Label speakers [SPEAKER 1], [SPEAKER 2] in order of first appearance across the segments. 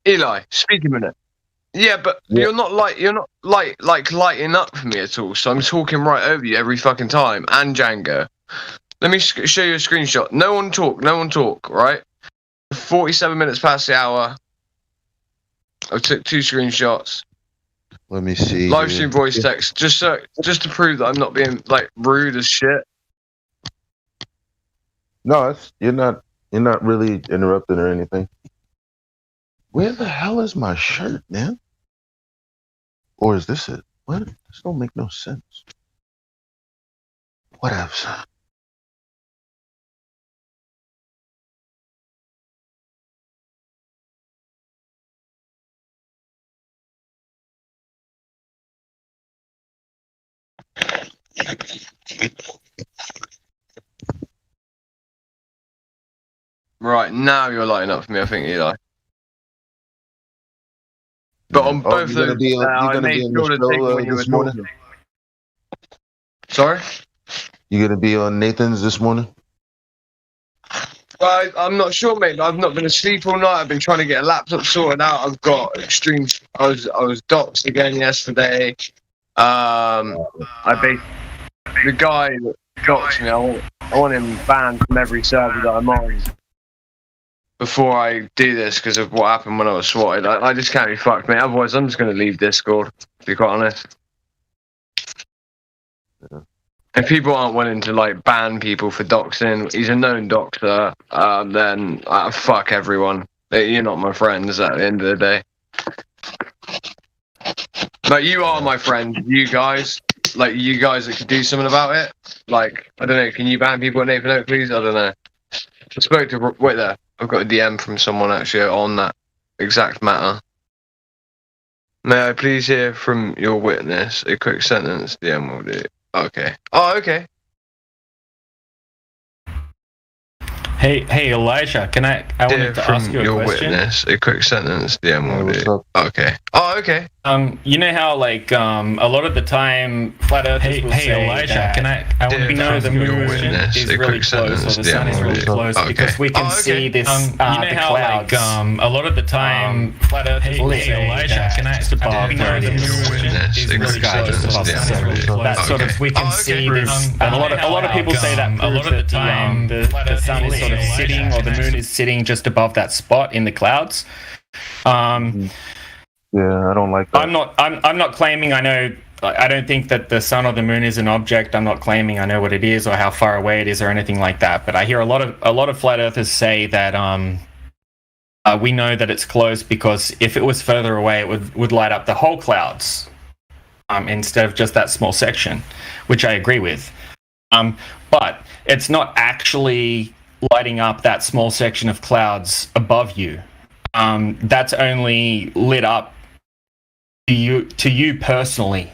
[SPEAKER 1] Eli, speak a minute. Yeah, but
[SPEAKER 2] Yeah.
[SPEAKER 1] you're not lighting up for me at all. So I'm talking right over you every fucking time. And Django. Let me show you a screenshot. No one talk. Right? 47 minutes past the hour. I took 2 screenshots.
[SPEAKER 2] Let me see.
[SPEAKER 1] Live stream voice text, just to prove that I'm not being like rude as shit.
[SPEAKER 2] No, you're not really interrupting or anything. Where the hell is my shirt, man? Or is this it? What? This don't make no sense. Whatever.
[SPEAKER 1] Right, now you're lighting up for me, I think, Eli. But on both of those, I made sure to take when you were talking. Sorry?
[SPEAKER 2] You gonna be on Nathan's this morning?
[SPEAKER 1] I'm not sure, mate. I've not been asleep all night. I've been trying to get a laptop sorted out. I've got extreme. I was doxxed again yesterday. The guy that doxed me. I want him banned from every server that I'm on before I do this because of what happened when I was swatted. I just can't be fucked, mate. Otherwise, I'm just going to leave Discord, to be quite honest.
[SPEAKER 2] Yeah.
[SPEAKER 1] If people aren't willing to like ban people for doxing, he's a known doxer, then fuck everyone. You're not my friends at the end of the day. But you are my friend, you guys. Like, you guys that could do something about it. Like, I don't know, can you ban people at Nathan Oak, please? I don't know. I spoke to... Wait there. I've got a DM from someone actually on that exact matter. May I please hear from your witness a quick sentence? DM will do. Okay. Oh, okay.
[SPEAKER 3] Hey, Elijah, can I wanted to ask you a question?
[SPEAKER 1] Witness, a quick sentence, DM will do. Okay. Oh, okay.
[SPEAKER 3] You know how like a lot of the time flat earthers will say
[SPEAKER 1] Elijah,
[SPEAKER 3] that we know the moon is really close or the sun is really close because we can see this
[SPEAKER 1] you know
[SPEAKER 3] the
[SPEAKER 1] how
[SPEAKER 3] clouds.
[SPEAKER 1] like
[SPEAKER 3] a lot of the time flat earthers will say
[SPEAKER 1] Elijah,
[SPEAKER 3] just above
[SPEAKER 1] we know the moon
[SPEAKER 3] is really close. That sort of we can see this. And a lot of people say that a lot of the time the sun is sort of sitting or the moon is sitting just above that spot in the clouds.
[SPEAKER 2] Yeah, I don't like that.
[SPEAKER 3] I'm not claiming I know. I don't think that the sun or the moon is an object. I'm not claiming I know what it is or how far away it is or anything like that. But I hear a lot of flat earthers say that we know that it's close because if it was further away, it would light up the whole clouds instead of just that small section, which I agree with. But it's not actually lighting up that small section of clouds above you. That's only lit up to you personally.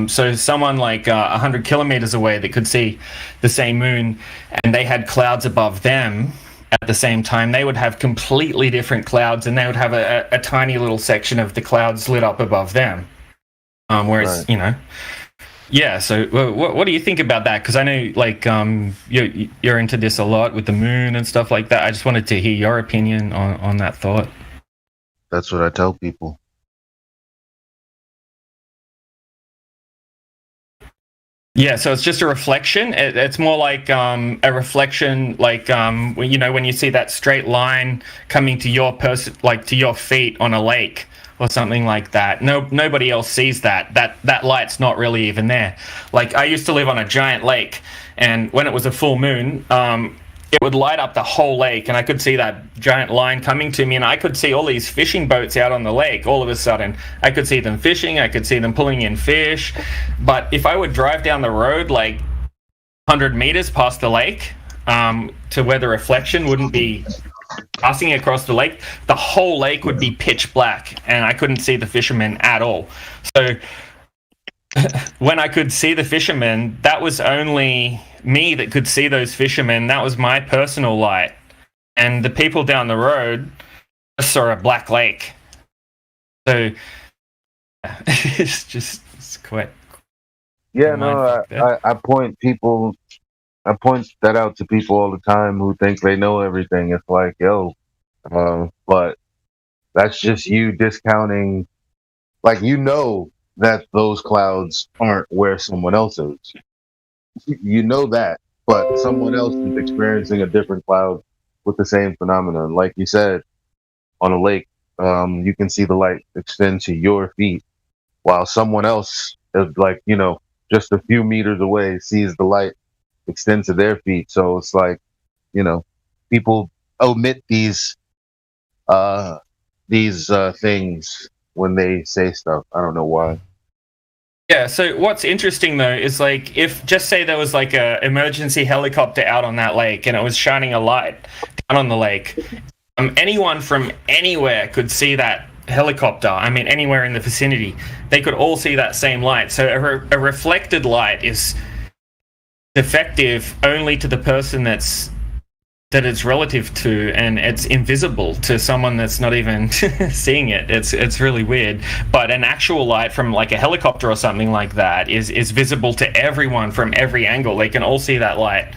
[SPEAKER 3] So someone like 100 kilometers away that could see the same moon and they had clouds above them at the same time, they would have completely different clouds and they would have a tiny little section of the clouds lit up above them. Whereas, right. You know, yeah, so what do you think about that? Because I know like you're into this a lot with the moon and stuff like that. I just wanted to hear your opinion on that thought.
[SPEAKER 2] That's what I tell people.
[SPEAKER 3] Yeah, so it's just a reflection. It's more like a reflection, like when you see that straight line coming to your like to your feet on a lake or something like that. Nobody else sees that. That light's not really even there. Like I used to live on a giant lake, and when it was a full moon, it would light up the whole lake, and I could see that giant line coming to me, and I could see all these fishing boats out on the lake. All of a sudden, I could see them fishing, I could see them pulling in fish. But if I would drive down the road like 100 meters past the lake to where the reflection wouldn't be passing across the lake, the whole lake would be pitch black, and I couldn't see the fishermen at all. So when I could see the fishermen, that was only me that could see those fishermen. That was my personal light. And the people down the road saw a black lake. So it's quite...
[SPEAKER 2] Yeah, no, I point that out to people all the time who think they know everything. It's like, yo, but That's just you discounting, like, that those clouds aren't where someone else is. You know that, but someone else is experiencing a different cloud with the same phenomenon. Like you said, on a lake, you can see the light extend to your feet, while someone else is like, just a few meters away sees the light extend to their feet. So it's like, people omit these things when they say stuff. I don't know why.
[SPEAKER 3] Yeah, so what's interesting though is like if just say there was like a emergency helicopter out on that lake and it was shining a light down on the lake, anyone from anywhere could see that helicopter. I mean, anywhere in the vicinity, they could all see that same light. So a reflected light is effective only to the person that it's relative to, and it's invisible to someone that's not even seeing it. It's really weird. But an actual light from like a helicopter or something like that is visible to everyone from every angle. They can all see that light.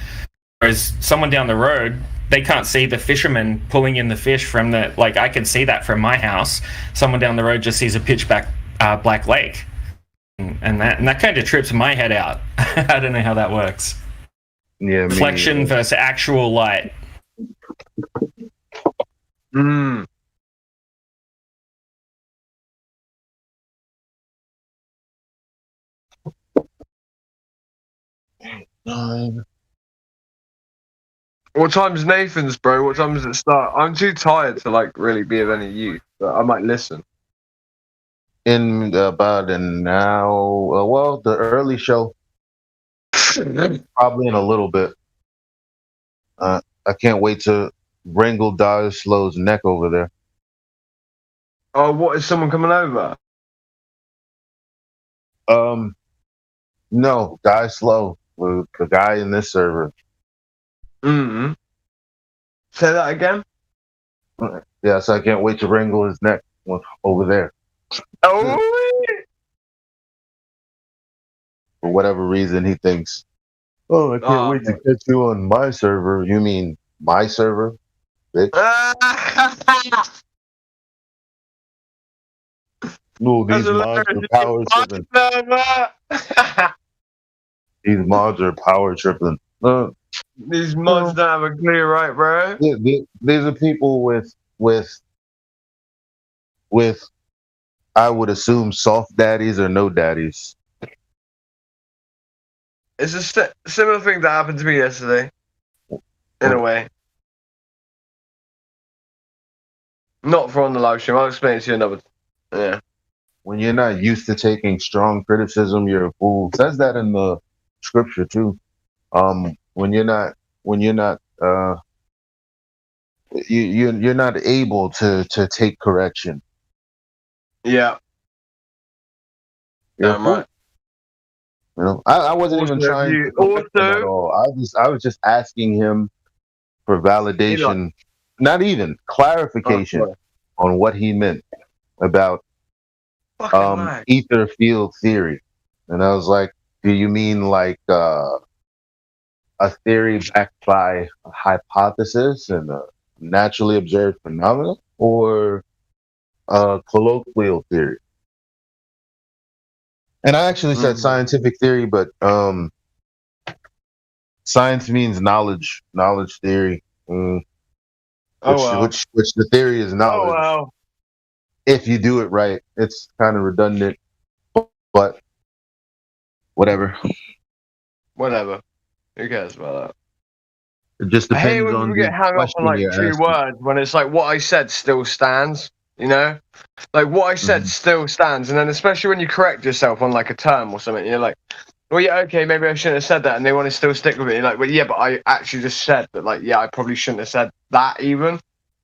[SPEAKER 3] Whereas someone down the road, they can't see the fisherman pulling in the fish from the, like, I can see that from my house. Someone down the road just sees a pitch black lake. And that kind of trips my head out. I don't know how that works.
[SPEAKER 2] Yeah,
[SPEAKER 3] reflection versus actual light.
[SPEAKER 1] Mm. What time's Nathan's, bro? What time does it start? I'm too tired to like really be of any use, but I might listen.
[SPEAKER 2] In about an hour. Well, the early show probably in a little bit. I can't wait to wrangle Slow's neck over there.
[SPEAKER 1] Oh, what, is someone coming over?
[SPEAKER 2] No, Slow, the guy in this server.
[SPEAKER 1] Mm-hmm. Say that again?
[SPEAKER 2] Yeah, so I can't wait to wrangle his neck over there.
[SPEAKER 1] Oh!
[SPEAKER 2] For whatever reason, he thinks, oh, I can't wait to catch you on my server. You mean my server, bitch? No, these mods are power tripping. These mods are power tripping.
[SPEAKER 1] These mods don't have a clear right, bro.
[SPEAKER 2] These are people with I would assume soft daddies or no daddies.
[SPEAKER 1] It's a similar thing that happened to me yesterday. In a way. Not for on the live stream. I'll explain it to you another. Yeah.
[SPEAKER 2] When you're not used to taking strong criticism, you're a fool. It says that in the scripture too. When you're not you're not able to take correction.
[SPEAKER 1] Yeah.
[SPEAKER 2] You're a fool.
[SPEAKER 1] Right.
[SPEAKER 2] You know, I wasn't even trying to correct him at all. I was just asking him for validation, not even clarification on what he meant about ether field theory. And I was like, do you mean like a theory backed by a hypothesis and a naturally observed phenomenon, or a colloquial theory? And I actually said scientific theory, but science means knowledge theory, which the theory is knowledge.
[SPEAKER 1] Oh, wow.
[SPEAKER 2] If you do it right. It's kind of redundant, but whatever.
[SPEAKER 1] Whatever. Who cares about that?
[SPEAKER 2] It just depends.
[SPEAKER 1] I hate when we get hung up on like two words when it's like what I said still stands. You know, like what I said still stands, and then especially when you correct yourself on like a term or something, you're like, well, yeah, okay, maybe I shouldn't have said that, and they want to still stick with it. You're like, well, yeah, but I actually just said that, like, yeah, I probably shouldn't have said that even.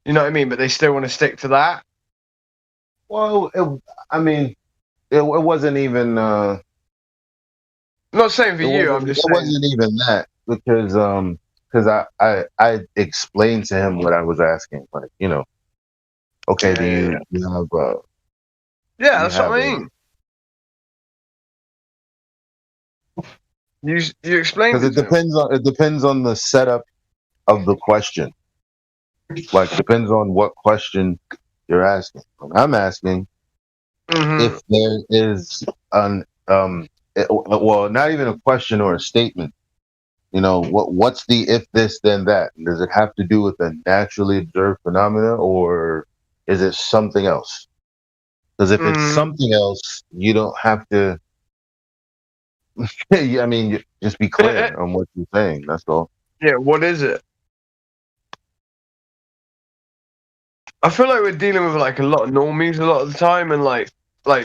[SPEAKER 1] You know what I mean? But they still want to stick to that.
[SPEAKER 2] Well, it wasn't even.
[SPEAKER 1] I'm not saying for you. I'm just saying.
[SPEAKER 2] It wasn't even that because I explained to him what I was asking, like, you know. Okay, do you have
[SPEAKER 1] yeah, that's what I mean. You explain
[SPEAKER 2] because it depends on the setup of the question. Like, depends on what question you're asking. I'm asking
[SPEAKER 1] Mm-hmm.
[SPEAKER 2] if there is well, not even a question or a statement. What's the if this then that? Does it have to do with a naturally observed phenomena, or is it something else? Because if it's
[SPEAKER 1] Mm-hmm.
[SPEAKER 2] something else, you don't have to. I mean, just be clear on what you're saying. That's all.
[SPEAKER 1] Yeah, what is it? I feel like we're dealing with like a lot of normies a lot of the time, and like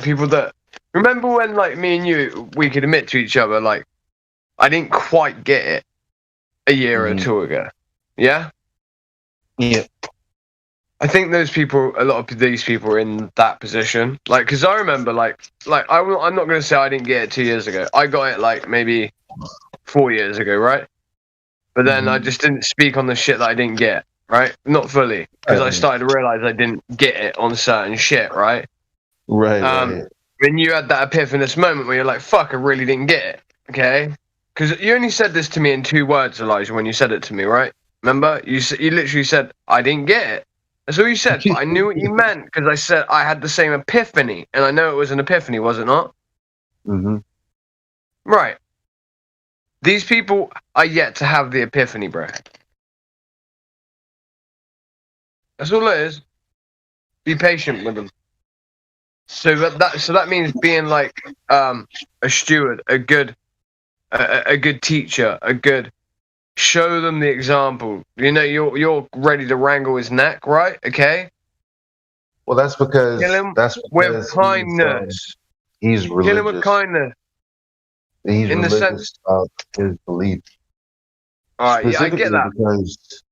[SPEAKER 1] people that remember when like me and you we could admit to each other like I didn't quite get it a year or
[SPEAKER 2] Mhm.
[SPEAKER 1] two ago. Yeah,
[SPEAKER 2] Yeah.
[SPEAKER 1] I think those people, a lot of these people, are in that position. Like, because I remember I'm not gonna say I didn't get it 2 years ago. I got it like maybe 4 years ago, right? But then I
[SPEAKER 2] Mhm.
[SPEAKER 1] just didn't speak on the shit that I didn't get, right? Not fully, because I started to realize I didn't get it on certain shit, right?
[SPEAKER 2] Right.
[SPEAKER 1] When you had that epiphanous moment where you're like, fuck, I really didn't get it, okay? Because you only said this to me in 2 words, Elijah, when you said it to me, right? Remember? You literally said, I didn't get it. That's all you said, but I knew what you meant because I said I had the same epiphany, and I know it was an epiphany, was it not?
[SPEAKER 2] Hmm.
[SPEAKER 1] Right. These people are yet to have the epiphany, bro. That's all it is. Be patient with them. So that means being like a steward, a good teacher, a good show them the example. You know, you're ready to wrangle his neck, right? Okay.
[SPEAKER 2] Well,
[SPEAKER 1] Kill him
[SPEAKER 2] that's
[SPEAKER 1] with
[SPEAKER 2] because
[SPEAKER 1] kindness.
[SPEAKER 2] he's
[SPEAKER 1] Kill him with
[SPEAKER 2] religious.
[SPEAKER 1] kindness.
[SPEAKER 2] He's
[SPEAKER 1] In the
[SPEAKER 2] religious
[SPEAKER 1] sense,
[SPEAKER 2] about his belief,
[SPEAKER 1] all right, yeah, I get
[SPEAKER 2] specifically
[SPEAKER 1] that.
[SPEAKER 2] because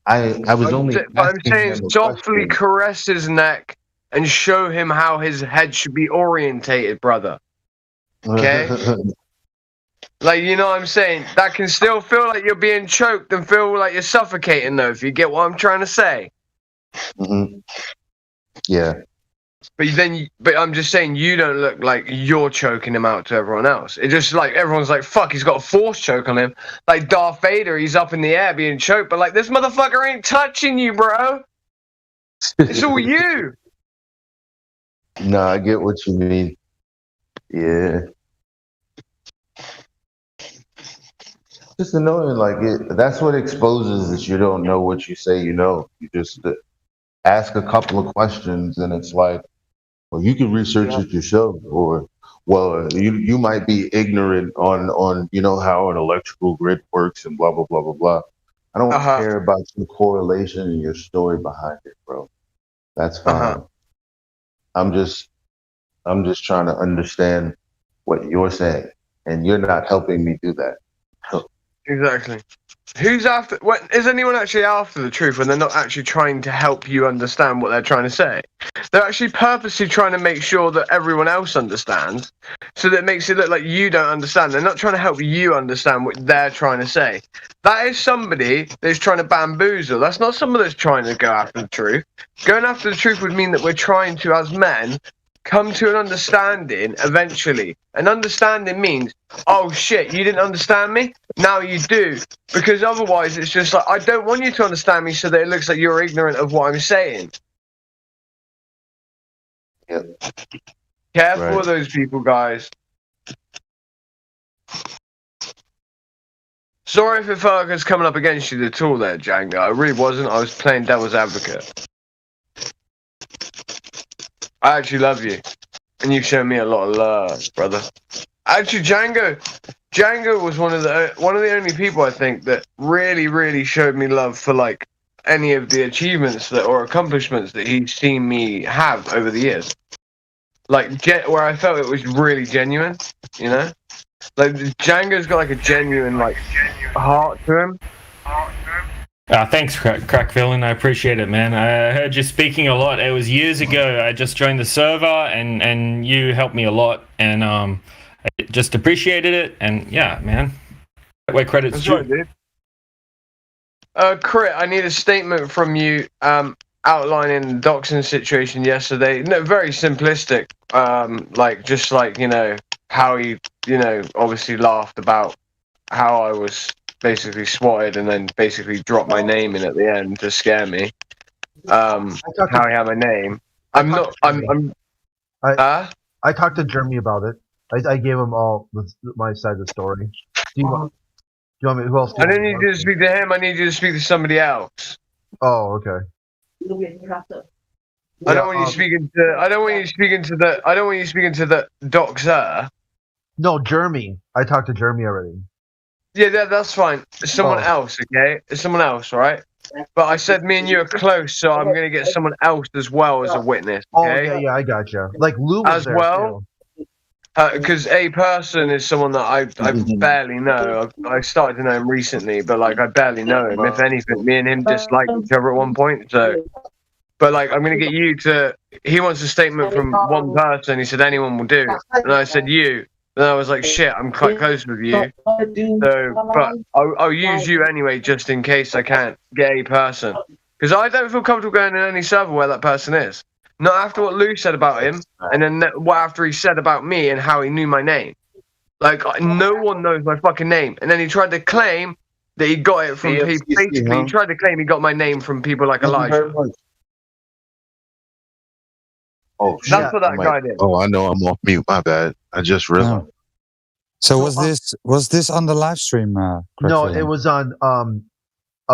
[SPEAKER 2] I was only
[SPEAKER 1] But I'm
[SPEAKER 2] asking
[SPEAKER 1] saying
[SPEAKER 2] him a
[SPEAKER 1] softly
[SPEAKER 2] question.
[SPEAKER 1] caress his neck and show him how his head should be orientated, brother. Okay? Like, you know what I'm saying? That can still feel like you're being choked and feel like you're suffocating, though, if you get what I'm trying to say.
[SPEAKER 2] Mhm. Yeah.
[SPEAKER 1] But I'm just saying you don't look like you're choking him out to everyone else. It just like everyone's like, fuck, he's got a force choke on him. Like Darth Vader, he's up in the air being choked, but like this motherfucker ain't touching you, bro. It's all you.
[SPEAKER 2] No, I get what you mean. Yeah. Just annoying, like that's what exposes that you don't know what you say you know. You just ask a couple of questions and it's like, well, you can research
[SPEAKER 1] Yeah.
[SPEAKER 2] it yourself, or well, you might be ignorant on how an electrical grid works and blah blah blah blah blah. I don't
[SPEAKER 1] Uh-huh.
[SPEAKER 2] care about your correlation and your story behind it, bro. That's
[SPEAKER 1] Uh-huh.
[SPEAKER 2] fine. I'm just I'm just trying to understand what you're saying, and you're not helping me do that.
[SPEAKER 1] Exactly. Who's after? What is anyone actually after the truth when they're not actually trying to help you understand what they're trying to say? They're actually purposely trying to make sure that everyone else understands, so that it makes it look like you don't understand. They're not trying to help you understand what they're trying to say. That is somebody that's trying to bamboozle. That's not somebody that's trying to go after the truth. Going after the truth would mean that we're trying to, as men, come to an understanding eventually. An understanding means, oh shit, you didn't understand me? Now you do. Because otherwise it's just like, I don't want you to understand me so that it looks like you're ignorant of what I'm saying.
[SPEAKER 2] Yep.
[SPEAKER 1] Careful
[SPEAKER 2] Right.
[SPEAKER 1] with those people, guys. Sorry if it felt like I was coming up against you at all there, Django. I really wasn't. I was playing devil's advocate. I actually love you. And you've shown me a lot of love, brother. Actually, Django was one of the only people I think that really showed me love for like any of the achievements or accomplishments that he's seen me have over the years. Like where I felt it was really genuine, you know. Like Django's got like a genuine like heart to him.
[SPEAKER 3] Thanks, Crack Villain. I appreciate it, man. I heard you speaking a lot. It was years ago. I just joined the server, and you helped me a lot, and I just appreciated it. And yeah, man, where credit's
[SPEAKER 1] That's
[SPEAKER 3] due.
[SPEAKER 1] right, dude. Crit, I need a statement from you outlining the Doxson situation yesterday. No, very simplistic. Like just like, you know, how he, you know, obviously laughed about how I was basically swatted and then basically dropped my name in at the end to scare me. how he had my name. I'm not. I'm.
[SPEAKER 4] I talked to Jeremy about it. I gave him all my side of the story. Do you want me? Who else?
[SPEAKER 1] I don't need you to speak to him. I need you to speak to somebody else.
[SPEAKER 4] Oh, okay.
[SPEAKER 1] I don't want you speaking to. I don't want you speaking to the. I don't want you speaking to the doctor.
[SPEAKER 4] No, Jeremy. I talked to Jeremy already.
[SPEAKER 1] Yeah, that's fine. It's someone else, okay? It's someone else, right? But I said me and you are close, so I'm gonna get someone else as well as a witness. Okay?
[SPEAKER 4] Oh, yeah, I gotcha. Like Lou was
[SPEAKER 1] as
[SPEAKER 4] there
[SPEAKER 1] well. Because a person is someone that I barely know. I started to know him recently, but like I barely know him. If anything, me and him disliked each other at one point. So, but like I'm gonna get you to. He wants a statement from one person. He said anyone will do, and I said you. Then I was like, shit, I'm quite close with you. So, but I'll use you anyway, just in case I can't get a person. Because I don't feel comfortable going in any server where that person is. Not after what Lou said about him, and then what after he said about me and how he knew my name. Like, no one knows my fucking name. And then he tried to claim that he got it from people. Basically, he tried to claim he got my name from people like Elijah.
[SPEAKER 2] Oh, shit.
[SPEAKER 1] That's what that guy did.
[SPEAKER 2] Oh, I know I'm off mute. My bad. I just realized.
[SPEAKER 5] Oh. So was this on the live stream?
[SPEAKER 4] No, it was on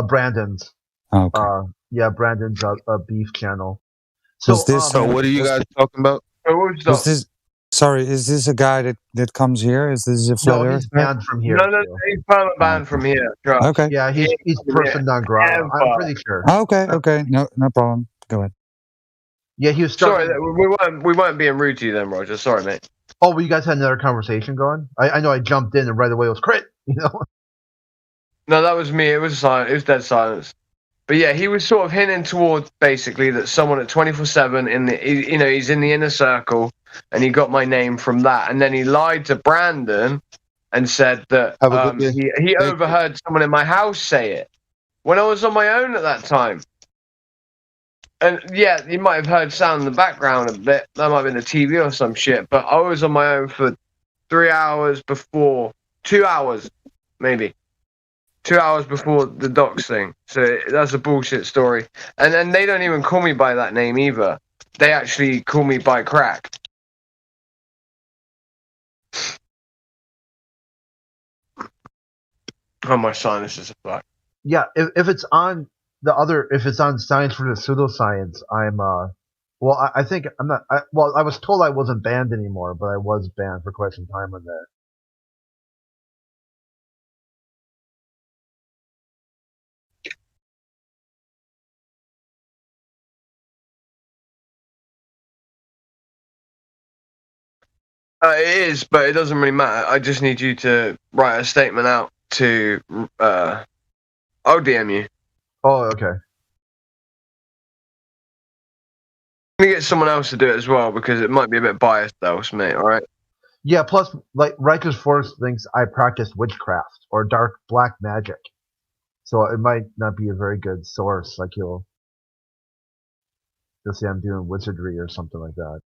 [SPEAKER 4] Brandon's.
[SPEAKER 5] Oh, okay.
[SPEAKER 4] Yeah, Brandon's beef channel. So,
[SPEAKER 2] So what are you guys talking about?
[SPEAKER 5] Is this? Sorry, is this a guy that comes here? Is this a flat
[SPEAKER 4] no,
[SPEAKER 5] earth?
[SPEAKER 4] he's banned from here.
[SPEAKER 1] No, he's permanent banned from here. Trust.
[SPEAKER 5] Okay.
[SPEAKER 4] Yeah, he's person non grata. I'm pretty sure.
[SPEAKER 5] Okay. No problem. Go ahead.
[SPEAKER 4] Yeah, he was
[SPEAKER 1] sorry. We weren't being rude to you then, Roger. Sorry, mate.
[SPEAKER 4] Oh, well, you guys had another conversation going? I know I jumped in and right away it was crit, you know?
[SPEAKER 1] No, that was me. It was silent. It was dead silence. But yeah, he was sort of hinting towards basically that someone at 24/7 in the, you know, he's in the inner circle, and he got my name from that, and then he lied to Brandon and said that he overheard someone in my house say it when I was on my own at that time. And yeah, you might have heard sound in the background a bit. That might have been the TV or some shit. But I was on my own for 3 hours before, 2 hours, maybe. 2 hours before the docs thing. So that's a bullshit story. And then they don't even call me by that name either. They actually call me by crack. Oh, my sinuses are fucked.
[SPEAKER 4] Yeah, if it's on if it's on Science for the Pseudoscience, I'm well, I think I'm not. I was told I wasn't banned anymore, but I was banned for quite some time on there.
[SPEAKER 1] It is, but it doesn't really matter. I just need you to write a statement out to. I'll DM you.
[SPEAKER 4] Oh, okay.
[SPEAKER 1] Let me get someone else to do it as well because it might be a bit biased, though, mate. All right.
[SPEAKER 4] Yeah. Plus, like Rikers Force thinks I practice witchcraft or dark black magic, so it might not be a very good source. Like he'll say I'm doing wizardry or something like that.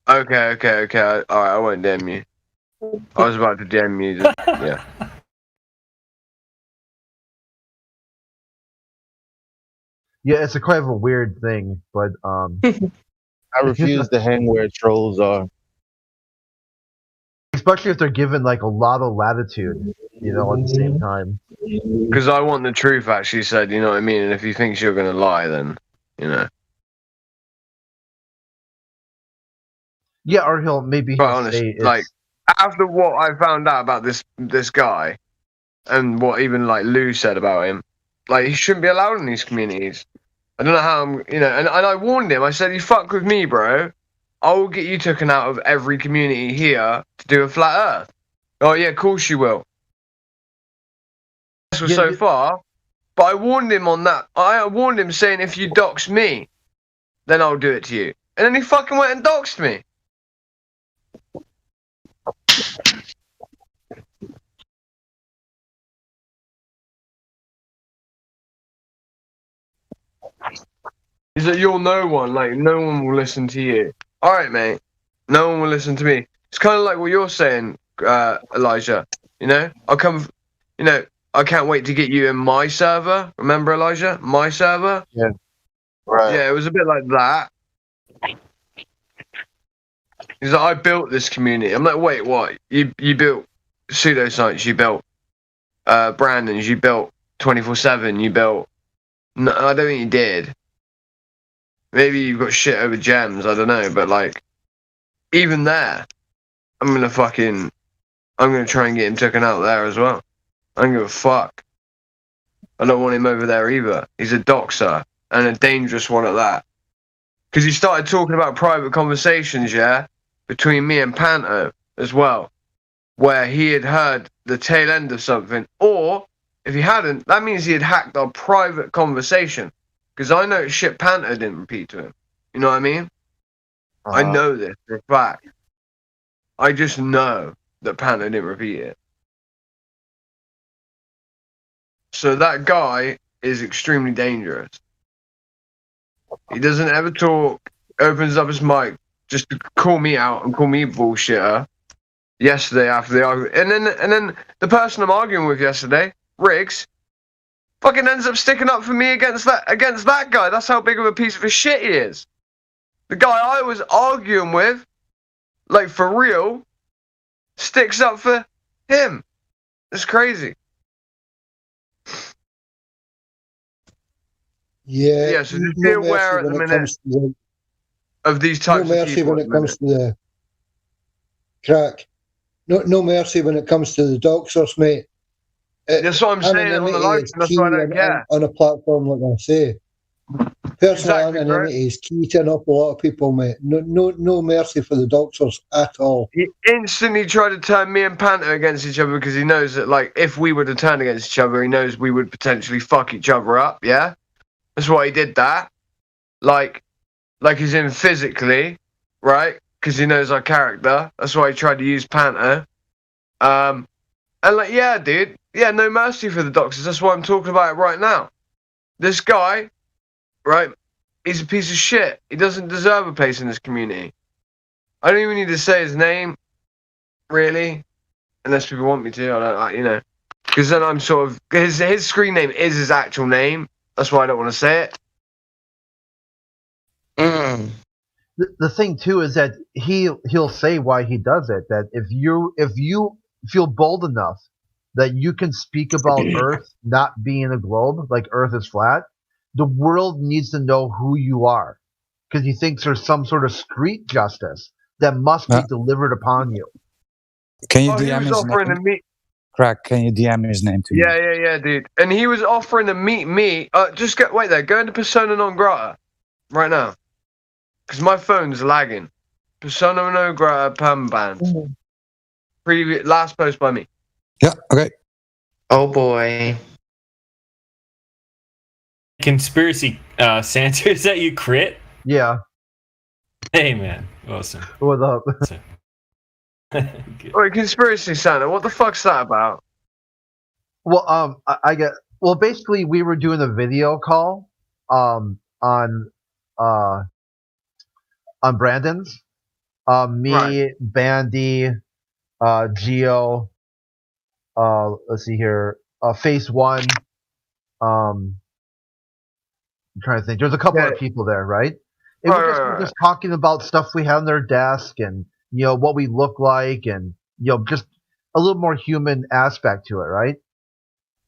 [SPEAKER 1] Okay. All right, I won't DM you. I was about to DM you. Yeah.
[SPEAKER 4] Yeah, it's quite of a weird thing, but
[SPEAKER 2] I refuse to hang where trolls are.
[SPEAKER 4] Especially if they're given like a lot of latitude, you know, at the same time.
[SPEAKER 1] Because I want the truth, actually said, you know what I mean? And if he thinks you're going to lie, then, you know.
[SPEAKER 4] Yeah, or he'll
[SPEAKER 1] honest,
[SPEAKER 4] say
[SPEAKER 1] like, after what I found out about this guy, and what even, like, Lou said about him, like, he shouldn't be allowed in these communities. I don't know how I'm, you know, and I warned him. I said, you fuck with me, bro. I will get you taken out of every community here to do a flat earth. Oh, yeah, of course you will. This was so far, but I warned him on that. I warned him saying, if you dox me, then I'll do it to you. And then he fucking went and doxed me. Is that you're no one? Like, no one will listen to you. All right, mate. No one will listen to me. It's kind of like what you're saying, Elijah. You know, I'll come. You know, I can't wait to get you in my server. Remember, Elijah, my server.
[SPEAKER 2] Yeah. Right.
[SPEAKER 1] Yeah, it was a bit like that. He's like, I built this community. I'm like, wait, what? You built pseudoscience, you built Brandon's, you built 24/7, you built. No, I don't think you did. Maybe you've got shit over gems, I don't know, but like, even there, I'm gonna try and get him taken out there as well. I don't give a fuck. I don't want him over there either. He's a doxer, and a dangerous one at that. Because he started talking about private conversations, yeah, between me and Panto as well, where he had heard the tail end of something, or if he hadn't, that means he had hacked our private conversation. Because I know shit Panto didn't repeat to him. You know what I mean? I know this for a fact. I just know that Panto didn't repeat it. So that guy is extremely dangerous. He doesn't ever talk, opens up his mic just to call me out and call me bullshitter. Yesterday after the argument. And then the person I'm arguing with yesterday, Riggs, fucking ends up sticking up for me against that guy. That's how big of a piece of a shit he is. The guy I was arguing with, like for real, sticks up for him. It's crazy.
[SPEAKER 6] Yeah,
[SPEAKER 1] So just be aware at the minute of these types
[SPEAKER 6] no
[SPEAKER 1] of
[SPEAKER 6] mercy
[SPEAKER 1] people.
[SPEAKER 6] when it comes to the crack. No mercy when it comes to the doxers, mate.
[SPEAKER 1] That's what I'm saying on the live. That's why I don't care.
[SPEAKER 6] On a platform like I say. Personal
[SPEAKER 1] Exactly,
[SPEAKER 6] anonymity is key to an awful lot of people, mate. No mercy for the doxers at all.
[SPEAKER 1] He instantly tried to turn me and Panto against each other because he knows that, like, if we were to turn against each other, he knows we would potentially fuck each other up, yeah? That's why he did that. Like he's in physically, right? Because he knows our character. That's why he tried to use Panto. And, like, yeah, dude. Yeah, no mercy for the doxers. That's why I'm talking about it right now. This guy, right, he's a piece of shit. He doesn't deserve a place in this community. I don't even need to say his name, really, unless people want me to. I don't, you know, because then I'm sort of his screen name is his actual name. That's why I don't want to say it.
[SPEAKER 4] The thing too is that he'll say why he does it. That if you feel bold enough that you can speak about Earth not being a globe, like Earth is flat, the world needs to know who you are, because he thinks there's some sort of street justice that must be delivered upon you.
[SPEAKER 5] Can you
[SPEAKER 1] He
[SPEAKER 5] DM
[SPEAKER 1] was
[SPEAKER 5] his
[SPEAKER 1] offering
[SPEAKER 5] name?
[SPEAKER 1] to meet.
[SPEAKER 5] Crack, can you DM his name to me?
[SPEAKER 1] Yeah, dude. And he was offering to meet me. Just wait there. Go into Persona non grata right now, because my phone's lagging. Persona non grata permaban. Last post by me.
[SPEAKER 5] Yeah, okay.
[SPEAKER 7] Oh boy.
[SPEAKER 3] Conspiracy Santa, is that you, Crit?
[SPEAKER 4] Yeah.
[SPEAKER 3] Hey, man. Awesome.
[SPEAKER 4] What's up?
[SPEAKER 3] Good.
[SPEAKER 1] Wait, Conspiracy Santa. What the fuck's that about?
[SPEAKER 4] Well, I get. Well, basically, we were doing a video call, on Brandon's, me,
[SPEAKER 1] Right.
[SPEAKER 4] Bandy, Geo, let's see here, Phase One. I'm trying to think. There's a couple of people there, right? And we're just talking about stuff we have on their desk, and you know what we look like, and you know just a little more human aspect to it, right?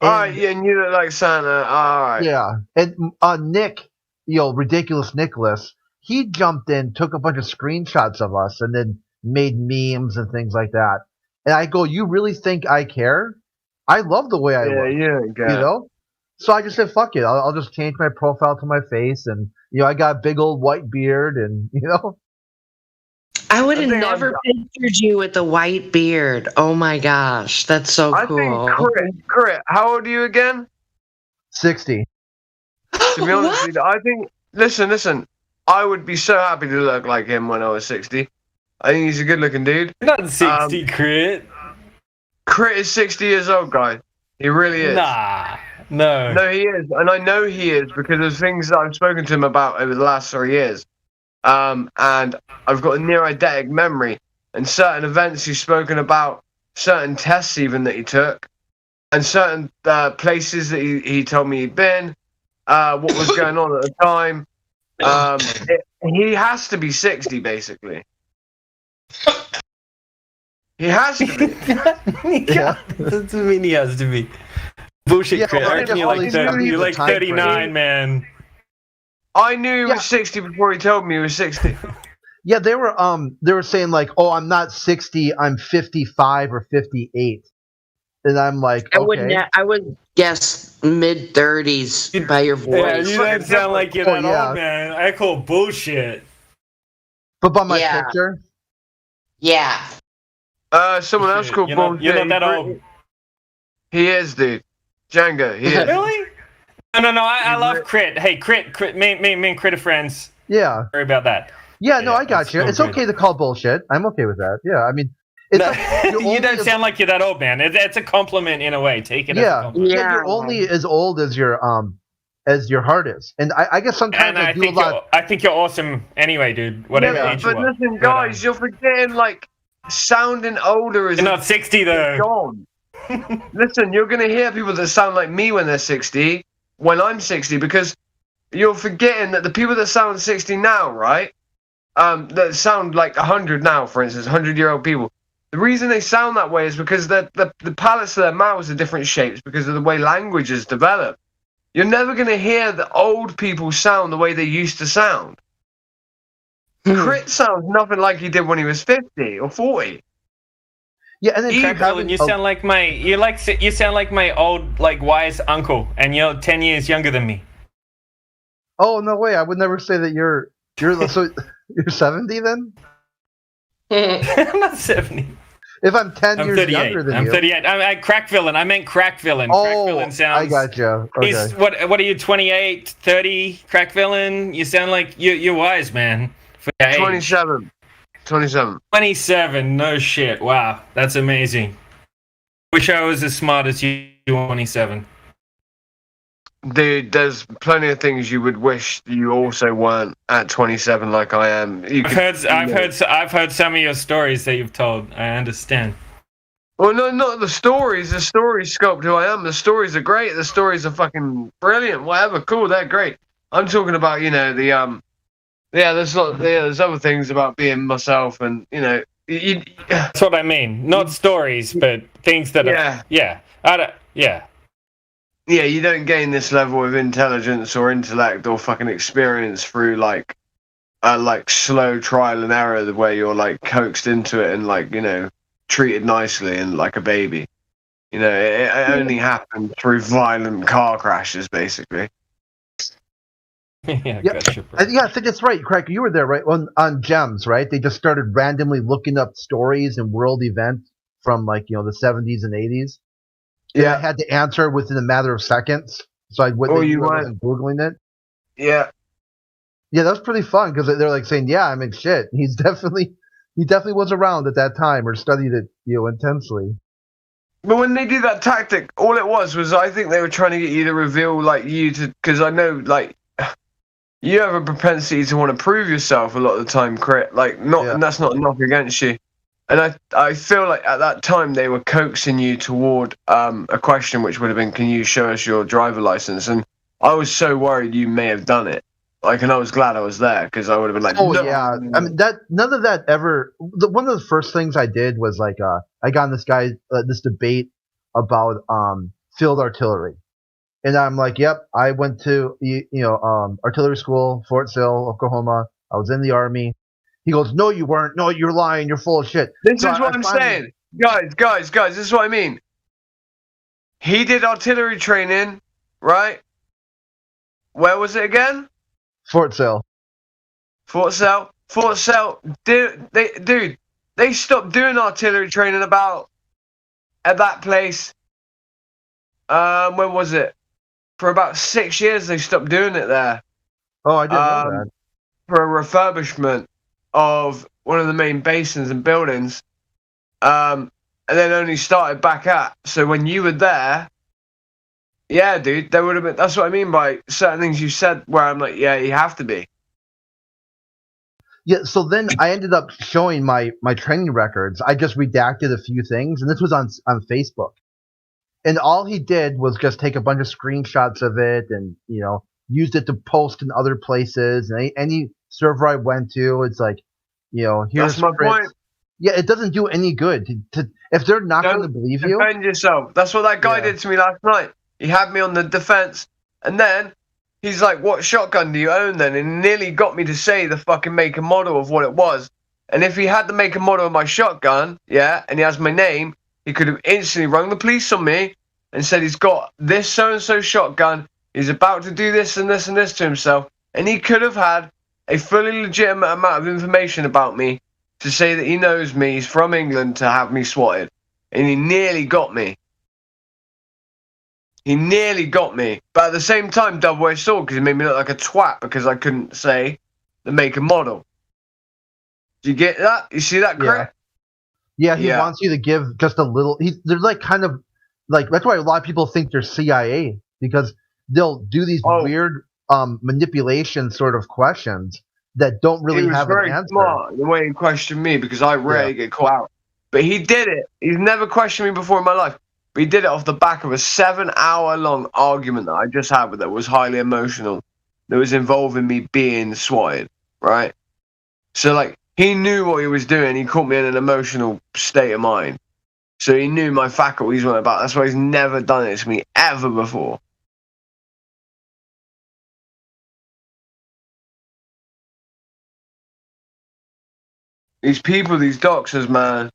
[SPEAKER 1] Alright, yeah, and you look like Santa. Alright.
[SPEAKER 4] Yeah, and Nick, you know, ridiculous Nicholas, he jumped in, took a bunch of screenshots of us, and then made memes and things like that. And I go, you really think I care? I love the way I look, you know. So I just said, fuck it, I'll just change my profile to my face, and you know, I got a big old white beard, and you know.
[SPEAKER 7] I would have never pictured you with a white beard. Oh my gosh, that's so cool.
[SPEAKER 1] I think Crit, how old are you again?
[SPEAKER 4] 60.
[SPEAKER 1] To be honest with you, I think. Listen. I would be so happy to look like him when I was 60. I think he's a good-looking dude.
[SPEAKER 3] Not 60, Crit.
[SPEAKER 1] Crit is 60 years old, guy. He really is.
[SPEAKER 3] Nah, no.
[SPEAKER 1] No, he is, and I know he is because of things that I've spoken to him about over the last 3 years. And I've got a near-eidetic memory, and certain events he's spoken about, certain tests even that he took, and certain places that he told me he'd been, what was going on at the time. He has to be 60, basically. He has to be.
[SPEAKER 3] Yeah, that's what I mean. He has to be. Bullshit,
[SPEAKER 4] Yeah,
[SPEAKER 3] Crit.
[SPEAKER 4] well,
[SPEAKER 3] I
[SPEAKER 4] I
[SPEAKER 3] reckon
[SPEAKER 4] guess
[SPEAKER 3] you're
[SPEAKER 4] all
[SPEAKER 3] like
[SPEAKER 4] these
[SPEAKER 3] 30,
[SPEAKER 4] movies
[SPEAKER 3] you're
[SPEAKER 4] are
[SPEAKER 3] like
[SPEAKER 4] time
[SPEAKER 3] 39, man.
[SPEAKER 1] I knew he
[SPEAKER 4] Yeah.
[SPEAKER 1] was 60 before he told me he was 60.
[SPEAKER 4] Yeah, they were saying like, "Oh, I'm not 60, I'm 55 or 58," and I'm like, "Okay."
[SPEAKER 7] I would guess mid 30s by your voice.
[SPEAKER 3] Yeah, you don't sound like you're
[SPEAKER 4] Oh,
[SPEAKER 3] that
[SPEAKER 4] yeah.
[SPEAKER 3] old, man. I call bullshit.
[SPEAKER 4] But by my
[SPEAKER 7] Yeah.
[SPEAKER 4] picture,
[SPEAKER 7] Yeah.
[SPEAKER 1] Someone else
[SPEAKER 3] Shit,
[SPEAKER 1] called
[SPEAKER 3] you're not,
[SPEAKER 1] bullshit.
[SPEAKER 3] you're not that old.
[SPEAKER 1] He is, dude. Django, he is.
[SPEAKER 3] Really? No. I
[SPEAKER 1] He's
[SPEAKER 3] love
[SPEAKER 1] re-
[SPEAKER 3] Crit. Hey, Crit. Me and Crit are friends.
[SPEAKER 4] yeah,
[SPEAKER 3] Sorry about that.
[SPEAKER 4] yeah. No,
[SPEAKER 3] Yeah,
[SPEAKER 4] I got
[SPEAKER 3] that's
[SPEAKER 4] you.
[SPEAKER 3] so
[SPEAKER 4] It's
[SPEAKER 3] good.
[SPEAKER 4] okay to call bullshit. I'm okay with that. Yeah, I mean, it's
[SPEAKER 3] No,
[SPEAKER 4] like you're
[SPEAKER 3] you
[SPEAKER 4] only
[SPEAKER 3] don't
[SPEAKER 4] as-
[SPEAKER 3] sound like you're that old, man. It's a compliment in a way. Take it as a
[SPEAKER 4] Yeah.
[SPEAKER 3] compliment.
[SPEAKER 4] yeah,
[SPEAKER 7] Yeah.
[SPEAKER 4] you're only as old as your heart is, and I guess sometimes
[SPEAKER 3] And
[SPEAKER 4] I
[SPEAKER 3] I
[SPEAKER 4] do a
[SPEAKER 3] think
[SPEAKER 4] lot.
[SPEAKER 3] I think you're awesome anyway, dude. Whatever
[SPEAKER 4] Yeah,
[SPEAKER 3] age you
[SPEAKER 1] But
[SPEAKER 3] are.
[SPEAKER 1] listen,
[SPEAKER 3] But,
[SPEAKER 1] guys, you're forgetting, like, sounding older is
[SPEAKER 3] you're not 60 though.
[SPEAKER 1] gone. Listen, you're going to hear people that sound like me when they're 60, when I'm 60, because you're forgetting that the people that sound 60 now, right? That sound like 100 now, for instance, 100-year-old people. The reason they sound that way is because the palates of their mouths are different shapes because of the way language is developed. You're never going to hear the old people sound the way they used to sound. Crit sounds nothing like he did when he was 50 or 40.
[SPEAKER 4] Yeah, and then
[SPEAKER 3] Crack Villain, you sound like you sound like my old like wise uncle, and you're 10 years younger than me.
[SPEAKER 4] Oh no way! I would never say that you're so you're 70 then.
[SPEAKER 3] I'm not 70.
[SPEAKER 4] If I'm 10
[SPEAKER 3] I'm
[SPEAKER 4] years
[SPEAKER 3] 38.
[SPEAKER 4] younger than
[SPEAKER 3] I'm
[SPEAKER 4] you.
[SPEAKER 3] 38. I Crack Villain. I meant Crack Villain. Crack
[SPEAKER 4] Oh,
[SPEAKER 3] Villain sounds.
[SPEAKER 4] I got you. Okay.
[SPEAKER 3] He's what are you? 28, 30? Crack Villain. You sound like you're wise, man. For your age.
[SPEAKER 1] 27. 27.
[SPEAKER 3] 27. No shit. Wow, that's amazing. Wish I was as smart as you. 27.
[SPEAKER 1] Dude, there's plenty of things you would wish you also weren't at 27 like I am.
[SPEAKER 3] I've heard some of your stories that you've told. I understand.
[SPEAKER 1] Well, no, not the stories. The stories sculpt who I am. The stories are great. The stories are fucking brilliant. Whatever, cool. They're great. I'm talking about, there's other things about being myself, and
[SPEAKER 3] That's what I mean. Not stories, but things that are. Yeah.
[SPEAKER 1] Yeah, you don't gain this level of intelligence or intellect or fucking experience through like slow trial and error, where you're like coaxed into it and treated nicely and like a baby. It only happened through violent car crashes, basically.
[SPEAKER 3] Yeah,
[SPEAKER 4] Yeah.
[SPEAKER 3] gotcha, bro.
[SPEAKER 4] Yeah, I think that's right, Craig. You were there, right? On Gems, right? They just started randomly looking up stories and world events from the 70s and 80s. And I had to answer within a matter of seconds. So I wasn't Googling it.
[SPEAKER 1] Yeah.
[SPEAKER 4] Yeah, that was pretty fun because they're like saying, "Yeah, I mean, shit, he definitely was around at that time or studied it, intensely."
[SPEAKER 1] But when they do that tactic, all it was I think they were trying to get you to reveal because I know you have a propensity to want to prove yourself a lot of the time, Crit. And that's not a knock against you. And I feel like at that time they were coaxing you toward a question which would have been, can you show us your driver license? And I was so worried you may have done it. And I was glad I was there because I would have been like,
[SPEAKER 4] oh
[SPEAKER 1] no.
[SPEAKER 4] yeah, I mean that none of that ever. One of the first things I did was I got in this debate about field artillery, and I'm like, yep, I went to artillery school, Fort Sill, Oklahoma. I was in the Army. He goes, no, you weren't. No, you're lying. You're full of shit.
[SPEAKER 1] This
[SPEAKER 4] So
[SPEAKER 1] is what I'm saying. Guys, this is what I mean. He did artillery training, right? Where was it again?
[SPEAKER 4] Fort Sill.
[SPEAKER 1] Fort Sill. They stopped doing artillery training at that place. When was it? For about 6 years they stopped doing it there.
[SPEAKER 4] Oh, I didn't know that.
[SPEAKER 1] For a refurbishment of one of the main basins and buildings, and then only started back up. So when you were there, yeah, dude, there would have been. That's what I mean by certain things you said, where I'm like, yeah, you have to be.
[SPEAKER 4] Yeah, so then I ended up showing my training records. I just redacted a few things, and this was on Facebook. And all he did was just take a bunch of screenshots of it and, used it to post in other places. And any server I went to, it's like, here's
[SPEAKER 1] That's my
[SPEAKER 4] Fritz.
[SPEAKER 1] point.
[SPEAKER 4] Yeah, it doesn't do any good if they're not going to believe you.
[SPEAKER 1] Defend yourself. That's what that guy
[SPEAKER 4] Yeah.
[SPEAKER 1] did to me last night. He had me on the defense, and then he's like, "What shotgun do you own then?" And he nearly got me to say the fucking make and model of what it was. And if he had the make and model of my shotgun, yeah, and he has my name, he could have instantly rung the police on me and said he's got this so-and-so shotgun, he's about to do this and this and this to himself, and he could have had a fully legitimate amount of information about me to say that he knows me, he's from England, to have me swatted. And he nearly got me. He nearly got me. But at the same time, double-edged sword, because he made me look like a twat because I couldn't say the make and model. Do you get that? You see that, Chris?
[SPEAKER 4] Yeah, he wants you to give just a little. They're like kind of like, that's why a lot of people think they're CIA, because they'll do these weird manipulation sort of questions that don't really have an answer.
[SPEAKER 1] He was very smart the way he questioned me, because I rarely get caught out. But he did it. He's never questioned me before in my life. But he did it off the back of a 7-hour-long argument that I just had with that was highly emotional, that was involving me being swatted, right? So, like, he knew what he was doing. He caught me in an emotional state of mind. So he knew my faculties weren't about. That's why he's never done it to me ever before. These people, these doxers, man.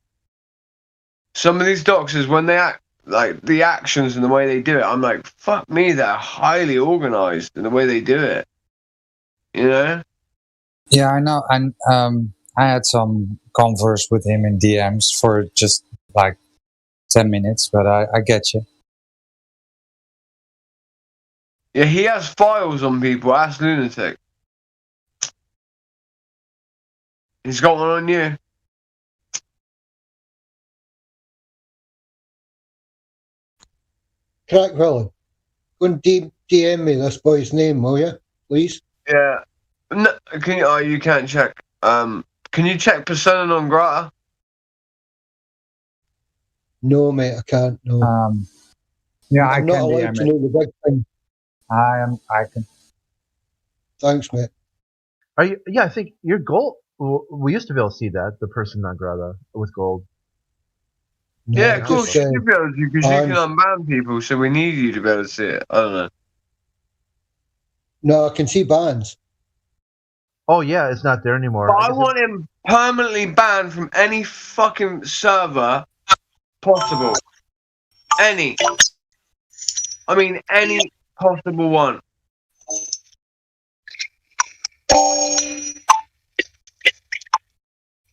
[SPEAKER 1] Some of these doxers, when they act, like, the actions and the way they do it, I'm like, fuck me, they're highly organized in the way they do it. You know?
[SPEAKER 5] Yeah, I know. And I had some converse with him in DMs for just like 10 minutes, but I get you.
[SPEAKER 1] Yeah, he has files on people. Ask Lunatic. He's got one on you.
[SPEAKER 6] Crack Willie, go and DM me this boy's name, will you, please?
[SPEAKER 1] Yeah. No, can you? Oh, you can't check. Can you check persona non grata?
[SPEAKER 6] No, mate, I can't. No.
[SPEAKER 5] Yeah,
[SPEAKER 6] I'm not allowed to know the big thing.
[SPEAKER 5] I can.
[SPEAKER 6] Thanks, mate.
[SPEAKER 4] Are you? Yeah, I think your gold. We used to be able to see that, the person non grata with gold.
[SPEAKER 6] No,
[SPEAKER 1] Yeah, of course
[SPEAKER 6] just,
[SPEAKER 1] you should be able to, because you can unban people, so we need you to be able to see it. I don't know.
[SPEAKER 6] No, I can see bans.
[SPEAKER 4] Oh yeah, it's not there anymore.
[SPEAKER 1] But I want him permanently banned from any fucking server possible. Any. I mean, any possible one.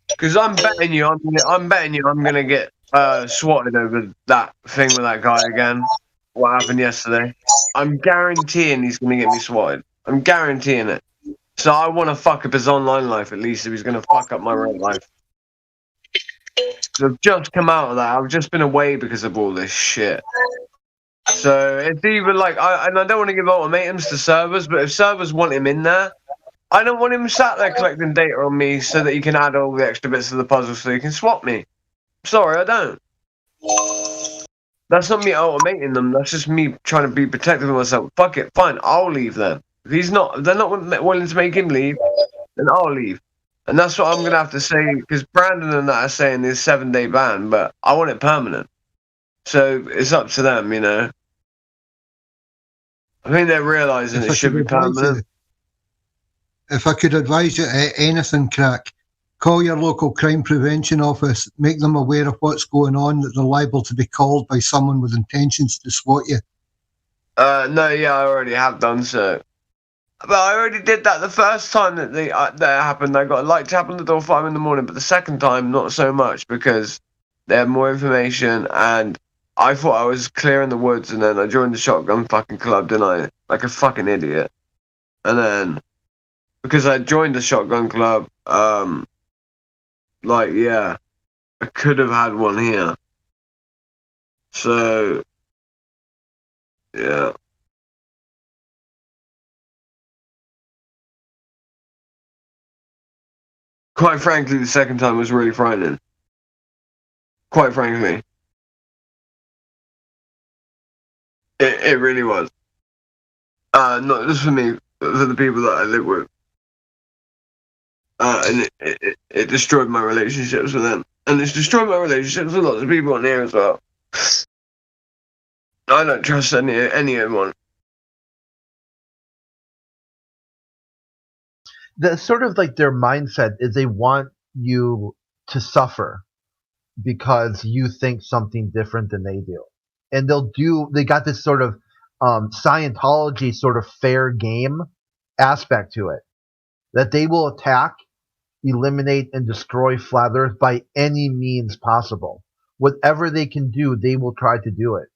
[SPEAKER 1] Because I'm betting you, I'm gonna get swatted over that thing with that guy again. What happened yesterday? I'm guaranteeing he's gonna get me swatted. I'm guaranteeing it. So I want to fuck up his online life at least if he's gonna fuck up my real life. So I've just come out of that. I've just been away because of all this shit. So it's either like I don't want to give ultimatums to servers, but if servers want him in there, I don't want him sat there collecting data on me so that he can add all the extra bits of the puzzle so he can swap me. Sorry, I don't. That's not me ultimating them. That's just me trying to be protective of myself. Fuck it, fine, I'll leave then. If they're not willing to make him leave, then I'll leave. And that's what I'm gonna have to say, because Brandon and that are saying this 7-day ban, but I want it permanent. So it's up to them, you know. I think they're realising it should be permanent.
[SPEAKER 6] If I could advise you anything, Crack, call your local crime prevention office, make them aware of what's going on, that they're liable to be called by someone with intentions to swat you.
[SPEAKER 1] No, yeah, I already have done so. But I already did that the first time that that happened. I got a light tap on the door 5 in the morning, but the second time, not so much, because they had more information, and I thought I was clear in the woods, and then I joined the shotgun fucking club, didn't I? Like a fucking idiot. And then, because I joined the shotgun club, like, yeah, I could have had one here. So, yeah. Quite frankly, the second time was really frightening. Quite frankly. It really was. Not just for me, but for the people that I live with. And it destroyed my relationships with them. And it's destroyed my relationships with lots of people on here as well. I don't trust anyone.
[SPEAKER 4] That's sort of like their mindset is they want you to suffer because you think something different than they do. And they got this sort of Scientology sort of fair game aspect to it. That they will attack, eliminate, and destroy Flat Earth by any means possible. Whatever they can do, they will try to do it.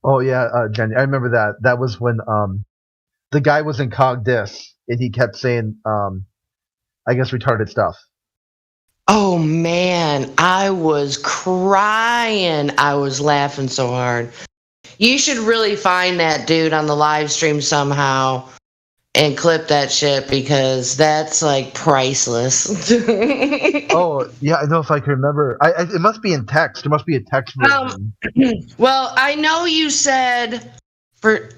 [SPEAKER 4] Oh yeah, Jenny, I remember that. That was when the guy was in Cog Dis and he kept saying I guess retarded stuff.
[SPEAKER 7] Oh man, I was crying. I was laughing so hard. You should really find that dude on the live stream somehow and clip that shit because that's like priceless.
[SPEAKER 4] Oh yeah, I know if I can remember. It must be in text. There must be a text version.
[SPEAKER 7] Well, I know you said you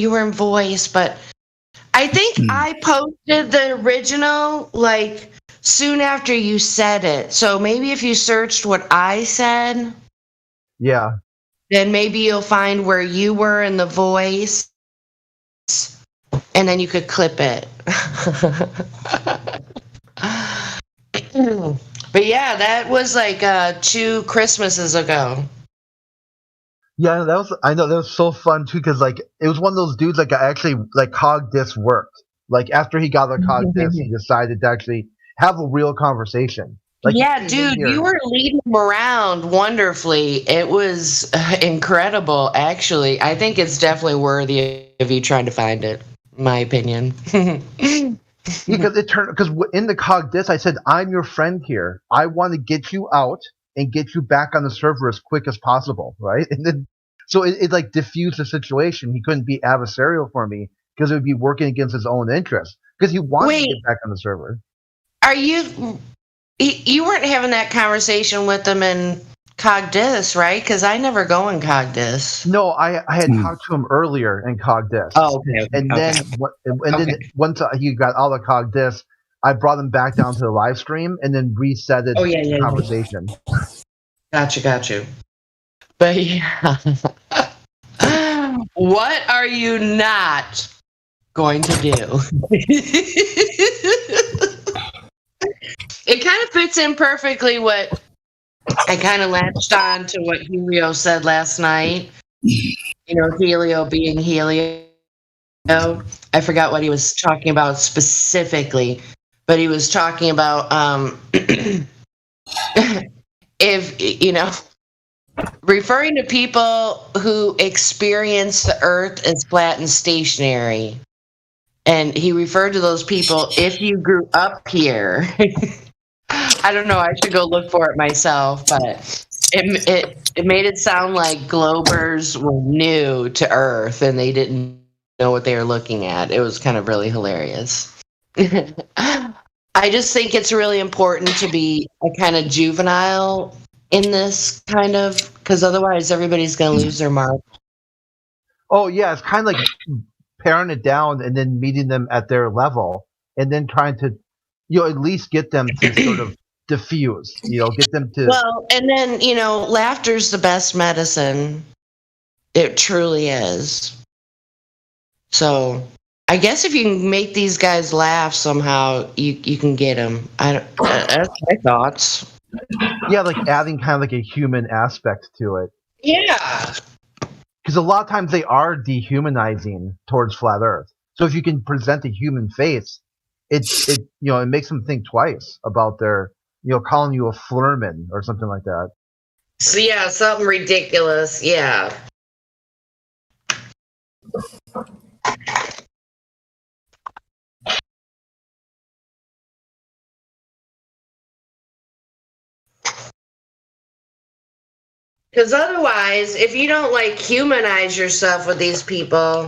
[SPEAKER 7] were in voice, but I think I posted the original like soon after you said it. So maybe if you searched what I said,
[SPEAKER 4] Yeah.
[SPEAKER 7] then maybe you'll find where you were in the voice, and then you could clip it. But yeah, that was like 2 Christmases ago.
[SPEAKER 4] Yeah, I know that was so fun too because like it was one of those dudes like actually like Cog Dis worked. Like after he got the Cog Dis, he decided to actually have a real conversation. Like,
[SPEAKER 7] yeah, dude, you were leading him around wonderfully. It was incredible, actually. I think it's definitely worthy of you trying to find it, in my opinion.
[SPEAKER 4] Because in the Cog Dis, I said, I'm your friend here. I want to get you out and get you back on the server as quick as possible, right? And then, so it like diffused the situation. He couldn't be adversarial for me because it would be working against his own interests because he wanted to get back on the server.
[SPEAKER 7] Are you weren't having that conversation with them in Cog Dis, right? Because I never go in Cog Dis.
[SPEAKER 4] No, I had talked to him earlier in Cog Dis.
[SPEAKER 7] Oh, okay.
[SPEAKER 4] And then then once he got all the Cog Dis, I brought him back down to the live stream and then reset the conversation.
[SPEAKER 7] Got you. But yeah. What are you not going to do? It kind of fits in perfectly what I kind of latched on to what Helio said last night. You know, Helio being Helio. I forgot what he was talking about specifically, but he was talking about if, you know, referring to people who experience the earth as flat and stationary. And he referred to those people, if you grew up here. I don't know, I should go look for it myself, but it made it sound like Globers were new to Earth and they didn't know what they were looking at. It was kind of really hilarious. I just think it's really important to be a kind of juvenile in this kind of, because otherwise everybody's going to lose their mark.
[SPEAKER 4] Oh yeah, it's kind of like paring it down and then meeting them at their level, and then trying to, at least get them to sort of diffuse. Get them to.
[SPEAKER 7] Well, and then laughter's the best medicine. It truly is. So, I guess if you can make these guys laugh somehow, you can get them. That's my thoughts.
[SPEAKER 4] Yeah, like adding kind of like a human aspect to it.
[SPEAKER 7] Yeah.
[SPEAKER 4] Because a lot of times they are dehumanizing towards flat Earth. So if you can present a human face, it makes them think twice about their calling you a flurman or something like that.
[SPEAKER 7] So yeah, something ridiculous. Yeah. Because otherwise, if you don't humanize yourself with these people,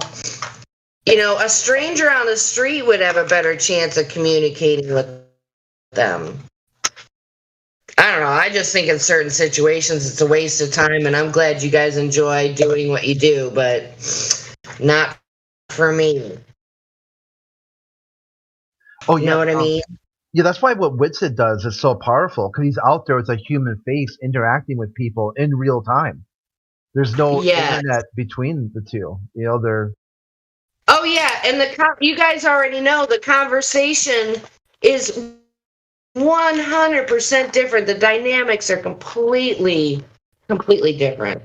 [SPEAKER 7] a stranger on the street would have a better chance of communicating with them. I don't know. I just think in certain situations it's a waste of time, and I'm glad you guys enjoy doing what you do, but not for me.
[SPEAKER 4] Oh,
[SPEAKER 7] you know what I mean?
[SPEAKER 4] Yeah, that's why what Witsit does is so powerful, because he's out there with a human face interacting with people in real time. There's no internet between the two. They're.
[SPEAKER 7] Oh yeah, and you guys already know the conversation is 100% different. The dynamics are completely different.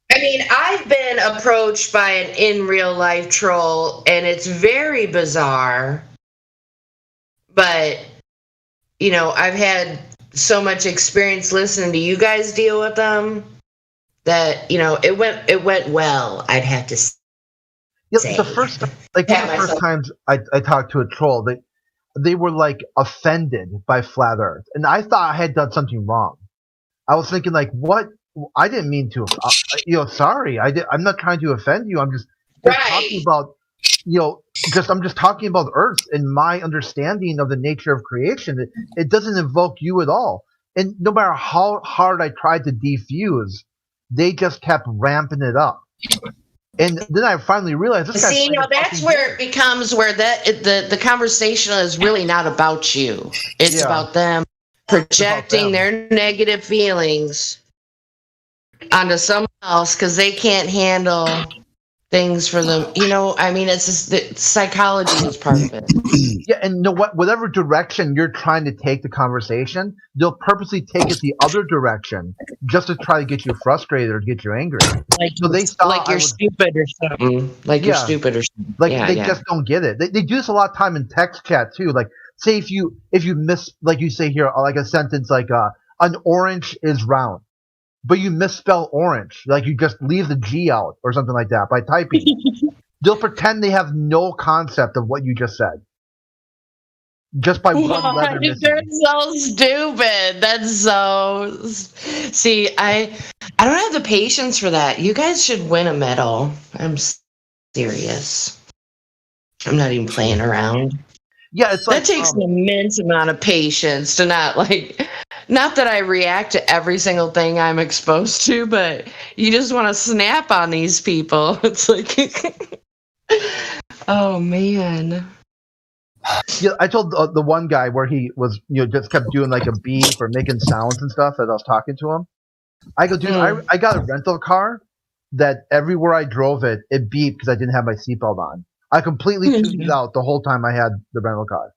[SPEAKER 7] I mean, I've been approached by an in real life troll, and it's very bizarre. But, I've had so much experience listening to you guys deal with them that, it went well, I'd have to say.
[SPEAKER 4] Yeah, the first times I talked to a troll, they were offended by flat Earth, and I thought I had done something wrong. I was thinking what? I didn't mean to. Sorry. I'm not trying to offend you. I'm just talking about. I'm just talking about Earth and my understanding of the nature of creation. It doesn't invoke you at all. And no matter how hard I tried to defuse, they just kept ramping it up. And then I finally realized this.
[SPEAKER 7] See, that's where it becomes where the conversation is really not about you. It's about them projecting their negative feelings onto someone else because they can't handle things for them. I mean, it's just the psychology is part of it.
[SPEAKER 4] Yeah, and whatever direction you're trying to take the conversation, they'll purposely take it the other direction just to try to get you frustrated or get you angry.
[SPEAKER 7] You're stupid or something. You're stupid or something.
[SPEAKER 4] They just don't get it. They do this a lot of time in text chat too. Say if you miss, like you say here, a sentence an orange is round, but you misspell orange, you just leave the G out or something like that by typing. They'll pretend they have no concept of what you just said. Just by one letter missing.
[SPEAKER 7] They're so stupid. That's so. See, I don't have the patience for that. You guys should win a medal. I'm serious. I'm not even playing around.
[SPEAKER 4] Yeah, it's
[SPEAKER 7] that takes an immense amount of patience to not that I react to every single thing I'm exposed to, but you just want to snap on these people. It's oh man.
[SPEAKER 4] Yeah, I told the one guy where he was, just kept doing a beep or making sounds and stuff as I was talking to him. I go, dude, I got a rental car that everywhere I drove it beeped because I didn't have my seatbelt on. I completely tuned it out the whole time I had the rental car.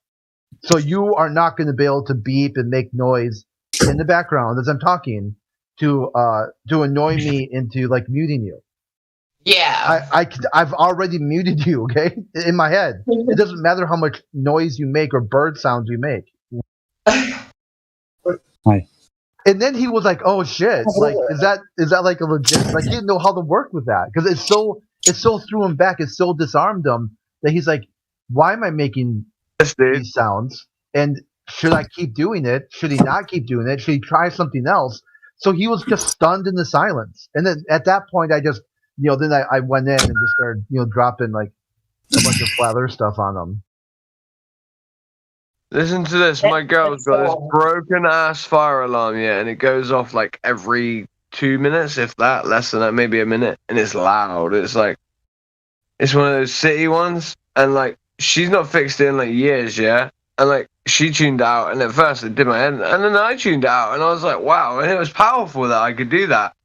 [SPEAKER 4] So you are not going to be able to beep and make noise in the background as I'm talking to annoy me into muting you.
[SPEAKER 7] Yeah.
[SPEAKER 4] I've already muted you, okay? In my head. It doesn't matter how much noise you make or bird sounds you make.
[SPEAKER 5] Hi.
[SPEAKER 4] And then he was like, "Oh shit! Is that a legit?" He didn't know how to work with that because it so threw him back. It so disarmed him that he's like, "Why am I making these sounds? And should I keep doing it? Should he not keep doing it? Should he try something else?" So he was just stunned in the silence. And then at that point, I just, then I went in and just started, dropping like a bunch of flat earth stuff on him.
[SPEAKER 1] Listen to this. My girl's got this broken ass fire alarm, and it goes off like every 2 minutes, if that, less than that, maybe a minute, and it's loud. It's like, it's one of those city ones, and like, she's not fixed it in like years, and like, she tuned out, and at first it did my head, and then I tuned out, and I was like, wow, and it was powerful that I could do that.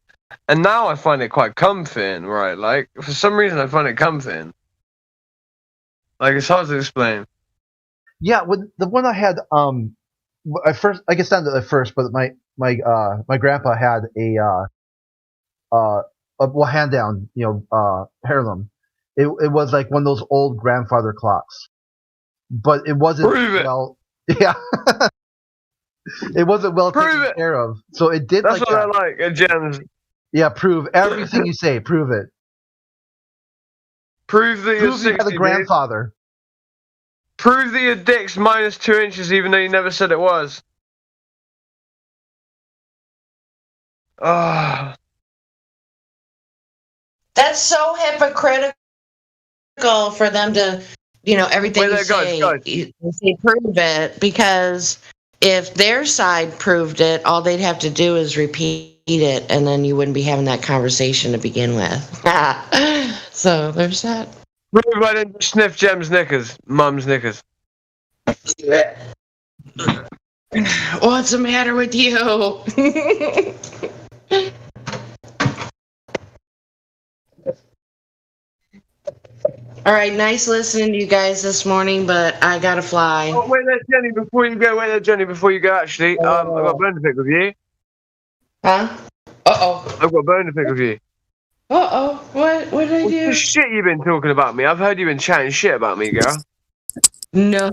[SPEAKER 1] And now I find it quite comforting, right? Like, for some reason I find it comforting. Like, it's hard to explain.
[SPEAKER 4] Yeah, when the one I had, at first, I guess not at first, but my grandpa had a hand down, heirloom. It was like one of those old grandfather clocks, but it wasn't well. Yeah, it wasn't well taken care of. So it did.
[SPEAKER 1] That's
[SPEAKER 4] like
[SPEAKER 1] what I like at Gems.
[SPEAKER 4] Yeah, prove everything you say. Prove it.
[SPEAKER 1] Prove that you're 60,
[SPEAKER 4] you had a grandfather.
[SPEAKER 1] Prove that your dick's minus 2 inches, even though you never said it was. Ah.
[SPEAKER 7] That's so hypocritical for them to, everything you say, you say prove it, because if their side proved it, all they'd have to do is repeat it, and then you wouldn't be having that conversation to begin with. So there's that.
[SPEAKER 1] Prove I didn't sniff Jem's knickers, Mum's knickers.
[SPEAKER 7] What's the matter with you? All right, nice listening to you guys this morning, but I gotta fly.
[SPEAKER 1] Oh, wait there, Jenny, before you go, actually. I've got a bone to pick with you.
[SPEAKER 7] Huh? Uh-oh.
[SPEAKER 1] I've got a bone to pick with you.
[SPEAKER 7] Uh-oh. What did I do?
[SPEAKER 1] What the shit you've been talking about me? I've heard you've been chatting shit about me, girl.
[SPEAKER 7] No.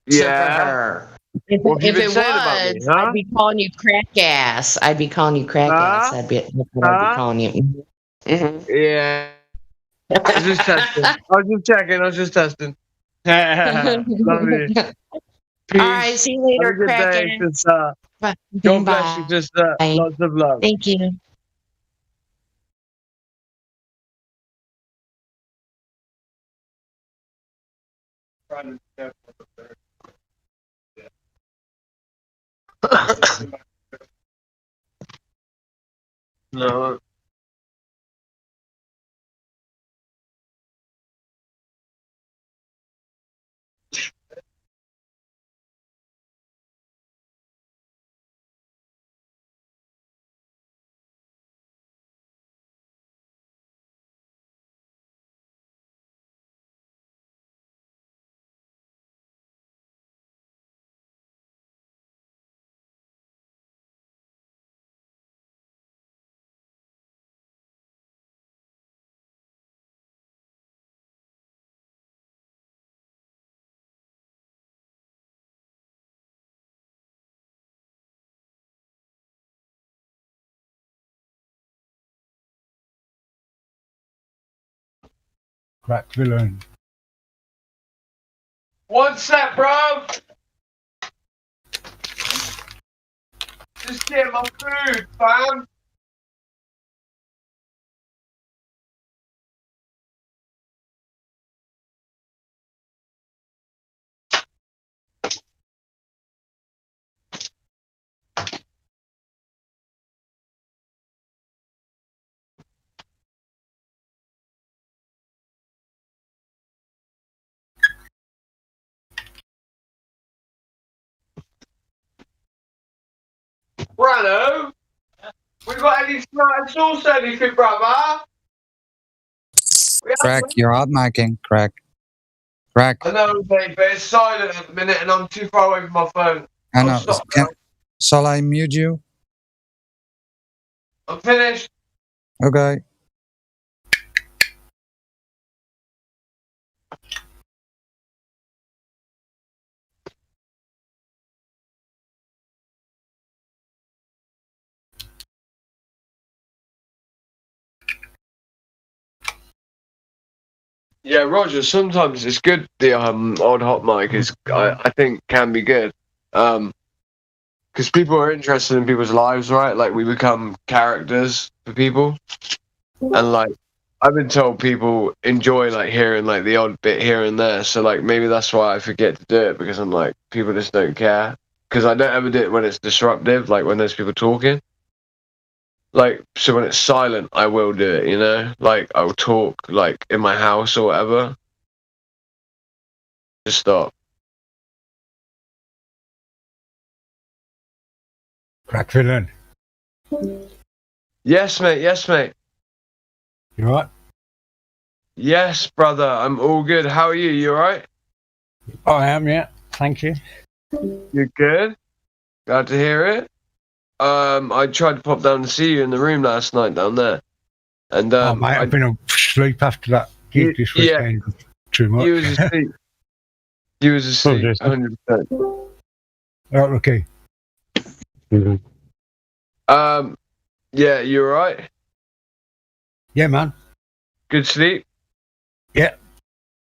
[SPEAKER 1] Yeah.
[SPEAKER 7] If it was, I'd be calling you crack ass. I'd be calling you. I'd be calling you. Mm-hmm.
[SPEAKER 1] Yeah. I was just testing. I was just testing. Love you. Peace.
[SPEAKER 7] All right, see you later, crack ass.
[SPEAKER 1] God bless you, sister. Lots of love.
[SPEAKER 7] Thank you.
[SPEAKER 1] No.
[SPEAKER 8] Crack villain.
[SPEAKER 1] One sec, bro. Just get my food, fam. Brano, we got any smart sauce, anything, brother?
[SPEAKER 5] Crack, you're hot micing. Crack.
[SPEAKER 1] I know, mate, but it's silent at the minute and I'm too far away from my phone.
[SPEAKER 5] I know. Shall I mute you?
[SPEAKER 1] I'm finished.
[SPEAKER 5] Okay.
[SPEAKER 1] Yeah, Roger, sometimes it's good, the odd hot mic is, I think, can be good. because people are interested in people's lives, right? Like we become characters for people, and like I've been told people enjoy like hearing like the odd bit here and there. So like maybe that's why I forget to do it, because I'm like people just don't care. Because I don't ever do it when it's disruptive, like when there's people talking. Like, so when it's silent, I will do it, you know? Like, I'll talk, like, in my house or whatever. Just stop.
[SPEAKER 8] Crack villain.
[SPEAKER 1] Yes, mate, yes, mate.
[SPEAKER 8] You right?
[SPEAKER 1] Yes, brother, I'm all good. How are you? You alright?
[SPEAKER 8] I am, yeah. Thank you.
[SPEAKER 1] You're good? Glad to hear it. I tried to pop down to see you in the room last night down there. And,
[SPEAKER 8] Oh, mate, I've been asleep after that gig this weekend. Too much.
[SPEAKER 1] You was asleep. You was asleep,
[SPEAKER 8] yes.
[SPEAKER 1] 100%.
[SPEAKER 8] Right, okay.
[SPEAKER 1] Yeah, you alright?
[SPEAKER 8] Yeah, man.
[SPEAKER 1] Good sleep?
[SPEAKER 8] Yeah.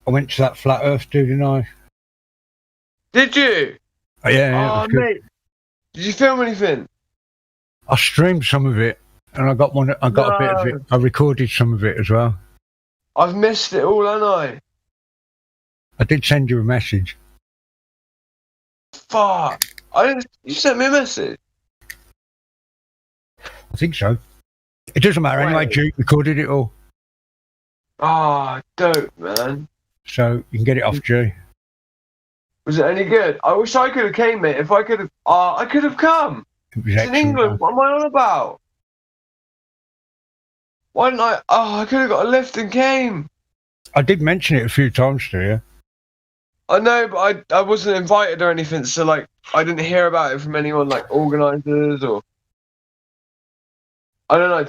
[SPEAKER 8] I went to that Flat Earth, didn't I?
[SPEAKER 1] Did you?
[SPEAKER 8] Oh, yeah, it
[SPEAKER 1] Oh,
[SPEAKER 8] was good.
[SPEAKER 1] mate. Did you film anything?
[SPEAKER 8] I streamed some of it, and I got a bit of it. I recorded some of it as well.
[SPEAKER 1] I've missed it all, haven't I?
[SPEAKER 8] I did send you a message.
[SPEAKER 1] Fuck. You sent me a message?
[SPEAKER 8] I think so. It doesn't matter anyway,
[SPEAKER 1] Wait.
[SPEAKER 8] Duke recorded it all.
[SPEAKER 1] Ah, dope, man.
[SPEAKER 8] So you can get it off G.
[SPEAKER 1] Was it any good? I wish I could have came, mate. If I could have... I could have come.
[SPEAKER 8] It was
[SPEAKER 1] It's in
[SPEAKER 8] excellent.
[SPEAKER 1] England.
[SPEAKER 8] Man.
[SPEAKER 1] What am I on about? Why didn't I... Oh, I could have got a lift and came.
[SPEAKER 8] I did mention it a few times to you.
[SPEAKER 1] I know, but I wasn't invited or anything, so, like, I didn't hear about it from anyone, like, organisers or... I don't like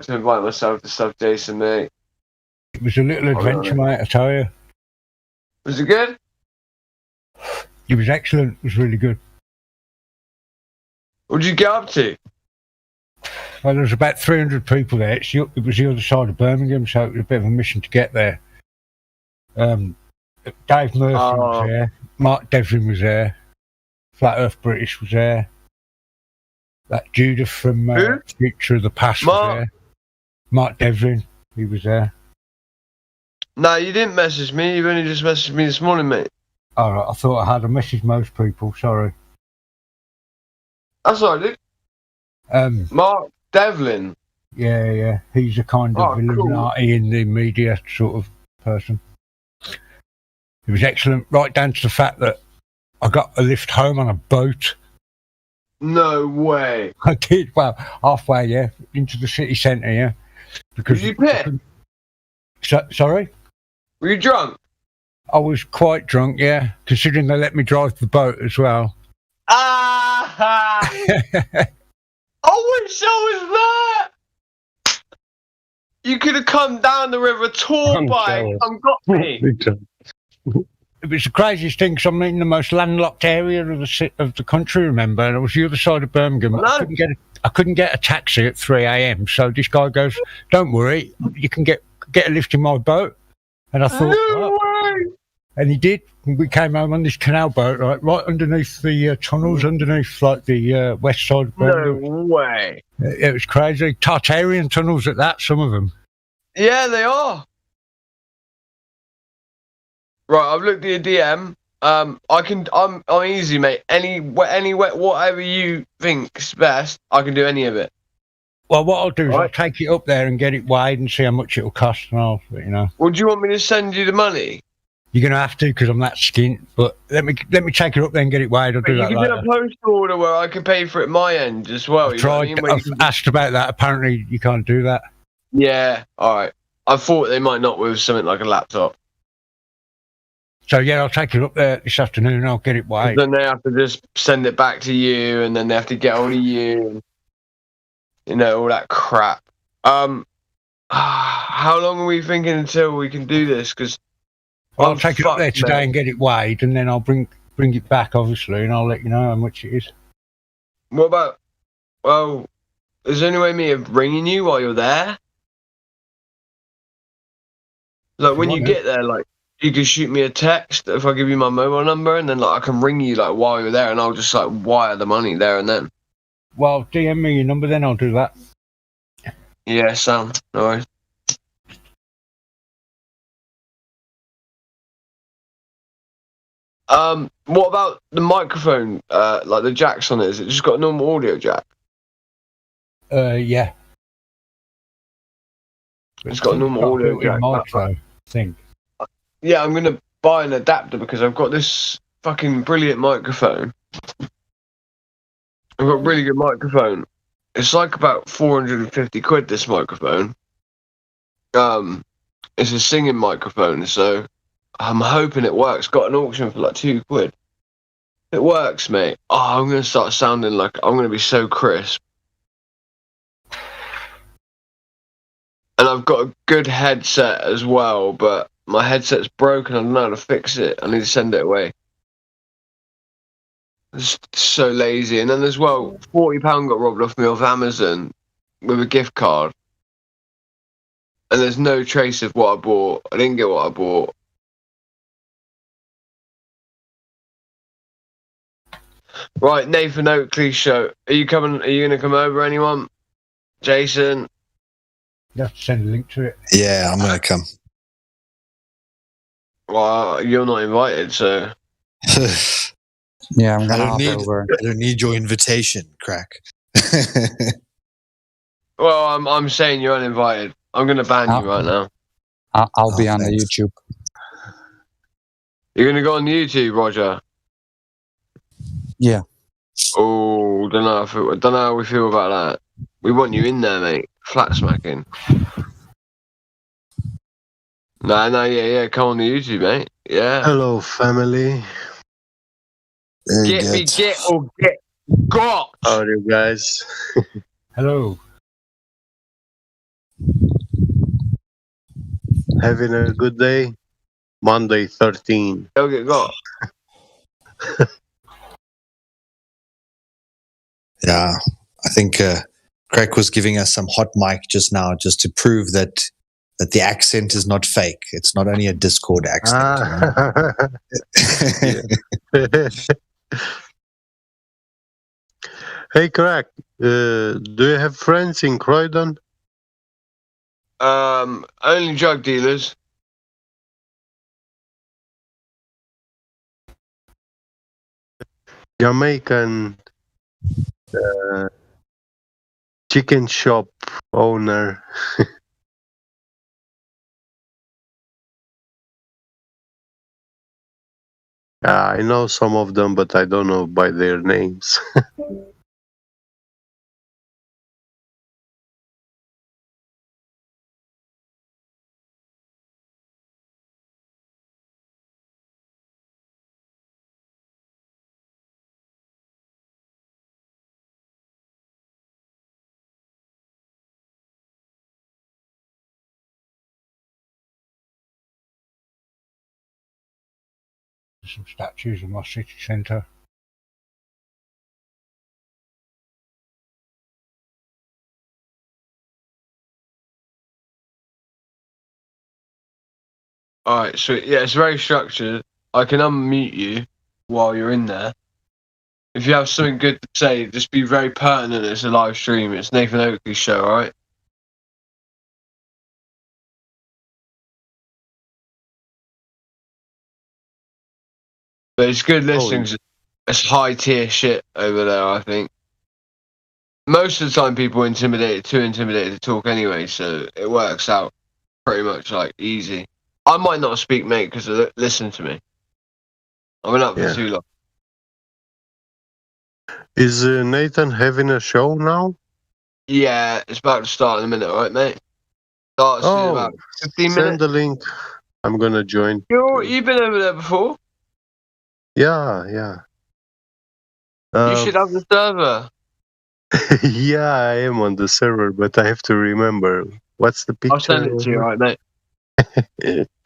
[SPEAKER 1] to invite myself to stuff, Jason, mate.
[SPEAKER 8] It was a little adventure, mate, I tell you.
[SPEAKER 1] Was it good?
[SPEAKER 8] It was excellent. It was really good.
[SPEAKER 1] What did you get up to?
[SPEAKER 8] Well, there was about 300 people there. It was the other side of Birmingham, so it was a bit of a mission to get there. Dave Murphy was there. Mark Devlin was there. Flat Earth British was there. That Judith from Future of the Past was there. Mark Devlin, he was there.
[SPEAKER 1] No, you didn't message me. You only just messaged me this morning, mate.
[SPEAKER 8] All right, I thought I had to message most people. Sorry.
[SPEAKER 1] That's all right, dude. Mark Devlin.
[SPEAKER 8] Yeah. He's a kind of Illuminati in the media sort of person. It was excellent, right down to the fact that I got a lift home on a boat.
[SPEAKER 1] No way.
[SPEAKER 8] I did. Well, halfway, yeah, into the city centre, yeah. Because
[SPEAKER 1] Did you piss?
[SPEAKER 8] Sorry?
[SPEAKER 1] Were you drunk?
[SPEAKER 8] I was quite drunk, yeah, considering they let me drive the boat as well.
[SPEAKER 1] Ah! I wish I was there! You could have come down the river tour bike and got me.
[SPEAKER 8] It was the craziest thing, because I'm in the most landlocked area of the country, remember, and it was the other side of Birmingham. I couldn't get a taxi at 3 a.m, so this guy goes, don't worry, you can get a lift in my boat. And I thought,
[SPEAKER 1] no way!
[SPEAKER 8] And he did. We came home on this canal boat, right underneath the tunnels, underneath like the west side of Birmingham.
[SPEAKER 1] No way.
[SPEAKER 8] It was crazy. Tartarian tunnels at that, some of them.
[SPEAKER 1] Yeah, they are. Right, I've looked at your DM. I'm easy, mate. Whatever you think's best, I can do any of it.
[SPEAKER 8] Well, what I'll do is I'll take it up there and get it weighed and see how much it'll cost, and I'll,
[SPEAKER 1] Well, do you want me to send you the money?
[SPEAKER 8] You're gonna have to, because I'm that skint. But let me take it up there and get it weighed. I'll do that later.
[SPEAKER 1] You can do a post order where I can pay for it my end as well.
[SPEAKER 8] I've asked about that. Apparently, you can't do that.
[SPEAKER 1] Yeah. All right. I thought they might not with something like a laptop.
[SPEAKER 8] So yeah, I'll take it up there this afternoon and I'll get it weighed.
[SPEAKER 1] Then they have to just send it back to you, and then they have to get hold of you, and, all that crap. How long are we thinking until we can do this? Because
[SPEAKER 8] I'll take it up there today and get it weighed, and then I'll bring it back, obviously, and I'll let you know how much it is.
[SPEAKER 1] What about? Well, is there any way me of ringing you while you're there? Like when you get there, like you can shoot me a text if I give you my mobile number, and then like I can ring you like while you're there, and I'll just like wire the money there and then.
[SPEAKER 8] Well, DM me your number, then I'll do that.
[SPEAKER 1] Yeah, Sam. No worries. What about the microphone? Like the jacks on it, is it just got a normal audio jack?
[SPEAKER 8] Yeah.
[SPEAKER 1] It's got a normal audio jack.
[SPEAKER 8] Mic, though, I think.
[SPEAKER 1] Yeah, I'm gonna buy an adapter because I've got this fucking brilliant microphone. I've got a really good microphone. It's like about 450 quid, this microphone. It's a singing microphone, so I'm hoping it works. Got an auction for like £2. It works, mate. Oh, I'm gonna start sounding like I'm gonna be so crisp. And I've got a good headset as well, but my headset's broken. I don't know how to fix it. I need to send it away. It's so lazy. And then as well, £40 got robbed off me off Amazon with a gift card. And there's no trace of what I bought. I didn't get what I bought. Right, Nathan Oakley show. Are you coming? Are you gonna come over, anyone? Jason?
[SPEAKER 8] You have to send a link to it.
[SPEAKER 9] Yeah, I'm gonna come.
[SPEAKER 1] Well, you're not invited, so.
[SPEAKER 5] Yeah, I'm
[SPEAKER 9] I
[SPEAKER 5] gonna
[SPEAKER 9] don't
[SPEAKER 5] hop
[SPEAKER 9] need.
[SPEAKER 5] over.
[SPEAKER 9] I don't need your invitation, Crack.
[SPEAKER 1] Well, I'm saying you're uninvited. I'm gonna ban you right now.
[SPEAKER 5] I'll be on the
[SPEAKER 9] thanks.
[SPEAKER 5] YouTube.
[SPEAKER 1] You're gonna go on YouTube, Roger.
[SPEAKER 5] Yeah.
[SPEAKER 1] Oh, don't know how we feel about that. We want you in there, mate. Flat smacking. No, yeah. Come on the YouTube, mate. Yeah.
[SPEAKER 10] Hello, family.
[SPEAKER 9] Very
[SPEAKER 1] Get me,
[SPEAKER 9] good.
[SPEAKER 1] get or get got.
[SPEAKER 10] How are you guys?
[SPEAKER 8] Hello.
[SPEAKER 10] Having a good day? Monday 13.
[SPEAKER 1] Go get got.
[SPEAKER 9] Yeah, I think Crack was giving us some hot mic just now, just to prove that the accent is not fake. It's not only a Discord accent.
[SPEAKER 10] Hey, Crack. Do you have friends in Croydon?
[SPEAKER 1] Only drug dealers.
[SPEAKER 10] Jamaican chicken shop owner. I know some of them, but I don't know by their names.
[SPEAKER 8] Some statues in my city centre.
[SPEAKER 1] Alright, so yeah, it's very structured. I can unmute you while you're in there. If you have something good to say, just be very pertinent. It's a live stream. It's Nathan Oakley's show, alright? But it's good listening. It's high tier shit over there, I think. Most of the time people are too intimidated to talk anyway, so it works out pretty much like easy. I might not speak, mate, because listen to me. I've been up for too long.
[SPEAKER 10] Is Nathan having a show now?
[SPEAKER 1] Yeah, it's about to start in a minute, alright, mate? Starts in about 15
[SPEAKER 10] send
[SPEAKER 1] minutes.
[SPEAKER 10] the link. I'm gonna join.
[SPEAKER 1] You've been over there before?
[SPEAKER 10] Yeah.
[SPEAKER 1] You should have the server.
[SPEAKER 10] Yeah, I am on the server, but I have to remember. What's the picture?
[SPEAKER 1] I'll send it to you, right, mate?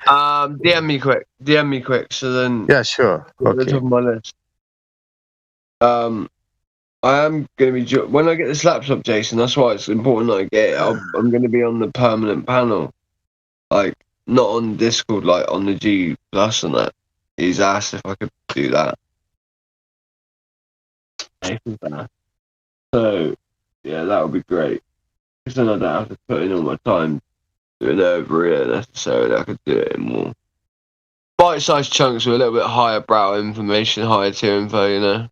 [SPEAKER 1] DM me quick. So then,
[SPEAKER 10] yeah, sure.
[SPEAKER 1] at the
[SPEAKER 10] Okay.
[SPEAKER 1] top of my list. I am gonna be when I get this laptop, Jason. That's why it's important that I get it. I'm gonna be on the permanent panel. Like, not on Discord, like on the G Plus and that. He's asked if I could do that. So, yeah, that would be great. Because then I don't have to put in all my time doing it over here necessarily. I could do it in more bite-sized chunks with a little bit higher brow information, higher tier info, you know.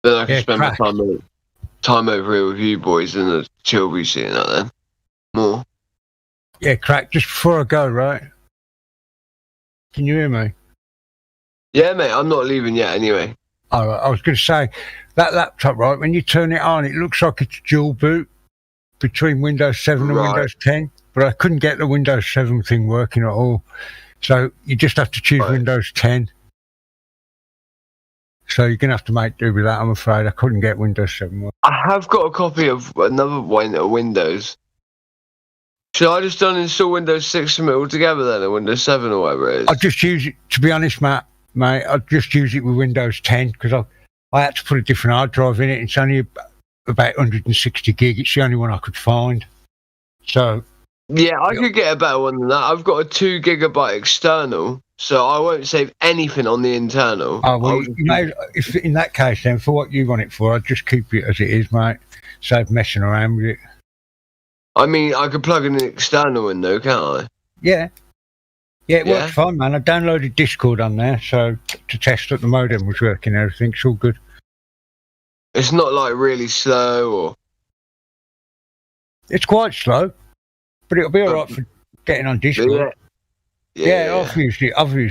[SPEAKER 1] Then I can spend my time over here with you boys in the chill be seeing that then. More.
[SPEAKER 8] Yeah, Crack, just before I go, right? Can you hear me?
[SPEAKER 1] Yeah, mate, I'm not leaving yet anyway.
[SPEAKER 8] Oh, I was going to say, that laptop, right, when you turn it on, it looks like it's dual boot between Windows 7 and Windows 10, but I couldn't get the Windows 7 thing working at all. So you just have to choose Windows 10. So you're going to have to make do with that, I'm afraid. I couldn't get Windows 7 working.
[SPEAKER 1] I have got a copy of another Windows. Should I just uninstall Windows 6 from it altogether then, or Windows 7 or whatever it is?
[SPEAKER 8] I just use it, to be honest, mate, I just use it with Windows 10 because I had to put a different hard drive in it. It's only about 160 gig. It's the only one I could find. So
[SPEAKER 1] yeah, I could get a better one than that. I've got a 2 gigabyte external, so I won't save anything on the internal.
[SPEAKER 8] Oh, well, if in that case, then for what you want it for, I'd just keep it as it is, mate. Save messing around with it.
[SPEAKER 1] I mean, I could plug in an external in though, can't I?
[SPEAKER 8] Yeah, it works fine, man. I downloaded Discord on there, so to test that the modem was working and everything. It's all good.
[SPEAKER 1] It's not like really slow or.
[SPEAKER 8] It's quite slow, but it'll be alright for getting on Discord. Yeah, I've used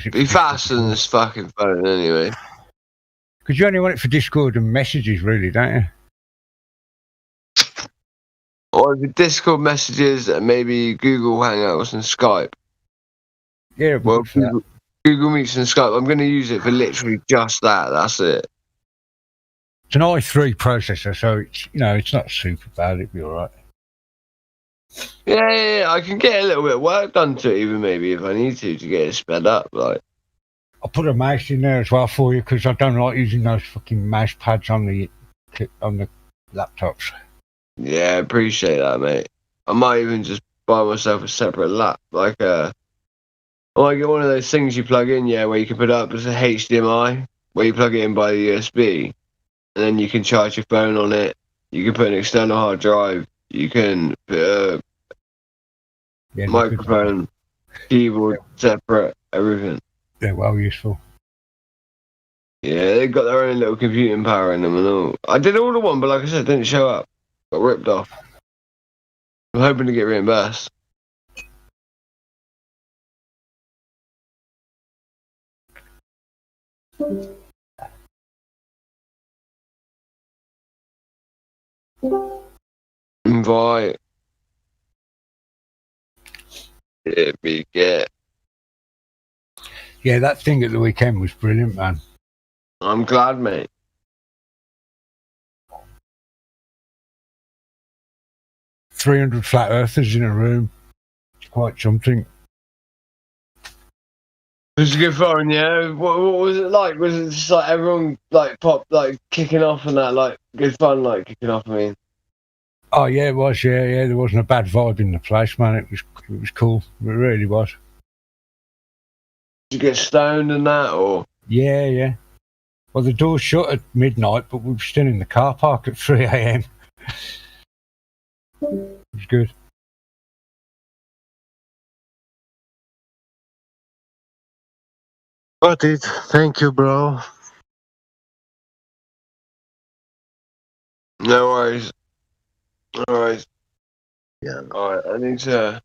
[SPEAKER 8] it.
[SPEAKER 1] Be faster than this fucking phone anyway.
[SPEAKER 8] Because you only want it for Discord and messages, really, don't you?
[SPEAKER 1] Or the Discord messages and maybe Google Hangouts and Skype.
[SPEAKER 8] Yeah,
[SPEAKER 1] well, Google Meets and Skype. I'm going to use it for literally just that. That's it.
[SPEAKER 8] It's an i3 processor, so it's not super bad. It'll be all right.
[SPEAKER 1] Yeah, I can get a little bit of work done to it, even maybe if I need to get it sped up. Like,
[SPEAKER 8] I'll put a mouse in there as well for you because I don't like using those fucking mouse pads on the laptops.
[SPEAKER 1] Yeah, I appreciate that, mate. I might even just buy myself a separate lap, like I might get one of those things you plug in, where you can put up as a HDMI, where you plug it in by the USB, and then you can charge your phone on it. You can put an external hard drive. You can put a microphone, keyboard, separate, everything.
[SPEAKER 8] They're well useful.
[SPEAKER 1] Yeah, they've got their own little computing power in them and all. I did order one, but like I said, it didn't show up. Got ripped off. I'm hoping to get reimbursed. Invite. Here we get.
[SPEAKER 8] Yeah, that thing at the weekend was brilliant, man.
[SPEAKER 1] I'm glad, mate.
[SPEAKER 8] $300 flat earthers in a room. It's quite something.
[SPEAKER 1] It was a good fun, yeah. What was it like? Was it just like everyone kicking off and that, like good fun, like kicking off? I mean.
[SPEAKER 8] Oh yeah, it was. Yeah. There wasn't a bad vibe in the place, man. It was cool. It really was.
[SPEAKER 1] Did you get stoned and that, or?
[SPEAKER 8] Yeah. Well, the doors shut at midnight, but we were still in the car park at 3 a.m. It was good.
[SPEAKER 10] Got it. Thank you, bro.
[SPEAKER 1] No worries. Alright.
[SPEAKER 10] Yeah.
[SPEAKER 1] Alright, I need to.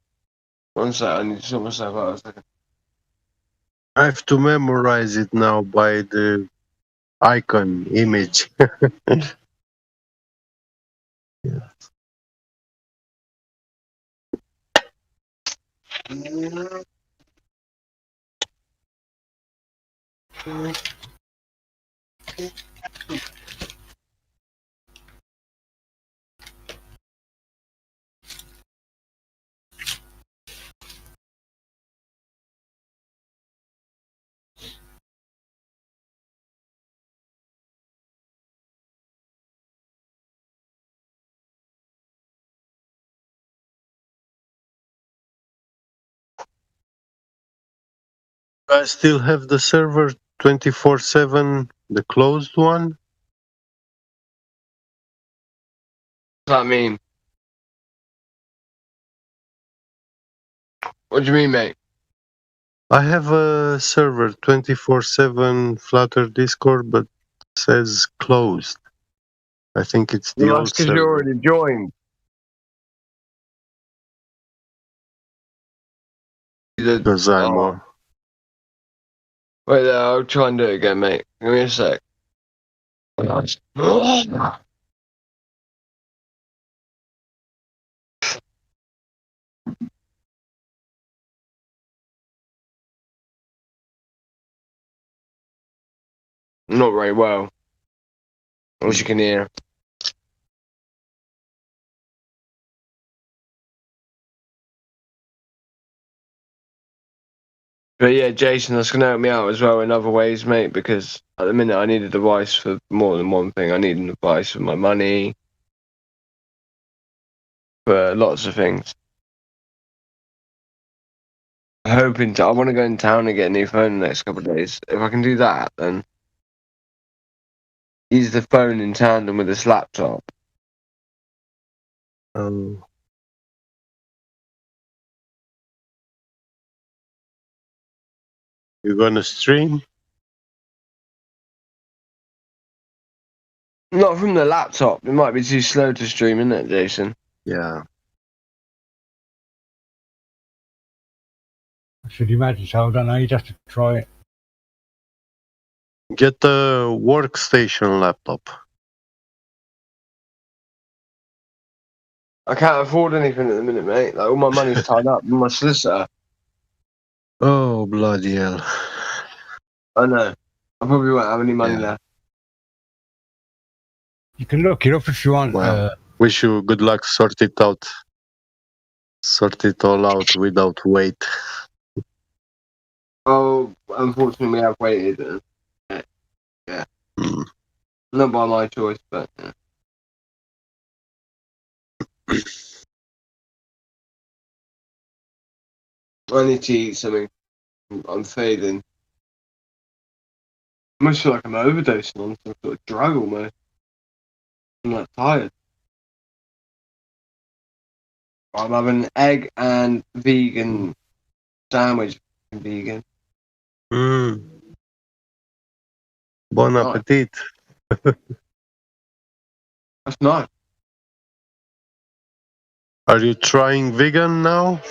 [SPEAKER 1] One sec, I need to sort myself out a second.
[SPEAKER 10] I have to memorize it now by the icon image. Yeah. I still have the server 24/7, the closed one.
[SPEAKER 1] What does that mean? What do you mean, mate?
[SPEAKER 10] I have a server 24/7 Flutter Discord, but says closed. I think it's the
[SPEAKER 1] Well,
[SPEAKER 10] old
[SPEAKER 1] that's because
[SPEAKER 10] server.
[SPEAKER 1] you're already joined.
[SPEAKER 10] Because I'm
[SPEAKER 1] Oh. Wait there, I'll try and do it again, mate. Give me a sec. Not very well, as you can hear. But yeah, Jason, that's gonna help me out as well in other ways, mate. Because at the minute, I need a device for more than one thing. I need a device for my money, for lots of things. I want to go in town and get a new phone in the next couple of days. If I can do that, then use the phone in tandem with this laptop.
[SPEAKER 10] You gonna stream?
[SPEAKER 1] Not from the laptop. It might be too slow to stream, isn't it, Jason?
[SPEAKER 10] Yeah.
[SPEAKER 8] I should imagine so. I don't know. You'd have to try it.
[SPEAKER 10] Get a workstation laptop.
[SPEAKER 1] I can't afford anything at the minute, mate. Like all my money's tied up with my solicitor.
[SPEAKER 10] Oh, bloody hell.
[SPEAKER 1] I know. I probably won't have any money
[SPEAKER 10] Yeah.
[SPEAKER 1] left.
[SPEAKER 8] You can look it up if you want.
[SPEAKER 10] Well, wish you good luck. Sort it out. Sort it all out without wait.
[SPEAKER 1] Oh, unfortunately, I've waited. Yeah.
[SPEAKER 10] Mm.
[SPEAKER 1] Not by my choice, but yeah. I need to eat something. I'm fading. I almost feel like I'm overdosing on some sort of drug almost. I'm not tired. I'm having an egg and vegan sandwich. Vegan.
[SPEAKER 10] Mm. Bon
[SPEAKER 1] Nice.
[SPEAKER 10] appetit.
[SPEAKER 1] That's nice.
[SPEAKER 10] Are you trying vegan now?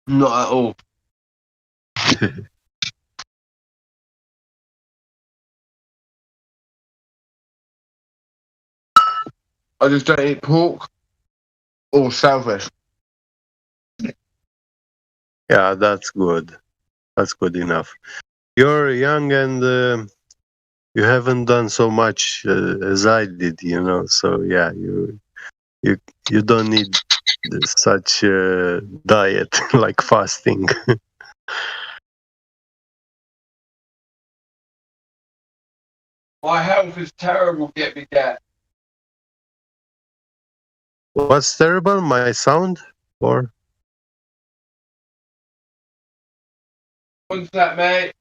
[SPEAKER 1] Not at all. I just don't eat pork or shellfish.
[SPEAKER 10] Yeah, that's good. That's good enough. You're young and you haven't done so much as I did, you know. So yeah, you don't need such diet like fasting.
[SPEAKER 1] My health is terrible, get me get.
[SPEAKER 10] What's terrible? My sound or?
[SPEAKER 1] What's that, mate?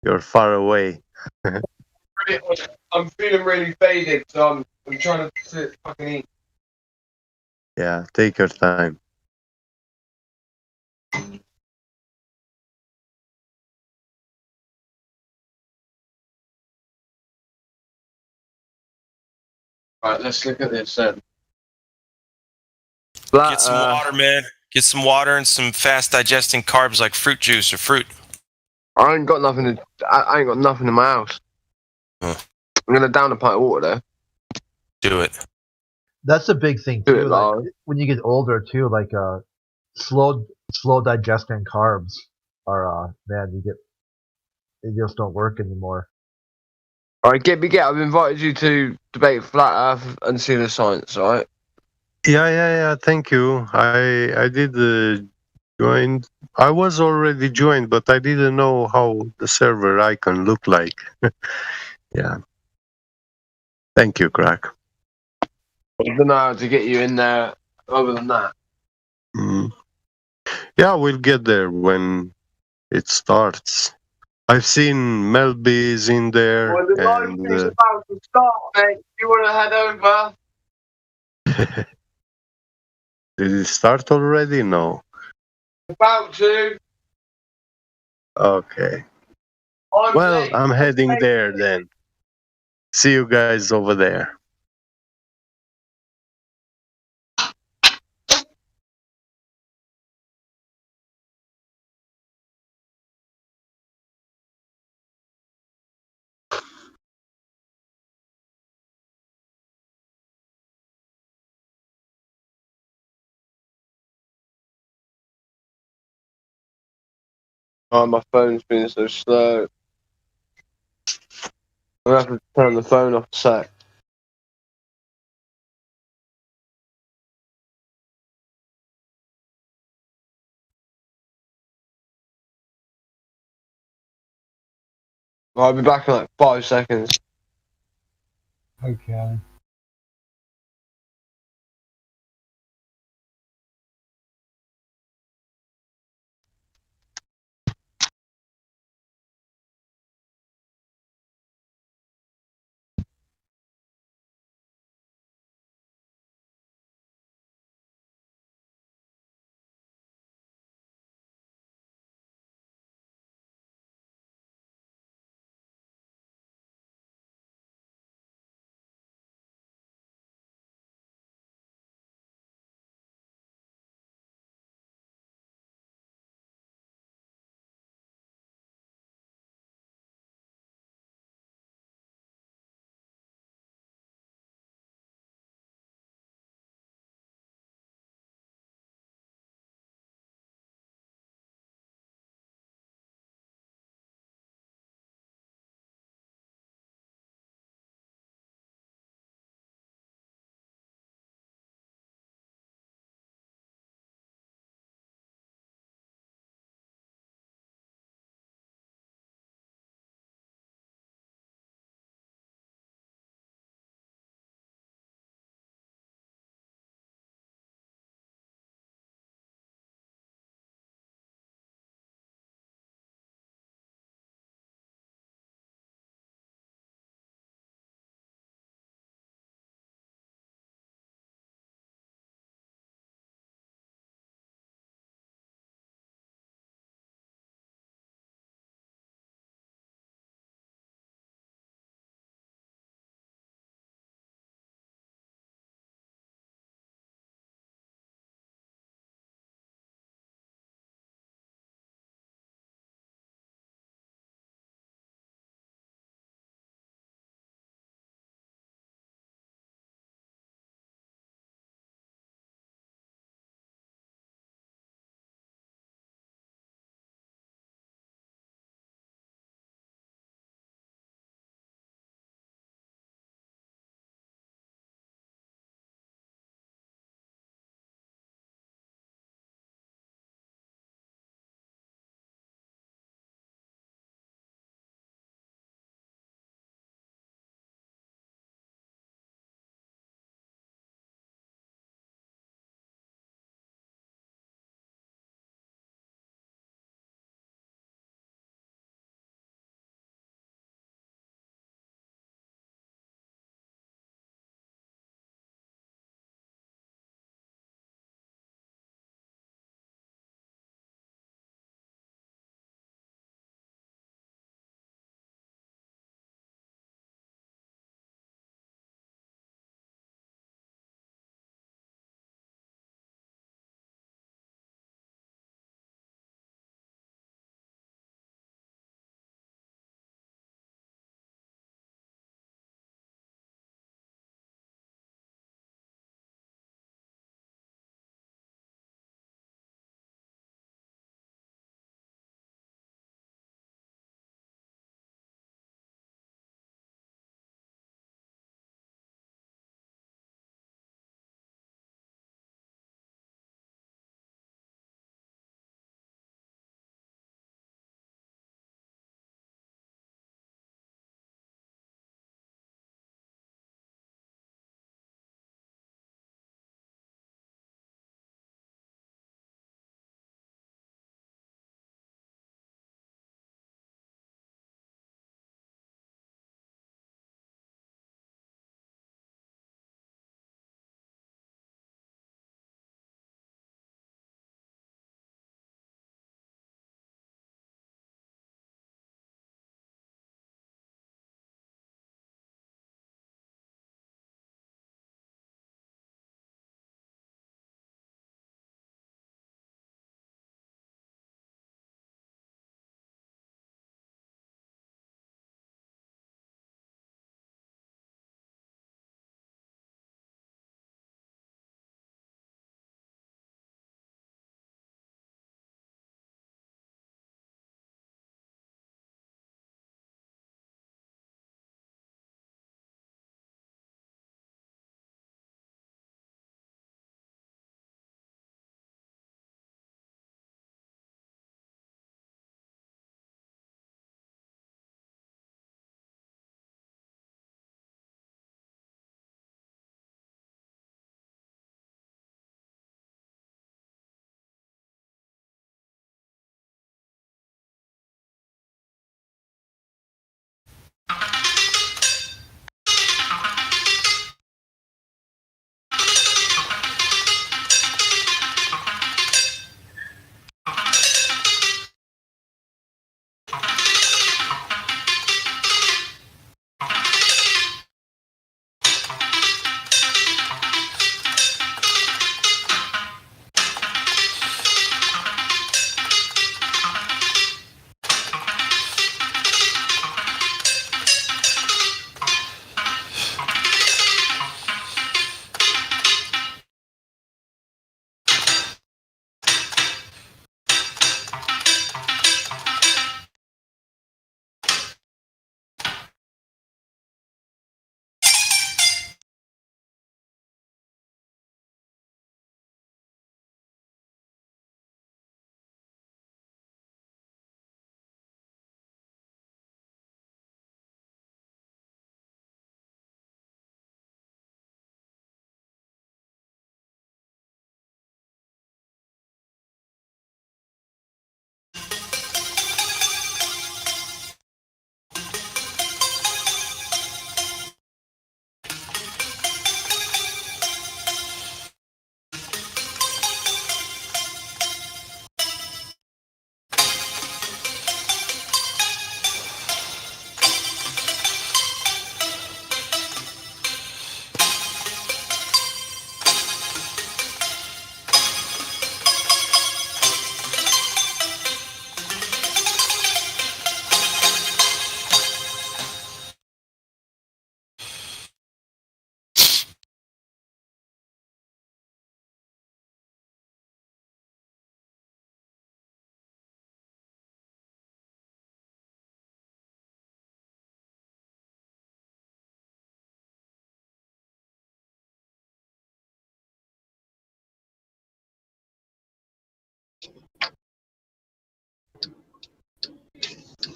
[SPEAKER 10] You're far away.
[SPEAKER 1] I'm feeling really faded, so I'm trying to sit, fucking eat.
[SPEAKER 10] Yeah, take your time.
[SPEAKER 1] Right, let's look at this then.
[SPEAKER 11] Get some water, man. Get some water and some fast digesting carbs like fruit juice or fruit.
[SPEAKER 1] I ain't got nothing I ain't got nothing in my house.
[SPEAKER 11] Huh.
[SPEAKER 1] I'm gonna down a pint of water though.
[SPEAKER 11] Do it.
[SPEAKER 4] That's a big thing
[SPEAKER 1] Do
[SPEAKER 4] too.
[SPEAKER 1] it,
[SPEAKER 4] Like,
[SPEAKER 1] Lars.
[SPEAKER 4] when you get older too, like slow digesting carbs are man, they just don't work anymore.
[SPEAKER 1] Alright, get. I've invited you to debate flat earth and pseudoscience, alright?
[SPEAKER 10] Yeah. Thank you. I did join. I was already joined, but I didn't know how the server icon looked like. Yeah. Thank you, Crack.
[SPEAKER 1] I don't know how to get you in there other than that.
[SPEAKER 10] Mm. Yeah, we'll get there when it starts. I've seen Melby's in there,
[SPEAKER 1] Well, the live
[SPEAKER 10] and
[SPEAKER 1] thing's about to start, mate. You want to head over?
[SPEAKER 10] did it start already? No.
[SPEAKER 1] About to.
[SPEAKER 10] Okay.
[SPEAKER 1] I'm
[SPEAKER 10] Well,
[SPEAKER 1] late.
[SPEAKER 10] I'm heading there then. See you guys over there.
[SPEAKER 1] Oh, my phone's been so slow. I'm gonna have to turn the phone off a sec. I'll be back in like 5 seconds.
[SPEAKER 8] Okay.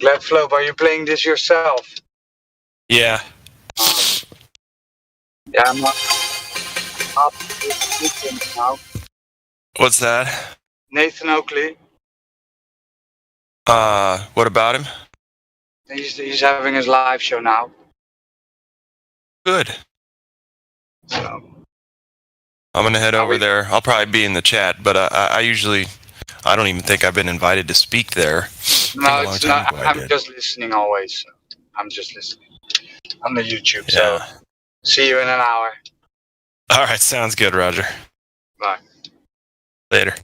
[SPEAKER 12] Gladflow, are you playing this yourself?
[SPEAKER 11] Yeah.
[SPEAKER 12] Yeah, I'm not up now.
[SPEAKER 11] What's that?
[SPEAKER 12] Nathan Oakley.
[SPEAKER 11] What about him?
[SPEAKER 12] He's having his live show now.
[SPEAKER 11] Good.
[SPEAKER 12] So
[SPEAKER 11] I'm gonna head over there. I'll probably be in the chat, but I usually, I don't even think I've been invited to speak there.
[SPEAKER 12] no, it's not. I'm just listening always. So I'm just listening on the YouTube. So see you in an hour.
[SPEAKER 11] All right, sounds good, Roger.
[SPEAKER 12] Bye.
[SPEAKER 11] Later.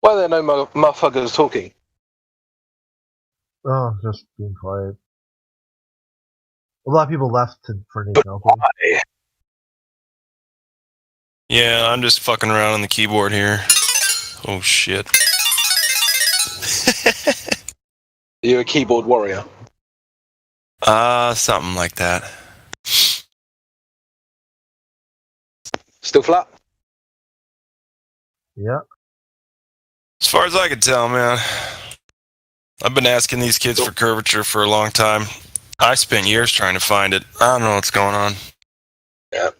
[SPEAKER 13] Why are there no motherfuckers talking?
[SPEAKER 4] Oh, just being quiet. A lot of people left for Nathan Oakley.
[SPEAKER 11] Yeah, I'm just fucking around on the keyboard here. Oh shit.
[SPEAKER 13] Are you a keyboard warrior?
[SPEAKER 11] Something like that.
[SPEAKER 13] Still flat?
[SPEAKER 4] Yeah.
[SPEAKER 11] As far as I can tell, man. I've been asking these kids for curvature for a long time. I spent years trying to find it. I don't know what's going on.
[SPEAKER 13] Yeah.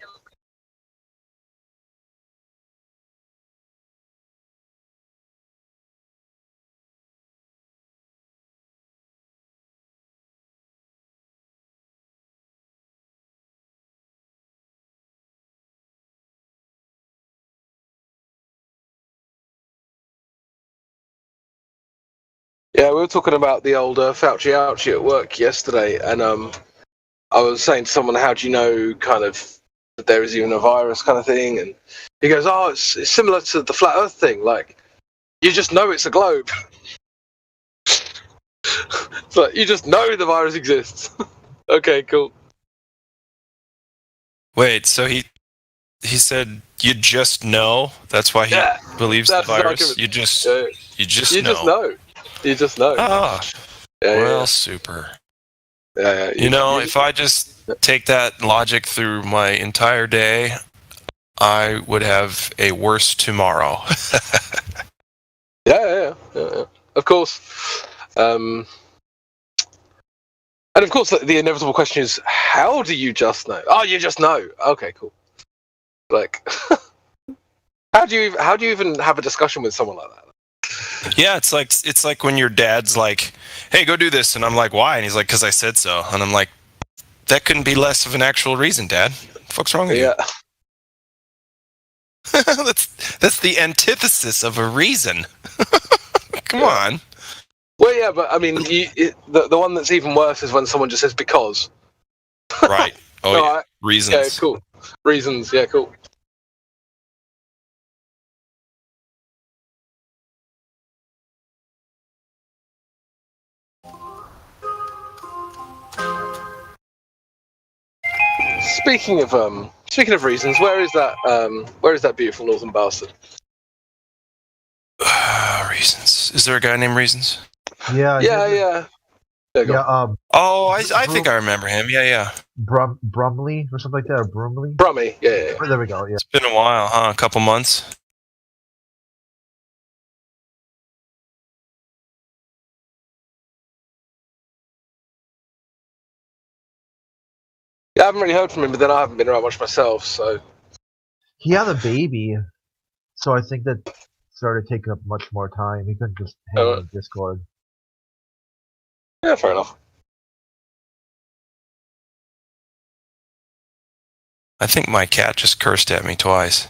[SPEAKER 13] Yeah, we were talking about the old Fauci ouchie at work yesterday, and I was saying to someone, how do you know kind of that there is even a virus kind of thing? And he goes, oh, it's similar to the flat earth thing. Like, you just know it's a globe. It's like, you just know the virus exists. Okay, cool.
[SPEAKER 11] Wait, so he said you just know? That's why he believes the virus? You just know.
[SPEAKER 13] You just know.
[SPEAKER 11] Ah, super.
[SPEAKER 13] Yeah,
[SPEAKER 11] you know, if I just take that logic through my entire day, I would have a worse tomorrow.
[SPEAKER 13] Yeah. Of course. And of course, the inevitable question is, how do you just know? Oh, you just know. Okay, cool. Like, how do you even have a discussion with someone like that?
[SPEAKER 11] Yeah, it's like when your dad's like, "Hey, go do this," and I'm like, "Why?" And he's like, "'Cause I said so." And I'm like, "That couldn't be less of an actual reason, Dad. What the fuck's wrong with you?" That's the antithesis of a reason. Come on.
[SPEAKER 13] Well, yeah, but I mean, the one that's even worse is when someone just says because.
[SPEAKER 11] Right. Oh, yeah. Reasons.
[SPEAKER 13] Yeah, cool. Reasons. Yeah, cool. Speaking of reasons, where is that beautiful northern bastard?
[SPEAKER 11] Reasons. Is there a guy named Reasons?
[SPEAKER 4] Yeah.
[SPEAKER 13] Yeah.
[SPEAKER 11] I think I remember him. Yeah.
[SPEAKER 4] Brumley or something like that, or Brumley.
[SPEAKER 13] Brummy. Yeah.
[SPEAKER 4] Oh, there we go. Yeah.
[SPEAKER 11] It's been a while, huh? A couple months.
[SPEAKER 13] Yeah, I haven't really heard from him, but then I haven't been around much myself, so.
[SPEAKER 4] He had a baby, so I think that started taking up much more time. He couldn't just hang on Discord.
[SPEAKER 13] Yeah, fair enough.
[SPEAKER 11] I think my cat just cursed at me twice.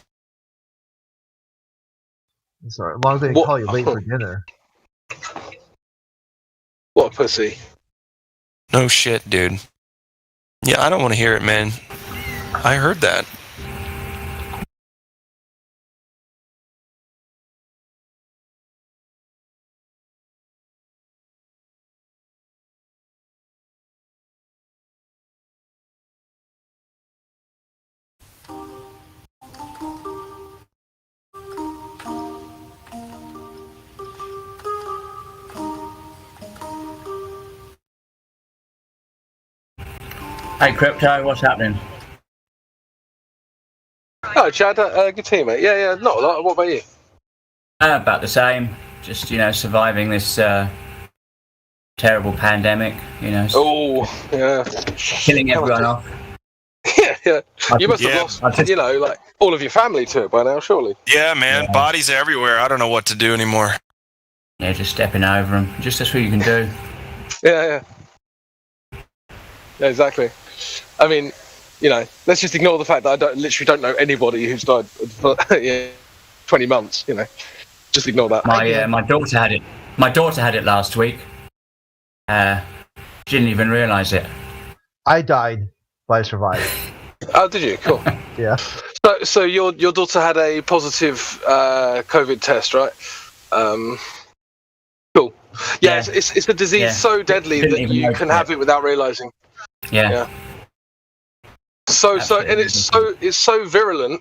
[SPEAKER 4] Sorry, as long as they didn't call you late for dinner.
[SPEAKER 13] What a pussy.
[SPEAKER 11] No shit, dude. Yeah, I don't want to hear it, man. I heard that.
[SPEAKER 14] Hey, Crypto, what's happening?
[SPEAKER 13] Oh, Chad, good to hear, mate. Yeah, not a lot. What about you?
[SPEAKER 14] About the same. Just, surviving this terrible pandemic,
[SPEAKER 13] Oh, yeah.
[SPEAKER 14] Killing everyone off.
[SPEAKER 13] Yeah. You must have lost, like, all of your family to it by now, surely.
[SPEAKER 11] Yeah, man. Bodies everywhere. I don't know what to do anymore.
[SPEAKER 14] Yeah, just stepping over them. Just that's what you can do.
[SPEAKER 13] Yeah, exactly. I mean, let's just ignore the fact that I literally don't know anybody who's died for 20 months, Just ignore that.
[SPEAKER 14] My daughter had it. My daughter had it last week. She didn't even realise it.
[SPEAKER 4] I died, but I survived.
[SPEAKER 13] Oh, did you? Cool.
[SPEAKER 4] Yeah.
[SPEAKER 13] So your daughter had a positive COVID test, right? Cool. Yeah. It's a disease so deadly that you can have it without realising.
[SPEAKER 14] Yeah.
[SPEAKER 13] So and it's so virulent.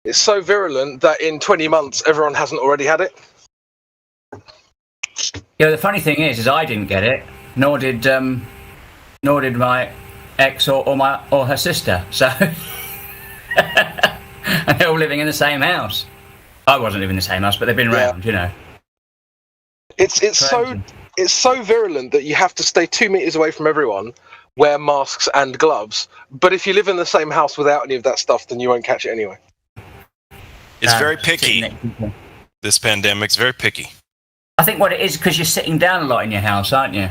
[SPEAKER 13] It's so virulent that in 20 months everyone hasn't already had it.
[SPEAKER 14] Yeah. The funny thing is I didn't get it, nor did my ex or her sister. So and they're all living in the same house. I wasn't living in the same house, but they've been around,
[SPEAKER 13] It's so virulent that you have to stay 2 meters away from everyone, wear masks and gloves. But if you live in the same house without any of that stuff, then you won't catch it anyway.
[SPEAKER 11] It's very picky. This pandemic's very picky.
[SPEAKER 14] I think what it is because you're sitting down a lot in your house, aren't you?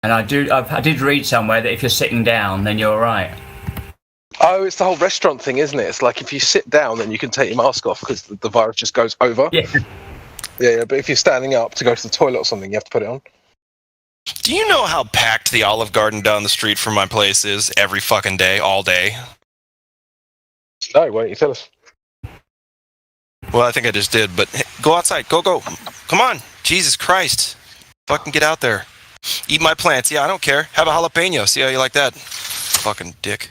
[SPEAKER 14] And I did read somewhere that if you're sitting down, then you're all right.
[SPEAKER 13] Oh, it's the whole restaurant thing, isn't it? It's like if you sit down, then you can take your mask off because the virus just goes over.
[SPEAKER 14] Yeah.
[SPEAKER 13] Yeah, but if you're standing up to go to the toilet or something, you have to put it on.
[SPEAKER 11] Do you know how packed the Olive Garden down the street from my place is every fucking day, all day?
[SPEAKER 13] No, why don't you tell us?
[SPEAKER 11] Well, I think I just did, but hey, go outside. Go. Come on. Jesus Christ. Fucking get out there. Eat my plants. Yeah, I don't care. Have a jalapeno. See how you like that? Fucking dick.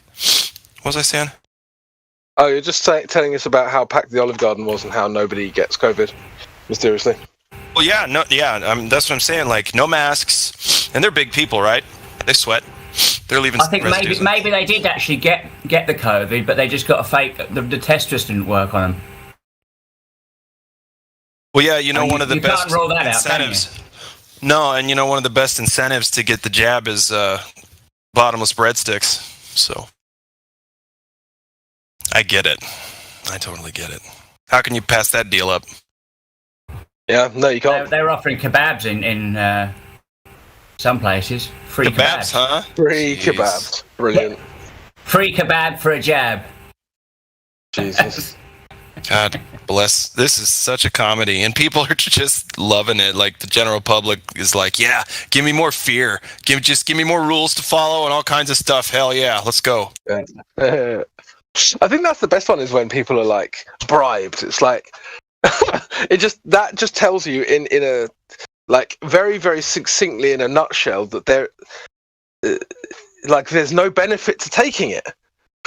[SPEAKER 11] What was I saying?
[SPEAKER 13] Oh, you're just telling us about how packed the Olive Garden was and how nobody gets COVID, mysteriously.
[SPEAKER 11] Well, yeah, that's what I'm saying. Like, no masks, and they're big people, right? They sweat. They're leaving.
[SPEAKER 14] I think maybe they did actually get the COVID, but they just got a fake. The test just didn't work on them.
[SPEAKER 11] Well, yeah, you know, one of the best
[SPEAKER 14] can't roll that
[SPEAKER 11] incentives.
[SPEAKER 14] Out, can you?
[SPEAKER 11] No, and you know, one of the best incentives to get the jab is bottomless breadsticks. So I get it. I totally get it. How can you pass that deal up?
[SPEAKER 13] Yeah, no, you can't.
[SPEAKER 14] They were offering kebabs in some places. Free kebabs,
[SPEAKER 11] huh?
[SPEAKER 13] Free kebabs. Brilliant.
[SPEAKER 14] Free kebab for a jab.
[SPEAKER 13] Jesus.
[SPEAKER 11] God bless. This is such a comedy, and people are just loving it. Like, the general public is like, yeah, give me more fear. Just give me more rules to follow and all kinds of stuff. Hell yeah, let's go.
[SPEAKER 13] Yeah. I think that's the best one, is when people are like bribed. It's like that just tells you in a like very, very succinctly in a nutshell that there's no benefit to taking it.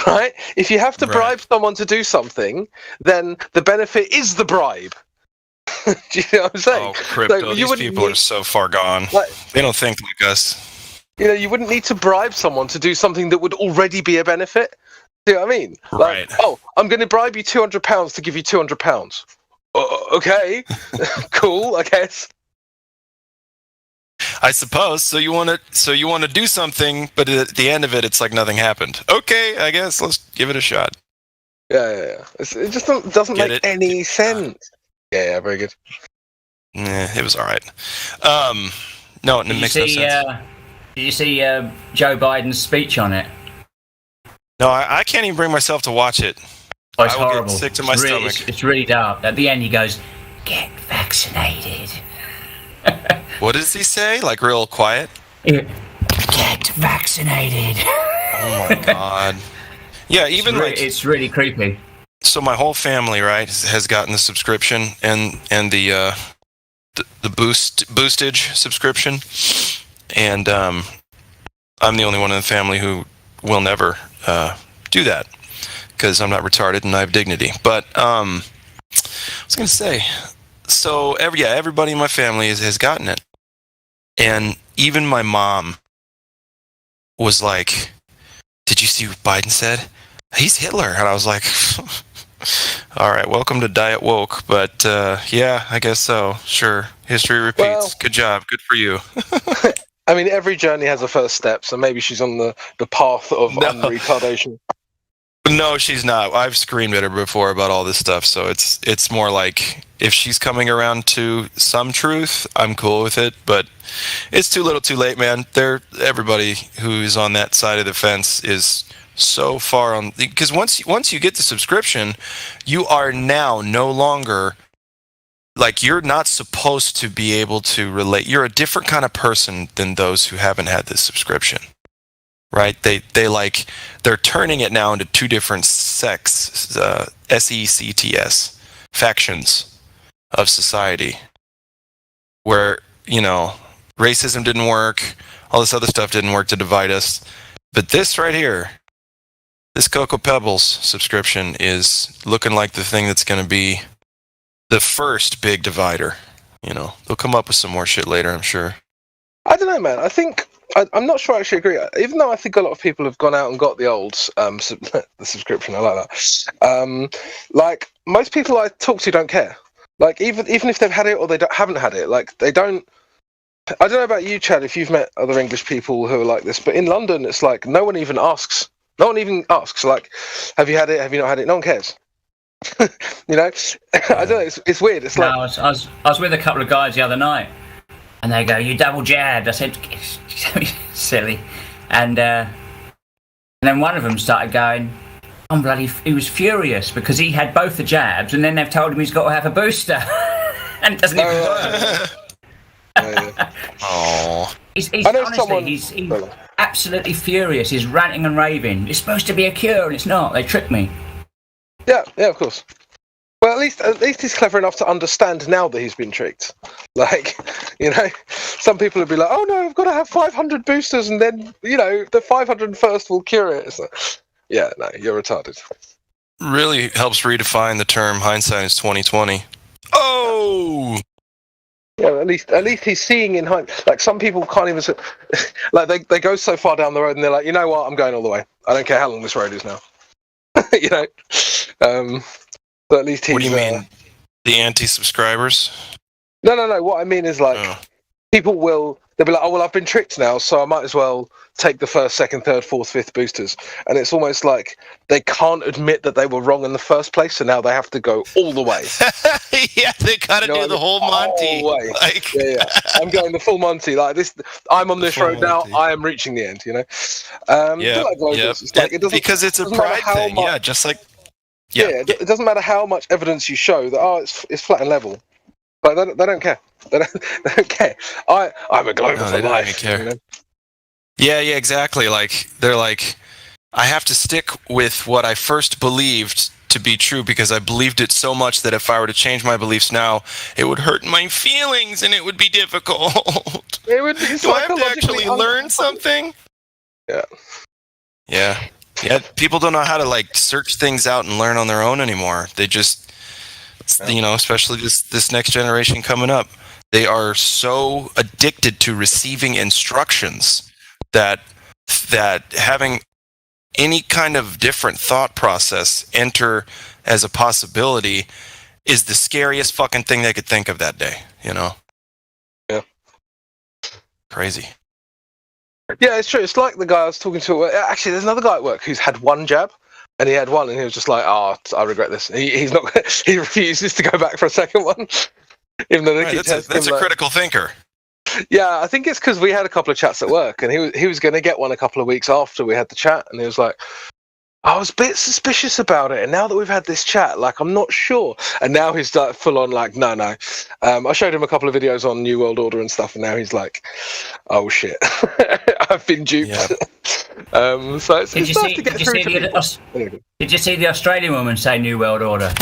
[SPEAKER 13] Right? If you have to bribe someone to do something, then the benefit is the bribe. Do you know what I'm saying?
[SPEAKER 11] Oh, crypto. These people are so far gone. They don't think like us.
[SPEAKER 13] You know, you wouldn't need to bribe someone to do something that would already be a benefit. Do you know what I mean? Like,
[SPEAKER 11] right.
[SPEAKER 13] Oh, I'm going to bribe you £200 to give you £200. Okay. Cool, I guess.
[SPEAKER 11] I suppose. So you want to do something, but at the end of it, it's like nothing happened. Okay, I guess let's give it a shot.
[SPEAKER 13] Yeah. It just doesn't make any sense. Yeah, very good.
[SPEAKER 11] Yeah, it was all right. No, it makes no sense.
[SPEAKER 14] Did you see Joe Biden's speech on it?
[SPEAKER 11] No, I can't even bring myself to watch it.
[SPEAKER 14] Oh, it's
[SPEAKER 11] I will
[SPEAKER 14] horrible.
[SPEAKER 11] get sick to my stomach.
[SPEAKER 14] It's really dark. At the end, he goes, "Get vaccinated."
[SPEAKER 11] What does he say? Like real quiet?
[SPEAKER 14] Get vaccinated.
[SPEAKER 11] Oh my god. Yeah, even
[SPEAKER 14] it's really creepy.
[SPEAKER 11] So my whole family, right, has gotten the subscription and the boostage subscription, and I'm the only one in the family who will never do that because I'm not retarded and I have dignity. But I was gonna say, so everybody in my family has gotten it, and even my mom was like, "Did you see what Biden said? He's Hitler." And I was like, all right, welcome to Diet Woke, but yeah, I guess so. Sure, history repeats. Well, good job, good for you.
[SPEAKER 13] I mean, every journey has a first step, so maybe she's on the path of retardation.
[SPEAKER 11] No, she's not. I've screamed at her before about all this stuff, so it's more like if she's coming around to some truth, I'm cool with it, but it's too little too late, man. Everybody who's on that side of the fence is so far on, because once you get the subscription, you are now no longer, like, you're not supposed to be able to relate. You're a different kind of person than those who haven't had this subscription. Right? They're turning it now into two different sects, SECTS, factions of society, where, you know, racism didn't work, all this other stuff didn't work to divide us. But this right here, this Cocoa Pebbles subscription is looking like the thing that's going to be the first big divider. You know, they'll come up with some more shit later, I'm sure.
[SPEAKER 13] I don't know, man. I think I'm not sure I actually agree. Even though I think a lot of people have gone out and got the old the subscription, I like that. Like, most people I talk to don't care. Like, even if they've had it or haven't had it, like, they don't. I don't know about you, Chad, if you've met other English people who are like this, but in London, it's like no one even asks. No one even asks. Like, have you had it? Have you not had it? No one cares. You know, I don't know. It's weird. It's like
[SPEAKER 14] I was with a couple of guys the other night, and they go, "You double jabbed?" I said, "Silly," and then one of them started going, "I'm bloody." He was furious because he had both the jabs, and then they've told him he's got to have a booster, and it doesn't even work.
[SPEAKER 11] Oh,
[SPEAKER 14] He's
[SPEAKER 13] I know
[SPEAKER 14] honestly,
[SPEAKER 13] someone.
[SPEAKER 14] he's absolutely furious. He's ranting and raving. It's supposed to be a cure, and it's not. They tricked me.
[SPEAKER 13] Yeah, of course. Well, at least he's clever enough to understand now that he's been tricked. Like, some people would be like, "Oh no, I've got to have 500 boosters, and then the 501st will cure it." So, yeah, no, you're retarded.
[SPEAKER 11] Really helps redefine the term hindsight is 2020. Oh.
[SPEAKER 13] Yeah, at least he's seeing in hindsight. Like some people can't even. Like they go so far down the road, and they're like, you know what, I'm going all the way. I don't care how long this road is now. But at least he's.
[SPEAKER 11] What do you mean? The anti-subscribers?
[SPEAKER 13] No. What I mean is people they'll be like, oh well, I've been tricked now, so I might as well take the first, second, third, fourth, fifth boosters. And it's almost like they can't admit that they were wrong in the first place, so now they have to go all the way.
[SPEAKER 11] Yeah, they gotta do the whole Monty.
[SPEAKER 13] All the way. Yeah. I'm going the full Monty. Like this, I'm on this road now. I am reaching the end.
[SPEAKER 11] Yeah.
[SPEAKER 13] It's like,
[SPEAKER 11] because it's a pride thing. Yeah, just like.
[SPEAKER 13] Yeah, it doesn't matter how much evidence you show that it's flat and level, but they don't care. They don't care. I'm a global for life.
[SPEAKER 11] Care. Yeah, exactly. Like they're like, I have to stick with what I first believed to be true because I believed it so much that if I were to change my beliefs now, it would hurt my feelings and it would be difficult.
[SPEAKER 13] It would be.
[SPEAKER 11] Do I have to actually learn something? Yeah. People don't know how to search things out and learn on their own anymore. They just, especially this next generation coming up, they are so addicted to receiving instructions that having any kind of different thought process enter as a possibility is the scariest fucking thing they could think of that day.
[SPEAKER 13] Yeah. Crazy. Yeah, it's true. It's like the guy I was talking to. Actually, there's another guy at work who's had one jab, and he had one, and he was just like, "Oh, I regret this." He's not. He refuses to go back for a second one, even though
[SPEAKER 11] that's a critical thinker.
[SPEAKER 13] Yeah, I think it's because we had a couple of chats at work, and he was going to get one a couple of weeks after we had the chat, and he was like, I was a bit suspicious about it, and now that we've had this chat, I'm not sure. And now he's full on no. I showed him a couple of videos on New World Order and stuff, and now he's like, oh shit, I've been duped. Yeah. So it's nice to get through to people.
[SPEAKER 14] Did you see the Australian woman say New World Order?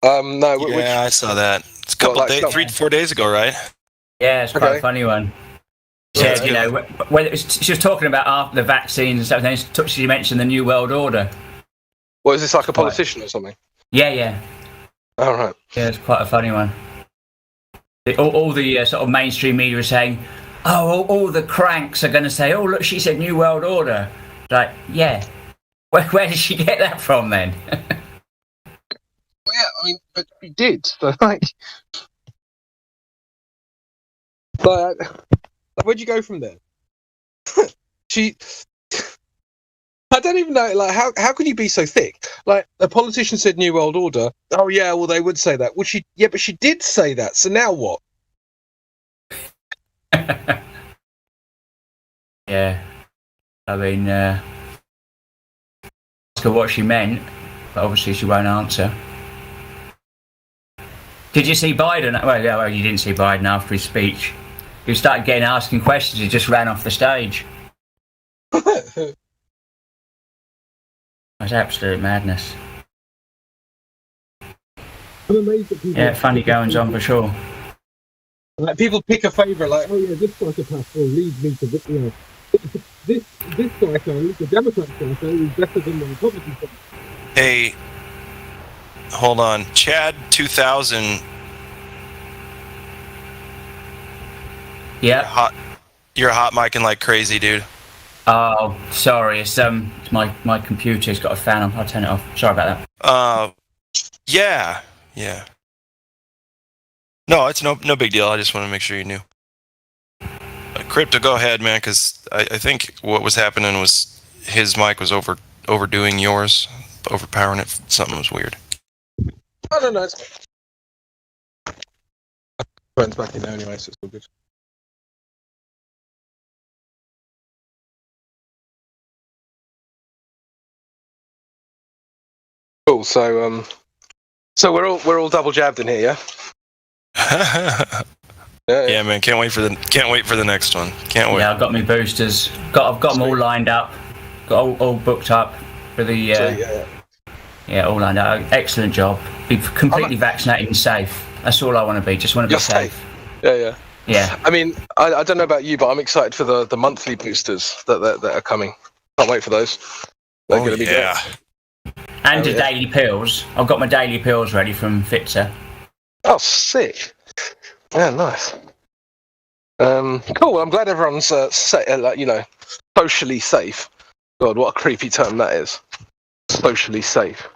[SPEAKER 13] No.
[SPEAKER 11] Yeah, I saw that. It's a couple days, 3-4 days ago, right?
[SPEAKER 14] Yeah, it's quite a funny one. She said, she was talking about after the vaccines and stuff, and then she mentioned the New World Order.
[SPEAKER 13] What, is this like a politician or something?
[SPEAKER 14] Yeah.
[SPEAKER 13] All right.
[SPEAKER 14] Yeah, it's quite a funny one. All the sort of mainstream media are saying, all the cranks are going to say, oh, look, she said New World Order. Like, yeah. Where did she get that from then?
[SPEAKER 13] Well, yeah, I mean, but she did. So, where'd you go from there? I don't even know. How can you be so thick? A politician said New World Order. Oh yeah, well they would say that. Well, but she did say that. So now what?
[SPEAKER 14] Yeah, I mean, ask her what she meant, but obviously she won't answer. Did you see Biden? Well, you didn't see Biden after his speech. He started asking questions. He just ran off the stage. It was absolute madness.
[SPEAKER 13] I'm amazed that people.
[SPEAKER 14] Yeah, funny goings on for sure.
[SPEAKER 13] People pick a favourite, oh yeah, this psychopath will lead me to this. This psycho, the Democrat psycho, is better than the Republican psycho.
[SPEAKER 11] Hey, hold on, Chad 2000.
[SPEAKER 14] Yeah.
[SPEAKER 11] You're hot micing like crazy, dude.
[SPEAKER 14] Oh, sorry. It's my computer's got a fan on. I'll turn it off. Sorry about
[SPEAKER 11] that. Yeah. No, it's no big deal. I just want to make sure you knew. Crypto, go ahead, man, because I think what was happening was his mic was overdoing yours, overpowering it. Something was weird.
[SPEAKER 13] I don't know. Friends back in there anyway, so it's all good. Cool. So we're all double jabbed in here, yeah.
[SPEAKER 11] Yeah, man, can't wait for the next one. Can't wait.
[SPEAKER 14] Yeah, I've got my boosters. I've got them all lined up. Got all booked up for the. Yeah, all lined up. Excellent job. Be completely vaccinated and safe. That's all I want to be. Just want to be safe.
[SPEAKER 13] Yeah.
[SPEAKER 14] Yeah.
[SPEAKER 13] I mean, I don't know about you, but I'm excited for the monthly boosters that are coming. Can't wait for those. They're going to be great.
[SPEAKER 14] And the daily pills. I've got my daily pills ready from Pfizer.
[SPEAKER 13] Oh, sick. Yeah, nice. Cool. Well, I'm glad everyone's socially safe. God, what a creepy term that is. Socially safe.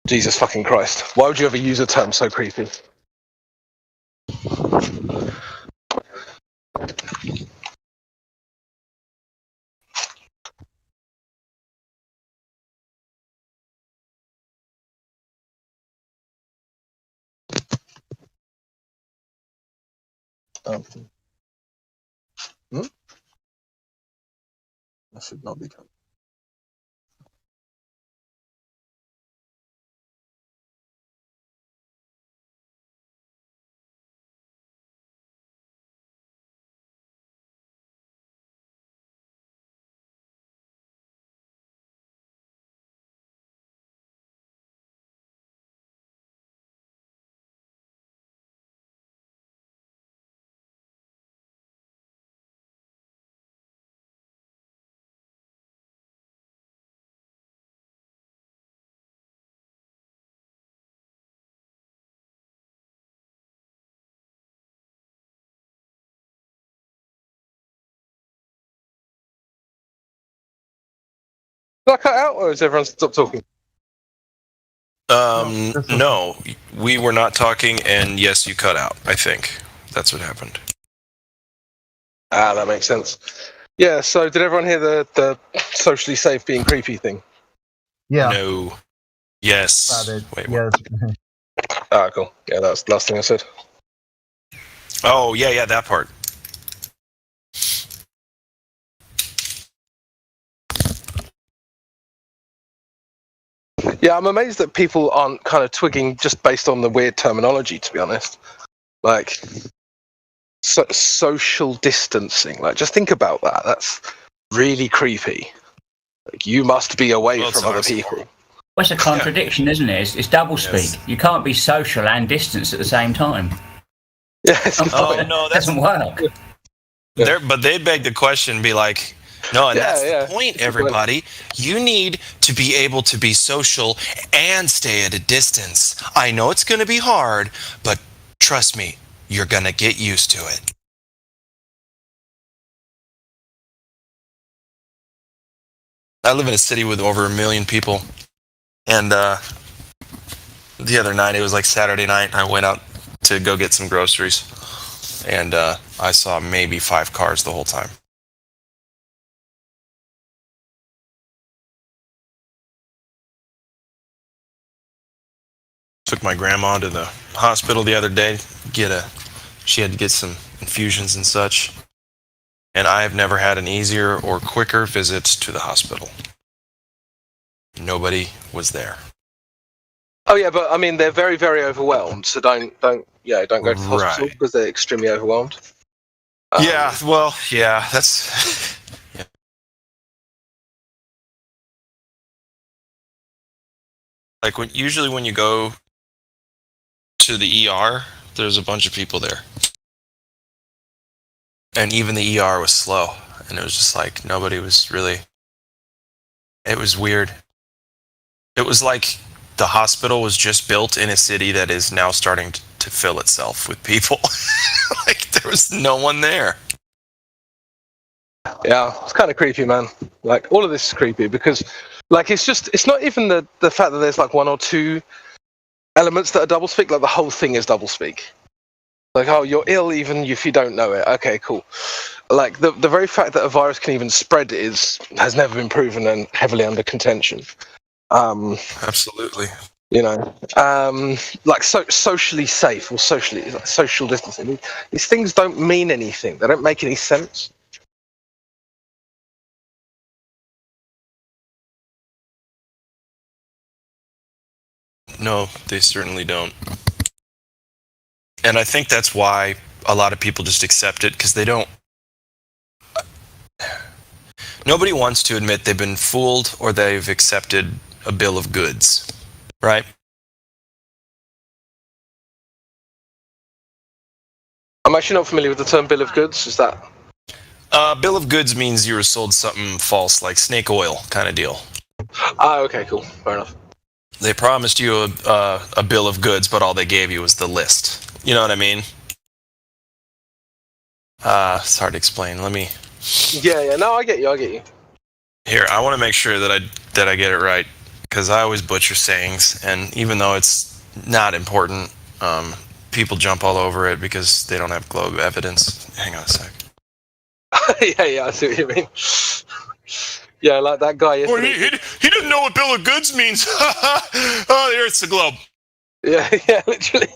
[SPEAKER 13] Jesus fucking Christ. Why would you ever use a term so creepy? That should not be done. Did I cut out, or has everyone stopped talking?
[SPEAKER 11] No, we were not talking, and yes, you cut out. I think that's what happened.
[SPEAKER 13] That makes sense. Yeah. So, did everyone hear the socially safe being creepy thing?
[SPEAKER 4] Yeah.
[SPEAKER 11] No. Yes. Wait.
[SPEAKER 4] Yes.
[SPEAKER 13] Cool. Yeah, that's the last thing I said.
[SPEAKER 11] Oh, yeah, that part.
[SPEAKER 13] Yeah, I'm amazed that people aren't kind of twigging just based on the weird terminology, to be honest. Like, social distancing. Like, just think about that. That's really creepy. Like, you must be away from other people.
[SPEAKER 14] Well, it's a contradiction, isn't it? It's double speak.
[SPEAKER 11] Yes.
[SPEAKER 14] You can't be social and distance at the same time.
[SPEAKER 13] Yeah,
[SPEAKER 14] that doesn't work.
[SPEAKER 11] But they beg the question, be like, no, and that's the point, everybody. You need to be able to be social and stay at a distance. I know it's going to be hard, but trust me, you're going to get used to it. I live in a city with over 1 million people, and the other night, it was like Saturday night, I went out to go get some groceries, and I saw maybe 5 cars the whole time. Took my grandma to the hospital the other day. She had to get some infusions and such. And I have never had an easier or quicker visit to the hospital. Nobody was there.
[SPEAKER 13] Oh yeah, but I mean they're very, very overwhelmed. So don't go to the hospital because they're extremely overwhelmed.
[SPEAKER 11] That's. Yeah. Like usually when you go to the ER, there's a bunch of people there. And even the ER was slow. And it was just like nobody was really. It was weird. It was like the hospital was just built in a city that is now starting to fill itself with people. Like there was no one there.
[SPEAKER 13] Yeah, it's kind of creepy, man. Like all of this is creepy because like it's not even the fact that there's like 1 or 2 elements that are doublespeak, like the whole thing is doublespeak. Like, oh, you're ill even if you don't know it. Okay, cool. Like the very fact that a virus can even spread has never been proven and heavily under contention.
[SPEAKER 11] Absolutely.
[SPEAKER 13] You know, like socially safe or social distancing. These things don't mean anything. They don't make any sense.
[SPEAKER 11] No, they certainly don't. And I think that's why a lot of people just accept it because they don't. Nobody wants to admit they've been fooled or they've accepted a bill of goods, right?
[SPEAKER 13] I'm actually not familiar with the term bill of goods. Is that?
[SPEAKER 11] Bill of goods means you were sold something false, like snake oil kind of deal.
[SPEAKER 13] Okay, cool. Fair enough.
[SPEAKER 11] They promised you a bill of goods, but all they gave you was the list. You know what I mean? It's hard to explain. Let me.
[SPEAKER 13] Yeah. No, I get you.
[SPEAKER 11] Here, I want to make sure that I get it right because I always butcher sayings, and even though it's not important, people jump all over it because they don't have globe evidence. Hang on a sec.
[SPEAKER 13] yeah, I see what you mean. Yeah, like that guy yesterday.
[SPEAKER 11] He doesn't know what bill of goods means. Oh, the Earth's the globe.
[SPEAKER 13] Yeah, literally.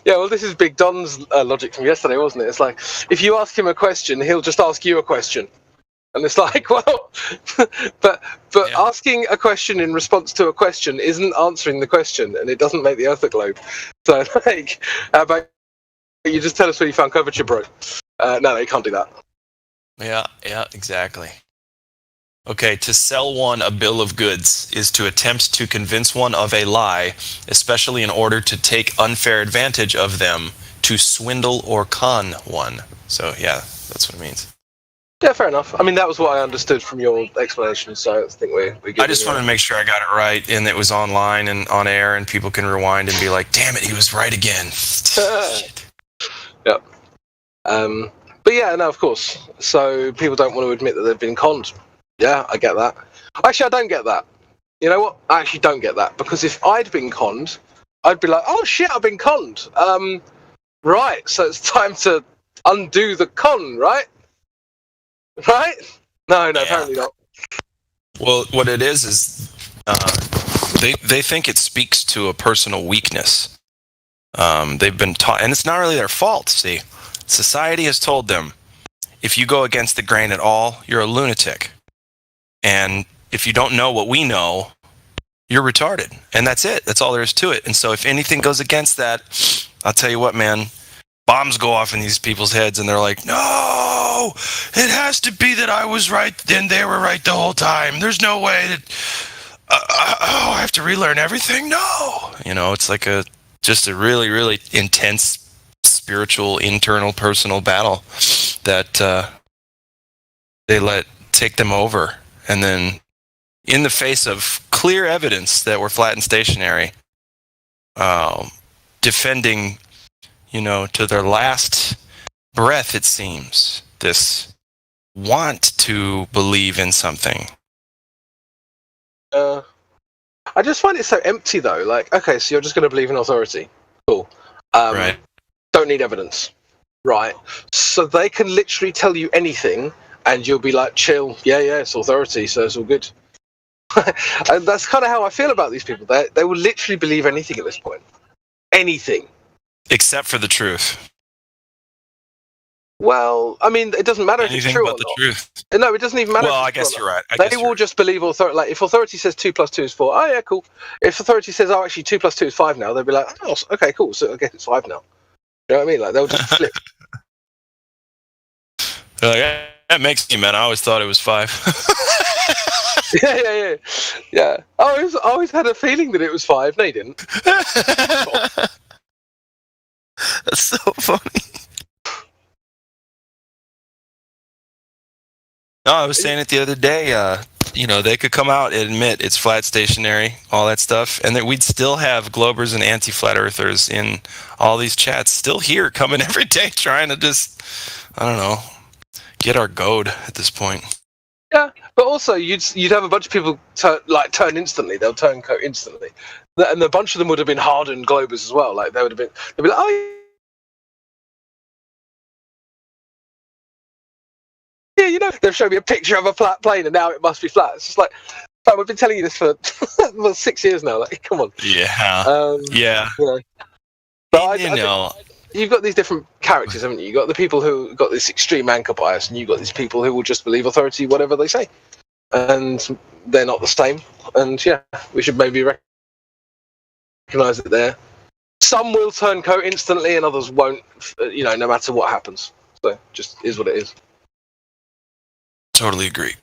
[SPEAKER 13] Yeah, well, this is Big Don's logic from yesterday, wasn't it? It's like, if you ask him a question, he'll just ask you a question. And it's like, well, but asking a question in response to a question isn't answering the question, and it doesn't make the Earth a globe. So, like, how about you just tell us where you found curvature, bro? No, you can't do that.
[SPEAKER 11] Yeah, exactly. Okay, to sell one a bill of goods is to attempt to convince one of a lie, especially in order to take unfair advantage of them, to swindle or con one. So, yeah, that's what it means.
[SPEAKER 13] Yeah, fair enough. I mean, that was what I understood from your explanation, so I think we're good.
[SPEAKER 11] I just wanted to make sure I got it right, and it was online and on air, and people can rewind and be like, damn it, he was right again.
[SPEAKER 13] Yep. But yeah, no, of course. So people don't want to admit that they've been conned. Yeah, I get that. Actually, I don't get that. You know what? I actually don't get that, because if I'd been conned, I'd be like, oh shit, I've been conned. Right, so it's time to undo the con, right? Right? No, apparently not.
[SPEAKER 11] Well, what it is they think it speaks to a personal weakness. They've been taught, and it's not really their fault, see. Society has told them, if you go against the grain at all, you're a lunatic. And if you don't know what we know, you're retarded. And that's it. That's all there is to it. And so if anything goes against that, I'll tell you what, man, bombs go off in these people's heads and they're like, no, it has to be that I was right and they were right the whole time. There's no way that, I have to relearn everything? No. You know, it's like just a really, really intense spiritual, internal, personal battle that they let take them over. And then in the face of clear evidence that we're flat and stationary, defending, you know, to their last breath, it seems, this want to believe in something.
[SPEAKER 13] I just find it so empty, though. Like, okay, so you're just going to believe in authority. Cool.
[SPEAKER 11] Right.
[SPEAKER 13] Don't need evidence. Right. So they can literally tell you anything, and you'll be like, chill. Yeah, it's authority, so it's all good. And that's kind of how I feel about these people. They will literally believe anything at this point. Anything.
[SPEAKER 11] Except for the truth.
[SPEAKER 13] Well, I mean, it doesn't matter if it's true or not.
[SPEAKER 11] Truth.
[SPEAKER 13] No, it doesn't even matter.
[SPEAKER 11] Well, I guess you're right.
[SPEAKER 13] They will just believe authority. Like, if authority says 2 + 2 is 4, oh yeah, cool. If authority says, oh, actually 2 + 2 is 5 now, they'll be like, oh, okay, cool. So I guess it's 5 now. You know what I mean? Like, they'll just flip.
[SPEAKER 11] That makes me, man. I always thought it was 5.
[SPEAKER 13] Yeah. I always had a feeling that it was 5. No, you didn't.
[SPEAKER 11] That's so funny. No, I was saying it the other day. You know, they could come out and admit it's flat, stationary, all that stuff, and that we'd still have Globers and anti-flat earthers in all these chats, still here, coming every day, trying to just, I don't know, get our goad at this point.
[SPEAKER 13] Yeah, but also you'd have a bunch of people turn instantly. They'll turn coat instantly, and a bunch of them would have been hardened Globers as well. Like they'd be like, oh. Yeah, you know, they've shown me a picture of a flat plane and now it must be flat. It's just like, fam, we've been telling you this for 6 years now. Like, come on.
[SPEAKER 11] Yeah.
[SPEAKER 13] Yeah. You know. But I know. You've got these different characters, haven't you? You've got the people who got this extreme anchor bias, and you've got these people who will just believe authority, whatever they say. And they're not the same. And yeah, we should maybe recognise it there. some will turn coat instantly and others won't, no matter what happens. So just is what it is.
[SPEAKER 11] Totally agree.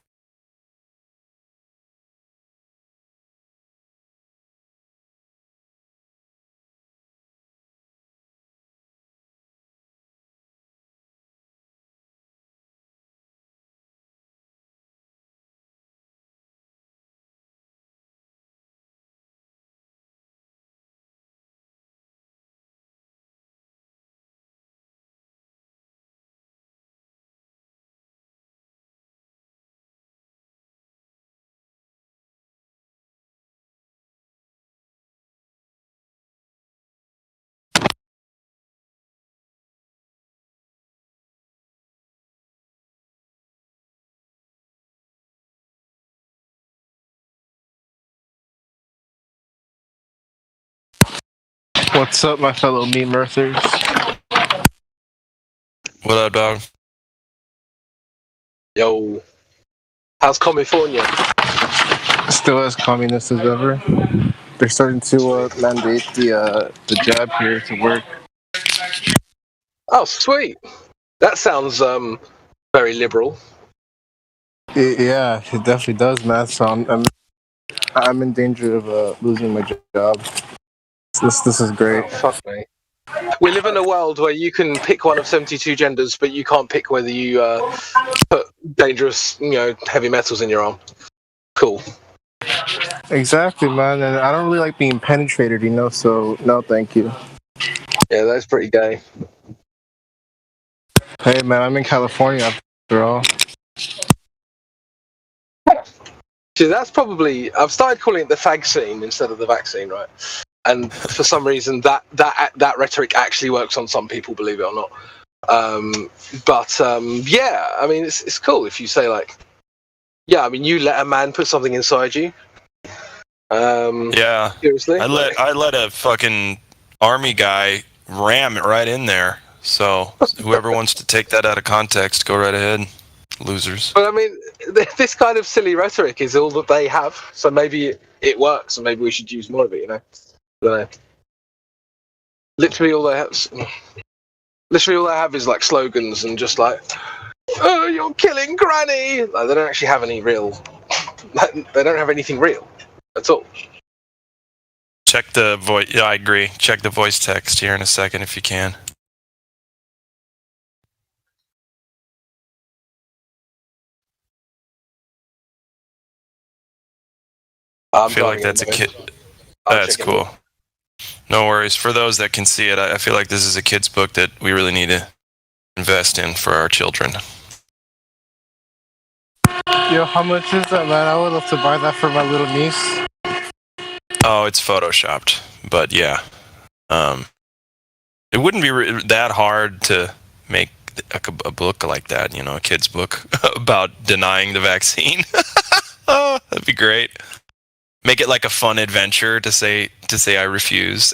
[SPEAKER 15] What's up, my fellow meme earthers?
[SPEAKER 11] What up, dog?
[SPEAKER 13] Yo, how's California?
[SPEAKER 15] Still as communist as ever. They're starting to mandate the jab here to work.
[SPEAKER 13] Oh, sweet. That sounds very liberal.
[SPEAKER 15] Yeah, it definitely does, man. So I'm in danger of losing my job. This is great.
[SPEAKER 13] Oh, fuck me. We live in a world where you can pick one of 72 genders, but you can't pick whether you put dangerous, heavy metals in your arm. Cool.
[SPEAKER 15] Exactly, man. And I don't really like being penetrated, so no, thank you.
[SPEAKER 13] Yeah, that's pretty gay.
[SPEAKER 15] Hey, man, I'm in California after all.
[SPEAKER 13] See, that's probably... I've started calling it the fag scene instead of the vaccine, right? And for some reason, that rhetoric actually works on some people, believe it or not. Yeah, I mean, it's cool if you say, like... Yeah, I mean, you let a man put something inside you.
[SPEAKER 11] Yeah.
[SPEAKER 13] Seriously?
[SPEAKER 11] I let a fucking army guy ram it right in there. So whoever wants to take that out of context, go right ahead. Losers.
[SPEAKER 13] But I mean, this kind of silly rhetoric is all that they have. So maybe it works, and maybe we should use more of it. I don't know. Literally all they have is like slogans and just like, "Oh, you're killing Granny." Like, they don't actually have any real. They don't have anything real at all.
[SPEAKER 11] Check the voice. Yeah, I agree. Check the voice text here in a second if you can. I feel like that's a kid. That's cool. No worries. For those that can see it, I feel like this is a kid's book that we really need to invest in for our children.
[SPEAKER 15] Yo, how much is that, man? I would love to buy that for my little niece.
[SPEAKER 11] Oh, it's photoshopped, but yeah. It wouldn't be that hard to make a book like that, a kid's book about denying the vaccine. Oh, that'd be great. Make it like a fun adventure to say I refuse.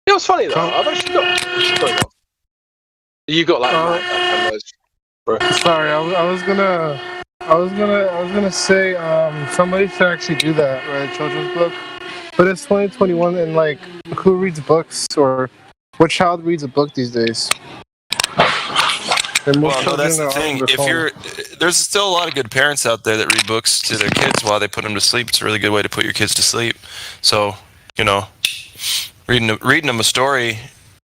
[SPEAKER 13] It was funny though. I've actually got. You got like.
[SPEAKER 15] Sorry, I was gonna say somebody should actually do that, write a children's book. But it's 2021, and like, who reads books, or what child reads a book these days?
[SPEAKER 11] Well, no, that's the thing. There's still a lot of good parents out there that read books to their kids while they put them to sleep. It's a really good way to put your kids to sleep. So, reading them a story,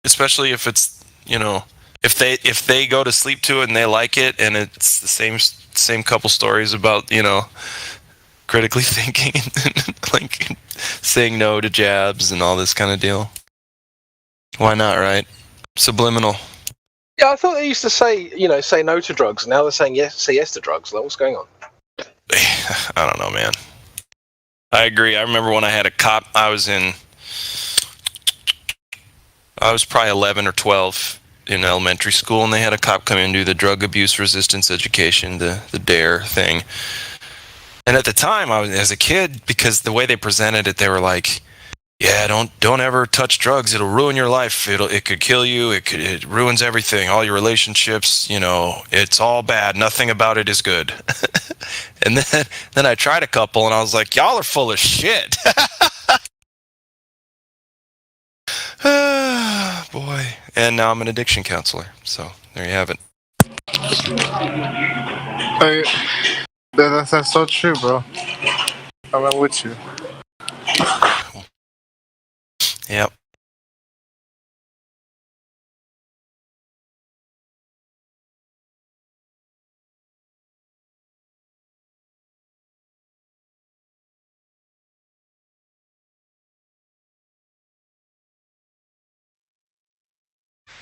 [SPEAKER 11] especially if it's, if they go to sleep to it and they like it, and it's the same couple stories about, critically thinking and like saying no to jabs and all this kind of deal. Why not, right? Subliminal.
[SPEAKER 13] Yeah, I thought they used to say no to drugs. Now they're saying say yes to drugs. Like, what's going on?
[SPEAKER 11] I don't know, man. I agree. I remember when I had a cop. I was probably 11 or 12 in elementary school, and they had a cop come in and do the drug abuse resistance education, the DARE thing. And at the time, as a kid, because the way they presented it, they were like, "Yeah, don't ever touch drugs. It'll ruin your life. It could kill you. It ruins everything. All your relationships. It's all bad. Nothing about it is good." And then I tried a couple, and I was like, "Y'all are full of shit." Boy. And now I'm an addiction counselor. So there you have it.
[SPEAKER 15] That's so true, bro. I'm with you.
[SPEAKER 11] Yep.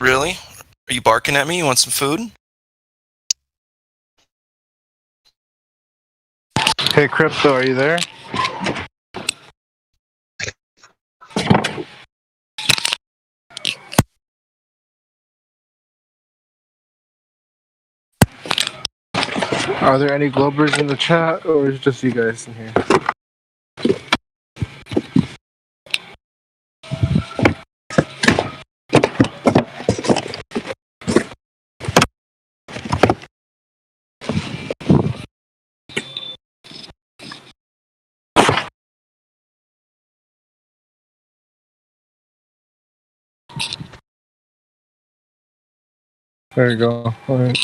[SPEAKER 11] Really? Are you barking at me? You want some food?
[SPEAKER 15] Hey, Crypto, are you there? Are there any Globers in the chat, or is it just you guys in here? There you go. All right.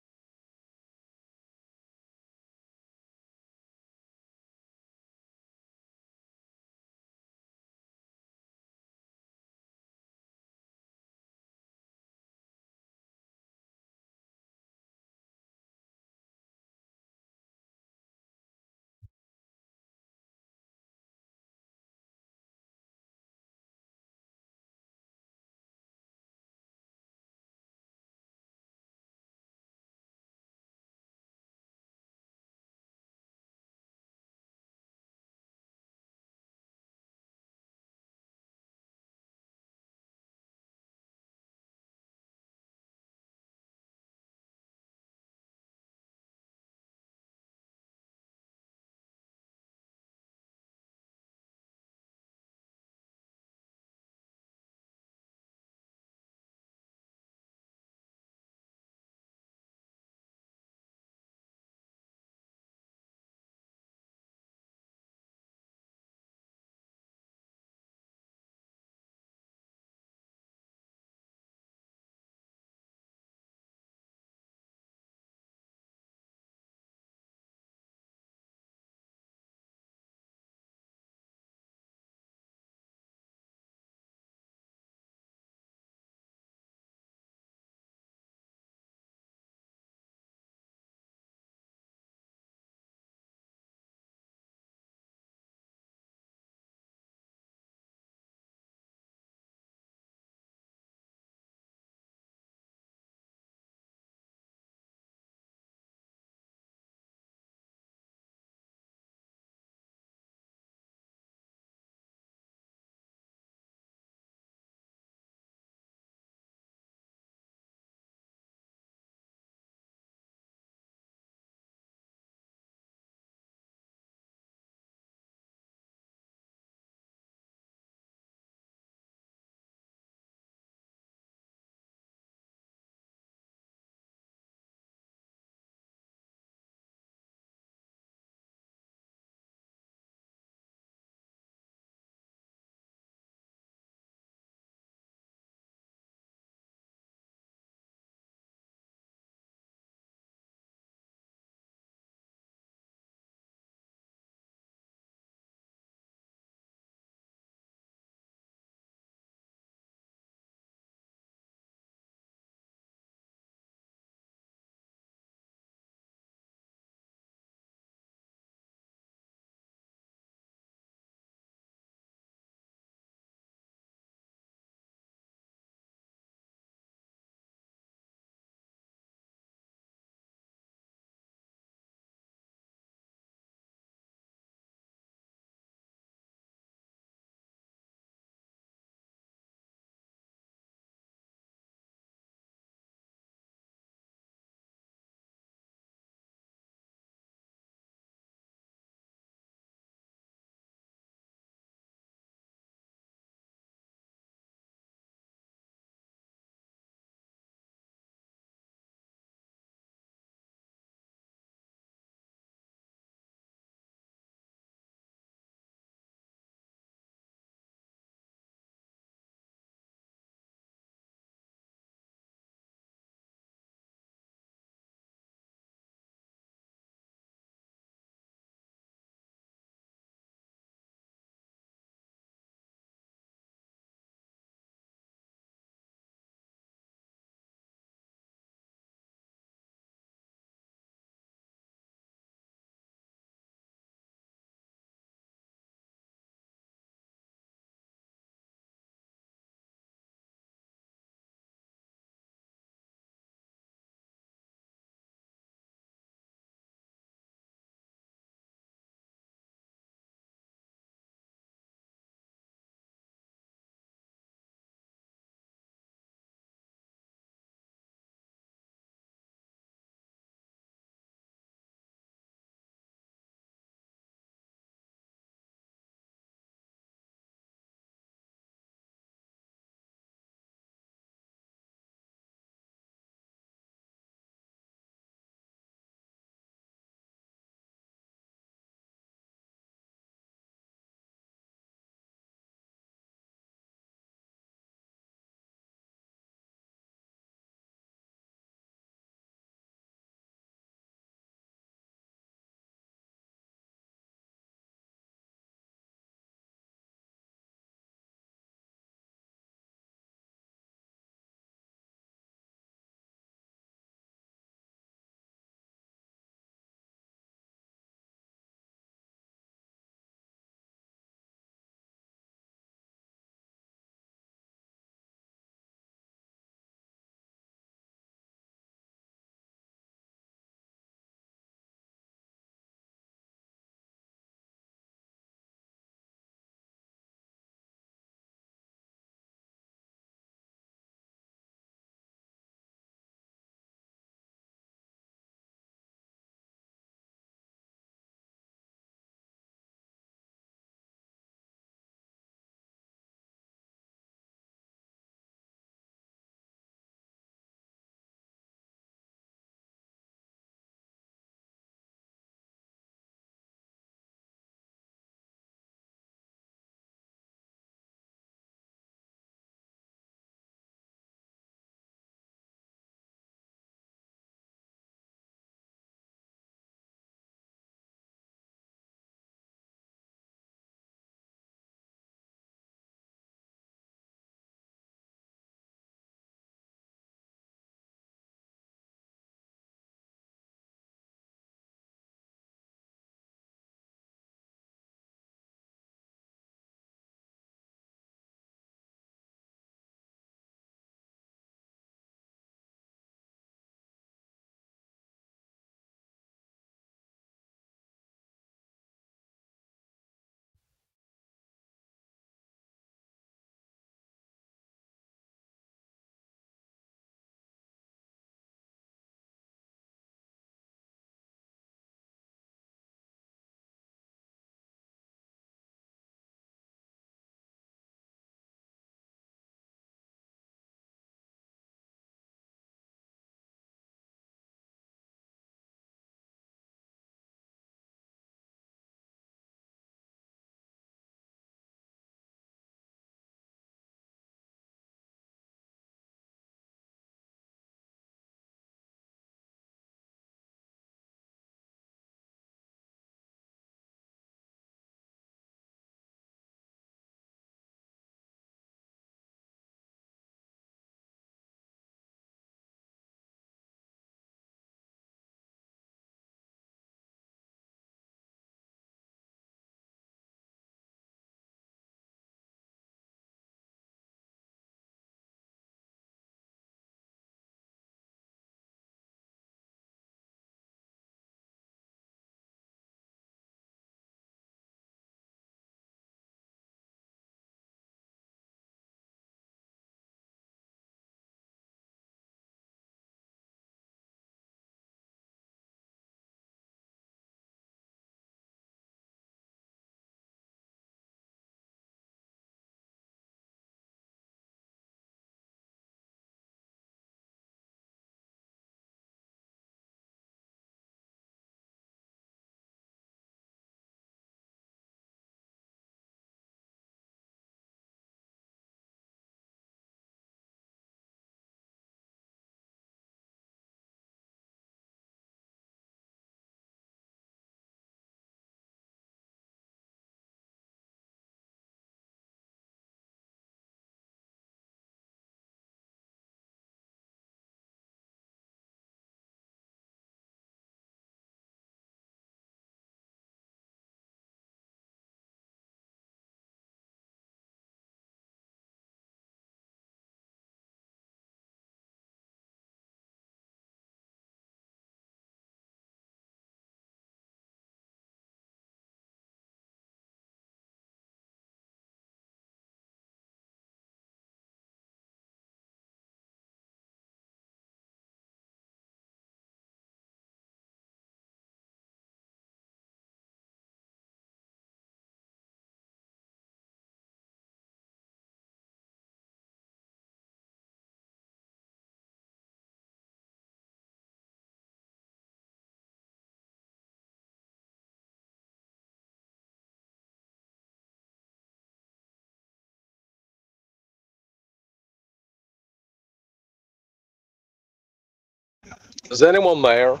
[SPEAKER 13] Is anyone there?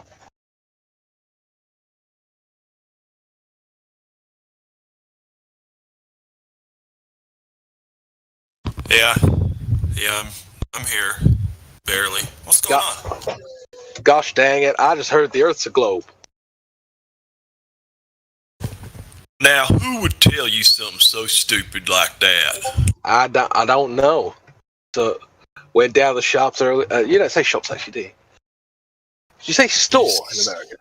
[SPEAKER 11] Yeah, I'm here. Barely. What's going on?
[SPEAKER 13] Gosh dang it! I just heard the Earth's a globe.
[SPEAKER 11] Now, who would tell you something so stupid like that?
[SPEAKER 13] I don't know. So went down the shops early. You don't say shops actually, do you? Did you say store in America?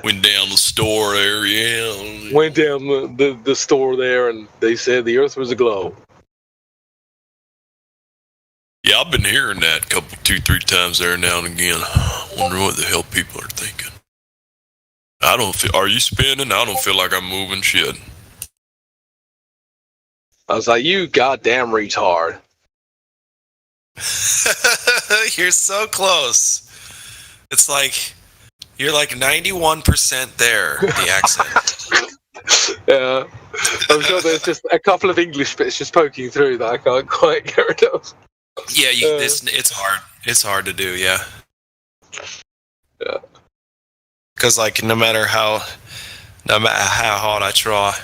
[SPEAKER 11] Went down the store area.
[SPEAKER 13] Went down the store there, and they said the Earth was a globe.
[SPEAKER 11] Yeah, I've been hearing that 2-3 times there now and again. Wonder what the hell people are thinking. Are you spinning? I don't feel like I'm moving shit.
[SPEAKER 13] I was like, you goddamn retard.
[SPEAKER 11] You're so close. It's like, you're like 91% there, the accent.
[SPEAKER 13] Yeah. I'm sure there's just a couple of English bits just poking through that I can't quite get rid of.
[SPEAKER 11] Yeah, it's hard. It's hard to do, yeah.
[SPEAKER 13] Yeah.
[SPEAKER 11] Because, like, no matter how hard I try,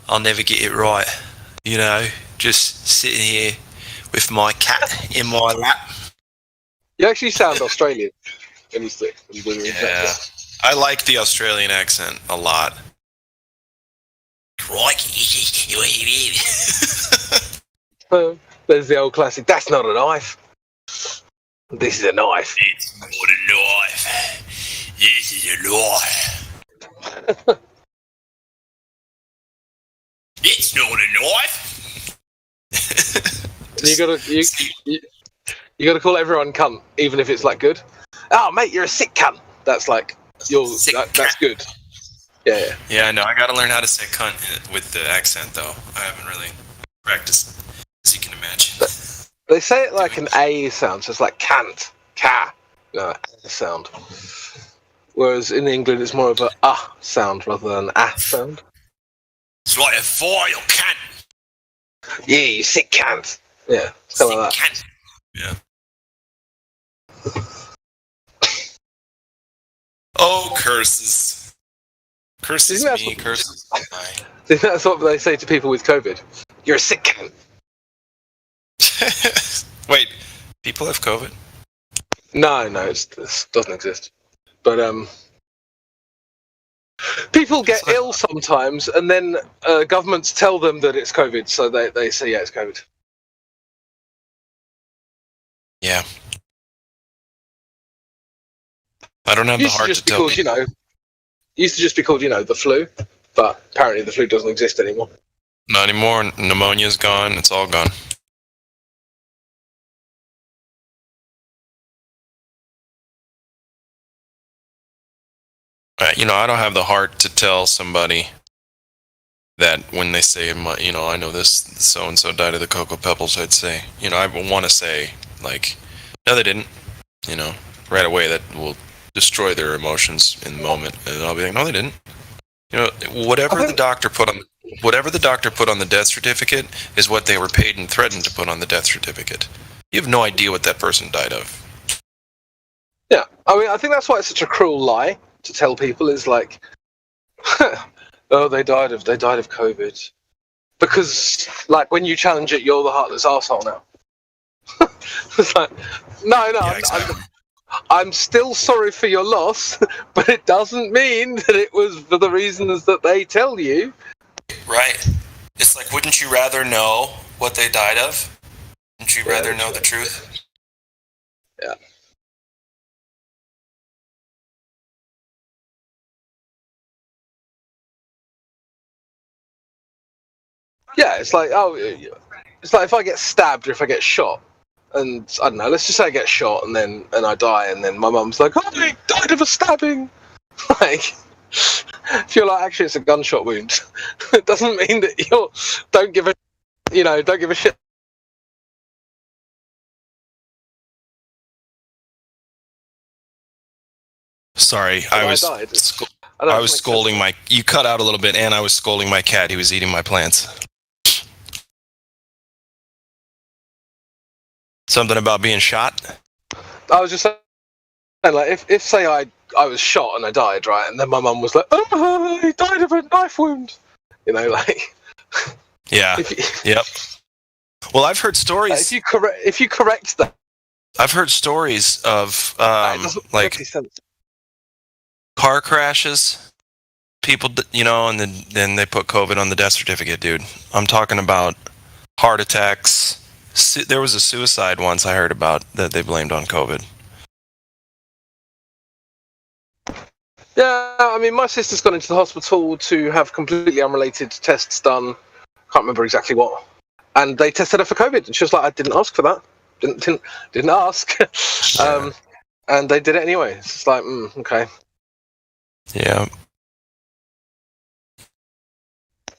[SPEAKER 11] I'll never get it right. You know, just sitting here with my cat in my lap.
[SPEAKER 13] You actually sound Australian.
[SPEAKER 11] Yeah, I like the Australian accent a lot.
[SPEAKER 13] There's the old classic. That's not a knife. This is a knife.
[SPEAKER 11] It's not a knife. This is a knife. It's not a knife.
[SPEAKER 13] You gotta call everyone cunt, even if it's like good. Oh mate, you're a sick cunt. That's like that's good. Yeah.
[SPEAKER 11] Yeah, I know. I gotta learn how to say cunt with the accent though. I haven't really practiced, as you can imagine.
[SPEAKER 13] They say it like an A sound, so it's like cant, ca, no sound. Whereas in England, it's more of a sound rather than an sound.
[SPEAKER 11] It's like a vile cunt.
[SPEAKER 13] Yeah, you sick cunt. Yeah, something like that.
[SPEAKER 11] Cunt. Yeah. Oh, curses. Curses me, curses I.
[SPEAKER 13] That's what they say to people with COVID. You're a sick cunt.
[SPEAKER 11] Wait, people have COVID?
[SPEAKER 13] No, it doesn't exist. But people get ill sometimes, and then governments tell them that it's COVID, so they say, yeah, it's COVID.
[SPEAKER 11] Yeah. I don't have the heart to tell people.
[SPEAKER 13] Used to just be called, the flu, but apparently the flu doesn't exist anymore.
[SPEAKER 11] Not anymore. Pneumonia's gone. It's all gone. I don't have the heart to tell somebody that when they say, I know this so-and-so died of the Cocoa Pebbles, I'd say, I want to say, like, no, they didn't, right away. That will destroy their emotions in the moment. And I'll be like, no, they didn't. Whatever the doctor put on the death certificate is what they were paid and threatened to put on the death certificate. You have no idea what that person died of.
[SPEAKER 13] Yeah, I think that's why it's such a cruel lie to tell people is like, oh, they died of COVID, because like when you challenge it, you're the heartless arsehole now. It's like, no, yeah, exactly. I'm still sorry for your loss, but it doesn't mean that it was for the reasons that they tell you.
[SPEAKER 11] Right. It's like, wouldn't you rather know what they died of? Wouldn't you rather know the truth?
[SPEAKER 13] Yeah. Yeah, it's like, it's like if I get stabbed or if I get shot, and I don't know, let's just say I get shot and I die, and then my mum's like, oh, I died of a stabbing. Like, if you're like, actually, it's a gunshot wound, it doesn't mean that you don't give a shit.
[SPEAKER 11] Sorry, I was scolding my. You cut out a little bit, and I was scolding my cat. He was eating my plants. Something about being shot?
[SPEAKER 13] I was just And like, if say I was shot and I died, right, and then my mum was like, "Oh, he died of a knife wound," you know, like.
[SPEAKER 11] Yeah. Yep. Well, I've heard stories.
[SPEAKER 13] If you correct that,
[SPEAKER 11] I've heard stories of like car crashes. People, you know, and then they put COVID on the death certificate, dude. I'm talking about heart attacks. There was a suicide once I heard about that they blamed on COVID.
[SPEAKER 13] Yeah, I mean, my sister's gone into the hospital to have completely unrelated tests done. Can't remember exactly what, and they tested her for COVID, and she was like, "I didn't ask for that. Didn't ask." And they did it anyway. It's just like, okay.
[SPEAKER 11] Yeah.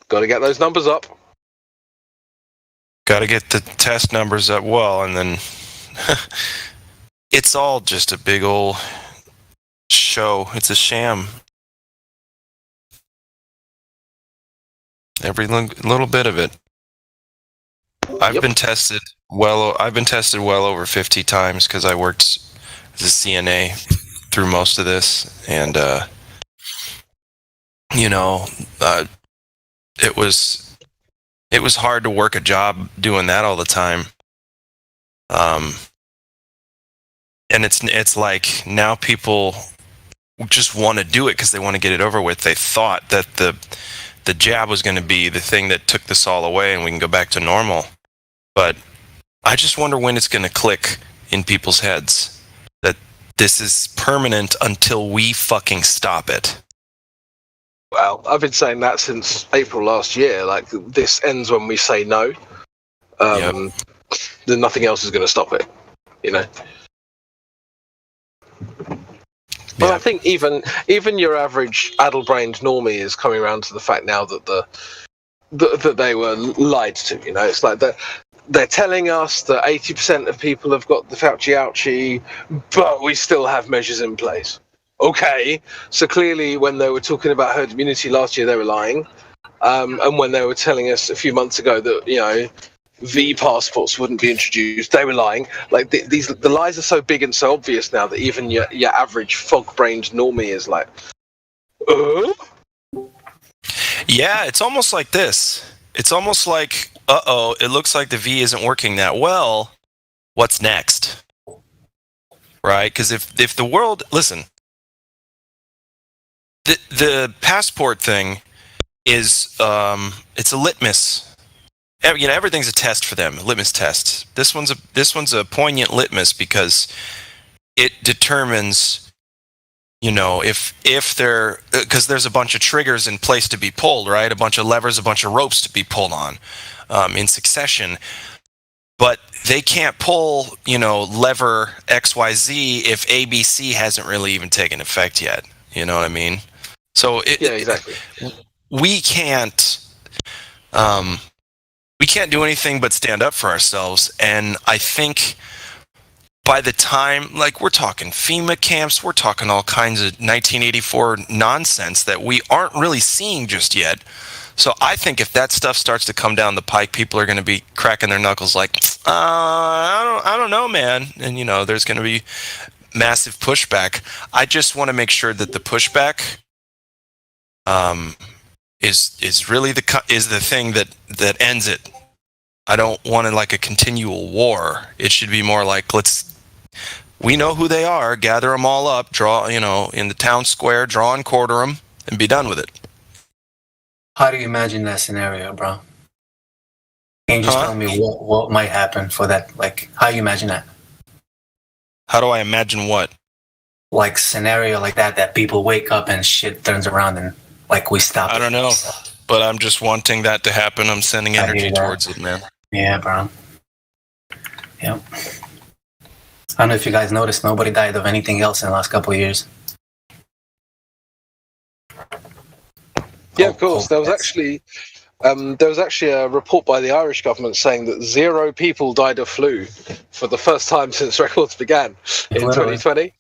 [SPEAKER 13] Got to get those numbers up.
[SPEAKER 11] Got to get the test numbers up well, and then it's all just a big old show. It's a sham. Every little bit of it. I've been tested well over 50 times because I worked as a CNA through most of this, and you know, it was hard to work a job doing that all the time. And it's like now people just want to do it because they want to get it over with. They thought that the jab was going to be the thing that took this all away and we can go back to normal. But I just wonder when it's going to click in people's heads that this is permanent until we fucking stop it.
[SPEAKER 13] Well, I've been saying that since April last year. Like, this ends when we say no. Then nothing else is going to stop it, you know? Well, I think even your average addle-brained normie is coming around to the fact now that that they were lied to. You know, it's like they're telling us that 80% of people have got the Fauci ouchie, but we still have measures in place. Okay, so clearly when they were talking about herd immunity last year, they were lying, and when they were telling us a few months ago that, you know, V passports wouldn't be introduced, they were lying. Like, the lies are so big and so obvious now that even your average fog-brained normie is like,
[SPEAKER 11] Yeah, it's almost like this. It's almost like, it looks like the V isn't working that well. What's next? Right? Because if the world, listen, the passport thing is it's a litmus. You know, everything's a test for them, a litmus test. This one's a poignant litmus because it determines, you know, if they're, because there's a bunch of triggers in place to be pulled, right? A bunch of levers, a bunch of ropes to be pulled on in succession. But they can't pull, you know, lever XYZ if ABC hasn't really even taken effect yet. You know what I mean? So
[SPEAKER 13] exactly.
[SPEAKER 11] We can't do anything but stand up for ourselves. And I think by the time, like, we're talking FEMA camps, we're talking all kinds of 1984 nonsense that we aren't really seeing just yet. So I think if that stuff starts to come down the pike, people are going to be cracking their knuckles like, I don't know, man. And, you know, there's going to be massive pushback. I just want to make sure that the pushback is really the thing that ends it. I don't want it like a continual war. It should be more like, we know who they are, gather them all up, draw, you know, in the town square, draw and quarter them, and be done with it.
[SPEAKER 16] How do you imagine that scenario, bro? Can you just tell me what might happen for that? Like, how do you imagine that?
[SPEAKER 11] How do I imagine what?
[SPEAKER 16] Like, scenario like that people wake up and shit turns around and, like, we stop
[SPEAKER 11] I don't know, but I'm just wanting that to happen. I'm sending energy towards it, man.
[SPEAKER 16] Yeah, bro. Yep. I don't know if you guys noticed, nobody died of anything else in the last couple of years.
[SPEAKER 13] Yeah, of course. There was actually a report by the Irish government saying that 0 people died of flu for the first time since records began in 2020.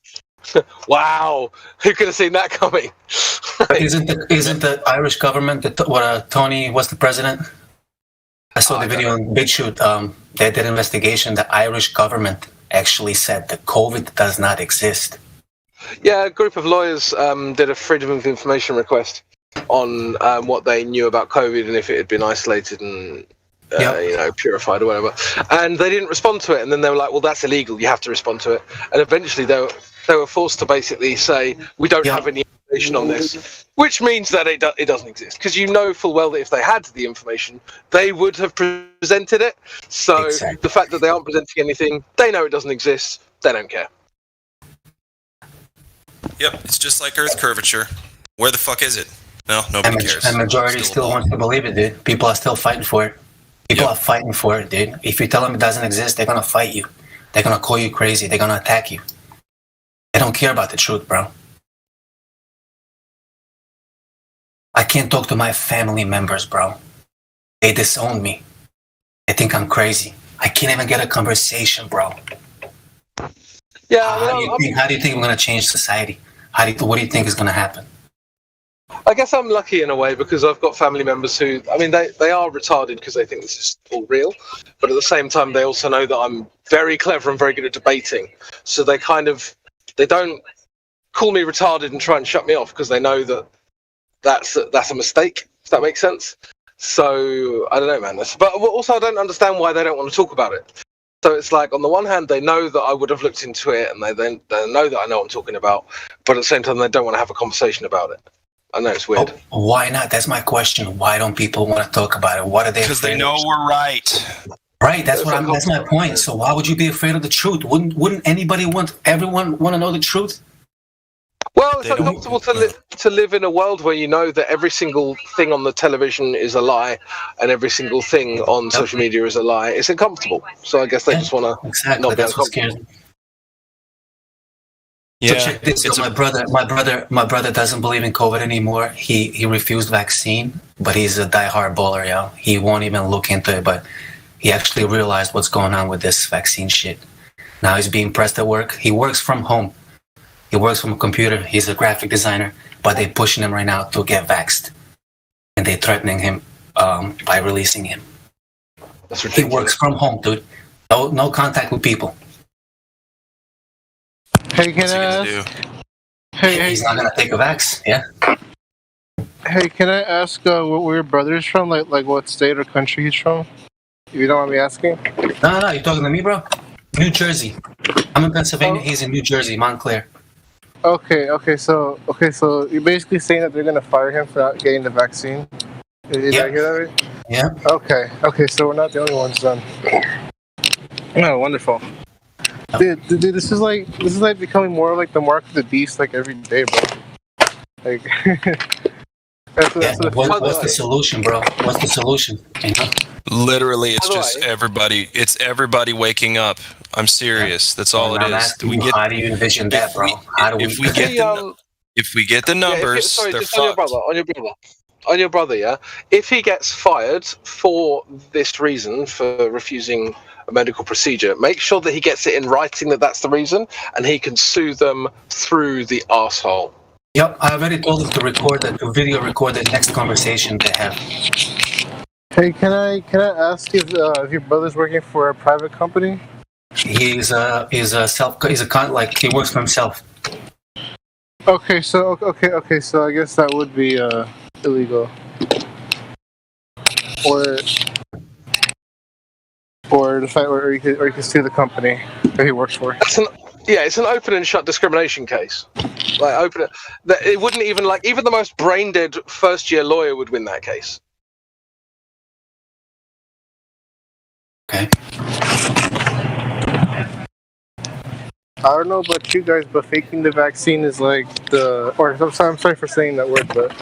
[SPEAKER 13] Wow, who could have seen that coming?
[SPEAKER 16] Isn't the Irish government Tony was the president? I saw the video on BitChute. They did an investigation. The Irish government actually said that COVID does not exist.
[SPEAKER 13] Yeah, a group of lawyers did a freedom of information request on what they knew about COVID and if it had been isolated and purified or whatever. And they didn't respond to it. And then they were like, "Well, that's illegal. You have to respond to it." And eventually, they were forced to basically say, "We don't have any information on this," which means that it doesn't exist. Because you know full well that if they had the information, they would have presented it. So the fact that they aren't presenting anything, they know it doesn't exist. They don't care.
[SPEAKER 11] Yep, it's just like Earth curvature. Where the fuck is it? No, nobody cares.
[SPEAKER 16] And majority still wants to believe it, dude. People are still fighting for it. People are fighting for it, dude. If you tell them it doesn't exist, they're gonna fight you. They're gonna call you crazy. They're gonna attack you. They don't care about the truth, bro. I can't talk to my family members, bro. They disown me. They think I'm crazy. I can't even get a conversation, bro.
[SPEAKER 13] Yeah.
[SPEAKER 16] How do you think I'm gonna change society? What do you think is gonna happen?
[SPEAKER 13] I guess I'm lucky in a way because I've got family members who, I mean, they are retarded because they think this is all real, but at the same time, they also know that I'm very clever and very good at debating. So they don't call me retarded and try and shut me off because they know that that's a mistake, if that makes sense. So I don't know, man. But also, I don't understand why they don't want to talk about it. So it's like, on the one hand, they know that I would have looked into it and they know that I know what I'm talking about, but at the same time, they don't want to have a conversation about it. I know it's weird.
[SPEAKER 16] Why not? That's my question. Why don't people want to talk about it? What are they?
[SPEAKER 11] Because they know we're right.
[SPEAKER 16] Right. That's my point. So why would you be afraid of the truth? Wouldn't everyone want to know the truth?
[SPEAKER 13] Well, it's uncomfortable to live in a world where you know that every single thing on the television is a lie and every single thing on social media is a lie. It's uncomfortable. So I guess they just want to not be uncomfortable.
[SPEAKER 16] So check this. So my brother doesn't believe in COVID anymore. He refused vaccine, but he's a diehard bowler, yo. He won't even look into it, but he actually realized what's going on with this vaccine shit. Now he's being pressed at work. He works from home. He works from a computer. He's a graphic designer, but they're pushing him right now to get vaxxed, and they're threatening him by releasing him. He works from home, dude. No contact with people.
[SPEAKER 15] Hey, can I ask? Hey,
[SPEAKER 16] he's not gonna take a vax, yeah.
[SPEAKER 15] Hey, can I ask where your brother's from? Like what state or country he's from? If you don't mind me asking.
[SPEAKER 16] No, you're talking to me, bro. New Jersey. I'm in Pennsylvania. He's in New Jersey, Montclair.
[SPEAKER 15] Okay. So you're basically saying that they're gonna fire him for not getting the vaccine. Did I hear that right?
[SPEAKER 16] Yeah.
[SPEAKER 15] Okay. So we're not the only ones then. Oh, wonderful. Dude, this is like becoming more like the mark of the beast like every day, bro. Like,
[SPEAKER 16] what's the solution, bro? What's the solution?
[SPEAKER 11] Literally, it's just everybody. It's everybody waking up. I'm serious. That's all it is.
[SPEAKER 16] How do you envision that, bro?
[SPEAKER 11] If we get the numbers, they're fucked.
[SPEAKER 13] On your brother, yeah. If he gets fired for this reason, for refusing a medical procedure, make sure that he gets it in writing that that's the reason, and he can sue them through the arsehole.
[SPEAKER 16] Yep, I already told him to video record the next conversation they have.
[SPEAKER 15] Hey, can I ask if your brother's working for a private company?
[SPEAKER 16] He works for himself.
[SPEAKER 15] Okay, so I guess that would be illegal. Or the fact, or you can sue the company that he works for.
[SPEAKER 13] It's an open and shut discrimination case. Like it wouldn't even even the most brain dead first year lawyer would win that case.
[SPEAKER 16] Okay.
[SPEAKER 15] I don't know about you guys, but faking the vaccine is like I'm sorry for saying that word, but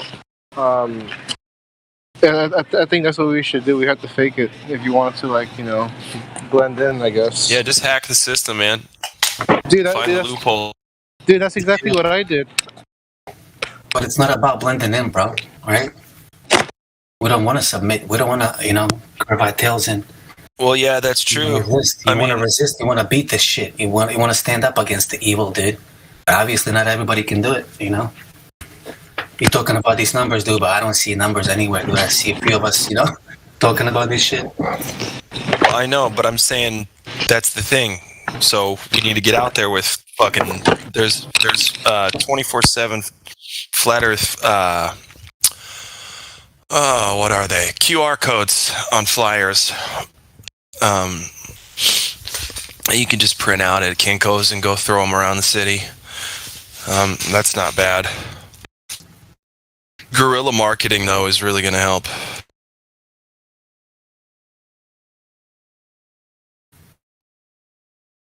[SPEAKER 15] and I think that's what we should do. We have to fake it if you want to, blend in, I guess.
[SPEAKER 11] Yeah, just hack the system, man.
[SPEAKER 15] Find
[SPEAKER 11] a loophole.
[SPEAKER 15] Dude, that's exactly what I did.
[SPEAKER 16] But it's not about blending in, bro. Right? We don't want to submit. We don't want to, curve our tails in.
[SPEAKER 11] Well, yeah, that's true.
[SPEAKER 16] You want to resist. You want to beat this shit. You want to stand up against the evil, dude. But obviously, not everybody can do it. You're talking about these numbers, dude, but I don't see numbers anywhere, dude. I see a few of us, talking about this shit.
[SPEAKER 11] Well, I know, but I'm saying that's the thing. So we need to get out there with fucking there's 24/7 flat Earth. What are they? QR codes on flyers. You can just print out at Kinko's and go throw them around the city. That's not bad. Guerrilla marketing, though, is really going to help.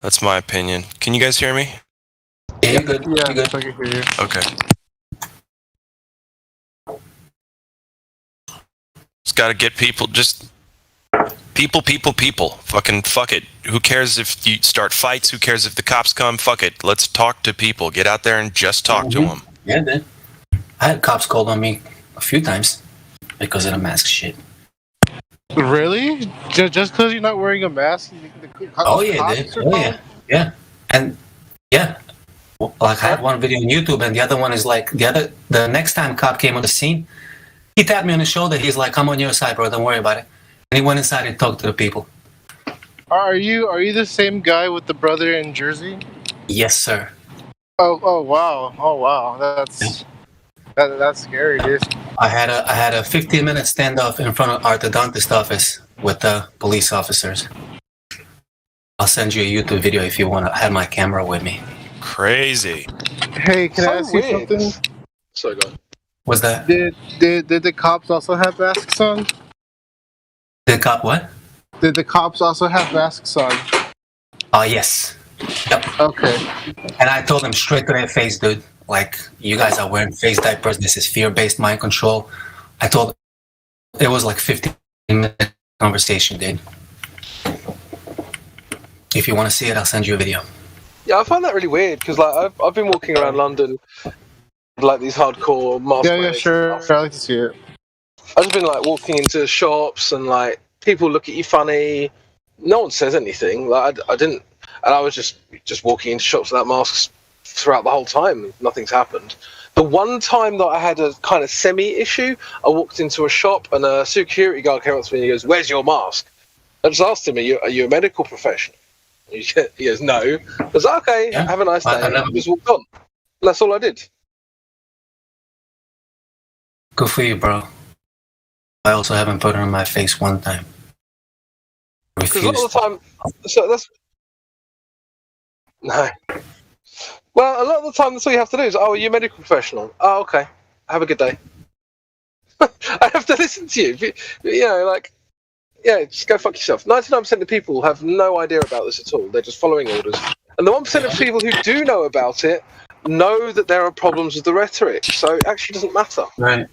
[SPEAKER 11] That's my opinion. Can you guys hear me?
[SPEAKER 16] Yeah, you're good.
[SPEAKER 15] Yeah,
[SPEAKER 16] You're good.
[SPEAKER 15] I can hear you.
[SPEAKER 11] Okay. Just got to get people, just people. Fucking fuck it. Who cares if you start fights? Who cares if the cops come? Fuck it. Let's talk to people. Get out there and just talk to them.
[SPEAKER 16] Yeah, dude. I had cops called on me a few times because of the mask shit.
[SPEAKER 15] Really? Just because you're not wearing a mask?
[SPEAKER 16] Oh yeah, dude. Oh yeah, yeah, and yeah. Like I had one video on YouTube, and the other one is like the next time cop came on the scene, he tapped me on the shoulder. He's like, "I'm on your side, bro. Don't worry about it." And he went inside and talked to the people.
[SPEAKER 15] Are you the same guy with the brother in Jersey?
[SPEAKER 16] Yes, sir.
[SPEAKER 15] Oh wow. That's scary, dude.
[SPEAKER 16] I had a 15-minute standoff in front of orthodontist office with the police officers. I'll send you a YouTube video if you want to. I had my camera with me.
[SPEAKER 11] Crazy.
[SPEAKER 15] Hey, can I ask you something?
[SPEAKER 13] So go on.
[SPEAKER 16] What's that?
[SPEAKER 15] Did the cops also have masks on?
[SPEAKER 16] The cop what?
[SPEAKER 15] Did the cops also have masks on?
[SPEAKER 16] Yes. Yep.
[SPEAKER 15] Okay.
[SPEAKER 16] And I told them straight to their face, dude. Like, you guys are wearing face diapers. This is fear-based mind control. I told it was like 15-minute conversation, dude. If you want to see it, I'll send you a video.
[SPEAKER 13] Yeah, I find that really weird because like I've been walking around London with, like these hardcore mask.
[SPEAKER 15] Yeah, sure. I like to see it.
[SPEAKER 13] I've just been like walking into shops and like people look at you funny. No one says anything. Like I didn't, and I was just walking into shops without masks throughout the whole time. Nothing's happened. The one time that I had a kind of semi-issue, I walked into a shop and a security guard came up to me and he goes, "Where's your mask?" I just asked him, "Are you a medical professional?" He goes, "No." I was like, "Okay,
[SPEAKER 16] Yeah.
[SPEAKER 13] have a nice day."
[SPEAKER 16] I
[SPEAKER 13] just walked on. And that's all I did.
[SPEAKER 16] Good for you, bro. I also haven't put it on my face one time.
[SPEAKER 13] Because a lot of the time, so that's no. Well, a lot of the time, that's all you have to do is, "Oh, are you a medical professional?" "Oh, okay. Have a good day." I have to listen to you. You know, like, yeah, just go fuck yourself. 99% of people have no idea about this at all. They're just following orders. And the 1% of people who do know about it know that there are problems with the rhetoric. So it actually doesn't matter.
[SPEAKER 16] Right.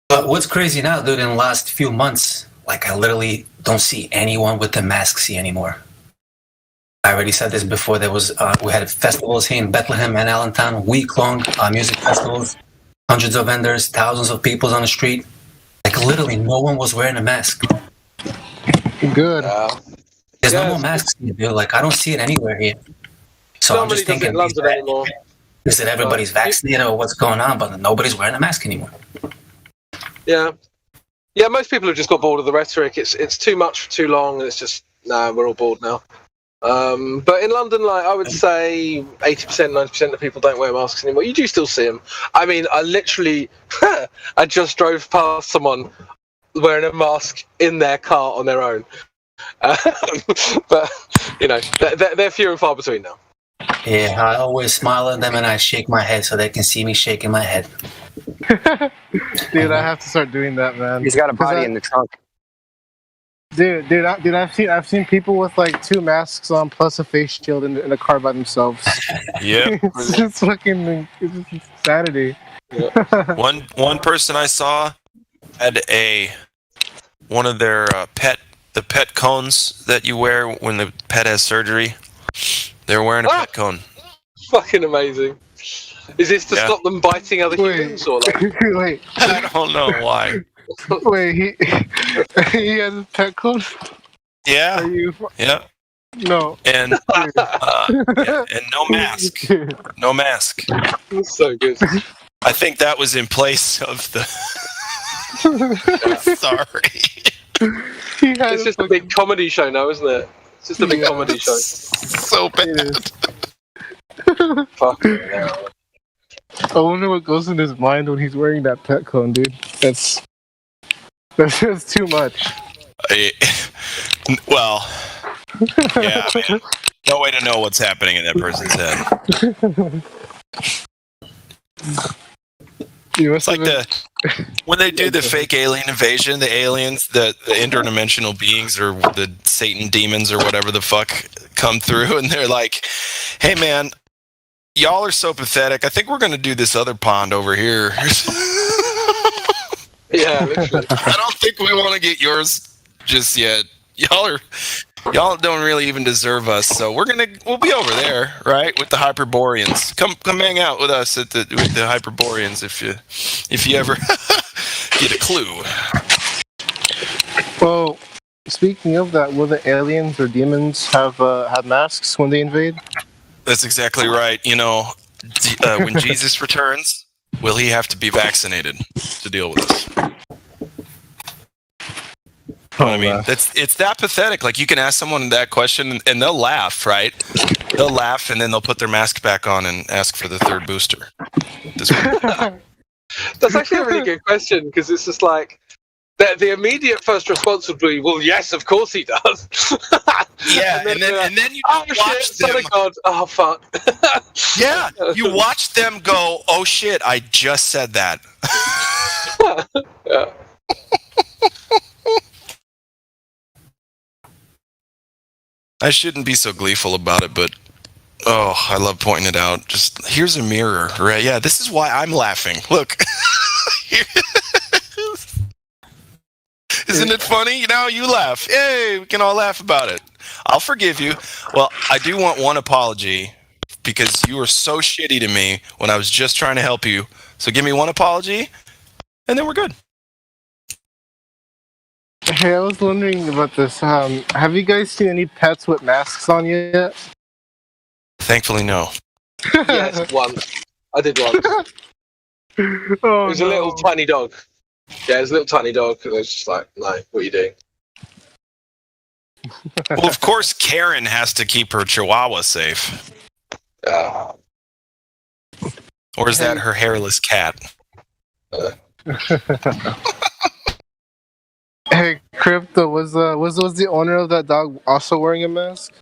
[SPEAKER 16] But what's crazy now, dude, in the last few months, like I literally don't see anyone with the masks here anymore. I already said this before. There was we had festivals here in Bethlehem and Allentown, week-long music festivals, hundreds of vendors, thousands of people on the street. Like literally, no one was wearing a mask.
[SPEAKER 15] Good.
[SPEAKER 16] There's no more masks here, dude. Like I don't see it anywhere here. So I'm just thinking, is it everybody's vaccinated or what's going on? But nobody's wearing a mask anymore.
[SPEAKER 13] Yeah. Yeah, most people have just got bored of the rhetoric. It's too much for too long, and it's just, we're all bored now. But in London, like I would say 80%, 90% of people don't wear masks anymore. You do still see them. I mean, I literally, I just drove past someone wearing a mask in their car on their own. But, you know, they're few and far between now.
[SPEAKER 16] Yeah, I always smile at them and I shake my head so they can see me shaking my head.
[SPEAKER 15] Dude, I have to start doing that, man.
[SPEAKER 17] He's got a body in the trunk.
[SPEAKER 15] Dude, I've seen people with like 2 masks on plus a face shield in a car by themselves.
[SPEAKER 11] Yeah,
[SPEAKER 15] it's just fucking insanity.
[SPEAKER 13] Yeah.
[SPEAKER 11] One person I saw had one of their the pet cones that you wear when the pet has surgery. They're wearing a pet cone.
[SPEAKER 13] Fucking amazing. Is this to stop them biting other humans or like?
[SPEAKER 15] Wait.
[SPEAKER 11] I don't know why.
[SPEAKER 15] Wait, he has a pet cone?
[SPEAKER 11] Yeah.
[SPEAKER 15] Are you?
[SPEAKER 11] Yeah.
[SPEAKER 15] No.
[SPEAKER 11] And and no mask. No mask.
[SPEAKER 13] That's so good.
[SPEAKER 11] I think that was in place of the. Sorry.
[SPEAKER 13] It's just a big comedy show now, isn't it? It's just a big comedy show.
[SPEAKER 11] So bad.
[SPEAKER 13] Fucking hell.
[SPEAKER 15] I wonder what goes in his mind when he's wearing that pet cone, dude. That's just too much.
[SPEAKER 11] Well, yeah, man. No way to know what's happening in that person's head. It's like when they do the fake alien invasion, the aliens, the interdimensional beings or the Satan demons or whatever the fuck come through, and they're like, "Hey, man, y'all are so pathetic. I think we're gonna do this other pond over here."
[SPEAKER 13] Yeah, literally.
[SPEAKER 11] I don't think we want to get yours just yet. Y'all don't really even deserve us, so we'll be over there, right, with the Hyperboreans. Come hang out with us with the Hyperboreans if you ever get a clue.
[SPEAKER 15] Well, speaking of that, will the aliens or demons have masks when they invade?
[SPEAKER 11] That's exactly right. You know, when Jesus returns, will he have to be vaccinated to deal with us? I mean, it's that pathetic. Like, you can ask someone that question and they'll laugh, right? They'll laugh and then they'll put their mask back on and ask for the third booster.
[SPEAKER 13] That's actually a really good question, because it's just like the immediate first response would be, "Well, yes, of course he does."
[SPEAKER 11] Yeah, and then you watch
[SPEAKER 13] shit,
[SPEAKER 11] them.
[SPEAKER 13] Son of God. Oh fuck.
[SPEAKER 11] Yeah, you watch them go, "Oh shit, I just said that."
[SPEAKER 13] Yeah.
[SPEAKER 11] I shouldn't be so gleeful about it, but oh, I love pointing it out. Just here's a mirror, right? Yeah, this is why I'm laughing. Look. Isn't it funny? You know, you laugh. Yay, we can all laugh about it. I'll forgive you. Well, I do want one apology because you were so shitty to me when I was just trying to help you. So give me one apology, and then we're good.
[SPEAKER 15] Hey, I was wondering about this. Have you guys seen any pets with masks on yet?
[SPEAKER 11] Thankfully, no.
[SPEAKER 13] Yes, once. I did once. It was a little tiny dog. Yeah, it was a little tiny dog. And I was just like, no, what are you doing?
[SPEAKER 11] Well, of course, Karen has to keep her chihuahua safe. Or is that her hairless cat?
[SPEAKER 15] Hey, Crypto, was the owner of that dog also wearing a mask?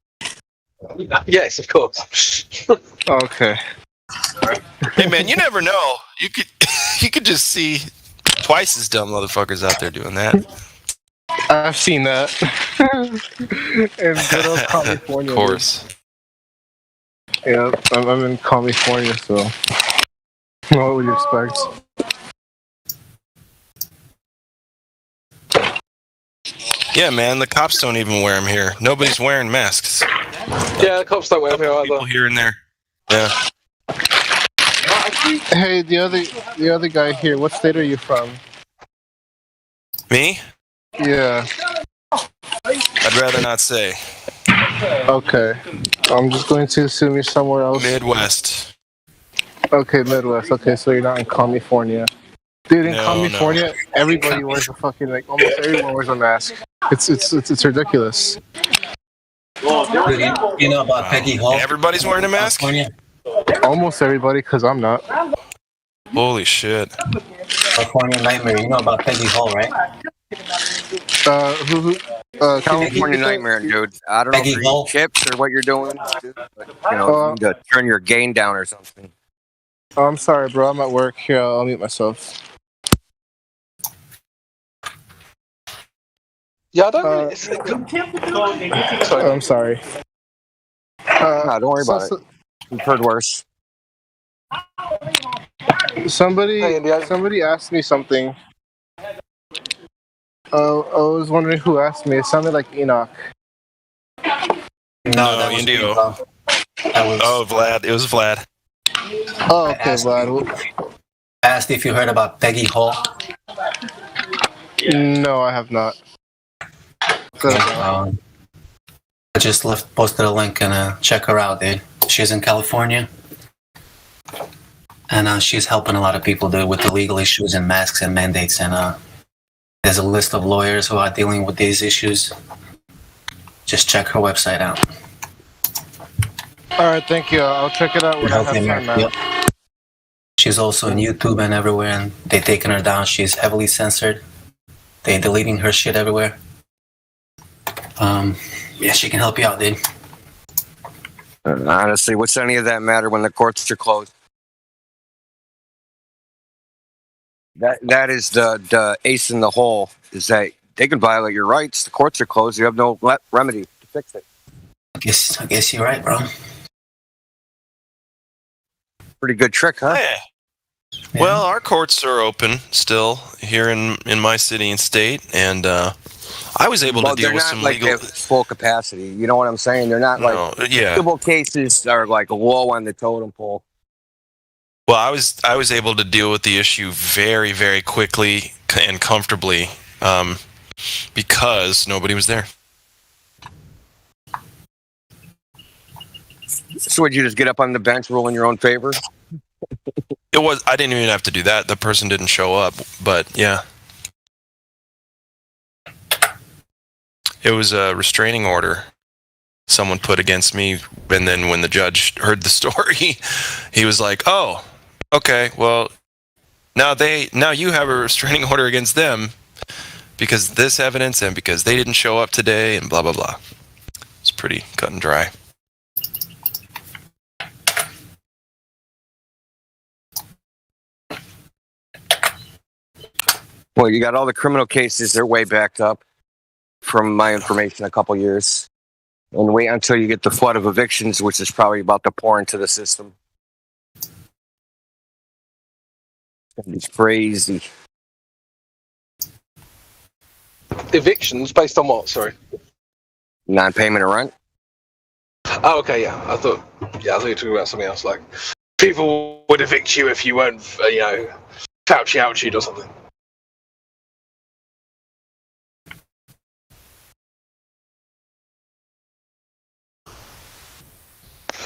[SPEAKER 13] Yes, of course.
[SPEAKER 15] Okay.
[SPEAKER 11] Hey, man, you never know. You could just see twice as dumb motherfuckers out there doing that.
[SPEAKER 15] I've seen that. In good old California.
[SPEAKER 11] Of course.
[SPEAKER 15] Yeah, I'm in California, so what would you expect?
[SPEAKER 11] Yeah, man, the cops don't even wear them here. Nobody's wearing masks.
[SPEAKER 13] Yeah, the cops don't wear them here either.
[SPEAKER 11] People here and there. Yeah.
[SPEAKER 15] Hey, the other guy here, what state are you from?
[SPEAKER 11] Me?
[SPEAKER 15] Yeah.
[SPEAKER 11] I'd rather not say.
[SPEAKER 15] Okay. I'm just going to assume you're somewhere else.
[SPEAKER 11] Midwest.
[SPEAKER 15] Okay, Midwest. Okay, so you're not in California. Dude, in California, everybody wears a fucking, like, almost everyone wears a mask. It's ridiculous.
[SPEAKER 16] Dude, you know about Peggy Hall?
[SPEAKER 11] Everybody's wearing a mask?
[SPEAKER 15] Almost everybody, because I'm not.
[SPEAKER 11] Holy shit.
[SPEAKER 16] California Nightmare. You know about Peggy Hall, right?
[SPEAKER 17] California Nightmare, dude. I don't know if you're eating chips or what you're doing. But, you know, you need to turn your gain down or something.
[SPEAKER 15] Oh, I'm sorry, bro. I'm at work. Here, I'll mute myself.
[SPEAKER 13] Yeah, I don't
[SPEAKER 15] Sorry. I'm sorry.
[SPEAKER 17] No, don't worry about it. We've heard worse.
[SPEAKER 15] Somebody asked me something. I was wondering who asked me. It sounded like Enoch.
[SPEAKER 16] No, that was
[SPEAKER 11] Indio.
[SPEAKER 16] That was...
[SPEAKER 11] Oh, Vlad. It was Vlad.
[SPEAKER 15] Oh, okay, Vlad.
[SPEAKER 16] I asked if you heard about Peggy Hall.
[SPEAKER 15] No, I have not.
[SPEAKER 16] I just posted a link and check her out, dude. She's in California. And she's helping a lot of people, dude, with the legal issues and masks and mandates. And there's a list of lawyers who are dealing with these issues. Just check her website out.
[SPEAKER 15] All right, thank you. I'll check it out when I have
[SPEAKER 16] Okay,
[SPEAKER 15] time, man.
[SPEAKER 16] yep. She's also on YouTube and everywhere, and they taking her down. She's heavily censored. They deleting her shit everywhere. Yeah, she can help you out, dude.
[SPEAKER 17] Honestly, what's any of that matter when the courts are closed? That is the ace in the hole, is that they can violate your rights. The courts are closed. You have no remedy to fix it.
[SPEAKER 16] I guess you're right, bro.
[SPEAKER 17] Pretty good trick, huh?
[SPEAKER 11] Yeah. Well, our courts are open still here in my city and state, and I was able to deal with some legal.
[SPEAKER 17] They're not like full capacity. You know what I'm saying? They're not like
[SPEAKER 11] yeah.
[SPEAKER 17] civil cases are like low on the totem pole.
[SPEAKER 11] Well, I was able to deal with the issue very, very quickly and comfortably because nobody was there.
[SPEAKER 17] So would you just get up on the bench, rule in your own favor?
[SPEAKER 11] I didn't even have to do that. The person didn't show up, but yeah. It was a restraining order someone put against me, and then when the judge heard the story, he was like, "Oh, okay, well, now you have a restraining order against them because of this evidence and because they didn't show up today and blah blah blah." It's pretty cut and dry.
[SPEAKER 17] Well, you got all the criminal cases; they're way backed up. From my information, a couple years, and wait until you get the flood of evictions, which is probably about to pour into the system. It's crazy.
[SPEAKER 13] Evictions based on what? Sorry.
[SPEAKER 17] Non-payment of rent.
[SPEAKER 13] Oh, okay, yeah. I thought you were talking about something else. Like people would evict you if you weren't, Fauci ouchied or something.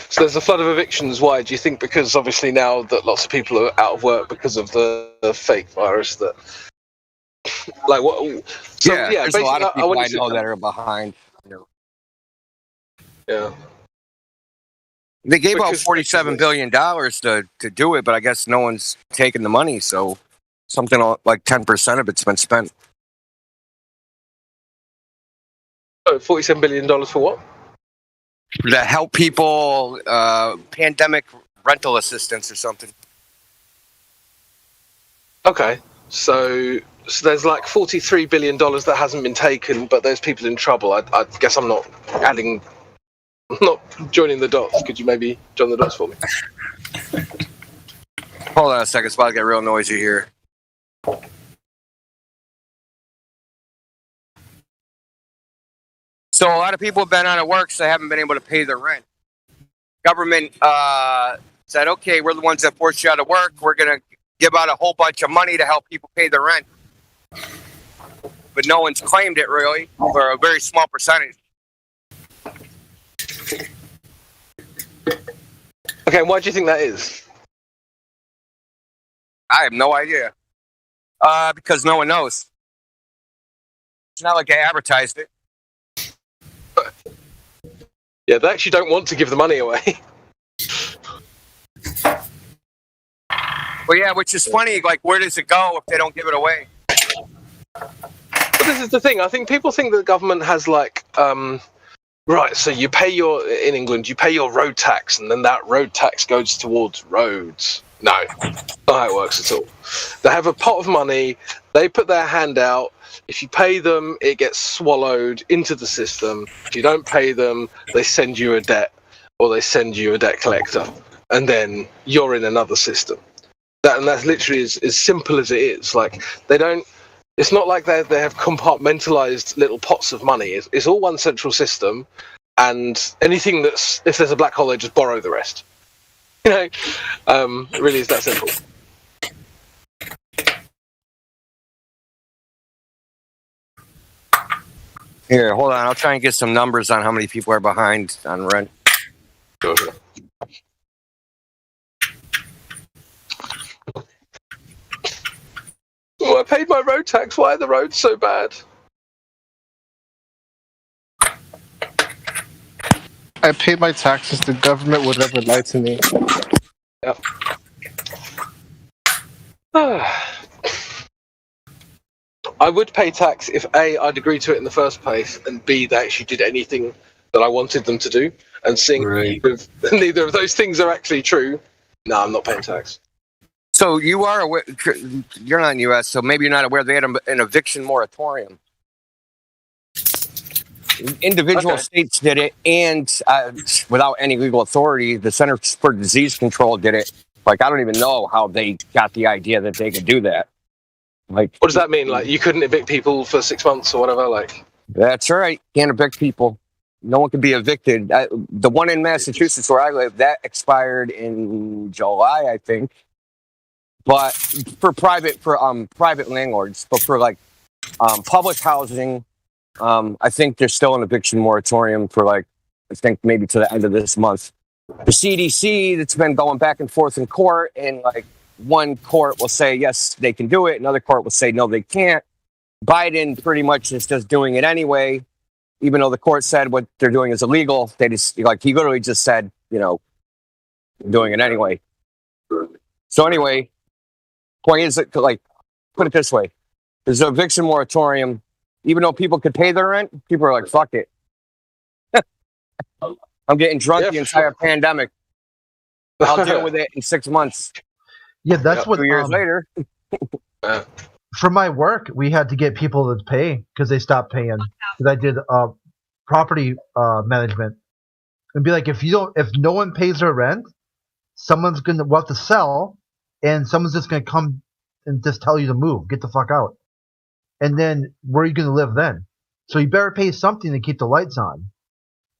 [SPEAKER 13] So there's a flood of evictions. Why? Do you think because obviously now that lots of people are out of work because of the fake virus that, like what? So,
[SPEAKER 17] yeah, there's a lot of people I know that are behind.
[SPEAKER 13] Yeah.
[SPEAKER 17] They gave out $47 billion to do it, but I guess no one's taking the money, so something like 10% of it's been spent.
[SPEAKER 13] $47 billion for what?
[SPEAKER 17] To help people, pandemic rental assistance or something.
[SPEAKER 13] Okay, so there's like $43 billion that hasn't been taken, but there's people in trouble. I guess I'm not joining the dots. Could you maybe join the dots for me?
[SPEAKER 17] Hold on a second, it's about to get real noisy here. So a lot of people have been out of work, so they haven't been able to pay their rent. Government said, okay, we're the ones that forced you out of work. We're going to give out a whole bunch of money to help people pay their rent. But no one's claimed it, really, or a very small percentage.
[SPEAKER 13] Okay, why do you think that is?
[SPEAKER 17] I have no idea. Because no one knows. It's not like they advertised it.
[SPEAKER 13] Yeah, they actually don't want to give the money away.
[SPEAKER 17] Well, yeah, which is funny. Like, where does it go if they don't give it away?
[SPEAKER 13] But this is the thing. I think people think that the government has like, right. So you pay in England, you pay your road tax, and then that road tax goes towards roads. No, not how it works at all. They have a pot of money. They put their hand out. If you pay them, it gets swallowed into the system. If you don't pay them, they send you a debt, or they send you a debt collector, and then you're in another system. That's literally as simple as it is. Like they don't. It's not like they have compartmentalized little pots of money. It's all one central system, and anything if there's a black hole, they just borrow the rest. It really is that simple.
[SPEAKER 17] Here, hold on. I'll try and get some numbers on how many people are behind on rent.
[SPEAKER 13] Sure. Oh, I paid my road tax. Why are the roads so bad?
[SPEAKER 15] I pay my taxes. The government would never lie to me.
[SPEAKER 13] Yep. I would pay tax if A, I'd agree to it in the first place, and B, they actually did anything that I wanted them to do. And seeing neither of those things are actually true, no, I'm not paying tax.
[SPEAKER 17] So you are aware, you're not in the U.S., so maybe you're not aware they had an eviction moratorium. Individual states did it, and without any legal authority, the Centers for Disease Control did it. Like, I don't even know how they got the idea that they could do that. Like,
[SPEAKER 13] what does that mean? Like, you couldn't evict people for 6 months or whatever? Like,
[SPEAKER 17] that's right. Can't evict people. No one can be evicted. The one in Massachusetts where I live, that expired in July, I think. But for private landlords, but for like public housing, I think there's still an eviction moratorium for like, I think maybe to the end of this month. The CDC, that's been going back and forth in court, and like one court will say yes, they can do it, another court will say no, they can't. Biden pretty much is just doing it anyway, even though the court said what they're doing is illegal. They just he literally just said, doing it anyway. So anyway, point is that, like, put it this way: there's an eviction moratorium. Even though people could pay their rent, people are like, fuck it. I'm getting drunk the entire pandemic. I'll deal with it in 6 months.
[SPEAKER 4] Yeah, that's what
[SPEAKER 17] 2 years later.
[SPEAKER 4] For my work, we had to get people to pay because they stopped paying. Because I did property management, and be like, if no one pays their rent, someone's gonna want to sell, and someone's just gonna come and just tell you to move, get the fuck out. And then where are you going to live then? So you better pay something to keep the lights on.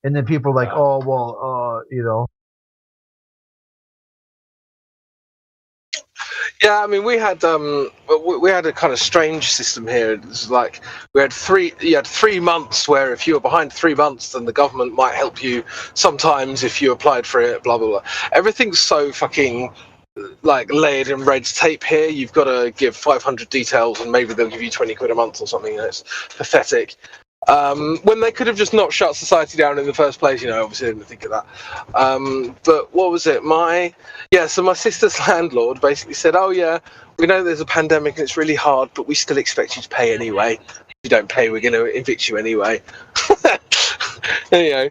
[SPEAKER 4] And then people are like, oh, well,
[SPEAKER 13] Yeah, I mean, we had a kind of strange system here. It was like you had 3 months where if you were behind 3 months, then the government might help you. Sometimes if you applied for it, blah blah blah. Everything's so fucking like layered in red tape here. You've got to give 500 details, and maybe they'll give you 20 quid a month or something. It's pathetic. When they could have just not shut society down in the first place, obviously I didn't think of that. But what was it? So my sister's landlord basically said, oh yeah, we know there's a pandemic and it's really hard, but we still expect you to pay anyway. If you don't pay, we're going to evict you anyway. I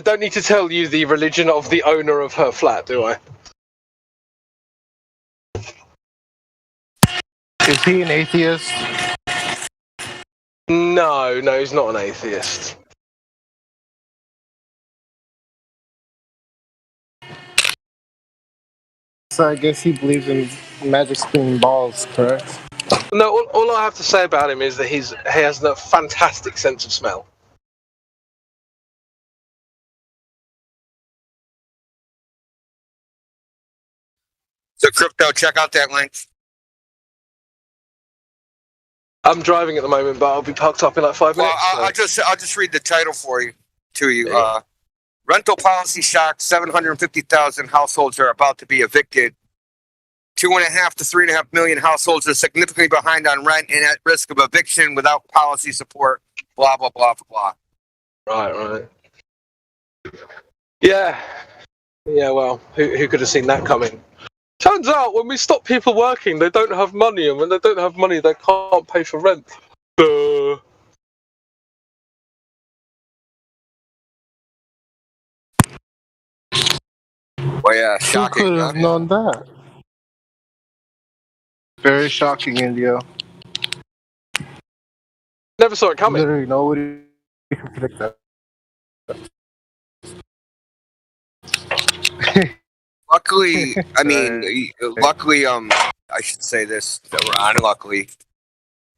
[SPEAKER 13] don't need to tell you the religion of the owner of her flat, do I?
[SPEAKER 15] Is he an atheist?
[SPEAKER 13] No, he's not an atheist.
[SPEAKER 15] So I guess he believes in magic spinning balls, correct?
[SPEAKER 13] No, all I have to say about him is that he has a fantastic sense of smell.
[SPEAKER 17] So crypto, check out that link.
[SPEAKER 13] I'm driving at the moment, but I'll be parked up in like 5 minutes.
[SPEAKER 17] Well, I'll just read the title for you. Rental policy shock: 750,000 households are about to be evicted. 2.5 to 3.5 million households are significantly behind on rent and at risk of eviction without policy support. Blah blah blah blah.
[SPEAKER 13] Right. Yeah. Well, who could have seen that coming? Turns out when we stop people working, they don't have money, and when they don't have money, they can't pay for rent.
[SPEAKER 17] Well, yeah, shocking.
[SPEAKER 15] Who could have known that? Very shocking, Indio.
[SPEAKER 13] Never saw it coming.
[SPEAKER 15] Literally nobody can predict that.
[SPEAKER 17] Luckily, I should say this, or unluckily,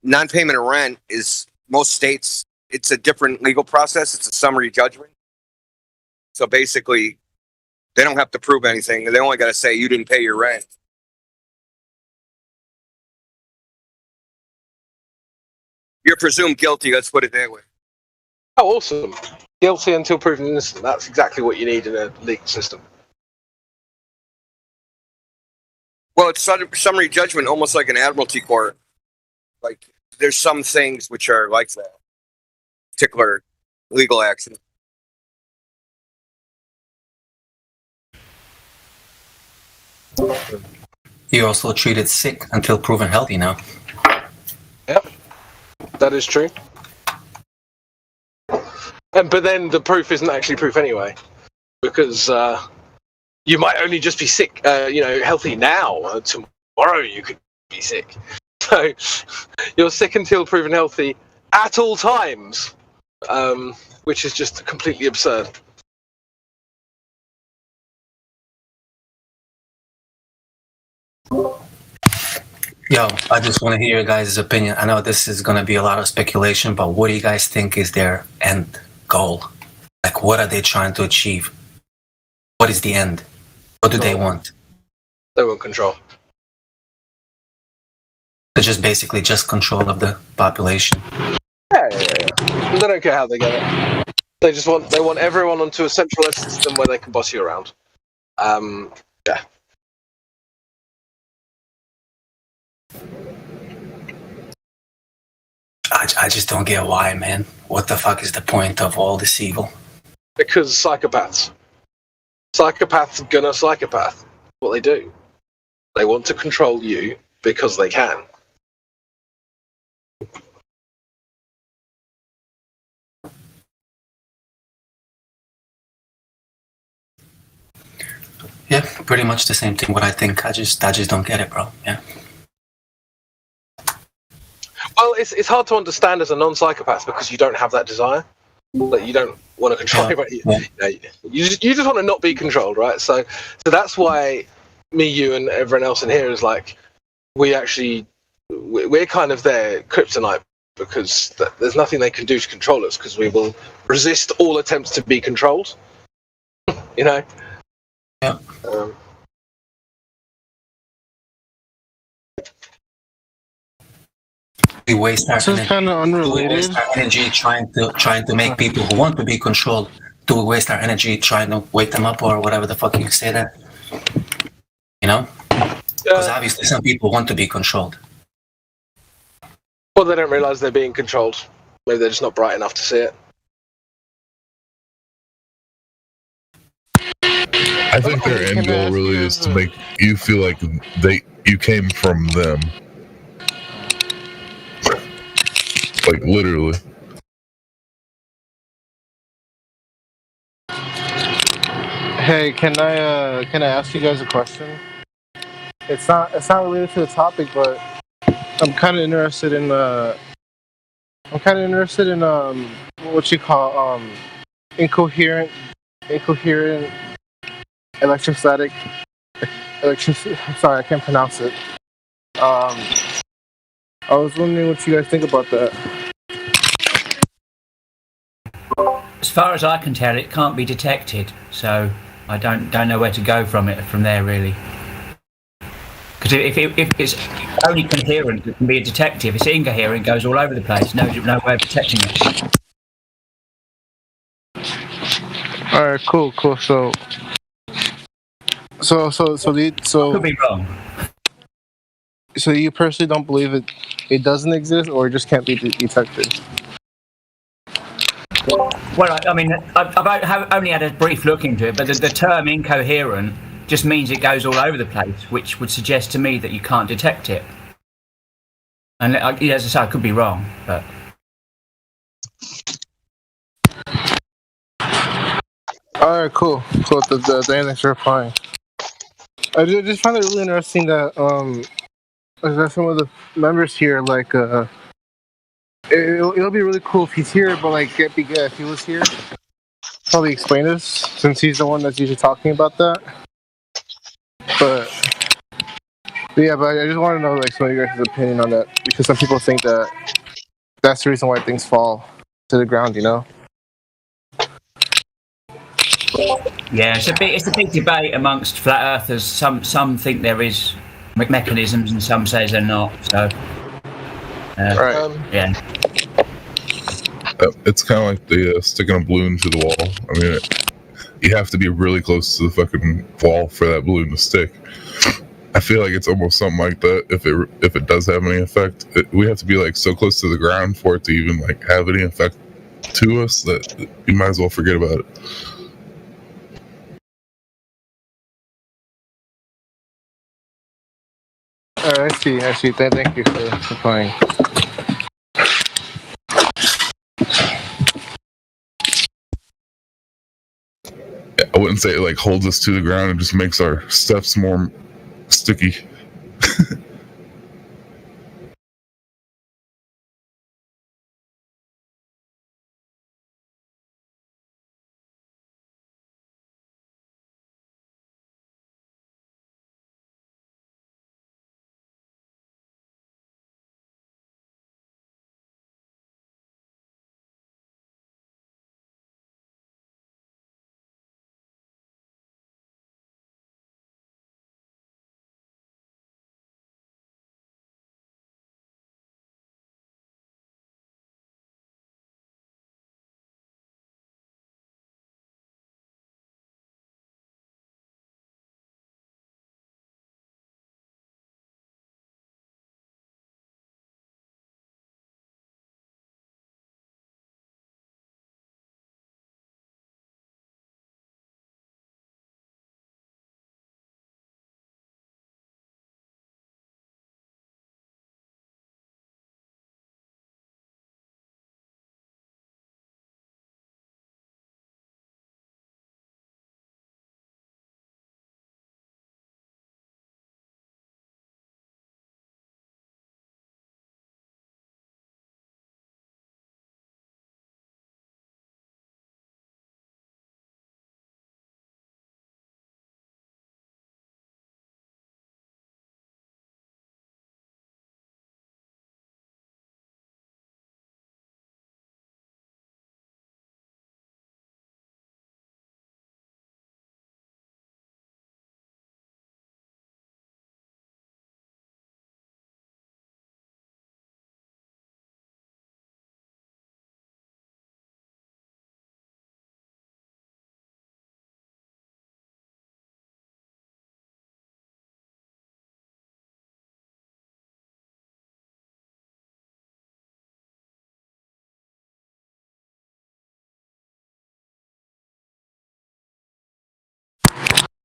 [SPEAKER 17] non-payment of rent is, most states, it's a different legal process. It's a summary judgment. So basically, they don't have to prove anything. They only got to say you didn't pay your rent. You're presumed guilty. Let's put it that way.
[SPEAKER 13] Oh, awesome. Guilty until proven innocent. That's exactly what you need in a legal system.
[SPEAKER 17] Well, it's summary judgment, almost like an admiralty court. Like, there's some things which are like that. Particular legal action.
[SPEAKER 16] You're also treated sick until proven healthy now.
[SPEAKER 13] Yep, that is true. But then the proof isn't actually proof anyway, because you might only just be sick, healthy now. Tomorrow you could be sick. So you're sick until proven healthy at all times, which is just completely absurd.
[SPEAKER 16] Yo, I just want to hear your guys' opinion. I know this is going to be a lot of speculation, but what do you guys think is their end goal? Like, what are they trying to achieve? What is the end? What do they want?
[SPEAKER 13] They want control.
[SPEAKER 16] They're just basically just control of the population.
[SPEAKER 13] Yeah. They don't care how they get it. They want everyone onto a centralized system where they can boss you around. Yeah.
[SPEAKER 16] I just don't get why, man. What the fuck is the point of all this evil?
[SPEAKER 13] Because psychopaths. Psychopaths gonna psychopath. What they do. They want to control you because they can.
[SPEAKER 16] Yeah, pretty much the same thing. What I think, I just don't get it, bro. Yeah.
[SPEAKER 13] Well, it's hard to understand as a non-psychopath because you don't have that desire. Like you don't want to control anybody. You just want to not be controlled, right? So that's why me, you, and everyone else in here is like we're kind of their kryptonite because there's nothing they can do to control us because we will resist all attempts to be controlled. You know.
[SPEAKER 16] Yeah. We waste our
[SPEAKER 15] This is kind of unrelated.
[SPEAKER 16] We waste our energy trying to make people who want to be controlled. Do we waste our energy trying to wake them up or whatever the fuck you say that? You know? Because obviously some people want to be controlled.
[SPEAKER 13] Well, they don't realize they're being controlled. Maybe they're just not bright enough to see it.
[SPEAKER 18] I think their end goal really is to make you feel like you came from them. Like literally.
[SPEAKER 15] Hey, can I ask you guys a question? It's not related to the topic, but I'm kind of interested in what you call incoherent electrostatic. Sorry, I can't pronounce it. I was wondering what you guys think about that.
[SPEAKER 14] As far as I can tell, it can't be detected, so I don't know where to go from there really. Because if it's only coherent, it can be a detective. If it's incoherent, it goes all over the place. No way of detecting it.
[SPEAKER 15] All right, cool. So
[SPEAKER 14] could be wrong.
[SPEAKER 15] So you personally don't believe it doesn't exist, or it just can't be detected?
[SPEAKER 14] Well, I mean, I've only had a brief look into it, but the term incoherent just means it goes all over the place, which would suggest to me that you can't detect it. And as I say, I could be wrong, but.
[SPEAKER 15] All right, cool. The answers are fine. I just find it really interesting that some of the members here, like, it'll be really cool if he's here, but like, it'd be good if he was here. Probably explain this, since he's the one that's usually talking about that. But I just want to know like some of your guys' opinion on that, because some people think that that's the reason why things fall to the ground, you know?
[SPEAKER 14] Yeah, it's a big debate amongst flat earthers. Some think there is mechanisms, and some say they're not. So, yeah.
[SPEAKER 18] It's kind of like the sticking a balloon to the wall. I mean, you have to be really close to the fucking wall for that balloon to stick. I feel like it's almost something like that. If it does have any effect, we have to be like so close to the ground for it to even like have any effect to us that you might as well forget about it.
[SPEAKER 15] I see. Thank you for replying.
[SPEAKER 18] I wouldn't say it like holds us to the ground. It just makes our steps more sticky.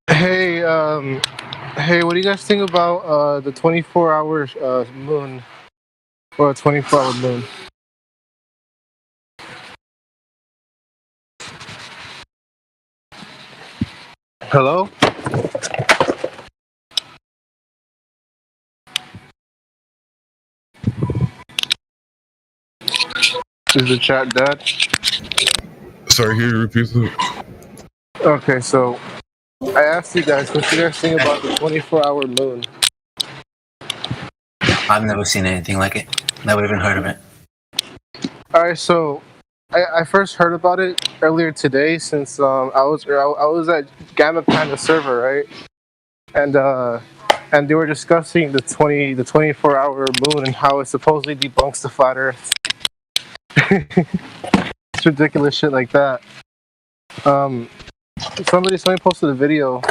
[SPEAKER 15] Hey, what do you guys think about the 24-hour moon or a 24-hour moon? Hello? Is the chat dead?
[SPEAKER 18] Sorry, can you repeat that?
[SPEAKER 15] Okay, so I asked you guys, what you guys think about the 24-hour moon?
[SPEAKER 16] I've never seen anything like it. Never even heard of it.
[SPEAKER 15] Alright, so I first heard about it earlier today since I was at Gamma Panda server, right? And they were discussing the 24-hour moon and how it supposedly debunks the flat Earth. It's ridiculous shit like that. Somebody posted a video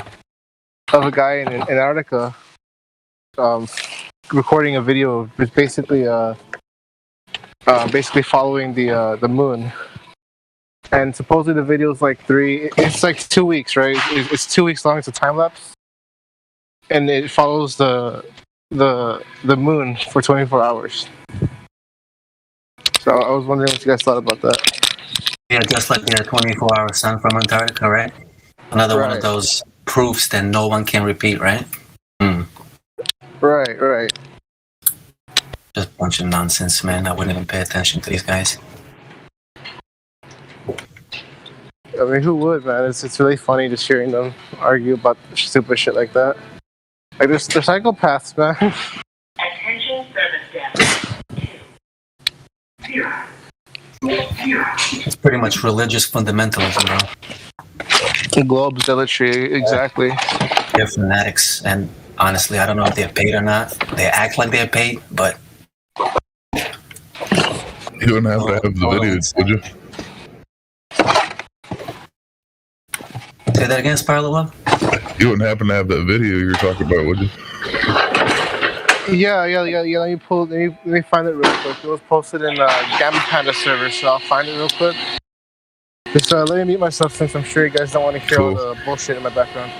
[SPEAKER 15] of a guy in Antarctica recording a video of basically following the moon. And supposedly the video is like it's like 2 weeks, right? It's 2 weeks long. It's a time lapse, and it follows the moon for 24 hours. So I was wondering what you guys thought about that.
[SPEAKER 16] Yeah, just like the 24-hour sun from Antarctica, right? Another one of those proofs that no one can repeat, right?
[SPEAKER 15] Right.
[SPEAKER 16] Just a bunch of nonsense, man. I wouldn't even pay attention to these guys.
[SPEAKER 15] I mean, who would, man? It's really funny just hearing them argue about stupid shit like that. Like, they're psychopaths, man.
[SPEAKER 19] Attention service desk.
[SPEAKER 16] It's pretty much religious fundamentalism, bro.
[SPEAKER 15] Globe zealotry, exactly.
[SPEAKER 16] They're fanatics, and honestly, I don't know if they're paid or not. They act like they're paid, but...
[SPEAKER 18] You wouldn't have to have the video, would you?
[SPEAKER 16] Say that again, Sparrow Love?
[SPEAKER 18] You wouldn't happen to have that video you were talking about, would you?
[SPEAKER 15] Yeah. Let me find it real quick. It was posted in Gamma Panda server, so I'll find it real quick. Just let me mute myself since I'm sure you guys don't want to hear all the bullshit in my background.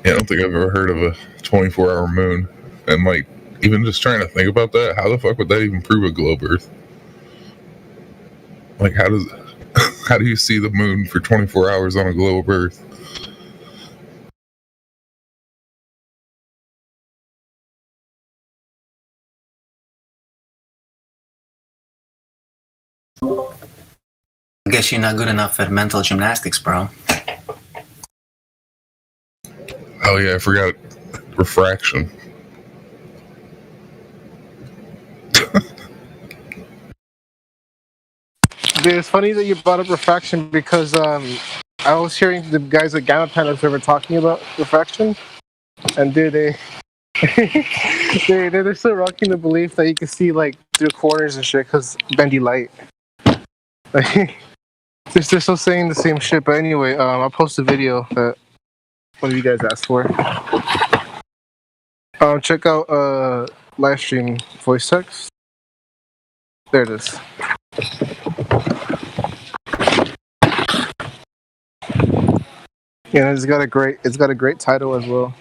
[SPEAKER 18] Yeah, I don't think I've ever heard of a 24-hour moon. And like, even just trying to think about that, how the fuck would that even prove a globe Earth? Like, how do you see the moon for 24 hours on a globe Earth?
[SPEAKER 16] I guess you're not good enough at mental gymnastics, bro.
[SPEAKER 18] Oh yeah, I forgot refraction.
[SPEAKER 15] Dude, it's funny that you brought up refraction because I was hearing the guys at Gamma Pan Observer talking about refraction, and dude, they're still rocking the belief that you can see like through corners and shit because bendy light. Like, they're still saying the same shit. But anyway, I'll post a video that one of you guys asked for. Check out live stream voice text. There it is. Yeah, it's got a great title as well.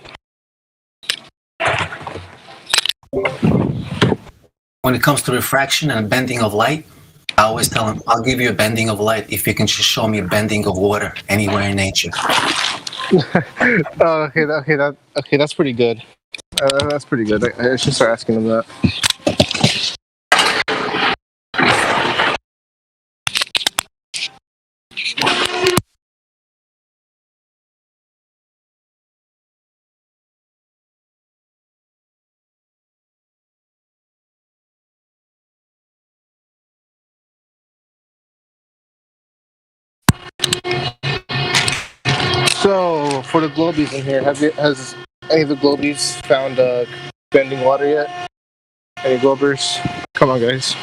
[SPEAKER 16] When it comes to refraction and bending of light, I always tell them, I'll give you a bending of light if you can just show me a bending of water anywhere in nature.
[SPEAKER 15] Okay, that's pretty good. That's pretty good. I should start asking them that. So, for the globies in here, has any of the globies found bending water yet? Any globers? Come on, guys.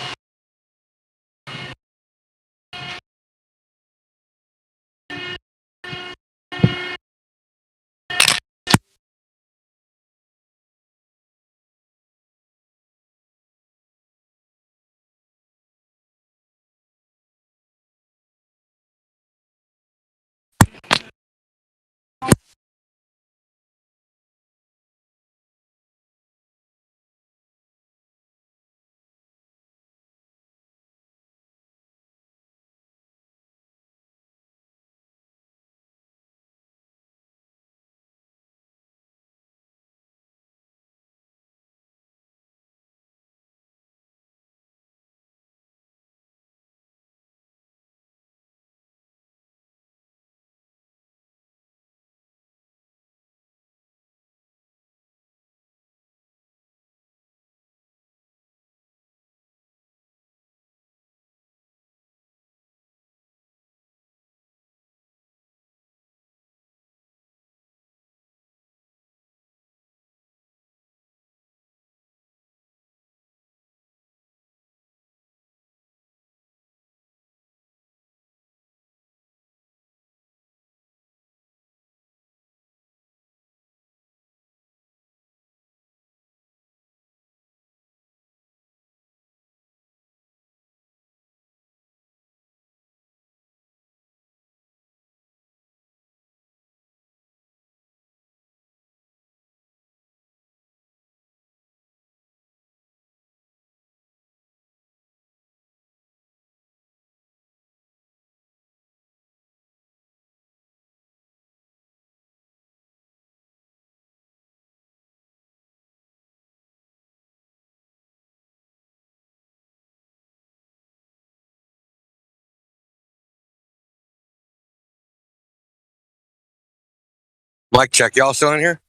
[SPEAKER 17] Mic check. Y'all still in here?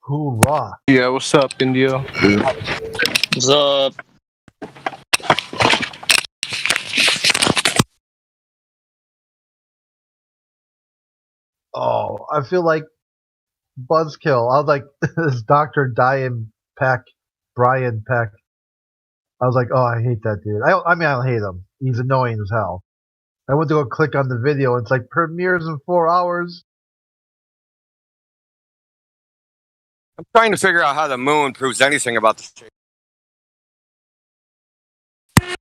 [SPEAKER 4] Hoorah.
[SPEAKER 15] Yeah, what's up, Indio?
[SPEAKER 17] What's up?
[SPEAKER 4] Oh, I feel like Buzzkill. I was like, this Dr. Brian Peck. I was like, oh, I hate that dude. I mean, I don't hate him. He's annoying as hell. I went to go click on the video. And it's like premieres in 4 hours.
[SPEAKER 17] I'm trying to figure out how the moon proves anything about this.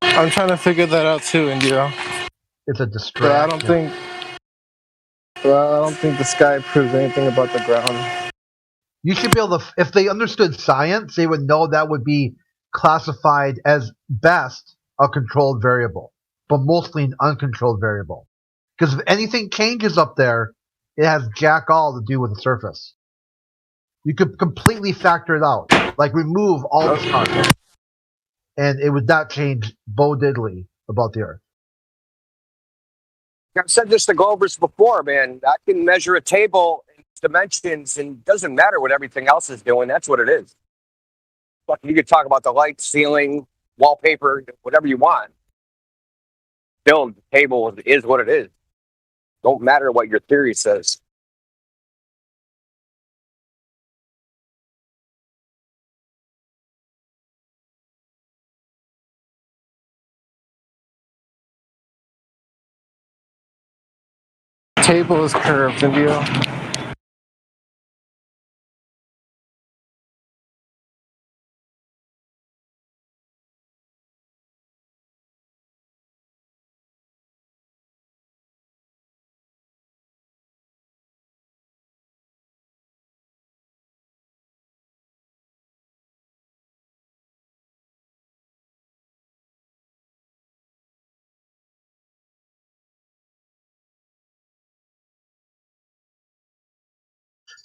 [SPEAKER 15] I'm trying to figure that out too, Indio.
[SPEAKER 4] It's a
[SPEAKER 15] But
[SPEAKER 4] distraction.
[SPEAKER 15] I don't think the sky proves anything about the ground.
[SPEAKER 4] You should be able to, if they understood science, they would know that would be classified as best a controlled variable, but mostly an uncontrolled variable. Because if anything changes up there, it has jack all to do with the surface. You could completely factor it out, like remove all the stuff, and it would not change Bo Diddley about the Earth.
[SPEAKER 17] I've said this to Glovers before, man. I can measure a table in dimensions, and it doesn't matter what everything else is doing. That's what it is. Fuck, you could talk about the light, ceiling, wallpaper, whatever you want. Still, the table is what it is. Don't matter what your theory says.
[SPEAKER 15] Table is curved, Indio.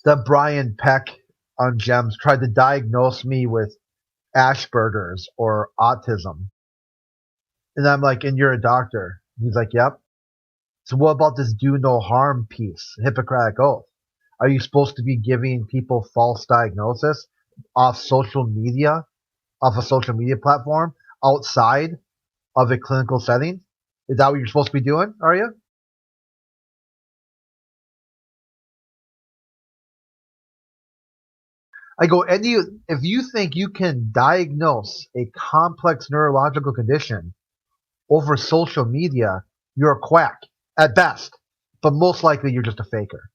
[SPEAKER 4] That Brian Peck on Gems tried to diagnose me with Asperger's or autism. And I'm like, and you're a doctor. He's like, yep. So what about this do no harm piece, Hippocratic Oath? Are you supposed to be giving people false diagnosis off social media, off a social media platform, outside of a clinical setting? Is that what you're supposed to be doing, are you? I go, if you think you can diagnose a complex neurological condition over social media, you're a quack at best, but most likely you're just a faker.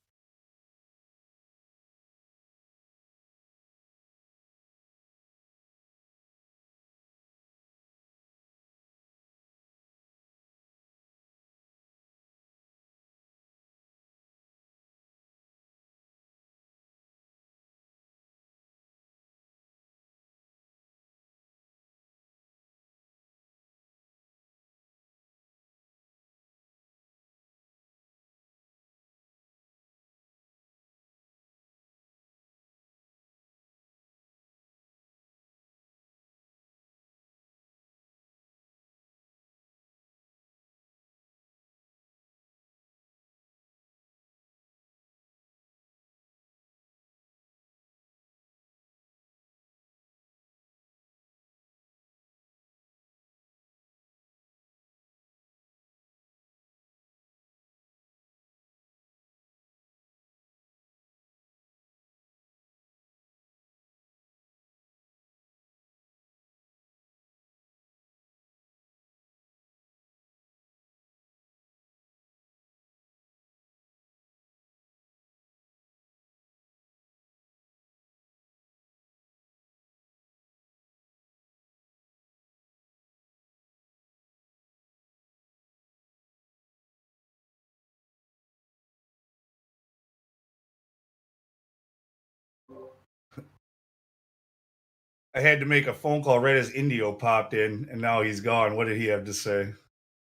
[SPEAKER 20] I had to make a phone call right as Indio popped in, and now he's gone. What did he have to say?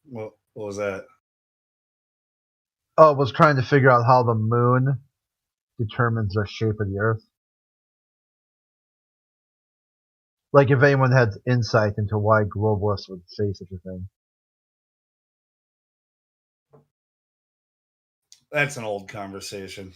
[SPEAKER 20] What was that?
[SPEAKER 4] Oh, was trying to figure out how the moon determines the shape of the Earth. Like if anyone had insight into why globalists would say such a thing.
[SPEAKER 20] That's an old conversation.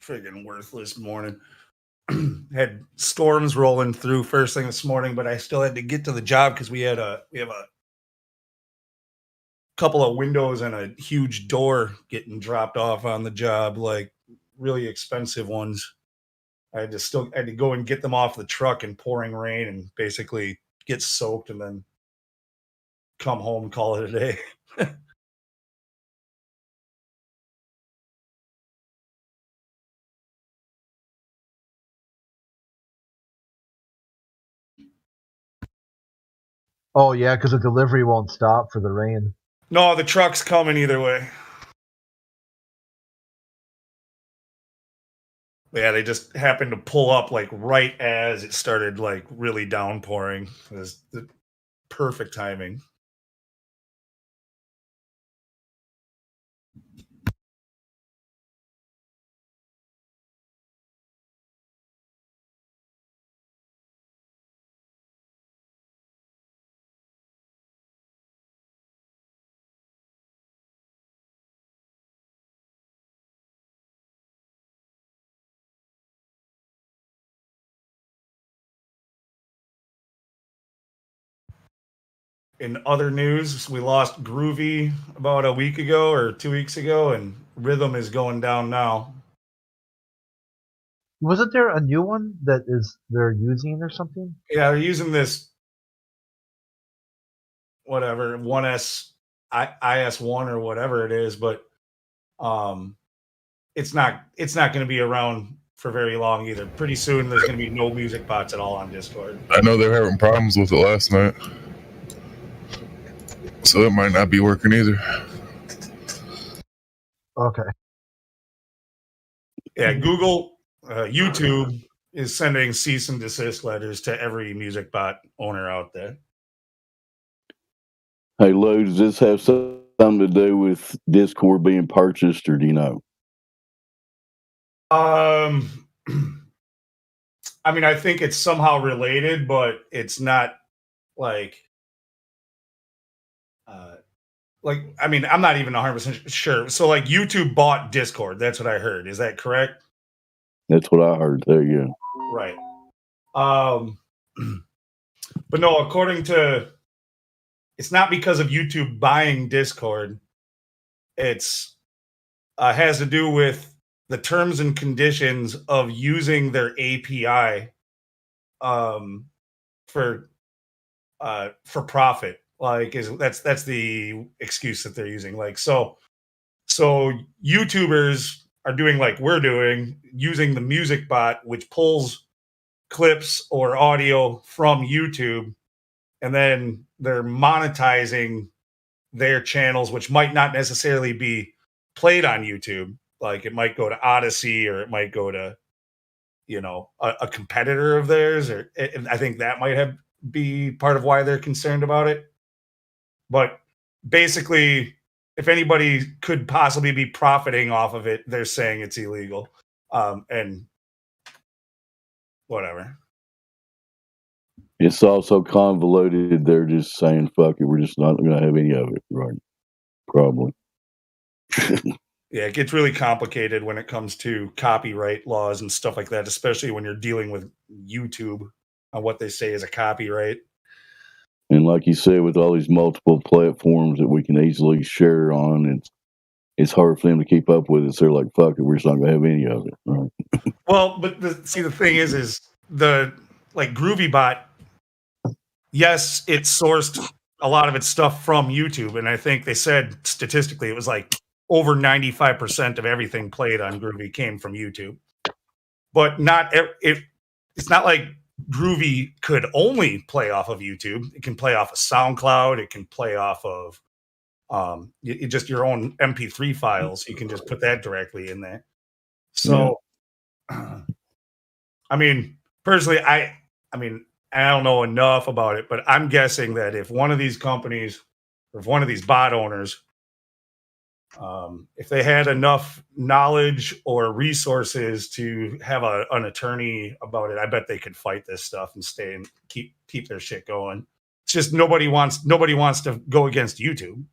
[SPEAKER 20] Friggin' worthless morning. had storms rolling through first thing this morning, but I still had to get to the job because we have a couple of windows and a huge door getting dropped off on the job, like really expensive ones. I had to go and get them off the truck in pouring rain and basically get soaked and then come home and call it a day.
[SPEAKER 4] Oh yeah, because the delivery won't stop for the rain.
[SPEAKER 20] No, the truck's coming either way. Yeah, they just happened to pull up like right as it started like really downpouring. It was the perfect timing. In other news, we lost Groovy about a week ago or 2 weeks ago, and Rhythm is going down now.
[SPEAKER 4] Wasn't there a new one that they're using or something?
[SPEAKER 20] Yeah, they're using this whatever 1S IS1 or whatever it is, but it's not going to be around for very long either. Pretty soon, there's going to be no music bots at all on Discord.
[SPEAKER 18] I know they're having problems with it last night, so it might not be working either.
[SPEAKER 4] Okay.
[SPEAKER 20] Yeah, Google, YouTube is sending cease and desist letters to every music bot owner out there.
[SPEAKER 21] Hey, Lou, does this have something to do with Discord being purchased, or do you know?
[SPEAKER 20] I mean, I think it's somehow related, but it's not like, I mean, I'm not even 100% sure. So, like, YouTube bought Discord. That's what I heard. Is that correct?
[SPEAKER 21] That's what I heard. There you go.
[SPEAKER 20] Right. But no, according to, it's not because of YouTube buying Discord. It's has to do with the terms and conditions of using their API for profit. Like, that's the excuse that they're using. Like, so YouTubers are doing like we're doing, using the music bot, which pulls clips or audio from YouTube, and then they're monetizing their channels, which might not necessarily be played on YouTube. Like, it might go to Odyssey, or it might go to, a competitor of theirs, or I think that might be part of why they're concerned about it. But basically, if anybody could possibly be profiting off of it, they're saying it's illegal. And whatever.
[SPEAKER 21] It's also convoluted. They're just saying, fuck it, we're just not going to have any of it, right? Probably.
[SPEAKER 20] Yeah, it gets really complicated when it comes to copyright laws and stuff like that, especially when you're dealing with YouTube on what they say is a copyright.
[SPEAKER 21] And like you said, with all these multiple platforms that we can easily share on, it's hard for them to keep up with it. So they're like, fuck it, we're just not going to have any of it, right?
[SPEAKER 20] Well, but the thing is the, like, GroovyBot, yes, it sourced a lot of its stuff from YouTube, and I think they said statistically it was like over 95% of everything played on Groovy came from YouTube. But it's not like Groovy could only play off of YouTube. It can play off of SoundCloud. It can play off of just your own MP3 files. You can just put that directly in there. So, I mean, personally, I don't know enough about it, but I'm guessing that if one of these companies, or if one of these bot owners, if they had enough knowledge or resources to have an attorney about it, I bet they could fight this stuff and stay and keep their shit going. It's just nobody wants to go against YouTube.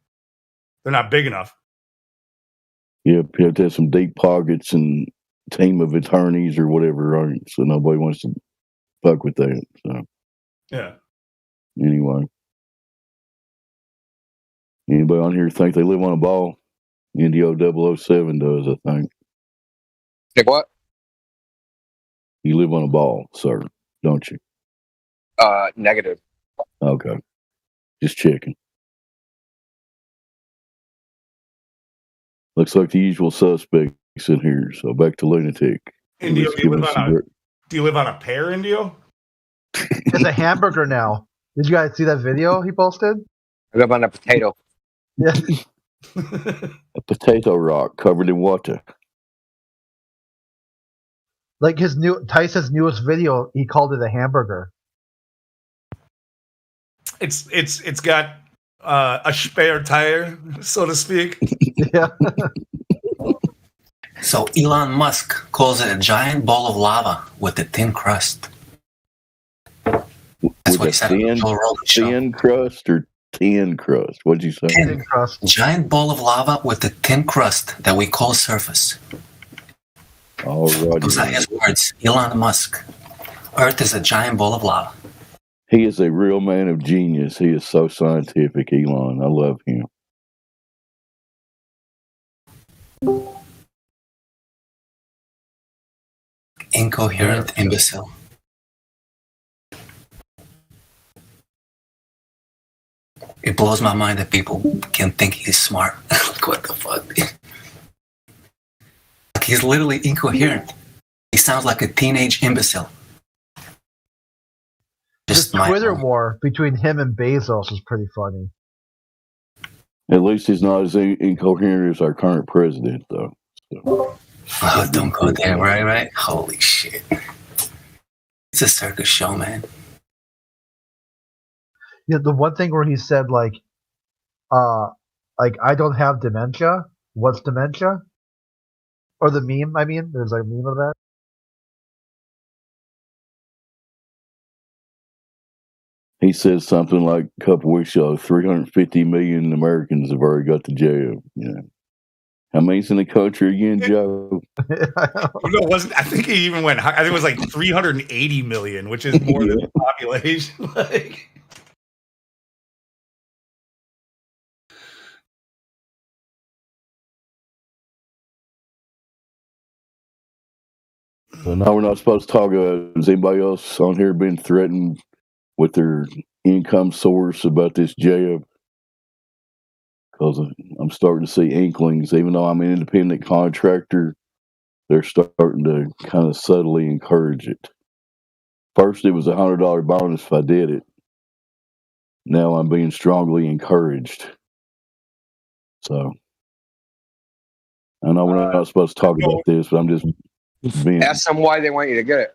[SPEAKER 20] They're not big enough.
[SPEAKER 21] Yep, you have to have some deep pockets and team of attorneys or whatever, right? So nobody wants to fuck with that. So
[SPEAKER 20] Yeah.
[SPEAKER 21] anyway, anybody on here think they live on a ball? Indio 007 does, I think.
[SPEAKER 17] Like what?
[SPEAKER 21] You live on a ball, sir, don't you?
[SPEAKER 17] Negative.
[SPEAKER 21] Okay, just checking. Looks like the usual suspects in here. So back to Lunatic.
[SPEAKER 20] Indio,
[SPEAKER 21] Let's
[SPEAKER 20] do
[SPEAKER 21] give
[SPEAKER 20] you,
[SPEAKER 21] him
[SPEAKER 20] live
[SPEAKER 21] some
[SPEAKER 20] on a,
[SPEAKER 21] gra-
[SPEAKER 20] do you live on a pear, Indio?
[SPEAKER 4] It's a hamburger now. Did you guys see that video he posted?
[SPEAKER 17] I live on a potato.
[SPEAKER 4] Yeah.
[SPEAKER 21] a potato rock covered in water.
[SPEAKER 4] Like his new Tyson's newest video, he called it a hamburger.
[SPEAKER 20] It's got a spare tire, so to speak.
[SPEAKER 4] Yeah.
[SPEAKER 16] So Elon Musk calls it a giant ball of lava with a thin crust. That's
[SPEAKER 21] With
[SPEAKER 16] what he
[SPEAKER 21] a
[SPEAKER 16] said on the Joe Rogan show.
[SPEAKER 21] thin crust or tin crust? What'd you say?
[SPEAKER 16] Thin
[SPEAKER 4] crust.
[SPEAKER 16] Giant ball of lava with a thin crust that we call surface.
[SPEAKER 21] All right.
[SPEAKER 16] Those are his words. Elon Musk. Earth is a giant ball of lava.
[SPEAKER 21] He is a real man of genius. He is so scientific, Elon. I love him.
[SPEAKER 16] Incoherent imbecile. It blows my mind that people can think he's smart. Like, what the fuck? Like, he's literally incoherent. He sounds like a teenage imbecile. Just
[SPEAKER 4] The Twitter war between him and Bezos is pretty funny.
[SPEAKER 21] At least he's not as incoherent as our current president, though. So.
[SPEAKER 16] Oh, don't go there, right? Holy shit. It's a circus show, man.
[SPEAKER 4] Yeah, the one thing where he said like I don't have dementia. What's dementia? Or the meme, I mean, there's a meme of that.
[SPEAKER 21] He said something like a couple weeks ago, 350 million Americans have already got the jab. You know, how many's in the country again, Joe?
[SPEAKER 20] No, it wasn't. I think he even went. I think it was like 380 million, which is more than the population. Like,
[SPEAKER 21] So now we're not supposed to talk about. Has anybody else on here been threatened with their income source about this jab? Because I'm starting to see inklings. Even though I'm an independent contractor, they're starting to kind of subtly encourage it. First, it was $100 bonus if I did it. Now I'm being strongly encouraged. So I know we're not supposed to talk about this, but I'm just being.
[SPEAKER 17] Ask them why they want you to get it.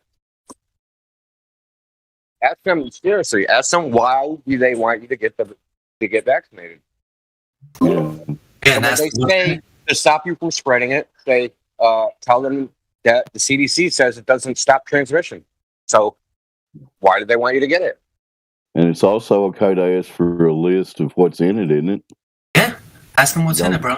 [SPEAKER 17] Ask them seriously. Ask them why do they want you to get vaccinated.
[SPEAKER 21] Yeah.
[SPEAKER 17] And when they say to stop you from spreading it, they tell them that the CDC says it doesn't stop transmission. So why do they want you to get it?
[SPEAKER 21] And it's also okay to ask for a list of what's in it, isn't it?
[SPEAKER 16] Yeah. Ask them what's in it, bro.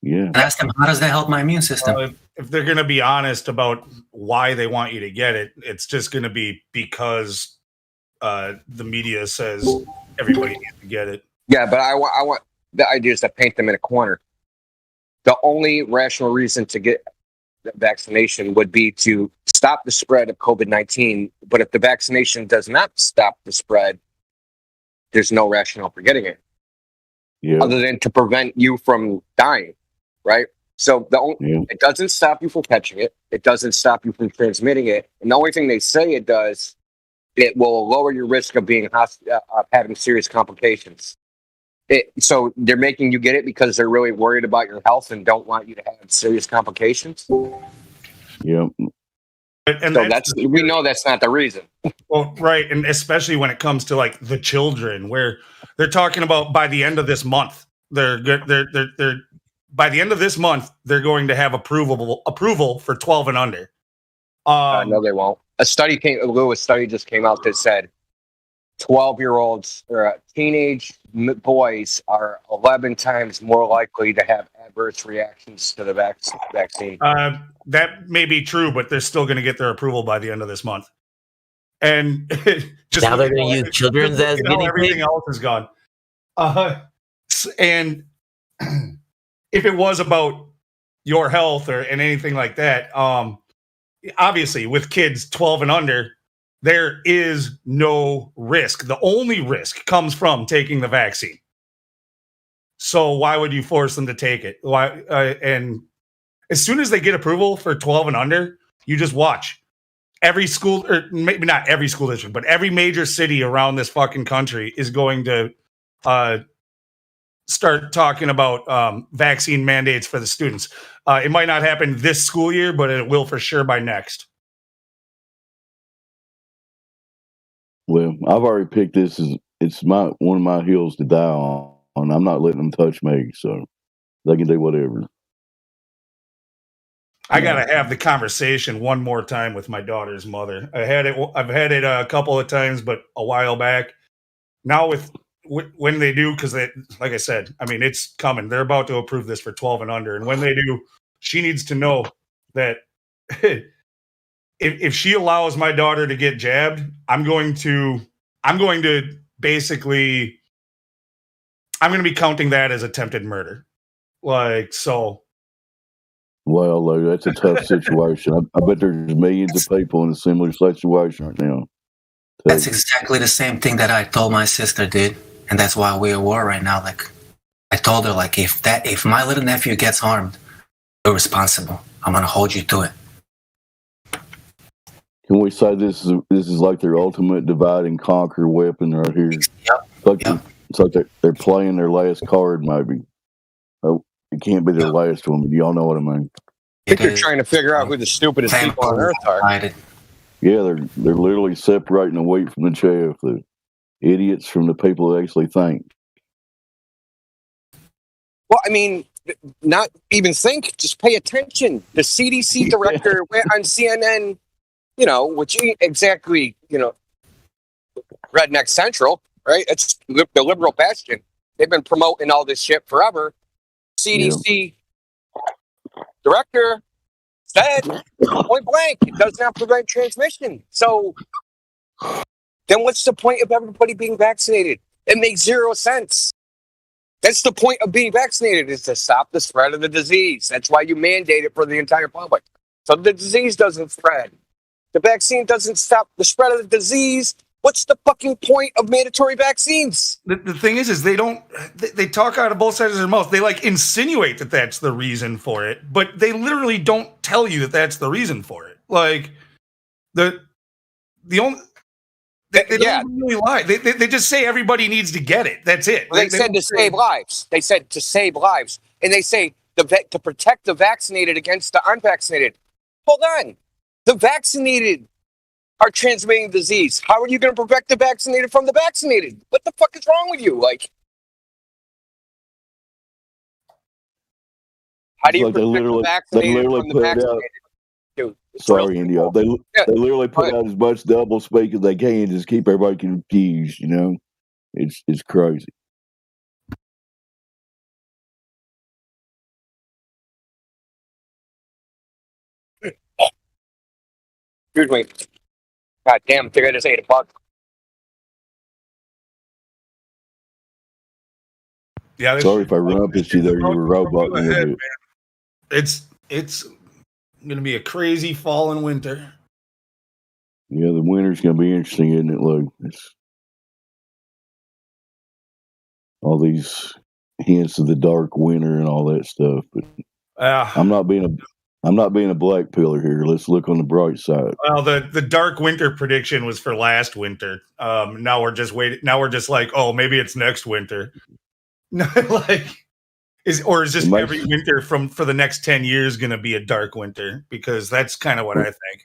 [SPEAKER 21] Yeah.
[SPEAKER 16] And ask them, how does that help my immune system?
[SPEAKER 20] if they're going to be honest about why they want you to get it, it's just going to be because the media says everybody needs to get it.
[SPEAKER 17] Yeah, but I want the idea is to paint them in a corner. The only rational reason to get the vaccination would be to stop the spread of COVID-19. But if the vaccination does not stop the spread, there's no rationale for getting it.
[SPEAKER 21] Yeah.
[SPEAKER 17] Other than to prevent you from dying, right? So it doesn't stop you from catching it. It doesn't stop you from transmitting it. And the only thing they say it does, it will lower your risk of being having serious complications. So they're making you get it because they're really worried about your health and don't want you to have serious complications.
[SPEAKER 21] Yeah.
[SPEAKER 20] And
[SPEAKER 17] so we know that's not the reason.
[SPEAKER 20] Well, right, and especially when it comes to like the children, where they're talking about by the end of this month, they're by the end of this month they're going to have approval for 12 and under.
[SPEAKER 17] No, they won't. A study just came out that said 12-year-olds or teenage boys are 11 times more likely to have adverse reactions to the vaccine.
[SPEAKER 20] That may be true, but they're still going to get their approval by the end of this month. And just
[SPEAKER 2] now they're going to use children as guinea
[SPEAKER 20] everything
[SPEAKER 2] pigs.
[SPEAKER 20] else is gone. And if it was about your health and anything like that, obviously with kids 12 and under, there is no risk. The only risk comes from taking the vaccine. So why would you force them to take it? Why? And as soon as they get approval for 12 and under, you just watch. Every school, or maybe not every school district, but every major city around this fucking country is going to start talking about vaccine mandates for the students. It might not happen this school year, but it will for sure by next.
[SPEAKER 21] Well, I've already picked this as it's one of my hills to die on. I'm not letting them touch me, so they can do whatever.
[SPEAKER 20] I gotta have the conversation one more time with my daughter's mother. I've had it a couple of times, but a while back. Now when they do, because like I said, I mean it's coming. They're about to approve this for 12 and under, and when they do, she needs to know that if she allows my daughter to get jabbed, I'm going to basically be counting that as attempted murder. Like so.
[SPEAKER 21] Well, that's a tough situation. I bet there's millions of people in a similar situation right now.
[SPEAKER 16] That's exactly the same thing that I told my sister did, and that's why we're at war right now. Like, I told her, like, if my little nephew gets harmed, you're responsible. I'm gonna hold you to it.
[SPEAKER 21] Can we say this is like their ultimate divide and conquer weapon right here?
[SPEAKER 16] Yep.
[SPEAKER 21] It's like they're playing their last card, maybe. Oh, it can't be their last one, but y'all know what I mean.
[SPEAKER 17] I think they're trying to figure out who the stupidest people on earth are.
[SPEAKER 21] Yeah, they're literally separating the wheat from the chaff. The idiots from the people that actually think.
[SPEAKER 17] Well, I mean, not even think, just pay attention. The CDC director went on CNN, which ain't exactly, Redneck Central, right? It's the liberal bastion. They've been promoting all this shit forever. CDC director said point blank, it does not prevent transmission. So then what's the point of everybody being vaccinated? It makes zero sense. That's the point of being vaccinated, is to stop the spread of the disease. That's why you mandate it for the entire public. So the disease doesn't spread. The vaccine doesn't stop the spread of the disease. What's the fucking point of mandatory vaccines?
[SPEAKER 20] The thing is they talk out of both sides of their mouth. They insinuate that that's the reason for it, but they literally don't tell you that that's the reason for it. Like they don't really lie. They just say everybody needs to get it. That's it.
[SPEAKER 17] Well, they said to save lives. They said to save lives, and they say to protect the vaccinated against the unvaccinated. Hold on, the vaccinated are transmitting disease. How are you going to protect the vaccinated from the vaccinated? What the fuck is wrong with you? How do you protect the vaccinated from the vaccinated? Dude,
[SPEAKER 21] sorry, India. They literally put out as much double speak as they can, just keep everybody confused. It's crazy.
[SPEAKER 17] Excuse me. God damn, I think I just ate a bug.
[SPEAKER 20] Yeah.
[SPEAKER 21] Sorry if I rumpused you there. You were robot.
[SPEAKER 20] It's going to be a crazy fall and winter.
[SPEAKER 21] Yeah, the winter's going to be interesting, isn't it, Luke? It's all these hints of the dark winter and all that stuff. But I'm not being a black pillar here. Let's look on the bright side.
[SPEAKER 20] Well, the dark winter prediction was for last winter. Now we're just waiting. Now we're just like, oh, maybe it's next winter. Is just every winter for the next 10 years going to be a dark winter? Because that's kind of what I think.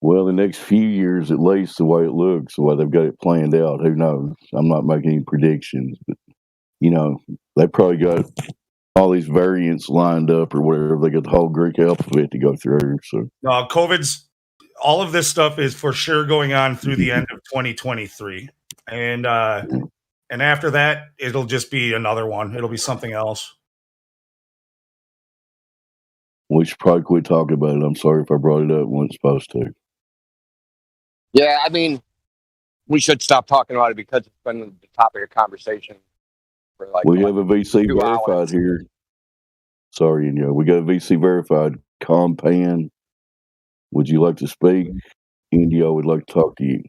[SPEAKER 21] Well, the next few years, at least, the way it looks, the way they've got it planned out, who knows? I'm not making any predictions, but they probably got all these variants lined up or whatever. They got the whole Greek alphabet to go through. So
[SPEAKER 20] COVID's all of this stuff is for sure going on through the end of 2023, and after that, it'll just be another one. It'll be something else.
[SPEAKER 21] We should probably quit talking about it. I'm sorry if I brought it up. Wasn't supposed to.
[SPEAKER 17] Yeah, I mean, we should stop talking about it because it's been the topic of conversation for like.
[SPEAKER 21] We have a VC
[SPEAKER 17] 2
[SPEAKER 21] verified
[SPEAKER 17] hours.
[SPEAKER 21] here. Sorry, we got a VC verified. Compan, would you like to speak? Indio would like to talk to you.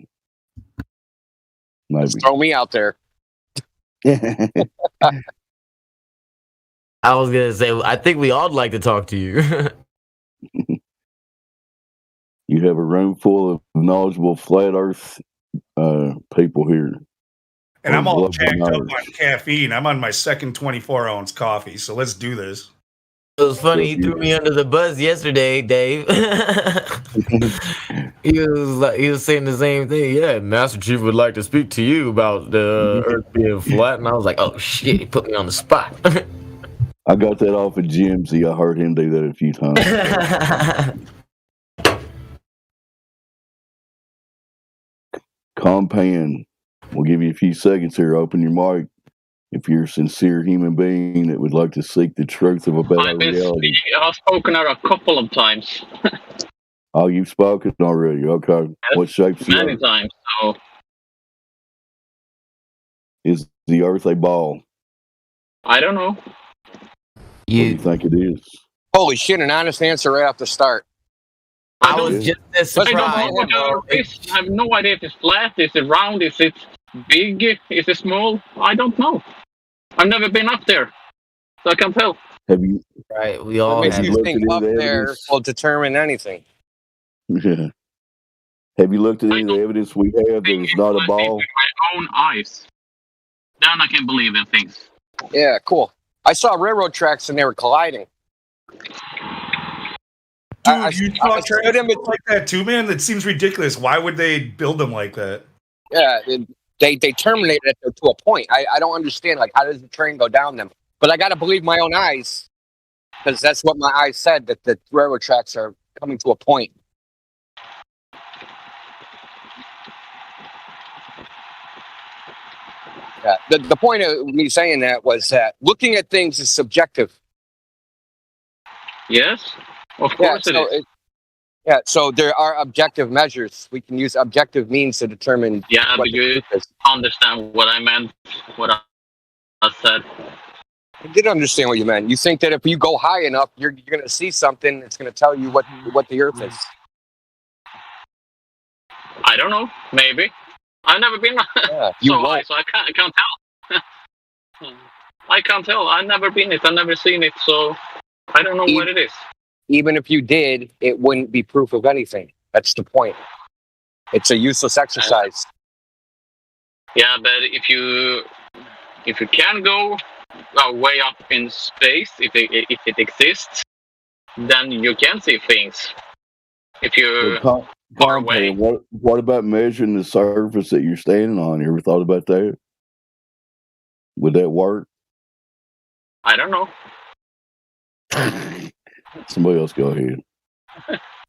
[SPEAKER 21] Maybe.
[SPEAKER 17] Just throw me out there.
[SPEAKER 2] I was gonna say, I think we all like to talk to you.
[SPEAKER 21] You have a room full of knowledgeable flat Earth people here.
[SPEAKER 20] And I'm all
[SPEAKER 21] Global
[SPEAKER 20] jacked up
[SPEAKER 21] knowledge.
[SPEAKER 20] on caffeine. I'm on my second 24-ounce coffee, so let's do this.
[SPEAKER 2] It was funny. He threw me under the bus yesterday, Dave. he was saying the same thing. Yeah, Master Chief would like to speak to you about the Earth being flat, and I was like, oh shit, he put me on the spot.
[SPEAKER 21] I got that off of Jimsy. I heard him do that a few times. Compan, we'll give you a few seconds here. Open your mic. If you're a sincere human being that would like to seek the truth about our reality.
[SPEAKER 3] I've spoken out a couple of times.
[SPEAKER 21] Oh, you've spoken already. Okay. What shapes the
[SPEAKER 3] Many
[SPEAKER 21] Earth?
[SPEAKER 3] times. So
[SPEAKER 21] Is the Earth a ball?
[SPEAKER 3] I don't know.
[SPEAKER 21] What do you think it is?
[SPEAKER 17] Holy shit! An honest answer right off the start.
[SPEAKER 2] I was just as
[SPEAKER 3] I don't know what the Earth is. I have no idea if it's flat, is it round, is it big, is it small? I don't know. I've never been up there, so I can't tell.
[SPEAKER 21] Have you?
[SPEAKER 2] Right, we
[SPEAKER 17] What
[SPEAKER 2] all
[SPEAKER 17] makes
[SPEAKER 2] have
[SPEAKER 17] you think up there will determine anything?
[SPEAKER 21] Yeah. Have you looked at any of the evidence we have that it's not a ball?
[SPEAKER 3] With my own eyes. Then I can believe in things.
[SPEAKER 17] Yeah, cool. I saw railroad tracks and they were colliding.
[SPEAKER 20] Dude, you saw tracks like that too, man? That seems ridiculous. Why would they build them like that?
[SPEAKER 17] Yeah, they terminated it to a point. I don't understand. Like, how does the train go down them? But I got to believe my own eyes because that's what my eyes said, that the railroad tracks are coming to a point. Yeah, the point of me saying that was that looking at things is subjective.
[SPEAKER 3] Yes, of course it is.
[SPEAKER 17] So there are objective measures. We can use objective means to determine.
[SPEAKER 3] Yeah,
[SPEAKER 17] what
[SPEAKER 3] but
[SPEAKER 17] the
[SPEAKER 3] you
[SPEAKER 17] truth is.
[SPEAKER 3] understand what I meant, what I said.
[SPEAKER 17] I did understand what you meant. You think that if you go high enough, you're going to see something that's going to tell you what the Earth is.
[SPEAKER 3] I don't know, maybe. I've never been so high, so I can't tell. I can't tell. I've never been it. I've never seen it, so I don't know what it is.
[SPEAKER 17] Even if you did, it wouldn't be proof of anything. That's the point. It's a useless exercise.
[SPEAKER 3] Yeah, but if you can go way up in space, if it exists, then you can see things. If you're far away.
[SPEAKER 21] What about measuring the surface that you're standing on? You ever thought about that? Would that work?
[SPEAKER 3] I don't know.
[SPEAKER 21] Somebody else go ahead.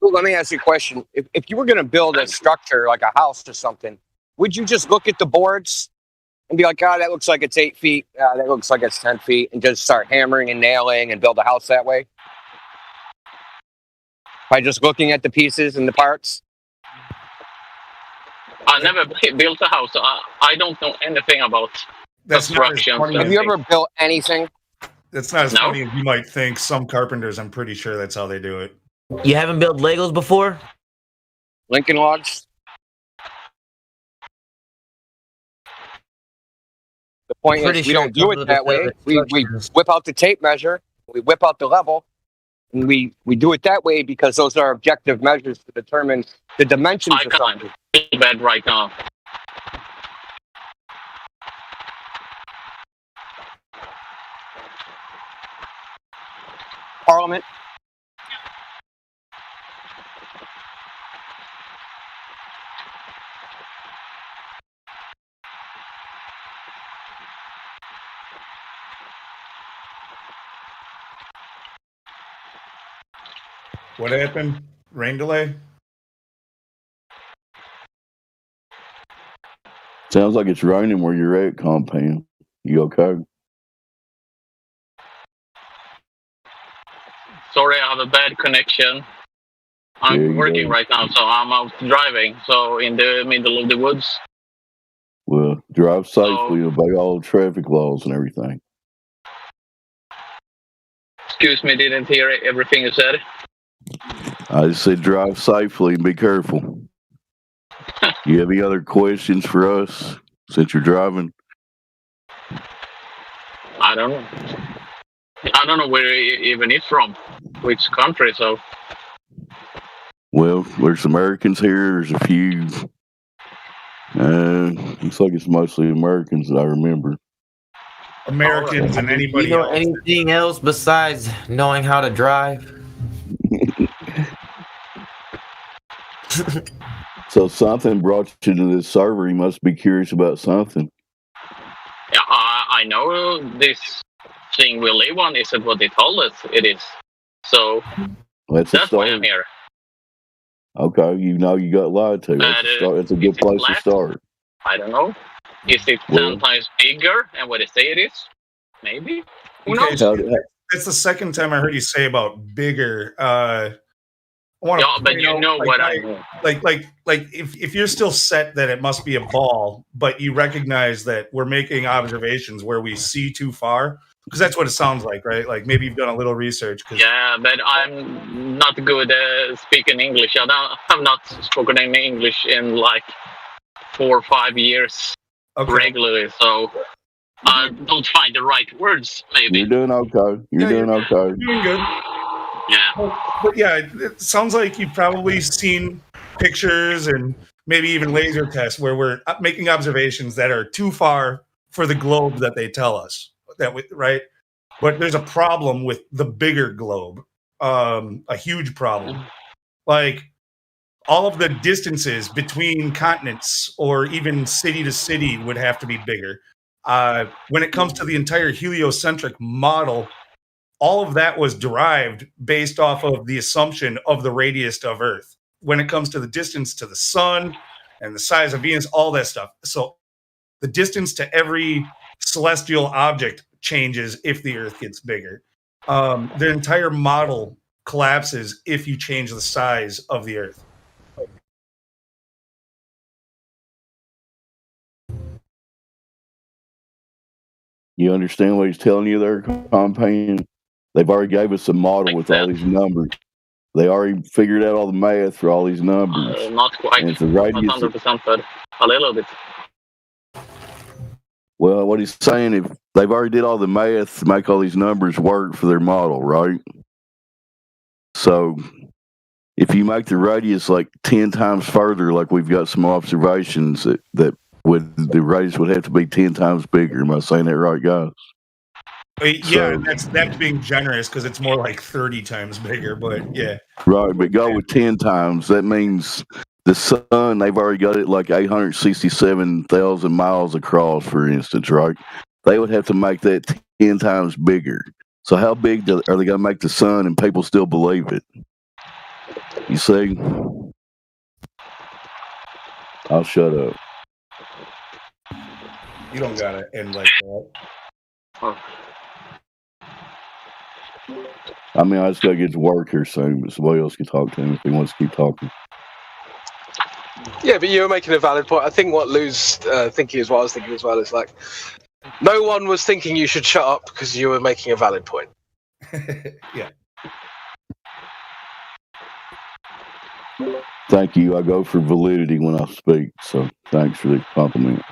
[SPEAKER 17] Well, let me ask you a question. If you were going to build a structure like a house or something, would you just look at the boards and be like, oh, that looks like it's 8 feet. That looks like it's 10 feet. And just start hammering and nailing and build a house that way? By just looking at the pieces and the parts?
[SPEAKER 3] I never built a house, so I don't know anything about construction.
[SPEAKER 17] Have you ever built anything?
[SPEAKER 20] That's not as funny as you might think. Some carpenters, I'm pretty sure that's how they do it.
[SPEAKER 2] You haven't built Legos before?
[SPEAKER 17] Lincoln Logs? The point is, we don't do it that way. We whip out the tape measure, we whip out the level, and we do it that way because those are objective measures to determine the dimensions of something.
[SPEAKER 3] I can't bed right now.
[SPEAKER 17] Parliament.
[SPEAKER 20] What happened? Rain delay?
[SPEAKER 21] Sounds like it's raining where you're at, Compound. You okay?
[SPEAKER 3] Sorry, I have a bad connection.
[SPEAKER 21] There
[SPEAKER 3] I'm
[SPEAKER 21] you
[SPEAKER 3] working
[SPEAKER 21] go.
[SPEAKER 3] right now, so I'm out driving. So in the middle of the woods.
[SPEAKER 21] Well, drive safely, obey all the traffic laws and everything.
[SPEAKER 3] Excuse me, didn't hear everything you said.
[SPEAKER 21] I just said drive safely and be careful. You have any other questions for us since you're driving?
[SPEAKER 3] I don't know. I don't know where he even is from, which country. So
[SPEAKER 21] Well, there's Americans here. There's a few. Looks like it's mostly Americans that I remember.
[SPEAKER 20] Americans and
[SPEAKER 2] Do
[SPEAKER 20] anybody
[SPEAKER 2] you know
[SPEAKER 20] else.
[SPEAKER 2] anything else besides knowing how to drive?
[SPEAKER 21] So something brought you to this server. You must be curious about something.
[SPEAKER 3] yeah, I know this thing we live on isn't what they told us it is. So
[SPEAKER 21] That's a
[SPEAKER 3] that's why I'm
[SPEAKER 21] start.
[SPEAKER 3] here.
[SPEAKER 21] Okay, you know you got lied to. That's a start. That's a good
[SPEAKER 3] is it
[SPEAKER 21] place to
[SPEAKER 3] black?
[SPEAKER 21] start.
[SPEAKER 3] I don't know. Is it
[SPEAKER 21] Well-
[SPEAKER 3] 10 times bigger than what they say it is? Maybe. Who
[SPEAKER 20] Okay,
[SPEAKER 3] knows?
[SPEAKER 20] that's the second time I heard you say about bigger. I want
[SPEAKER 3] Yeah, but you know what I mean.
[SPEAKER 20] like if you're still set that it must be a ball, but you recognize that we're making observations where we see too far, because that's what it sounds like, right? Like maybe you've done a little research.
[SPEAKER 3] Yeah, but I'm not good at speaking English. I've not spoken in English in like 4 or 5 years regularly, so I don't find the right words. Maybe.
[SPEAKER 21] You're doing okay. You're doing okay.
[SPEAKER 20] You're doing good.
[SPEAKER 3] Yeah.
[SPEAKER 20] But yeah, it sounds like you've probably seen pictures and maybe even laser tests where we're making observations that are too far for the globe that they tell us right. But there's a problem with the bigger globe, a huge problem. Like all of the distances between continents or even city to city would have to be bigger. When it comes to the entire heliocentric model, all of that was derived based off of the assumption of the radius of Earth. When it comes to the distance to the sun and the size of Venus, all that stuff. So the distance to every celestial object changes if the Earth gets bigger. The entire model collapses if you change the size of the Earth.
[SPEAKER 21] You understand what he's telling you there, Compound? They've already gave us a model with all these numbers. They already figured out all the math for all these numbers.
[SPEAKER 3] Not quite.
[SPEAKER 21] And it's a
[SPEAKER 3] Not
[SPEAKER 21] radius.
[SPEAKER 3] 100%, but a little bit.
[SPEAKER 21] Well, what he's saying, if they've already did all the math to make all these numbers work for their model, right? So if you make the radius like 10 times further, like we've got some observations that the radius would have to be 10 times bigger. Am I saying that right, guys?
[SPEAKER 20] Yeah, that's being generous because it's more like 30 times bigger, but yeah.
[SPEAKER 21] Right, but go with 10 times. That means the sun, they've already got it like 867,000 miles across, for instance, right? They would have to make that 10 times bigger. So how big are they going to make the sun and people still believe it? You see? I'll shut up.
[SPEAKER 20] You don't got to end like that.
[SPEAKER 21] I mean, I just got to get to work here soon, but somebody else can talk to him if he wants to keep talking.
[SPEAKER 13] Yeah, but you're making a valid point. I think what Lou's thinking as well, I was thinking as well, is like, no one was thinking you should shut up because you were making a valid point.
[SPEAKER 20] Yeah.
[SPEAKER 21] Thank you. I go for validity when I speak, so thanks for the compliment.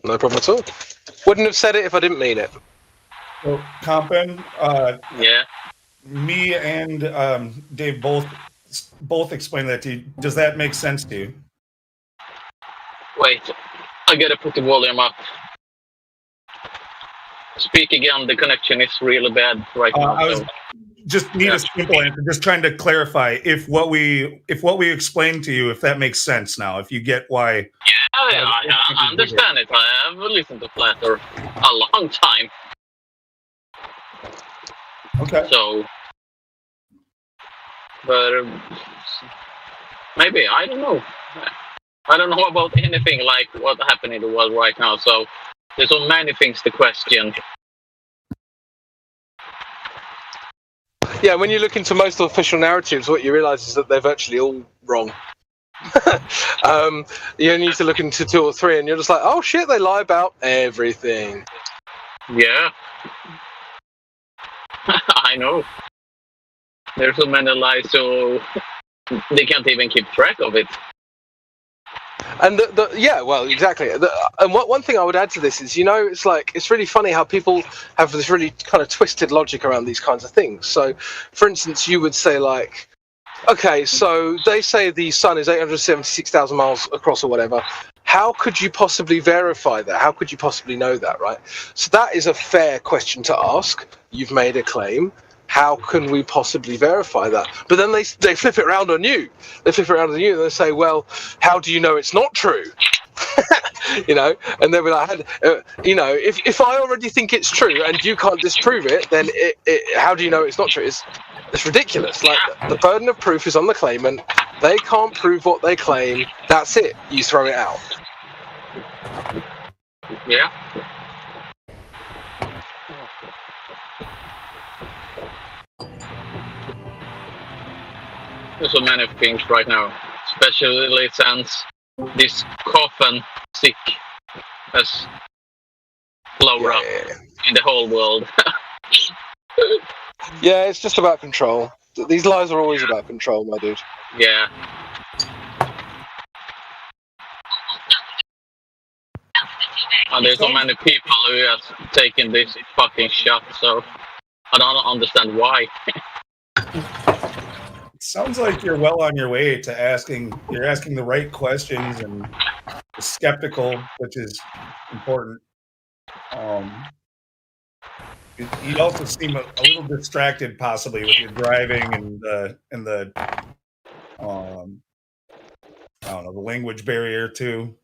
[SPEAKER 13] No problem at all. Wouldn't have said it if I didn't mean it.
[SPEAKER 20] So, Compen,
[SPEAKER 3] yeah.
[SPEAKER 20] Me and Dave both explained that to you. Does that make sense to you?
[SPEAKER 3] Wait, I gotta put the volume up. Speak again, the connection is really bad right now.
[SPEAKER 20] I was just need a simple answer. Just trying to clarify if what we explained to you, if that makes sense now. If you get why.
[SPEAKER 3] Yeah, I understand it. I have listened to Flatter a long time.
[SPEAKER 20] Okay.
[SPEAKER 3] So, but maybe I don't know. I don't know about anything like what happened in the world right now. So there's so many things to question.
[SPEAKER 13] Yeah, when you look into most official narratives, what you realise is that they're virtually all wrong. You only need to look into 2 or 3, and you're just like, oh shit, they lie about everything.
[SPEAKER 3] Yeah. I know. There's so many lies, so they can't even keep track of it.
[SPEAKER 13] And yeah, well, exactly. And one thing I would add to this is, it's really funny how people have this really kind of twisted logic around these kinds of things. So, for instance, you would say like, okay, so they say the sun is 876,000 miles across or whatever. How could you possibly verify that? How could you possibly know that, right? So that is a fair question to ask. You've made a claim. How can we possibly verify that? But then they flip it around on you. They flip it around on you and they say, well, how do you know it's not true? And they'll be like, if I already think it's true and you can't disprove it, then how do you know it's not true? It's ridiculous. Like, the burden of proof is on the claimant. They can't prove what they claim. That's it. You throw it out.
[SPEAKER 3] Yeah. There's so many things right now, especially since this coffin sick has blown up in the whole world.
[SPEAKER 13] Yeah, it's just about control. These lies are always about control, my dude.
[SPEAKER 3] Yeah. And there's so many people who have taken this fucking shot, so I don't understand why.
[SPEAKER 20] Sounds like you're well on your way to asking the right questions and skeptical, which is important. You also seem a little distracted, possibly, with your driving and the I don't know, the language barrier too.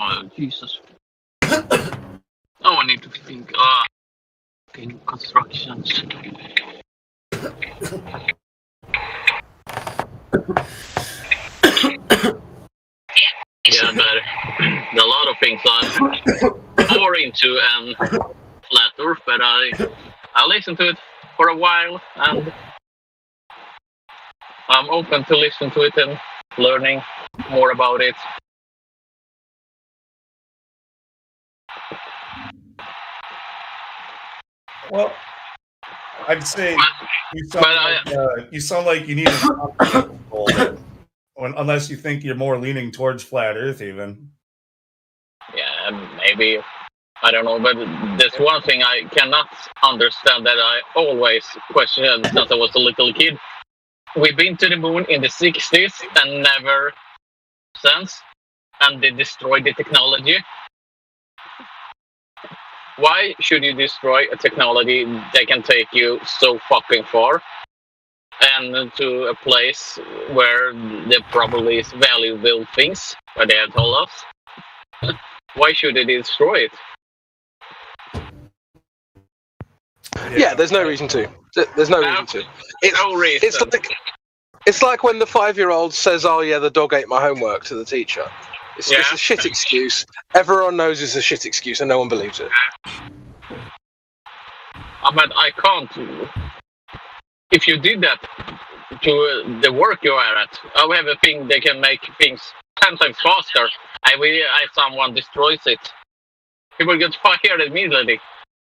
[SPEAKER 3] Oh Jesus! Oh, I need to think. Constructions. Yeah, but there are a lot of things I'm more into and flat earth, but I listened to it for a while and I'm open to listen to it and learning more about it.
[SPEAKER 20] Well, I'd say you sound like you need a unless you think you're more leaning towards flat Earth, even.
[SPEAKER 3] Yeah, maybe. I don't know, but there's one thing I cannot understand that I always questioned since I was a little kid. We've been to the moon in the 60s and never since, and they destroyed the technology. Why should you destroy a technology that can take you so fucking far and to a place where there probably is valuable things, where they have told us? Why should they destroy it?
[SPEAKER 13] Yeah, there's no reason to. There's no reason to. It's like when the 5-year-old says, "Oh yeah, the dog ate my homework" to the teacher. It's a shit excuse. Everyone knows it's a shit excuse, and no one believes it.
[SPEAKER 3] But I can't. If you did that to the work you are at, I have a thing they can make things 10 times faster. If someone destroys it, people get fired immediately.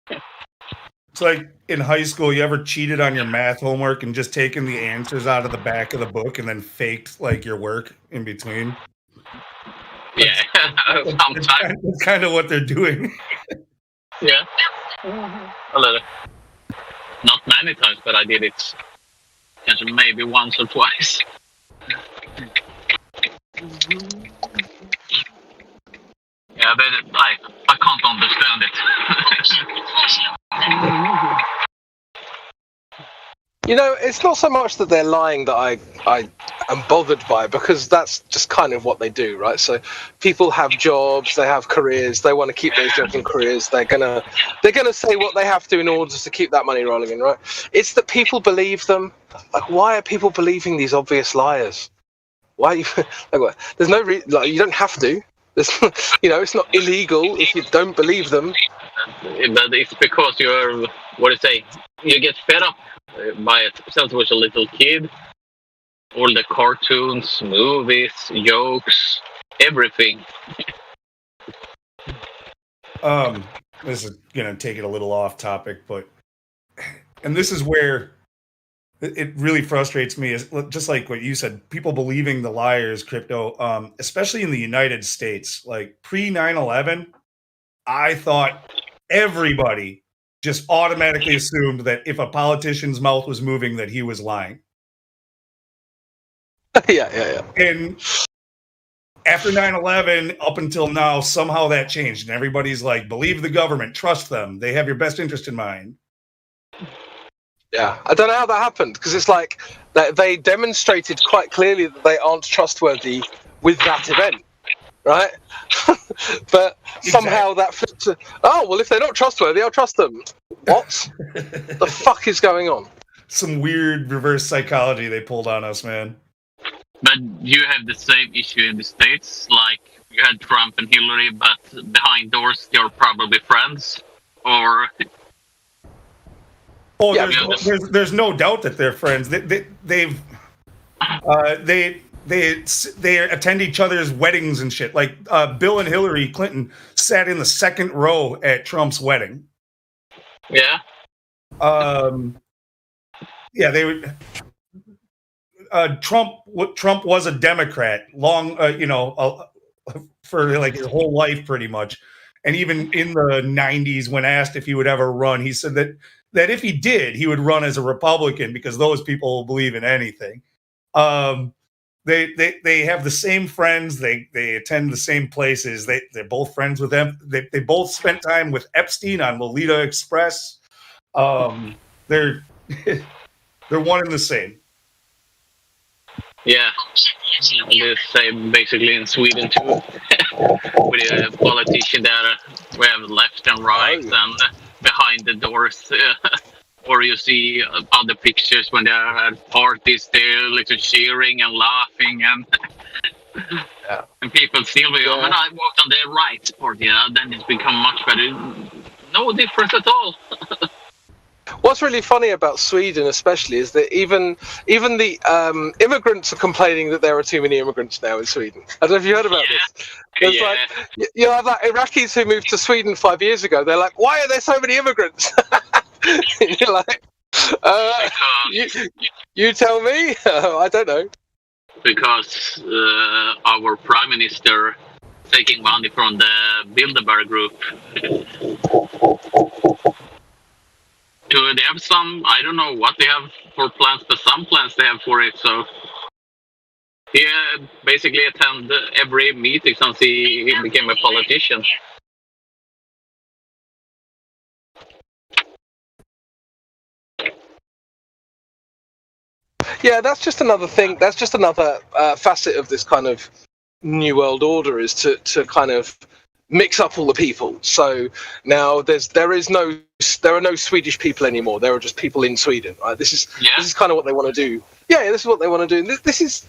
[SPEAKER 20] It's like in high school, you ever cheated on your math homework and just taken the answers out of the back of the book and then faked like your work in between?
[SPEAKER 3] Yeah, sometimes.
[SPEAKER 20] That's kind of what they're doing.
[SPEAKER 3] Yeah, a little. Not many times, but I did it maybe once or twice. Yeah, but I can't understand it.
[SPEAKER 13] It's not so much that they're lying that I am bothered by, because that's just kind of what they do, right? So people have jobs, they have careers, they want to keep those jobs and careers. They're gonna say what they have to in order to keep that money rolling in, right? It's that people believe them. Like, why are people believing these obvious liars? Why? You, like, what? There's no like you don't have to. There's, it's not illegal if you don't believe them.
[SPEAKER 3] But it's because you're, what do you say? You get fed up by it since you was a little kid. All the cartoons, movies, jokes, everything.
[SPEAKER 20] This is gonna take it a little off topic, and this is where it really frustrates me, is just like what you said, people believing the liars, crypto, especially in the United States, like pre 9/11, I thought everybody just automatically assumed that if a politician's mouth was moving, that he was lying.
[SPEAKER 13] Yeah.
[SPEAKER 20] And after 9/11, up until now, somehow that changed, and everybody's like, believe the government, trust them, they have your best interest in mind.
[SPEAKER 13] Yeah, I don't know how that happened, because it's like they demonstrated quite clearly that they aren't trustworthy with that event, right? But somehow that flipped to, oh, well, if they're not trustworthy, I'll trust them. What? The fuck is going on?
[SPEAKER 20] Some weird reverse psychology they pulled on us, man.
[SPEAKER 3] But you have the same issue in the States, like you had Trump and Hillary, but behind doors they're probably friends, or...
[SPEAKER 20] Oh, there's no doubt that they're friends. They attend each other's weddings and shit. Like Bill and Hillary Clinton sat in the second row at Trump's wedding.
[SPEAKER 3] Yeah.
[SPEAKER 20] Yeah, they would. Trump was a Democrat long, for like his whole life, pretty much. And even in the 90s, when asked if he would ever run, he said that if he did, he would run as a Republican, because those people believe in anything. They have the same friends. They attend the same places. They're both friends with them. They both spent time with Epstein on Lolita Express. They're one and the same.
[SPEAKER 3] Yeah, the same basically in Sweden too. With a politician there, we have left and right, and behind the doors, or you see other pictures when they're at parties, they're like cheering and laughing, and people still be, oh, I walked on the right party, then it's become much better. No difference at all.
[SPEAKER 13] What's really funny about Sweden, especially, is that even the immigrants are complaining that there are too many immigrants now in Sweden. I don't know if you heard about this. There's like, you have like Iraqis who moved to Sweden 5 years ago. They're like, why are there so many immigrants? You're like, you tell me. I don't know.
[SPEAKER 3] Because our prime minister taking money from the Bilderberg group. They have some, I don't know what they have for plans, but some plans they have for it. So he basically attended every meeting since he became a politician.
[SPEAKER 13] Yeah, that's just another thing. That's just another facet of this kind of New World Order, is to kind of mix up all the people. So now there are no Swedish people anymore. There are just people in Sweden. Right? This is kind of what they want to do. Yeah, this is what they want to do. This is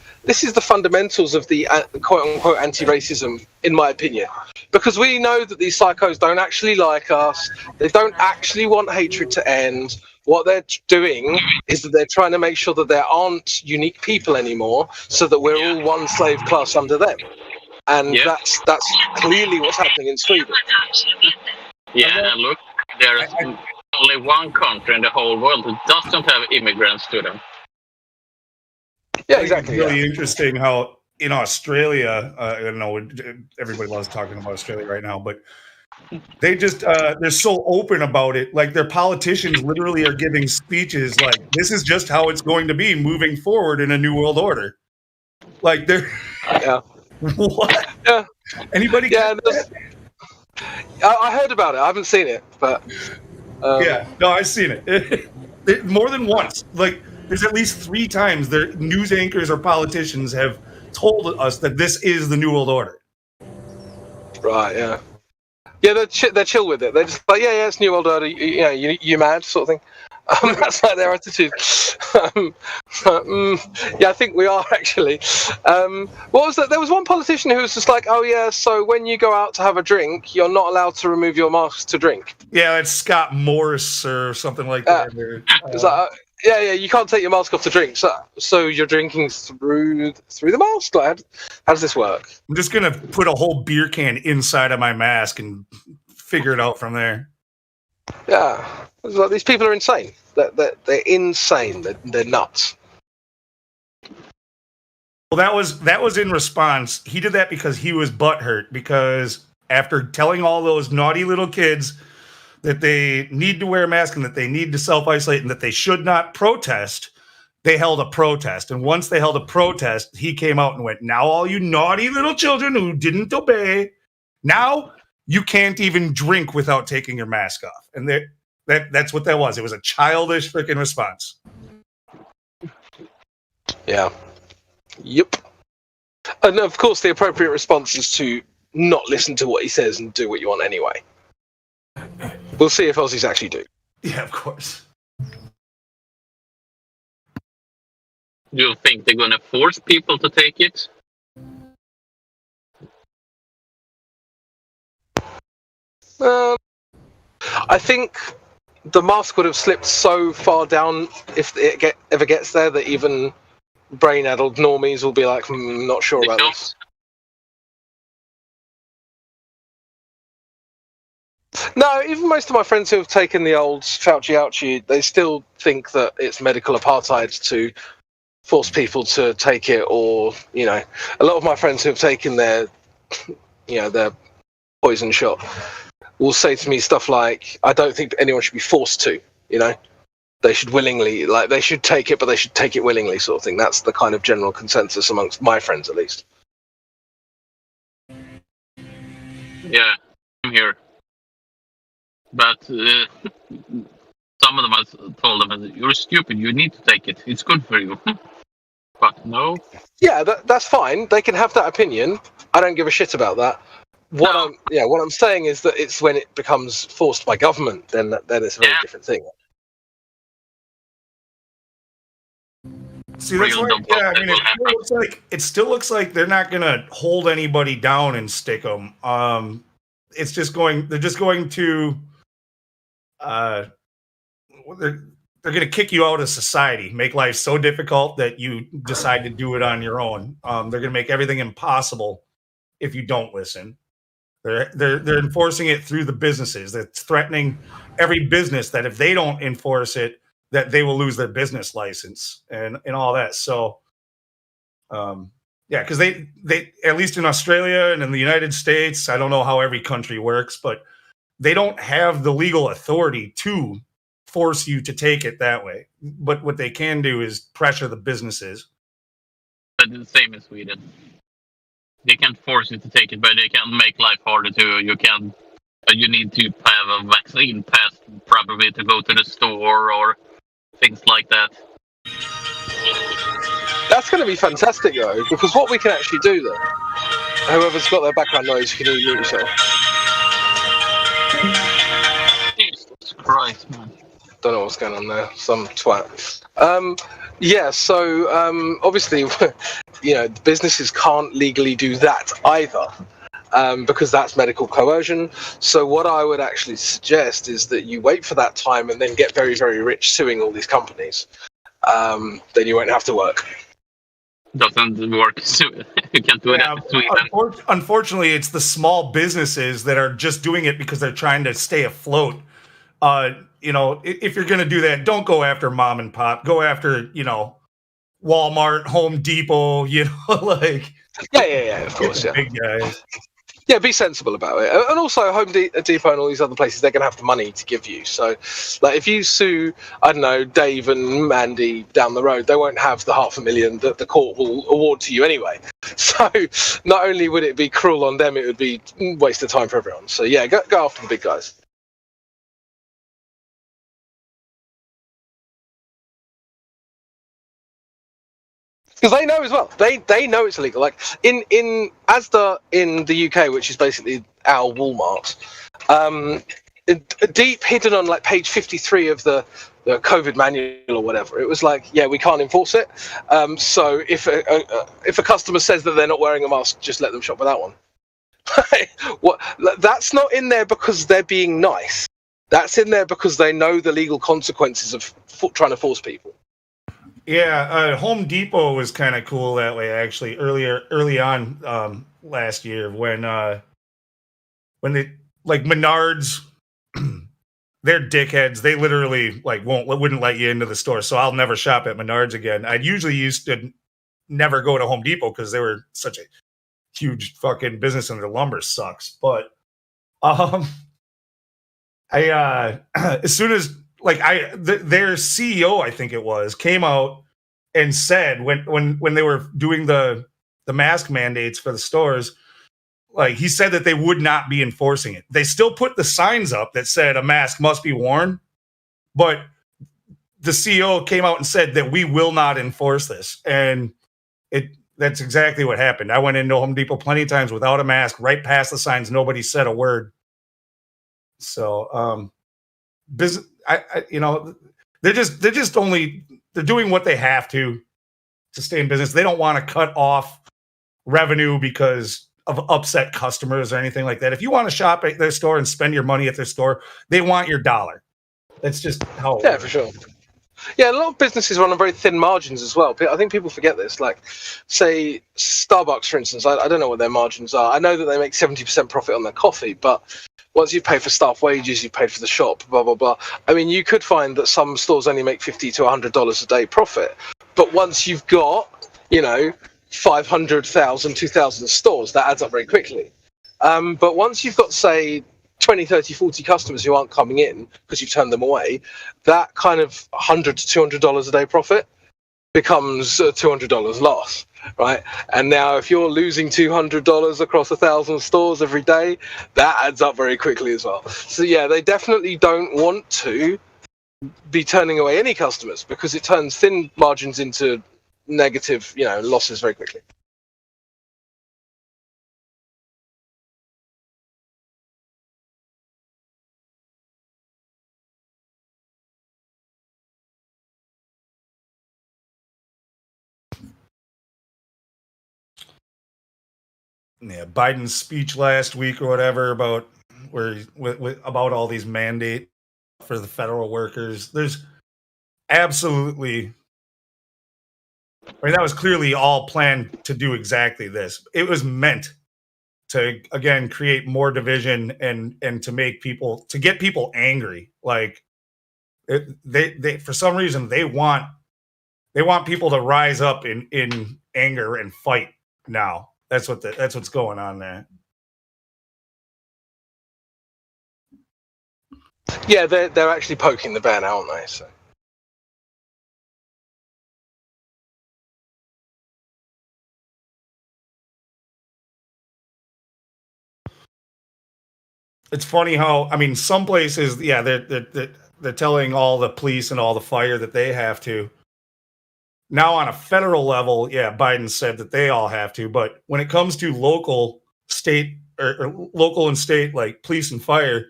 [SPEAKER 13] the fundamentals of the quote unquote anti-racism, in my opinion, because we know that these psychos don't actually like us. They don't actually want hatred to end. What they're doing is that they're trying to make sure that there aren't unique people anymore, so that we're all one slave class under them. And that's clearly what's happening in Sweden.
[SPEAKER 3] Yeah, and look, there's only one country in the whole world that doesn't have immigrants to them.
[SPEAKER 13] Yeah, exactly.
[SPEAKER 20] It's really interesting how in Australia, I don't know, everybody loves talking about Australia right now, but they just they're so open about it. Like their politicians literally are giving speeches like, "This is just how it's going to be moving forward in a new world order." Like they're what?
[SPEAKER 13] Yeah.
[SPEAKER 20] Anybody?
[SPEAKER 13] Yeah. I heard about it. I haven't seen it, but
[SPEAKER 20] no, I've seen it. More than once. Like there's at least 3 times their news anchors or politicians have told us that this is the new world order.
[SPEAKER 13] Right. Yeah. Yeah, they're chill with it. They're just like, yeah, it's new world order. You mad sort of thing. That's like their attitude. Yeah, I think we are actually. What was that? There was one politician who was just like, "Oh yeah, so when you go out to have a drink, you're not allowed to remove your mask to drink."
[SPEAKER 20] Yeah, it's Scott Morris or something like that.
[SPEAKER 13] It's like, yeah, you can't take your mask off to drink. So you're drinking through the mask. Like, how does this work?
[SPEAKER 20] I'm just gonna put a whole beer can inside of my mask and figure it out from there.
[SPEAKER 13] Yeah, it's like, these people are insane. They're insane. They're nuts.
[SPEAKER 20] Well, that was in response. He did that because he was butthurt, because after telling all those naughty little kids that they need to wear a mask and that they need to self-isolate and that they should not protest, they held a protest. And once they held a protest, he came out and went, "Now all you naughty little children who didn't obey, now you can't even drink without taking your mask off." And that's what that was. It was a childish freaking response.
[SPEAKER 13] Yeah. Yep. And of course, the appropriate response is to not listen to what he says and do what you want anyway. We'll see if Aussies actually do.
[SPEAKER 20] Yeah, of course.
[SPEAKER 3] Do you think they're going to force people to take it?
[SPEAKER 13] I think the mask would have slipped so far down if it ever gets there that even brain-addled normies will be like, not sure about this. No, even most of my friends who have taken the old Fauci ouchie, they still think that it's medical apartheid to force people to take it, or, a lot of my friends who have taken their poison shot will say to me stuff like, "I don't think anyone should be forced to, they should willingly, they should take it, but they should take it willingly," sort of thing. That's the kind of general consensus amongst my friends, at least.
[SPEAKER 3] Yeah, I'm here. But some of them, I told them, "You're stupid. You need to take it. It's good for you." But no.
[SPEAKER 13] Yeah, that's fine. They can have that opinion. I don't give a shit about that. What I'm saying is that it's when it becomes forced by government, then it's a very different thing.
[SPEAKER 20] See, that's why, it still looks like they're not going to hold anybody down and stick them. They're just going to, they're going to kick you out of society, make life so difficult that you decide to do it on your own. They're going to make everything impossible if you don't listen. They're enforcing it through the businesses. They're threatening every business that if they don't enforce it, that they will lose their business license and all that. So, because they at least in Australia and in the United States, I don't know how every country works, but they don't have the legal authority to force you to take it that way. But what they can do is pressure the businesses.
[SPEAKER 3] But the same in Sweden. They can't force you to take it, but they can make life harder too. You need to have a vaccine pass probably to go to the store or things like that.
[SPEAKER 13] That's going to be fantastic though, because what we can actually do then, whoever's got their background noise, you can mute yourself.
[SPEAKER 3] Jesus Christ, man.
[SPEAKER 13] Don't know what's going on there. Some twat. Obviously, the businesses can't legally do that either, because that's medical coercion. So what I would actually suggest is that you wait for that time and then get very, very rich suing all these companies. Then you won't have to work.
[SPEAKER 3] Doesn't work. You can't do it in Sweden.
[SPEAKER 20] Unfortunately, it's the small businesses that are just doing it because they're trying to stay afloat. If you're going to do that, don't go after mom and pop. Go after, Walmart, Home Depot, like.
[SPEAKER 13] Yeah, of course, yeah.
[SPEAKER 20] Big guys.
[SPEAKER 13] Yeah, be sensible about it. And also, Home Depot and all these other places, they're going to have the money to give you. So, if you sue, I don't know, Dave and Mandy down the road, they won't have the $500,000 that the court will award to you anyway. So, not only would it be cruel on them, it would be a waste of time for everyone. So, yeah, go after the big guys. Because they know as well. They know it's illegal. Like in Asda in the UK, which is basically our Walmart, deep hidden on like page 53 of the COVID manual or whatever. It was like, yeah, we can't enforce it. So if a customer says that they're not wearing a mask, just let them shop without one. What? That's not in there because they're being nice. That's in there because they know the legal consequences of trying to force people.
[SPEAKER 20] Yeah, Home Depot was kind of cool that way. Actually, early on last year, when they like Menards, they're dickheads. They literally like wouldn't let you into the store. So I'll never shop at Menards again. I usually used to never go to Home Depot because they were such a huge fucking business and their lumber sucks. But I as soon as like their CEO, I think it was, came out and said when they were doing the mask mandates for the stores, like he said that they would not be enforcing it. They still put the signs up that said a mask must be worn, but the CEO came out and said that we will not enforce this. And that's exactly what happened. I went into Home Depot plenty of times without a mask, right past the signs. Nobody said a word. So, business, they're doing what they have to stay in business. They don't want to cut off revenue because of upset customers or anything like that. If you want to shop at their store and spend your money at their store, they want your dollar. That's just how it works.
[SPEAKER 13] For sure. Yeah, a lot of businesses run on very thin margins as well. I think people forget this. Like, say, Starbucks, for instance, I don't know what their margins are. I know that they make 70% profit on their coffee, but once you pay for staff wages, you paid for the shop, blah, blah, blah. I mean, you could find that some stores only make $50 to $100 a day profit. But once you've got, 500,000, 2,000 stores, that adds up very quickly. But once you've got, say, 20, 30, 40 customers who aren't coming in because you've turned them away, that kind of $100 to $200 a day profit becomes a $200 loss, right? And now if you're losing $200 across 1,000 stores every day, that adds up very quickly as well. So yeah, they definitely don't want to be turning away any customers because it turns thin margins into negative, losses very quickly.
[SPEAKER 20] Yeah, Biden's speech last week or whatever about about all these mandates for the federal workers. There's absolutely, that was clearly all planned to do exactly this. It was meant to, again, create more division and to get people angry. Like they for some reason they want people to rise up in anger and fight now. That's what's going on there.
[SPEAKER 13] Yeah, they're actually poking the bear now, aren't they? So.
[SPEAKER 20] It's funny how, some places, yeah, they're telling all the police and all the fire that they have to. Now on a federal level, yeah, Biden said that they all have to, but when it comes to local, state, or local and state, like police and fire,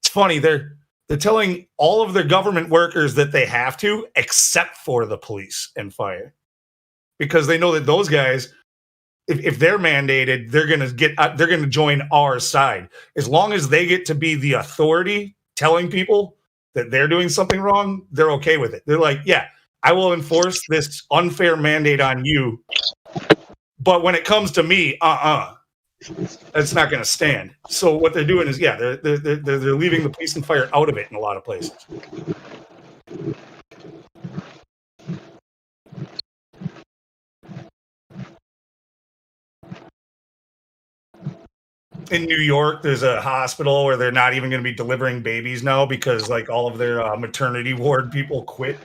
[SPEAKER 20] it's funny, they're telling all of their government workers that they have to, except for the police and fire. Because they know that those guys, if they're mandated, they're gonna join our side. As long as they get to be the authority telling people that they're doing something wrong, they're okay with it. They're like, yeah, I will enforce this unfair mandate on you, but when it comes to me, that's not going to stand. So what they're doing is, yeah, they're leaving the police and fire out of it in a lot of places. In New York, there's a hospital where they're not even going to be delivering babies now because like all of their maternity ward people quit.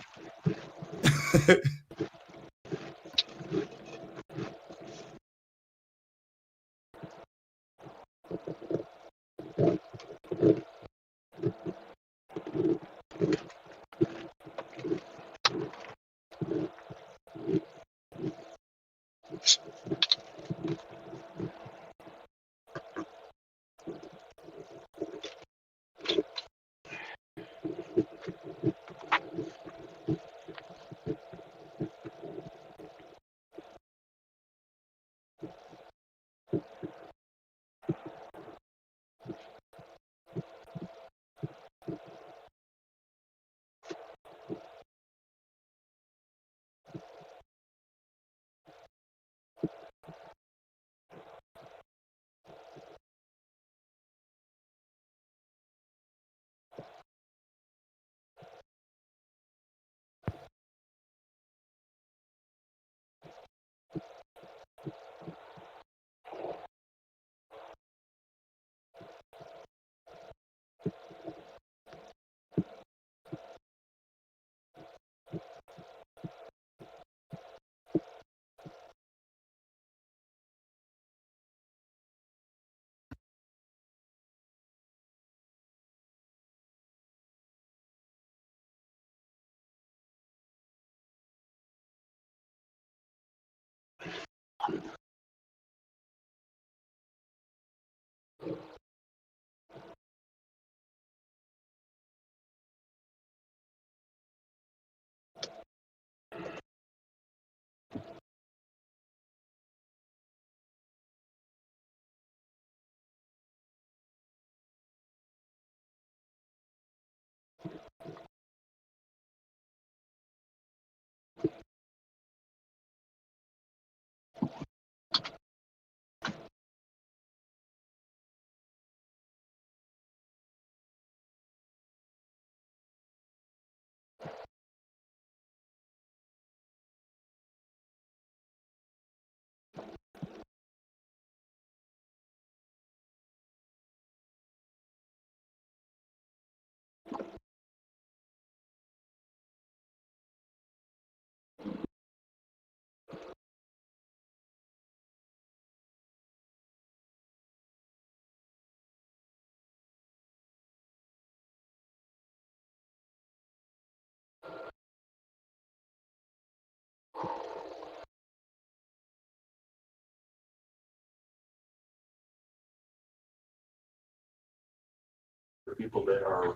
[SPEAKER 6] People that are,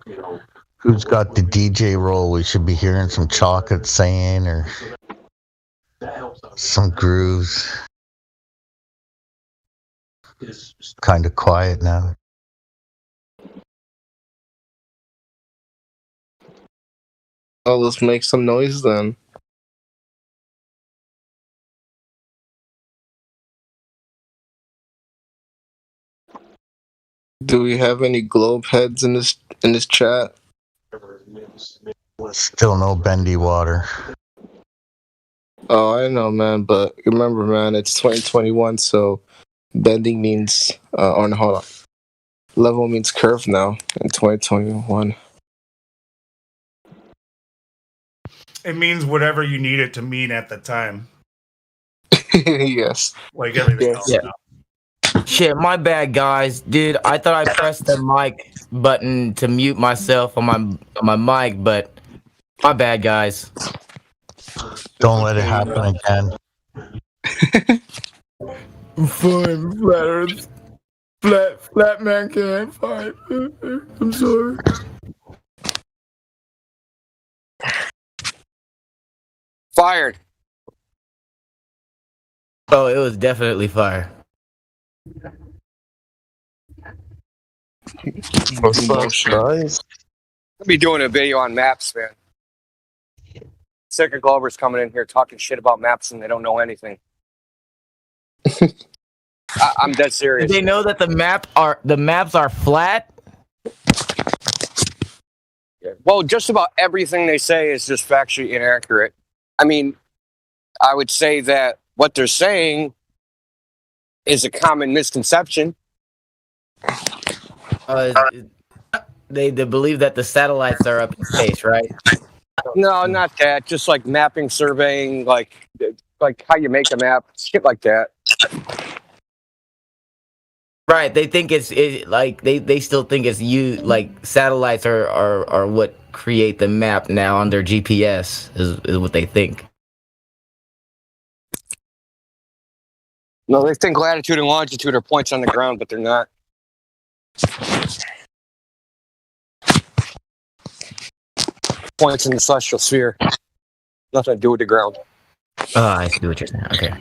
[SPEAKER 22] Who's got the DJ role? We should be hearing some chocolate saying or some grooves. Kind of quiet now.
[SPEAKER 15] Oh, let's make some noise then. Do we have any globe heads in this chat?
[SPEAKER 22] Still no bendy water.
[SPEAKER 15] Oh, I know, man. But remember, man, it's 2021, so bending means on hold on. Level means curve now in 2021.
[SPEAKER 20] It means whatever you need it to mean at the time.
[SPEAKER 15] Yes.
[SPEAKER 20] Like everything else.
[SPEAKER 2] Yeah.
[SPEAKER 20] Now.
[SPEAKER 2] Shit, my bad, guys. Dude, I thought I pressed the mic button to mute myself on my mic, but my bad, guys.
[SPEAKER 22] Don't let it happen again.
[SPEAKER 2] Fine, flat Earth. Flat man can. Fine. I'm sorry.
[SPEAKER 17] Fired.
[SPEAKER 2] Oh, it was definitely fire.
[SPEAKER 15] What's up, guys?
[SPEAKER 17] I'll be doing a video on maps, man. Sick of Glover's coming in here talking shit about maps and they don't know anything. I'm dead serious.
[SPEAKER 2] Did they know that the maps are flat?
[SPEAKER 17] Well, just about everything they say is just factually inaccurate. I mean, I would say that what they're saying is a common misconception.
[SPEAKER 2] They believe that the satellites are up in space, right?
[SPEAKER 17] No, not that. Just like mapping, surveying, like how you make a map, shit like that.
[SPEAKER 2] Right. They think it's like they still think it's like satellites are what create the map now on their GPS is what they think.
[SPEAKER 17] No, they think latitude and longitude are points on the ground, but they're not. Points in the celestial sphere. Nothing to do with the ground.
[SPEAKER 2] Oh, I see what you're saying. Okay.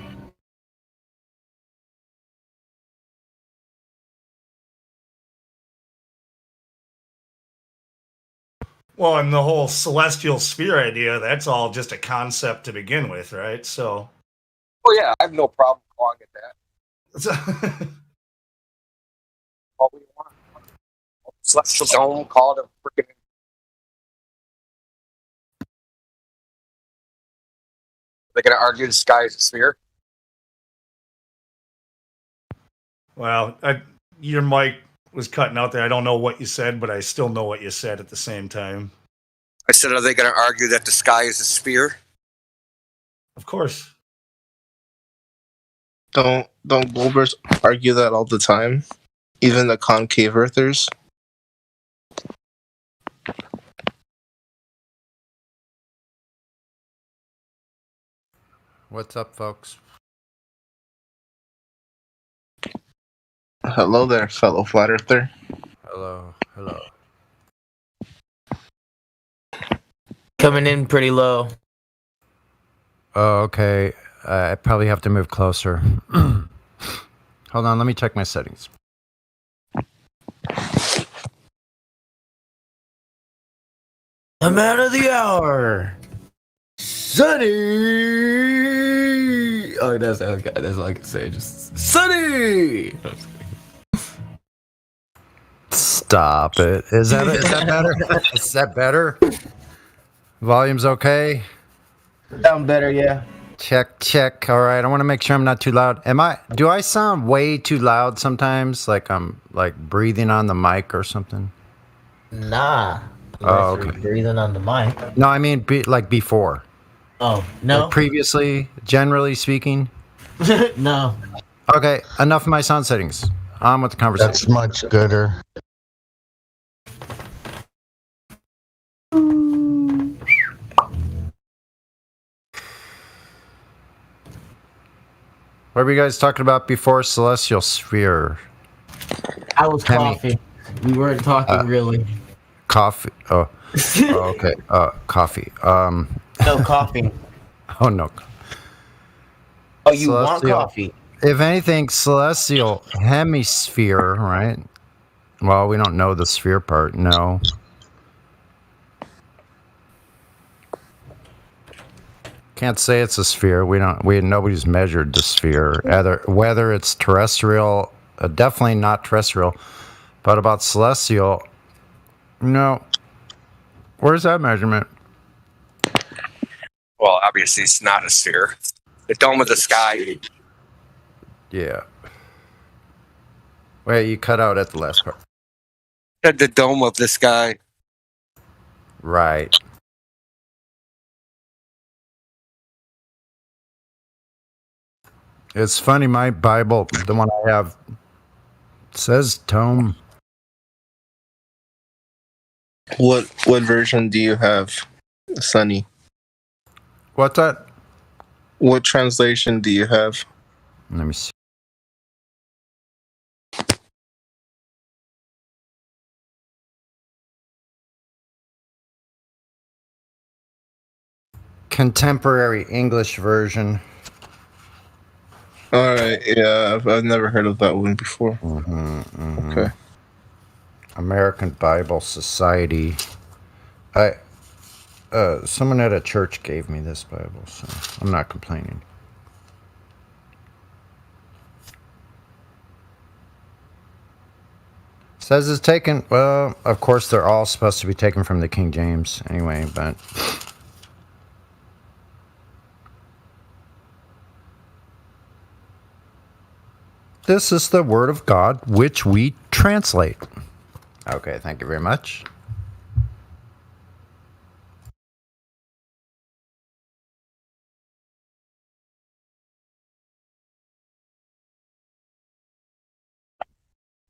[SPEAKER 20] Well, and the whole celestial sphere idea, that's all just a concept to begin with, right? So.
[SPEAKER 17] Oh, yeah, I have no problem calling it that. All we want. Celestial dome, call it a freaking. They're going to argue the sky is a sphere?
[SPEAKER 20] Well, your mic was cutting out there. I don't know what you said, but I still know what you said at the same time.
[SPEAKER 17] I said, are they going to argue that the sky is a sphere?
[SPEAKER 20] Of course.
[SPEAKER 15] Don't Globers argue that all the time? Even the concave earthers?
[SPEAKER 23] What's up, folks?
[SPEAKER 6] Hello there, fellow flat earther.
[SPEAKER 8] Hello.
[SPEAKER 2] Coming in pretty low.
[SPEAKER 8] Oh, okay. I probably have to move closer. Hold on, let me check my settings.
[SPEAKER 2] The man of the hour, Sunny. Oh, that's all I can say. Just Sunny.
[SPEAKER 8] Stop it. Is that better? Is that better? Volume's okay?
[SPEAKER 2] Sound better, yeah.
[SPEAKER 8] Check. All right. I want to make sure I'm not too loud. Do I sound way too loud sometimes? Like I'm like breathing on the mic or something?
[SPEAKER 2] Nah.
[SPEAKER 8] Oh,
[SPEAKER 2] Unless you're
[SPEAKER 8] okay.
[SPEAKER 2] breathing on the mic.
[SPEAKER 8] No, I mean like before.
[SPEAKER 2] Oh, no.
[SPEAKER 8] Like previously, generally speaking.
[SPEAKER 2] No.
[SPEAKER 8] Okay, enough of my sound settings. On with the conversation.
[SPEAKER 22] That's much gooder.
[SPEAKER 8] What were you guys talking about before Celestial Sphere?
[SPEAKER 2] I was coughing. We weren't talking really.
[SPEAKER 8] Coffee. Oh, okay. Coffee.
[SPEAKER 2] No coughing.
[SPEAKER 8] Oh no.
[SPEAKER 2] Oh, you want
[SPEAKER 8] Celestial-
[SPEAKER 2] coffee?
[SPEAKER 8] If anything, celestial hemisphere, right? Well, we don't know the sphere part. No. Can't say it's a sphere. Nobody's measured the sphere. Whether it's terrestrial, definitely not terrestrial. But about celestial, no. Where's that measurement?
[SPEAKER 17] Well, obviously it's not a sphere. The dome of the sky.
[SPEAKER 8] Yeah. Wait, you cut out at the last part.
[SPEAKER 17] Said the dome of the sky.
[SPEAKER 8] Right. It's funny, my Bible, the one I have, says tome.
[SPEAKER 6] What version do you have, Sonny?
[SPEAKER 8] What's that?
[SPEAKER 6] What translation do you have?
[SPEAKER 8] Let me see. Contemporary English version.
[SPEAKER 6] All right, yeah, I've never heard of that one before. Okay.
[SPEAKER 8] American Bible Society. Someone at a church gave me this Bible, so I'm not complaining. Says it's taken. Well, of course they're all supposed to be taken from the King James anyway, but. This is the word of God, which we translate. Okay, thank you very much.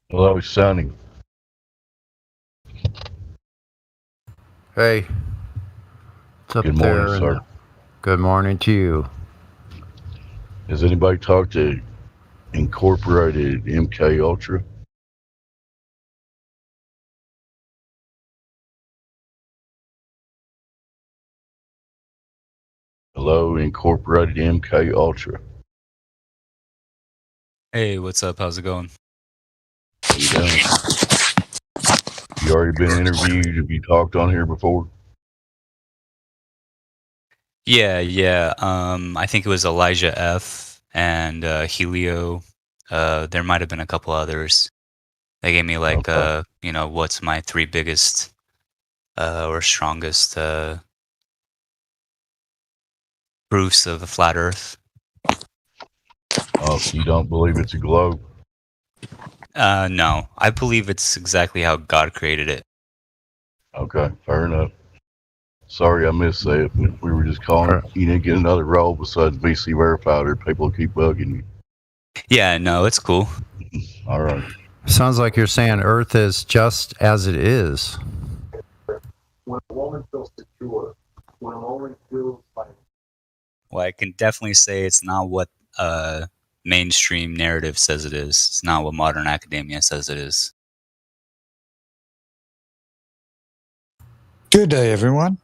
[SPEAKER 7] Hello, Sonny.
[SPEAKER 8] Hey. What's up
[SPEAKER 7] Good
[SPEAKER 8] there?
[SPEAKER 7] morning, sir.
[SPEAKER 8] Good morning to you.
[SPEAKER 7] Has anybody talked to Incorporated MK Ultra? Hello, Incorporated MK Ultra.
[SPEAKER 23] Hey, what's up? How's it going?
[SPEAKER 7] How you doing? You already been interviewed? Have you talked on here before?
[SPEAKER 23] Yeah. I think it was Elijah F. and Helio. There might have been a couple others. They gave me like, what's my 3 biggest or strongest proofs of the flat Earth.
[SPEAKER 7] Oh, so you don't believe it's a globe?
[SPEAKER 23] No, I believe it's exactly how God created it.
[SPEAKER 7] Okay, fair enough. Sorry I missed that. We were just calling. You didn't get another role besides VC Verified, or people keep bugging you.
[SPEAKER 23] Yeah, no, it's cool.
[SPEAKER 7] All right.
[SPEAKER 8] Sounds like you're saying Earth is just as it is.
[SPEAKER 24] When a woman feels secure, when a woman feels like
[SPEAKER 23] Well, I can definitely say it's not what mainstream narrative says it is. It's not what modern academia says it is.
[SPEAKER 1] Good day, everyone.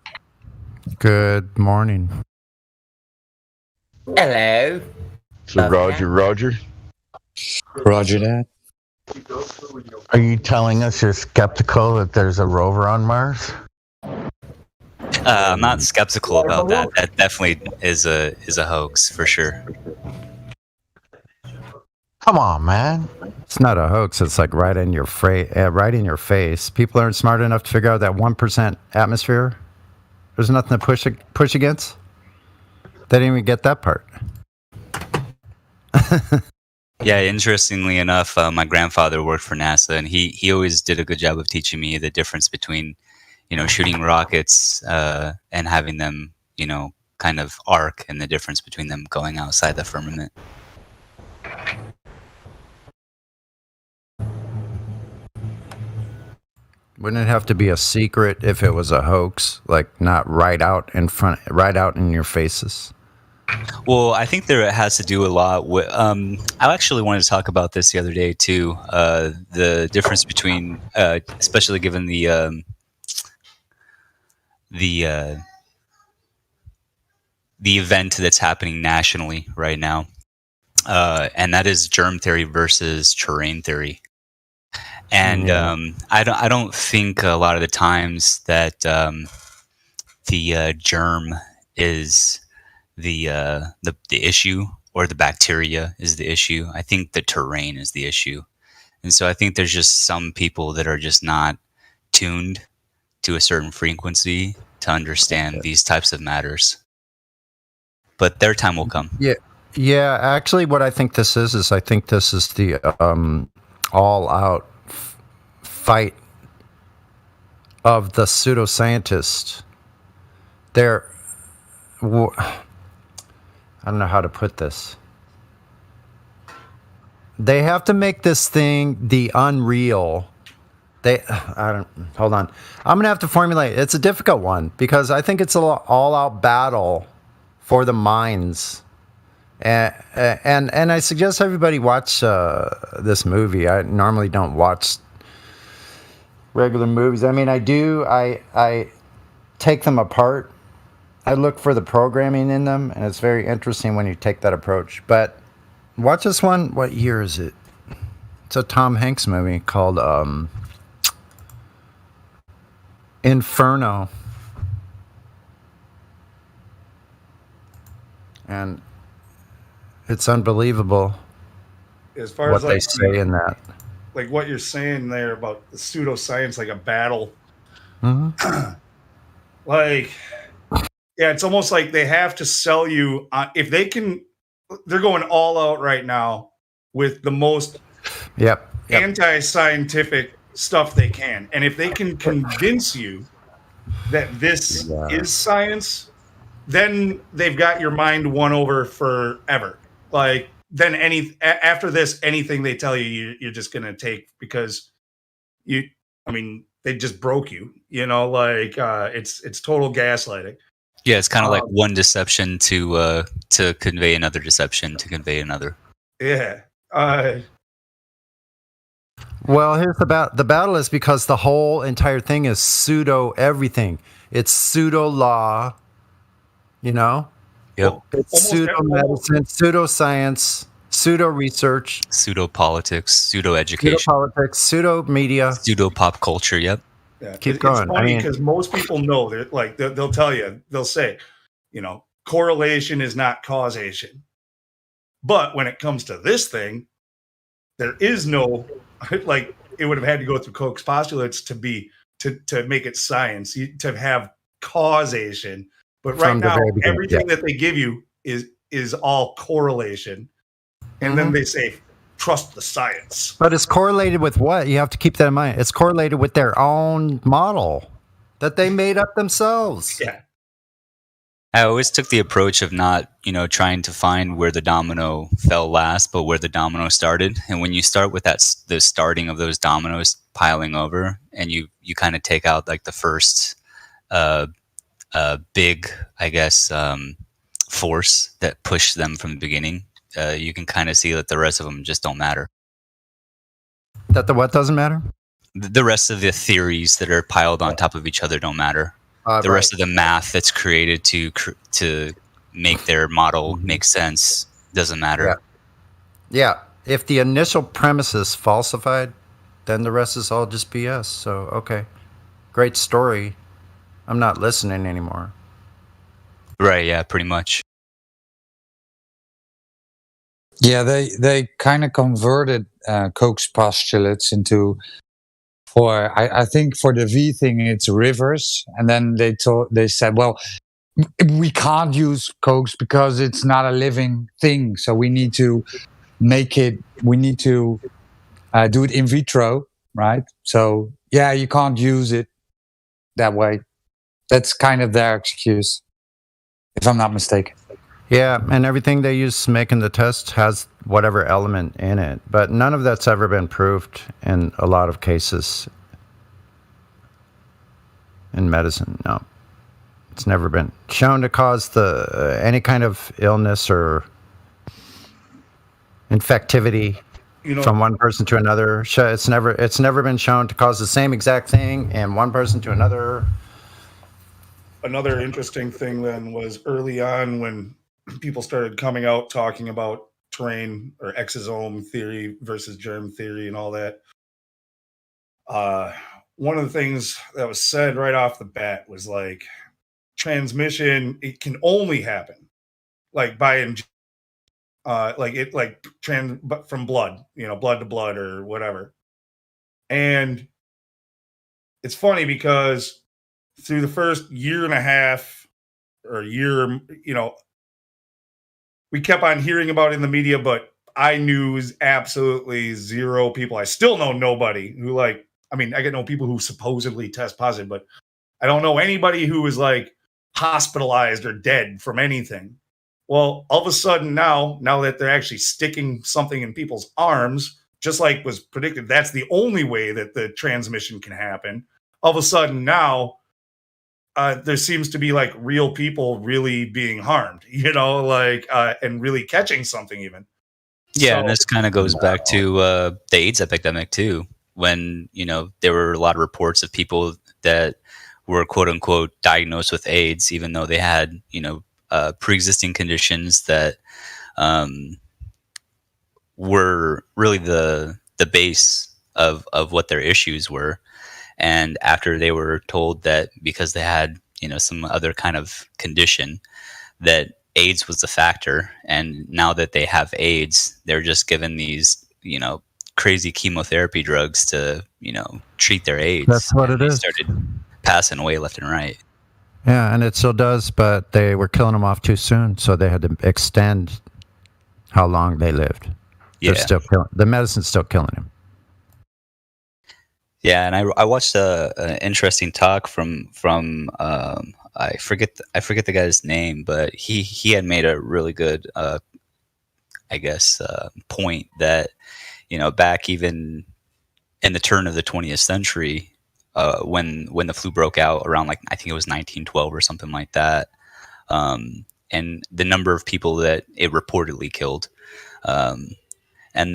[SPEAKER 5] Good morning.
[SPEAKER 2] Hello.
[SPEAKER 7] So Roger,
[SPEAKER 1] Roger that.
[SPEAKER 22] Are you telling us you're skeptical that there's a rover on Mars?
[SPEAKER 23] I'm not skeptical about that. That definitely is a hoax for sure.
[SPEAKER 22] Come on, man.
[SPEAKER 5] It's not a hoax. It's like right in your face. People aren't smart enough to figure out that 1% atmosphere. There's nothing to push against. They didn't even get that part.
[SPEAKER 23] Yeah, interestingly enough, my grandfather worked for NASA, and he always did a good job of teaching me the difference between, shooting rockets and having them, kind of arc, and the difference between them going outside the firmament.
[SPEAKER 5] Wouldn't it have to be a secret if it was a hoax, like not right out in your faces?
[SPEAKER 23] Well, I think there has to do a lot with. I actually wanted to talk about this the other day too. The difference between, especially given the event that's happening nationally right now, and that is germ theory versus terrain theory. And I don't think a lot of the times that the germ is the issue, or the bacteria is the issue. I think the terrain is the issue. And so I think there's just some people that are just not tuned to a certain frequency to understand these types of matters. But their time will come.
[SPEAKER 5] Yeah. Actually, what I think this is I think this is the all-out fight of the pseudoscientists. I don't know how to put this. They have to make this thing the unreal. Hold on. I'm going to have to formulate. It's a difficult one because I think it's an all-out battle for the minds. And I suggest everybody watch this movie. I normally don't watch regular movies. I mean, I do. I take them apart. I look for the programming in them, and it's very interesting when you take that approach. But watch this one. What year is it? It's a Tom Hanks movie called Inferno. And it's unbelievable
[SPEAKER 20] As far
[SPEAKER 5] what
[SPEAKER 20] as like
[SPEAKER 5] they say in that.
[SPEAKER 20] Like what you're saying there about the pseudoscience, like a battle.
[SPEAKER 5] Mm-hmm.
[SPEAKER 20] Like, yeah, it's almost like they have to sell you if they can. They're going all out right now with the most anti-scientific stuff they can, and if they can convince you that this is science, then they've got your mind won over forever. Like, then after this, anything they tell you're just gonna take because they just broke you. It's total gaslighting.
[SPEAKER 23] Yeah, it's kind of like one deception to convey another deception to convey another.
[SPEAKER 20] Yeah.
[SPEAKER 5] Well, here's the battle is because the whole entire thing is pseudo everything. It's pseudo law,
[SPEAKER 23] Yep.
[SPEAKER 5] It's pseudo medicine, pseudo science, pseudo research,
[SPEAKER 23] pseudo politics, pseudo education,
[SPEAKER 5] pseudo media,
[SPEAKER 23] pseudo pop culture. Yep.
[SPEAKER 20] Yeah,
[SPEAKER 5] keep going.
[SPEAKER 20] It's funny because most people know that, like, they'll tell you, they'll say, correlation is not causation. But when it comes to this thing, there is no, like, it would have had to go through Koch's postulates to make it science, to have causation. But right now, everything that they give you is all correlation. And then they say, trust the science.
[SPEAKER 5] But it's correlated with what? You have to keep that in mind. It's correlated with their own model that they made up themselves.
[SPEAKER 20] Yeah.
[SPEAKER 23] I always took the approach of not, trying to find where the domino fell last, but where the domino started. And when you start with the starting of those dominoes piling over, and you kind of take out like the first big, I guess, force that pushed them from the beginning, you can kind of see that the rest of them just don't matter.
[SPEAKER 5] That the what doesn't matter?
[SPEAKER 23] The rest of the theories that are piled on top of each other don't matter. The rest of the math that's created to make their model make sense doesn't matter.
[SPEAKER 5] Yeah. If the initial premise is falsified, then the rest is all just BS. So, okay. Great story. I'm not listening anymore.
[SPEAKER 23] Right, yeah, pretty much.
[SPEAKER 1] Yeah, they kind of converted Koch's postulates into, I think for the V thing it's rivers, and then they said, well, we can't use Koch's because it's not a living thing, so we need to make it. We need to do it in vitro, right? So yeah, you can't use it that way. That's kind of their excuse, if I'm not mistaken.
[SPEAKER 5] Yeah, and everything they use making the test has whatever element in it, but none of that's ever been proved in a lot of cases in medicine. No, it's never been shown to cause any kind of illness or infectivity from one person to another. It's never been shown to cause the same exact thing in one person to another.
[SPEAKER 20] Another interesting thing then was early on when people started coming out talking about terrain or exosome theory versus germ theory and all that. One of the things that was said right off the bat was like transmission, it can only happen like by but from blood, blood to blood or whatever. And it's funny because through the first year and a half or year, we kept on hearing about it in the media, but I knew absolutely zero people. I still know nobody who I get no people who supposedly test positive, but I don't know anybody who is hospitalized or dead from anything. Well, all of a sudden now that they're actually sticking something in people's arms, just like was predicted, that's the only way that the transmission can happen. All of a sudden now, there seems to be real people really being harmed, and really catching something even.
[SPEAKER 23] Yeah, and this kind of goes back to the AIDS epidemic too, when there were a lot of reports of people that were quote unquote diagnosed with AIDS, even though they had pre-existing conditions that were really the base of what their issues were. And after they were told that because they had, some other kind of condition, that AIDS was the factor, and now that they have AIDS, they're just given these, crazy chemotherapy drugs to, treat their AIDS.
[SPEAKER 5] That's what it is.
[SPEAKER 23] Started passing away left and right.
[SPEAKER 5] Yeah, and it still does, but they were killing them off too soon, so they had to extend how long they lived.
[SPEAKER 23] Yeah.
[SPEAKER 5] They're still the medicine's still killing them.
[SPEAKER 23] Yeah, and I watched an interesting talk from I forget the guy's name, but he had made a really good point that back even in the turn of the 20th century, when the flu broke out around I think it was 1912 or something like that, and the number of people that it reportedly killed, and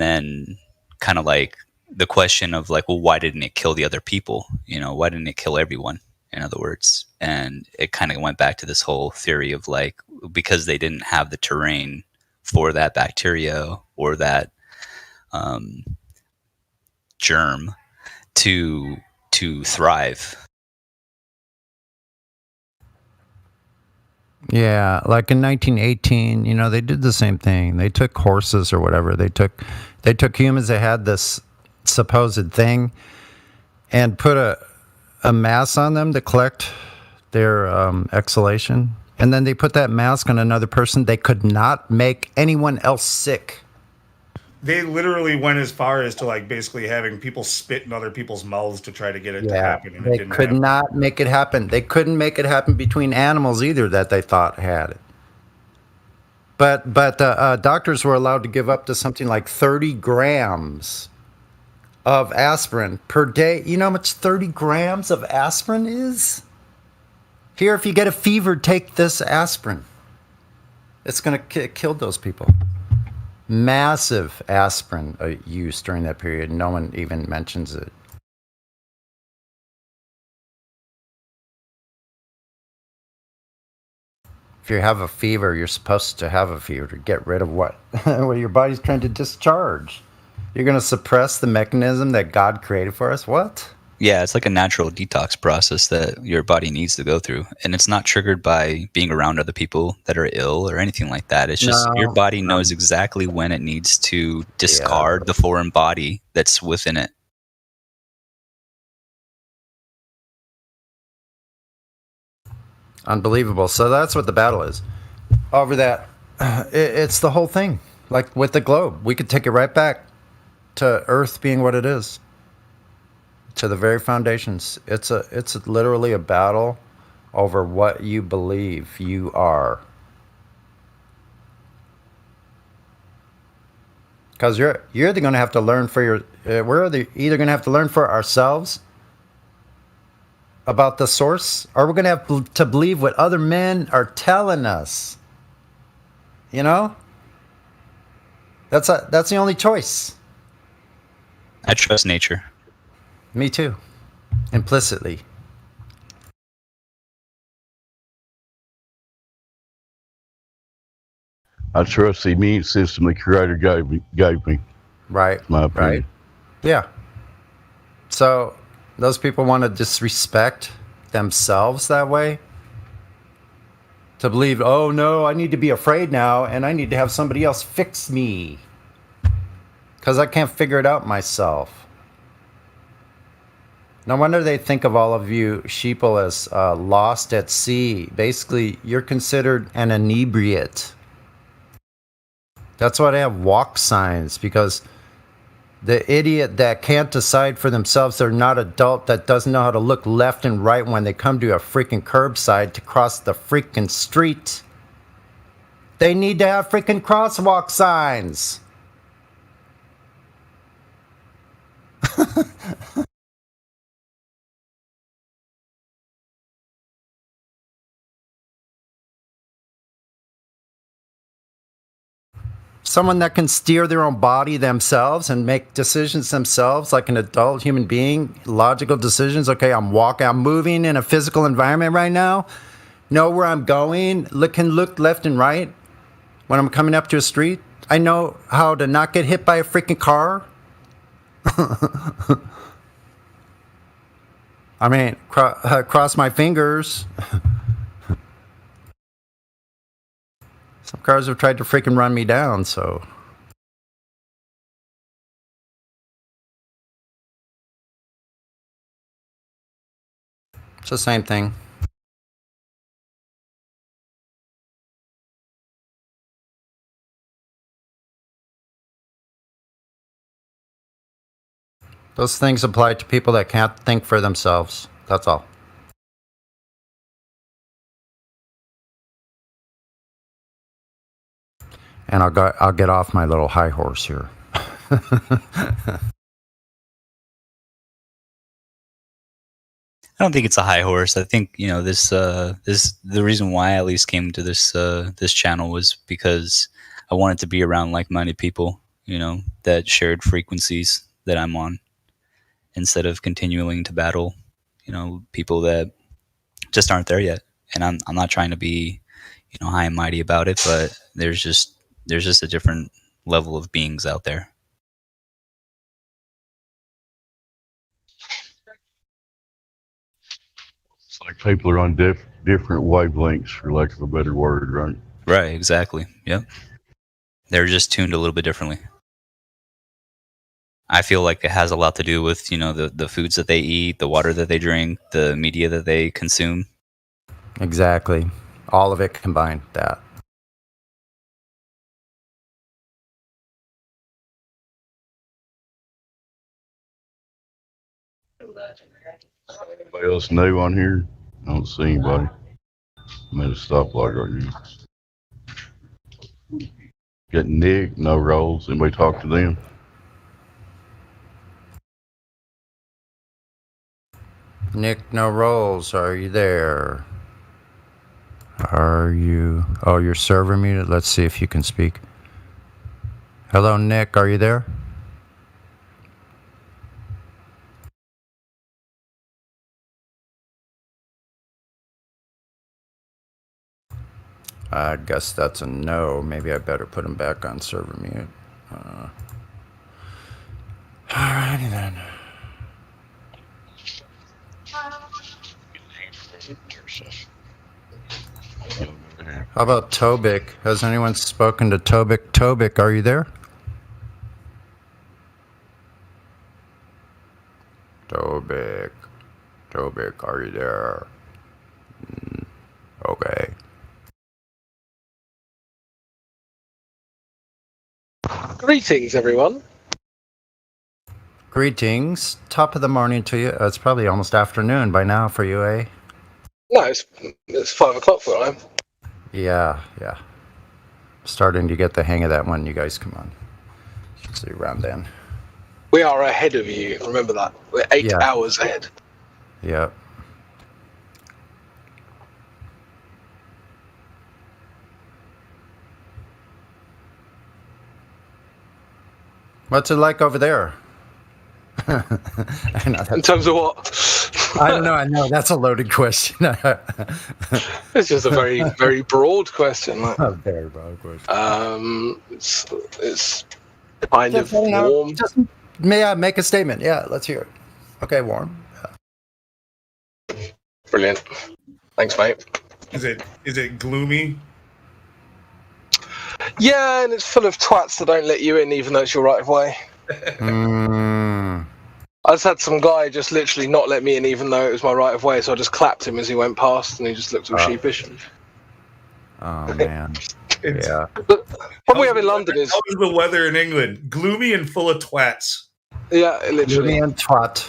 [SPEAKER 23] then kind of the question of well, why didn't it kill the other people? Why didn't it kill everyone? In other words, and it kind of went back to this whole theory of because they didn't have the terrain for that bacteria or that germ to thrive.
[SPEAKER 5] Yeah, like in 1918, they did the same thing. They took horses or whatever. They took humans that had this supposed thing and put a mass on them to collect their exhalation, and then they put that mask on another person. They could not make anyone else sick.
[SPEAKER 20] They literally went as far as to basically having people spit in other people's mouths to try to get it to happen. And
[SPEAKER 5] they could not make it happen. They couldn't make it happen between animals either that they thought had it. But doctors were allowed to give up to something like 30 grams of aspirin per day. You know how much 30 grams of aspirin is? Here, if you get a fever, take this aspirin. It's going to kill those people. massive aspirin use during that period. No one even mentions it. If you have a fever, you're supposed to have a fever to get rid of what your body's trying to discharge. You're going to suppress the mechanism that God created for us? What?
[SPEAKER 23] Yeah, it's like a natural detox process that your body needs to go through. And it's not triggered by being around other people that are ill or anything like that. It's just your body knows exactly when it needs to discard the foreign body that's within it.
[SPEAKER 5] Unbelievable. So that's what the battle is. Over that, it's the whole thing. Like with the globe, we could take it right back to Earth being what it is, to the very foundations. It's literally a battle over what you believe you are. Because you're either going to have to learn for we're either going to have to learn for ourselves about the source, or we're going to have to believe what other men are telling us. You know? That's the only choice.
[SPEAKER 23] I trust nature.
[SPEAKER 5] Me too. Implicitly.
[SPEAKER 7] I trust the immune system the Creator gave me.
[SPEAKER 5] Right.
[SPEAKER 7] My opinion.
[SPEAKER 5] Right. Yeah. So those people want to disrespect themselves that way? To believe, oh no, I need to be afraid now and I need to have somebody else fix me because I can't figure it out myself. No wonder they think of all of you sheeple as lost at sea. Basically, you're considered an inebriate. That's why they have walk signs, because the idiot that can't decide for themselves, they're not adult, that doesn't know how to look left and right when they come to a freaking curbside to cross the freaking street. They need to have freaking crosswalk signs. Someone that can steer their own body themselves and make decisions themselves like an adult human being, logical decisions. Okay, I'm moving in a physical environment right now. Know where I'm going. Can look left and right when I'm coming up to a street. I know how to not get hit by a freaking car. I mean, cross my fingers. Some cars have tried to freaking run me down, so. It's the same thing. Those things apply to people that can't think for themselves. That's all. And I'll get off my little high horse here.
[SPEAKER 23] I don't think it's a high horse. I think, you know, the reason why I at least came to this channel was because I wanted to be around like-minded people, you know, that shared frequencies that I'm on, instead of continuing to battle, you know, people that just aren't there yet. And I'm not trying to be, you know, high and mighty about it, but there's just a different level of beings out there.
[SPEAKER 7] It's like people are on different wavelengths, for lack of a better word, right?
[SPEAKER 23] Right, exactly. Yep. They're just tuned a little bit differently. I feel like it has a lot to do with, you know, the foods that they eat, the water that they drink, the media that they consume.
[SPEAKER 5] Exactly. All of it combined, that.
[SPEAKER 7] Anybody else new on here? I don't see anybody. I'm at a stoplight right now. Got Nick, no rolls. Anybody talk to them?
[SPEAKER 5] Nick, no rolls. Are you there? Are you? Oh, your server muted. Let's see if you can speak. Hello, Nick. Are you there? I guess that's a no. Maybe I better put him back on server mute. Alrighty then. How about Tobik? Has anyone spoken to Tobik? Tobik, are you there? Tobik. Tobik, are you there? Okay.
[SPEAKER 13] Greetings, everyone.
[SPEAKER 5] Greetings. Top of the morning to you. It's probably almost afternoon by now for you, eh?
[SPEAKER 13] No, it's 5 o'clock where I am.
[SPEAKER 5] Yeah. Starting to get the hang of that when you guys come on. Should see around then.
[SPEAKER 13] We are ahead of you. Remember that. We're 8 hours ahead.
[SPEAKER 5] Yep. What's it like over there?
[SPEAKER 13] In terms of what?
[SPEAKER 5] I don't know. I know that's a loaded question.
[SPEAKER 13] It's just a very, very broad question. Like,
[SPEAKER 5] a very broad question.
[SPEAKER 13] It's kind of warm.
[SPEAKER 5] May I make a statement? Yeah, let's hear it. Okay, warm.
[SPEAKER 13] Brilliant. Thanks, mate.
[SPEAKER 20] Is it gloomy?
[SPEAKER 13] Yeah, and it's full of twats that don't let you in, even though it's your right of way. I just had some guy just literally not let me in, even though it was my right of way. So I just clapped him as he went past, and he just looked all sheepish.
[SPEAKER 5] Oh man. Yeah.
[SPEAKER 13] What we have in London is
[SPEAKER 20] how is the weather in England? Gloomy and full of twats.
[SPEAKER 13] Yeah, literally.
[SPEAKER 5] Gloomy and twat.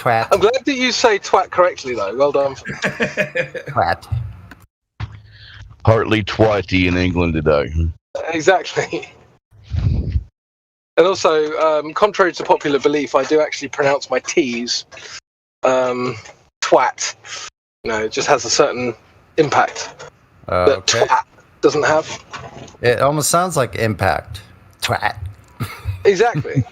[SPEAKER 13] I'm glad that you say twat correctly, though. Well done.
[SPEAKER 5] Twat.
[SPEAKER 7] Partly twatty in England today.
[SPEAKER 13] Exactly. And also, contrary to popular belief, I do actually pronounce my T's twat. You know, it just has a certain impact that
[SPEAKER 5] Okay.
[SPEAKER 13] twat doesn't have.
[SPEAKER 5] It almost sounds like impact. Twat.
[SPEAKER 13] Exactly.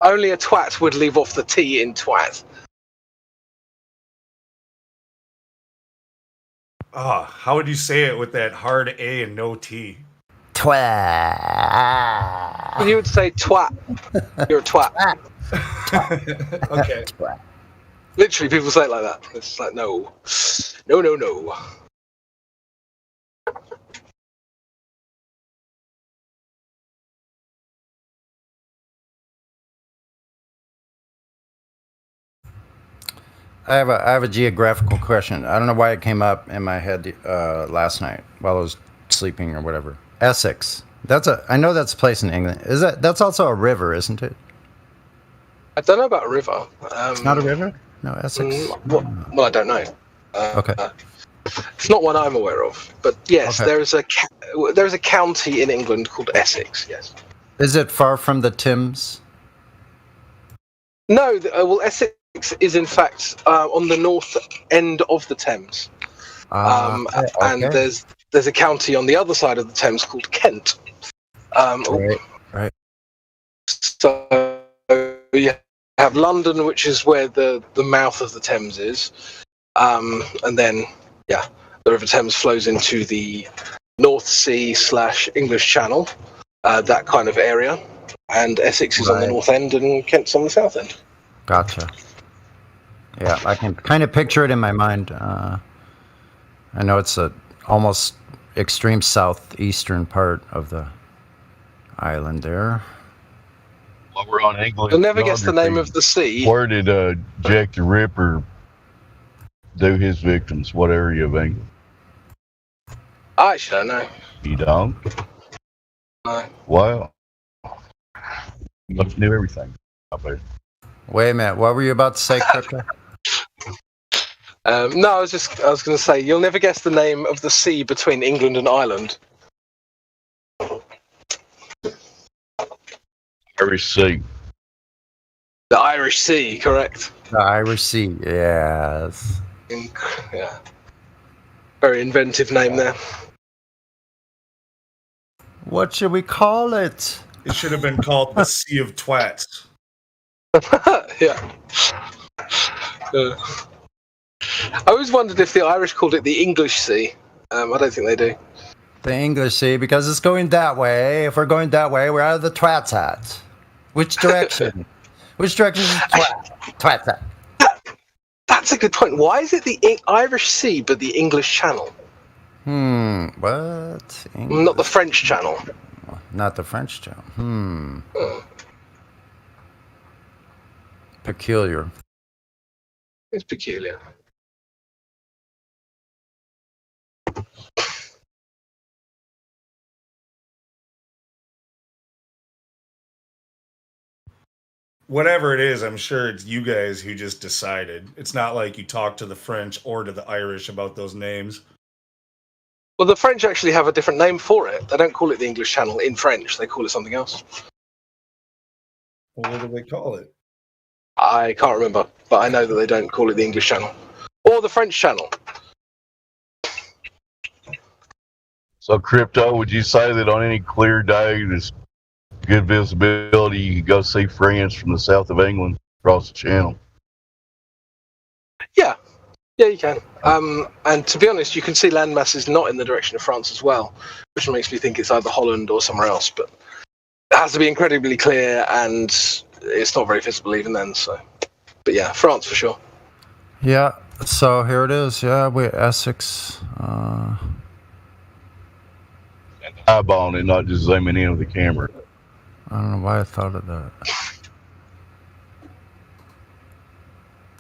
[SPEAKER 13] Only a twat would leave off the T in twat.
[SPEAKER 20] How would you say it with that hard A and no T?
[SPEAKER 5] Twat.
[SPEAKER 13] You would say twat. You're a twat.
[SPEAKER 20] Okay.
[SPEAKER 13] Literally, people say it like that. It's like, no.
[SPEAKER 5] I have a geographical question. I don't know why it came up in my head last night while I was sleeping or whatever. Essex. I know that's a place in England. That's also a river, isn't it?
[SPEAKER 13] I don't know about a river.
[SPEAKER 5] It's not a river? No, Essex.
[SPEAKER 13] Well, I don't know.
[SPEAKER 5] Okay.
[SPEAKER 13] It's not one I'm aware of. But yes,
[SPEAKER 5] Okay.
[SPEAKER 13] there is a county in England called Essex. Yes.
[SPEAKER 5] Is it far from the Thames?
[SPEAKER 13] No. Well, Essex is in fact on the north end of the Thames. And there's a county on the other side of the Thames called Kent.
[SPEAKER 5] Right.
[SPEAKER 13] So you have London, which is where the mouth of the Thames is, and then the River Thames flows into the North Sea / English Channel, that kind of area, and Essex is on the north end and Kent's on the south end.
[SPEAKER 5] Gotcha. Yeah, I can kind of picture it in my mind. I know it's a almost extreme southeastern part of the island there.
[SPEAKER 7] While we're on England,
[SPEAKER 13] You'll never guess the name of the sea.
[SPEAKER 7] Where did Jack the Ripper do his victims? What area of England?
[SPEAKER 13] I actually don't know.
[SPEAKER 7] You don't?
[SPEAKER 13] No.
[SPEAKER 7] Wow. You must knew everything up there.
[SPEAKER 5] Wait a minute, what were you about to say, Crypto?
[SPEAKER 13] No, I was going to say, you'll never guess the name of the sea between England and Ireland.
[SPEAKER 7] Irish Sea.
[SPEAKER 13] The Irish Sea, correct.
[SPEAKER 5] The Irish Sea, yes.
[SPEAKER 13] Yeah. Very inventive name there.
[SPEAKER 5] What should we call it?
[SPEAKER 20] It should have been called the Sea of Twats.
[SPEAKER 13] Yeah. I always wondered if the Irish called it the English Sea. I don't think they do.
[SPEAKER 5] The English Sea, because it's going that way. If we're going that way, we're out of the twats hat. Which direction? Which direction is twats hat?
[SPEAKER 13] That's a good point. Why is it the Irish Sea but the English Channel?
[SPEAKER 5] What?
[SPEAKER 13] Not the French Channel.
[SPEAKER 5] Not the French Channel. Peculiar.
[SPEAKER 13] It's peculiar.
[SPEAKER 20] Whatever it is, I'm sure it's you guys who just decided. It's not like you talked to the French or to the Irish about those names.
[SPEAKER 13] Well, the French actually have a different name for it. They don't call it the English Channel in French. They call it something else.
[SPEAKER 20] Well, what do they call it?
[SPEAKER 13] I can't remember, but I know that they don't call it the English Channel. Or the French Channel.
[SPEAKER 7] So, Crypto, would you say that on any clear day, there's good visibility, you can go see France from the south of England across the channel?
[SPEAKER 13] Yeah, you can. And to be honest, you can see landmasses not in the direction of France as well, which makes me think it's either Holland or somewhere else. But it has to be incredibly clear, and it's not very visible even then. So, but yeah, France for sure.
[SPEAKER 5] Yeah. So here it is. Yeah, we're Essex.
[SPEAKER 7] Eyeballing it, not just zooming in with the camera.
[SPEAKER 5] I don't know why I thought of that.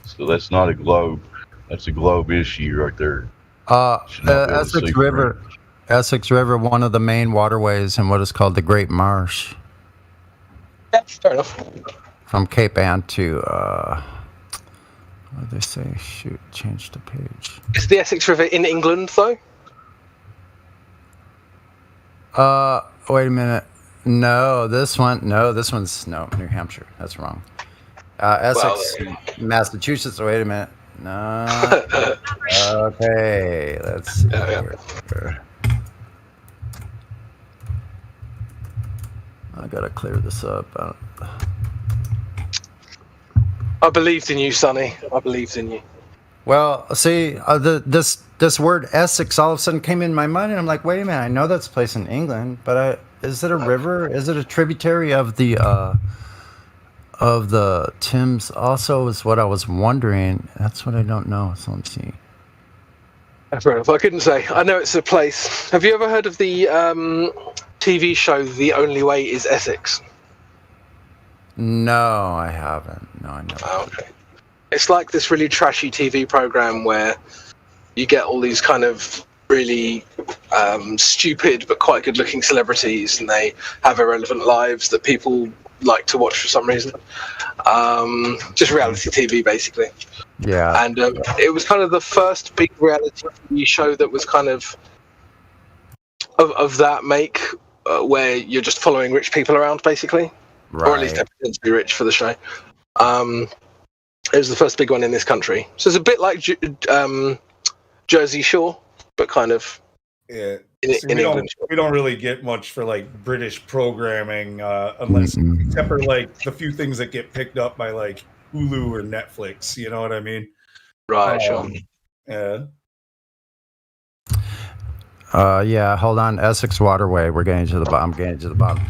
[SPEAKER 7] So that's not a globe. That's a globe issue right there.
[SPEAKER 5] Essex River. Essex River, one of the main waterways in what is called the Great Marsh.
[SPEAKER 13] Yeah, fair enough.
[SPEAKER 5] From Cape Ann to, what did they say? Shoot, change the page.
[SPEAKER 13] Is the Essex River in England, though?
[SPEAKER 5] Wait a minute. No, this one's New Hampshire. That's wrong. Essex, Massachusetts. Wait a minute. No. Okay, let's see here. I gotta clear this up.
[SPEAKER 13] I believed in you, Sonny. I believed in you.
[SPEAKER 5] Well, see, this word Essex all of a sudden came in my mind, and I'm like, wait a minute, I know that's a place in England, but is it a river? Is it a tributary of the Thames? Also, is what I was wondering. That's what I don't know. So let's see.
[SPEAKER 13] Fair enough. I couldn't say. I know it's a place. Have you ever heard of the TV show The Only Way Is Essex?
[SPEAKER 5] No, I haven't. No, I know.
[SPEAKER 13] Oh, okay. It's like this really trashy TV program where you get all these kind of really stupid but quite good-looking celebrities, and they have irrelevant lives that people like to watch for some reason. Just reality TV, basically.
[SPEAKER 5] Yeah.
[SPEAKER 13] And it was kind of the first big reality TV show that was kind of that make, where you're just following rich people around, basically.
[SPEAKER 5] Right.
[SPEAKER 13] Or at least they pretend to be rich for the show. It was the first big one in this country. So it's a bit like Jersey Shore, but kind of
[SPEAKER 20] Yeah.
[SPEAKER 13] in England.
[SPEAKER 20] We don't really get much for like British programming, unless except for like the few things that get picked up by like Hulu or Netflix. You know what I mean?
[SPEAKER 13] Right. Sure.
[SPEAKER 20] Yeah.
[SPEAKER 5] Yeah, hold on. Essex Waterway. We're getting to the bottom. I'm getting to the bottom.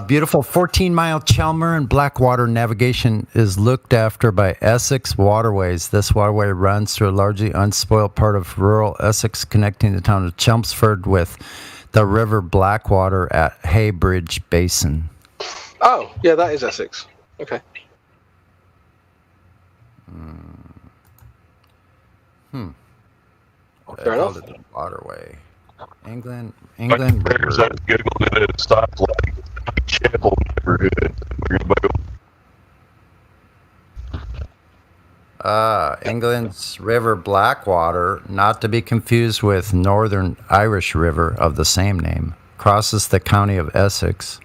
[SPEAKER 5] Beautiful 14-mile Chelmer and Blackwater navigation is looked after by Essex Waterways. This waterway runs through a largely unspoiled part of rural Essex, connecting the town of Chelmsford with the River Blackwater at Heybridge Basin.
[SPEAKER 13] Oh, yeah, that is Essex. Okay. Fair enough.
[SPEAKER 5] The waterway. England River.
[SPEAKER 7] Googled it. It stopped like Chapel neighborhood.
[SPEAKER 5] England's River Blackwater, not to be confused with Northern Irish River of the same name, crosses the county of Essex.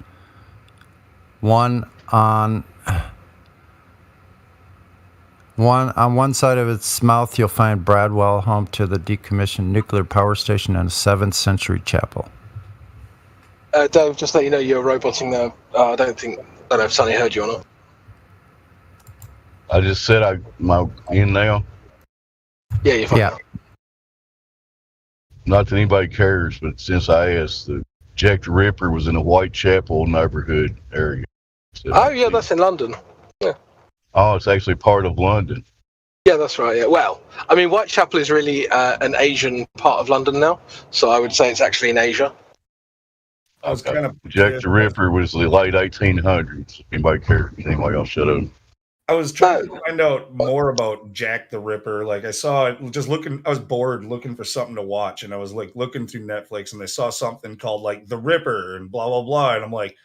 [SPEAKER 5] One on On one side of its mouth, you'll find Bradwell, home to the decommissioned nuclear power station and a 7th century chapel.
[SPEAKER 13] Dave, just let you know you're roboting there. I don't know if Sonny heard you or not.
[SPEAKER 7] I just said I'm in now.
[SPEAKER 13] Yeah, you're fine.
[SPEAKER 5] Yeah.
[SPEAKER 7] Not that anybody cares, but since I asked, the Jack the Ripper was in a Whitechapel neighborhood area.
[SPEAKER 13] Oh, yeah, that's in London. Yeah.
[SPEAKER 7] Oh, it's actually part of London.
[SPEAKER 13] Yeah, that's right. Yeah. Well, I mean, Whitechapel is really an Asian part of London now, so I would say it's actually in Asia.
[SPEAKER 20] I was kind of
[SPEAKER 7] Jack the Ripper was the late 1800s. If anybody cares, anybody else shut up.
[SPEAKER 20] I was trying to find out more about Jack the Ripper. Like I saw it just looking, I was bored looking for something to watch, and I was like looking through Netflix, and I saw something called like The Ripper and blah blah blah, and I'm like,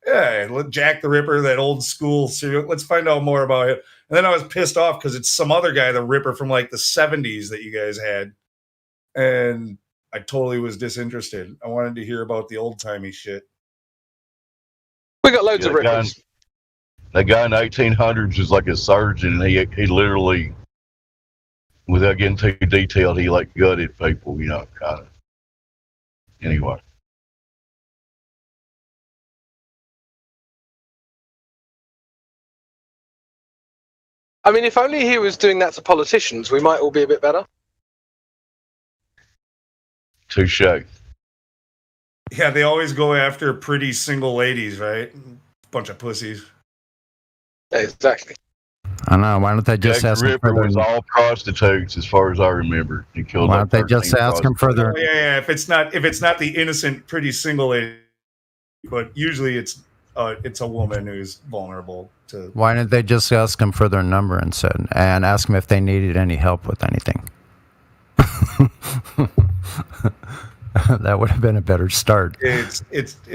[SPEAKER 20] yeah, Jack the Ripper, that old school serial. Let's find out more about it. And then I was pissed off because it's some other guy, the Ripper from like the 70s that you guys had, and I totally was disinterested. I wanted to hear about the old timey shit.
[SPEAKER 13] We got loads of Rippers.
[SPEAKER 7] That guy in the 1800s was like a surgeon, and he literally, without getting too detailed, he like gutted people, you know, kind of. Anyway.
[SPEAKER 13] I mean, if only he was doing that to politicians, we might all be a bit better.
[SPEAKER 7] Touche.
[SPEAKER 20] Yeah, they always go after pretty single ladies, right? Bunch of pussies.
[SPEAKER 13] Exactly.
[SPEAKER 5] I know. Why don't they just
[SPEAKER 7] Jack
[SPEAKER 5] ask
[SPEAKER 7] the
[SPEAKER 5] him
[SPEAKER 7] Ripper
[SPEAKER 5] further?
[SPEAKER 7] was all prostitutes, as far as I remember. He killed.
[SPEAKER 5] Why don't they just ask him further?
[SPEAKER 20] Oh, yeah. If it's not the innocent, pretty single lady, but usually it's a woman who's vulnerable to.
[SPEAKER 5] Why didn't they just ask him for their number and ask him if they needed any help with anything? That would have been a better start.
[SPEAKER 20] It's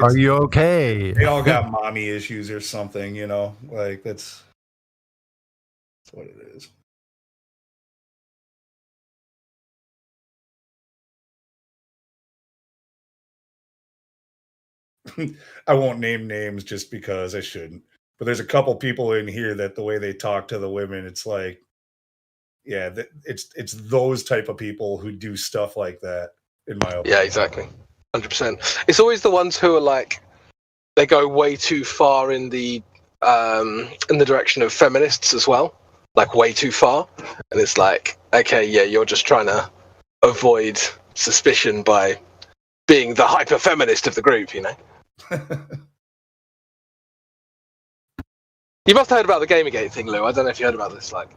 [SPEAKER 5] Are you okay?
[SPEAKER 20] They all got mommy issues or something, you know. Like that's what it is. I won't name names just because I shouldn't. But there's a couple people in here that the way they talk to the women, it's like, yeah, it's those type of people who do stuff like that. In my opinion.
[SPEAKER 13] Yeah, exactly. 100%. It's always the ones who are like, they go way too far in the direction of feminists as well, like way too far. And it's like, okay, yeah, you're just trying to avoid suspicion by being the hyper feminist of the group, you know. You must have heard about the Gamergate thing, Lou. I don't know if you heard about this. Like,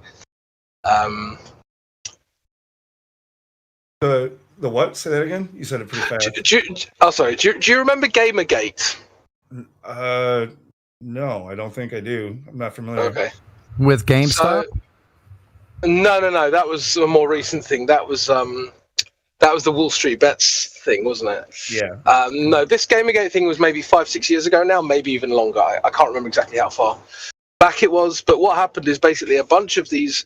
[SPEAKER 20] The what? Say that again. You said it pretty fast.
[SPEAKER 13] Do you remember Gamergate?
[SPEAKER 20] No, I don't think I do. I'm not familiar.
[SPEAKER 13] Okay.
[SPEAKER 5] With GameStop?
[SPEAKER 13] No. That was a more recent thing. That was the Wall Street Bets thing, wasn't it?
[SPEAKER 20] Yeah.
[SPEAKER 13] No, this Gamergate thing was maybe 5-6 years ago now, maybe even longer. I can't remember exactly how far back it was. But what happened is basically a bunch of these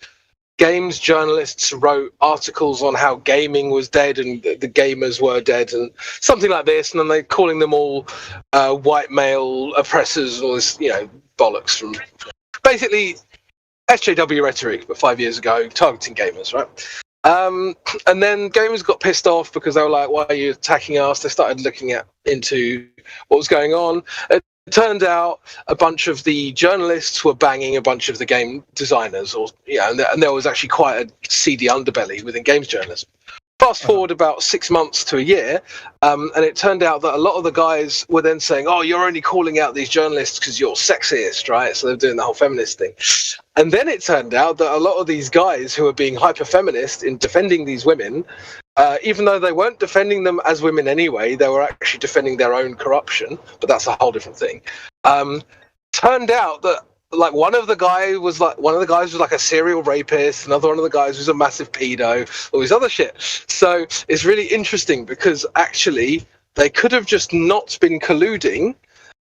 [SPEAKER 13] games journalists wrote articles on how gaming was dead and the gamers were dead and something like this, and then they're calling them all white male oppressors and all this, you know, bollocks from basically SJW rhetoric, but 5 years ago, targeting gamers, right? And then gamers got pissed off because they were like, why are you attacking us? They started looking into what was going on. It turned out a bunch of the journalists were banging a bunch of the game designers, or and there was actually quite a seedy underbelly within games journalism. Fast forward about 6 months to a year, and it turned out that a lot of the guys were then saying, "Oh, you're only calling out these journalists because you're sexist, right?" So they're doing the whole feminist thing. And then it turned out that a lot of these guys who were being hyper feminist in defending these women, even though they weren't defending them as women anyway, they were actually defending their own corruption. But that's a whole different thing. Turned out that like one of the guys was like a serial rapist, another one of the guys was a massive pedo, all this other shit. So it's really interesting because actually they could have just not been colluding.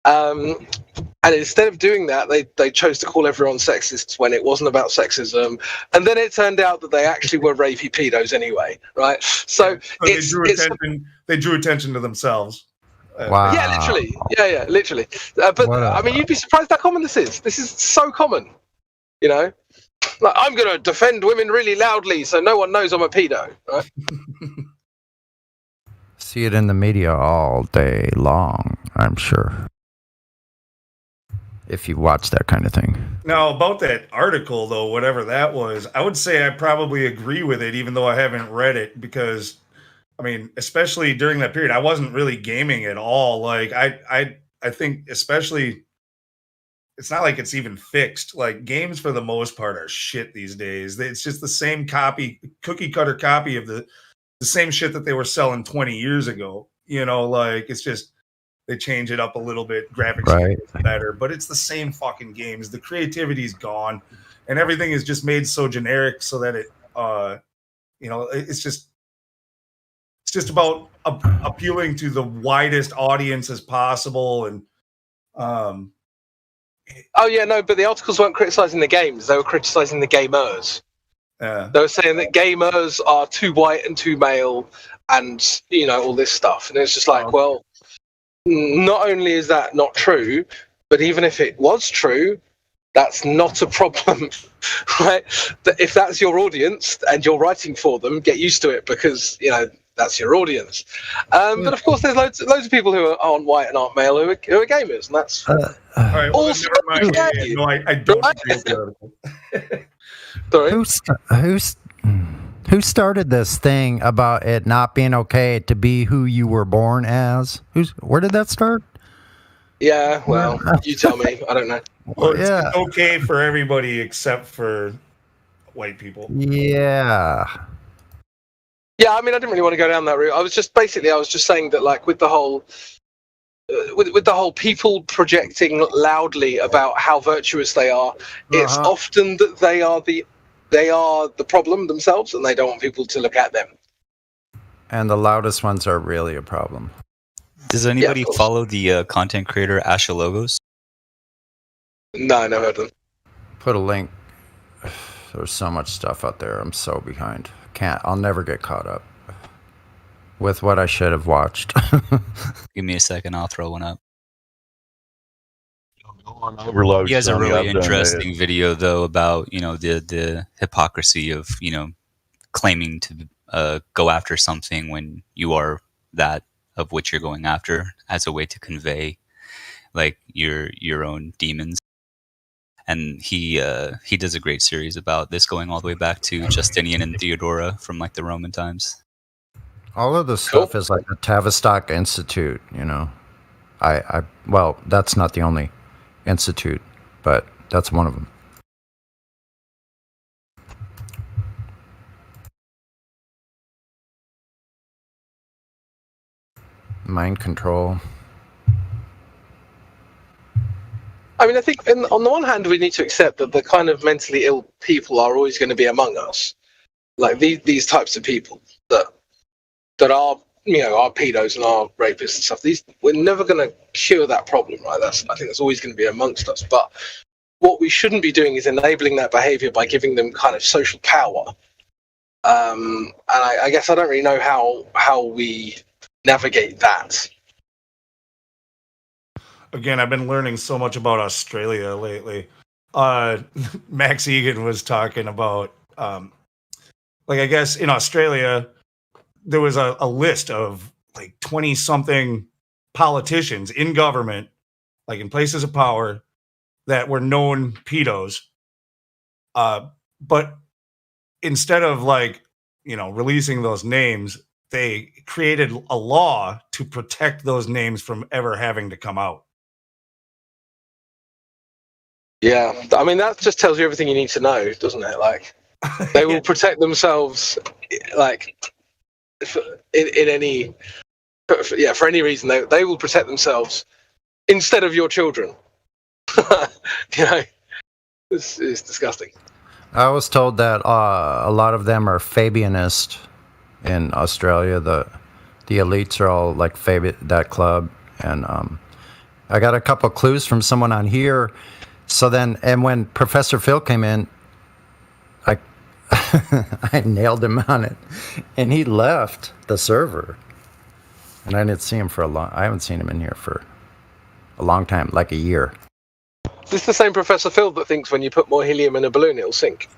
[SPEAKER 13] And instead of doing that, they chose to call everyone sexists when it wasn't about sexism. And then it turned out that they actually were rapey pedos anyway, right? So
[SPEAKER 20] they drew attention to themselves.
[SPEAKER 5] Wow.
[SPEAKER 13] Yeah, literally. Yeah, literally. But I mean, you'd be surprised how common this is. This is so common, you know. Like, I'm going to defend women really loudly so no one knows I'm a pedo. Right?
[SPEAKER 5] See it in the media all day long, I'm sure. If you watch that kind of thing.
[SPEAKER 20] Now, about that article, though, whatever that was, I would say I probably agree with it, even though I haven't read it, because, I mean, especially during that period, I wasn't really gaming at all. Like, I think, especially, it's not like it's even fixed. Like, games for the most part are shit these days. It's just the same cookie cutter copy of the same shit that they were selling 20 years ago. You know, like, it's just, they change it up a little bit, graphics
[SPEAKER 5] Right.
[SPEAKER 20] are better, but it's the same fucking games. The creativity's gone, and everything is just made so generic so that it, you know, it's just about appealing to the widest audience as possible. And
[SPEAKER 13] Oh yeah, no, but the articles weren't criticizing the games; they were criticizing the gamers. They were saying that gamers are too white and too male, and you know all this stuff. And it's just like, well, not only is that not true, but even if it was true, that's not a problem, right? That if that's your audience and you're writing for them, get used to it because you know that's your audience. But of course, there's loads of people who aren't white and aren't male who are gamers, and that's
[SPEAKER 20] all right. Well,
[SPEAKER 13] also
[SPEAKER 20] never mind.
[SPEAKER 13] okay.
[SPEAKER 20] No, I don't agree with the article.
[SPEAKER 13] Sorry.
[SPEAKER 5] Who started this thing about it not being okay to be who you were born as? Where did that start?
[SPEAKER 13] Yeah, well, you tell me. I don't know.
[SPEAKER 20] Well, it's okay for everybody except for white people.
[SPEAKER 5] Yeah.
[SPEAKER 13] Yeah, I mean, I didn't really want to go down that route. I was just saying that, like, with the whole, with the whole people projecting loudly about how virtuous they are, it's often that they are the problem themselves, and they don't want people to look at them.
[SPEAKER 5] And the loudest ones are really a problem.
[SPEAKER 23] Does anybody follow the content creator Asha Logos?
[SPEAKER 13] No, I never heard of them.
[SPEAKER 5] Put a link. There's so much stuff out there. I'm so behind. I'll never get caught up with what I should have watched.
[SPEAKER 23] Give me a second, I'll throw one up.
[SPEAKER 7] Overload.
[SPEAKER 23] He has a
[SPEAKER 7] Sonny,
[SPEAKER 23] really
[SPEAKER 7] I've done
[SPEAKER 23] interesting
[SPEAKER 7] that.
[SPEAKER 23] video though about, you know, the hypocrisy of, you know, claiming to go after something when you are that of which you're going after, as a way to convey like your own demons. And he does a great series about this, going all the way back to Justinian and Theodora from like the Roman times.
[SPEAKER 5] All of this stuff is like the Tavistock Institute, you know. Well, that's not the only institute, but that's one of them. Mind control.
[SPEAKER 13] I mean, I think on the one hand, we need to accept that the kind of mentally ill people are always going to be among us. Like these types of people that are, you know, are pedos and are rapists and stuff. We're never going to cure that problem, right? I think that's always going to be amongst us. But what we shouldn't be doing is enabling that behavior by giving them kind of social power. And I guess I don't really know how we navigate that.
[SPEAKER 20] Again, I've been learning so much about Australia lately. Max Egan was talking about, like, I guess in Australia, there was a list of like 20-something politicians in government, like in places of power, that were known pedos. But instead of, like, you know, releasing those names, they created a law to protect those names from ever having to come out.
[SPEAKER 13] Yeah, I mean, that just tells you everything you need to know, doesn't it? Like, they will protect themselves, like, in any, for any reason, they will protect themselves instead of your children. You know, this is disgusting.
[SPEAKER 5] I was told that a lot of them are Fabianist in Australia. The elites are all like that club, and I got a couple clues from someone on here. So then, and when Professor Phil came in, I nailed him on it, and he left the server, and I didn't see him for I haven't seen him in here for a long time, like a year.
[SPEAKER 13] This is the same Professor Phil that thinks when you put more helium in a balloon, it'll sink.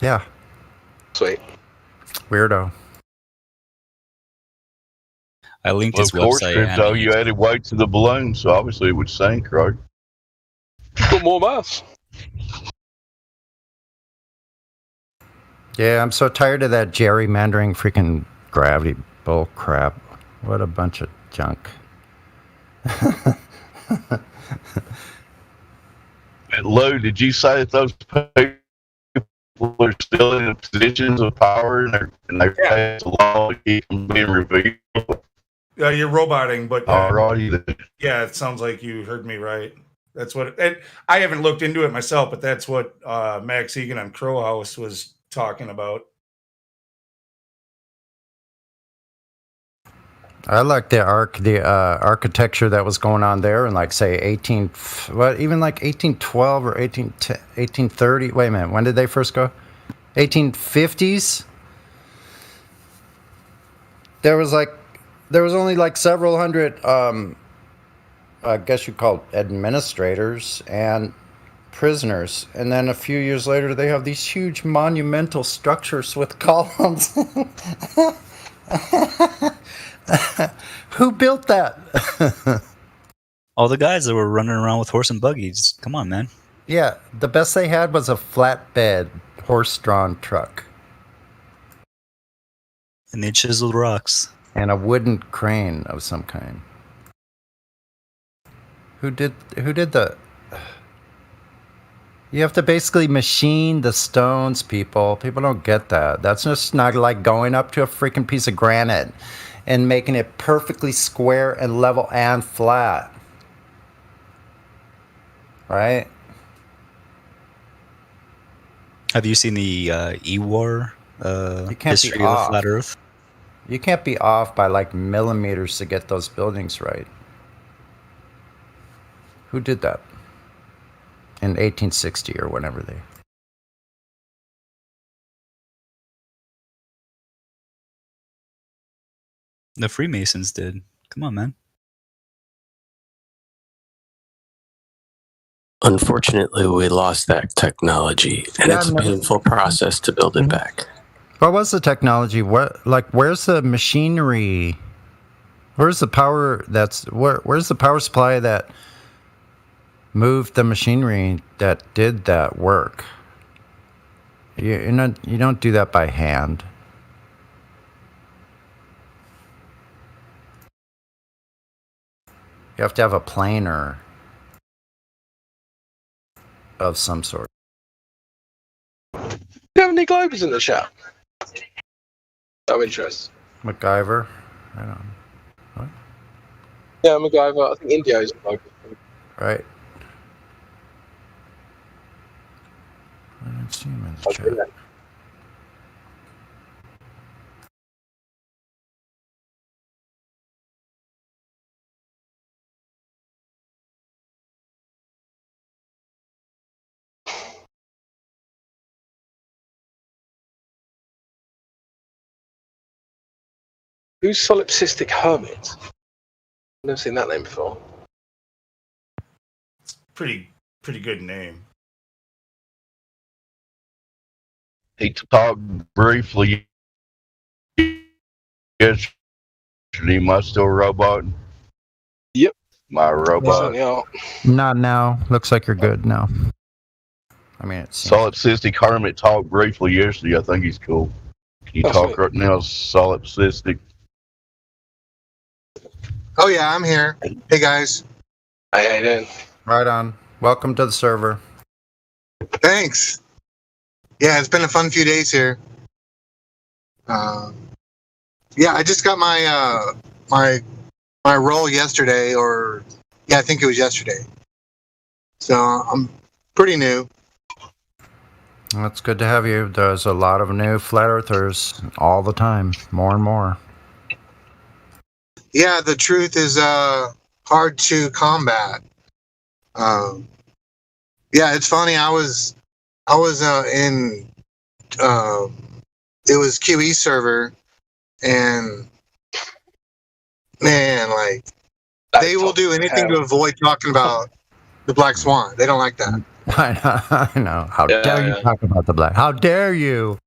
[SPEAKER 5] Yeah.
[SPEAKER 13] Sweet.
[SPEAKER 5] Weirdo.
[SPEAKER 23] I linked
[SPEAKER 7] Well,
[SPEAKER 23] his
[SPEAKER 7] of course,
[SPEAKER 23] website.
[SPEAKER 7] crypto,
[SPEAKER 23] and
[SPEAKER 7] you added weight to the balloon, so obviously it would sink, right?
[SPEAKER 13] Put more mass.
[SPEAKER 5] Yeah, I'm so tired of that gerrymandering freaking gravity bull crap. What a bunch of junk.
[SPEAKER 7] Lou, did you say that those people are still in positions of power and they pass a law to keep them being revealed?
[SPEAKER 20] You're roboting, but
[SPEAKER 7] Alrighty then.
[SPEAKER 20] yeah, it sounds like you heard me right. That's what. And I haven't looked into it myself, but that's what Max Egan on Crow House was talking about.
[SPEAKER 5] I like the architecture that was going on there in like say 1812 or 1830. Wait a minute, when did they first go? 1850s. There was only like several hundred I guess you call it administrators and prisoners, and then a few years later they have these huge monumental structures with columns. Who built that?
[SPEAKER 23] all the guys that were running around with horse and buggies. Come on, man.
[SPEAKER 5] Yeah, the best they had was a flatbed horse-drawn truck
[SPEAKER 23] And they chiseled rocks.
[SPEAKER 5] and a wooden crane of some kind. Who did the... You have to basically machine the stones, people. People don't get that. That's just not like going up to a freaking piece of granite and making it perfectly square and level and flat. Right?
[SPEAKER 23] Have you seen the E-War
[SPEAKER 5] You can't
[SPEAKER 23] history
[SPEAKER 5] be
[SPEAKER 23] of
[SPEAKER 5] off.
[SPEAKER 23] Flat Earth?
[SPEAKER 5] You can't be off by like millimeters to get those buildings right. Who did that? In 1860 or whenever they...
[SPEAKER 23] The Freemasons did. Come on, man.
[SPEAKER 9] Unfortunately, we lost that technology, and
[SPEAKER 5] Yeah,
[SPEAKER 9] it's a
[SPEAKER 5] no.
[SPEAKER 9] painful process to build it back.
[SPEAKER 5] What was the technology? Where's the machinery? Where's the power where's the power supply that moved the machinery that did that work? You don't do that by hand. You have to have a planer of some sort.
[SPEAKER 13] Do you have any globes in the chat? No interest.
[SPEAKER 5] MacGyver? I don't know.
[SPEAKER 13] Yeah, MacGyver. I think India is a globe.
[SPEAKER 5] Right. I didn't see him in the chat.
[SPEAKER 13] Who's Solipsistic Hermit? I've never seen that name before.
[SPEAKER 20] Pretty good name.
[SPEAKER 7] He talked briefly yesterday. My still robot?
[SPEAKER 13] Yep.
[SPEAKER 7] My robot.
[SPEAKER 5] Not now. Looks like you're good now. I mean, it's
[SPEAKER 7] Solipsistic Hermit talked briefly yesterday. I think he's cool. Can you
[SPEAKER 13] That's
[SPEAKER 7] talk
[SPEAKER 13] right.
[SPEAKER 7] right now, Solipsistic?
[SPEAKER 10] Oh yeah, I'm here. Hey guys.
[SPEAKER 13] How you doing?
[SPEAKER 5] Right on. Welcome to the server.
[SPEAKER 10] Thanks. Yeah, it's been a fun few days here. Yeah, I just got my my role yesterday, or yeah, I think it was yesterday. So I'm pretty new.
[SPEAKER 5] Well, it's good to have you. There's a lot of new flat earthers all the time, more and more.
[SPEAKER 10] Yeah, the truth is hard to combat. Yeah, it's funny. I was in it was QE server, and man, like they will do anything to avoid talking about the Black Swan. They don't like that.
[SPEAKER 5] I know. How dare you talk about the black? How dare you?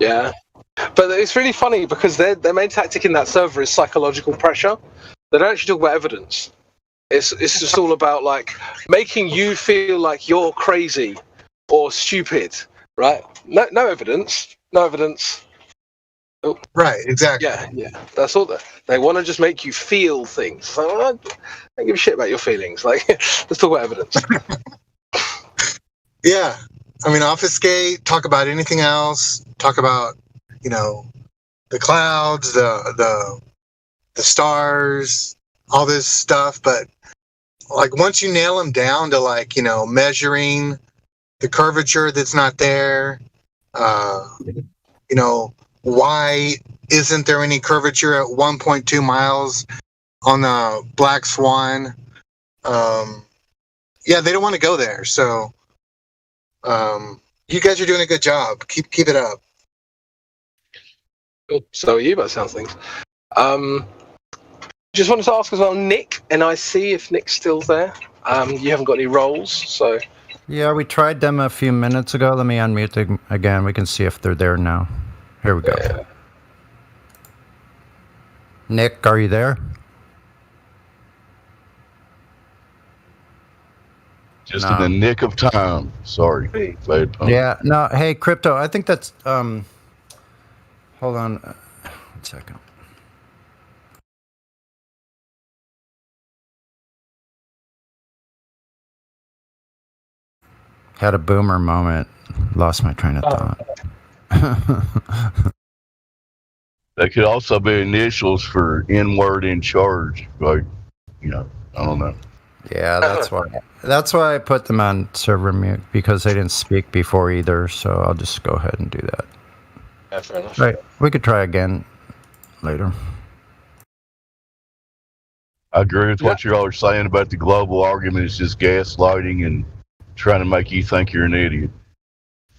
[SPEAKER 13] Yeah. But it's really funny because their main tactic in that server is psychological pressure. They don't actually talk about evidence. It's just all about like making you feel like you're crazy or stupid, right? No evidence. No evidence. Oh.
[SPEAKER 10] Right, exactly.
[SPEAKER 13] Yeah. That's all. They want to just make you feel things. So, I don't give a shit about your feelings. Like, let's talk about evidence.
[SPEAKER 10] Yeah. I mean, obfuscate, talk about anything else, talk about, the clouds, the stars, all this stuff. But like once you nail them down to like, measuring the curvature that's not there, why isn't there any curvature at 1.2 miles on the Black Swan? They don't want to go there. So you guys are doing a good job. Keep it up.
[SPEAKER 13] Cool. So are you, by the sounds of things. Just wanted to ask as well, Nick, NIC, if Nick's still there. You haven't got any roles, so...
[SPEAKER 5] Yeah, we tried them a few minutes ago. Let me unmute them again. We can see if they're there now. Here we go. Yeah. Nick, are you there?
[SPEAKER 7] Just in the nick of time. Sorry.
[SPEAKER 5] Yeah, no, hey, Crypto, I think that's... hold on 1 second. Had a boomer moment. Lost my train of thought.
[SPEAKER 7] That could also be initials for N-word in charge. Like, I don't know.
[SPEAKER 5] Yeah, that's why I put them on server mute, because they didn't speak before either, so I'll just go ahead and do that.
[SPEAKER 13] Yeah, fair enough.
[SPEAKER 5] Right, we could try again later.
[SPEAKER 7] I agree with what you all are saying about the global argument. It's just gaslighting and trying to make you think you're an idiot.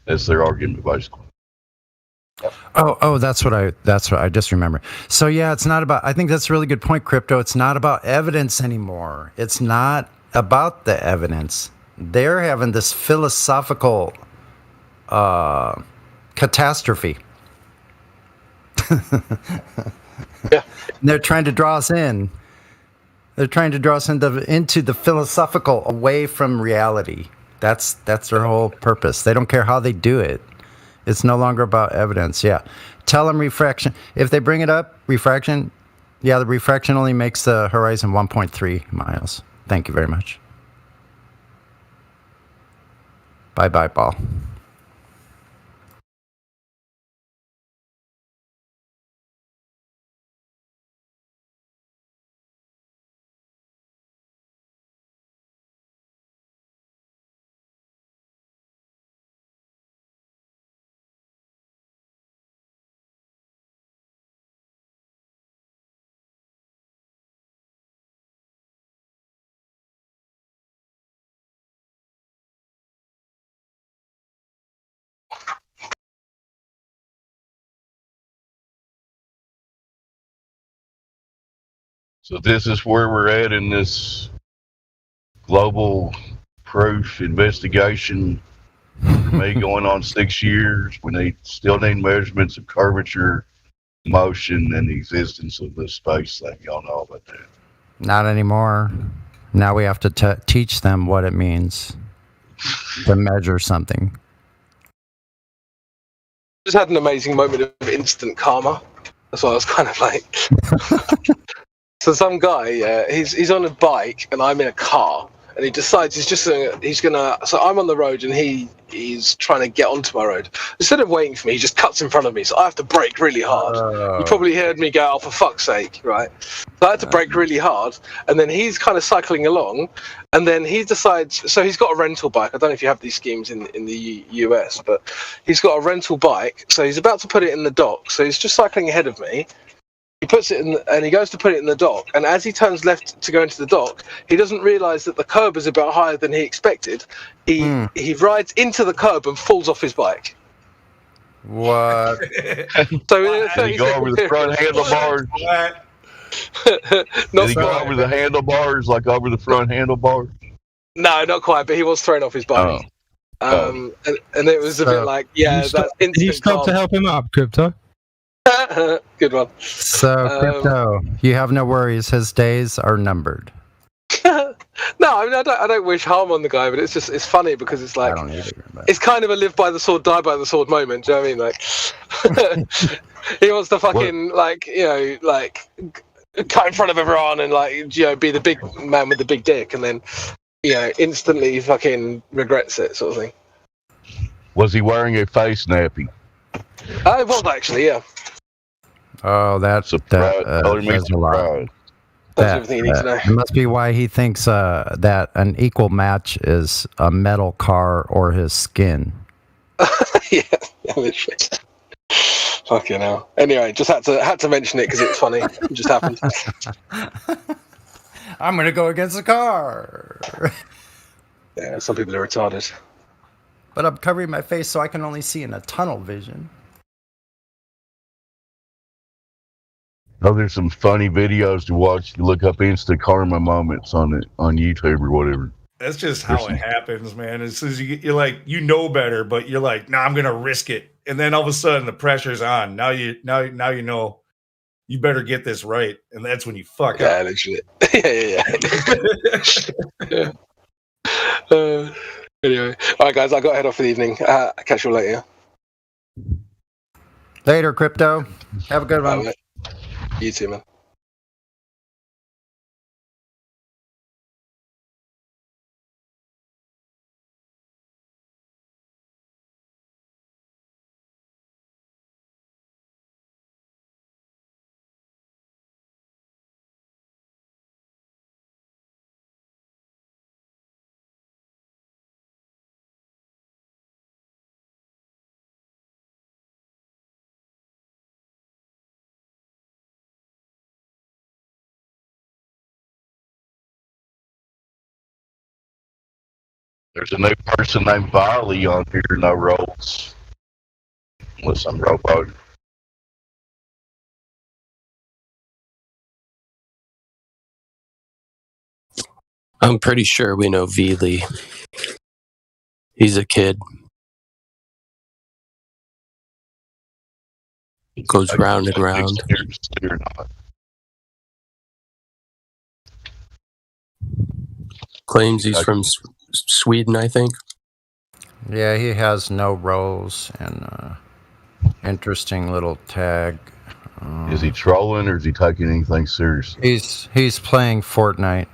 [SPEAKER 7] That's their argument, basically.
[SPEAKER 5] Oh, that's what I just remember. So yeah, it's not about, I think that's a really good point, Crypto. It's not about evidence anymore. It's not about the evidence. They're having this philosophical catastrophe.
[SPEAKER 13] Yeah.
[SPEAKER 5] And they're trying to draw us in. They're trying to draw us into the philosophical, away from reality. That's their whole purpose. They don't care how they do it. It's no longer about evidence. Yeah. Tell them refraction. If they bring it up, refraction, the refraction only makes the horizon 1.3 miles. Thank you very much. Bye-bye, Paul.
[SPEAKER 7] So this is where we're at in this global proof investigation. For me, going on 6 years, we still need measurements of curvature, motion, and the existence of this space thing. Y'all know about that.
[SPEAKER 5] Not anymore. Now we have to teach them what it means to measure something.
[SPEAKER 13] Just had an amazing moment of instant karma. That's why I was kind of like... So some guy, he's on a bike and I'm in a car, and he decides he's gonna. So I'm on the road and he's trying to get onto my road. Instead of waiting for me, he just cuts in front of me. So I have to brake really hard. You probably heard me go, "Oh, for fuck's sake!" Right? So I had to brake really hard, and then he's kind of cycling along, and then he decides. So he's got a rental bike. I don't know if you have these schemes in the US, but he's got a rental bike. So he's about to put it in the dock. So he's just cycling ahead of me. He puts it in, and he goes to put it in the dock. And as he turns left to go into the dock, he doesn't realise that the curb is a bit higher than he expected. He rides into the curb and falls off his bike.
[SPEAKER 5] What?
[SPEAKER 7] So did he go over the front handlebars? Did he go over the handlebars, like over the front handlebars?
[SPEAKER 13] No, not quite, but he was thrown off his bike. And it was a bit like, yeah, that's
[SPEAKER 11] Did you
[SPEAKER 13] instant
[SPEAKER 11] stop to help him up, Crypto?
[SPEAKER 13] Good one.
[SPEAKER 5] So, Crypto, you have no worries. His days are numbered.
[SPEAKER 13] No, I mean, I don't wish harm on the guy, but it's funny because it's like, it's kind of a live by the sword, die by the sword moment. Do you know what I mean? Like, he wants to fucking cut in front of everyone and be the big man with the big dick, and then instantly fucking regrets it, sort of thing.
[SPEAKER 7] Was he wearing a face nappy?
[SPEAKER 13] It was actually, yeah.
[SPEAKER 5] Oh, that's says a lot.
[SPEAKER 13] That's everything you need to know.
[SPEAKER 5] It must be why he thinks that an equal match is a metal car or his skin.
[SPEAKER 13] Yeah, literally. Fucking hell. Anyway, just had to mention it because it's funny. It just happened.
[SPEAKER 5] I'm gonna go against the car.
[SPEAKER 13] Yeah, some people are retarded.
[SPEAKER 5] But I'm covering my face so I can only see in a tunnel vision.
[SPEAKER 7] Oh, there's some funny videos to watch. You look up instant karma moments on YouTube or whatever.
[SPEAKER 20] That's just how it happens, man. As soon as you're like, better, but you're like, nah, I'm gonna risk it, and then all of a sudden the pressure's on. Now you know you better get this right, and that's when you fuck up.
[SPEAKER 13] Literally. Yeah. Anyway, all right, guys, I got to head off for the evening. Catch you later.
[SPEAKER 5] Later, Crypto. Have a good one.
[SPEAKER 13] You too, man.
[SPEAKER 7] There's a new person named Viley on here, no roles. Unless I'm rowboat.
[SPEAKER 9] I'm pretty sure we know Veely. He's a kid. Goes round and round. Claims he's from Sweden, I think.
[SPEAKER 5] Yeah, he has no roles and interesting little tag.
[SPEAKER 7] Is he trolling or is he taking anything seriously?
[SPEAKER 5] He's playing Fortnite.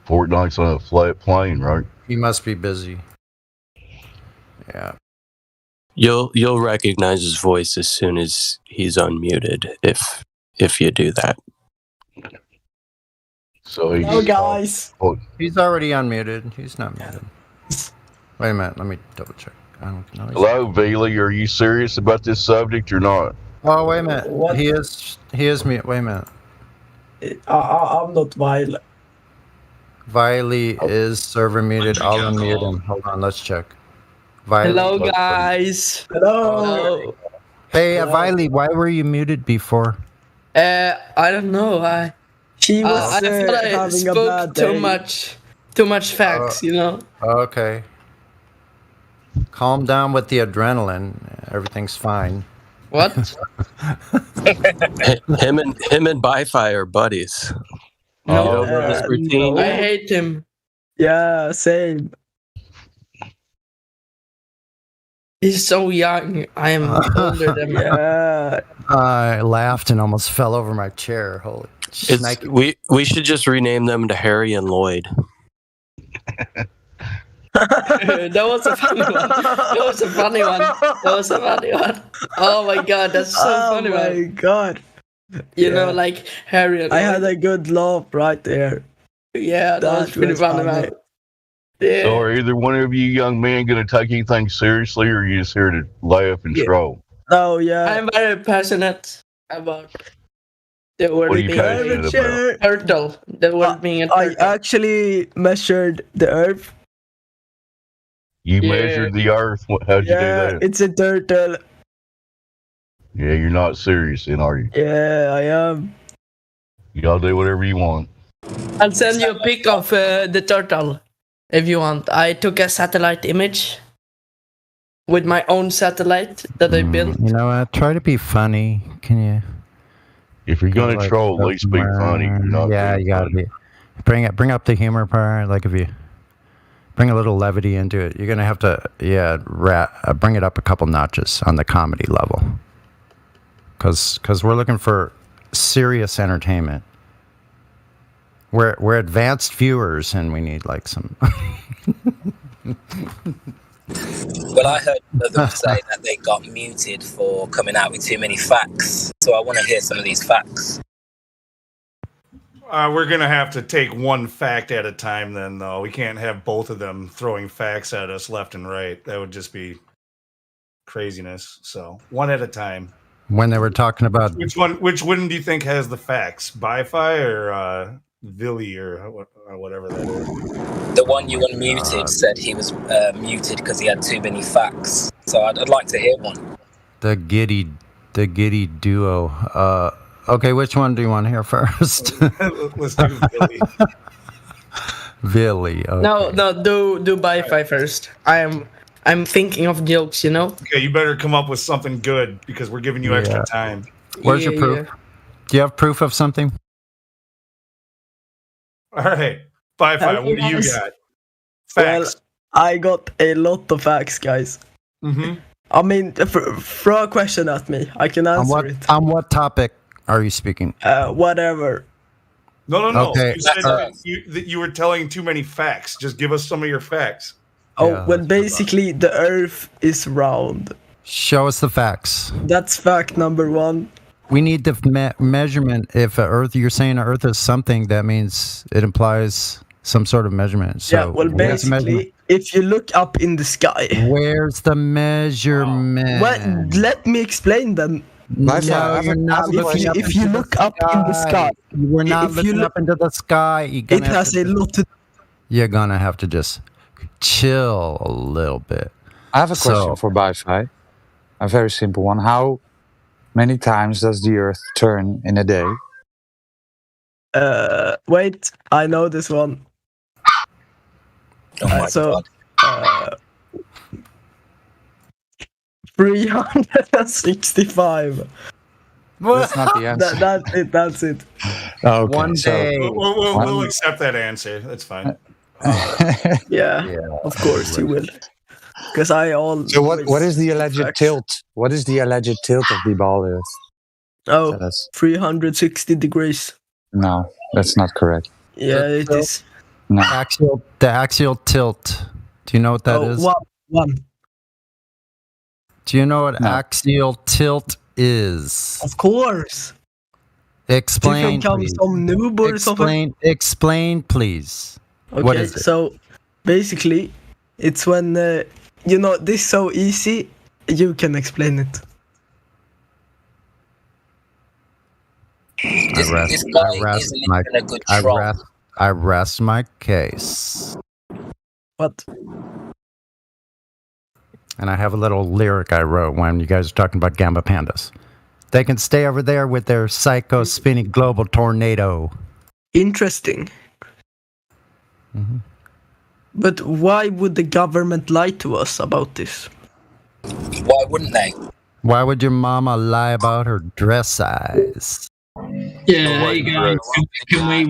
[SPEAKER 7] Fortnite's on a flat plane, right?
[SPEAKER 5] He must be busy. Yeah.
[SPEAKER 9] You'll recognize his voice as soon as he's unmuted if you do that.
[SPEAKER 7] So
[SPEAKER 12] hello, guys.
[SPEAKER 5] He's already unmuted. He's not muted. Wait a minute. Let me double check. I don't know.
[SPEAKER 7] Hello, Veely. Are you serious about this subject or not?
[SPEAKER 5] Oh, wait a minute. What? He is mute. Wait a minute.
[SPEAKER 12] I'm not Viley.
[SPEAKER 5] Viley is server muted. I'll unmute him. Hold on. Let's check. Viley.
[SPEAKER 12] Hello, guys. Hello.
[SPEAKER 5] Hey, Viley, why were you muted before?
[SPEAKER 12] I don't know. She was
[SPEAKER 14] I thought I
[SPEAKER 12] having
[SPEAKER 14] spoke
[SPEAKER 12] a bad day.
[SPEAKER 14] too much facts, you know.
[SPEAKER 5] Okay. Calm down with the adrenaline. Everything's fine.
[SPEAKER 14] What?
[SPEAKER 9] him and Bi-Fi are buddies.
[SPEAKER 14] No,
[SPEAKER 9] you don't know his routine?
[SPEAKER 14] I hate him.
[SPEAKER 12] Yeah, same.
[SPEAKER 14] He's so young. I am older than him.
[SPEAKER 12] Yeah.
[SPEAKER 5] I laughed and almost fell over my chair. Holy shit.
[SPEAKER 9] We should just rename them to Harry and Lloyd.
[SPEAKER 14] That was a funny one. That was a funny one. Oh my god, that's so funny.
[SPEAKER 12] Oh my god.
[SPEAKER 14] You know, like Harry and
[SPEAKER 12] I had a good laugh right there.
[SPEAKER 14] Yeah, that was pretty funny, man. Yeah.
[SPEAKER 7] So are either one of you young men going to take anything seriously, or are you just here to laugh and troll?
[SPEAKER 12] Oh, yeah.
[SPEAKER 14] I'm very passionate about the word
[SPEAKER 7] What are you
[SPEAKER 14] being
[SPEAKER 7] passionate about?
[SPEAKER 14] turtle. The word being a turtle.
[SPEAKER 12] I actually measured the earth.
[SPEAKER 7] You measured the earth. How'd you do that?
[SPEAKER 12] It's a turtle.
[SPEAKER 7] Yeah, you're not serious then, are you?
[SPEAKER 12] Yeah, I am.
[SPEAKER 7] Y'all do whatever you want.
[SPEAKER 12] I'll send you a pic of the turtle if you want. I took a satellite image with my own satellite that I built.
[SPEAKER 5] You know what? Try to be funny. Can you?
[SPEAKER 7] If you're gonna troll, at least be funny. You're not
[SPEAKER 5] Yeah,
[SPEAKER 7] being
[SPEAKER 5] you gotta
[SPEAKER 7] funny.
[SPEAKER 5] be. Bring up the humor part. Like if you bring a little levity into it, you're gonna have to bring it up a couple notches on the comedy level. Because we're looking for serious entertainment. We're advanced viewers, and we need like some.
[SPEAKER 4] Well, I heard them say that they got muted for coming out with too many facts. So I want to hear some of these facts.
[SPEAKER 20] We're going to have to take one fact at a time then, though. We can't have both of them throwing facts at us left and right. That would just be craziness. So one at a time.
[SPEAKER 5] When they were talking about
[SPEAKER 20] Which one do you think has the facts? Bi-Fi or Villy or whatever that is?
[SPEAKER 4] The one you unmuted said he was muted because he had too many facts. So I'd like to hear one.
[SPEAKER 5] the Giddy duo. Okay, which one do you want to hear first?
[SPEAKER 20] Let's do Villy.
[SPEAKER 5] Villy. Okay.
[SPEAKER 12] No, do Bi-Fi first. I'm thinking of jokes, you know.
[SPEAKER 20] Okay, you better come up with something good because we're giving you extra time.
[SPEAKER 5] Where's your proof? Do you have proof of something?
[SPEAKER 20] All right, Bi-Fi, what do you got? Facts.
[SPEAKER 11] Well, I got a lot of facts, guys.
[SPEAKER 20] Mm-hmm.
[SPEAKER 11] I mean, throw a question at me. I can answer it.
[SPEAKER 5] On what topic are you speaking?
[SPEAKER 11] Whatever.
[SPEAKER 20] No.
[SPEAKER 5] Okay.
[SPEAKER 20] You said that you were telling too many facts. Just give us some of your facts.
[SPEAKER 11] Oh, well, basically, the Earth is round.
[SPEAKER 5] Show us the facts.
[SPEAKER 11] That's fact number one.
[SPEAKER 5] We need the measurement. If you're saying Earth is something, that means it implies some sort of measurement. So
[SPEAKER 11] yeah, well, basically, if you look up in the sky.
[SPEAKER 5] Where's the measurement?
[SPEAKER 11] Well, let me explain then.
[SPEAKER 5] No, you're not looking up
[SPEAKER 11] if you look up in the sky.
[SPEAKER 5] We're not looking up into the sky.
[SPEAKER 11] It has a lot to.
[SPEAKER 5] You're going to have to just chill a little bit.
[SPEAKER 1] I have a question for Bi-Fi. A very simple one. How many times does the Earth turn in a day?
[SPEAKER 11] Wait, I know this one. 365.
[SPEAKER 1] That's not the answer.
[SPEAKER 11] That's it.
[SPEAKER 1] Okay,
[SPEAKER 5] one day.
[SPEAKER 20] We'll accept that answer. That's fine.
[SPEAKER 11] Yeah, of course you will. Because
[SPEAKER 1] So what is the alleged tilt? What is the alleged tilt of the ball Earth?
[SPEAKER 11] Oh, 360 degrees.
[SPEAKER 1] No, that's not correct.
[SPEAKER 11] Yeah, it is.
[SPEAKER 1] No.
[SPEAKER 5] The axial tilt. Do you know what that is?
[SPEAKER 11] One.
[SPEAKER 5] Do you know what axial tilt is?
[SPEAKER 11] Of course.
[SPEAKER 5] Explain.
[SPEAKER 11] You can come some noob or something.
[SPEAKER 5] Explain, please.
[SPEAKER 11] Okay,
[SPEAKER 5] what is it?
[SPEAKER 11] So basically, it's when this is so easy. You can explain it.
[SPEAKER 5] I rest my case.
[SPEAKER 11] What?
[SPEAKER 5] And I have a little lyric I wrote when you guys are talking about Gamba Pandas. They can stay over there with their psycho spinning global tornado.
[SPEAKER 11] Interesting.
[SPEAKER 5] Mm-hmm.
[SPEAKER 11] But why would the government lie to us about this?
[SPEAKER 4] Why wouldn't they?
[SPEAKER 5] Why would your mama lie about her dress size?
[SPEAKER 18] Yeah, there you go. Can we,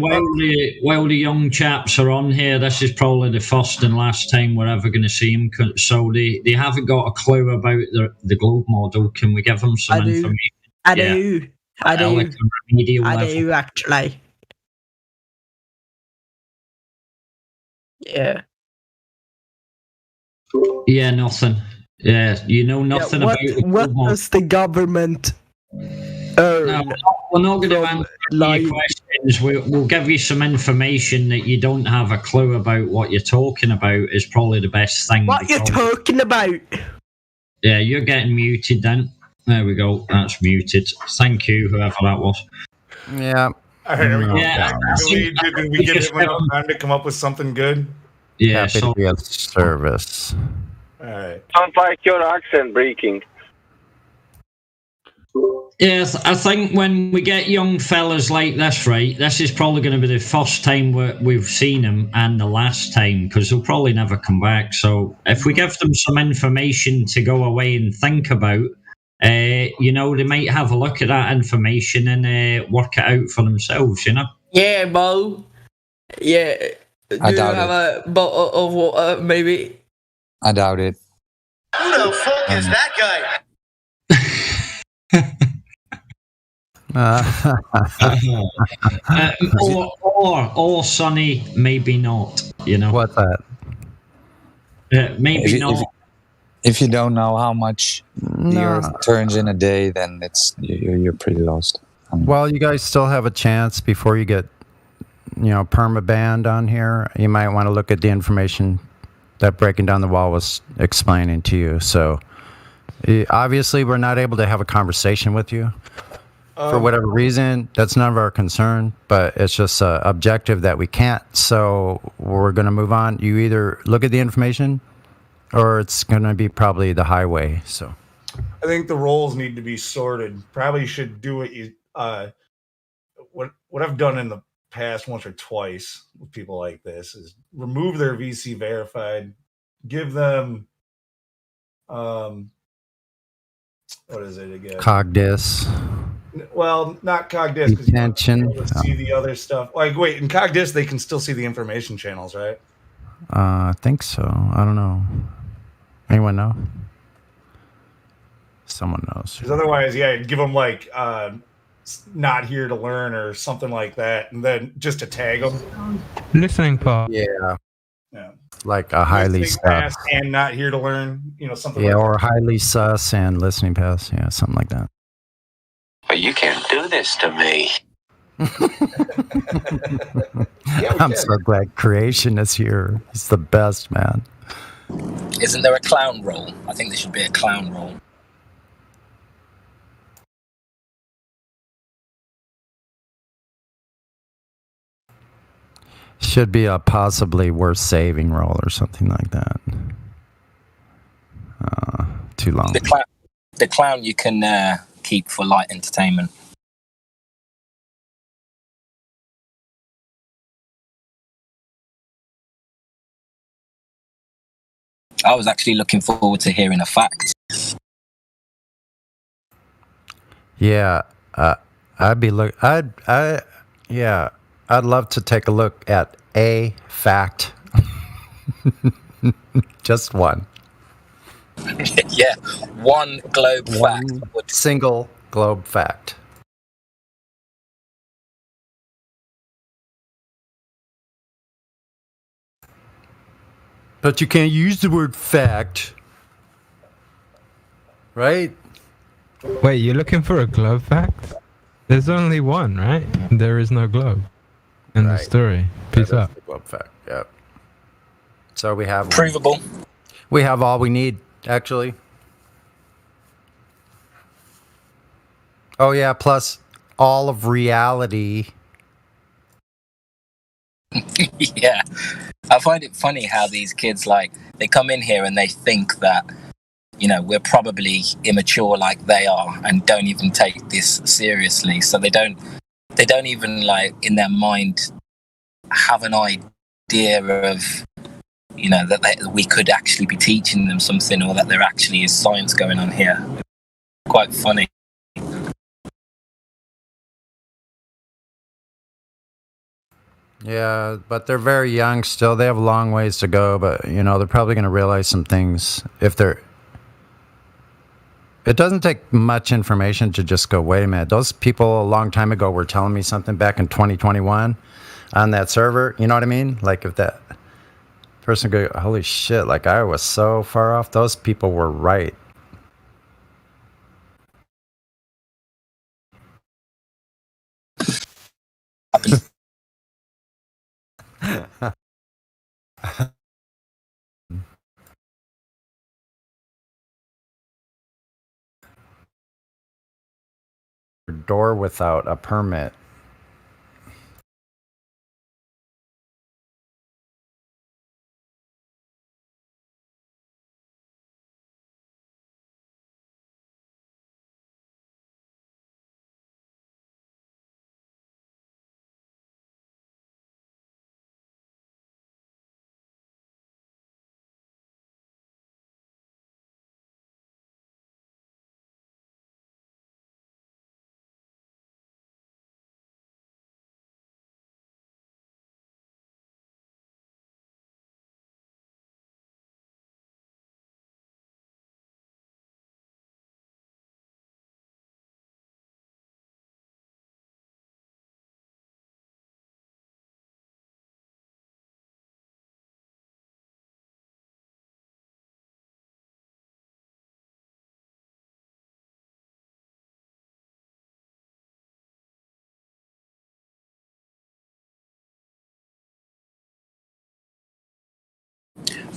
[SPEAKER 18] while the young chaps are on here, this is probably the first and last time we're ever going to see them. So they haven't got a clue about the globe model. Can we give them some information?
[SPEAKER 11] I do, actually. Yeah.
[SPEAKER 18] Yeah, nothing. Yeah, you know nothing about the globe model.
[SPEAKER 11] What does the government
[SPEAKER 18] No, we're not going to answer your questions. We'll give you some information that you don't have a clue about. What you're talking about is probably the best thing.
[SPEAKER 11] What you're talking about?
[SPEAKER 18] Yeah, you're getting muted then. There we go. That's muted. Thank you, whoever that was.
[SPEAKER 5] Yeah.
[SPEAKER 20] All right, did we give him enough time to come up with something good?
[SPEAKER 18] Yeah,
[SPEAKER 5] Happy to be of service.
[SPEAKER 20] All right.
[SPEAKER 19] Sounds like your accent breaking.
[SPEAKER 18] Yeah, I think when we get young fellas like this, right, this is probably going to be the first time we've seen them and the last time because they'll probably never come back. So if we give them some information to go away and think about, you know, they might have a look at that information and work it out for themselves, you know?
[SPEAKER 12] Yeah, Bo. Yeah.
[SPEAKER 1] I
[SPEAKER 12] Do you
[SPEAKER 1] doubt
[SPEAKER 12] have
[SPEAKER 1] it.
[SPEAKER 12] a bottle of water, maybe?
[SPEAKER 1] I doubt it.
[SPEAKER 3] Who the fuck is that guy?
[SPEAKER 18] Or Sonny, maybe not, you know?
[SPEAKER 5] What's that?
[SPEAKER 18] Maybe not.
[SPEAKER 1] If you don't know how much the
[SPEAKER 5] No.
[SPEAKER 1] Earth turns in a day, then you're pretty lost.
[SPEAKER 5] Well, you guys still have a chance before you get, you know, perma-banned on here. You might want to look at the information that Breaking Down the Wall was explaining to you. So, obviously, we're not able to have a conversation with you. For whatever reason, that's none of our concern, but it's just an objective that we can't. So we're going to move on. You either look at the information or it's going to be probably the highway. So
[SPEAKER 20] I think the roles need to be sorted. Probably should do what you what I've done in the past once or twice with people like this is remove their VC verified, give them what is it again?
[SPEAKER 5] Cogdis.
[SPEAKER 20] Well, not Cogdis because
[SPEAKER 5] Detention.
[SPEAKER 20] you see the other stuff. Like, wait, in Cogdis they can still see the information channels, right?
[SPEAKER 5] I think so. I don't know. Anyone know? Someone knows.
[SPEAKER 20] Because otherwise, yeah, you'd give them like not here to learn or something like that, and then just to tag them.
[SPEAKER 16] Listening part.
[SPEAKER 5] Yeah.
[SPEAKER 20] Yeah.
[SPEAKER 5] Like a highly
[SPEAKER 20] Listening
[SPEAKER 5] sus.
[SPEAKER 20] pass and not here to learn, you know, something.
[SPEAKER 5] Yeah,
[SPEAKER 20] like
[SPEAKER 5] or highly sus and listening pass. Yeah, something like that.
[SPEAKER 3] But you can't do this to me.
[SPEAKER 5] I'm so glad Creation is here. He's the best, man.
[SPEAKER 4] Isn't there a clown role? I think there should be a clown role.
[SPEAKER 5] Should be a possibly worth saving role or something like that. Too long.
[SPEAKER 4] The clown you can keep for light entertainment. I was actually looking forward to hearing a fact.
[SPEAKER 5] Yeah, I'd love to take a look at a fact. Just one.
[SPEAKER 4] Yeah, one globe fact.
[SPEAKER 5] Single globe fact. But you can't use the word fact. Right?
[SPEAKER 16] Wait, you're looking for a globe fact? There's only one, right? There is no globe in the story. Peace out.
[SPEAKER 5] Globe fact. Yep. So we have
[SPEAKER 4] provable.
[SPEAKER 5] We have all we need, actually. Oh yeah, plus all of reality.
[SPEAKER 4] Yeah, I find it funny how these kids they come in here and they think that, you know, we're probably immature like they are and don't even take this seriously. So they don't even in their mind have an idea of, you know, that we could actually be teaching them something or that there actually is science going on here. Quite funny.
[SPEAKER 5] Yeah, but they're very young still. They have a long ways to go, but you know, they're probably going to realize some things if they're. It doesn't take much information to just go, wait a minute, those people a long time ago were telling me something back in 2021 on that server. You know what I mean? Like if that person go, holy shit, like I was so far off. Those people were right. Door without a permit.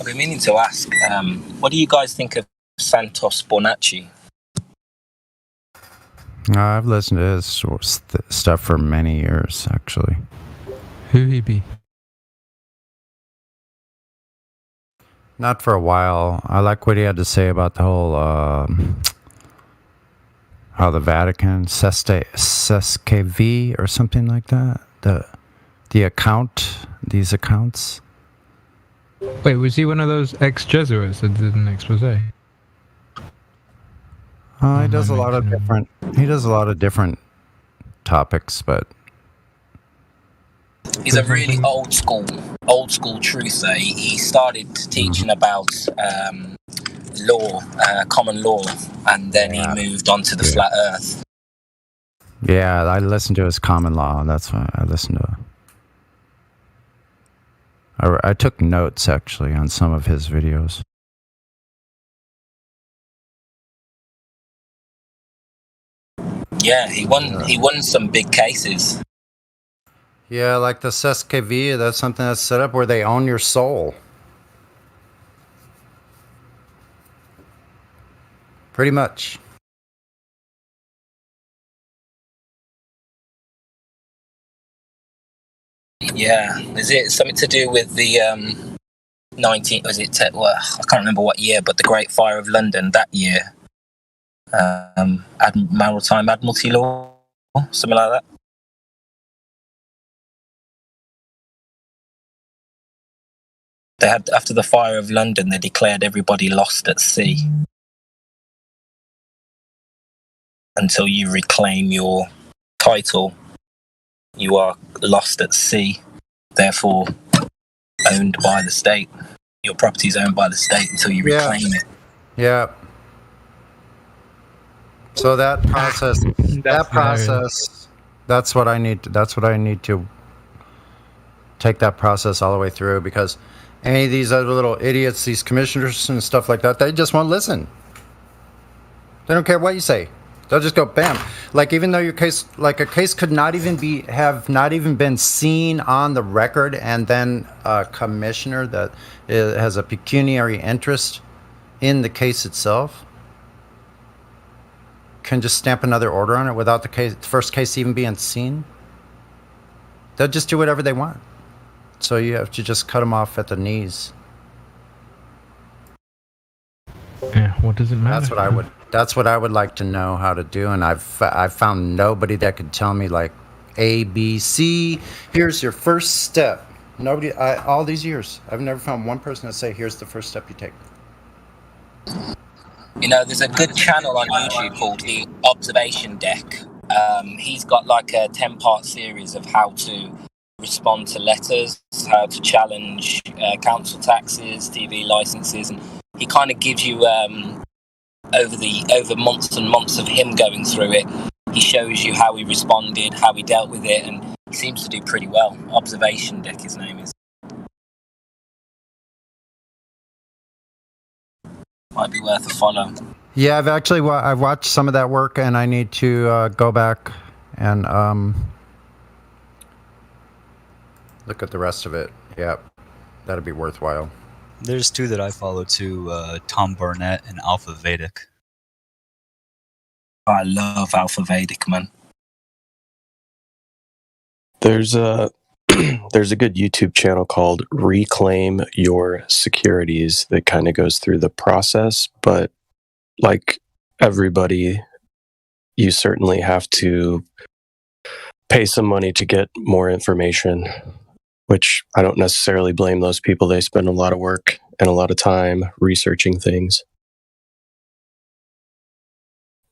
[SPEAKER 4] I've been meaning to ask, what do you guys think of Santos Bonacci?
[SPEAKER 5] I've listened to his stuff for many years, actually.
[SPEAKER 16] Who he be?
[SPEAKER 5] Not for a while. I like what he had to say about the whole, how the Vatican, SESKV or something like that. The account, these accounts.
[SPEAKER 16] Wait, was he one of those ex-Jesuits that did an expose?
[SPEAKER 5] He does a lot of different. He does a lot of different topics, but
[SPEAKER 4] he's a really old school truther. He started teaching about law, common law, and then he moved on to the flat Earth.
[SPEAKER 5] Yeah, I listened to his common law. That's why I listened to. I took notes actually on some of his videos.
[SPEAKER 4] Yeah, he won some big cases.
[SPEAKER 5] Yeah, like the SESKV, that's something that's set up where they own your soul. Pretty much.
[SPEAKER 4] Yeah, is it something to do with the 19? Was it? Well, I can't remember what year, but the Great Fire of London that year. Maritime Admiralty law, something like that. They had, after the Fire of London, they declared everybody lost at sea until you reclaim your title. You are lost at sea, therefore owned by the state. Your property is owned by the state until you reclaim it.
[SPEAKER 5] Yeah. So that process, that's what I need. That's what I need to take that process all the way through, because any of these other little idiots, these commissioners and stuff like that, they just won't listen. They don't care what you say. They'll just go bam. Like, even though your case, like a case could not even have not even been seen on the record, and then a commissioner that has a pecuniary interest in the case itself can just stamp another order on it without the first case even being seen. They'll just do whatever they want. So you have to just cut them off at the knees.
[SPEAKER 16] Yeah, what does it matter?
[SPEAKER 5] That's what I would like to know how to do, and I've found nobody that could tell me like A, B, C. Here's your first step. Nobody. All these years, I've never found one person that say, "Here's the first step you take."
[SPEAKER 4] You know, there's a good channel on YouTube called The Observation Deck. He's got like a 10-part series of how to respond to letters, how to challenge council taxes, TV licenses, and he kind of gives you over months and months of him going through it. He shows you how he responded, how he dealt with it, and he seems to do pretty well. Observation Deck, his name is. Might be worth a follow.
[SPEAKER 5] Yeah, I've watched some of that work, and I need to go back and look at the rest of it. Yeah, that'd be worthwhile.
[SPEAKER 23] There's two that I follow too, Tom Barnett and Alpha Vedic.
[SPEAKER 4] I love Alpha Vedic, man.
[SPEAKER 9] There's a good YouTube channel called Reclaim Your Securities that kind of goes through the process, but like everybody, you certainly have to pay some money to get more information, which I don't necessarily blame those people. They spend a lot of work and a lot of time researching things.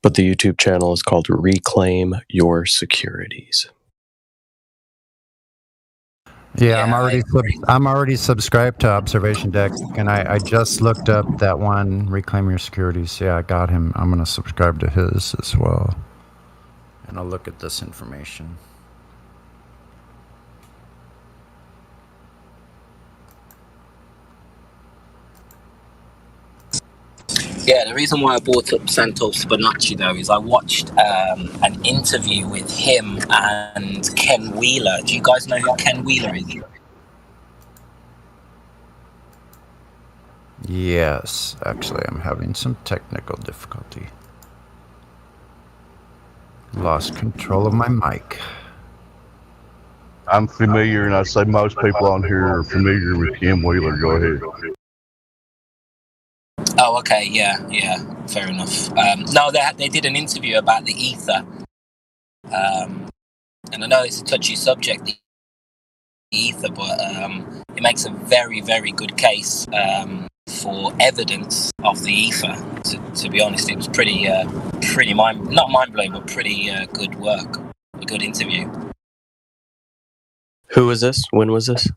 [SPEAKER 9] But the YouTube channel is called Reclaim Your Securities.
[SPEAKER 5] Yeah, I'm already subscribed to Observation Deck, and I just looked up that one, Reclaim Your Securities. Yeah, I got him. I'm going to subscribe to his as well. And I'll look at this information.
[SPEAKER 4] Yeah, the reason why I brought up Santos Bonacci, though, is I watched an interview with him and Ken Wheeler. Do you guys know who Ken Wheeler is?
[SPEAKER 5] Yes, actually, I'm having some technical difficulty. Lost control of my mic.
[SPEAKER 7] I'm familiar, and I say most people on here are familiar with Ken Wheeler. Go ahead.
[SPEAKER 4] Oh, okay, yeah, fair enough. No, they did an interview about the ether, and I know it's a touchy subject, the ether, but it makes a very, very good case for evidence of the ether. To be honest, it was pretty not mind blowing, but pretty good work, a good interview.
[SPEAKER 9] Who was this? When was this?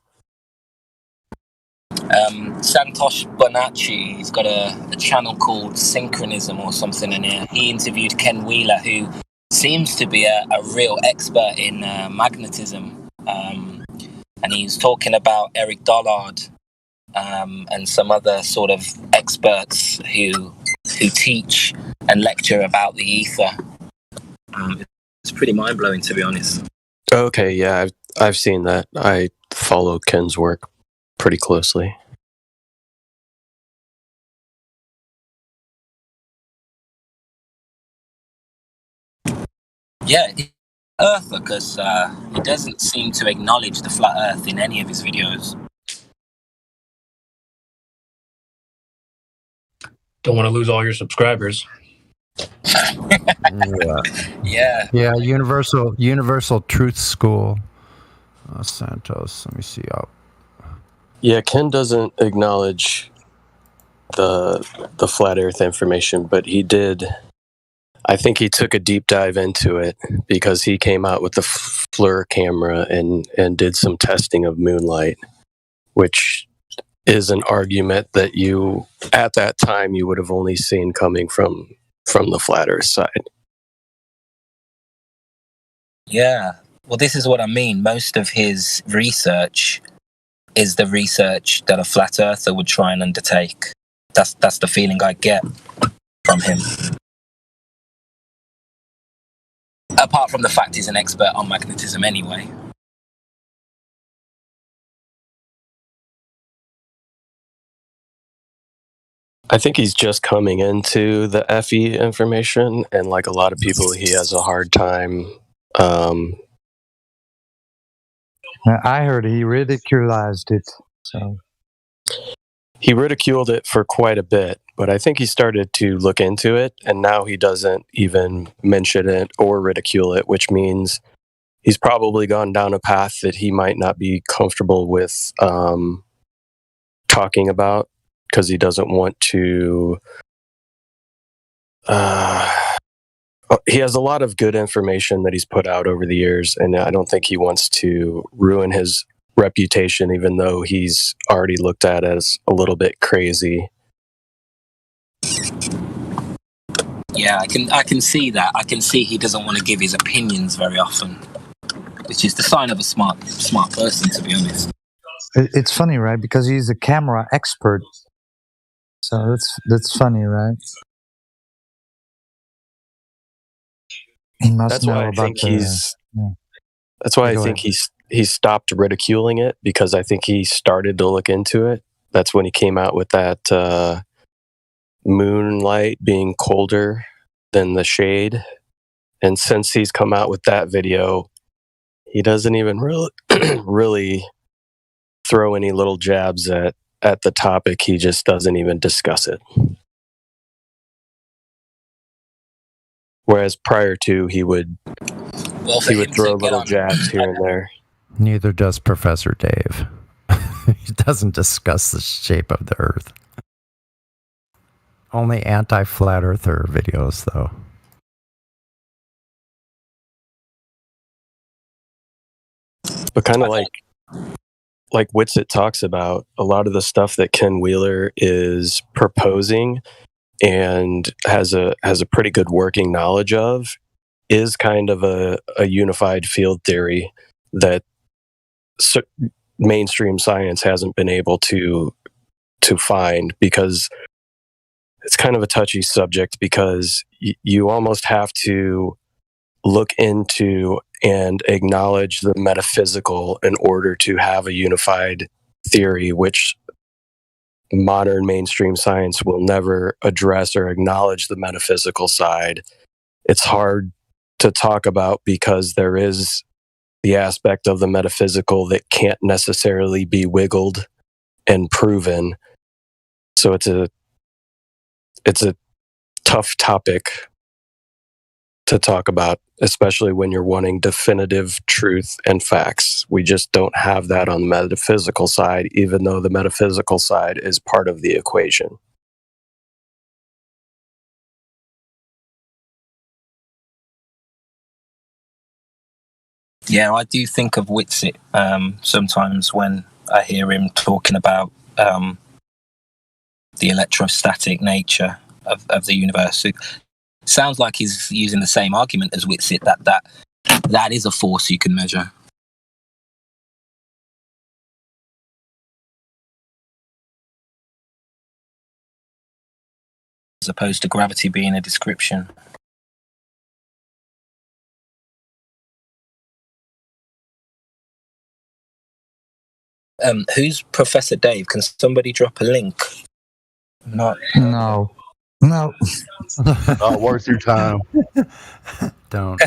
[SPEAKER 4] Santosh Bonacci, he's got a channel called Synchronism or something, and he interviewed Ken Wheeler, who seems to be a real expert in magnetism, and he's talking about Eric Dollard and some other sort of experts who teach and lecture about the ether. It's pretty mind-blowing, to be honest.
[SPEAKER 9] Okay, yeah, I've seen that. I follow Ken's work pretty closely.
[SPEAKER 4] Yeah, Earther, because he doesn't seem to acknowledge the flat Earth in any of his videos.
[SPEAKER 15] Don't want to lose all your subscribers.
[SPEAKER 5] Yeah. Yeah, Universal Truth School. Santos, let me see.
[SPEAKER 9] Yeah, Ken doesn't acknowledge the flat Earth information, but he did. I think he took a deep dive into it because he came out with the FLIR camera and did some testing of moonlight, which is an argument that you, at that time, you would have only seen coming from the flat Earth side.
[SPEAKER 4] Yeah, well, this is what I mean. Most of his research is the research that a flat earther would try and undertake. That's the feeling I get from him. Apart from the fact he's an expert on magnetism anyway.
[SPEAKER 9] I think he's just coming into the FE information, and like a lot of people, he has a hard time.
[SPEAKER 1] I heard he ridiculized it. So
[SPEAKER 9] he ridiculed it for quite a bit, but I think he started to look into it, and now he doesn't even mention it or ridicule it, which means he's probably gone down a path that he might not be comfortable with talking about, because he doesn't want to. He has a lot of good information that he's put out over the years, and I don't think he wants to ruin his reputation, even though he's already looked at as a little bit crazy.
[SPEAKER 4] Yeah, I can see that. I can see he doesn't want to give his opinions very often, which is the sign of a smart person, to be honest.
[SPEAKER 1] It's funny, right? Because he's a camera expert. So that's funny, right? He must
[SPEAKER 9] That's
[SPEAKER 1] know
[SPEAKER 9] why I
[SPEAKER 1] about
[SPEAKER 9] think he's.
[SPEAKER 1] Yeah.
[SPEAKER 9] That's why I think he stopped ridiculing it, because I think he started to look into it. That's when he came out with that moonlight being colder than the shade, and since he's come out with that video, he doesn't even really throw any little jabs at the topic. He just doesn't even discuss it. Whereas prior to, he would throw little jabs here and there.
[SPEAKER 5] Neither does Professor Dave. He doesn't discuss the shape of the Earth. Only anti-flat earther videos, though.
[SPEAKER 9] But kind of like Witsit talks about, a lot of the stuff that Ken Wheeler is proposing and has a pretty good working knowledge of is kind of a unified field theory that mainstream science hasn't been able to find, because it's kind of a touchy subject, because you almost have to look into and acknowledge the metaphysical in order to have a unified theory, which modern mainstream science will never address or acknowledge the metaphysical side. It's hard to talk about because there is the aspect of the metaphysical that can't necessarily be wiggled and proven. So it's a tough topic to talk about, especially when you're wanting definitive truth and facts. We just don't have that on the metaphysical side, even though the metaphysical side is part of the equation.
[SPEAKER 4] Yeah, I do think of Whitsitt sometimes when I hear him talking about the electrostatic nature of the universe. It sounds like he's using the same argument as Whitsitt, that is a force you can measure. As opposed to gravity being a description. Who's Professor Dave? Can somebody drop a link?
[SPEAKER 1] No.
[SPEAKER 22] Not worth your time.
[SPEAKER 5] Don't.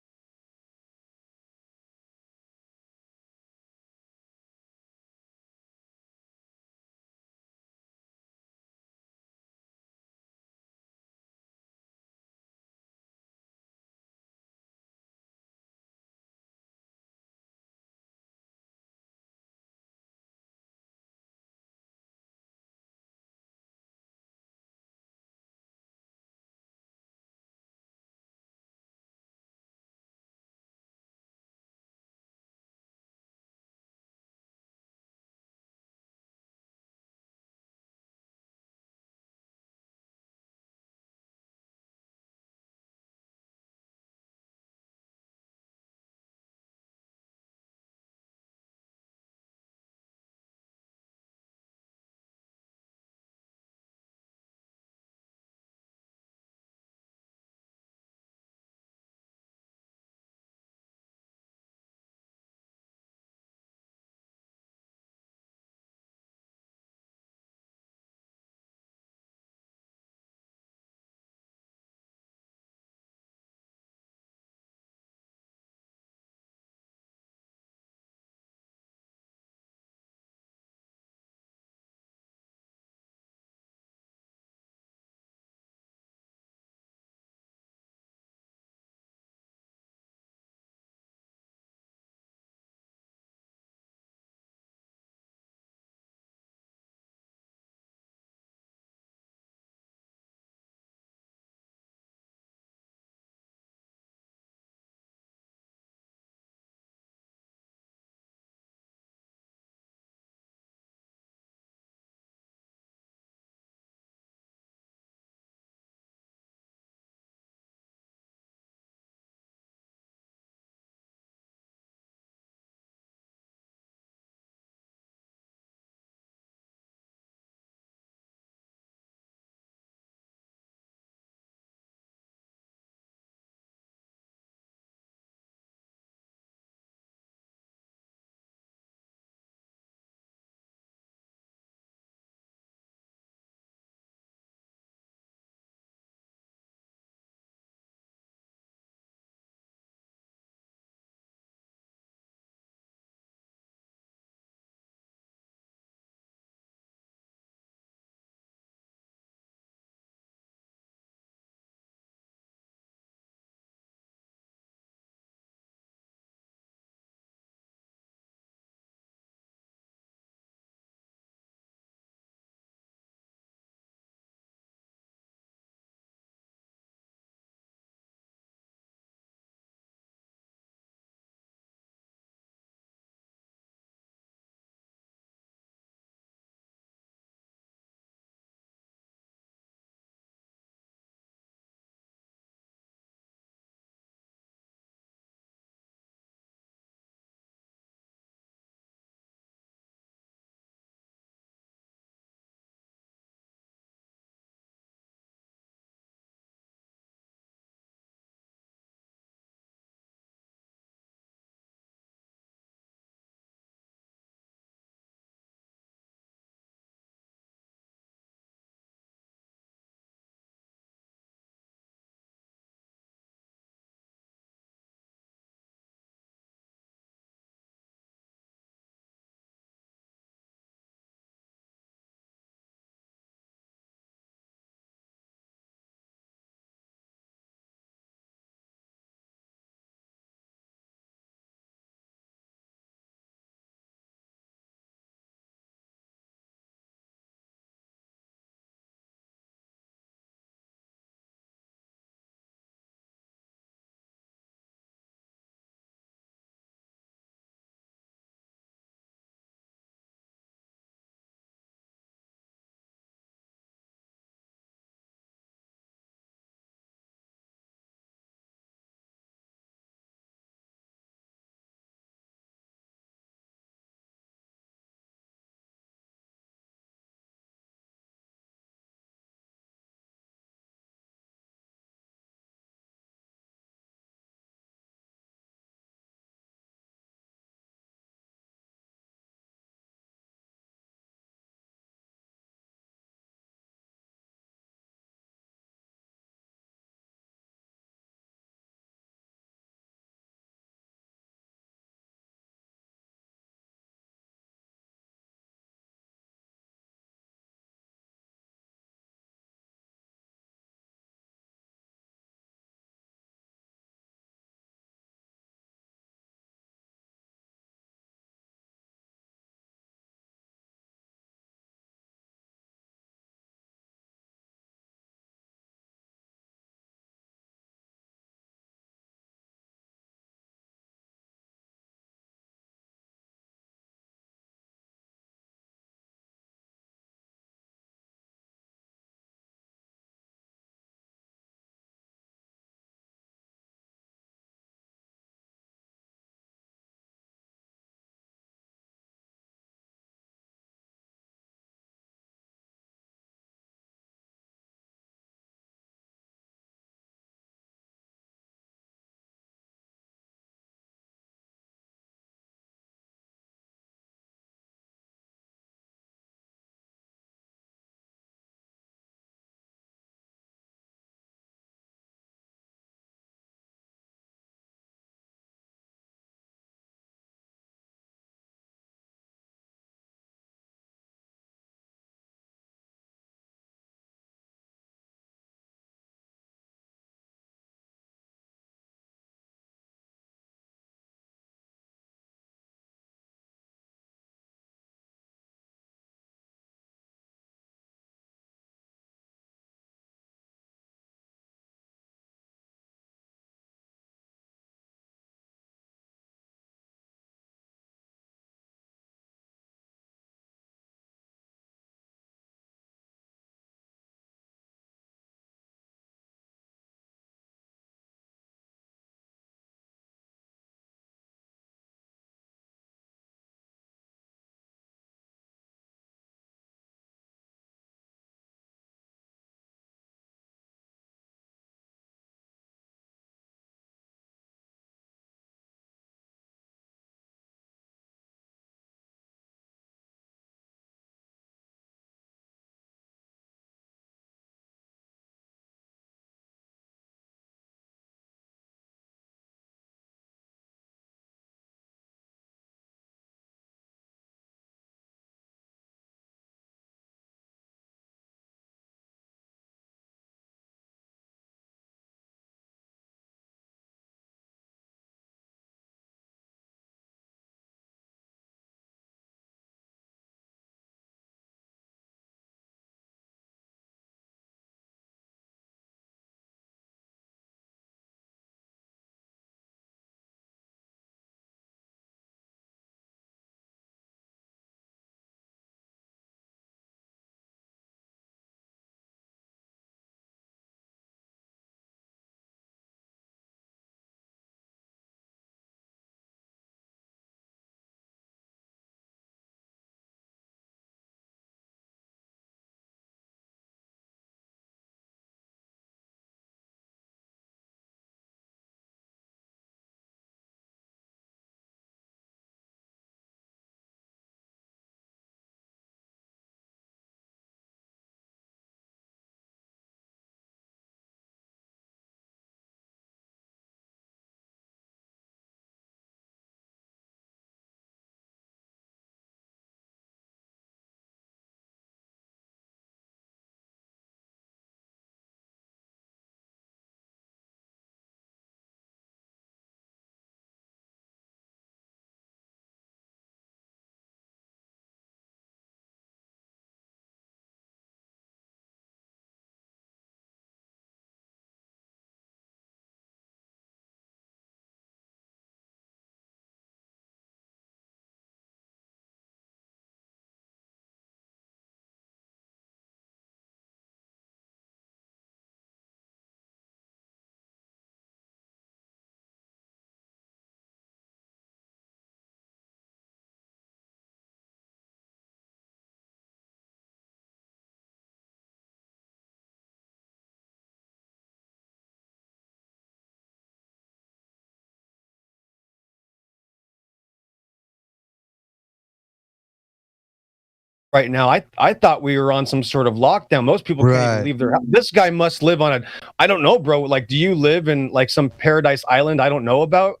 [SPEAKER 6] right now. I thought we were on some sort of lockdown. Most people can't even leave their house. This guy must live on I don't know, bro. Like, do you live in like some paradise island I don't know about?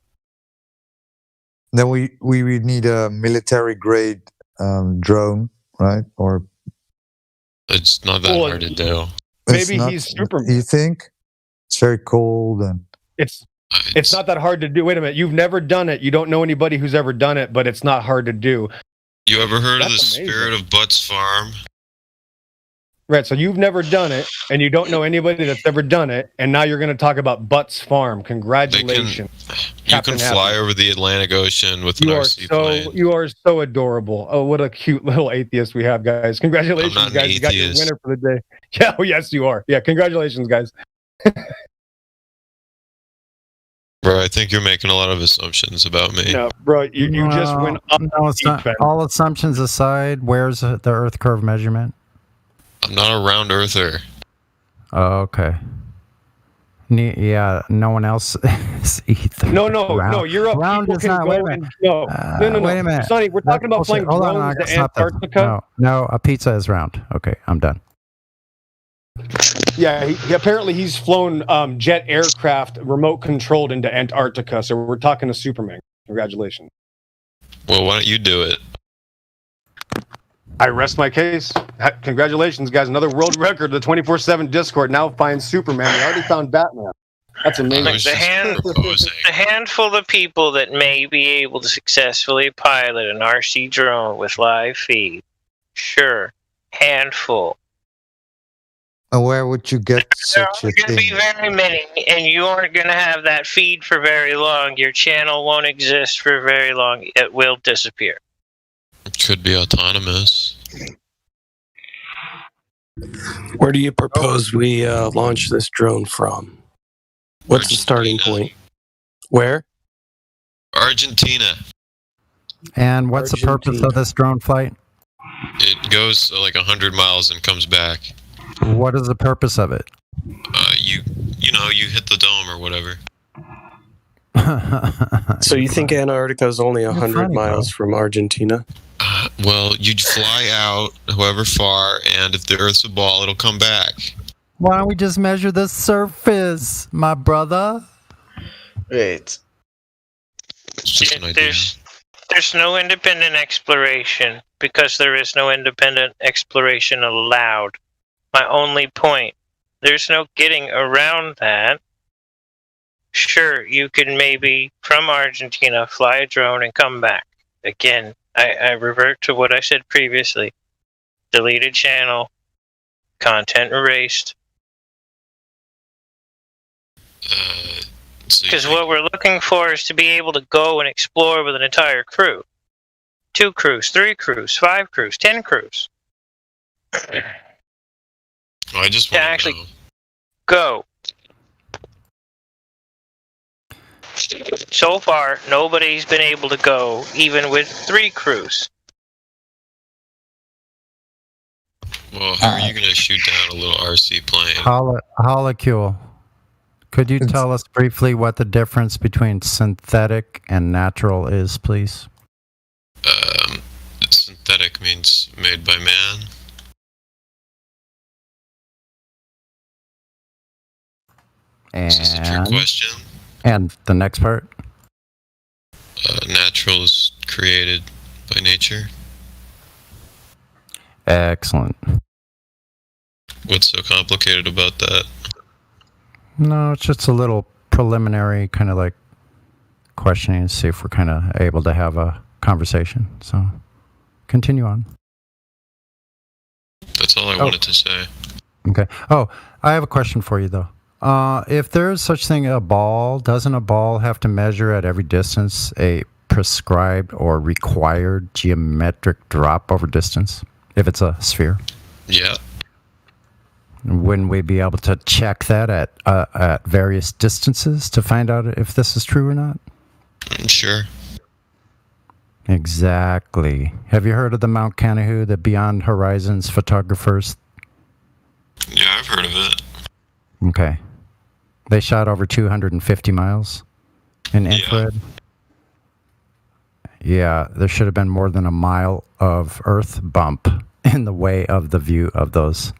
[SPEAKER 1] Then we would need a military grade drone, right? Or
[SPEAKER 17] it's not that hard to do.
[SPEAKER 6] Maybe he's Superman.
[SPEAKER 1] You think? It's very cold and
[SPEAKER 6] it's not that hard to do. Wait a minute, you've never done it. You don't know anybody who's ever done it, but it's not hard to do.
[SPEAKER 17] You ever heard of the Spirit of Butts Farm?
[SPEAKER 6] Right, so you've never done it, and you don't know anybody that's ever done it, and now you're going to talk about Butts Farm. Congratulations.
[SPEAKER 17] You can fly over the Atlantic Ocean with an RC plane.
[SPEAKER 6] You are so adorable. Oh, what a cute little atheist we have, guys. Congratulations,
[SPEAKER 17] I'm not
[SPEAKER 6] guys. You got your winner for the day. Yeah, oh, yes, you are. Yeah, congratulations, guys.
[SPEAKER 17] Bro, I think you're making a lot of assumptions about me.
[SPEAKER 6] No, bro, you just went up.
[SPEAKER 5] No, it's not. All assumptions aside, where's the Earth curve measurement?
[SPEAKER 17] I'm not a round earther.
[SPEAKER 5] Oh, okay. Yeah, no one else is either.
[SPEAKER 6] No, Europe.
[SPEAKER 5] Round is not. Wait a minute.
[SPEAKER 6] No. Wait
[SPEAKER 5] a minute.
[SPEAKER 6] Sonny, we're talking about flying drones to Antarctica.
[SPEAKER 5] No, a pizza is round. Okay, I'm done.
[SPEAKER 6] Yeah, apparently he's flown jet aircraft remote controlled into Antarctica. So we're talking to Superman. Congratulations.
[SPEAKER 17] Well, why don't you do it?
[SPEAKER 6] I rest my case. Congratulations, guys. Another world record. The 24/7 Discord now finds Superman. We already found Batman. That's amazing.
[SPEAKER 19] The handful of people that may be able to successfully pilot an RC drone with live feed. Sure. Handful.
[SPEAKER 1] And where would you get such a
[SPEAKER 19] There aren't going to be very many, and you aren't going to have that feed for very long. Your channel won't exist for very long. It will disappear.
[SPEAKER 17] It could be autonomous.
[SPEAKER 9] Where do you propose we launch this drone from? What's the starting point? Where?
[SPEAKER 17] Argentina.
[SPEAKER 5] And what's the purpose of this drone flight?
[SPEAKER 17] It goes like 100 miles and comes back.
[SPEAKER 5] What is the purpose of it?
[SPEAKER 17] You hit the dome or whatever.
[SPEAKER 9] So you think Antarctica is only 100 miles from Argentina?
[SPEAKER 17] Well, you'd fly out however far, and if the Earth's a ball, it'll come back.
[SPEAKER 5] Why don't we just measure the surface, my brother?
[SPEAKER 19] Wait.
[SPEAKER 17] It's just an idea.
[SPEAKER 19] There's no independent exploration because there is no independent exploration allowed. My only point. There's no getting around that. Sure, you can maybe, from Argentina, fly a drone and come back. Again, I revert to what I said previously. Deleted channel. Content erased. Because what we're looking for is to be able to go and explore with an entire crew. 2 crews, 3 crews, 5 crews, 10 crews.
[SPEAKER 17] I just want to actually
[SPEAKER 19] go. So far, nobody's been able to go, even with 3 crews.
[SPEAKER 17] Well, how are you going to shoot down a little RC plane?
[SPEAKER 5] Holocule. Could you tell us briefly what the difference between synthetic and natural is, please?
[SPEAKER 17] Synthetic means made by man. Is this a trick question?
[SPEAKER 5] And the next part?
[SPEAKER 17] Natural is created by nature.
[SPEAKER 5] Excellent.
[SPEAKER 17] What's so complicated about that?
[SPEAKER 5] No, it's just a little preliminary kind of like questioning to see if we're kind of able to have a conversation. So continue on.
[SPEAKER 17] That's all I wanted to say.
[SPEAKER 5] Okay. Oh, I have a question for you, though. If there's such thing as a ball, doesn't a ball have to measure at every distance a prescribed or required geometric drop over distance if it's a sphere?
[SPEAKER 17] Yeah.
[SPEAKER 5] Wouldn't we be able to check that at various distances to find out if this is true or not?
[SPEAKER 17] Sure.
[SPEAKER 5] Exactly. Have you heard of the Mount Canahu, the Beyond Horizons photographers?
[SPEAKER 17] Yeah, I've heard of it.
[SPEAKER 5] Okay. They shot over 250 miles in infrared. Yeah, there should have been more than a mile of Earth bump in the way of the view of those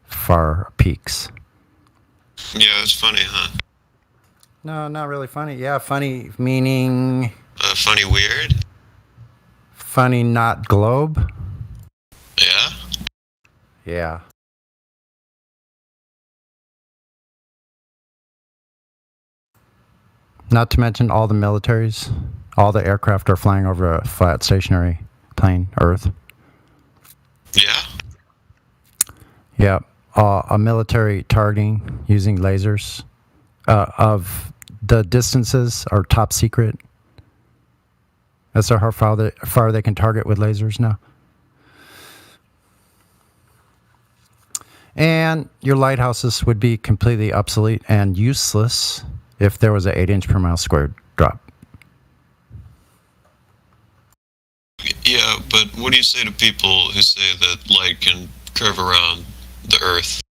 [SPEAKER 5] far peaks.
[SPEAKER 17] Yeah, it's funny, huh?
[SPEAKER 5] No, not really funny. Yeah, funny meaning
[SPEAKER 17] Funny weird?
[SPEAKER 5] funny, not globe.
[SPEAKER 17] Yeah?
[SPEAKER 5] Yeah. Not to mention all the militaries, all the aircraft are flying over a flat stationary plane, Earth.
[SPEAKER 17] Yeah?
[SPEAKER 5] Yeah. A military targeting using lasers of the distances are top secret. That's how far they can target with lasers now. And your lighthouses would be completely obsolete and useless if there was an 8-inch per mile squared drop.
[SPEAKER 17] Yeah, but what do you say to people who say that light can curve around the Earth?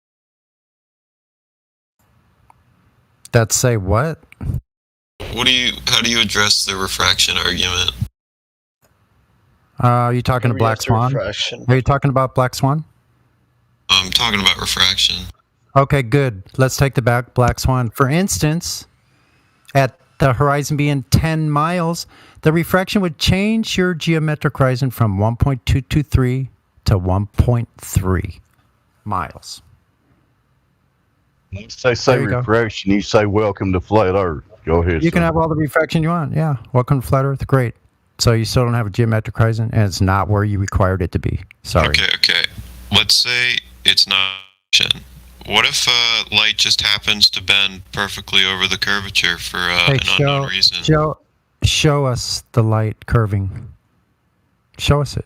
[SPEAKER 5] That say what?
[SPEAKER 17] How do you address the refraction argument?
[SPEAKER 5] Are you talking to Black Swan? Are you talking about Black Swan?
[SPEAKER 17] I'm talking about refraction.
[SPEAKER 5] Okay, good. Let's take the Black Swan. For instance, at the horizon being 10 miles, the refraction would change your geometric horizon from 1.223 to 1.3 miles.
[SPEAKER 7] Say refraction, you say welcome to flat Earth. Go ahead.
[SPEAKER 5] You can have all the refraction you want. Yeah. Welcome to flat Earth. Great. So you still don't have a geometric horizon, and it's not where you required it to be. Sorry.
[SPEAKER 17] Okay. Let's say it's not. What if light just happens to bend perfectly over the curvature for an unknown reason?
[SPEAKER 5] Show us the light curving. Show us it.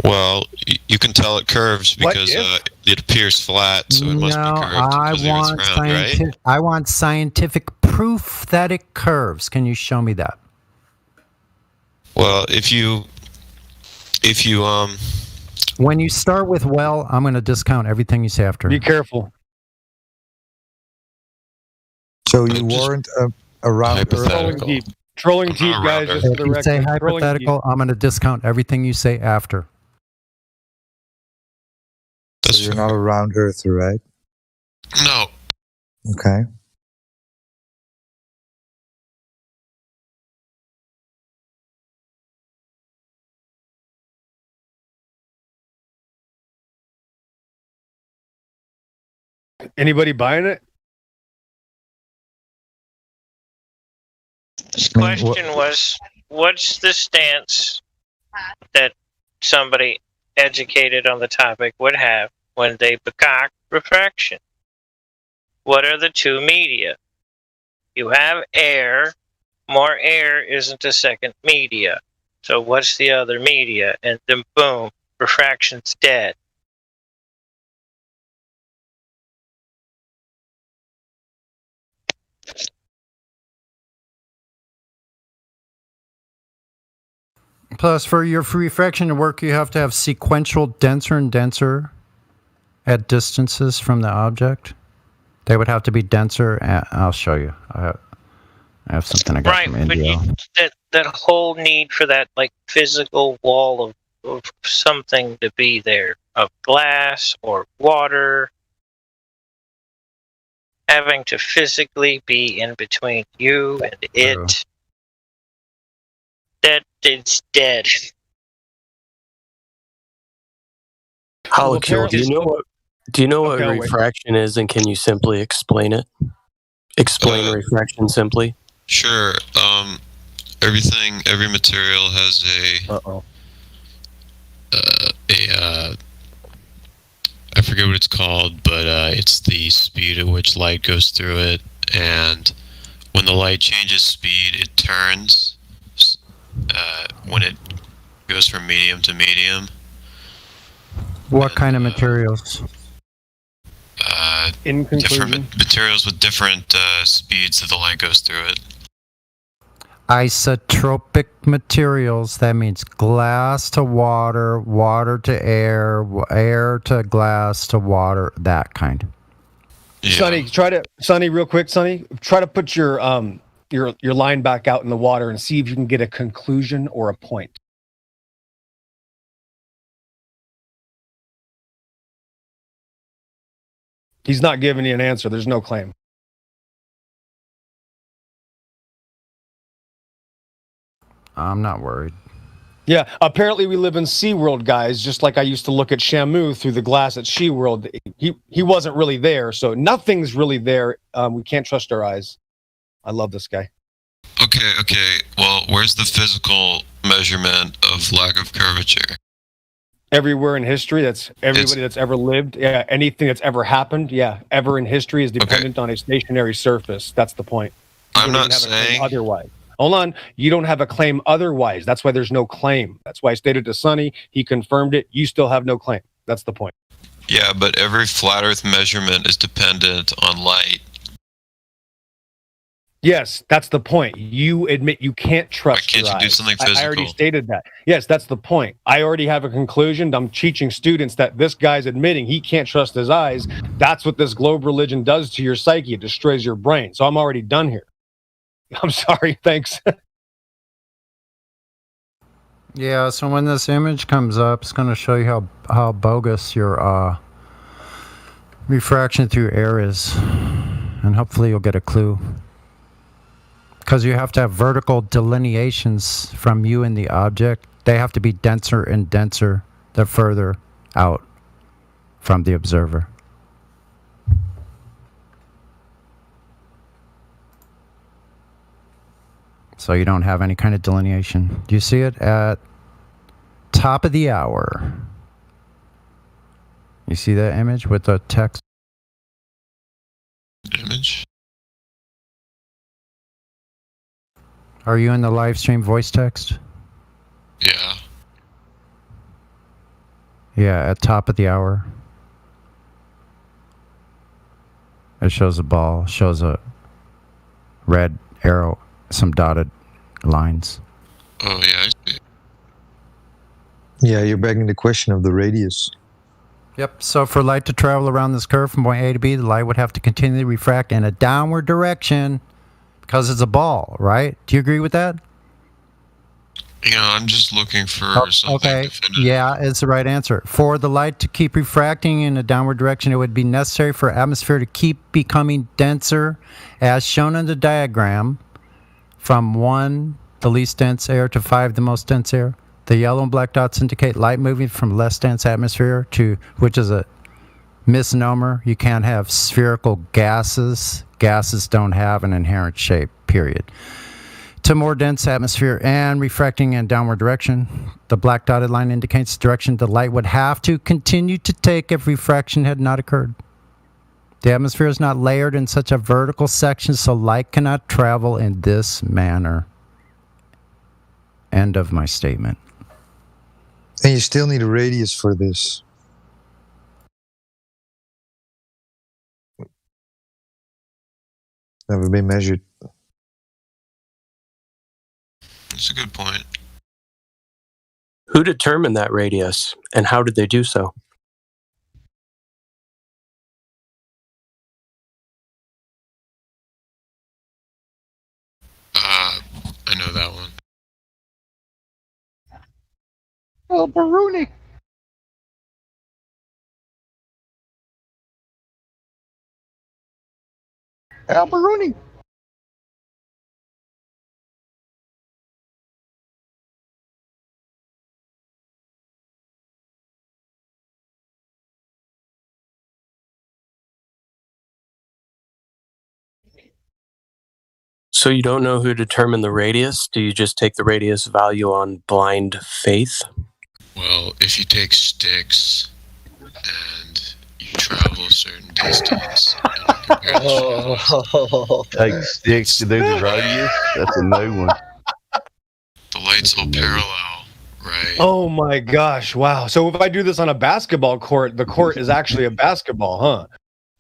[SPEAKER 17] Well, you can tell it curves because it appears flat, so it must be curved. Right?
[SPEAKER 5] I want scientific proof that it curves. Can you show me that?
[SPEAKER 17] Well, if you
[SPEAKER 5] when you start with I'm going to discount everything you say after.
[SPEAKER 6] Be careful.
[SPEAKER 1] So you weren't around
[SPEAKER 17] hypothetical.
[SPEAKER 6] Trolling deep, guys. Just for
[SPEAKER 5] If
[SPEAKER 6] the
[SPEAKER 5] you
[SPEAKER 6] record.
[SPEAKER 5] say hypothetical, I'm going to discount everything you say after.
[SPEAKER 1] So you're not around Earth, right?
[SPEAKER 17] No.
[SPEAKER 1] Okay.
[SPEAKER 6] Anybody buying it?
[SPEAKER 19] This question was, what's the stance that somebody educated on the topic would have when they becock refraction? What are the two media? You have air. More air isn't a second media. So what's the other media? And then boom, refraction's dead.
[SPEAKER 5] Plus, for your refraction to work, you have to have sequential denser and denser at distances from the object. They would have to be denser. I'll show you. I have something I got from India.
[SPEAKER 19] But that whole need for that like physical wall of something to be there, of glass or water, having to physically be in between you and it. That it's dead.
[SPEAKER 9] Holocule, do you know what refraction is, and can you simply explain it? Explain refraction simply.
[SPEAKER 17] Sure. Every material has I forget what it's called, but it's the speed at which light goes through it, and when the light changes speed, it turns. When it goes from medium to medium.
[SPEAKER 5] What kind of materials?
[SPEAKER 6] In conclusion,
[SPEAKER 17] different materials with different speeds that the light goes through it.
[SPEAKER 5] Isotropic materials. That means glass to water, water to air, air to glass to water. That kind.
[SPEAKER 17] Yeah.
[SPEAKER 6] Sonny, real quick, Sonny, try to put your line back out in the water and see if you can get a conclusion or a point. He's not giving you an answer. There's no claim.
[SPEAKER 5] I'm not worried.
[SPEAKER 6] Yeah, apparently we live in SeaWorld, guys, just like I used to look at Shamu through the glass at SeaWorld. He wasn't really there, so nothing's really there. We can't trust our eyes. I love this guy.
[SPEAKER 17] Okay. Well, where's the physical measurement of lack of curvature?
[SPEAKER 6] Everywhere in history, that's everybody that's ever lived. Yeah, anything that's ever happened. Yeah, ever in history is dependent on a stationary surface. That's the point.
[SPEAKER 17] I'm not saying
[SPEAKER 6] otherwise. Hold on. You don't have a claim otherwise. That's why there's no claim. That's why I stated to Sonny. He confirmed it. You still have no claim. That's the point.
[SPEAKER 17] Yeah, but every flat Earth measurement is dependent on light.
[SPEAKER 6] Yes, that's the point. You admit you can't trust
[SPEAKER 17] Why can't
[SPEAKER 6] your
[SPEAKER 17] you do
[SPEAKER 6] eyes.
[SPEAKER 17] something
[SPEAKER 6] I
[SPEAKER 17] physical?
[SPEAKER 6] already stated that. Yes, that's the point. I already have a conclusion. I'm teaching students that this guy's admitting he can't trust his eyes. That's what this globe religion does to your psyche. It destroys your brain. So I'm already done here. I'm sorry. Thanks.
[SPEAKER 5] Yeah, so when this image comes up, it's going to show you how bogus your refraction through air is. And hopefully you'll get a clue. Because you have to have vertical delineations from you and the object. They have to be denser and denser the further out from the observer. So you don't have any kind of delineation. Do you see it at top of the hour? You see that image with the text?
[SPEAKER 17] Image?
[SPEAKER 5] Are you in the live stream voice text?
[SPEAKER 17] Yeah.
[SPEAKER 5] Yeah, at top of the hour. It shows a ball, shows a red arrow, some dotted lines.
[SPEAKER 17] Oh, yeah, I see.
[SPEAKER 2] Yeah, you're begging the question of the radius.
[SPEAKER 5] Yep, so for light to travel around this curve from point A to B, the light would have to continually refract in a downward direction because it's a ball, right? Do you agree with that?
[SPEAKER 17] You know, I'm just looking for something
[SPEAKER 5] Okay,
[SPEAKER 17] definitive.
[SPEAKER 5] yeah, it's the right answer. For the light to keep refracting in a downward direction, it would be necessary for atmosphere to keep becoming denser, as shown in the diagram, from 1, the least dense air, to 5, the most dense air. The yellow and black dots indicate light moving from less dense atmosphere to, which is a misnomer. You can't have spherical gases. Gases don't have an inherent shape, period. To more dense atmosphere and refracting in downward direction. The black dotted line indicates the direction the light would have to continue to take if refraction had not occurred. The atmosphere is not layered in such a vertical section, so light cannot travel in this manner. End of my statement.
[SPEAKER 2] And you still need a radius for this. Never been measured.
[SPEAKER 17] That's a good point.
[SPEAKER 9] Who determined that radius, and how did they do so?
[SPEAKER 17] I know that one.
[SPEAKER 6] Oh, Baruni. Alberoni.
[SPEAKER 9] So you don't know who determined the radius? Do you just take the radius value on blind faith?
[SPEAKER 17] Well, if you take sticks and you travel a certain distance,
[SPEAKER 7] Take sticks to do the radius? That's a new one.
[SPEAKER 17] the light's all parallel, right?
[SPEAKER 6] Oh my gosh! Wow. So if I do this on a basketball court, the court is actually a basketball, huh?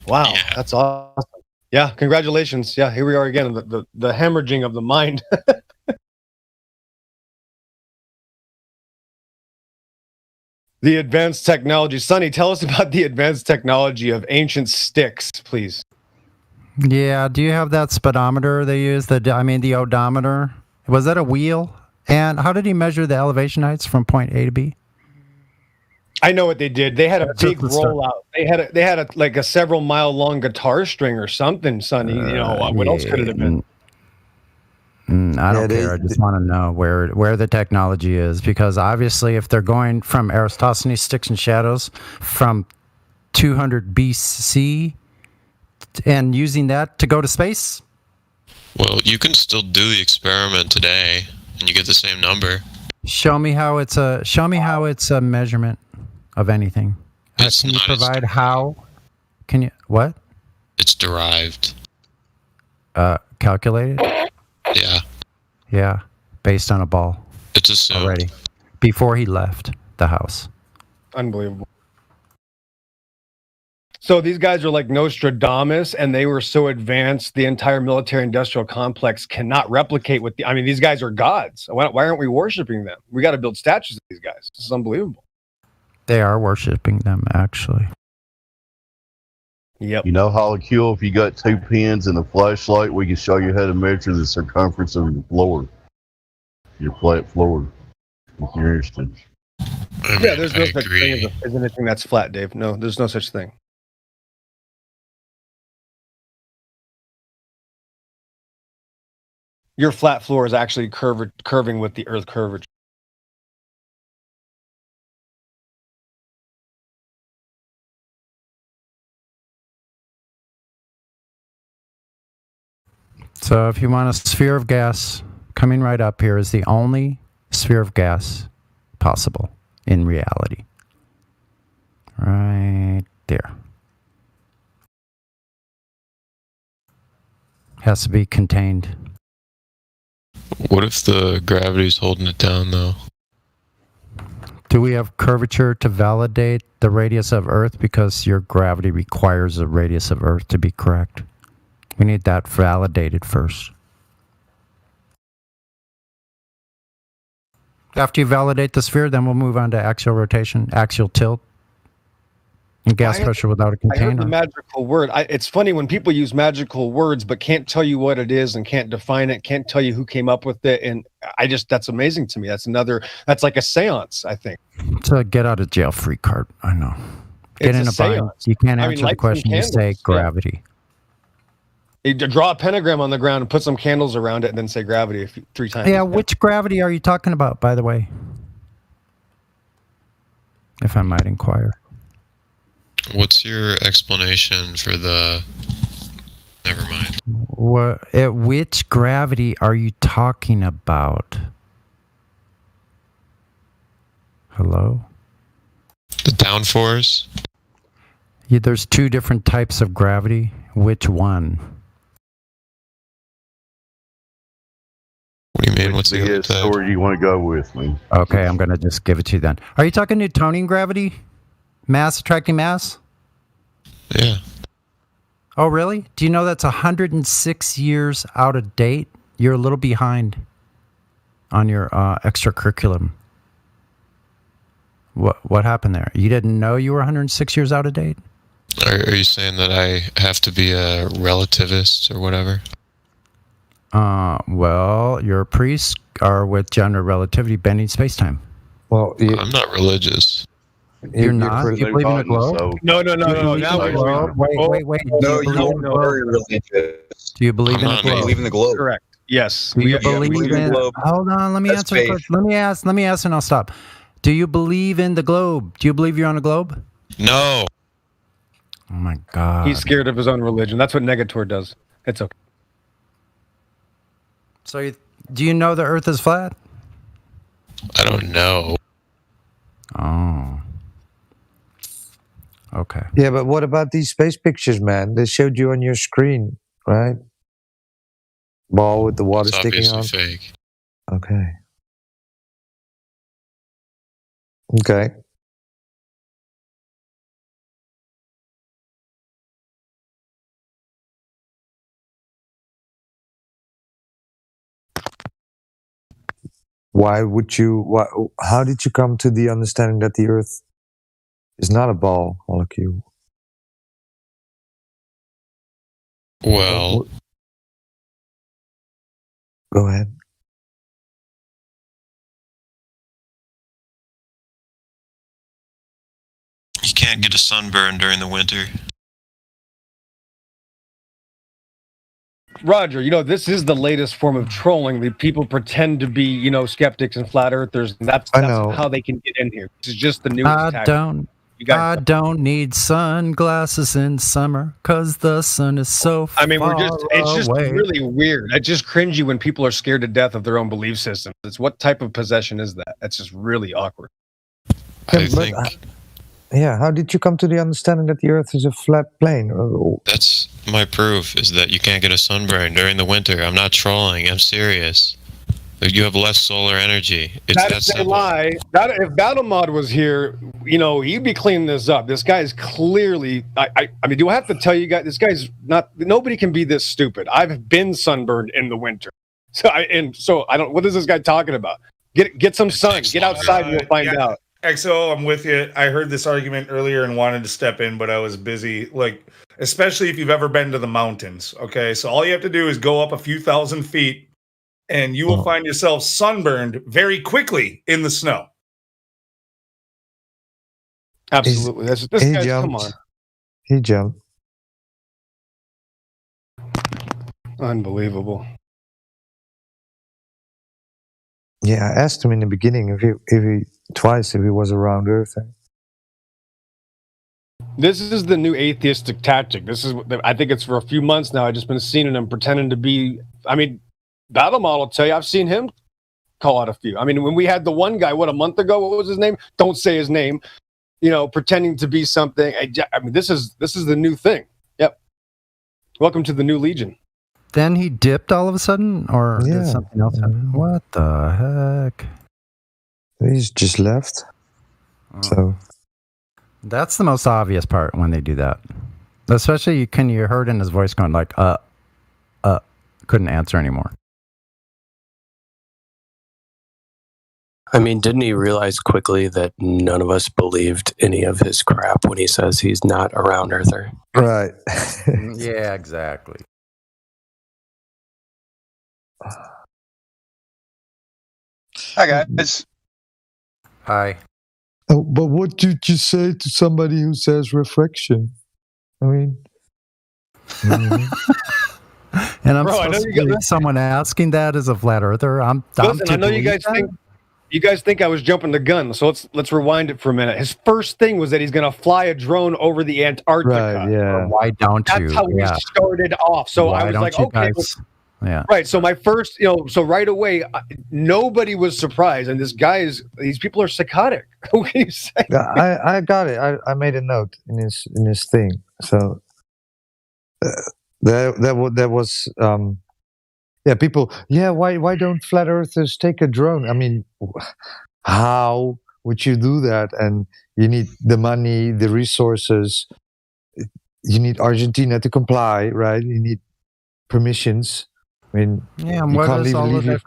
[SPEAKER 6] Wow, that's awesome. Yeah, congratulations. Yeah, here we are again. The hemorrhaging of the mind. The advanced technology. Sonny, tell us about the advanced technology of ancient sticks, please.
[SPEAKER 5] Yeah, do you have that speedometer they use? The odometer? Was that a wheel? And how did he measure the elevation heights from point A to B?
[SPEAKER 6] I know what they did. They had a
[SPEAKER 5] That's
[SPEAKER 6] big
[SPEAKER 5] just the start.
[SPEAKER 6] rollout. They had like a several mile long guitar string or something, Sonny. What else could it have been?
[SPEAKER 5] I don't care. I just want to know where the technology is, because obviously, if they're going from Eratosthenes, Sticks and Shadows from 200 BC and using that to go to space.
[SPEAKER 17] Well, you can still do the experiment today, and you get the same number.
[SPEAKER 5] Show me how it's a measurement of anything. Can you provide how? Can you what?
[SPEAKER 17] It's derived.
[SPEAKER 5] Calculated?
[SPEAKER 17] Yeah.
[SPEAKER 5] Yeah, based on a ball.
[SPEAKER 17] It's assumed.
[SPEAKER 5] Already. Before he left the house.
[SPEAKER 6] Unbelievable. So these guys are like Nostradamus, and they were so advanced, the entire military-industrial complex cannot replicate what these guys are gods. Why aren't we worshiping them? We got to build statues of these guys. This is unbelievable.
[SPEAKER 5] They are worshiping them, actually.
[SPEAKER 6] Yep.
[SPEAKER 7] You know, Holocule, if you got 2 pins and a flashlight, we can show you how to measure the circumference of your floor. Your flat floor, if you're interested.
[SPEAKER 6] Yeah, there's no such thing as anything that's flat, Dave. No, there's no such thing. Your flat floor is actually curving with the earth curvature.
[SPEAKER 5] So if you want a sphere of gas, coming right up here is the only sphere of gas possible in reality. Right there. Has to be contained.
[SPEAKER 17] What if the gravity's holding it down, though?
[SPEAKER 5] Do we have curvature to validate the radius of Earth? Because your gravity requires the radius of Earth to be correct. We need that validated first. After you validate the sphere, then we'll move on to axial rotation, axial tilt, and gas pressure without a
[SPEAKER 6] I heard
[SPEAKER 5] container.
[SPEAKER 6] the magical word. It's funny when people use magical words but can't tell you what it is and can't define it, can't tell you who came up with it, and that's amazing to me. That's like a seance, I think.
[SPEAKER 5] It's a get out of jail free card. I know. Get
[SPEAKER 6] It's
[SPEAKER 5] in
[SPEAKER 6] a
[SPEAKER 5] a bind.
[SPEAKER 6] seance.
[SPEAKER 5] You can't
[SPEAKER 6] I
[SPEAKER 5] answer
[SPEAKER 6] mean,
[SPEAKER 5] the
[SPEAKER 6] light some
[SPEAKER 5] question. You say
[SPEAKER 6] candles, yeah.
[SPEAKER 5] gravity.
[SPEAKER 6] You draw a pentagram on the ground and put some candles around it and then say gravity 3 times.
[SPEAKER 5] Yeah, which gravity are you talking about, by the way? If I might inquire.
[SPEAKER 17] What's your explanation for the... Never mind.
[SPEAKER 5] Which gravity are you talking about? Hello?
[SPEAKER 17] The downforce?
[SPEAKER 5] Yeah, there's 2 different types of gravity. Which one?
[SPEAKER 17] What do you mean? What's the other type?
[SPEAKER 7] Story you want to go with me?
[SPEAKER 5] Okay, I'm going to just give it to you then. Are you talking Newtonian gravity? Mass attracting mass?
[SPEAKER 17] Yeah.
[SPEAKER 5] Oh, really? Do you know that's 106 years out of date? You're a little behind on your extracurriculum. What happened there? You didn't know you were 106 years out of date?
[SPEAKER 17] Are you saying that I have to be a relativist or whatever?
[SPEAKER 5] Well, your priests are with general relativity, bending space-time.
[SPEAKER 2] Well,
[SPEAKER 17] I'm not religious.
[SPEAKER 5] You're not? You believe in a globe?
[SPEAKER 6] No.
[SPEAKER 5] Now wait.
[SPEAKER 8] No, you don't know very religious.
[SPEAKER 5] Do you believe in a globe?
[SPEAKER 8] Believe in the globe.
[SPEAKER 6] Correct. Yes.
[SPEAKER 5] Do you
[SPEAKER 8] Yeah,
[SPEAKER 5] believe
[SPEAKER 8] believe in
[SPEAKER 5] in?
[SPEAKER 8] the globe.
[SPEAKER 5] Hold on. Let me
[SPEAKER 8] That's
[SPEAKER 5] answer the
[SPEAKER 8] faith.
[SPEAKER 5] question. Let me ask, and I'll stop. Do you believe in the globe? Do you believe you're on a globe?
[SPEAKER 17] No.
[SPEAKER 5] Oh my God.
[SPEAKER 6] He's scared of his own religion. That's what Negator does. It's okay.
[SPEAKER 5] So, do you know the Earth is flat?
[SPEAKER 17] I don't know.
[SPEAKER 5] Oh. Okay.
[SPEAKER 2] Yeah, but what about these space pictures, man? They showed you on your screen, right? Ball with the water
[SPEAKER 17] It's
[SPEAKER 2] sticking
[SPEAKER 17] obviously
[SPEAKER 2] out.
[SPEAKER 17] fake.
[SPEAKER 2] Okay. Okay. Why would you? How did you come to the understanding that the Earth is not a ball, Holocube?
[SPEAKER 17] Well,
[SPEAKER 2] Go ahead.
[SPEAKER 17] can't get a sunburn during the winter.
[SPEAKER 6] Roger, this is the latest form of trolling. The people pretend to be, skeptics and flat earthers. And that's
[SPEAKER 2] know.
[SPEAKER 6] how they can get in here. This is just the newest
[SPEAKER 5] I
[SPEAKER 6] tactic.
[SPEAKER 5] don't need sunglasses in summer because the sun is so far
[SPEAKER 6] it's just
[SPEAKER 5] away.
[SPEAKER 6] really weird. I just cringy when people are scared to death of their own belief system. It's what type of possession is that? That's just really awkward.
[SPEAKER 2] How did you come to the understanding that the Earth is a flat plane?
[SPEAKER 17] That's my proof, is that you can't get a sunburn during the winter. I'm not trolling. I'm serious. You have less solar energy. It's that
[SPEAKER 6] is a
[SPEAKER 17] simple.
[SPEAKER 6] lie. If BattleMod was here, he'd be cleaning this up. This guy is clearly. I mean, do I have to tell you guys? This guy's not. Nobody can be this stupid. I've been sunburned in the winter. So I don't. What is this guy talking about? Get some sun. Get outside and you'll find out.
[SPEAKER 20] XO, I'm with you. I heard this argument earlier and wanted to step in, but I was busy. Especially if you've ever been to the mountains. Okay, so all you have to do is go up a few thousand feet, and you will find yourself sunburned very quickly in the snow.
[SPEAKER 6] Absolutely. This guy, come on.
[SPEAKER 2] He jumped.
[SPEAKER 6] Unbelievable.
[SPEAKER 2] Yeah, I asked him in the beginning if he was around Earth.
[SPEAKER 6] This is the new atheistic tactic. I think it's for a few months now. I've just been seeing him pretending to be. I mean, BattleMod will tell you. I've seen him call out a few. I mean, when we had the one guy, a month ago? What was his name? Don't say his name. Pretending to be something. I mean, this is the new thing. Yep. Welcome to the new Legion.
[SPEAKER 5] Then he dipped all of a sudden, or did something else happen? What the heck?
[SPEAKER 2] He's just left. So
[SPEAKER 5] that's the most obvious part when they do that. Especially you heard in his voice going like, couldn't answer anymore.
[SPEAKER 9] I mean, didn't he realize quickly that none of us believed any of his crap when he says he's not a round earther?
[SPEAKER 2] Right.
[SPEAKER 5] Yeah, exactly.
[SPEAKER 8] Hi, guys.
[SPEAKER 5] Hi.
[SPEAKER 2] Oh, but what did you say to somebody who says refraction? I mean...
[SPEAKER 5] And I'm supposed to be someone asking that as a flat earther.
[SPEAKER 6] Listen, I know you guys think I was jumping the gun, so let's rewind it for a minute. His first thing was that he's going to fly a drone over the Antarctica.
[SPEAKER 2] Right, yeah.
[SPEAKER 5] Why don't you?
[SPEAKER 6] That's how we started off. So I was like, okay.
[SPEAKER 5] Yeah.
[SPEAKER 6] Right. So my first, so right away, nobody was surprised, and these people are psychotic. What can you say?
[SPEAKER 2] I got it. I made a note in his thing. So that was people. Yeah, why don't flat earthers take a drone? I mean, how would you do that? And you need the money, the resources. You need Argentina to comply, right? You need permissions. I mean,
[SPEAKER 5] and what is all of that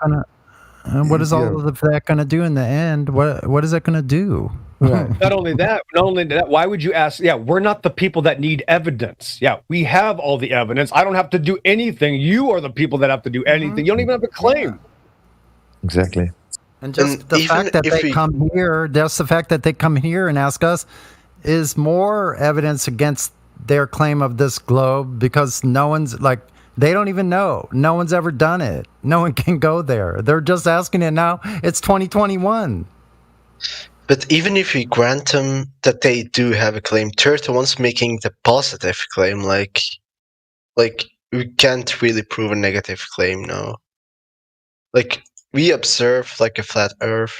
[SPEAKER 5] going to do in the end? What is that going to do?
[SPEAKER 2] Right.
[SPEAKER 6] Not only that, why would you ask? Yeah, we're not the people that need evidence. Yeah, we have all the evidence. I don't have to do anything. You are the people that have to do anything. You don't even have a claim.
[SPEAKER 2] Exactly.
[SPEAKER 5] And just the fact that they come here and ask us is more evidence against their claim of this globe, because no one's they don't even know. No one's ever done it. No one can go there. They're just asking it now. It's 2021.
[SPEAKER 10] But even if we grant them that they do have a claim, they're the ones making the positive claim. Like we can't really prove a negative claim now. Like, we observe like a flat Earth,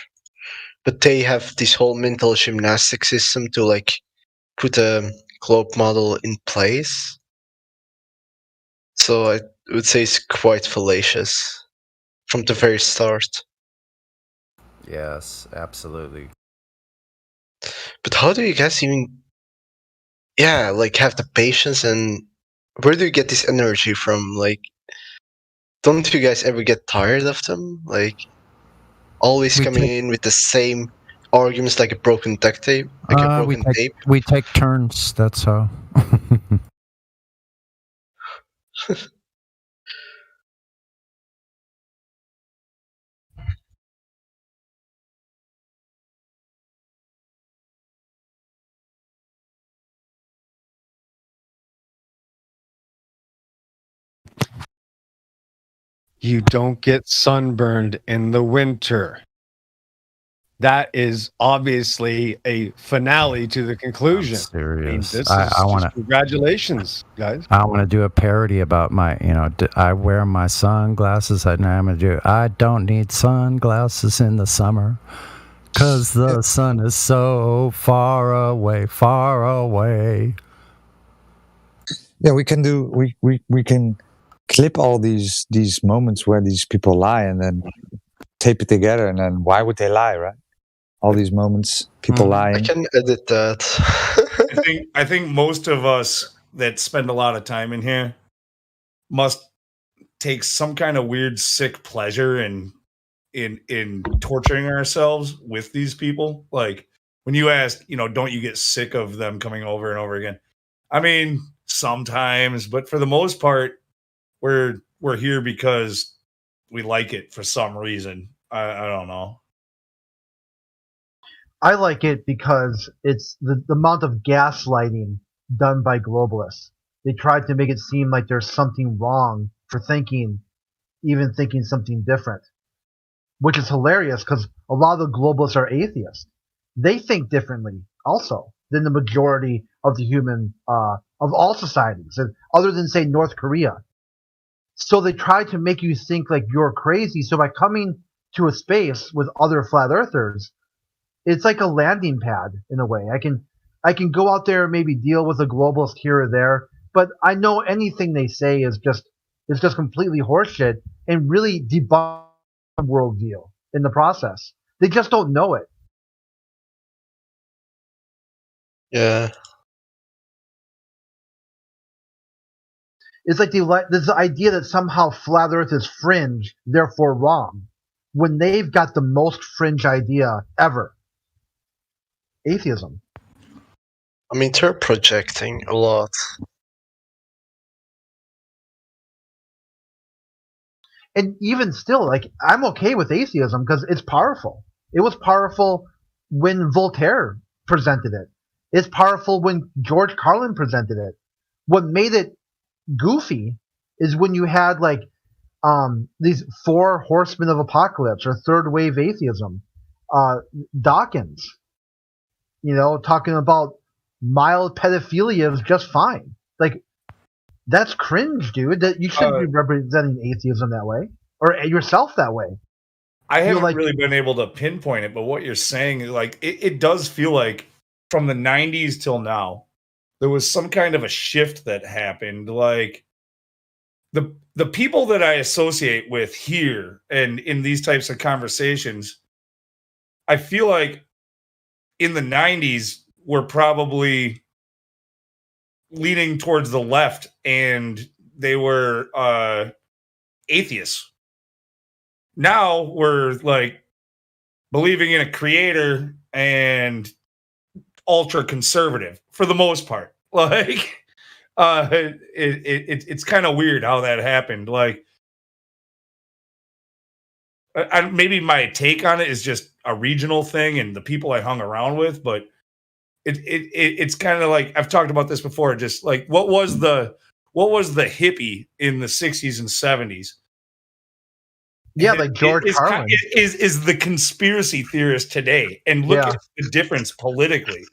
[SPEAKER 10] but they have this whole mental gymnastic system to put a globe model in place. So I would say it's quite fallacious from the very start.
[SPEAKER 5] Yes, absolutely.
[SPEAKER 10] But how do you guys even, have the patience, and where do you get this energy from? Don't you guys ever get tired of them? Always coming in with the same arguments like a broken duct tape? Tape?
[SPEAKER 5] We take turns, that's how.
[SPEAKER 6] You don't get sunburned in the winter. That is obviously a finale to the conclusion.
[SPEAKER 5] Serious.
[SPEAKER 6] this
[SPEAKER 5] I
[SPEAKER 6] is
[SPEAKER 5] wanna-
[SPEAKER 6] just congratulations, guys.
[SPEAKER 5] I want to do a parody about my, I wear my sunglasses at night. I'm going to do, I don't need sunglasses in the summer because the sun is so far away, far away.
[SPEAKER 1] Yeah, we can do. We can clip all these moments where these people lie, and then tape it together. And then why would they lie, right? All these moments, people lying.
[SPEAKER 10] I can edit that.
[SPEAKER 20] I think most of us that spend a lot of time in here must take some kind of weird sick pleasure in torturing ourselves with these people. Like when you asked, don't you get sick of them coming over and over again? I mean, sometimes, but for the most part, we're here because we like it for some reason. I don't know.
[SPEAKER 13] I like it because it's the amount of gaslighting done by globalists. They tried to make it seem like there's something wrong for thinking something different, which is hilarious because a lot of the globalists are atheists. They think differently also than the majority of the human, of all societies, other than, say, North Korea. So they try to make you think like you're crazy. So by coming to a space with other flat earthers, it's like a landing pad in a way. I can go out there and maybe deal with a globalist here or there, but I know anything they say is just completely horseshit and really debunk the worldview in the process. They just don't know it.
[SPEAKER 10] Yeah.
[SPEAKER 13] It's like there's the idea that somehow flat Earth is fringe, therefore wrong, when they've got the most fringe idea ever. Atheism.
[SPEAKER 10] I mean, they're projecting a lot.
[SPEAKER 13] And even still, like, I'm okay with atheism because it's powerful. It was powerful when Voltaire presented it. It's powerful when George Carlin presented it. What made it goofy is when you had like these 4 horsemen of apocalypse or third wave atheism. Dawkins, talking about mild pedophilia is just fine. Like, that's cringe, dude. That you shouldn't be representing atheism that way or yourself that way.
[SPEAKER 20] I haven't really been able to pinpoint it, but what you're saying is like it does feel like from the 90s till now, there was some kind of a shift that happened. Like the people that I associate with here and in these types of conversations, I feel like in the 90s were probably leaning towards the left and they were atheists. Now we're like believing in a creator and ultra conservative for the most part. Like it's kind of weird how that happened. Like maybe my take on it is just a regional thing and the people I hung around with, but it's kind of like I've talked about this before. Just like what was the hippie in the 60s and 70s?
[SPEAKER 13] Yeah, like George Carlin
[SPEAKER 20] is the conspiracy theorist today, and look at the difference politically.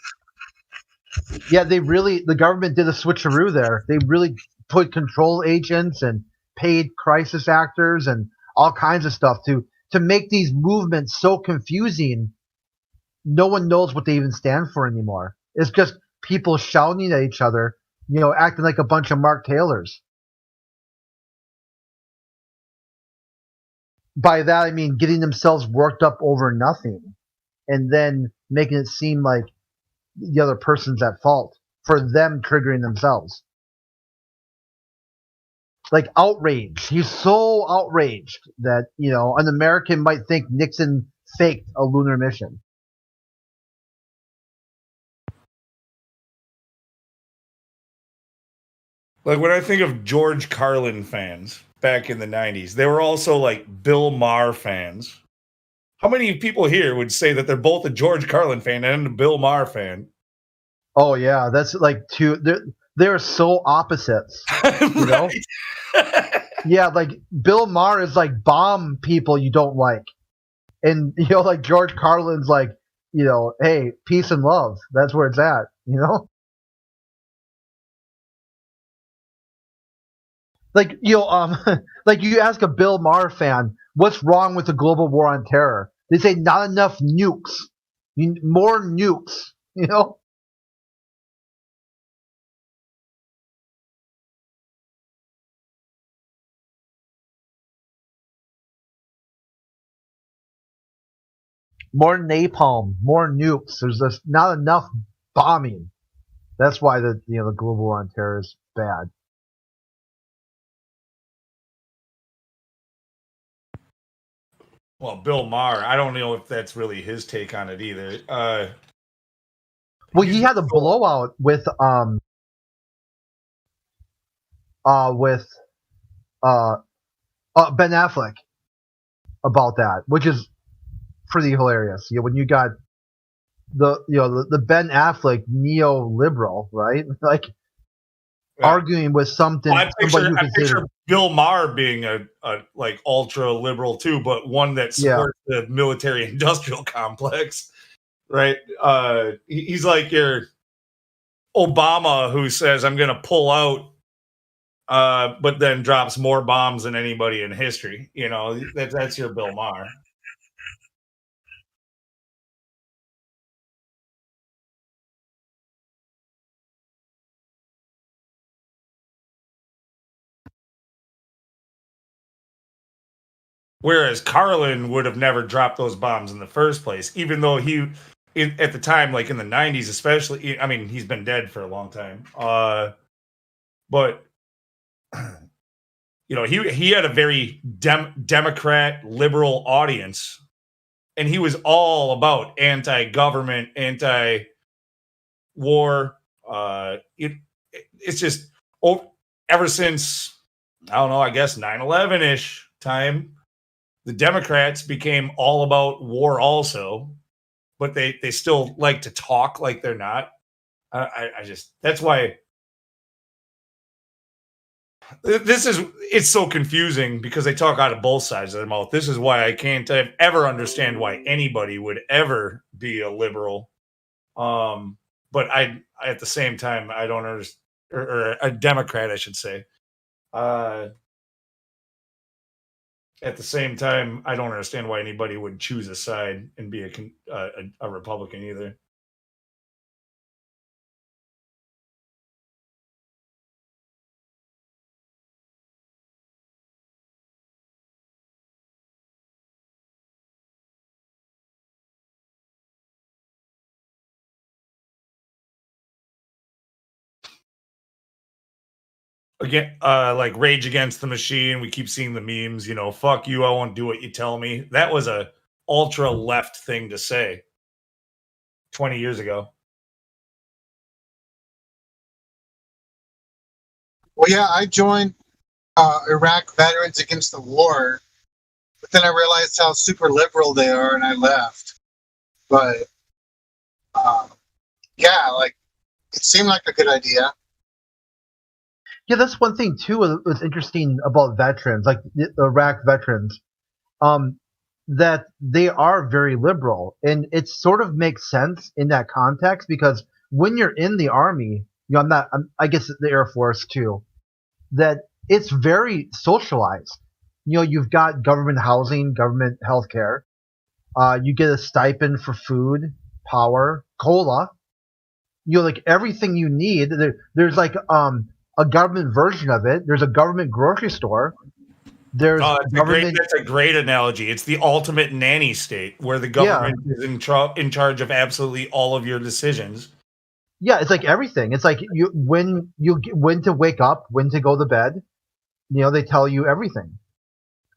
[SPEAKER 13] Yeah, the government did a switcheroo there. They really put control agents and paid crisis actors and all kinds of stuff to make these movements so confusing. No one knows what they even stand for anymore. It's just people shouting at each other, acting like a bunch of Mark Taylors. By that, I mean getting themselves worked up over nothing and then making it seem like the other person's at fault for them triggering themselves. Like outrage. He's so outraged that, an American might think Nixon faked a lunar mission.
[SPEAKER 20] Like when I think of George Carlin fans back in the 90s, they were also like Bill Maher fans. How many people here would say that they're both a George Carlin fan and a Bill Maher fan?
[SPEAKER 13] Oh yeah, that's like two. They're so opposites. You know? Yeah, like Bill Maher is like bomb people you don't like, and like George Carlin's like, hey, peace and love. That's where it's at. Like like you ask a Bill Maher fan, what's wrong with the global war on terror? They say not enough nukes, more nukes. More napalm, more nukes. There's just not enough bombing. That's why the global war on terror is bad.
[SPEAKER 20] Well, Bill Maher, I don't know if that's really his take on it either.
[SPEAKER 13] Well, he had a blowout with Ben Affleck about that, which is pretty hilarious. When you got the Ben Affleck neoliberal, right? Like arguing with something.
[SPEAKER 20] Well, I picture Bill Maher being a like ultra liberal too, but one that supports the military industrial complex, right? He's like your Obama who says I'm going to pull out, but then drops more bombs than anybody in history. That's your Bill Maher. Whereas Carlin would have never dropped those bombs in the first place, even though at the time, like in the 90s, especially, I mean, he's been dead for a long time. But he had a very Democrat liberal audience, and he was all about anti-government, anti-war. It's just ever since, I don't know, I guess 9/11-ish time, the Democrats became all about war also, but they still like to talk like they're not. That's why it's so confusing, because they talk out of both sides of their mouth. This is why I can't ever understand why anybody would ever be a liberal. But I at the same time, I don't understand, or a Democrat, I should say. At the same time, I don't understand why anybody would choose a side and be a Republican either. Again, like Rage Against the Machine, we keep seeing the memes, fuck you, I won't do what you tell me. That was a ultra left thing to say 20 years ago.
[SPEAKER 11] Well, yeah, I joined Iraq Veterans Against the War, but then I realized how super liberal they are, and I left. But yeah, like it seemed like a good idea.
[SPEAKER 13] Yeah, that's one thing too. What's interesting about veterans, like the Iraq veterans, that they are very liberal, and it sort of makes sense in that context, because when you're in the army, I guess the Air Force too, that it's very socialized. You've got government housing, government healthcare. You get a stipend for food, power, cola. Like everything you need. There's like a government version of it. There's a government grocery store. There's
[SPEAKER 20] that's a great analogy. It's the ultimate nanny state, where the government is in charge of absolutely all of your decisions.
[SPEAKER 13] Yeah, it's like everything. It's like when to wake up, when to go to bed. They tell you everything.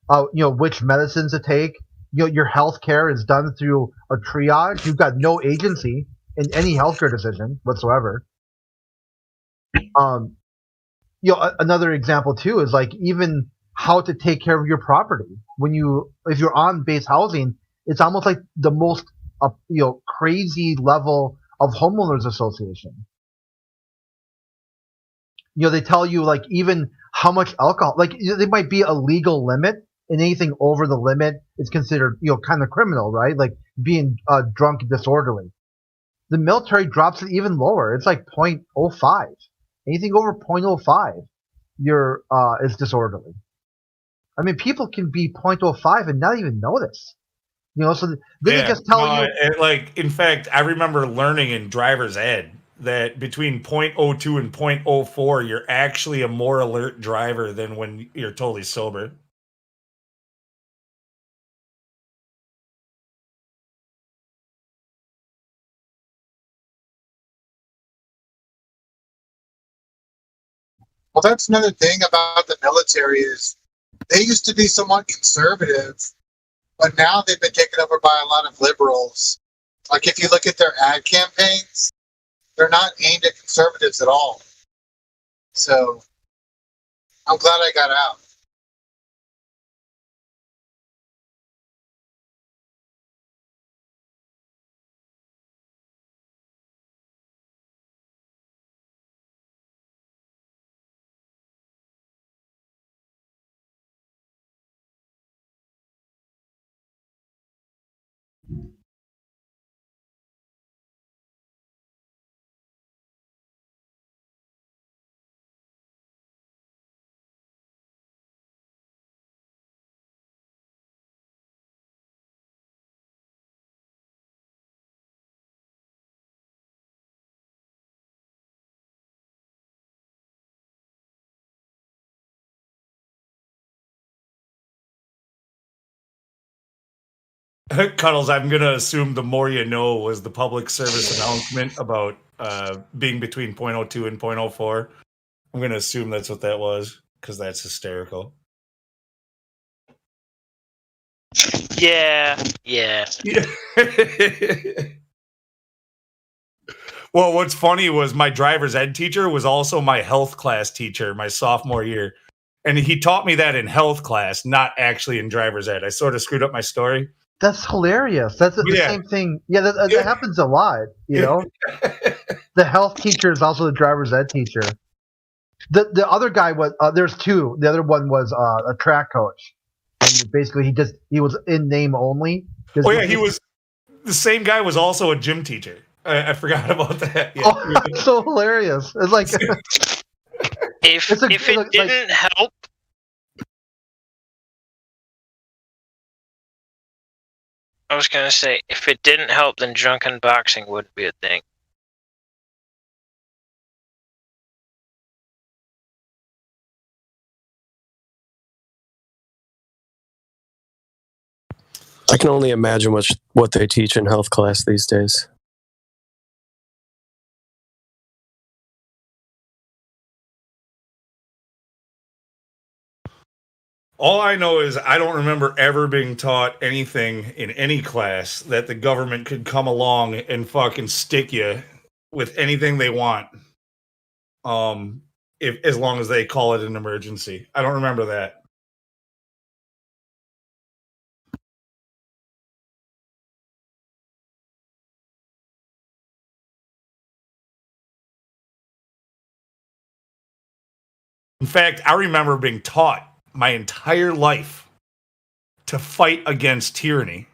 [SPEAKER 13] Which medicines to take. Your health care is done through a triage. You've got no agency in any healthcare decision whatsoever. Another example too is like even how to take care of your property. If you're on base housing, it's almost like the most crazy level of homeowners association. They tell you like even how much alcohol. Like there might be a legal limit, and anything over the limit is considered kind of criminal, right? Like being drunk and disorderly. The military drops it even lower. It's like 0.05. Anything over 0.05, you're is disorderly. I mean, people can be 0.05 and not even know this. So then they just tell you.
[SPEAKER 20] Like, in fact, I remember learning in driver's ed that between 0.02 and 0.04, you're actually a more alert driver than when you're totally sober.
[SPEAKER 11] Well, that's another thing about the military is they used to be somewhat conservative, but now they've been taken over by a lot of liberals. Like if you look at their ad campaigns, they're not aimed at conservatives at all. So I'm glad I got out.
[SPEAKER 20] Cuddles, I'm going to assume the more you know was the public service announcement about being between 0.02 and 0.04. I'm going to assume that's what that was because that's hysterical.
[SPEAKER 19] Yeah.
[SPEAKER 20] Well, what's funny was my driver's ed teacher was also my health class teacher my sophomore year. And he taught me that in health class, not actually in driver's ed. I sort of screwed up my story.
[SPEAKER 13] That's hilarious. That's the same thing. Yeah, that happens a lot, The health teacher is also the driver's ed teacher. The other guy was, there's two. The other one was a track coach. And basically, he was in name only.
[SPEAKER 20] The same guy was also a gym teacher. I forgot about that. Yeah.
[SPEAKER 13] Oh, that's so hilarious. It's like...
[SPEAKER 19] if it didn't help... I was going to say, if it didn't help, then drunken boxing wouldn't be a thing.
[SPEAKER 9] I can only imagine what they teach in health class these days.
[SPEAKER 20] All I know is I don't remember ever being taught anything in any class that the government could come along and fucking stick you with anything they want. As long as they call it an emergency. I don't remember that. In fact, I remember being taught my entire life to fight against tyranny.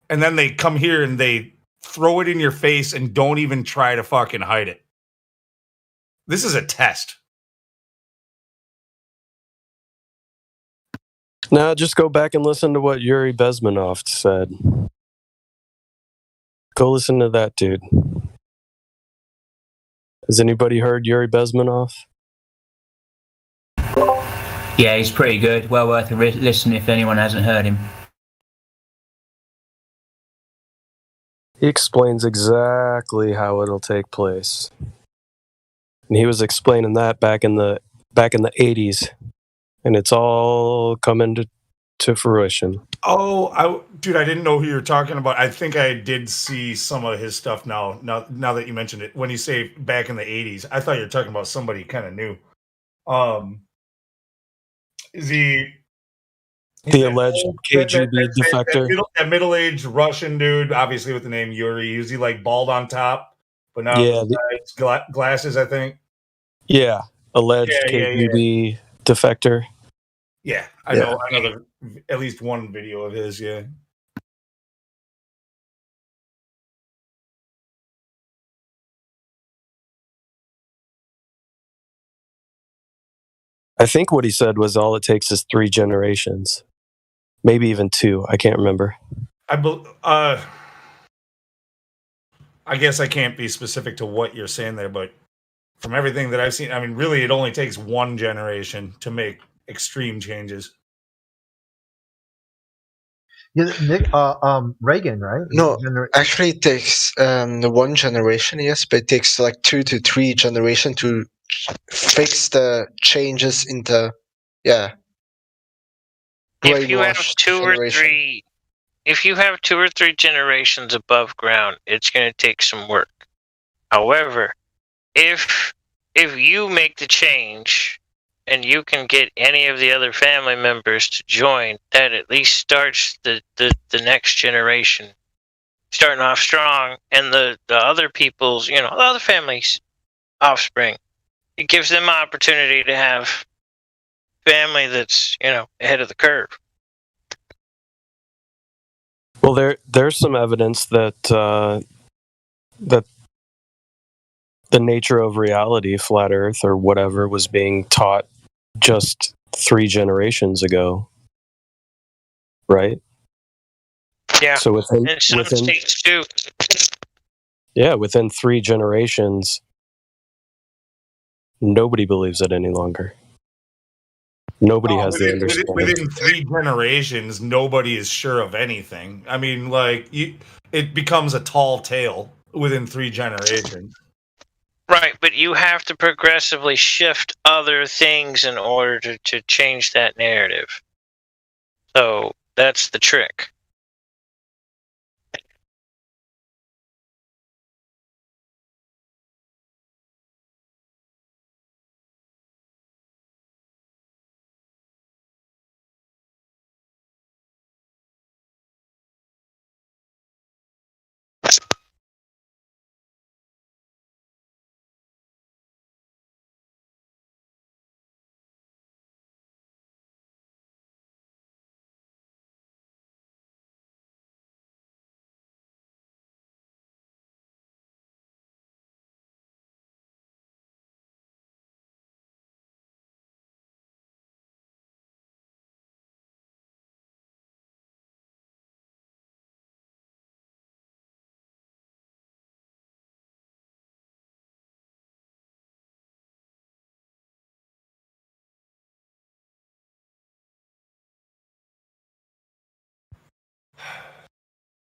[SPEAKER 20] And then they come here and they throw it in your face and don't even try to fucking hide it. This is a test.
[SPEAKER 9] Now, just go back and listen to what Yuri Bezmenov said. Go listen to that dude. Has anybody heard Yuri Bezmenov?
[SPEAKER 12] Yeah, he's pretty good. Well worth a listen if anyone hasn't heard him.
[SPEAKER 9] He explains exactly how it'll take place. And he was explaining that back in the 80s. And it's all coming to fruition.
[SPEAKER 20] Oh, I didn't know who you were talking about. I think I did see some of his stuff now that you mentioned it. When you say back in the 80s, I thought you were talking about somebody kind of new. Is he
[SPEAKER 9] the alleged KGB defector?
[SPEAKER 20] That middle-aged Russian dude, obviously with the name Yuri. Usually like bald on top, but now glasses, I think.
[SPEAKER 9] Yeah, alleged
[SPEAKER 20] Yeah.
[SPEAKER 9] KGB defector.
[SPEAKER 20] Yeah, I know at least one video of his. Yeah.
[SPEAKER 9] I think what he said was all it takes is 3 generations, maybe even 2. I can't remember.
[SPEAKER 20] I guess I can't be specific to what you're saying there, but from everything that I've seen, I mean, really, it only takes 1 generation to make extreme changes.
[SPEAKER 13] Yeah, Nick, Reagan, right?
[SPEAKER 10] No, actually, it takes 1 generation, yes, but it takes like 2 to 3 generation to fix the changes in the
[SPEAKER 19] If you have
[SPEAKER 10] brainwashed
[SPEAKER 19] 2 or
[SPEAKER 10] generation.
[SPEAKER 19] 3, if you have 2 or 3 generations above ground, it's going to take some work. However, if you make the change and you can get any of the other family members to join, that at least starts the next generation starting off strong, and the other people's, the other families' offspring. It gives them opportunity to have family that's, ahead of the curve.
[SPEAKER 9] Well, there's some evidence that that the nature of reality, flat Earth or whatever, was being taught just 3 generations ago, right?
[SPEAKER 19] Yeah.
[SPEAKER 9] So within
[SPEAKER 19] And some states too.
[SPEAKER 9] within 3 generations, nobody believes it any longer. Nobody has the understanding.
[SPEAKER 20] Within 3 generations, nobody is sure of anything. I mean, it becomes a tall tale within 3 generations.
[SPEAKER 19] Right, but you have to progressively shift other things in order to change that narrative. So that's the trick.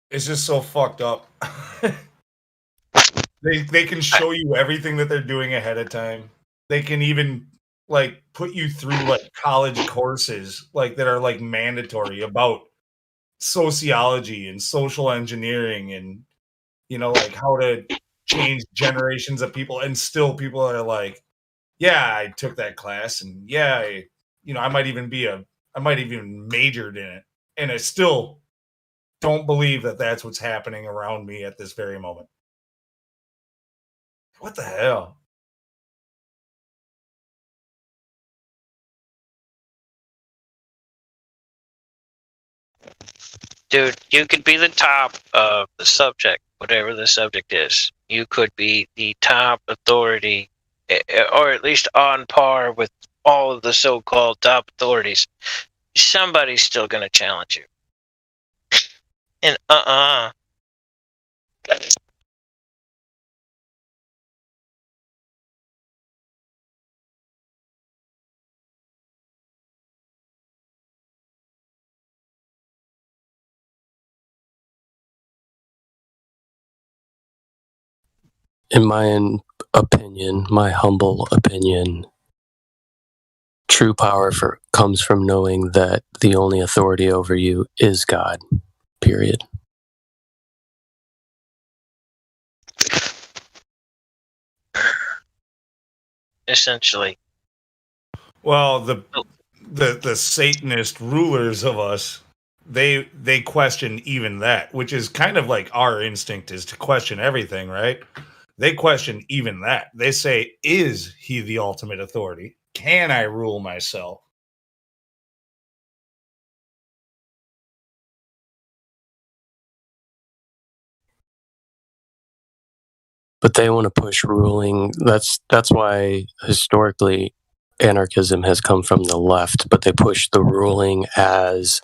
[SPEAKER 20] It's just so fucked up. They can show you everything that they're doing ahead of time. They can even put you through college courses that are mandatory about sociology and social engineering and how to change generations of people, and still people are like, yeah, I took that class, and yeah, I might even majored in it, and I still don't believe that that's what's happening around me at this very moment. What the hell?
[SPEAKER 19] Dude, you could be the top of the subject, whatever the subject is. You could be the top authority, or at least on par with all of the so-called top authorities. Somebody's still going to challenge you. And
[SPEAKER 9] In my opinion, my humble opinion, true power comes from knowing that the only authority over you is God. Period.
[SPEAKER 19] essentially.
[SPEAKER 20] Well, the Satanist rulers of us, they question even that, which is kind of like our instinct is to question everything, right? They question even that. They say, is he the ultimate authority? Can I rule myself?
[SPEAKER 9] But they want to push ruling. That's why historically anarchism has come from the left, but they push the ruling as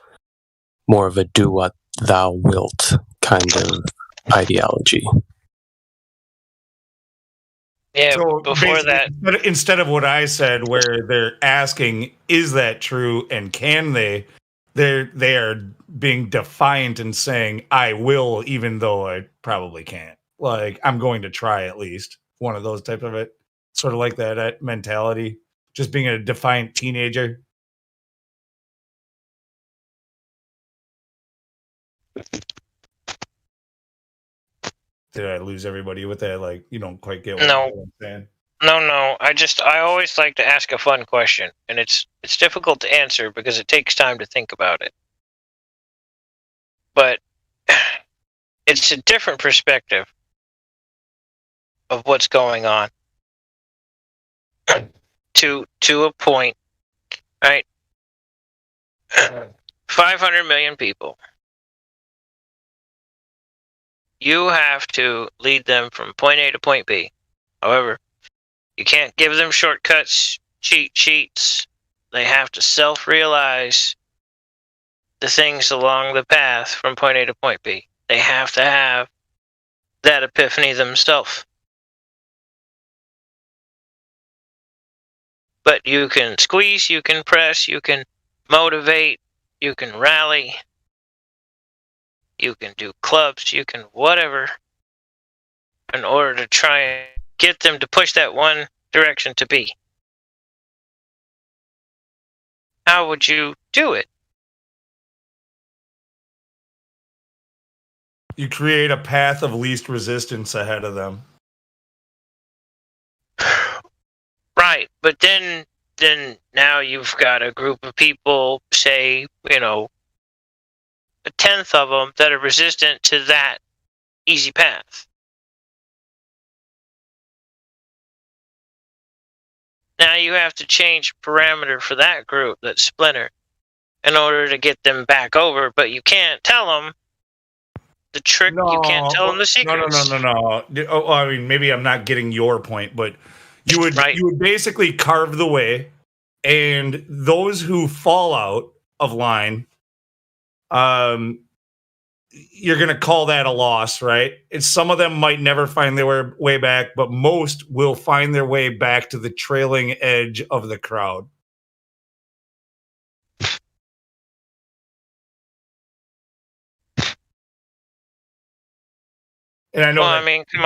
[SPEAKER 9] more of a do what thou wilt kind of ideology.
[SPEAKER 19] Yeah,
[SPEAKER 20] So
[SPEAKER 19] before
[SPEAKER 20] basically,
[SPEAKER 19] that,
[SPEAKER 20] instead of what I said, where they're asking, is that true and can they? They are being defiant and saying, I will, even though I probably can't. Like, I'm going to try at least. One of those type of it. Sort of like that mentality. Just being a defiant teenager. Did I lose everybody with that? Like, you don't quite get what I'm saying.
[SPEAKER 19] No. I always like to ask a fun question, and it's difficult to answer because it takes time to think about it. But it's a different perspective of what's going on to a point, right? 500 million people. You have to lead them from point A to point B. However, you can't give them shortcuts, cheat sheets. They have to self-realize the things along the path from point A to point B. They have to have that epiphany themselves. But you can squeeze, you can press, you can motivate, you can rally, you can do clubs, you can whatever, in order to try and get them to push that one direction to be. How would you do it?
[SPEAKER 20] You create a path of least resistance ahead of them.
[SPEAKER 19] Right, but then now you've got a group of people, say, a tenth of them that are resistant to that easy path. Now you have to change parameter for that group, that splinter, in order to get them back over, but you can't tell them the trick. You can't tell them the secrets.
[SPEAKER 20] No. Oh, I mean, maybe I'm not getting your point, but you would basically carve the way, and those who fall out of line, you're going to call that a loss, right? And some of them might never find their way back, but most will find their way back to the trailing edge of the crowd. And I know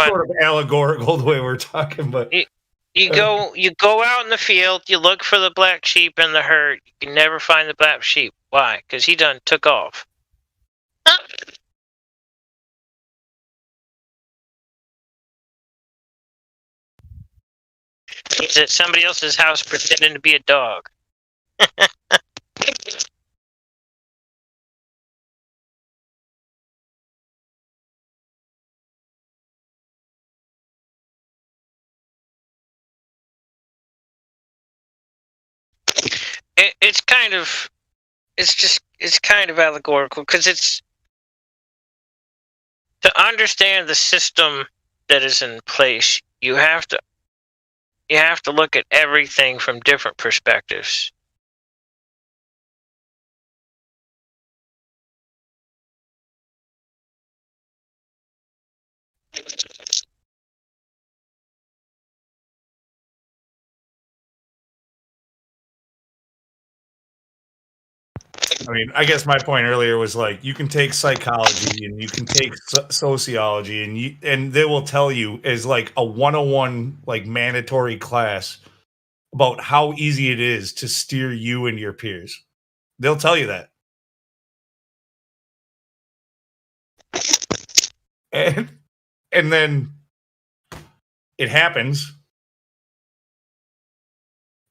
[SPEAKER 20] sort of allegorical the way we're talking, but
[SPEAKER 19] you go out in the field, you look for the black sheep in the herd. You can never find the black sheep. Why? Because he done took off. He's at somebody else's house pretending to be a dog. It's kind of allegorical because it's to understand the system that is in place. You have to look at everything from different perspectives.
[SPEAKER 20] I mean, I guess my point earlier was like, you can take psychology and you can take sociology, and they will tell you as like a 101 like mandatory class about how easy it is to steer you and your peers. They'll tell you that. And then it happens.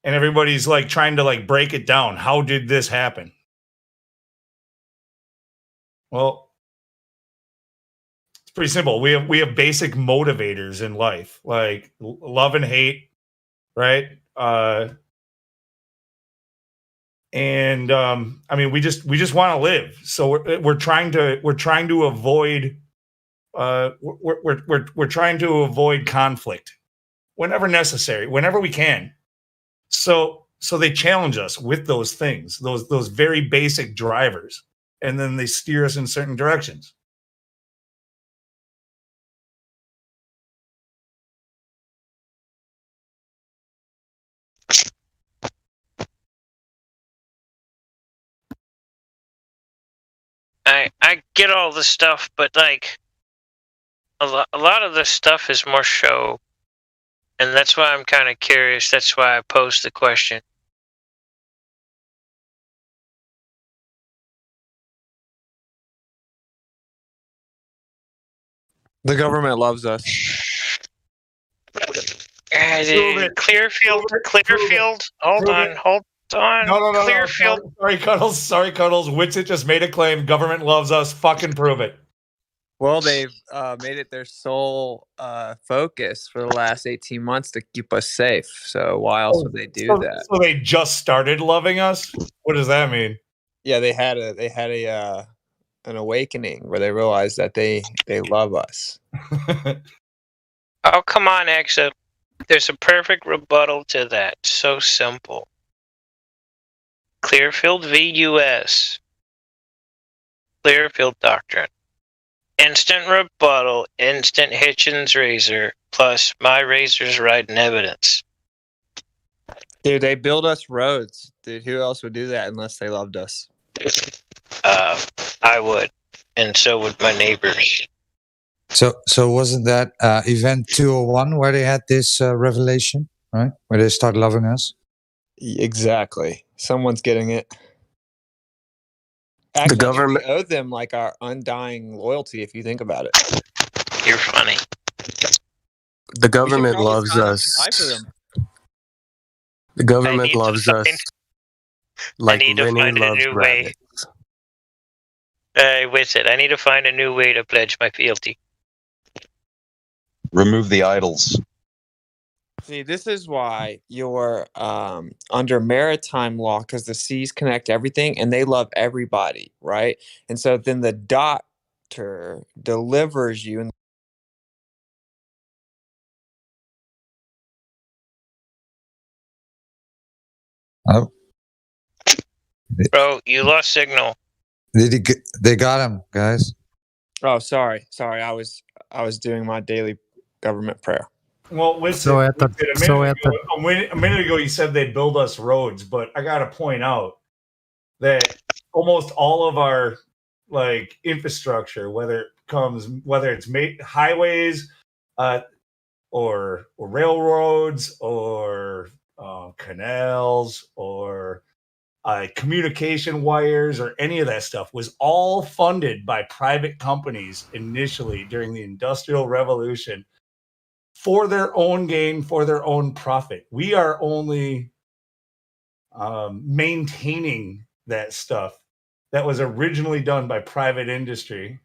[SPEAKER 20] And everybody's like trying to like break it down. How did this happen? Well, It's pretty simple. We have basic motivators in life, like love and hate, right? And I mean, we just want to live. So we're trying to avoid we're trying to avoid conflict whenever necessary, whenever we can. So they challenge us with those things, those very basic drivers, and then they steer us in certain directions.
[SPEAKER 19] I get all the stuff, but like a lot of the stuff is more show, and that's why I'm kind of curious. That's why I posed the question.
[SPEAKER 14] The government loves us.
[SPEAKER 19] Clearfield. Hold on.
[SPEAKER 20] No.
[SPEAKER 19] Clearfield.
[SPEAKER 20] Sorry, Cuddles. Wixit just made a claim. Government loves us. Fucking prove it.
[SPEAKER 14] Well, they've made it their sole focus for the last 18 months to keep us safe. So why else would they do that?
[SPEAKER 20] So they just started loving us? What does that mean?
[SPEAKER 14] Yeah, they had an awakening where they realized that they love us.
[SPEAKER 19] Oh, come on, Exa. There's a perfect rebuttal to that. So simple. Clearfield v. U.S. Clearfield Doctrine. Instant rebuttal, instant Hitchens razor, plus my razor's riding evidence.
[SPEAKER 14] Dude, they build us roads. Dude, who else would do that unless they loved us?
[SPEAKER 19] I would. And so would my neighbors.
[SPEAKER 1] So wasn't that event 201 where they had this revelation, right? Where they start loving us?
[SPEAKER 14] Exactly. Someone's getting it. Actually,
[SPEAKER 9] The government
[SPEAKER 14] we owe them like our undying loyalty if you think about it.
[SPEAKER 19] You're funny.
[SPEAKER 9] The government loves us. The government loves us like Lenny loves rabbits.
[SPEAKER 19] With it, I need to find a new way to pledge my fealty.
[SPEAKER 8] Remove the idols.
[SPEAKER 14] See, this is why you're under maritime law, because the seas connect everything and they love everybody, right? And so then the doctor delivers you. And
[SPEAKER 1] Oh,
[SPEAKER 19] Bro, you lost signal.
[SPEAKER 1] they got him, guys.
[SPEAKER 14] oh, sorry. I was doing my daily government prayer.
[SPEAKER 20] Well, a minute ago you said they'd build us roads, but I gotta point out that almost all of our like infrastructure, whether it's highways, or railroads, or canals, or communication wires, or any of that stuff, was all funded by private companies initially during the Industrial Revolution for their own gain, for their own profit. We are only maintaining that stuff that was originally done by private industry.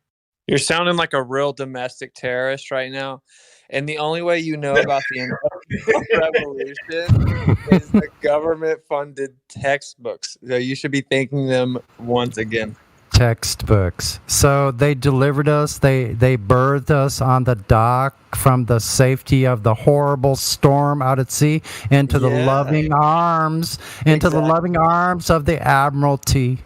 [SPEAKER 14] You're sounding like a real domestic terrorist right now. And the only way you know about the Industrial Revolution is the government-funded textbooks. So you should be thanking them once again.
[SPEAKER 5] Textbooks. So they delivered us, they birthed us on the dock from the safety of the horrible storm out at sea into the loving arms, the loving arms of the Admiralty.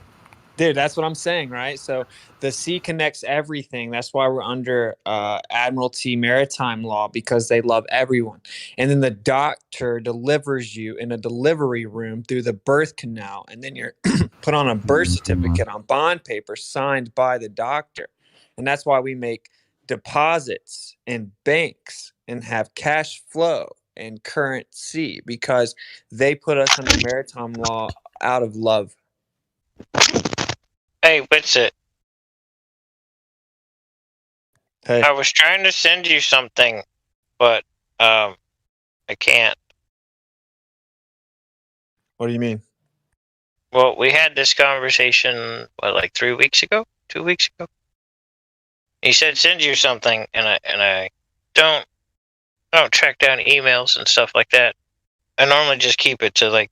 [SPEAKER 14] Dude, that's what I'm saying, right? So the sea connects everything. That's why we're under Admiralty maritime law, because they love everyone. And then the doctor delivers you in a delivery room through the birth canal, and then you're put on a birth certificate on bond paper signed by the doctor. And that's why we make deposits in banks and have cash flow and currency, because they put us under maritime law out of love.
[SPEAKER 19] Hey, what's it?
[SPEAKER 14] Hey.
[SPEAKER 19] I was trying to send you something, but I can't.
[SPEAKER 14] What do you mean?
[SPEAKER 19] Well, we had this conversation, like 3 weeks ago? 2 weeks ago? He said send you something, and I don't track down emails and stuff like that. I normally just keep it to like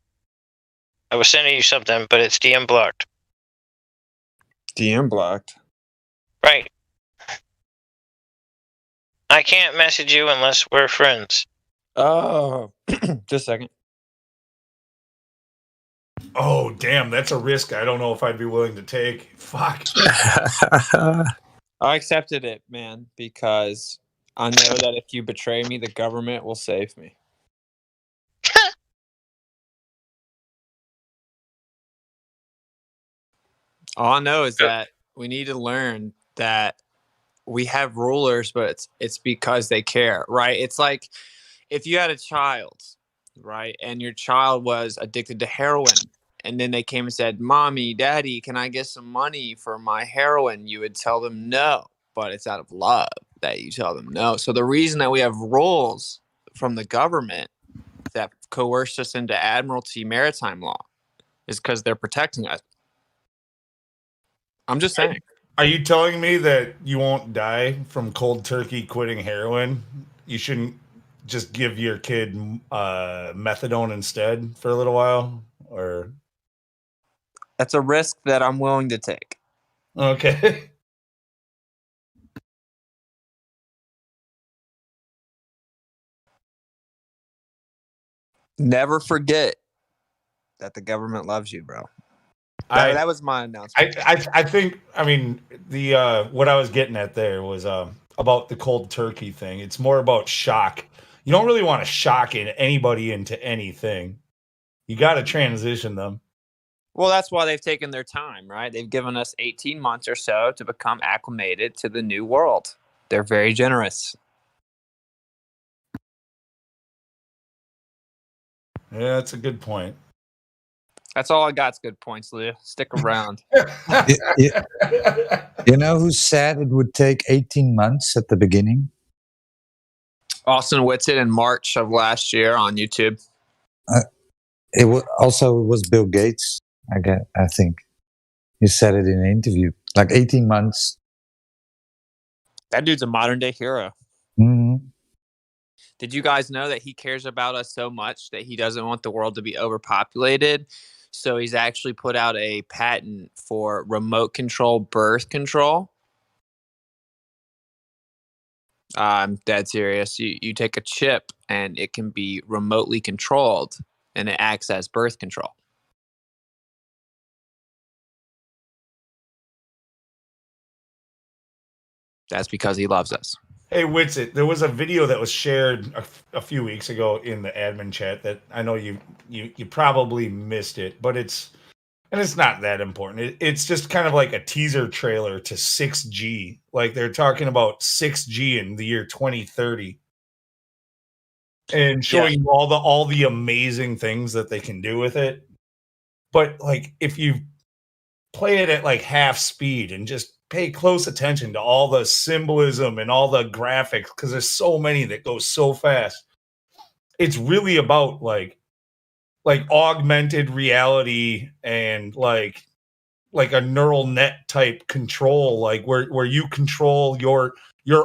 [SPEAKER 19] I was sending you something, but it's DM blocked.
[SPEAKER 14] DM blocked.
[SPEAKER 19] Right. I can't message you unless we're friends.
[SPEAKER 14] Oh, just a second.
[SPEAKER 20] Oh, damn, that's a risk I don't know if I'd be willing to take. Fuck.
[SPEAKER 14] I accepted it, man, because I know that if you betray me, the government will save me. All I know is that we need to learn that we have rulers, but it's because they care, right? It's like if you had a child, right, and your child was addicted to heroin, and then they came and said, "Mommy, Daddy, can I get some money for my heroin?" You would tell them no, but it's out of love that you tell them no. So the reason that we have rules from the government that coerced us into Admiralty maritime law is because they're protecting us. I'm just saying.
[SPEAKER 20] Are you telling me that you won't die from cold turkey quitting heroin? You shouldn't just give your kid methadone instead for a little while? Or
[SPEAKER 14] that's a risk that I'm willing to take.
[SPEAKER 20] Okay.
[SPEAKER 14] Never forget that the government loves you, bro. That was my announcement.
[SPEAKER 20] I think, I mean, the what I was getting at there was about the cold turkey thing. It's more about shock. You don't really want to shock anybody into anything. You got to transition them.
[SPEAKER 14] Well, that's why they've taken their time, right? They've given us 18 months or so to become acclimated to the new world. They're very generous.
[SPEAKER 20] Yeah, that's a good point.
[SPEAKER 14] That's all I got's good points, Lou. Stick around.
[SPEAKER 1] You know who said it would take 18 months at the beginning?
[SPEAKER 14] Austin Whitsitt in March of last year on YouTube.
[SPEAKER 1] It was Bill Gates. I think he said it in an interview. Like 18 months.
[SPEAKER 14] That dude's a modern day hero.
[SPEAKER 1] Mm-hmm.
[SPEAKER 14] Did you guys know that he cares about us so much that he doesn't want the world to be overpopulated? So he's actually put out a patent for remote control birth control. I'm dead serious. You take a chip and it can be remotely controlled and it acts as birth control. That's because he loves us.
[SPEAKER 20] Hey, Whitsitt, there was a video that was shared a few weeks ago in the admin chat that I know you probably missed it, but it's not that important. It's just kind of like a teaser trailer to 6G. Like they're talking about 6G in the year 2030 and showing you all the amazing things that they can do with it. But like if you play it at like half speed and just pay close attention to all the symbolism and all the graphics, because there's so many that go so fast. It's really about like augmented reality and like a neural net type control, like where you control your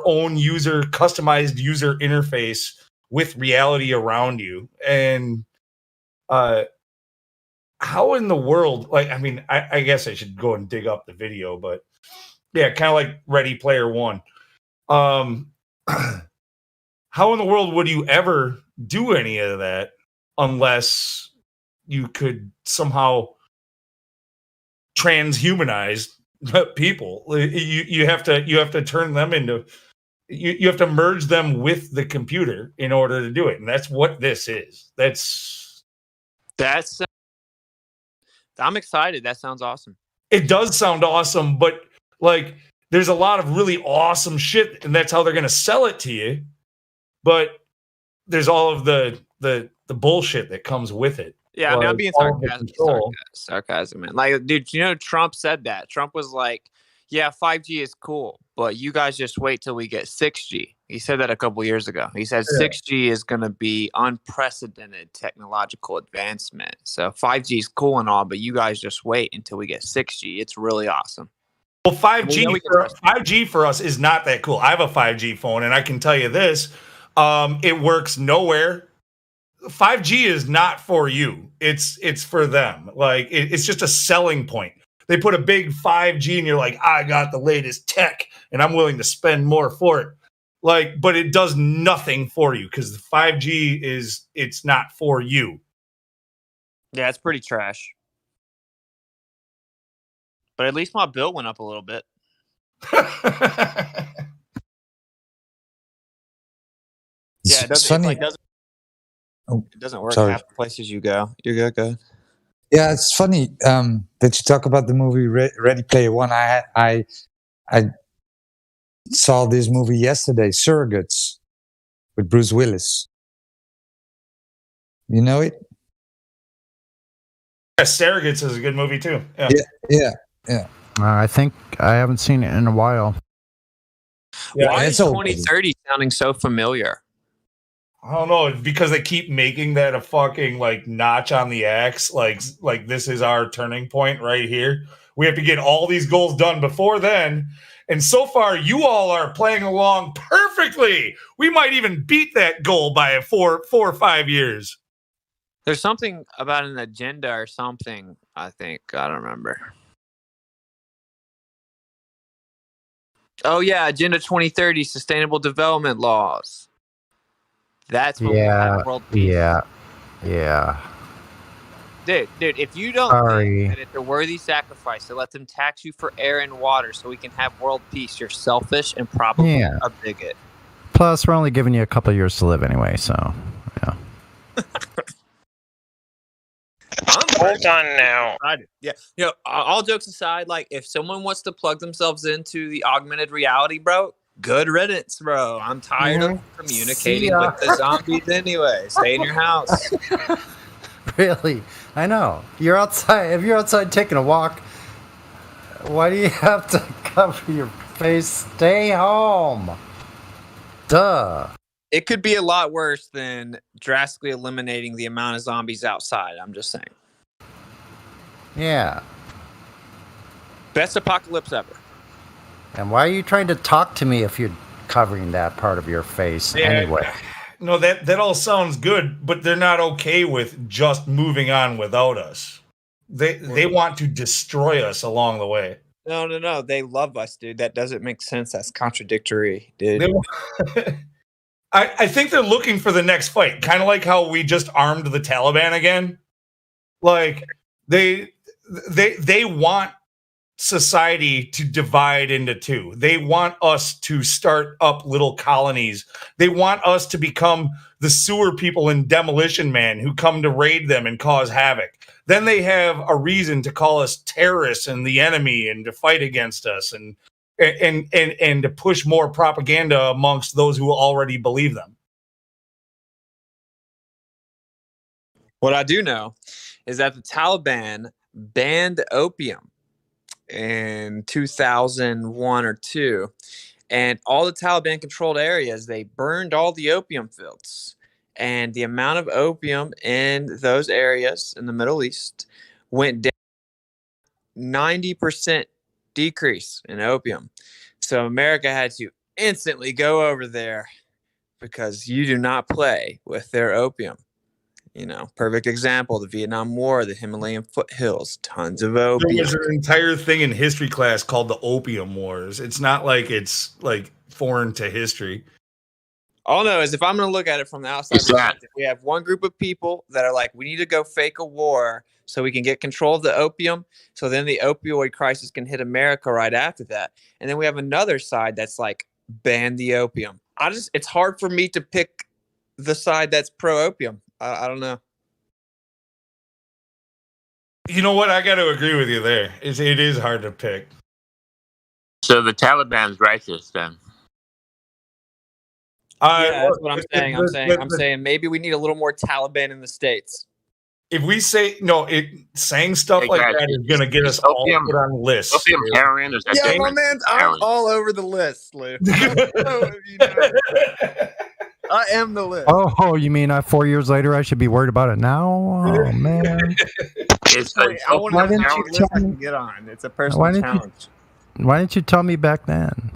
[SPEAKER 20] own customized user interface with reality around you. And how in the world, like, I mean, I guess I should go and dig up the video, but yeah, kind of like Ready Player One. How in the world would you ever do any of that unless you could somehow transhumanize people? You have to turn them into, you have to merge them with the computer in order to do it, and that's what this is. That's
[SPEAKER 14] I'm excited. That sounds awesome.
[SPEAKER 20] It does sound awesome, but like there's a lot of really awesome shit, and that's how they're going to sell it to you. But there's all of the bullshit that comes with it.
[SPEAKER 14] Yeah, I mean, I'm being sarcastic, man. Like, dude, you know, Trump said that. Trump was like, yeah, 5G is cool, but you guys just wait till we get 6G. He said that a couple years ago. He said 6G is going to be unprecedented technological advancement. So 5G is cool and all, but you guys just wait until we get 6G. It's really awesome.
[SPEAKER 20] Well, 5G
[SPEAKER 14] we can
[SPEAKER 20] for 5G for us is not that cool. I have a 5G phone, and I can tell you this: it works nowhere. 5G is not for you. It's for them. Like it's just a selling point. They put a big 5G, and you're like, I got the latest tech, and I'm willing to spend more for it. Like, but it does nothing for you because the 5G it's not for you.
[SPEAKER 14] Yeah, it's pretty trash. But at least my bill went up a little bit. Yeah, it doesn't,
[SPEAKER 1] funny.
[SPEAKER 14] It doesn't work
[SPEAKER 1] sorry.
[SPEAKER 14] half the places you go. You're good, go ahead.
[SPEAKER 1] Yeah, it's funny that you talk about the movie Ready Player One. I saw this movie yesterday, Surrogates, with Bruce Willis. You know it?
[SPEAKER 20] Yeah, Surrogates is a good movie too.
[SPEAKER 1] Yeah.
[SPEAKER 5] I think I haven't seen it in a while.
[SPEAKER 20] Yeah,
[SPEAKER 14] Why
[SPEAKER 1] it's
[SPEAKER 14] is
[SPEAKER 1] old.
[SPEAKER 14] 2030 sounding so familiar?
[SPEAKER 20] I don't know. It's because they keep making that a fucking like notch on the X. Like this is our turning point right here. We have to get all these goals done before then. And so far, you all are playing along perfectly. We might even beat that goal by 4 or 5 years.
[SPEAKER 14] There's something about an agenda or something, I think. I don't remember. Oh, yeah. Agenda 2030, Sustainable Development Laws. That's what we have world peace.
[SPEAKER 5] Yeah.
[SPEAKER 14] Dude, if you don't think that it's a worthy sacrifice to let them tax you for air and water so we can have world peace, you're selfish and probably a bigot.
[SPEAKER 5] Plus, we're only giving you a couple of years to live anyway, so, yeah.
[SPEAKER 19] Hold on now.
[SPEAKER 14] Yeah, all jokes aside, like if someone wants to plug themselves into the augmented reality, bro, good riddance, bro. I'm tired of communicating with the zombies anyway. Stay in your house.
[SPEAKER 5] Really? I know. You're outside. If you're outside taking a walk, why do you have to cover your face? Stay home. Duh.
[SPEAKER 14] It could be a lot worse than drastically eliminating the amount of zombies outside. I'm just saying.
[SPEAKER 5] Yeah.
[SPEAKER 14] Best apocalypse ever.
[SPEAKER 5] And why are you trying to talk to me if you're covering that part of your face anyway?
[SPEAKER 20] No, that all sounds good, but they're not okay with just moving on without us. They want to destroy us along the way.
[SPEAKER 14] No. They love us, dude. That doesn't make sense. That's contradictory, dude.
[SPEAKER 20] I think they're looking for the next fight, kind of like how we just armed the Taliban again. Like they want society to divide into two. They want us to start up little colonies. They want us to become the sewer people in Demolition Man who come to raid them and cause havoc. Then they have a reason to call us terrorists and the enemy and to fight against us and to push more propaganda amongst those who already believe them.
[SPEAKER 14] What I do know is that the Taliban banned opium in 2001 or 2, and all the Taliban controlled areas, they burned all the opium fields, and the amount of opium in those areas in the Middle East went down 90% decrease in opium. So America had to instantly go over there because you do not play with their opium. You know, perfect example, the Vietnam War, the Himalayan foothills, tons of opium.
[SPEAKER 20] There's an entire thing in history class called the Opium Wars. It's not like it's like foreign to history.
[SPEAKER 14] All I know is if I'm going to look at it from the outside perspective, we have one group of people that are like, we need to go fake a war so we can get control of the opium. So then the opioid crisis can hit America right after that. And then we have another side that's like, ban the opium. It's hard for me to pick the side that's pro-opium. I don't know.
[SPEAKER 20] You know what? I got to agree with you there. It is hard to pick.
[SPEAKER 3] So the Taliban's racist then?
[SPEAKER 14] Yeah, that's what I'm saying. I'm saying maybe we need a little more Taliban in the States.
[SPEAKER 20] If we say no, saying stuff like that is going to get us all put on lists.
[SPEAKER 3] Opium heroin is that
[SPEAKER 14] Yeah,
[SPEAKER 3] dangerous?
[SPEAKER 14] my man, I'm all over the list, Lou. I am the list.
[SPEAKER 5] Oh, you mean 4 years later I should be worried about it now? Oh, man.
[SPEAKER 3] It's
[SPEAKER 14] I want to know which list I can get on. It's a personal challenge.
[SPEAKER 5] Why didn't you tell me back then?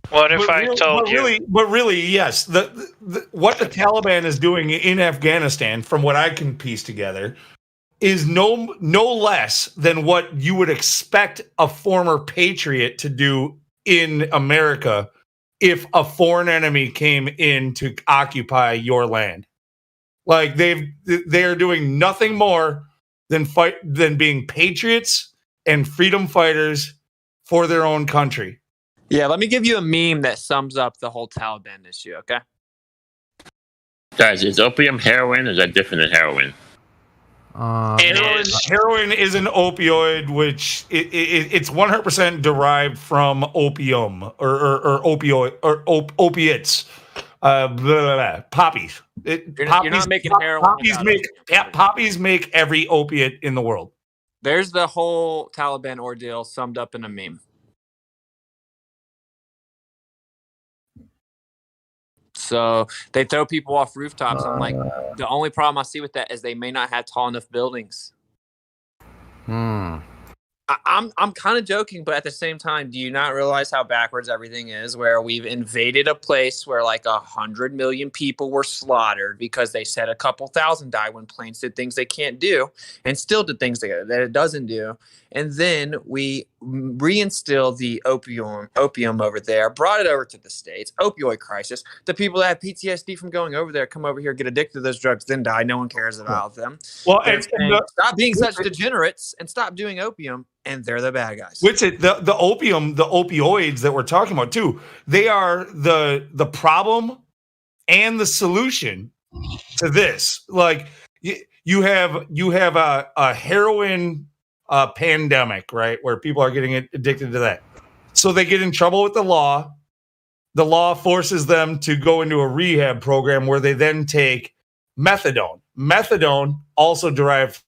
[SPEAKER 19] What if I told you?
[SPEAKER 20] But really, yes. What the Taliban is doing in Afghanistan, from what I can piece together, is no less than what you would expect a former patriot to do in America if a foreign enemy came in to occupy your land. Like they are doing nothing more than being patriots and freedom fighters for their own country.
[SPEAKER 14] Yeah, let me give you a meme that sums up the whole Taliban issue, okay?
[SPEAKER 3] Guys, is opium heroin or is that different than heroin?
[SPEAKER 20] Heroin is an opioid, which it's 100% derived from opium or opioid or opiates. Blah, blah, blah. Poppies.
[SPEAKER 14] You're not making heroin.
[SPEAKER 20] Poppies make every opiate in the world.
[SPEAKER 14] There's the whole Taliban ordeal summed up in a meme. So they throw people off rooftops. I'm like, the only problem I see with that is they may not have tall enough buildings. I'm kind of joking, but at the same time, do you not realize how backwards everything is? Where we've invaded a place where like 100 million people were slaughtered because they said a couple thousand died when planes did things they can't do, and still did things that it doesn't do. And then we reinstilled the opium over there, brought it over to the States, opioid crisis. The people that have PTSD from going over there come over here, get addicted to those drugs, then die. No one cares about them.
[SPEAKER 20] Well,
[SPEAKER 14] stop being such degenerates and stop doing opium, and they're the bad guys.
[SPEAKER 20] Which the opioids that we're talking about too, they are the problem and the solution to this. Like you have a heroin pandemic, right, where people are getting addicted to that. So they get in trouble with the law. The law forces them to go into a rehab program where they then take methadone. Methadone, also derived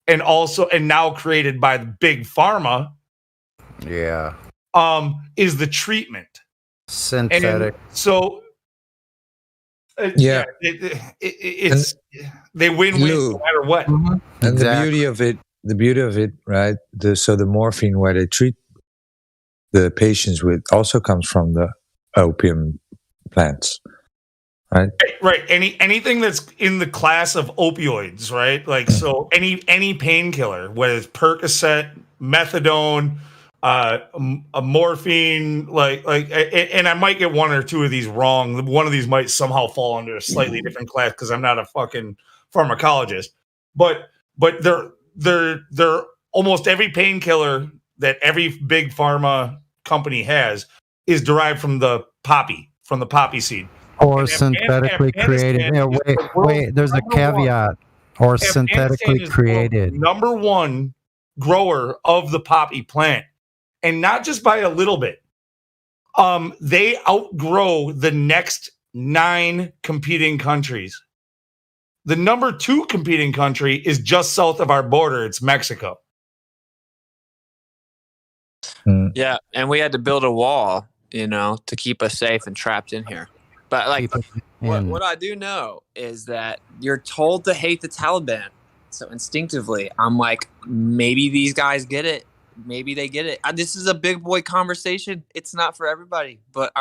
[SPEAKER 20] and now created by the big pharma, is the treatment.
[SPEAKER 5] Synthetic.
[SPEAKER 20] And so it's they win no matter what.
[SPEAKER 1] And the beauty of it, right? So the morphine where they treat the patients with also comes from the opium plants, right?
[SPEAKER 20] Right. Anything that's in the class of opioids, right? Like so, any painkiller, whether it's Percocet, methadone, a morphine, and I might get one or two of these wrong. One of these might somehow fall under a slightly different class because I'm not a fucking pharmacologist. But they're almost every painkiller that every big pharma company has is derived from the poppy seed.
[SPEAKER 5] Or synthetically created. Yeah, wait, there's a caveat. Or synthetically created.
[SPEAKER 20] Number one grower of the poppy plant. And not just by a little bit. They outgrow the next 9 competing countries. The number 2 competing country is just south of our border. It's Mexico.
[SPEAKER 14] Yeah, and we had to build a wall, to keep us safe and trapped in here. But what I do know is that you're told to hate the Taliban. So instinctively, I'm like, maybe these guys get it. Maybe they get it. This is a big boy conversation. It's not for everybody. But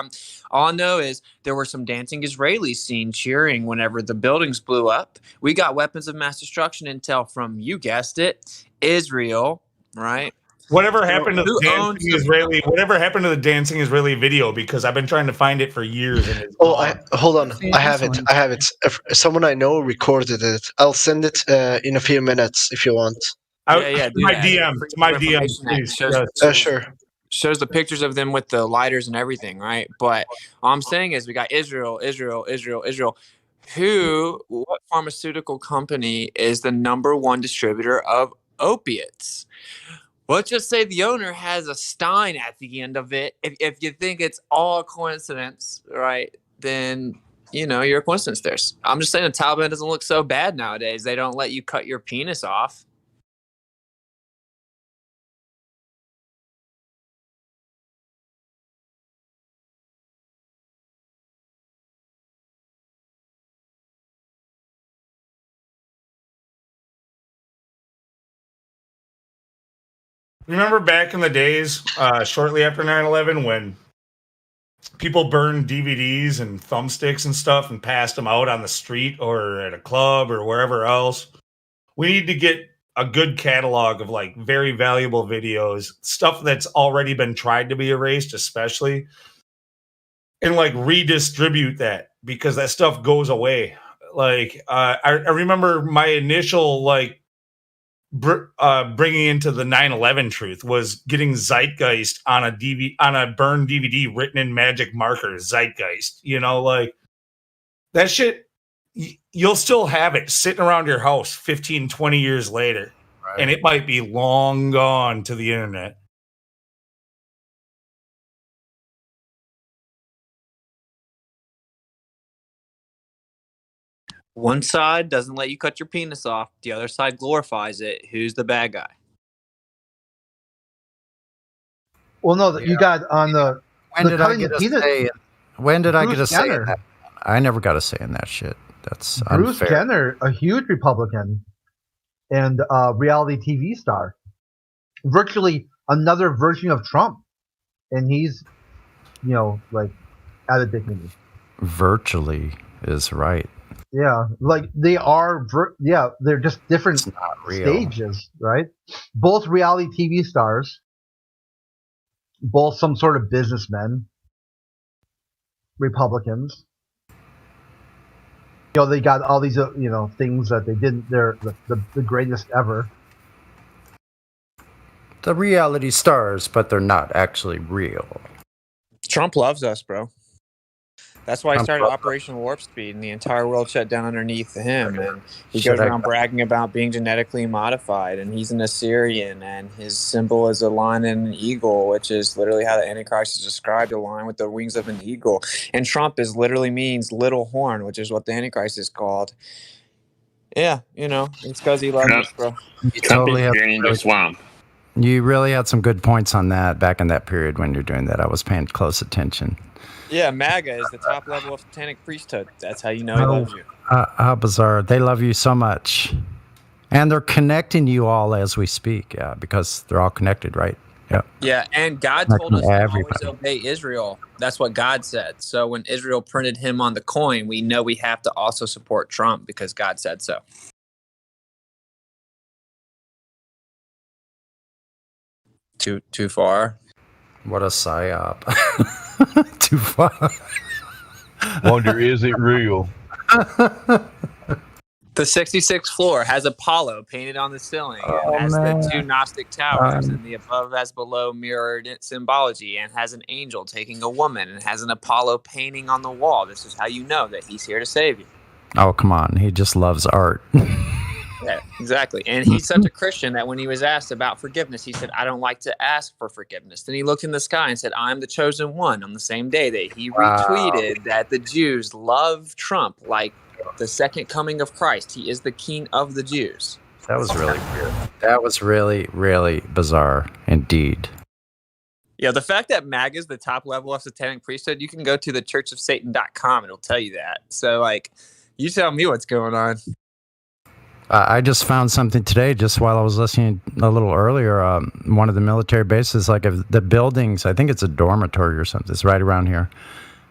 [SPEAKER 14] all I know is there were some dancing Israelis seen cheering whenever the buildings blew up. We got weapons of mass destruction intel from, you guessed it, Israel, right?
[SPEAKER 20] Whatever happened to the dancing Israeli video? Because I've been trying to find it for years. And
[SPEAKER 10] hold on. I have it. Someone I know recorded it. I'll send it in a few minutes if you want.
[SPEAKER 14] Yeah.
[SPEAKER 20] My DM, please.
[SPEAKER 10] Sure.
[SPEAKER 14] Shows the pictures of them with the lighters and everything, right? But all I'm saying is we got Israel. What pharmaceutical company is the number 1 distributor of opiates? Let's just say the owner has a Stein at the end of it. If you think it's all a coincidence, right, then, you're a coincidence. I'm just saying the Taliban doesn't look so bad nowadays. They don't let you cut your penis off.
[SPEAKER 20] Remember back in the days, shortly after 9/11, when people burned DVDs and thumbsticks and stuff and passed them out on the street or at a club or wherever else? We need to get a good catalog of like very valuable videos, stuff that's already been tried to be erased, especially, and like redistribute that, because that stuff goes away. Like I remember my initial like bringing into the 9/11 truth was getting Zeitgeist on a burned DVD written in magic markers. Zeitgeist, like that shit. You'll still have it sitting around your house 15, 20 years later, and it might be long gone to the internet.
[SPEAKER 14] One side doesn't let you cut your penis off. The other side glorifies it. Who's the bad guy?
[SPEAKER 13] Well, no, you got on the.
[SPEAKER 5] When did I
[SPEAKER 13] cutting
[SPEAKER 5] get
[SPEAKER 13] the
[SPEAKER 5] a
[SPEAKER 13] penis-
[SPEAKER 5] say? When did I
[SPEAKER 13] Bruce
[SPEAKER 5] get a say in
[SPEAKER 13] Jenner.
[SPEAKER 5] that? I never got a say in that shit. That's
[SPEAKER 13] Bruce
[SPEAKER 5] unfair.
[SPEAKER 13] Jenner, a huge Republican and reality TV star, virtually another version of Trump, and he's, like out of dignity.
[SPEAKER 5] Virtually is right.
[SPEAKER 13] Yeah, like they are. They're just different
[SPEAKER 5] real.
[SPEAKER 13] stages, right? Both reality TV stars, both some sort of businessmen, Republicans. They got all these, things that they didn't. They're the greatest ever.
[SPEAKER 5] The reality stars, but they're not actually real.
[SPEAKER 14] Trump loves us, bro. That's why he
[SPEAKER 5] Trump
[SPEAKER 14] started
[SPEAKER 5] loves
[SPEAKER 14] Operation Warp Speed, and the entire world shut down underneath him. And he
[SPEAKER 5] Should
[SPEAKER 14] goes
[SPEAKER 5] I-
[SPEAKER 14] around bragging about being genetically modified, and he's an Assyrian, and his symbol is a lion and an eagle, which is literally how the Antichrist is described, a lion with the wings of an eagle. And Trump literally means little horn, which is what the Antichrist is called. Yeah, it's because he loves us, bro.
[SPEAKER 3] Trump is draining the swamp.
[SPEAKER 5] You really had some good points on that back in that period when you're doing that. I was paying close attention.
[SPEAKER 14] Yeah, MAGA is the top level of satanic priesthood. That's how you know he loves you.
[SPEAKER 5] How bizarre. They love you so much. And they're connecting you all as we speak. Yeah, because they're all connected, right? Yeah.
[SPEAKER 14] Yeah, and God
[SPEAKER 5] Like
[SPEAKER 14] told us to always
[SPEAKER 5] everybody.
[SPEAKER 14] obey Israel. That's what God said. So when Israel printed him on the coin, we know we have to also support Trump because God said so. Too far.
[SPEAKER 5] What a psyop. Too far.
[SPEAKER 7] Wonder, is it real?
[SPEAKER 14] The 66th floor has Apollo painted on the ceiling.
[SPEAKER 5] Oh,
[SPEAKER 14] It has
[SPEAKER 5] man.
[SPEAKER 14] the two Gnostic towers, and the above as below mirrored symbology, and has an angel taking a woman, and has an Apollo painting on the wall. This is how you know that he's here to save you.
[SPEAKER 5] Oh, come on. He just loves art.
[SPEAKER 14] Yeah, exactly. And he's such a Christian that when he was asked about forgiveness, he said, I don't like to ask for forgiveness. Then he looked in the sky and said, I'm the chosen one, on the same day that he retweeted that the Jews love Trump like the second coming of Christ. He is the king of the Jews.
[SPEAKER 5] That was really weird. That was really, really bizarre indeed.
[SPEAKER 14] Yeah, the fact that MAGA is the top level of satanic priesthood, you can go to the churchofsatan.com. It'll tell you that. So, you tell me what's going on.
[SPEAKER 5] I just found something today, just while I was listening a little earlier. One of the military bases, like if the buildings, I think it's a dormitory or something. It's right around here.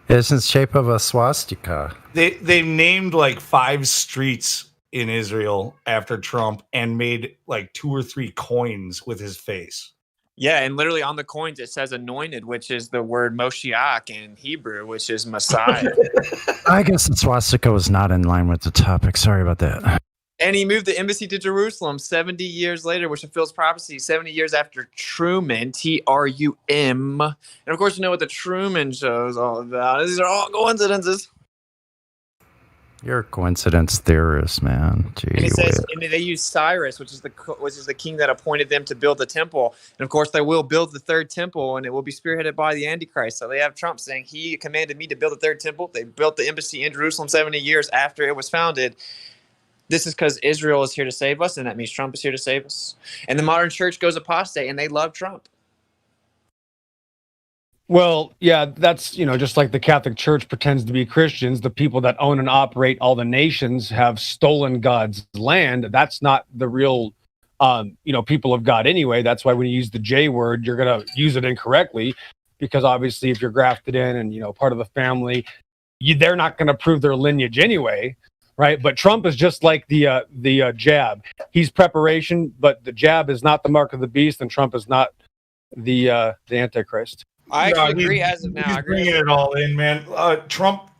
[SPEAKER 5] It's in the shape of a swastika.
[SPEAKER 20] They named like 5 streets in Israel after Trump and made like 2 or 3 coins with his face.
[SPEAKER 14] Yeah, and literally on the coins it says anointed, which is the word Moshiach in Hebrew, which is Messiah.
[SPEAKER 5] I guess the swastika was not in line with the topic. Sorry about that.
[SPEAKER 14] And he moved the embassy to Jerusalem 70 years later, which fulfills prophecy 70 years after Truman, T-R-U-M. And of course, you know what the Truman Show is all about. These are all coincidences.
[SPEAKER 5] You're a coincidence theorist, man. Gee
[SPEAKER 14] And it says,
[SPEAKER 5] whiz.
[SPEAKER 14] and they use Cyrus, which is the king that appointed them to build the temple. And of course, they will build the third temple, and it will be spearheaded by the Antichrist. So they have Trump saying he commanded me to build the third temple. They built the embassy in Jerusalem 70 years after it was founded. This is because Israel is here to save us, and that means Trump is here to save us. And the modern church goes apostate, and they love Trump.
[SPEAKER 6] Well, yeah, that's, just like the Catholic Church pretends to be Christians, the people that own and operate all the nations have stolen God's land. That's not the real people have got anyway. That's why when you use the J word, you're going to use it incorrectly, because obviously if you're grafted in and, part of the family, they're not going to prove their lineage anyway. Right. But Trump is just like the jab. He's preparation, but the jab is not the mark of the beast, and Trump is not the Antichrist.
[SPEAKER 14] I actually agree as of now.
[SPEAKER 20] He's bringing it all in, man. Trump,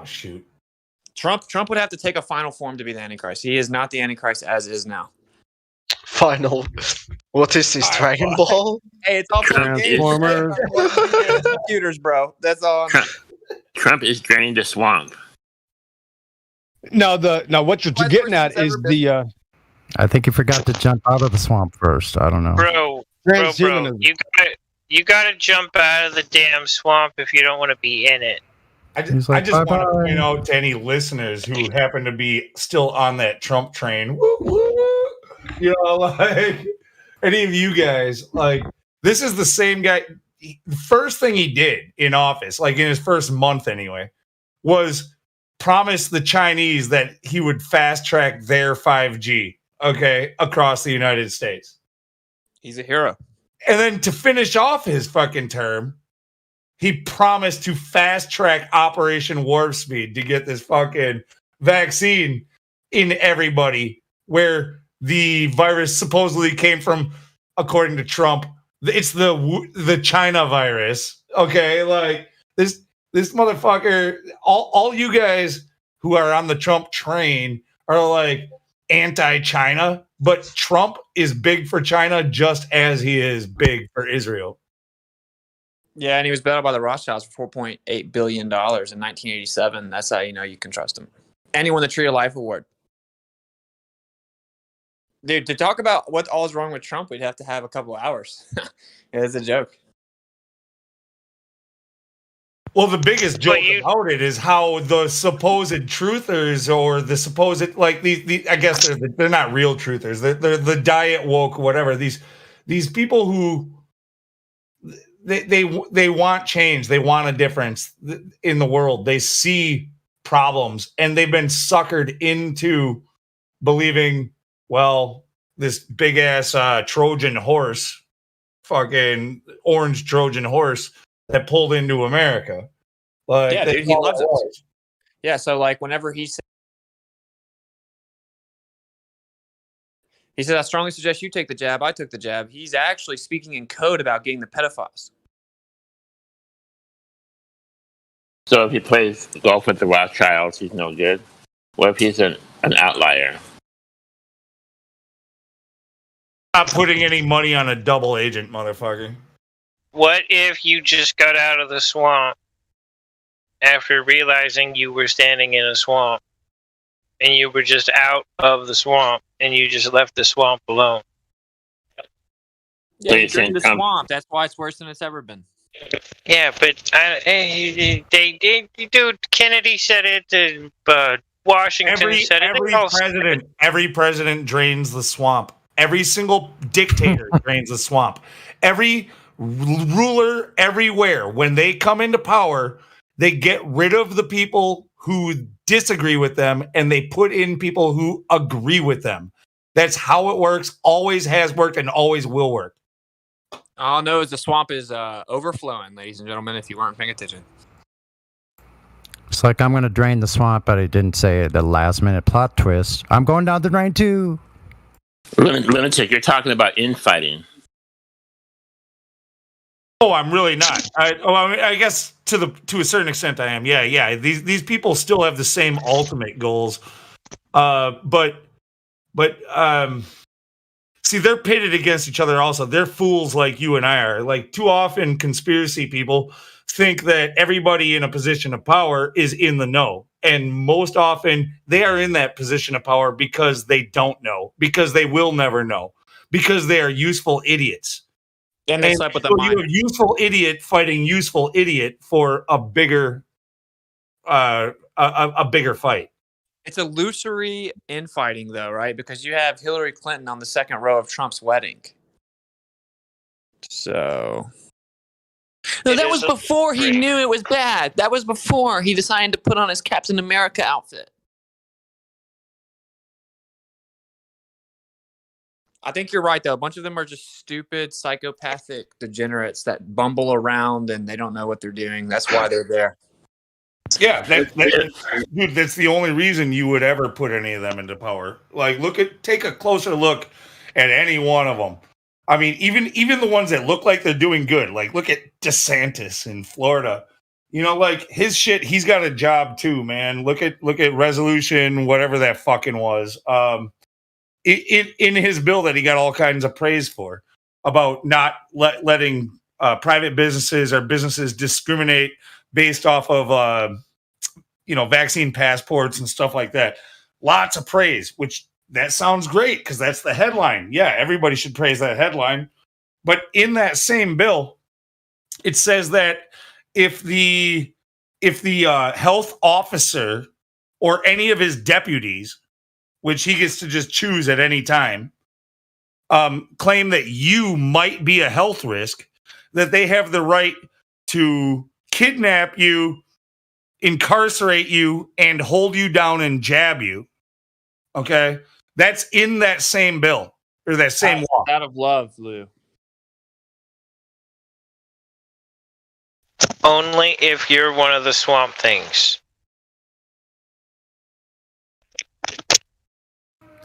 [SPEAKER 20] shoot.
[SPEAKER 14] Trump would have to take a final form to be the Antichrist. He is not the Antichrist as is now.
[SPEAKER 10] Final. What is this, Dragon Ball?
[SPEAKER 14] Hey, it's all
[SPEAKER 3] Transformers.
[SPEAKER 14] computers, bro. That's all.
[SPEAKER 3] Trump is draining the swamp.
[SPEAKER 6] No, what you're getting at is the.
[SPEAKER 5] I think you forgot to jump out of the swamp first. I don't know.
[SPEAKER 19] Bro, you gotta jump out of the damn swamp if you don't want to be in it.
[SPEAKER 20] I just want to point out to any listeners who happen to be still on that Trump train, any of you guys, this is the same guy. The first thing he did in office, in his first month anyway, was promise the Chinese that he would fast track their 5G, across the United States.
[SPEAKER 14] He's a hero.
[SPEAKER 20] And then to finish off his fucking term, he promised to fast track Operation Warp Speed to get this fucking vaccine in everybody, where the virus supposedly came from, according to Trump. It's the China virus. This motherfucker, all you guys who are on the Trump train are anti-China, but Trump is big for China just as he is big for Israel.
[SPEAKER 14] Yeah, and he was bailed by the Rothschilds for $4.8 billion in 1987. That's how you know you can trust him. And he won the Tree of Life Award. Dude, to talk about what all is wrong with Trump, we'd have to have a couple hours. It's a joke.
[SPEAKER 20] Well, the biggest joke about it is how the supposed truthers, or the supposed I guess they're not real truthers. They're the diet woke, whatever. These people who they want change. They want a difference in the world. They see problems, and they've been suckered into believing, well, this big ass Trojan horse, fucking orange Trojan horse that pulled into America.
[SPEAKER 14] Yeah, dude, he loves it. Yeah, so whenever he said, I strongly suggest you take the jab. I took the jab. He's actually speaking in code about getting the pedophiles.
[SPEAKER 3] So if he plays golf with the Rothschilds, he's no good. What if he's an outlier?
[SPEAKER 20] Not putting any money on a double agent, motherfucker.
[SPEAKER 19] What if you just got out of the swamp after realizing you were standing in a swamp, and you were just out of the swamp, and you just left the swamp alone?
[SPEAKER 14] Yeah, you drained the swamp. That's why it's worse than it's ever been.
[SPEAKER 19] Yeah, but dude, Kennedy said it. Washington said it.
[SPEAKER 20] Every president drains the swamp. Every single dictator drains the swamp. Every ruler everywhere, when they come into power, they get rid of the people who disagree with them, and they put in people who agree with them. That's how it works. Always has worked and always will work.
[SPEAKER 14] All I know is the swamp is overflowing, ladies and gentlemen, if you weren't paying attention.
[SPEAKER 5] It's like I'm going to drain the swamp, but I didn't say it. The last minute plot twist. I'm going down the drain too.
[SPEAKER 3] Lunatic, you're talking about infighting.
[SPEAKER 20] Oh, I'm really not. I guess to a certain extent I am. Yeah. These people still have the same ultimate goals. But see, they're pitted against each other also. They're fools like you and I are. Too often conspiracy people think that everybody in a position of power is in the know. And most often they are in that position of power because they don't know, because they will never know, because they are useful idiots.
[SPEAKER 14] And they slept with the
[SPEAKER 20] mind. You have useful idiot fighting useful idiot for a bigger fight.
[SPEAKER 14] It's illusory infighting, though, right? Because you have Hillary Clinton on the second row of Trump's wedding. So... No, that was before he knew it was bad. That was before he decided to put on his Captain America outfit. I think you're right, though. A bunch of them are just stupid, psychopathic degenerates that bumble around and they don't know what they're doing. That's why they're there.
[SPEAKER 20] Yeah, dude, that's the only reason you would ever put any of them into power. Like, take a closer look at any one of them. I mean, even the ones that look like they're doing good. Like, look at DeSantis in Florida. You know, like his shit. He's got a job too, man. Look at Resolution, whatever that fucking was. In his bill that he got all kinds of praise for about not letting private businesses or businesses discriminate based off of vaccine passports and stuff like that. Lots of praise, which that sounds great because that's the headline. Yeah, everybody should praise that headline. But in that same bill, it says that if the health officer or any of his deputies, which he gets to just choose at any time, claim that you might be a health risk, that they have the right to kidnap you, incarcerate you, and hold you down and jab you. Okay? That's in that same bill, or that same law.
[SPEAKER 14] Out of love, Lou.
[SPEAKER 19] Only if you're one of the Swamp Things.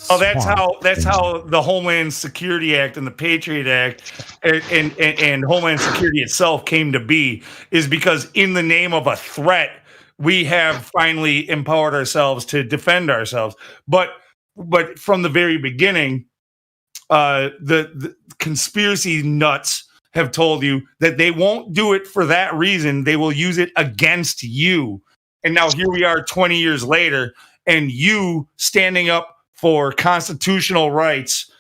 [SPEAKER 20] Oh, that's how the Homeland Security Act and the Patriot Act and Homeland Security itself came to be, is because in the name of a threat, we have finally empowered ourselves to defend ourselves. But from the very beginning, the conspiracy nuts have told you that they won't do it for that reason. They will use it against you. And now here we are 20 years later, and you standing up for constitutional rights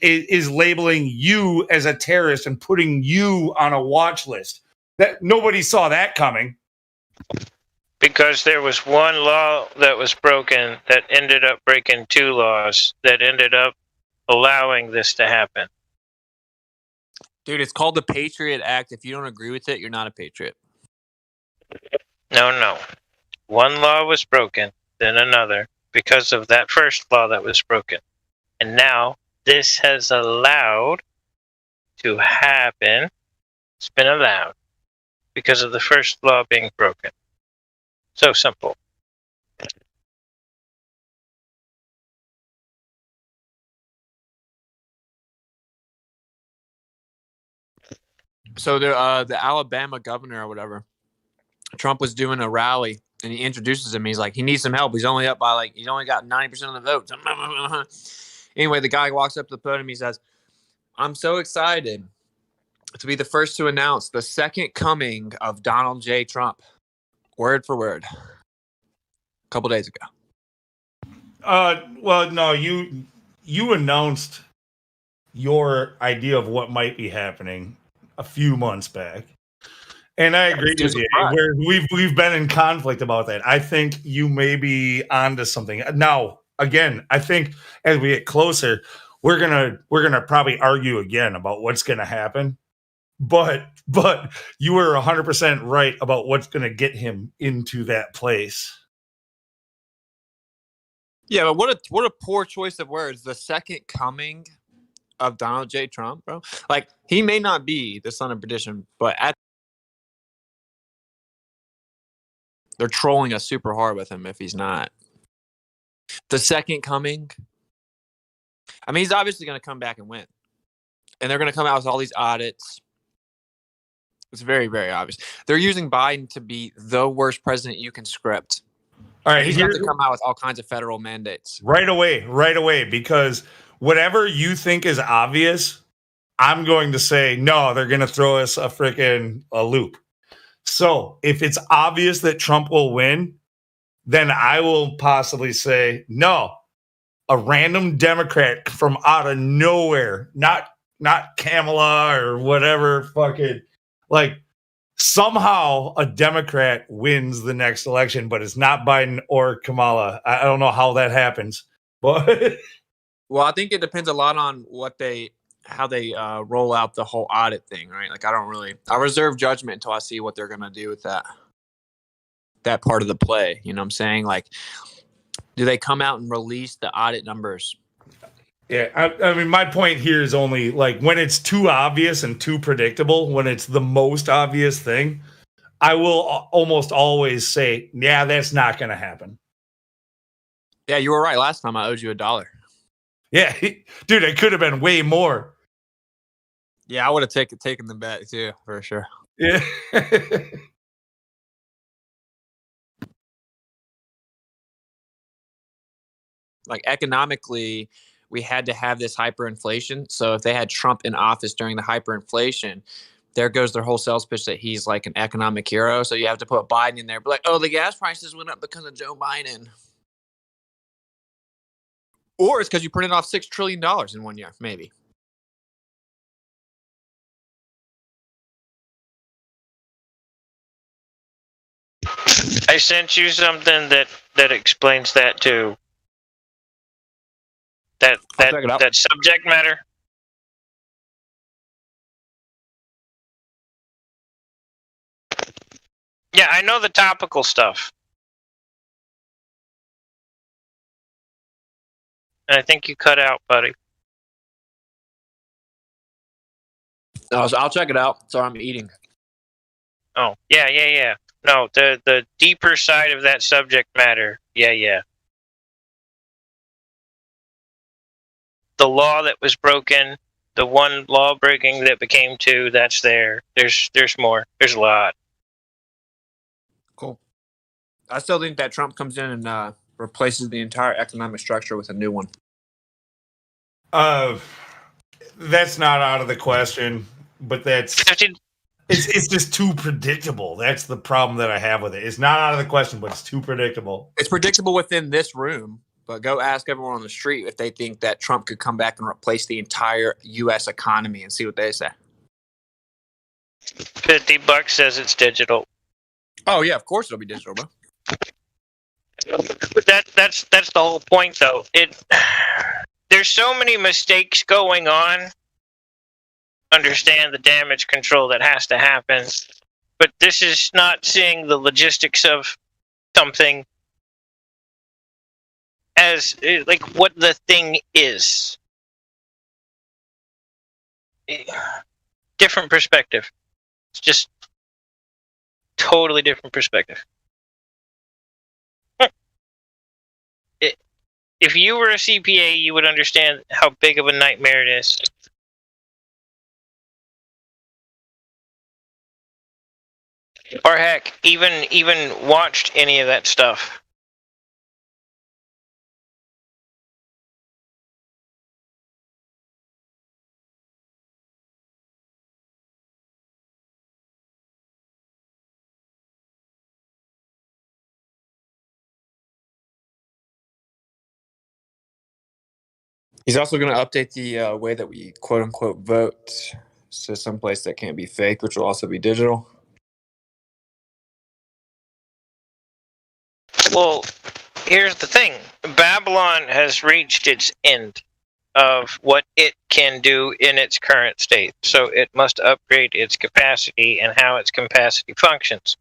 [SPEAKER 20] is labeling you as a terrorist and putting you on a watch list. That nobody saw that coming.
[SPEAKER 19] Because there was one law that was broken that ended up breaking two laws that ended up allowing this to happen.
[SPEAKER 14] Dude, it's called the Patriot Act. If you don't agree with it, you're not a patriot.
[SPEAKER 19] No. One law was broken, then another, because of that first law that was broken. And now this has allowed to happen. It's been allowed because of the first law being broken. So simple.
[SPEAKER 14] So the Alabama governor or whatever, Trump was doing a rally and he introduces him. He's like, he needs some help. He's only up by he's only got 90% of the votes. Anyway, the guy walks up to the podium. He says, "I'm so excited to be the first to announce the second coming of Donald J. Trump." Word for word. A couple days ago.
[SPEAKER 20] Well, no, you announced your idea of what might be happening a few months back, and I agree with you. Where we've been in conflict about that. I think you may be onto something. Now, again, I think as we get closer, we're gonna probably argue again about what's gonna happen. But you were 100% right about what's gonna get him into that place.
[SPEAKER 14] Yeah, but what a poor choice of words. The second coming of Donald J. Trump, bro. Like, he may not be the son of perdition, but they're trolling us super hard with him if he's not. The second coming. I mean, he's obviously going to come back and win. And they're going to come out with all these audits. It's very, very obvious. They're using Biden to be the worst president you can script.
[SPEAKER 20] All right,
[SPEAKER 14] he's going to come out with all kinds of federal mandates.
[SPEAKER 20] Right away, because whatever you think is obvious, I'm going to say, no, they're going to throw us a loop. So if it's obvious that Trump will win, then I will possibly say, no, a random Democrat from out of nowhere, not Kamala or whatever fucking, somehow a Democrat wins the next election, but it's not Biden or Kamala. I don't know how that happens, but
[SPEAKER 14] well, I think it depends a lot on how they roll out the whole audit thing, right? I reserve judgment until I see what they're going to do with that part of the play. You know what I'm saying? Do they come out and release the audit numbers
[SPEAKER 20] Yeah, I mean, my point here is only like when it's too obvious and too predictable, when it's the most obvious thing, I will almost always say, yeah, that's not going to happen.
[SPEAKER 14] Yeah, you were right. Last time I owed you $1.
[SPEAKER 20] Yeah, dude, it could have been way more.
[SPEAKER 14] Yeah, I would have taken the bet too, for sure.
[SPEAKER 20] Yeah.
[SPEAKER 14] Like economically, we had to have this hyperinflation. So if they had Trump in office during the hyperinflation, there goes their whole sales pitch that he's like an economic hero. So you have to put Biden in there, be like, oh, the gas prices went up because of Joe Biden. Or it's because you printed off $6 trillion in 1 year, maybe.
[SPEAKER 19] I sent you something that explains that too. That subject matter. Yeah, I know the topical stuff. And I think you cut out, buddy.
[SPEAKER 14] I'll check it out. Sorry, I'm eating.
[SPEAKER 19] Oh, yeah. No, the deeper side of that subject matter. Yeah. The law that was broken, the one law breaking that became two, that's there. There's more. There's a lot.
[SPEAKER 14] Cool. I still think that Trump comes in and replaces the entire economic structure with a new one.
[SPEAKER 20] That's not out of the question, but it's just too predictable. That's the problem that I have with it. It's not out of the question, but it's too predictable.
[SPEAKER 14] It's predictable within this room, but go ask everyone on the street if they think that Trump could come back and replace the entire U.S. economy and see what they say.
[SPEAKER 19] $50 says it's digital.
[SPEAKER 14] Oh yeah, of course it'll be digital, bro.
[SPEAKER 19] But that's the whole point, though. There's so many mistakes going on. Understand the damage control that has to happen, but this is not seeing the logistics of something as like what the thing is. Different perspective. It's just totally different perspective. If you were a CPA, you would understand how big of a nightmare it is. Or heck, even watched any of that stuff.
[SPEAKER 14] He's also going to update the way that we quote unquote vote to some place that can't be fake, which will also be digital.
[SPEAKER 19] Well, here's the thing. Babylon has reached its end of what it can do in its current state. So it must upgrade its capacity and how its capacity functions.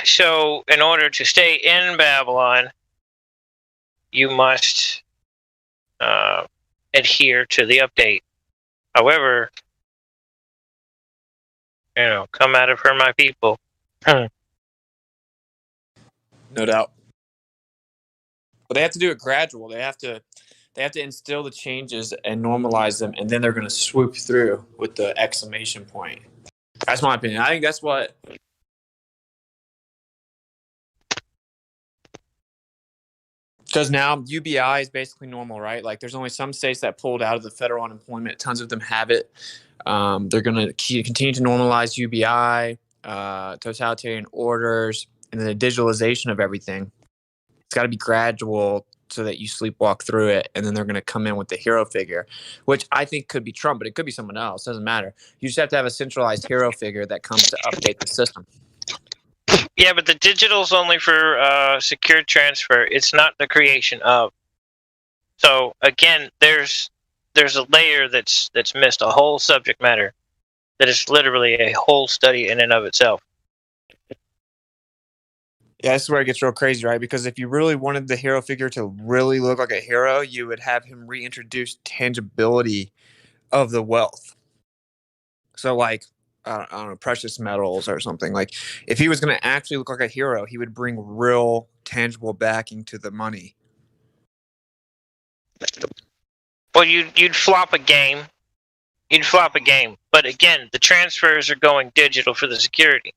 [SPEAKER 19] So in order to stay in Babylon, you must adhere to the update. However, come out of her, my people.
[SPEAKER 14] No doubt. But they have to do it gradual. They have to instill the changes and normalize them, and then they're going to swoop through with the exclamation point. That's my opinion. I think that's what. Because now UBI is basically normal, right? Like there's only some states that pulled out of the federal unemployment. Tons of them have it. They're going to continue to normalize UBI, totalitarian orders, and then the digitalization of everything. It's got to be gradual so that you sleepwalk through it, and then they're going to come in with the hero figure, which I think could be Trump, but it could be someone else. Doesn't matter. You just have to have a centralized hero figure that comes to update the system.
[SPEAKER 19] Yeah, but the digital's only for secure transfer. It's not the creation of. So again, there's a layer that's missed, a whole subject matter that is literally a whole study in and of itself.
[SPEAKER 14] Yeah, this is where it gets real crazy, right? Because if you really wanted the hero figure to really look like a hero, you would have him reintroduce tangibility of the wealth. So, like, I don't know, precious metals or something. Like, if he was going to actually look like a hero, he would bring real, tangible backing to the money.
[SPEAKER 19] Well, you'd flop a game. You'd flop a game. But again, the transfers are going digital for the security.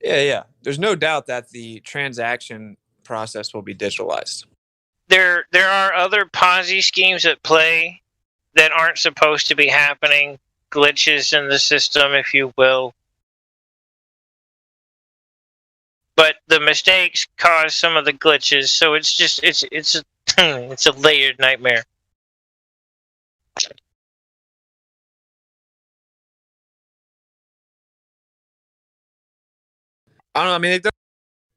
[SPEAKER 14] Yeah. There's no doubt that the transaction process will be digitalized.
[SPEAKER 19] There are other Ponzi schemes at play that aren't supposed to be happening. Glitches in the system, if you will. But the mistakes cause some of the glitches, so it's just it's a layered nightmare.
[SPEAKER 14] I don't know. I mean,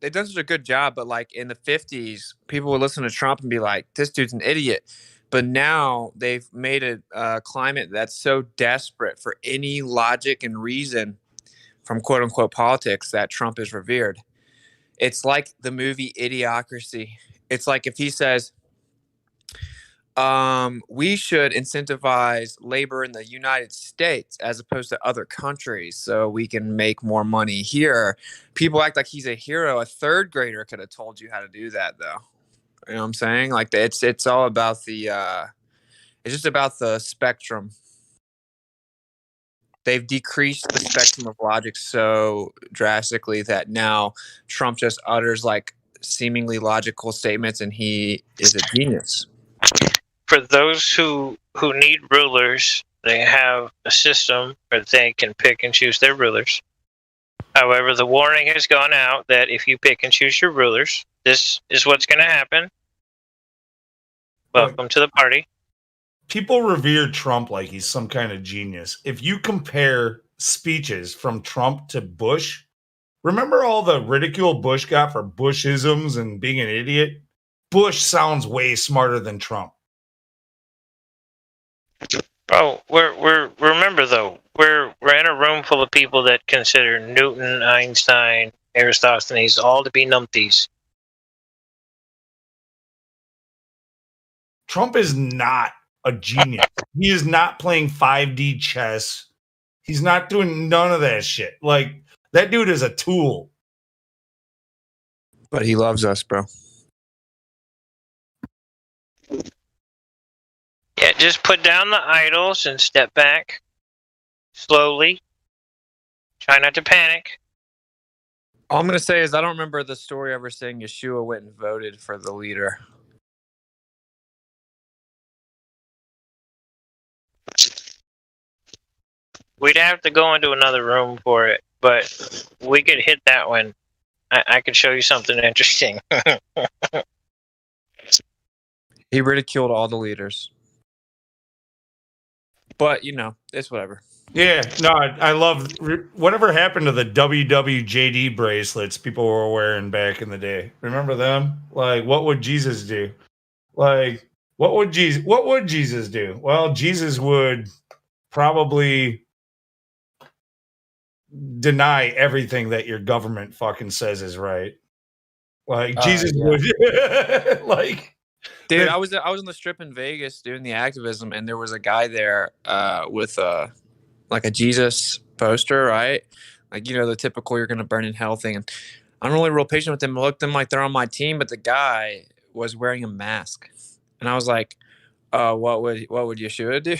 [SPEAKER 14] they've done such a good job, but like in the 50s, people would listen to Trump and be like, this dude's an idiot. But now they've made a climate that's so desperate for any logic and reason from quote unquote politics that Trump is revered. It's like the movie Idiocracy. It's like if he says, we should incentivize labor in the United States as opposed to other countries so we can make more money here. People act like he's a hero. A third grader could have told you how to do that, though. You know what I'm saying? Like it's all about the it's just about the spectrum. They've decreased the spectrum of logic so drastically that now Trump just utters like seemingly logical statements and he is a genius.
[SPEAKER 19] For those who need rulers, they have a system where they can pick and choose their rulers. However, the warning has gone out that if you pick and choose your rulers, this is what's going to happen. Welcome to the party.
[SPEAKER 20] People revere Trump like he's some kind of genius. If you compare speeches from Trump to Bush, remember all the ridicule Bush got for Bushisms and being an idiot? Bush sounds way smarter than Trump.
[SPEAKER 19] Oh, we're remember though, we're in a room full of people that consider Newton, Einstein, Aristophanes all to be numpties.
[SPEAKER 20] Trump is not a genius. He is not playing 5D chess. He's not doing none of that shit. Like, that dude is a tool.
[SPEAKER 14] But he loves us, bro.
[SPEAKER 19] Yeah, just put down the idols and step back slowly. Try not to panic.
[SPEAKER 14] All I'm going to say is I don't remember the story ever saying Yeshua went and voted for the leader.
[SPEAKER 19] We'd have to go into another room for it, but we could hit that one. I could show you something interesting.
[SPEAKER 14] He ridiculed all the leaders. But, you know, it's whatever.
[SPEAKER 20] Yeah, no, I love whatever happened to the WWJD bracelets people were wearing back in the day. Remember them? Like, what would Jesus do? Like, what would Jesus do? Well, Jesus would probably deny everything that your government fucking says is right. Like, Jesus would like.
[SPEAKER 14] Dude, I was on the strip in Vegas doing the activism, and there was a guy there with like a Jesus poster, right? Like, you know, the typical you're going to burn in hell thing. And I'm really real patient with them. I looked at them like they're on my team, but the guy was wearing a mask. And I was like, what would Yeshua do?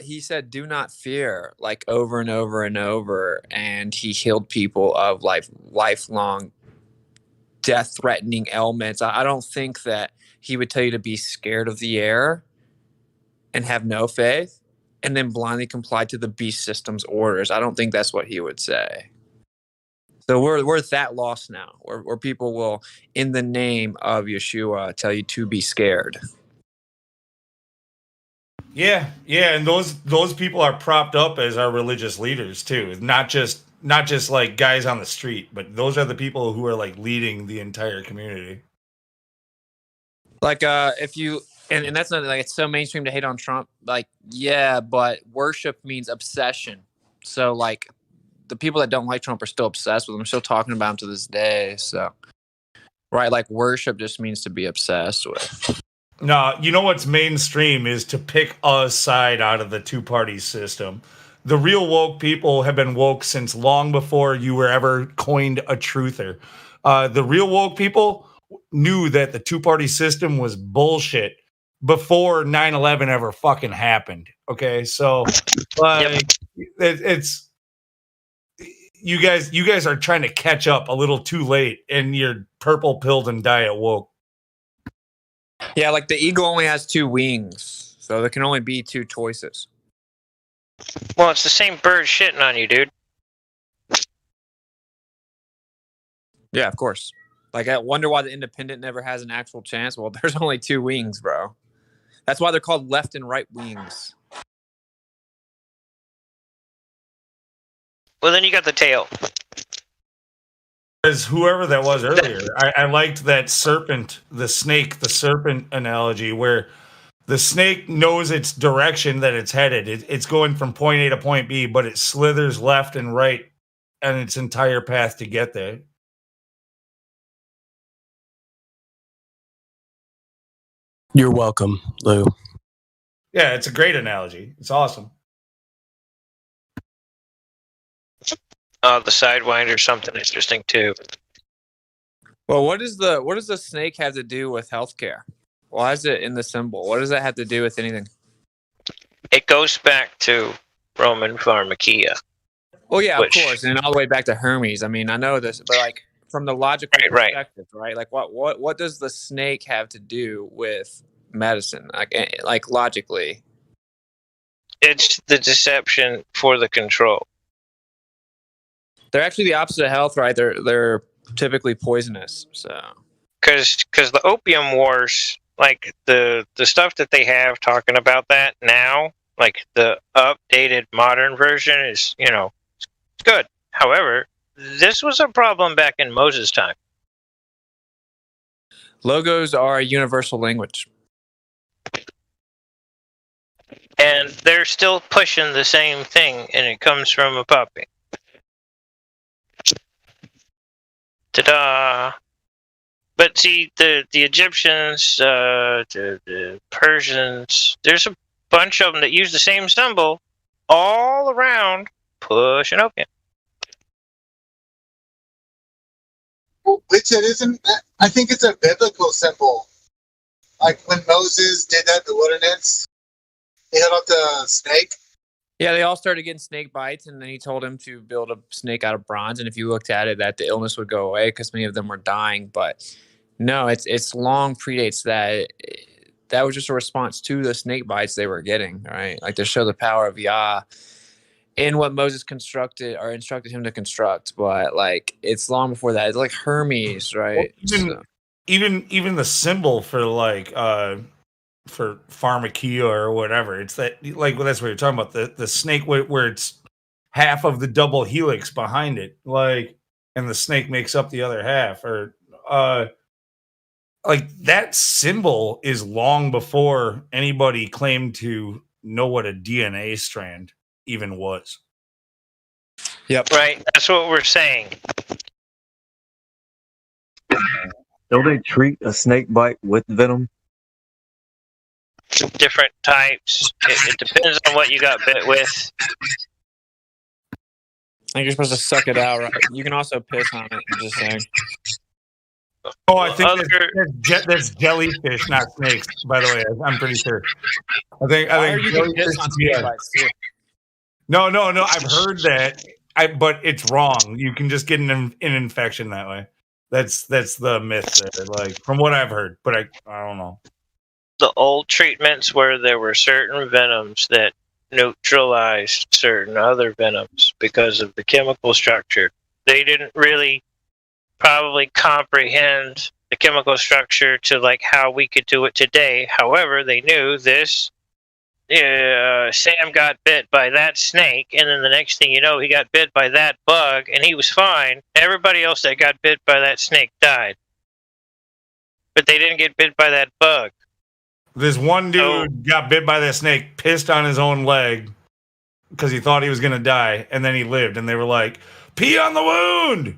[SPEAKER 14] He said, do not fear, like over and over and over. And he healed people of lifelong death-threatening ailments. I don't think that he would tell you to be scared of the air and have no faith and then blindly comply to the beast system's orders. I don't think that's what he would say. So we're that lost now, where people will, in the name of Yeshua, tell you to be scared.
[SPEAKER 20] Yeah, and those people are propped up as our religious leaders too. Not just like guys on the street, but those are the people who are like leading the entire community.
[SPEAKER 14] Like if you and that's not like it's so mainstream to hate on Trump. Like, yeah, but worship means obsession. So like the people that don't like Trump are still obsessed with him, still talking about him to this day. So, right, like worship just means to be obsessed with.
[SPEAKER 20] No, you know what's mainstream is to pick a side out of the two-party system. The real woke people have been woke since long before you were ever coined a truther. The real woke people knew that the two-party system was bullshit before 9/11 ever fucking happened. Okay, so it's you guys are trying to catch up a little too late, and you're purple pilled and diet woke.
[SPEAKER 14] Yeah, like the eagle only has two wings, so there can only be two choices.
[SPEAKER 19] Well, it's the same bird shitting on you, dude.
[SPEAKER 14] Yeah, of course. Like, I wonder why the independent never has an actual chance. Well, there's only two wings, bro. That's why they're called left and right wings.
[SPEAKER 19] Well, then you got the tail.
[SPEAKER 20] As whoever that was earlier, I liked that serpent, the serpent analogy, where the snake knows its direction that it's headed. It's going from point A to point B, but it slithers left and right on its entire path to get there.
[SPEAKER 9] You're welcome, Lou.
[SPEAKER 20] Yeah, it's a great analogy. It's awesome.
[SPEAKER 19] The Sidewinder, something interesting too.
[SPEAKER 14] Well, what does the snake have to do with healthcare? Why is it in the symbol? What does that have to do with anything?
[SPEAKER 19] It goes back to Roman pharmakia.
[SPEAKER 14] Well, yeah, of course, and all the way back to Hermes. I mean, I know this, but like from the logical perspective, right? Like, what does the snake have to do with medicine? Like logically,
[SPEAKER 19] it's the deception for the control.
[SPEAKER 14] They're actually the opposite of health, right? They're typically poisonous. So,
[SPEAKER 19] because the opium wars, like the stuff that they have talking about that now, like the updated modern version is, it's good. However, this was a problem back in Moses' time.
[SPEAKER 14] Logos are a universal language.
[SPEAKER 19] And they're still pushing the same thing, and it comes from a puppy. Ta-da! But see, the Egyptians, the Persians, there's a bunch of them that use the same symbol all around pushing opium.
[SPEAKER 11] Which it isn't. I think it's a biblical symbol. Like when Moses did that in the wilderness, he held up the snake.
[SPEAKER 14] Yeah, they all started getting snake bites, and then he told him to build a snake out of bronze. And if you looked at it, that the illness would go away because many of them were dying. But no, it's long predates that. That was just a response to the snake bites they were getting, right? Like to show the power of Yah in what Moses constructed or instructed him to construct. But like it's long before that. It's like Hermes, right?
[SPEAKER 20] Well, even the symbol for like for pharmakia or whatever, it's that like that's what you're talking about, the snake where it's half of the double helix behind it, like, and the snake makes up the other half, or like that symbol is long before anybody claimed to know what a DNA strand even was.
[SPEAKER 14] Yep.
[SPEAKER 19] Right. That's what we're saying.
[SPEAKER 16] Don't they treat a snake bite with venom?
[SPEAKER 19] Different types. It depends on what you got bit with.
[SPEAKER 14] I think you're supposed to suck it out, right? You can also piss on it. I'm just saying.
[SPEAKER 20] Oh, I think that's jellyfish, not snakes. By the way, I'm pretty sure. I think
[SPEAKER 14] you can piss on snake bites too.
[SPEAKER 20] No. I've heard that, but it's wrong. You can just get an infection that way. That's the myth there, like from what I've heard. But I don't know.
[SPEAKER 19] The old treatments where there were certain venoms that neutralized certain other venoms because of the chemical structure. They didn't really probably comprehend the chemical structure to like how we could do it today. However, they knew this. Sam got bit by that snake, and then the next thing you know, he got bit by that bug, and he was fine. Everybody else that got bit by that snake died. But they didn't get bit by that bug.
[SPEAKER 20] This one dude got bit by that snake, pissed on his own leg, because he thought he was going to die, and then he lived, and they were like, pee on the wound.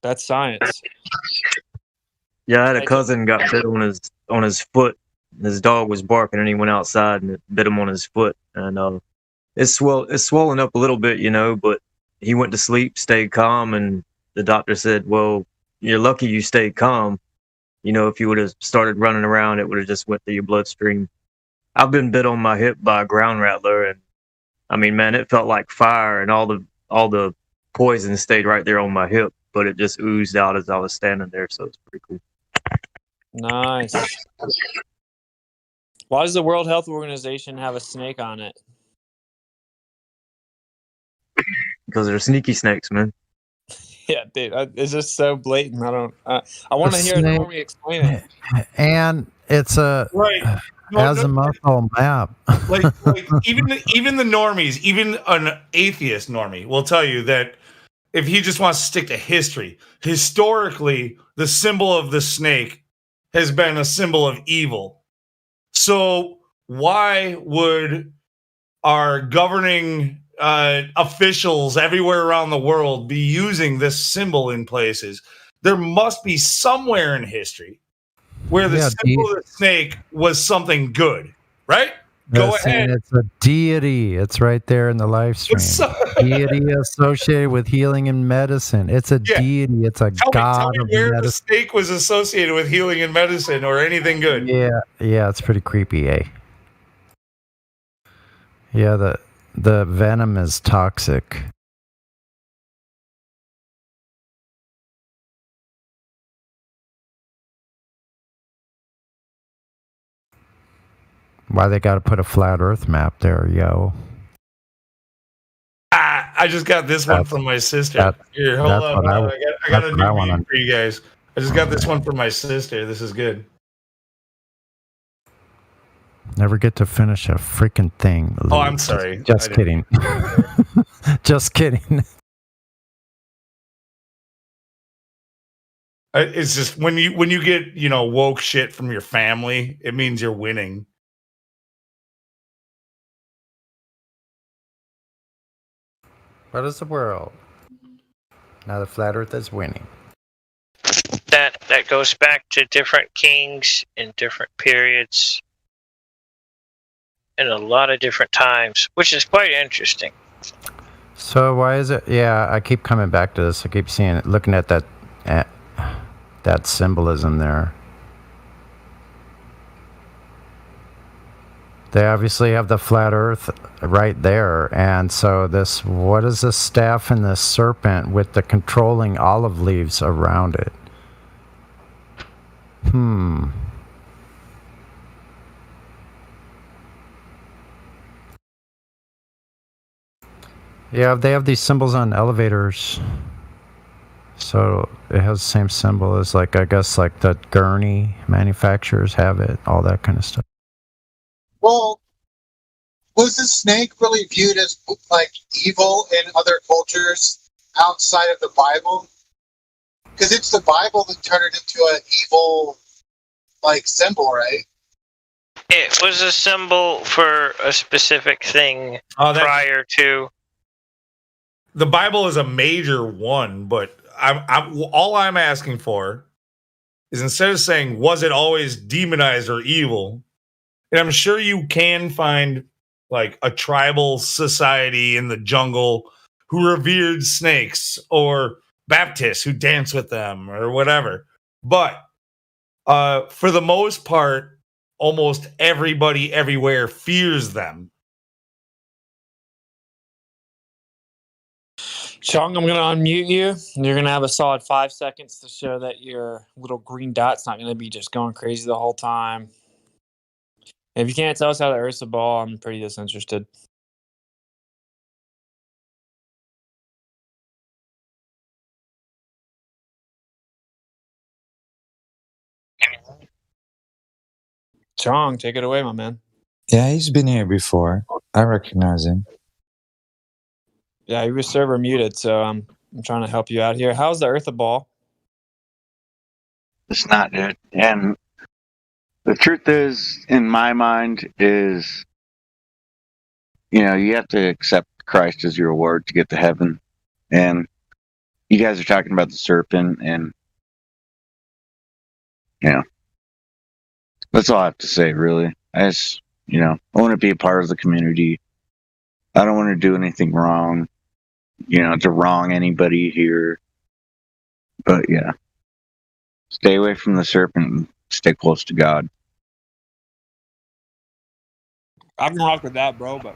[SPEAKER 14] That's science.
[SPEAKER 16] Yeah, I had a cousin got bit on his foot. His dog was barking, and he went outside and it bit him on his foot, and it's swollen up a little bit, but he went to sleep, stayed calm, and the doctor said, "Well, you're lucky you stayed calm. If you would have started running around, it would have just went through your bloodstream." I've been bit on my hip by a ground rattler, and I mean, man, it felt like fire, and all the poison stayed right there on my hip, but it just oozed out as I was standing there, so it's pretty cool.
[SPEAKER 14] Nice. Why does the World Health Organization have a snake on it?
[SPEAKER 16] Because they're sneaky snakes, man.
[SPEAKER 14] Yeah, dude, it's just so blatant. I want to hear
[SPEAKER 5] snake-
[SPEAKER 14] Normie explain it.
[SPEAKER 5] And it's a
[SPEAKER 20] Right.
[SPEAKER 5] azimuthal map.
[SPEAKER 20] Like even the normies, even an atheist normie will tell you that if he just wants to stick to history, historically, the symbol of the snake has been a symbol of evil. So why would our governing officials everywhere around the world be using this symbol in places? There must be somewhere in history where the symbol of the snake was something good, right? Go ahead.
[SPEAKER 5] It's a deity. It's right there in the live stream. Deity associated with healing and medicine. It's a deity. It's a god
[SPEAKER 20] Tell
[SPEAKER 5] of
[SPEAKER 20] me where the
[SPEAKER 5] medicine.
[SPEAKER 20] snake was associated with healing and medicine or anything good.
[SPEAKER 5] Yeah, it's pretty creepy, eh? Yeah, the venom is toxic. Why they got to put a flat Earth map there, yo?
[SPEAKER 20] I just got this one from my sister. Here, hold on. I got a new meme for you guys. I just got this one from my sister. This is good.
[SPEAKER 5] Never get to finish a freaking thing.
[SPEAKER 20] Oh, I'm sorry.
[SPEAKER 5] Just kidding. Just kidding.
[SPEAKER 20] It's just when you get woke shit from your family, it means you're winning.
[SPEAKER 5] What is the world? Now the flat Earth is winning.
[SPEAKER 19] That goes back to different kings in different periods in a lot of different times, which is quite interesting.
[SPEAKER 5] So why is it? Yeah, I keep coming back to this. I keep seeing it, looking at that symbolism there. They obviously have the flat Earth right there, and so what is this staff and this serpent with the controlling olive leaves around it? Yeah, they have these symbols on elevators. So it has the same symbol as, I guess, the gurney manufacturers have it, all that kind of stuff.
[SPEAKER 11] Well, was the snake really viewed as evil in other cultures outside of the Bible? Because it's the Bible that turned it into an evil symbol, right?
[SPEAKER 19] It was a symbol for a specific thing prior to.
[SPEAKER 20] The Bible is a major one, but all I'm asking for is, instead of saying, was it always demonized or evil? And I'm sure you can find a tribal society in the jungle who revered snakes, or Baptists who dance with them, or whatever. But for the most part, almost everybody everywhere fears them.
[SPEAKER 14] Chong, I'm going to unmute you. And you're going to have a solid 5 seconds to show that your little green dot's not going to be just going crazy the whole time. If you can't tell us how to Earth's a ball, I'm pretty disinterested. Chong, take it away, my man.
[SPEAKER 1] Yeah, he's been here before. I recognize him.
[SPEAKER 14] Yeah, you were server muted, so I'm trying to help you out here. How's the Earth a ball?
[SPEAKER 18] It's not, dude. And the truth is, in my mind, is you have to accept Christ as your Lord to get to heaven. And you guys are talking about the serpent, and that's all I have to say, really. I just, I want to be a part of the community. I don't want to do anything wrong, to wrong anybody here. But yeah, stay away from the serpent and stay close to God.
[SPEAKER 14] I can rock with that, bro, but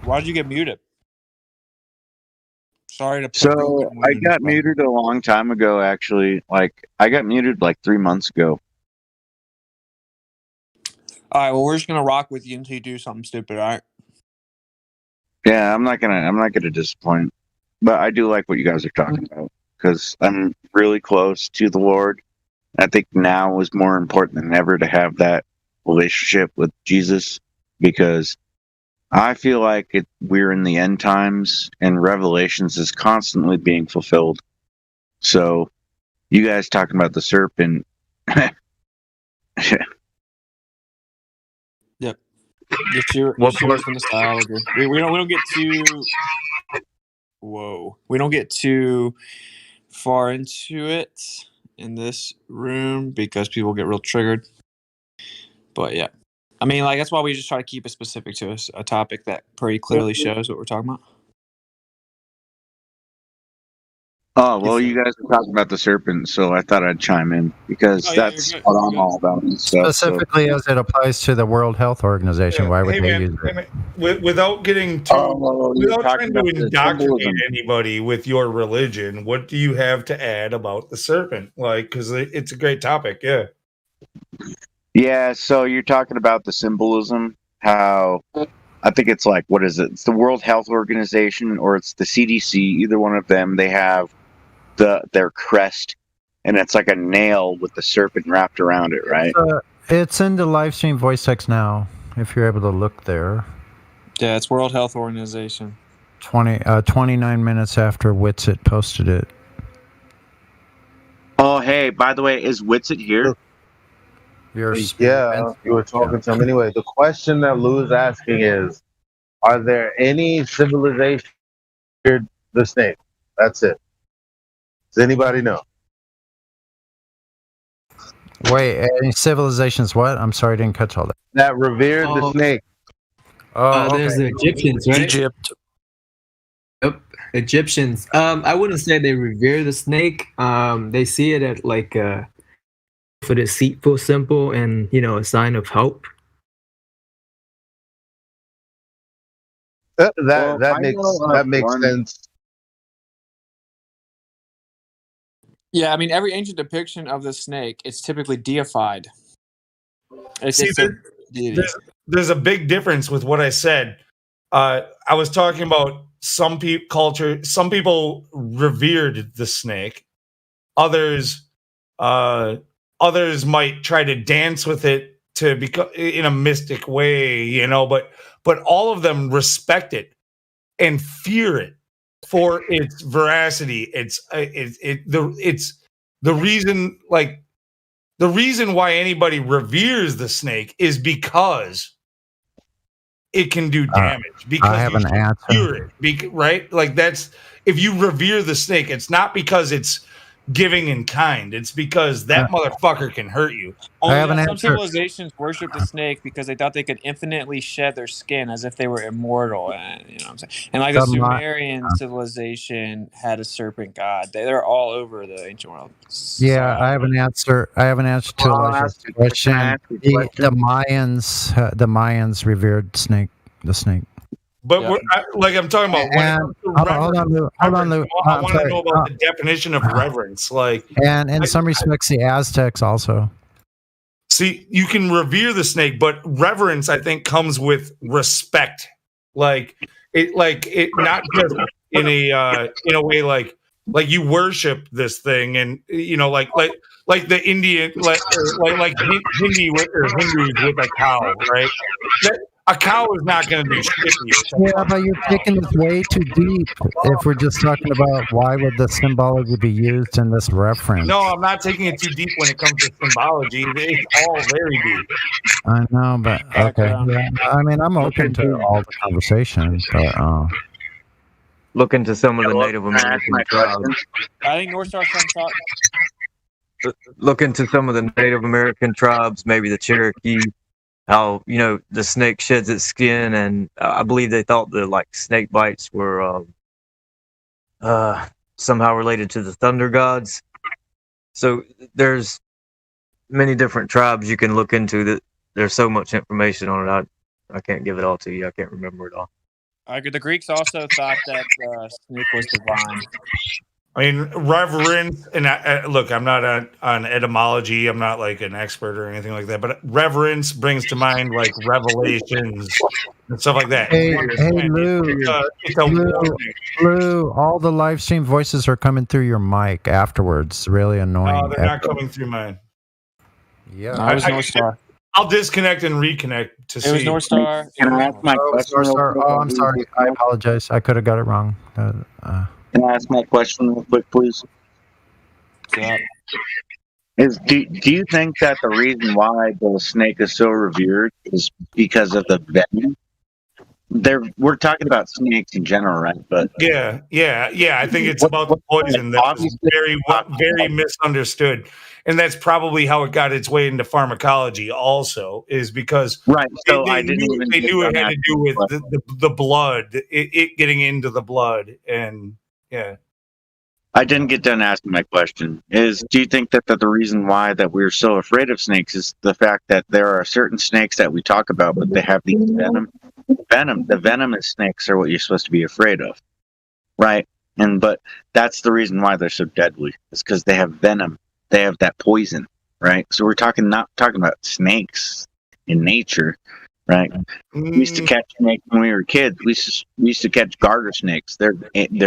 [SPEAKER 14] why did you get muted? Sorry to.
[SPEAKER 18] So I got muted a long time ago, actually. I got muted 3 months ago.
[SPEAKER 14] All right, well, we're just gonna rock with you until you do something stupid. All right.
[SPEAKER 18] Yeah, I'm not gonna disappoint, but I do like what you guys are talking about because I'm really close to the Lord. I think now is more important than ever to have that relationship with Jesus, because I feel like we're in the end times and Revelations is constantly being fulfilled. So, you guys talking about the serpent.
[SPEAKER 14] Yep. Get yours from the style. We don't get too. Whoa. We don't get too far into it in this room because people get real triggered. But yeah. I mean, that's why we just try to keep it specific to a topic that pretty clearly shows what we're talking about.
[SPEAKER 18] Oh, well, you guys are talking about the serpent, so I thought I'd chime in because that's what I'm all about and stuff.
[SPEAKER 5] Specifically as it applies to the World Health Organization. Why would they use it?
[SPEAKER 20] Without getting too, without trying to indoctrinate anybody with your religion, what do you have to add about the serpent? Because it's a great topic, yeah.
[SPEAKER 18] Yeah, so you're talking about the symbolism, how I think it's what is it? It's the World Health Organization or it's the CDC, either one of them. They have their crest, and it's like a nail with the serpent wrapped around it, right?
[SPEAKER 5] It's in the live stream voice text now, if you're able to look there.
[SPEAKER 14] Yeah, it's World Health Organization.
[SPEAKER 5] 29 minutes after Witsit posted it.
[SPEAKER 18] Oh, hey, by the way, is Witsit here?
[SPEAKER 22] Yeah, you were talking to him. Anyway, the question that Lou is asking is, are there any civilizations that feared the snake? That's it. Does anybody know?
[SPEAKER 5] Wait, any civilizations what? I'm sorry, I didn't catch all that.
[SPEAKER 22] That revered the snake.
[SPEAKER 21] There's the Egyptians, right?
[SPEAKER 18] Egypt.
[SPEAKER 21] Yep, Egyptians. I wouldn't say they revere the snake. They see it at for the deceitful symbol and a sign of hope.
[SPEAKER 22] That makes sense.
[SPEAKER 14] Yeah, I mean, every ancient depiction of the snake, it's typically deified.
[SPEAKER 20] There's a big difference with what I said. I was talking about some culture. Some people revered the snake. Others might try to dance with it to become in a mystic way, but all of them respect it and fear it for its veracity. It's the reason, the reason why anybody reveres the snake is because it can do damage. Because
[SPEAKER 5] I have an answer.
[SPEAKER 20] Fear it, right? That's, if you revere the snake, it's not because it's giving in kind. It's because that motherfucker can hurt you.
[SPEAKER 5] I have an
[SPEAKER 14] some
[SPEAKER 5] answer.
[SPEAKER 14] civilizations worship the snake because they thought they could infinitely shed their skin as if they were immortal. And, you know what I'm saying? And the Sumerian civilization had a serpent god. They're all over the ancient world.
[SPEAKER 5] Yeah, I have an answer. I have an answer to Elijah's question. The Mayans revered the snake.
[SPEAKER 20] But I'm talking about.
[SPEAKER 5] Hold on, Lou.
[SPEAKER 20] I want to know about the definition of reverence.
[SPEAKER 5] And in some respects, the Aztecs also.
[SPEAKER 20] See, you can revere the snake, but reverence, I think, comes with respect. It not just in a way like you worship this thing, and like the Indian, like Hindus with a cow, right? A cow is not going to do shit to you.
[SPEAKER 5] Yeah, but you're taking this way too deep. If we're just talking about why would the symbology be used in this reference?
[SPEAKER 20] No, I'm not taking it too deep when it comes to symbology. It's all very deep.
[SPEAKER 5] I know, but okay. Yeah, I mean, I'm open to all the conversation, but
[SPEAKER 16] Look into some of the Native American tribes.
[SPEAKER 14] I think North Star's trying to talk.
[SPEAKER 16] Look into some of the Native American tribes, maybe the Cherokee. How the snake sheds its skin, and I believe they thought the snake bites were somehow related to the thunder gods. So there's many different tribes you can look into. That there's so much information on it. I can't give it all to you. I can't remember it all.
[SPEAKER 14] The Greeks also thought that snake was divine.
[SPEAKER 20] I mean, reverence, and look, I'm not on etymology. I'm not like an expert or anything like that. But reverence brings to mind like revelations and stuff like that.
[SPEAKER 5] Hey, Lou, Lou, all the live stream voices are coming through your mic afterwards. Really annoying.
[SPEAKER 20] No, they're not coming through mine.
[SPEAKER 5] Yeah,
[SPEAKER 14] I was North Star.
[SPEAKER 20] I'll disconnect and reconnect to see.
[SPEAKER 14] It was North Star.
[SPEAKER 18] Can I ask my question?
[SPEAKER 5] Oh, I'm sorry. I apologize. I could have got it wrong.
[SPEAKER 18] Can I ask my question real quick, please?
[SPEAKER 14] Yeah.
[SPEAKER 18] Do you think that the reason why the snake is so revered is because of the venom? We're talking about snakes in general, right? But
[SPEAKER 20] yeah. I think it's about the poison that's very misunderstood, and that's probably how it got its way into pharmacology. Also, is because
[SPEAKER 18] right. So
[SPEAKER 20] they knew it had to do with the blood, it getting into the blood, and yeah.
[SPEAKER 18] I didn't get done asking my question. Do you think that the reason why that we're so afraid of snakes is the fact that there are certain snakes that we talk about, but they have these venom? The venomous snakes are what you're supposed to be afraid of, right? But that's the reason why they're so deadly. It's because they have venom. They have that poison, right? So we're not talking about snakes in nature, right? We used to catch snakes when we were kids. We used to catch garter snakes. They're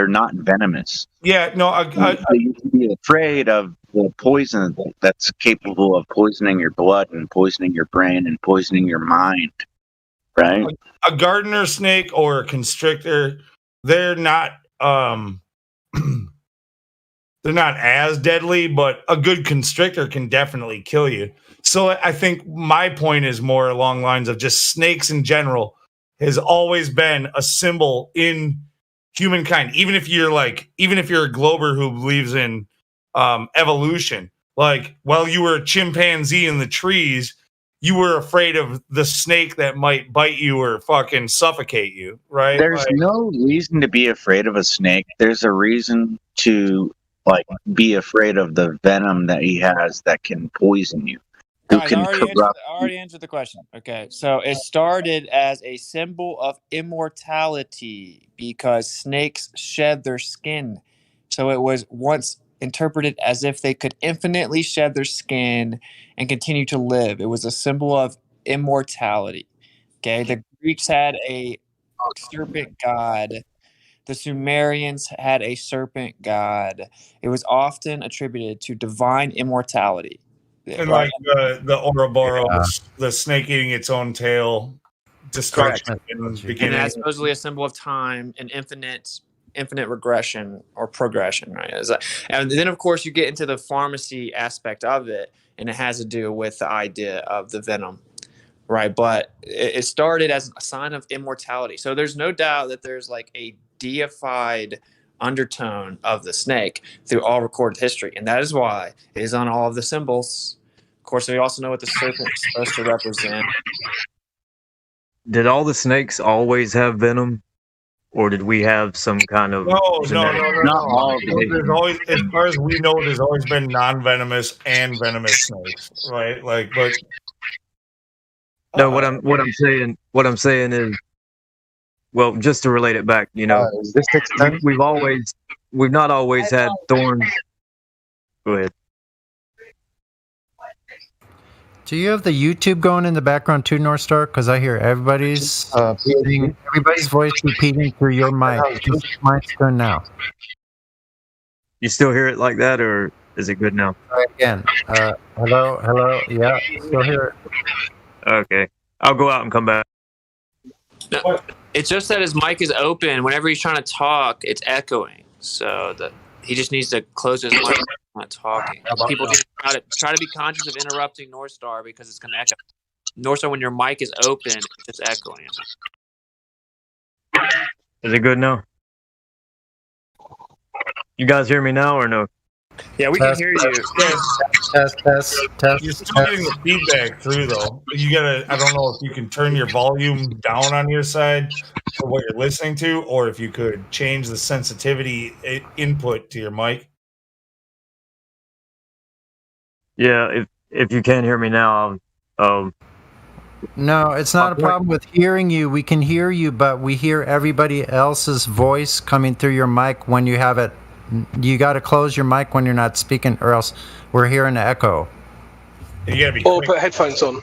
[SPEAKER 18] not venomous.
[SPEAKER 20] Yeah, no.
[SPEAKER 18] You used to be afraid of the poison that's capable of poisoning your blood and poisoning your brain and poisoning your mind, right?
[SPEAKER 20] A gardener snake or a constrictor, they're not they're not as deadly, but a good constrictor can definitely kill you. So I think my point is more along lines of just snakes in general has always been a symbol in humankind. Even if you're a Glober who believes in evolution, like while you were a chimpanzee in the trees, you were afraid of the snake that might bite you or fucking suffocate you, right?
[SPEAKER 18] There's no reason to be afraid of a snake. There's a reason to be afraid of the venom that he has that can poison you.
[SPEAKER 14] Guys, I already answered the question. Okay, so it started as a symbol of immortality because snakes shed their skin. So it was once interpreted as if they could infinitely shed their skin and continue to live. It was a symbol of immortality. Okay, the Greeks had a serpent god. The Sumerians had a serpent god. It was often attributed to divine immortality.
[SPEAKER 20] And like the Ouroboros, the snake eating its own tail, destruction in the beginning.
[SPEAKER 14] And that's supposedly a symbol of time and infinite regression or progression, right? And then, of course, you get into the pharmacy aspect of it, and it has to do with the idea of the venom, right? But it started as a sign of immortality. So there's no doubt that there's like a deified undertone of the snake through all recorded history, and that is why it is on all of the symbols. Of course, we also know what the serpent is supposed to represent.
[SPEAKER 16] Did all the snakes always have venom, or did we have some kind of?
[SPEAKER 20] No. Not all. There's always, as far as we know, there's always been non-venomous and venomous snakes, right? But
[SPEAKER 16] no, what I'm saying is, well, just to relate it back, we've not always had thorns. Go ahead.
[SPEAKER 5] Do you have the YouTube going in the background too, North Star? Because I hear everybody's voice repeating through your mic. Just mine's turn now.
[SPEAKER 16] You still hear it like that, or is it good now?
[SPEAKER 5] Try again. Hello. Yeah, still hear it.
[SPEAKER 16] Okay, I'll go out and come back.
[SPEAKER 14] No, it's just that his mic is open. Whenever he's trying to talk, it's echoing. So that he just needs to close his mic when he's not talking. People need to try to be conscious of interrupting North Star because it's going to echo. North Star, when your mic is open, it's just echoing.
[SPEAKER 16] Is it good now? You guys hear me now or no?
[SPEAKER 14] Yeah, we can hear you.
[SPEAKER 5] Test.
[SPEAKER 20] You're still getting the feedback through, though. You gotta. I don't know if you can turn your volume down on your side for what you're listening to, or if you could change the sensitivity input to your mic.
[SPEAKER 16] Yeah, if you can't hear me now,
[SPEAKER 5] No, it's not a problem with hearing you. We can hear you, but we hear everybody else's voice coming through your mic when you have it. You got to close your mic when you're not speaking, or else we're hearing the echo.
[SPEAKER 20] You gotta be
[SPEAKER 4] or put headphones on.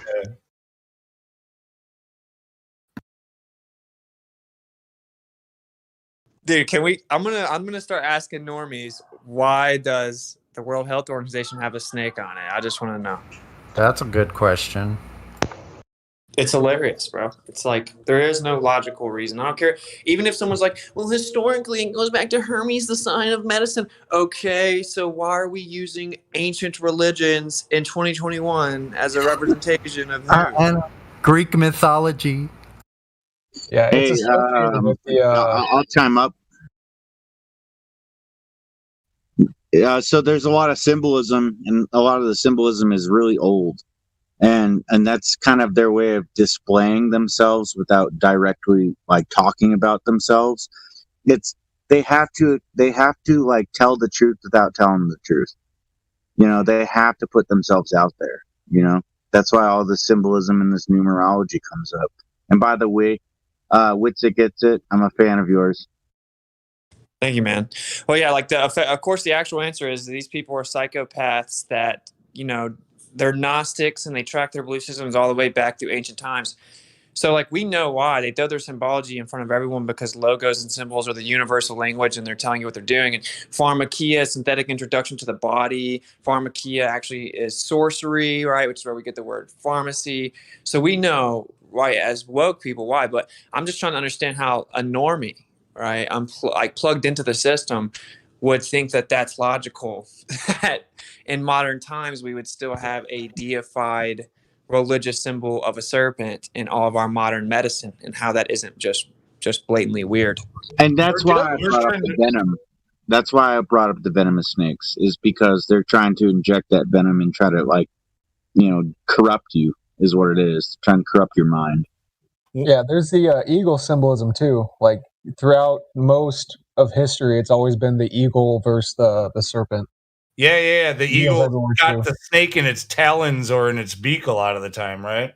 [SPEAKER 14] Dude, can we? I'm gonna start asking normies, why does the World Health Organization have a snake on it? I just want to know.
[SPEAKER 5] That's a good question.
[SPEAKER 14] It's hilarious, bro. It's like there is no logical reason. I don't care. Even if someone's like, well, historically, it goes back to Hermes, the sign of medicine. Okay, so why are we using ancient religions in 2021 as a representation of who?
[SPEAKER 5] And Greek mythology.
[SPEAKER 15] Yeah,
[SPEAKER 18] Hey,
[SPEAKER 15] it's associated with the.
[SPEAKER 18] I'll chime up. Yeah, so there's a lot of symbolism, and a lot of the symbolism is really old, and that's kind of their way of displaying themselves without directly like talking about themselves. It's they have to like tell the truth without telling the truth. You know, they have to put themselves out there. You know, that's why all the symbolism in this numerology comes up. And by the way, Witsit gets it. I'm a fan of yours.
[SPEAKER 14] Thank you, man. Well, yeah, like of course, the actual answer is these people are psychopaths that, you know, they're Gnostics and they track their belief systems all the way back to ancient times. So, like, we know why. They throw their symbology in front of everyone because logos and symbols are the universal language and they're telling you what they're doing. And pharmakia, synthetic introduction to the body. Pharmakia actually is sorcery, right, which is where we get the word pharmacy. So we know why, as woke people, why. But I'm just trying to understand how a normie, right, I'm plugged into the system, would think that that's logical. That in modern times we would still have a deified religious symbol of a serpent in all of our modern medicine, and how that isn't just blatantly weird.
[SPEAKER 18] And that's why I brought up the venom. That's why I brought up the venomous snakes, is because they're trying to inject that venom and try to, like, you know, corrupt you, is what it is. Trying to corrupt your mind.
[SPEAKER 15] Yeah, there's the eagle symbolism too. Like throughout most of history, it's always been the eagle versus the serpent.
[SPEAKER 20] Yeah. The eagle
[SPEAKER 15] everywhere
[SPEAKER 20] got
[SPEAKER 15] too.
[SPEAKER 20] the snake in its talons or in its beak a lot of the time, right?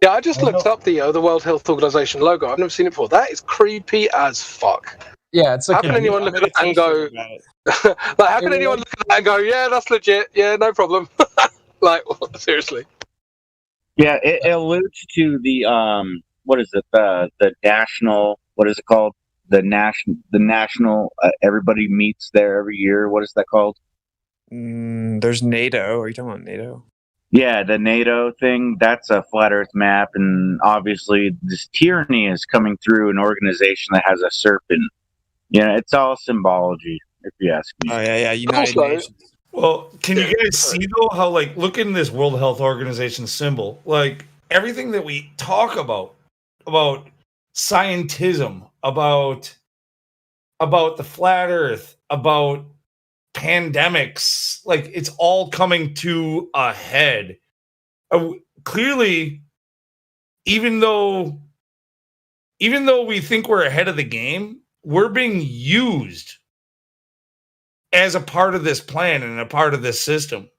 [SPEAKER 4] Yeah, I just looked up the World Health Organization logo. I've never seen it before. That is creepy as fuck.
[SPEAKER 15] Yeah, it's like
[SPEAKER 4] how can anyone look at that and go? Like, how can anyone look at that and go, yeah, that's legit. Yeah, no problem. Like, seriously.
[SPEAKER 18] Yeah, it alludes to the what is it? The national, what is it called? The national. Everybody meets there every year. What is that called?
[SPEAKER 14] There's NATO. Are you talking about NATO?
[SPEAKER 18] Yeah, the NATO thing. That's a flat Earth map, and obviously this tyranny is coming through an organization that has a serpent. You know, it's all symbology, if you ask me.
[SPEAKER 14] Oh yeah, United Nations.
[SPEAKER 20] Well, can you guys see though how, like, look in this World Health Organization symbol, like everything that we talk about scientism, about the flat Earth, about pandemics, like it's all coming to a head. Clearly, even though we think we're ahead of the game, we're being used as a part of this plan and a part of this system.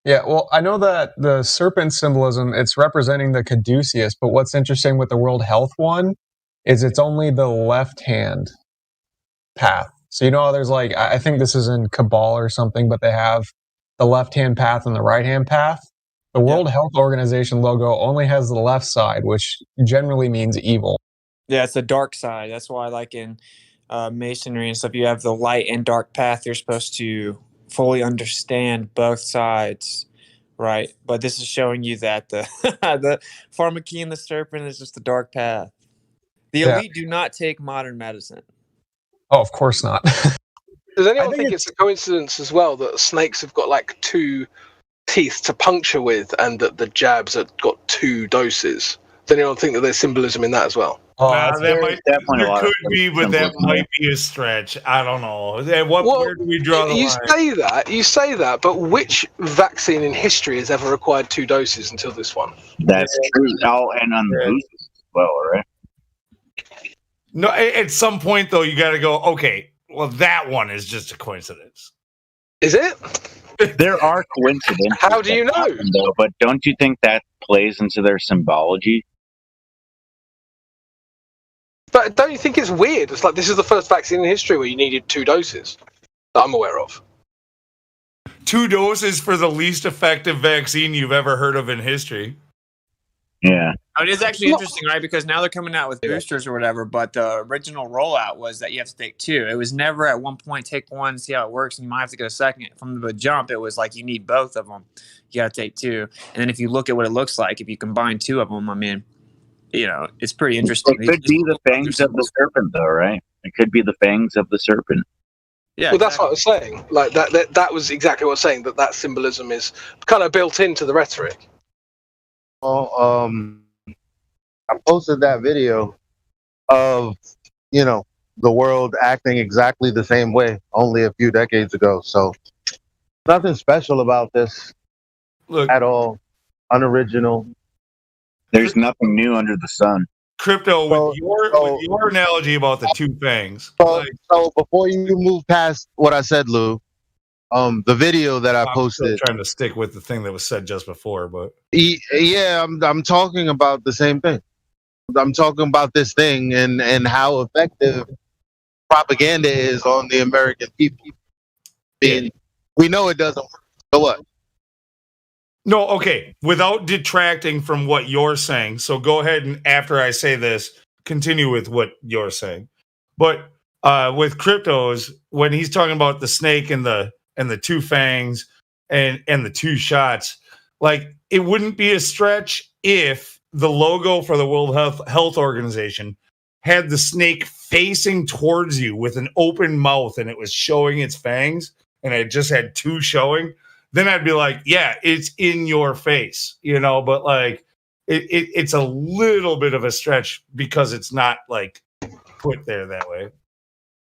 [SPEAKER 15] Yeah, well, I know that the serpent symbolism, it's representing the caduceus, but what's interesting with the World Health one is it's only the left-hand path. So, you know, there's like, I think this is in Cabal or something, but they have the left-hand path and the right-hand path. The World Health Organization logo only has the left side, which generally means evil.
[SPEAKER 14] Yeah, it's the dark side. That's why, like in masonry and stuff, you have the light and dark path. You're supposed to fully understand both sides right? But this is showing you that the the pharmacy and the serpent is just the dark path. The
[SPEAKER 15] Yeah.
[SPEAKER 14] elite do not take modern medicine.
[SPEAKER 15] Oh, of course not.
[SPEAKER 4] Does anyone think it's a coincidence as well that snakes have got like 2 teeth to puncture with, and that the jabs have got 2 doses? Does anyone think that there's symbolism in that as well?
[SPEAKER 20] Nah, that might,
[SPEAKER 18] definitely a
[SPEAKER 20] there
[SPEAKER 18] lot of
[SPEAKER 20] could be, but that
[SPEAKER 18] symbolism
[SPEAKER 20] might be a stretch. I don't know. Where do we draw the
[SPEAKER 4] you
[SPEAKER 20] line?
[SPEAKER 4] you say that, but which vaccine in history has ever required 2 doses until this one?
[SPEAKER 18] That's true. Oh, and on the boosters as well, right?
[SPEAKER 20] No, at some point though, you got to go. Okay, well, that one is just a coincidence.
[SPEAKER 4] Is it?
[SPEAKER 18] There are coincidences.
[SPEAKER 4] How do you
[SPEAKER 18] that
[SPEAKER 4] know?
[SPEAKER 18] happen, though, but don't you think that plays into their symbology?
[SPEAKER 4] But don't you think it's weird? It's like this is the first vaccine in history where you needed 2 doses that I'm aware of.
[SPEAKER 20] 2 doses for the least effective vaccine you've ever heard of in history.
[SPEAKER 18] Yeah.
[SPEAKER 14] It is actually interesting, right? Because now they're coming out with boosters or whatever, but the original rollout was that you have to take 2. It was never at one point take 1, see how it works, and you might have to go second. From the jump, it was like you need both of them. You got to take 2. And then if you look at what it looks like, if you combine 2 of them, I mean, you know, it's pretty interesting.
[SPEAKER 18] It could be the fangs of the serpent, though, right? It could be the fangs of the serpent.
[SPEAKER 14] Yeah.
[SPEAKER 4] Well, that's what I was saying. Like that was exactly what I was saying. That symbolism is kind of built into the rhetoric.
[SPEAKER 22] Well, I posted that video of, you know, the world acting exactly the same way only a few decades ago. So nothing special about this at all. Unoriginal.
[SPEAKER 18] There's nothing new under the sun.
[SPEAKER 20] Crypto, with your analogy about the 2 fangs.
[SPEAKER 22] So before you move past what I said, Lou, the video that I posted.
[SPEAKER 20] I'm still trying to stick with the thing that was said just before, but
[SPEAKER 22] yeah, I'm talking about the same thing. I'm talking about this thing and how effective propaganda is on the American people. We know it doesn't work. So what?
[SPEAKER 20] no, okay. Without detracting from what you're saying, so go ahead and after I say this, continue with what you're saying. But with cryptos, when he's talking about the snake and the 2 fangs and the 2 shots, like it wouldn't be a stretch if the logo for the World Health Organization had the snake facing towards you with an open mouth and it was showing its fangs and it just had 2 showing. Then I'd be like, yeah, it's in your face, you know, but like it's a little bit of a stretch because it's not like put there that way.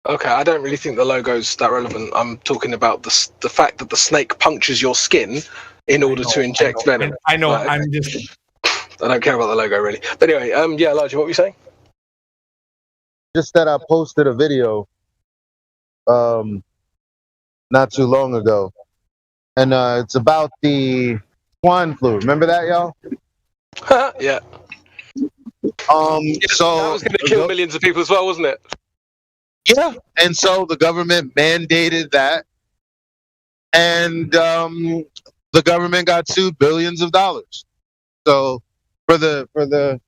[SPEAKER 4] Okay, I don't really think the logo's that relevant. I'm talking about the fact that the snake punctures your skin in order to inject venom.
[SPEAKER 20] I know.
[SPEAKER 4] Like,
[SPEAKER 20] I'm just.
[SPEAKER 4] I don't care about the logo really. But anyway, yeah, Elijah, what were you saying?
[SPEAKER 22] Just that I posted a video not too long ago. And it's about the swine flu. Remember that, y'all?
[SPEAKER 4] Yeah.
[SPEAKER 22] So
[SPEAKER 4] that was going to kill millions of people as well, wasn't it?
[SPEAKER 22] Yeah. And so the government mandated that. And the government got sued billions of dollars. So for the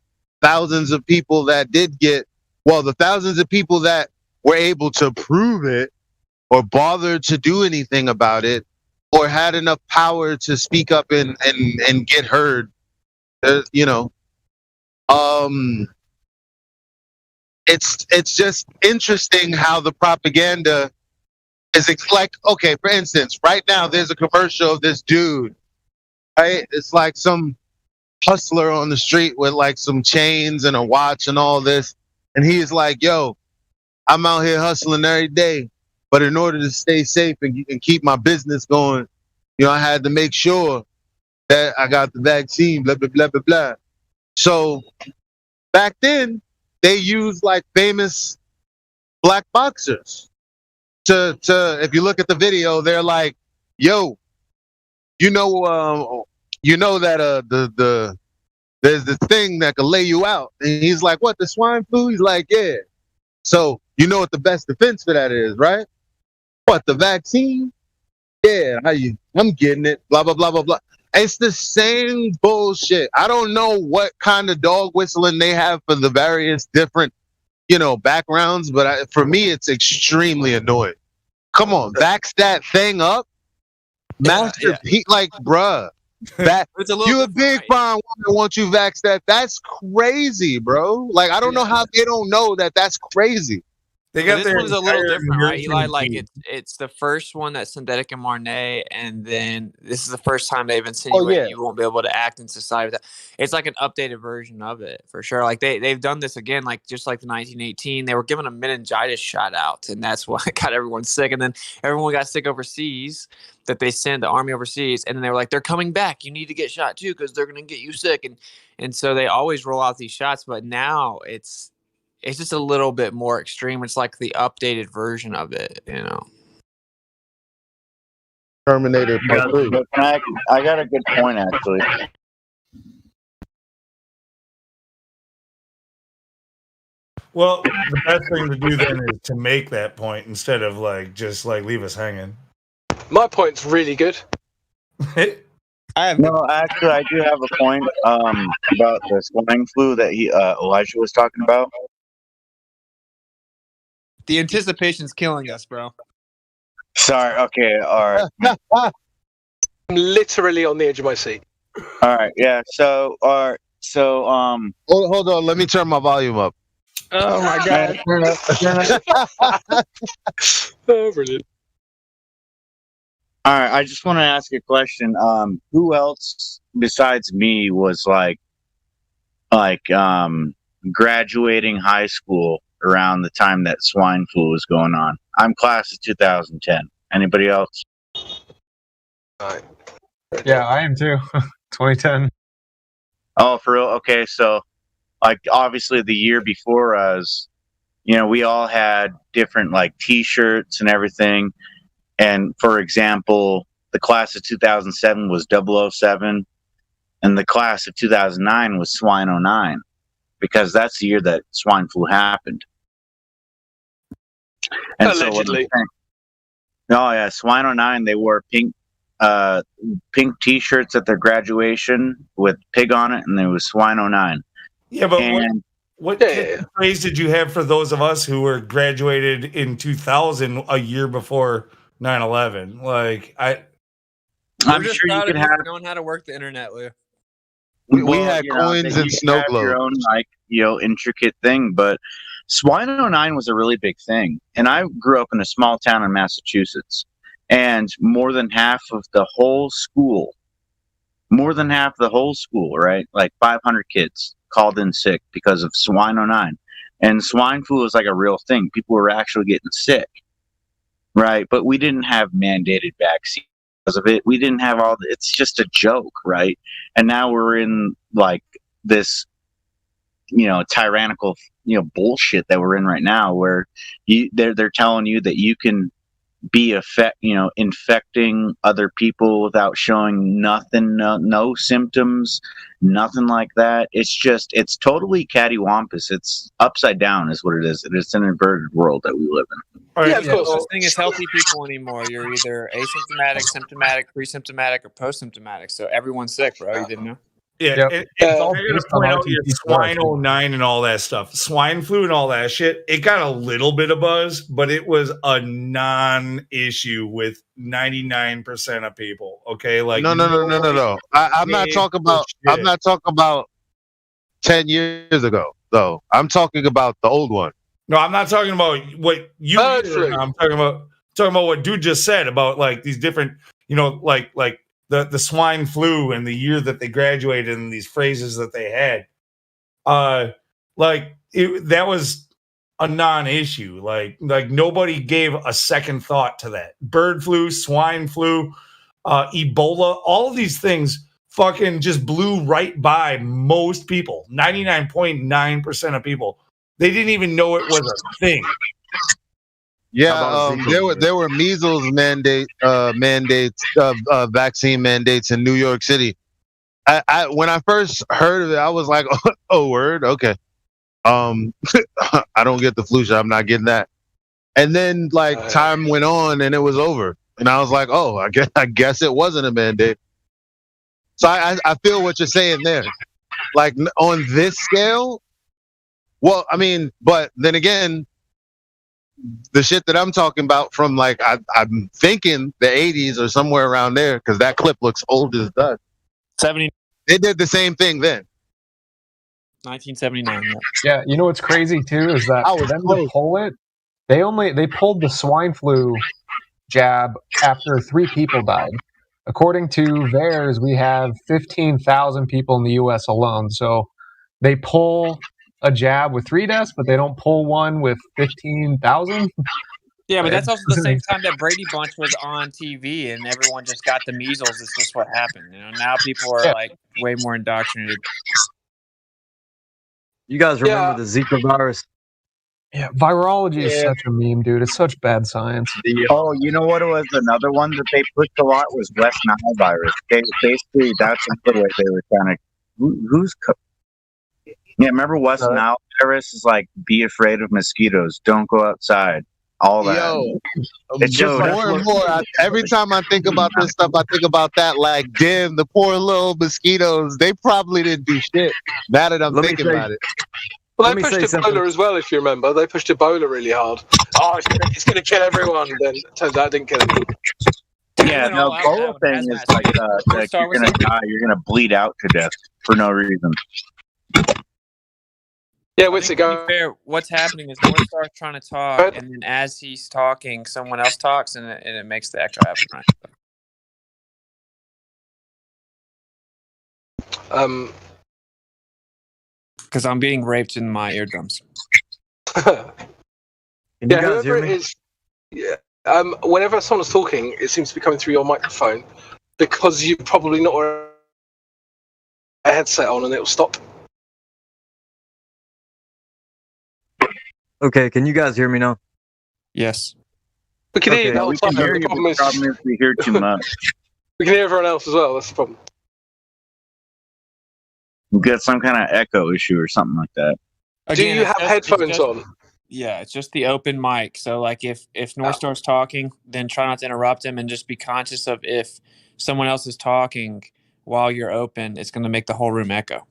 [SPEAKER 22] thousands of people that did get, well, the thousands of people that were able to prove it or bother to do anything about it or had enough power to speak up and get heard, you know, it's just interesting how the propaganda is like, okay, for instance, right now there's a commercial of this dude, right? It's like some hustler on the street with like some chains and a watch and all this. And he's like, yo, I'm out here hustling every day, but in order to stay safe and keep my business going, you know, I had to make sure that I got the vaccine, blah, blah, blah, blah, blah. So back then, they used like famous black boxers to if you look at the video, they're like, yo, you know that there's this thing that can lay you out. And he's like, what, the swine flu? He's like, yeah. So you know what the best defense for that is, right? What, the vaccine? Yeah, I'm getting it, blah, blah, blah, blah, blah. It's the same bullshit. I don't know what kind of dog whistling they have for the various different, you know, backgrounds, but for me, it's extremely annoying. Come on, vax that thing up. Master P, like, bruh, That
[SPEAKER 14] It's a little
[SPEAKER 22] you a
[SPEAKER 14] different,
[SPEAKER 22] big
[SPEAKER 14] right?
[SPEAKER 22] fine woman once you vax that. That's crazy, bro. Like I don't know how they don't know that. That's crazy.
[SPEAKER 20] They
[SPEAKER 14] So
[SPEAKER 20] got
[SPEAKER 14] this
[SPEAKER 20] their
[SPEAKER 14] one's a little
[SPEAKER 20] entire
[SPEAKER 14] different, right, Eli?
[SPEAKER 20] nursing
[SPEAKER 14] Like
[SPEAKER 20] team.
[SPEAKER 14] it's the first one that's synthetic mRNA, and then this is the first time they've
[SPEAKER 22] Oh
[SPEAKER 14] insinuated
[SPEAKER 22] yeah.
[SPEAKER 14] you won't be able to act in society with that. It's like an updated version of it for sure. Like they've done this again, like just like the 1918, they were giving a meningitis shot out, and that's what got everyone sick. And then everyone got sick overseas. That they send the army overseas, and then they were like, they're coming back. You need to get shot too because they're gonna get you sick, and so they always roll out these shots. But now it's just a little bit more extreme. It's like the updated version of it, you know.
[SPEAKER 22] Terminator Part 3.
[SPEAKER 18] But I got a good point actually.
[SPEAKER 20] Well, the best thing to do then is to make that point instead of like just like leave us hanging.
[SPEAKER 4] My point's really good.
[SPEAKER 18] No, actually, I do have a point about the swine flu that Elijah was talking about.
[SPEAKER 14] The anticipation's killing us, bro.
[SPEAKER 18] Sorry. Okay. All right.
[SPEAKER 4] I'm literally on the edge of my seat.
[SPEAKER 18] All right. Yeah. So.
[SPEAKER 22] Hold on. Let me turn my volume up.
[SPEAKER 14] Oh my god.
[SPEAKER 4] Oh, brilliant.
[SPEAKER 18] All right. I just want to ask a question. Who else besides me was like graduating high school around the time that swine flu was going on? I'm class of 2010. Anybody else?
[SPEAKER 15] Yeah, I am too. 2010.
[SPEAKER 18] Oh, for real? Okay, so like obviously the year before us, you know, we all had different like T-shirts and everything. And for example, the class of 2007 was 007, and the class of 2009 was Swine 09, because that's the year that swine flu happened. And
[SPEAKER 4] allegedly.
[SPEAKER 18] Oh yeah, Swine 09. They wore pink T-shirts at their graduation with pig on it, and there was Swine 09.
[SPEAKER 20] Yeah, but
[SPEAKER 18] And
[SPEAKER 20] what phrase did you have for those of us who were graduated in 2000, a year before 9/11? Like
[SPEAKER 18] I'm
[SPEAKER 14] We're just
[SPEAKER 18] sure you
[SPEAKER 14] proud
[SPEAKER 18] could
[SPEAKER 14] of you
[SPEAKER 18] have.
[SPEAKER 14] for knowing how to work the internet, Lou.
[SPEAKER 22] We had
[SPEAKER 18] you know,
[SPEAKER 22] coins
[SPEAKER 18] that
[SPEAKER 22] and
[SPEAKER 18] you
[SPEAKER 22] snow
[SPEAKER 18] have your own
[SPEAKER 22] globes.
[SPEAKER 18] like intricate thing, but Swine 09 was a really big thing. And I grew up in a small town in Massachusetts, and more than half the whole school, right, like 500 kids called in sick because of Swine 09. And swine flu was like a real thing. People were actually getting sick, right? But we didn't have mandated vaccines because of it. We didn't have it's just a joke, right? And now we're in like this, tyrannical, bullshit that we're in right now, where they're telling you that you can be infecting other people without showing nothing, no symptoms, nothing like that. It's totally cattywampus. It's upside down is what it is. It's an inverted world that we live in.
[SPEAKER 14] Yeah, of course. The thing is healthy people anymore. You're either asymptomatic, symptomatic, pre-symptomatic, or post-symptomatic. So everyone's sick, bro. You didn't know?
[SPEAKER 20] Yeah, it's all
[SPEAKER 15] based
[SPEAKER 20] going to
[SPEAKER 15] on
[SPEAKER 20] point out
[SPEAKER 15] RT-PCR
[SPEAKER 20] your Swine
[SPEAKER 15] too.
[SPEAKER 20] 09 and all that stuff. Swine flu and all that shit, it got a little bit of buzz, but it was a non-issue with 99% of people. Okay, like
[SPEAKER 22] No. I'm not talking about 10 years ago, though. I'm talking about the old one.
[SPEAKER 20] No, I'm not talking about what you. I'm talking about what dude just said about like these different, like the swine flu and the year that they graduated and these phrases that they had. That was a non-issue. Like nobody gave a second thought to that. Bird flu, swine flu, Ebola, all of these things fucking just blew right by most people. 99.9% of people. They didn't even know it was a thing.
[SPEAKER 22] Yeah, there were measles vaccine mandates in New York City. When I first heard of it, I was like, "Oh, word, okay." I don't get the flu shot. I'm not getting that. And then time went on, and it was over, and I was like, "Oh, I guess it wasn't a mandate." So I feel what you're saying there. Like on this scale, well, I mean, but then again, the shit that I'm talking about from I'm thinking the 80s or somewhere around there, because that clip looks old as dust.
[SPEAKER 14] 70.
[SPEAKER 22] They did the same thing then.
[SPEAKER 14] 1979.
[SPEAKER 15] Yeah, you know what's crazy too is that
[SPEAKER 22] I
[SPEAKER 15] for
[SPEAKER 22] was
[SPEAKER 15] them to
[SPEAKER 22] close.
[SPEAKER 15] pull it, they pulled the swine flu jab after 3 people died. According to VAERS, we have 15,000 people in the U.S. alone. So they pull a jab with 3 deaths, but they don't pull one with 15,000.
[SPEAKER 14] Yeah, but that's
[SPEAKER 15] It
[SPEAKER 14] also the
[SPEAKER 15] doesn't
[SPEAKER 14] same
[SPEAKER 15] make
[SPEAKER 14] time that Brady Bunch was on TV and everyone just got the measles. It's just what happened. You know, now people are
[SPEAKER 15] Yeah.
[SPEAKER 14] like way more indoctrinated.
[SPEAKER 16] You guys remember the Zika virus?
[SPEAKER 15] Yeah, virology is
[SPEAKER 18] Yeah.
[SPEAKER 15] such a meme, dude. It's such bad science.
[SPEAKER 18] Oh, you know what it was? Another one that they pushed a lot was West Nile virus. Basically, that's the way they were trying to. Yeah, remember West Nile virus is like, be afraid of mosquitoes, don't go outside, all that.
[SPEAKER 22] Yo,
[SPEAKER 18] It's just like,
[SPEAKER 22] more and more. Every time I think about this stuff, I think about that. Like, damn, the poor little mosquitoes. They probably didn't do shit. Now that I'm thinking about it.
[SPEAKER 4] Well,
[SPEAKER 16] Let
[SPEAKER 4] they
[SPEAKER 16] me
[SPEAKER 4] pushed
[SPEAKER 16] say
[SPEAKER 4] Ebola
[SPEAKER 16] something.
[SPEAKER 4] as well, if you remember. They pushed Ebola really hard. Oh, it's going to kill everyone. Then it turns out it didn't kill anyone.
[SPEAKER 18] yeah, no, Ebola thing is like, you're gonna die, you're gonna bleed out to death for no reason.
[SPEAKER 4] Yeah, what's it
[SPEAKER 14] To
[SPEAKER 4] going?
[SPEAKER 14] be fair, what's happening is North Star's trying to talk, and then as he's talking, someone else talks, and it makes the echo happen. Right? Because I'm being raped in my eardrums.
[SPEAKER 16] Can you
[SPEAKER 4] Yeah,
[SPEAKER 16] guys hear
[SPEAKER 4] whoever it
[SPEAKER 16] me?
[SPEAKER 4] is. Yeah. Whenever someone's talking, it seems to be coming through your microphone because you've probably not a headset on, and it will stop.
[SPEAKER 16] Okay, can you guys hear me now?
[SPEAKER 14] Yes.
[SPEAKER 4] We can hear you the whole
[SPEAKER 18] we can
[SPEAKER 4] time.
[SPEAKER 18] hear
[SPEAKER 4] The
[SPEAKER 18] you, but
[SPEAKER 4] problem
[SPEAKER 18] the
[SPEAKER 4] is
[SPEAKER 18] problem is we hear too much.
[SPEAKER 4] we can hear everyone else as well. That's the problem.
[SPEAKER 18] We got some kind of echo issue or something like that.
[SPEAKER 4] Do you
[SPEAKER 14] it's
[SPEAKER 4] have
[SPEAKER 14] just-
[SPEAKER 4] headphones
[SPEAKER 14] it's just-
[SPEAKER 4] on?
[SPEAKER 14] Yeah, it's just the open mic. So, like, if North Star's talking, then try not to interrupt him, and just be conscious of if someone else is talking while you're open, it's going to make the whole room echo.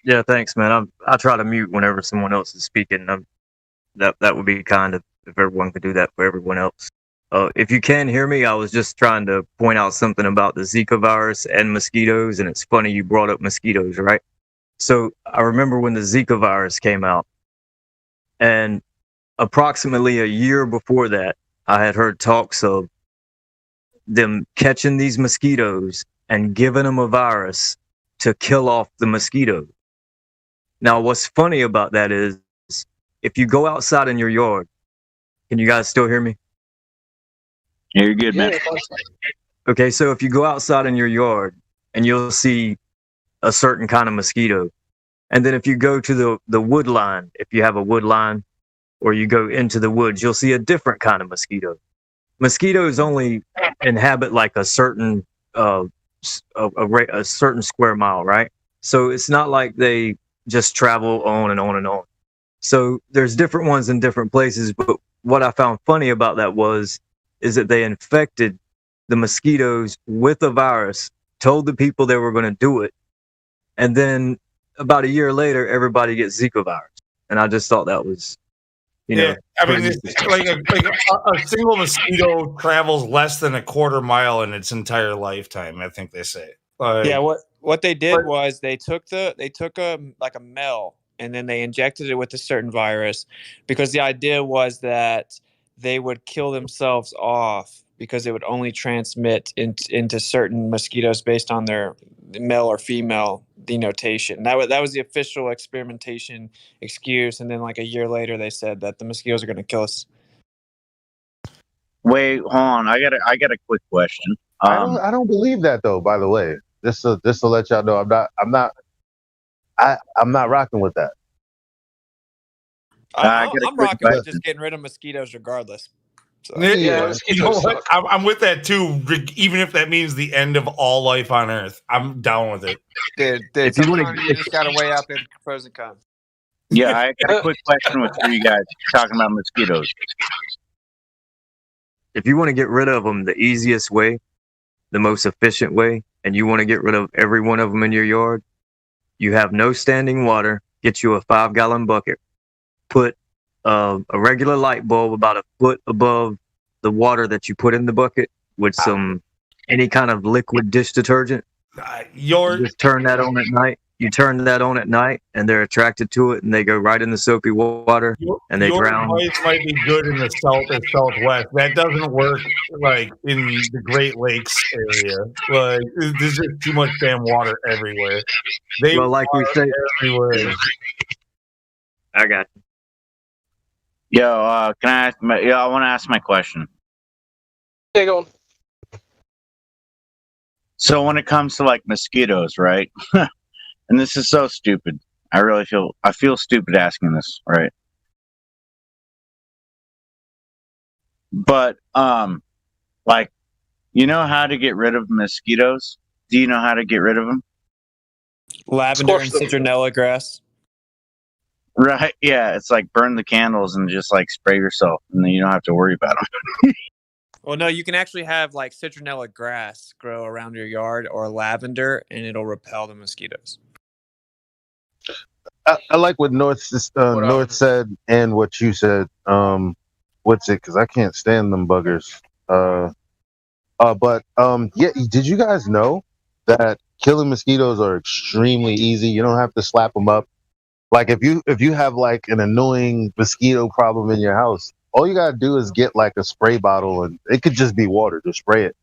[SPEAKER 16] Yeah, thanks, man. I try to mute whenever someone else is speaking. That would be kind if everyone could do that for everyone else. If you can hear me, I was just trying to point out something about the Zika virus and mosquitoes, and it's funny you brought up mosquitoes, right? So I remember when the Zika virus came out, and approximately a year before that, I had heard talks of them catching these mosquitoes and giving them a virus to kill off the mosquitoes. Now, what's funny about that is if you go outside in your yard, can you guys still hear me?
[SPEAKER 18] Yeah, you're good, man.
[SPEAKER 16] Okay, so if you go outside in your yard and you'll see a certain kind of mosquito, and then if you go to the wood line, if you have a wood line, or you go into the woods, you'll see a different kind of mosquito. Mosquitoes only inhabit like a certain a certain square mile, right? So it's not like they just travel on and on and on. So there's different ones in different places. But what I found funny about that is that they infected the mosquitoes with a virus, told the people they were going to do it, and then about a year later, everybody gets Zika virus. And I just thought that was, you know,
[SPEAKER 20] I mean, it's like a single mosquito travels less than a quarter mile in its entire lifetime. I think they say.
[SPEAKER 14] Yeah, what they did was they took a male and then they injected it with a certain virus because the idea was that they would kill themselves off because it would only transmit into certain mosquitoes based on their male or female denotation. That was the official experimentation excuse, and then like a year later they said that the mosquitoes are going to kill us.
[SPEAKER 18] Wait, hold on. I got a quick question.
[SPEAKER 22] I don't believe that though. By the way, just to let y'all know, I'm not rocking with that.
[SPEAKER 14] I'm rocking with just getting rid of mosquitoes regardless. So.
[SPEAKER 20] Yeah, you know what? I'm with that too. Even if that means the end of all life on Earth, I'm down with it.
[SPEAKER 14] Dude, sometimes you just gotta weigh out the pros and cons.
[SPEAKER 18] Yeah, I got a quick question for you guys talking about mosquitoes.
[SPEAKER 16] If you want to get rid of them the easiest way, the most efficient way, and you want to get rid of every one of them in your yard, you have no standing water, get you a 5-gallon bucket, put a regular light bulb about a foot above the water that you put in the bucket with some any kind of liquid dish detergent. You just turn that on at night. You turn that on at night, and they're attracted to it, and they go right in the soapy water, and they
[SPEAKER 20] Your
[SPEAKER 16] drown.
[SPEAKER 20] advice might be good in the south or southwest. That doesn't work like in the Great Lakes area. Like there's just too much damn water everywhere. They
[SPEAKER 16] Well, like we say,
[SPEAKER 20] everywhere.
[SPEAKER 16] I got you.
[SPEAKER 18] Yo, can I ask I want to ask my question.
[SPEAKER 4] Yeah, go on.
[SPEAKER 18] So when it comes to like mosquitoes, right? And this is so stupid. I feel stupid asking this, right? But like, you know how to get rid of mosquitoes? Do you know how to get rid of them?
[SPEAKER 14] Lavender and citronella grass.
[SPEAKER 18] Right, yeah, it's like burn the candles and just like spray yourself, and then you don't have to worry about them.
[SPEAKER 14] Well, no, you can actually have like citronella grass grow around your yard or lavender, and it'll repel the mosquitoes.
[SPEAKER 2] I like what North said and what you said. What's it? Because I can't stand them buggers. But yeah, did you guys know that killing mosquitoes are extremely easy? You don't have to slap them up. Like if you have like an annoying mosquito problem in your house, all you gotta do is get like a spray bottle, and it could just be water. Just spray it.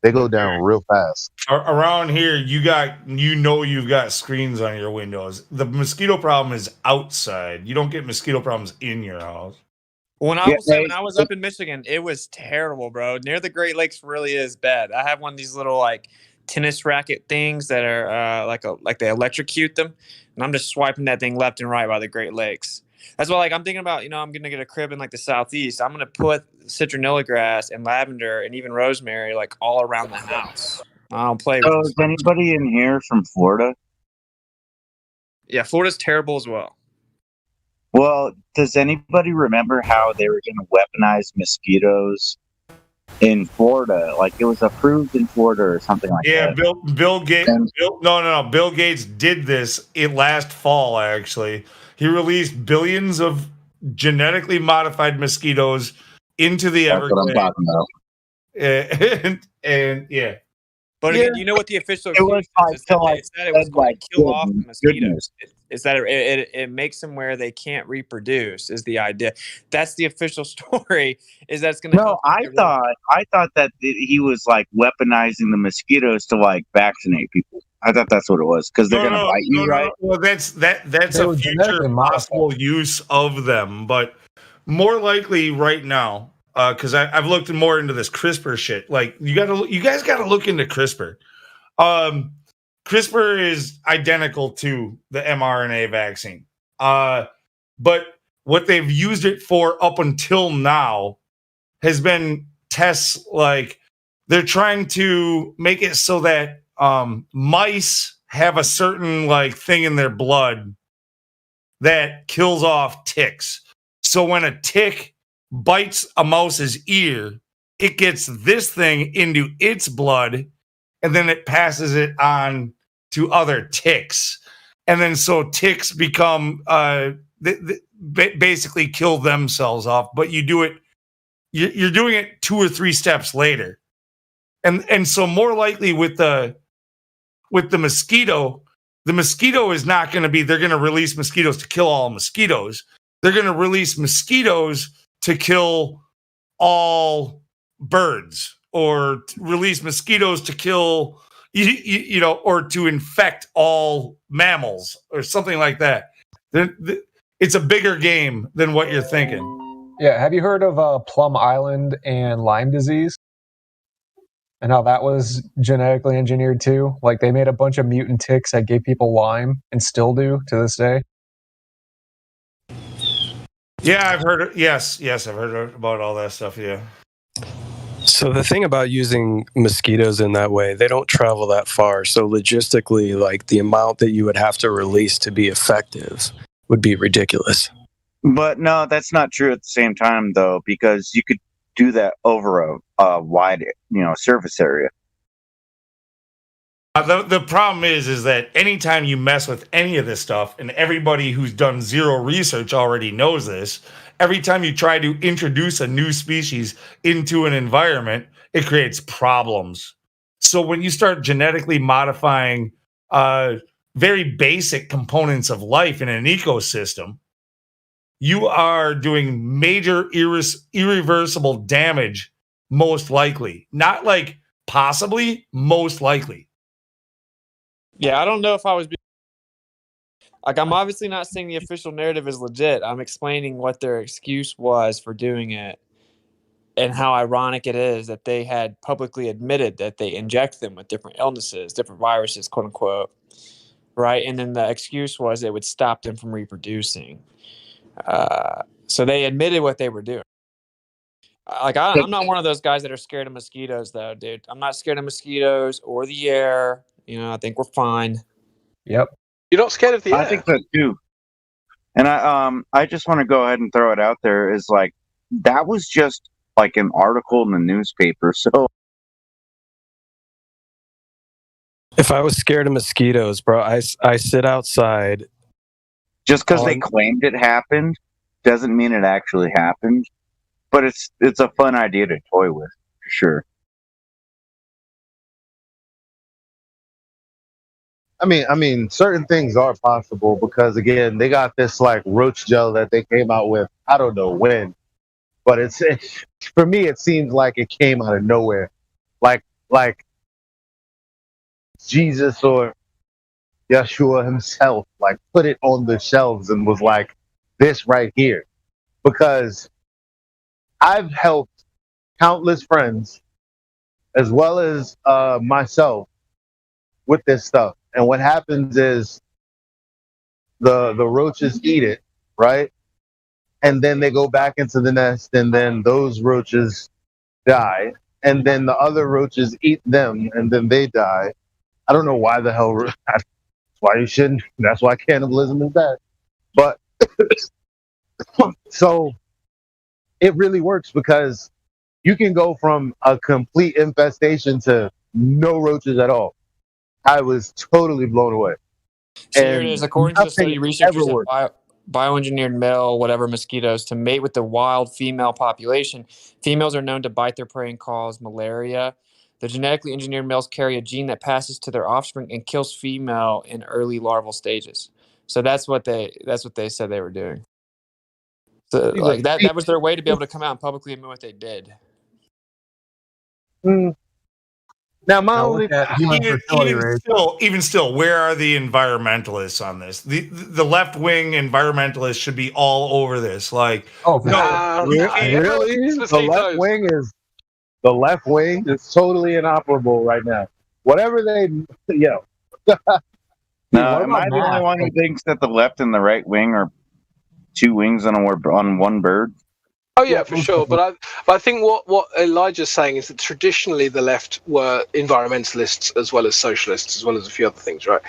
[SPEAKER 2] They go down real fast.
[SPEAKER 20] Around here, you've got screens on your windows. The mosquito problem is outside. You don't get mosquito problems in your house.
[SPEAKER 14] When I was up in Michigan, it was terrible, bro. Near the Great Lakes really is bad. I have one of these little like tennis racket things that are like they electrocute them, and I'm just swiping that thing left and right by the Great Lakes. That's why, like, I'm thinking about, I'm gonna get a crib in like the southeast. I'm gonna put citronella grass and lavender and even rosemary like all around the house. I don't play with
[SPEAKER 18] So is anybody in here from Florida?
[SPEAKER 14] Yeah, Florida's terrible as well.
[SPEAKER 18] Well, does anybody remember how they were going to weaponize mosquitoes in Florida? Like it was approved in Florida or something like that.
[SPEAKER 20] Yeah, Bill Gates. Bill Gates did this last fall. Actually, he released billions of genetically modified mosquitoes into the
[SPEAKER 18] That's what I'm talking about.
[SPEAKER 20] And yeah.
[SPEAKER 14] But again, you know what the official
[SPEAKER 18] It was
[SPEAKER 14] excuse is? It's that it was going to kill off the mosquitoes. It's that it makes them where they can't reproduce is the idea. That's the official story. Is that it's going to?
[SPEAKER 18] No, I thought that he was like weaponizing the mosquitoes to like vaccinate people. I thought that's what it was because they're going to bite you, right?
[SPEAKER 20] Well, that's a future possible use of them, but more likely right now. Because I've looked more into this CRISPR shit. Like you guys got to look into CRISPR. CRISPR is identical to the mRNA vaccine. But what they've used it for up until now has been tests. Like they're trying to make it so that mice have a certain like thing in their blood that kills off ticks. So when a tick bites a mouse's ear, it gets this thing into its blood, and then it passes it on to other ticks. And then so ticks become basically kill themselves off, but you're doing it 2 or 3 steps later. And so more likely with the mosquito, the mosquito is not going to be, they're going to release mosquitoes to kill all mosquitoes. They're going to release mosquitoes to kill all birds, or release mosquitoes to kill, or to infect all mammals or something like that. It's a bigger game than what you're thinking.
[SPEAKER 15] Yeah, have you heard of Plum Island and Lyme disease? And how that was genetically engineered too? Like they made a bunch of mutant ticks that gave people Lyme and still do to this day.
[SPEAKER 20] Yeah, I've heard. Yes, I've heard about all that stuff. Yeah.
[SPEAKER 9] So the thing about using mosquitoes in that way, they don't travel that far. So logistically, like the amount that you would have to release to be effective would be ridiculous.
[SPEAKER 18] But no, that's not true at the same time, though, because you could do that over a wide, surface area.
[SPEAKER 20] The problem is that anytime you mess with any of this stuff, and everybody who's done zero research already knows this, every time you try to introduce a new species into an environment, it creates problems. So when you start genetically modifying very basic components of life in an ecosystem, you are doing major irreversible damage, most likely. Not like possibly, most likely.
[SPEAKER 14] Yeah, I don't know if I was like, I'm obviously not saying the official narrative is legit. I'm explaining what their excuse was for doing it and how ironic it is that they had publicly admitted that they inject them with different illnesses, different viruses, quote unquote, right? And then the excuse was it would stop them from reproducing. So they admitted what they were doing. Like, I'm not one of those guys that are scared of mosquitoes, though, dude. I'm not scared of mosquitoes or the air. You know, I think we're fine.
[SPEAKER 15] Yep.
[SPEAKER 4] You're not scared of the air?
[SPEAKER 18] I think so too. And I just want to go ahead and throw it out there is like, that was just like an article in the newspaper. So
[SPEAKER 9] if I was scared of mosquitoes, bro, I sit outside.
[SPEAKER 18] Just because they claimed it happened doesn't mean it actually happened. But it's a fun idea to toy with, for sure.
[SPEAKER 2] I mean, certain things are possible because again, they got this like roach gel that they came out with. I don't know when, but it's for me, it seems like it came out of nowhere, like Jesus or Yeshua himself, like put it on the shelves and was like, this right here, because I've helped countless friends as well as myself with this stuff. And what happens is the roaches eat it, right? And then they go back into the nest, and then those roaches die. And then the other roaches eat them, and then they die. I don't know why the hell. That's why you shouldn't. That's why cannibalism is bad. But so it really works because you can go from a complete infestation to no roaches at all. I was totally blown away.
[SPEAKER 14] So here it is. According to the study, researchers have bioengineered male, whatever, mosquitoes to mate with the wild female population. Females are known to bite their prey and cause malaria. The genetically engineered males carry a gene that passes to their offspring and kills female in early larval stages. So that's what they said they were doing. So like that was their way to be able to come out and publicly admit what they did.
[SPEAKER 2] Now, my only
[SPEAKER 20] even still, where are the environmentalists on this? The left wing environmentalists should be all over this. Like,
[SPEAKER 2] really? The left wing is totally inoperable right now. Whatever they,
[SPEAKER 18] No, am I the only one who thinks that the left and the right wing are two wings on one bird?
[SPEAKER 4] Oh yeah, for sure. But I think what Elijah's saying is that traditionally the left were environmentalists as well as socialists, as well as a few other things, right?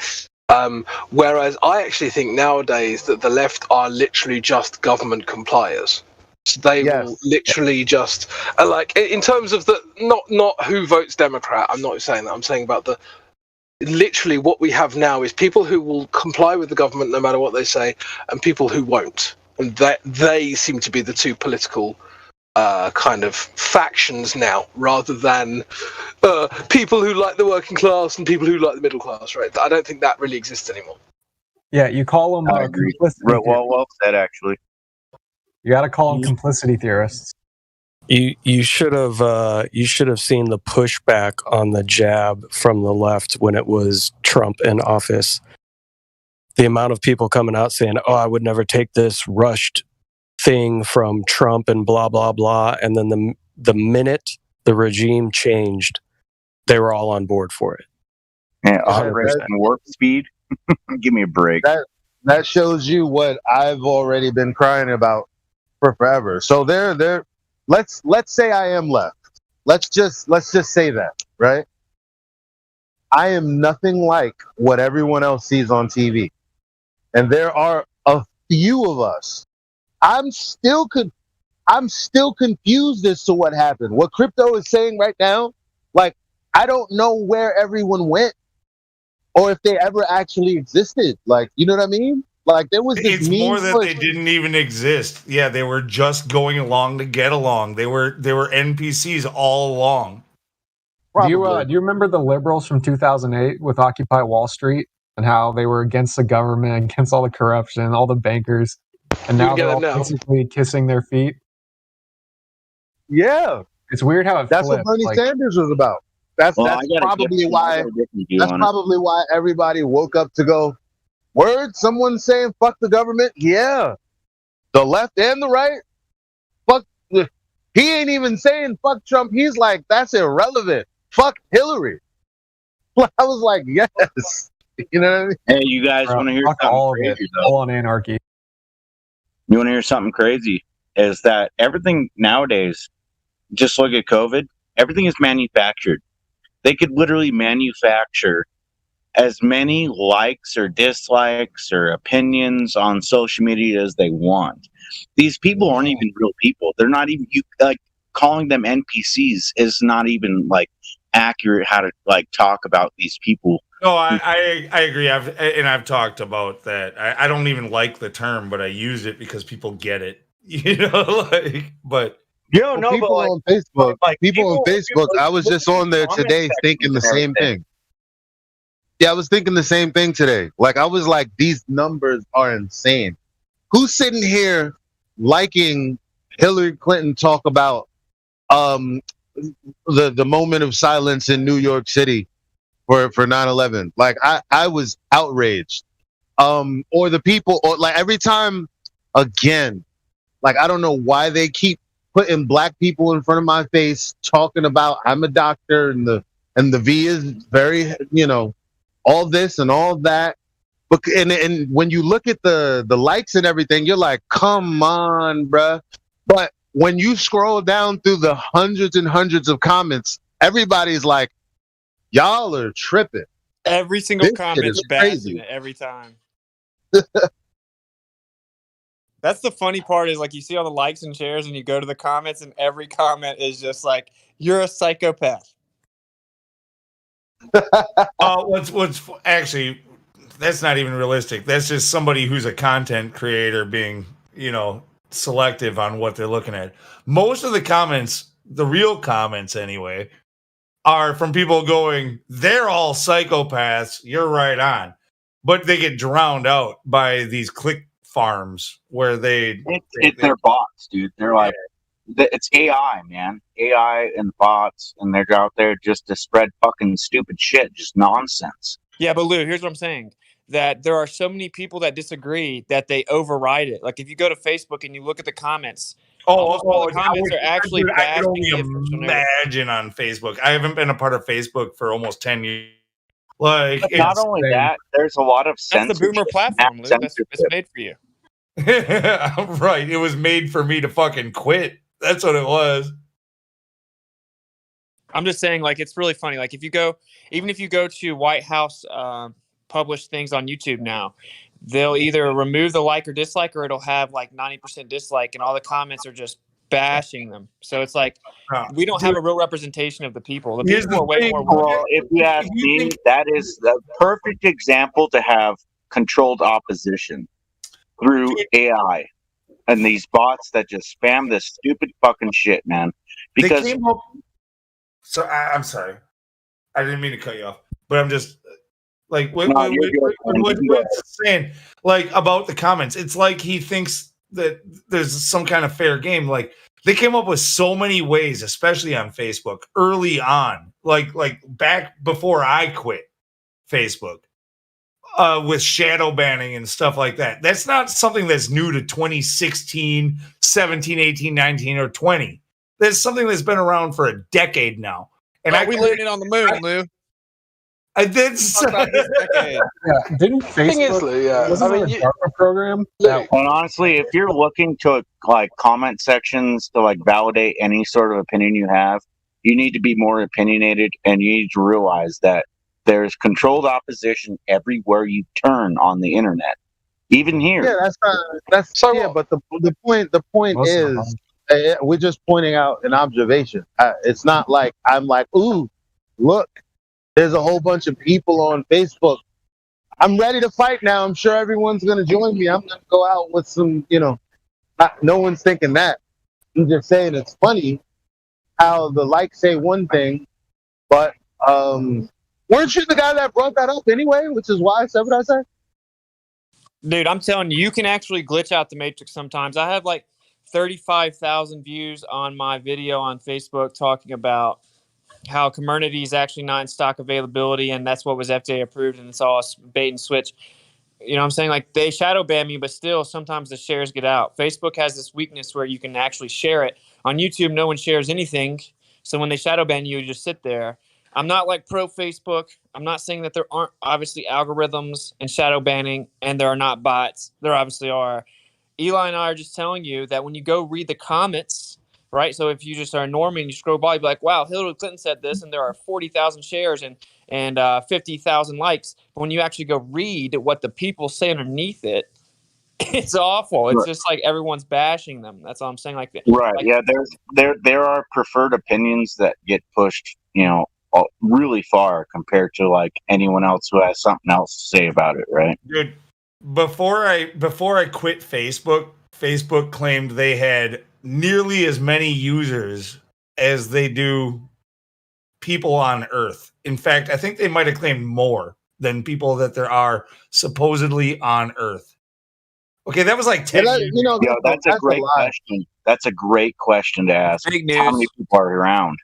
[SPEAKER 4] Whereas I actually think nowadays that the left are literally just government compliers. So they will literally just like in terms of the not who votes Democrat. I'm not saying that. I'm saying about the literally what we have now is people who will comply with the government no matter what they say, and people who won't. And that they seem to be the two political kind of factions now, rather than people who like the working class and people who like the middle class, right? I don't think that really exists anymore.
[SPEAKER 15] Yeah, you call them complicity.
[SPEAKER 18] Well said, actually.
[SPEAKER 15] You got to call them complicity theorists.
[SPEAKER 9] You should have seen the pushback on the jab from the left when it was Trump in office. The amount of people coming out saying, "Oh, I would never take this rushed thing from Trump and blah blah blah," and then the minute the regime changed, they were all on board for it.
[SPEAKER 18] Yeah, Operation Warp Speed. Give me a break.
[SPEAKER 2] That shows you what I've already been crying about for forever. So let's say I am left. Let's just say that, right? I am nothing like what everyone else sees on TV. And there are a few of us. I'm still confused as to what happened. What crypto is saying right now, like, I don't know where everyone went or if they ever actually existed. Like, you know what I mean? Like there was this
[SPEAKER 20] It's
[SPEAKER 2] mean
[SPEAKER 20] more that
[SPEAKER 2] push.
[SPEAKER 20] they didn't even exist. Yeah, they were just going along to get along. They were NPCs all along.
[SPEAKER 15] Do you remember the liberals from 2008 with Occupy Wall Street and how they were against the government, against all the corruption, all the bankers, and now they're all basically kissing their feet?
[SPEAKER 2] Yeah,
[SPEAKER 15] it's weird how it
[SPEAKER 2] That's
[SPEAKER 15] flipped.
[SPEAKER 2] what Bernie
[SPEAKER 15] like,
[SPEAKER 2] Sanders was about. That's probably why. That's probably why everybody woke up to go. Word, someone saying fuck the government. Yeah, the left and the right. Fuck. He ain't even saying fuck Trump. He's like, that's irrelevant. Fuck Hillary. I was like, yes. You know what I mean?
[SPEAKER 18] Hey, you guys want to hear
[SPEAKER 15] fuck
[SPEAKER 18] something
[SPEAKER 15] all of
[SPEAKER 18] crazy?
[SPEAKER 15] it. All on anarchy.
[SPEAKER 18] You want to hear something crazy? Is that everything nowadays, just look at COVID, everything is manufactured. They could literally manufacture as many likes or dislikes or opinions on social media as they want. These people aren't even real people. They're not even, like, calling them NPCs is not even like accurate how to like talk about these people.
[SPEAKER 20] No, I agree. I've talked about that. I don't even like the term, but I use it because people get it. You know, like, but
[SPEAKER 2] Well, people on Facebook, people on Facebook, I was just on there today thinking the same thing. Yeah, I was thinking the same thing today. Like, I was like, these numbers are insane. Who's sitting here liking Hillary Clinton talk about the moment of silence in New York City for 9/11? Like, I was outraged. Or the people, or like every time, again, like, I don't know why they keep putting black people in front of my face talking about I'm a doctor and the V is very, you know, all this and all that. But and when you look at the likes and everything, you're like, come on, bruh. But when you scroll down through the hundreds and hundreds of comments, everybody's like, y'all are tripping.
[SPEAKER 14] Every single
[SPEAKER 2] This shit
[SPEAKER 14] comment's
[SPEAKER 2] is
[SPEAKER 14] bashing
[SPEAKER 2] crazy.
[SPEAKER 14] it every time. That's the funny part is like you see all the likes and shares and you go to the comments and every comment is just like, you're a psychopath.
[SPEAKER 20] What's actually, that's not even realistic. That's just somebody who's a content creator being, you know, selective on what they're looking at. Most of the comments, the real comments anyway, are from people going, they're all psychopaths. You're right on. But they get drowned out by these click farms where they're
[SPEAKER 18] bots, dude. They're like, it's AI, man. AI and bots, and they're out there just to spread fucking stupid shit, just nonsense.
[SPEAKER 14] Yeah, but Lou, here's what I'm saying. That there are so many people that disagree that they override it. Like if you go to Facebook and you look at the comments, almost all the comments are actually
[SPEAKER 20] I could
[SPEAKER 14] bashing
[SPEAKER 20] only
[SPEAKER 14] the official narrative.
[SPEAKER 20] imagine on Facebook. I haven't been a part of Facebook for almost 10 years. Like,
[SPEAKER 18] But not only that, there's a lot of
[SPEAKER 14] That's
[SPEAKER 18] censorship.
[SPEAKER 14] the boomer platform, Lou. It's made for you.
[SPEAKER 20] Right. It was made for me to fucking quit. That's what it was.
[SPEAKER 14] I'm just saying, like, it's really funny. Like, if you go to White House published things on YouTube now, they'll either remove the like or dislike, or it'll have like 90% dislike, and all the comments are just bashing them. So it's like we don't have a real representation of the people. The people are way more.
[SPEAKER 18] Well, if you ask me, that is the perfect example to have controlled opposition through AI and these bots that just spam this stupid fucking shit, man. Because
[SPEAKER 20] they came up. So I'm sorry, I didn't mean to cut you off, but I'm just like what's saying, like about the comments. It's like he thinks that there's some kind of fair game. Like they came up with so many ways, especially on Facebook early on, like back before I quit Facebook, with shadow banning and stuff like that. That's not something that's new to 2016, 17, 18, 19, or 20. That's something that's been around for a decade now. And
[SPEAKER 14] we landed on the moon, Lou.
[SPEAKER 20] I did.
[SPEAKER 15] Yeah, didn't Facebook? Wasn't there a DARPA program?
[SPEAKER 18] And honestly, if you're looking to like comment sections to like validate any sort of opinion you have, you need to be more opinionated, and you need to realize that there's controlled opposition everywhere you turn on the internet, even here.
[SPEAKER 2] Yeah, that's so. Yeah, but the point is, we're just pointing out an observation. It's not like I'm like, ooh, look, there's a whole bunch of people on Facebook.
[SPEAKER 22] I'm ready to fight now. I'm sure everyone's gonna join me. I'm gonna go out with some, no one's thinking that. I'm just saying it's funny how the likes say one thing, but weren't you the guy that brought that up anyway? Which is why I said what I said.
[SPEAKER 14] Dude, I'm telling you, you can actually glitch out the Matrix sometimes. I have like 35,000 views on my video on Facebook talking about how Comirnaty is actually not in stock availability, and that's what was FDA approved, and it's all bait and switch. You know what I'm saying? Like, they shadow ban me, but still, sometimes the shares get out. Facebook has this weakness where you can actually share it. On YouTube, no one shares anything, so when they shadow ban you, you just sit there. I'm not like pro Facebook. I'm not saying that there aren't obviously algorithms and shadow banning, and there are not bots. There obviously are. Eli and I are just telling you that when you go read the comments, right? So if you just are a normie and you scroll by, you'll be like, wow, Hillary Clinton said this, and there are 40,000 shares and 50,000 likes. But when you actually go read what the people say underneath it, it's awful. It's just like everyone's bashing them. That's all I'm saying. Like,
[SPEAKER 18] Right.
[SPEAKER 14] like
[SPEAKER 18] Yeah. There are preferred opinions that get pushed, really far compared to like anyone else who has something else to say about it. Right.
[SPEAKER 20] Dude, before I quit Facebook, Facebook claimed they had nearly as many users as they do people on Earth. In fact, I think they might have claimed more than people that there are supposedly on Earth. Okay, that was like 10 years ago.
[SPEAKER 18] That's a great question. That's a great question to ask.
[SPEAKER 14] Fake
[SPEAKER 18] How many
[SPEAKER 14] news.
[SPEAKER 18] people are around?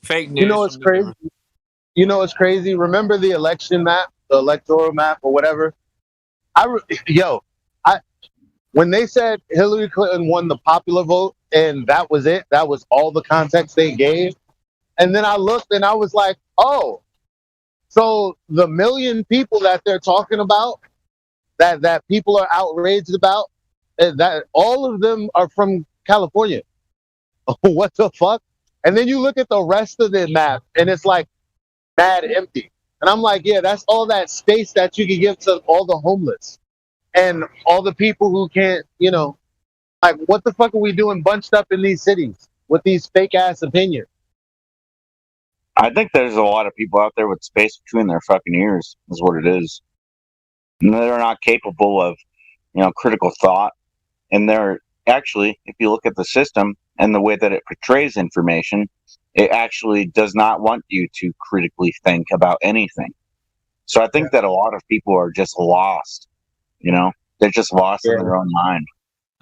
[SPEAKER 14] Fake news.
[SPEAKER 22] You know what's crazy? Remember the election map, the electoral map, or whatever? When they said Hillary Clinton won the popular vote and that was it, that was all the context they gave. And then I looked and I was like, oh, so the million people that they're talking about, that people are outraged about, that all of them are from California. What the fuck? And then you look at the rest of the map and it's like mad empty. And I'm like, yeah, that's all that space that you can give to all the homeless and all the people who can't, like, what the fuck are we doing bunched up in these cities with these fake ass opinions?
[SPEAKER 18] I think there's a lot of people out there with space between their fucking ears, is what it is. And they're not capable of, critical thought. And they're actually, if you look at the system and the way that it portrays information, it actually does not want you to critically think about anything. So I think that a lot of people are just lost. They're just lost in their own mind.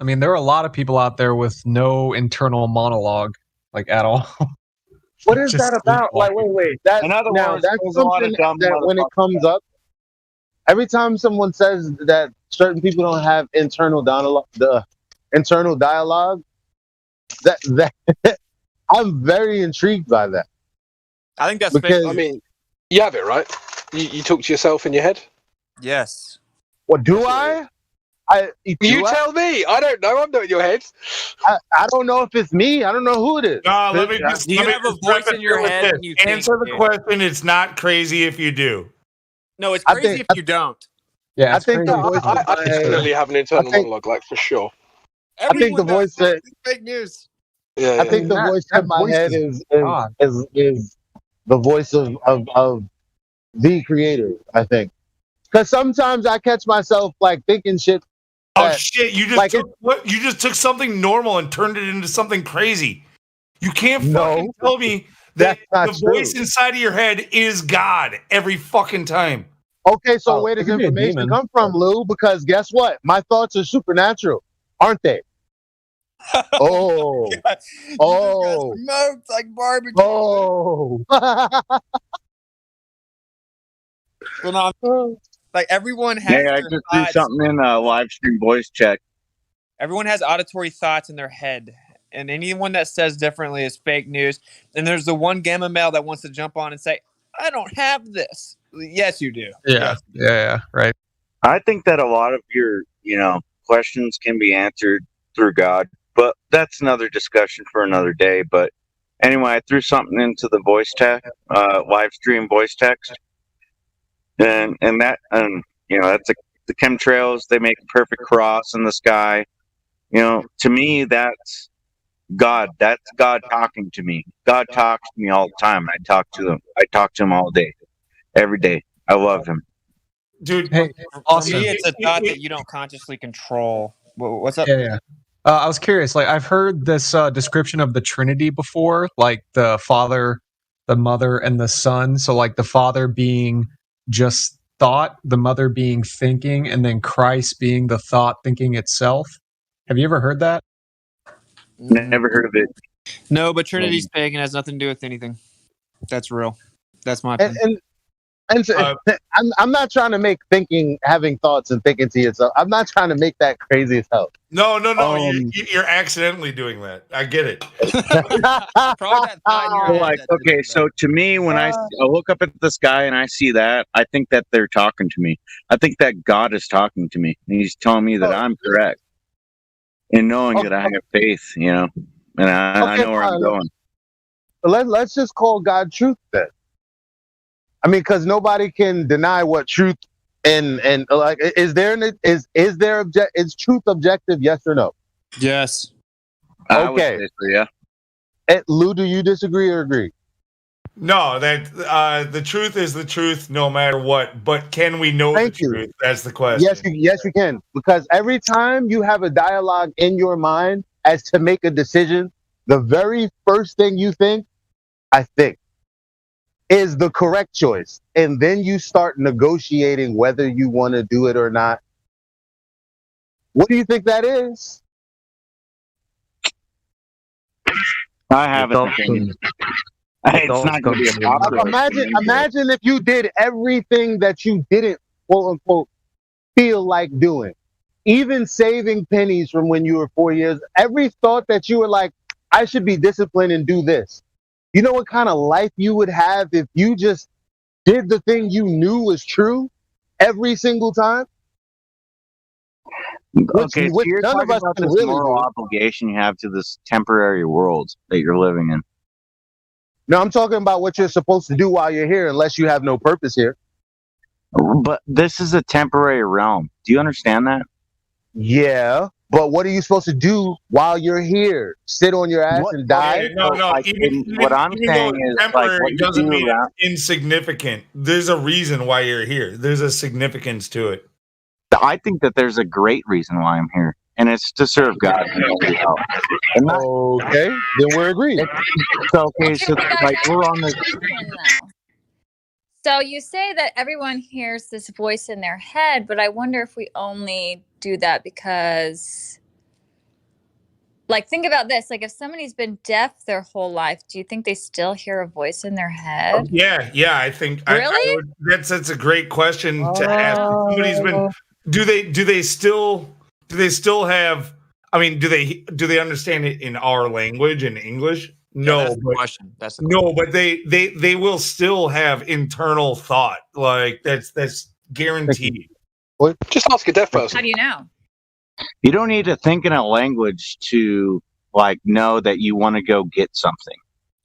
[SPEAKER 15] I mean, there are a lot of people out there with no internal monologue, like, at all.
[SPEAKER 22] What is that about? Like, wait. That's
[SPEAKER 18] In other words,
[SPEAKER 22] that's
[SPEAKER 18] there's a lot of
[SPEAKER 22] something
[SPEAKER 18] dumb
[SPEAKER 22] that when it comes up, every time someone says that certain people don't have internal dialogue, that I'm very intrigued by that.
[SPEAKER 14] I think that's
[SPEAKER 22] because
[SPEAKER 14] fake.
[SPEAKER 4] I mean, you have it, right? You talk to yourself in your head?
[SPEAKER 14] Yes.
[SPEAKER 22] What do I?
[SPEAKER 4] You tell me. I don't know. I'm not in your head.
[SPEAKER 22] I don't know if it's me. I don't know who it is.
[SPEAKER 20] Let me just.
[SPEAKER 14] Do you have a voice in your head when you
[SPEAKER 20] answer
[SPEAKER 14] think,
[SPEAKER 20] the question? It's not crazy if you do.
[SPEAKER 14] No, it's crazy if you don't.
[SPEAKER 15] Yeah,
[SPEAKER 22] I think the voice.
[SPEAKER 4] I definitely have an internal monologue, like, for sure.
[SPEAKER 22] I think the voice that
[SPEAKER 14] fake news.
[SPEAKER 4] Yeah,
[SPEAKER 22] I think the voice in my head is the voice of the creator. I think because sometimes I catch myself like thinking shit.
[SPEAKER 20] Oh shit! You just took something normal and turned it into something crazy. You can't fucking tell me that the voice inside of your head is God every fucking time.
[SPEAKER 22] Okay, so where does information come from, Lou? Because guess what? My thoughts are supernatural, aren't they? Oh,
[SPEAKER 14] Smoked like barbecue.
[SPEAKER 22] Oh.
[SPEAKER 14] Like, everyone has.
[SPEAKER 18] Hey, I just do something in live stream voice check.
[SPEAKER 14] Everyone has auditory thoughts in their head, and anyone that says differently is fake news. And there's the one gamma male that wants to jump on and say, "I don't have this." Yes, you do.
[SPEAKER 15] Yeah, right.
[SPEAKER 18] I think that a lot of your, questions can be answered through God, but that's another discussion for another day. But anyway, I threw something into the voice text, live stream voice text, and that's the chemtrails. They make a perfect cross in the sky. To me, that's God. That's God talking to me. God talks to me all the time. I talk to him. I talk to him all day, every day. I love him.
[SPEAKER 20] dude.
[SPEAKER 15] Hey,
[SPEAKER 14] For
[SPEAKER 15] Austin.
[SPEAKER 14] me, it's a thought that you don't consciously control. What's up?
[SPEAKER 15] Yeah. I was curious. Like, I've heard this description of the Trinity before, like the Father, the Mother, and the Son. So, like the Father being just thought, the Mother being thinking, and then Christ being the thought thinking itself. Have you ever heard that?
[SPEAKER 18] Never heard of it.
[SPEAKER 14] No, but Trinity's pagan, has nothing to do with anything. That's real. That's my opinion.
[SPEAKER 2] And so, I'm not trying to make having thoughts and thinking to yourself. I'm not trying to make that crazy as hell.
[SPEAKER 20] No. You're accidentally doing that. I get it.
[SPEAKER 18] Like, okay, so to me, when I look up at the sky and I see that, I think that they're talking to me. I think that God is talking to me. And he's telling me that I'm correct. And knowing that I have faith, you know, and I know where I'm going.
[SPEAKER 2] Let's just call God truth then. I mean, because nobody can deny what truth and like is truth objective? Yes or no?
[SPEAKER 14] Yes.
[SPEAKER 2] Okay.
[SPEAKER 18] Yeah.
[SPEAKER 2] Lou, do you disagree or agree?
[SPEAKER 20] No, that the truth is the truth, no matter what. But can we know the truth? That's the question.
[SPEAKER 2] Yes, you can. Because every time you have a dialogue in your mind as to make a decision, the very first thing you think, I think, is the correct choice. And then you start negotiating whether you want to do it or not. What do you think that is?
[SPEAKER 18] I have an opinion. It's not going to be a popular
[SPEAKER 2] Imagine if you did everything that you didn't, quote unquote, feel like doing. Even saving pennies from when you were 4 years, every thought that you were like, I should be disciplined and do this. You know what kind of life you would have if you just did the thing you knew was true every single time?
[SPEAKER 18] Okay, so you're talking about this moral obligation you have to this temporary world that you're living in.
[SPEAKER 2] No, I'm talking about what you're supposed to do while you're here, unless you have no purpose here.
[SPEAKER 18] But this is a temporary realm. Do you understand that?
[SPEAKER 2] Yeah, but what are you supposed to do while you're here? Sit on your ass and die?
[SPEAKER 20] No.
[SPEAKER 18] What I'm saying is,
[SPEAKER 20] temporary
[SPEAKER 18] like, what
[SPEAKER 20] doesn't mean it's insignificant. There's a reason why you're here. There's a significance to it.
[SPEAKER 18] I think that there's a great reason why I'm here, and it's to serve God.
[SPEAKER 2] Okay, then we're agreed.
[SPEAKER 18] Okay, so like we're on this.
[SPEAKER 12] So you say that everyone hears this voice in their head, but I wonder if we only do that because, like, think about this. Like, if somebody's been deaf their whole life, do you think they still hear a voice in their head?
[SPEAKER 20] Yeah, I think.
[SPEAKER 12] Really?
[SPEAKER 20] That's a great question to ask. Somebody's been. Do they still have? I mean, do they understand it in our language, in English? No,
[SPEAKER 14] that's the question. That's the
[SPEAKER 20] no, but they will still have internal thought. Like that's guaranteed.
[SPEAKER 4] Just ask a deaf person.
[SPEAKER 12] How do you know?
[SPEAKER 18] You don't need to think in a language to like know that you want to go get something.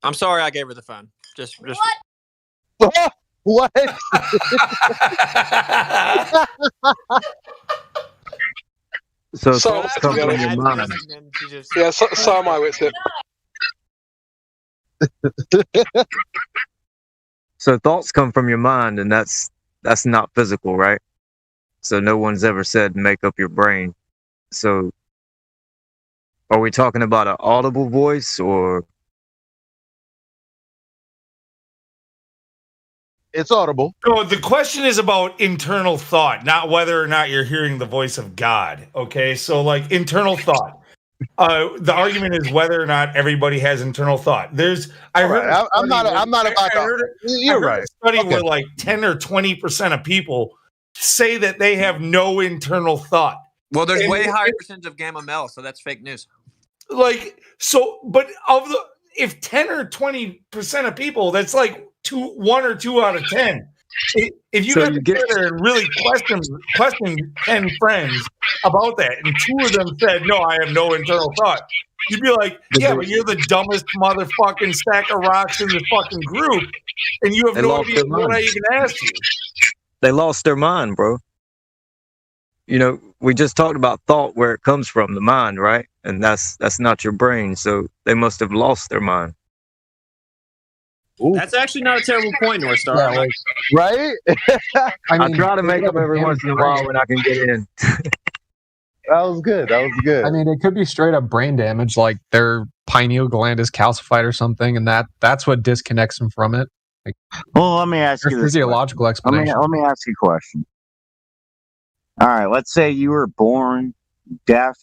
[SPEAKER 14] I'm sorry, I gave her the phone. Just
[SPEAKER 2] What? What?
[SPEAKER 16] So thoughts come from your mind.
[SPEAKER 4] Yeah, so am I with it.
[SPEAKER 16] So thoughts come from your mind, and that's not physical, right? So no one's ever said make up your brain. So are we talking about an audible voice or?
[SPEAKER 2] It's audible.
[SPEAKER 20] No, the question is about internal thought, not whether or not you're hearing the voice of God. Okay, so like internal thought. The argument is whether or not everybody has internal thought. I heard
[SPEAKER 2] I'm not about that. You're right.
[SPEAKER 20] A study where like 10 or 20% of people say that they have no internal thought.
[SPEAKER 14] Well, there's way higher percentage of gamma mel, so that's fake news.
[SPEAKER 20] Like but if 10 or 20% of people, that's like 1 or 2 out of 10. If you got together and really questioned 10 friends about that, and 2 of them said, "No, I have no internal thought," you'd be like, "Yeah, but you're the dumbest motherfucking stack of rocks in the fucking group, and you have no idea what I even asked you."
[SPEAKER 16] They lost their mind, bro. You know, we just talked about thought, where it comes from, the mind, right? And that's not your brain. So they must have lost their mind.
[SPEAKER 14] That's actually not a terrible point, North Star.
[SPEAKER 15] Yeah, like,
[SPEAKER 22] right?
[SPEAKER 16] I try to make them every once in a while when I can get in.
[SPEAKER 22] That was good. That was good.
[SPEAKER 15] I mean, it could be straight up brain damage, like their pineal gland is calcified or something, and that's what disconnects them from it. Like,
[SPEAKER 18] Well, let me ask you
[SPEAKER 15] there's
[SPEAKER 18] this
[SPEAKER 15] physiological explanation.
[SPEAKER 18] Let me ask you a question. All right, let's say you were born deaf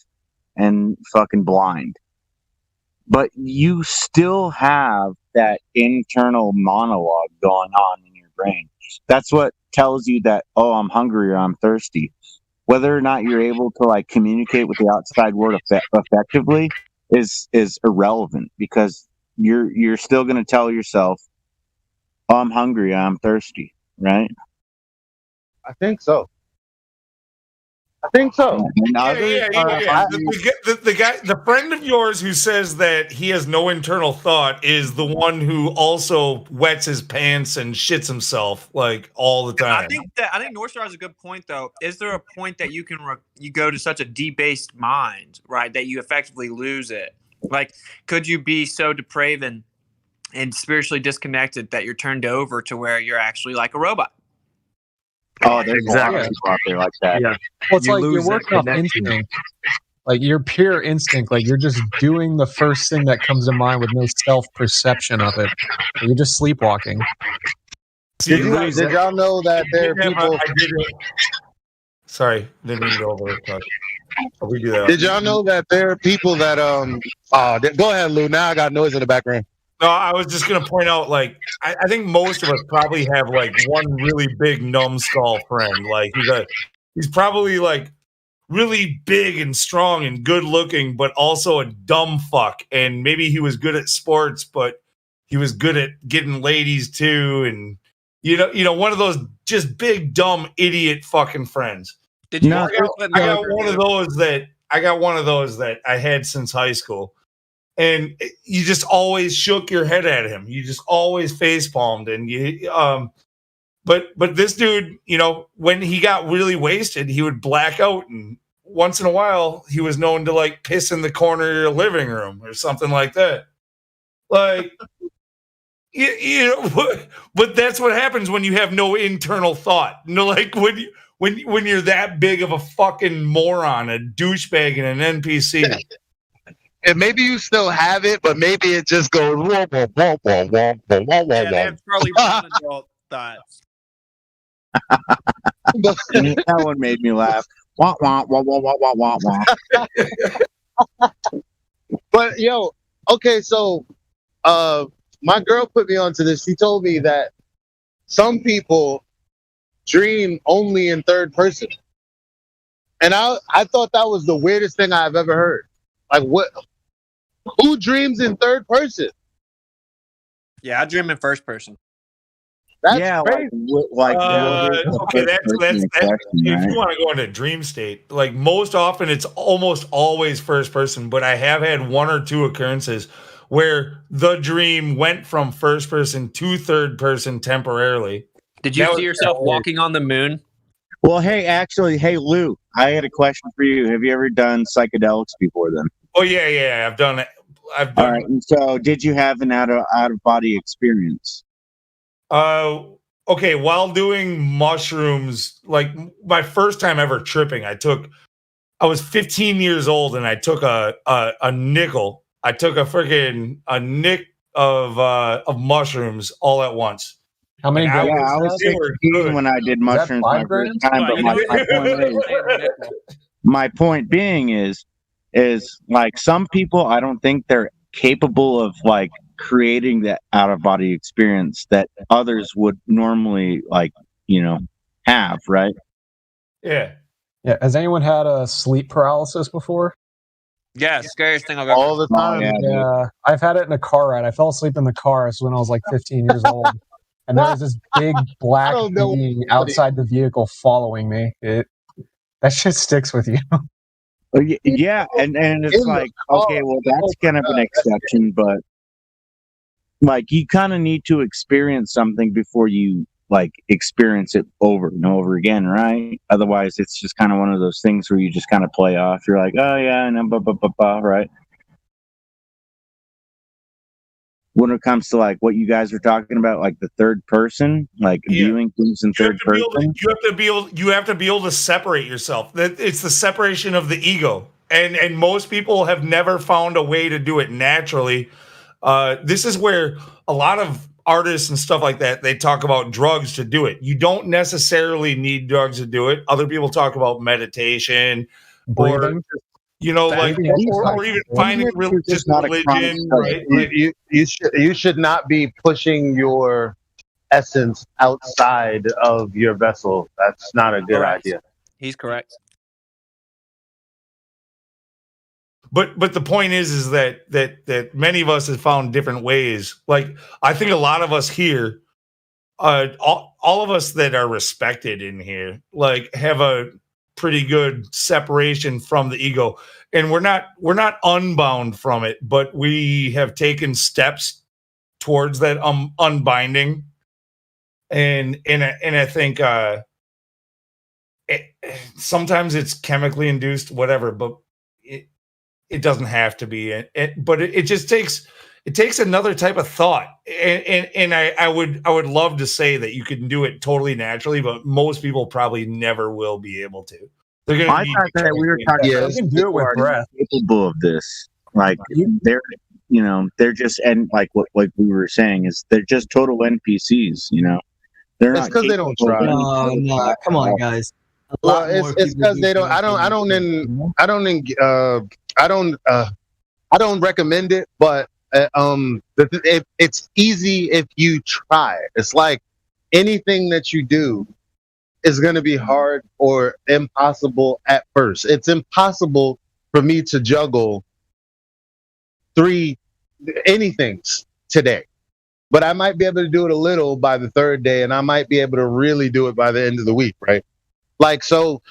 [SPEAKER 18] and fucking blind, but you still have that internal monologue going on in your brain. That's what tells you that, oh, I'm hungry or I'm thirsty. Whether or not you're able to like communicate with the outside world effectively is irrelevant, because you're still going to tell yourself, oh, I'm hungry, I'm thirsty, right?
[SPEAKER 22] I think so.
[SPEAKER 20] The friend of yours who says that he has no internal thought is the one who also wets his pants and shits himself like all the time.
[SPEAKER 14] I think North Star has a good point, though. Is there a point that you can you go to such a debased mind, right, that you effectively lose it? Like, could you be so depraved and spiritually disconnected that you're turned over to where you're actually like a robot?
[SPEAKER 18] Oh, there's exactly people out there like that.
[SPEAKER 15] Yeah. Well, it's like you're working off instinct. Like your pure instinct. Like you're just doing the first thing that comes to mind with no self-perception of it. You're just sleepwalking.
[SPEAKER 22] Did y'all know that there are people?
[SPEAKER 20] Sorry, didn't mean to go over it. We do that.
[SPEAKER 22] Did y'all know that there are people that go ahead, Lou. Now I got noise in the background.
[SPEAKER 20] No, I was just going to point out, like, I think most of us probably have, like, one really big numbskull friend. Like, he's probably, like, really big and strong and good looking, but also a dumb fuck. And maybe he was good at sports, but he was good at getting ladies, too. And, you know, one of those just big, dumb, idiot fucking friends.
[SPEAKER 14] Did you?
[SPEAKER 20] I got one of those that I had since high school. And you just always shook your head at him. You just always face palmed. And but this dude, you know, when he got really wasted, he would black out. And once in a while, he was known to like piss in the corner of your living room or something like that. Like, you know, but that's what happens when you have no internal thought. You know, like when you're that big of a fucking moron, a douchebag, and an NPC.
[SPEAKER 22] And maybe you still have it, but maybe it just goes.
[SPEAKER 14] Yeah, they have Charlie Brown adult thoughts.
[SPEAKER 18] That one made me laugh. Wah, wah, wah, wah, wah, wah, wah.
[SPEAKER 22] But yo, okay, so my girl put me onto this. She told me that some people dream only in third person, and I thought that was the weirdest thing I've ever heard. Like, what? Who dreams in third person?
[SPEAKER 14] Yeah, I dream in first person.
[SPEAKER 22] That's
[SPEAKER 18] crazy.
[SPEAKER 20] Okay, that's if you want to go into dream state, like most often it's almost always first person, but I have had one or two occurrences where the dream went from first person to third person temporarily.
[SPEAKER 14] Did you see yourself walking on the moon?
[SPEAKER 18] Well, hey, Lou, I had a question for you. Have you ever done psychedelics before then?
[SPEAKER 20] Oh yeah, I've done it.
[SPEAKER 18] All right. And so, did you have an out of body experience?
[SPEAKER 20] Okay. While doing mushrooms, like my first time ever tripping, I was 15 years old and I took a nickel. I took a nick of mushrooms all at once.
[SPEAKER 15] How many?
[SPEAKER 18] I was 16 when I did mushrooms my first time. But my point being is like some people, I don't think they're capable of like creating that out of body experience that others would normally like, you know, have, right?
[SPEAKER 20] Yeah.
[SPEAKER 15] Yeah. Has anyone had a sleep paralysis before?
[SPEAKER 14] Yeah, scariest thing I've ever.
[SPEAKER 22] All the time.
[SPEAKER 15] Yeah, I've had it in a car ride. I fell asleep in the car when I was like 15 years old, and there was this big black being outside the vehicle following me. That shit sticks with you.
[SPEAKER 18] Yeah, and it's like, okay, well, that's kind of an exception, but like you kind of need to experience something before you like experience it over and over again, right? Otherwise, it's just kind of one of those things where you just kind of play off. You're like, oh yeah, and right? when it comes to like what you guys are talking about, like the third person, like viewing things in third person.
[SPEAKER 20] You have to be able to separate yourself. That it's the separation of the ego, and most people have never found a way to do it naturally. This is where a lot of artists and stuff like that, they talk about drugs to do it. You don't necessarily need drugs to do it. Other people talk about meditation,
[SPEAKER 15] Breathing.
[SPEAKER 20] or like, or even finding just religion. Right?
[SPEAKER 2] You should not be pushing your essence outside of your vessel. That's not a good idea.
[SPEAKER 14] He's correct.
[SPEAKER 20] But the point is that many of us have found different ways. Like, I think a lot of us here, all of us that are respected in here, like, have a pretty good separation from the ego, and we're not unbound from it, but we have taken steps towards that unbinding. And I think sometimes it's chemically induced, whatever, but it doesn't have to be. But it just takes another type of thought. And I would love to say that you can do it totally naturally, but most people probably never will be able to. They're going to.
[SPEAKER 18] I thought that we were talking about
[SPEAKER 15] you can do it with breath.
[SPEAKER 18] Capable of this, like they're just, and like what we were saying is they're just total NPCs. They're
[SPEAKER 2] It's
[SPEAKER 18] not
[SPEAKER 2] because they don't
[SPEAKER 18] capable
[SPEAKER 2] try.
[SPEAKER 18] of
[SPEAKER 21] No, come on, guys.
[SPEAKER 2] Well, it's because they don't. I don't recommend it, but it's easy if you try. It's like anything that you do is going to be hard or impossible at first. It's impossible for me to juggle 3 anythings today, but I might be able to do it a little by the 3rd day, and I might be able to really do it by the end of the week, right? Like, so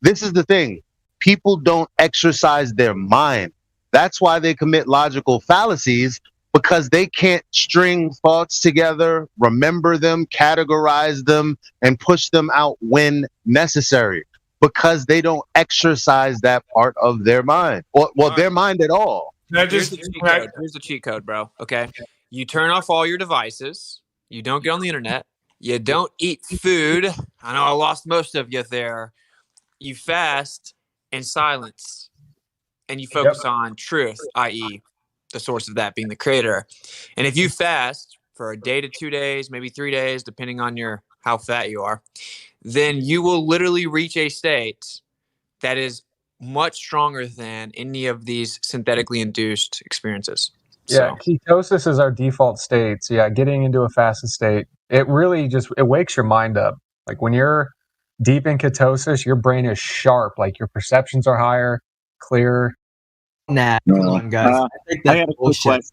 [SPEAKER 2] this is the thing. People don't exercise their mind. That's why they commit logical fallacies, because they can't string thoughts together, remember them, categorize them, and push them out when necessary, because they don't exercise that part of their mind, or their mind at all.
[SPEAKER 14] Here's the cheat code, bro. Okay. You turn off all your devices. You don't get on the internet. You don't eat food. I know I lost most of you there. You fast in silence, and you focus on truth, i.e., the source of that being the creator. And if you fast for a day to 2 days, maybe 3 days, depending on how fat you are, then you will literally reach a state that is much stronger than any of these synthetically induced experiences.
[SPEAKER 15] Yeah, ketosis is our default state. So yeah, getting into a fasted state, it really it wakes your mind up. Like when you're deep in ketosis, your brain is sharp. Like your perceptions are higher, clearer.
[SPEAKER 21] Nah, come on, guys. I think that's
[SPEAKER 18] I had a quick
[SPEAKER 21] bullshit.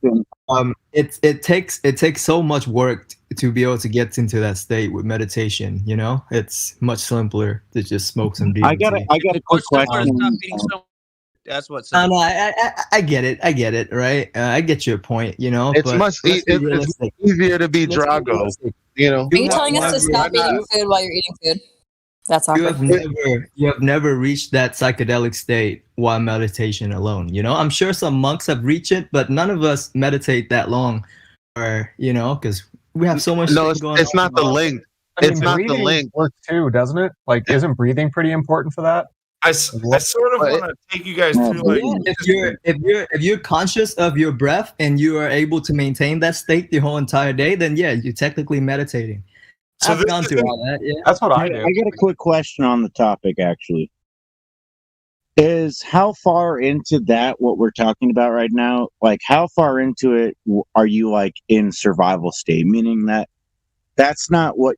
[SPEAKER 18] question.
[SPEAKER 21] It takes so much work to be able to get into that state with meditation. It's much simpler to just smoke some DMT.
[SPEAKER 18] I got a quick question.
[SPEAKER 14] That's what's.
[SPEAKER 21] No, I get it, right? I get your point.
[SPEAKER 2] It's easier to be Drago.
[SPEAKER 12] Are you telling us to stop eating food while you're eating food? That's awkward.
[SPEAKER 21] You have never reached that psychedelic state while meditation alone. I'm sure some monks have reached it, but none of us meditate that long, or because we have so much.
[SPEAKER 2] No,
[SPEAKER 21] going on.
[SPEAKER 2] it's not the length. It's not the length
[SPEAKER 15] too, doesn't it? Like, isn't breathing pretty important for that?
[SPEAKER 20] I sort of want to take you guys through, like,
[SPEAKER 21] if you're conscious of your breath and you are able to maintain that state the whole entire day, then yeah, you're technically meditating.
[SPEAKER 18] So
[SPEAKER 21] I've gone through all that. Yeah.
[SPEAKER 15] That's what I do.
[SPEAKER 18] I got a quick question on the topic, actually. Is how far into that what we're talking about right now? Like, how far into it are you, like, in survival state? Meaning that's what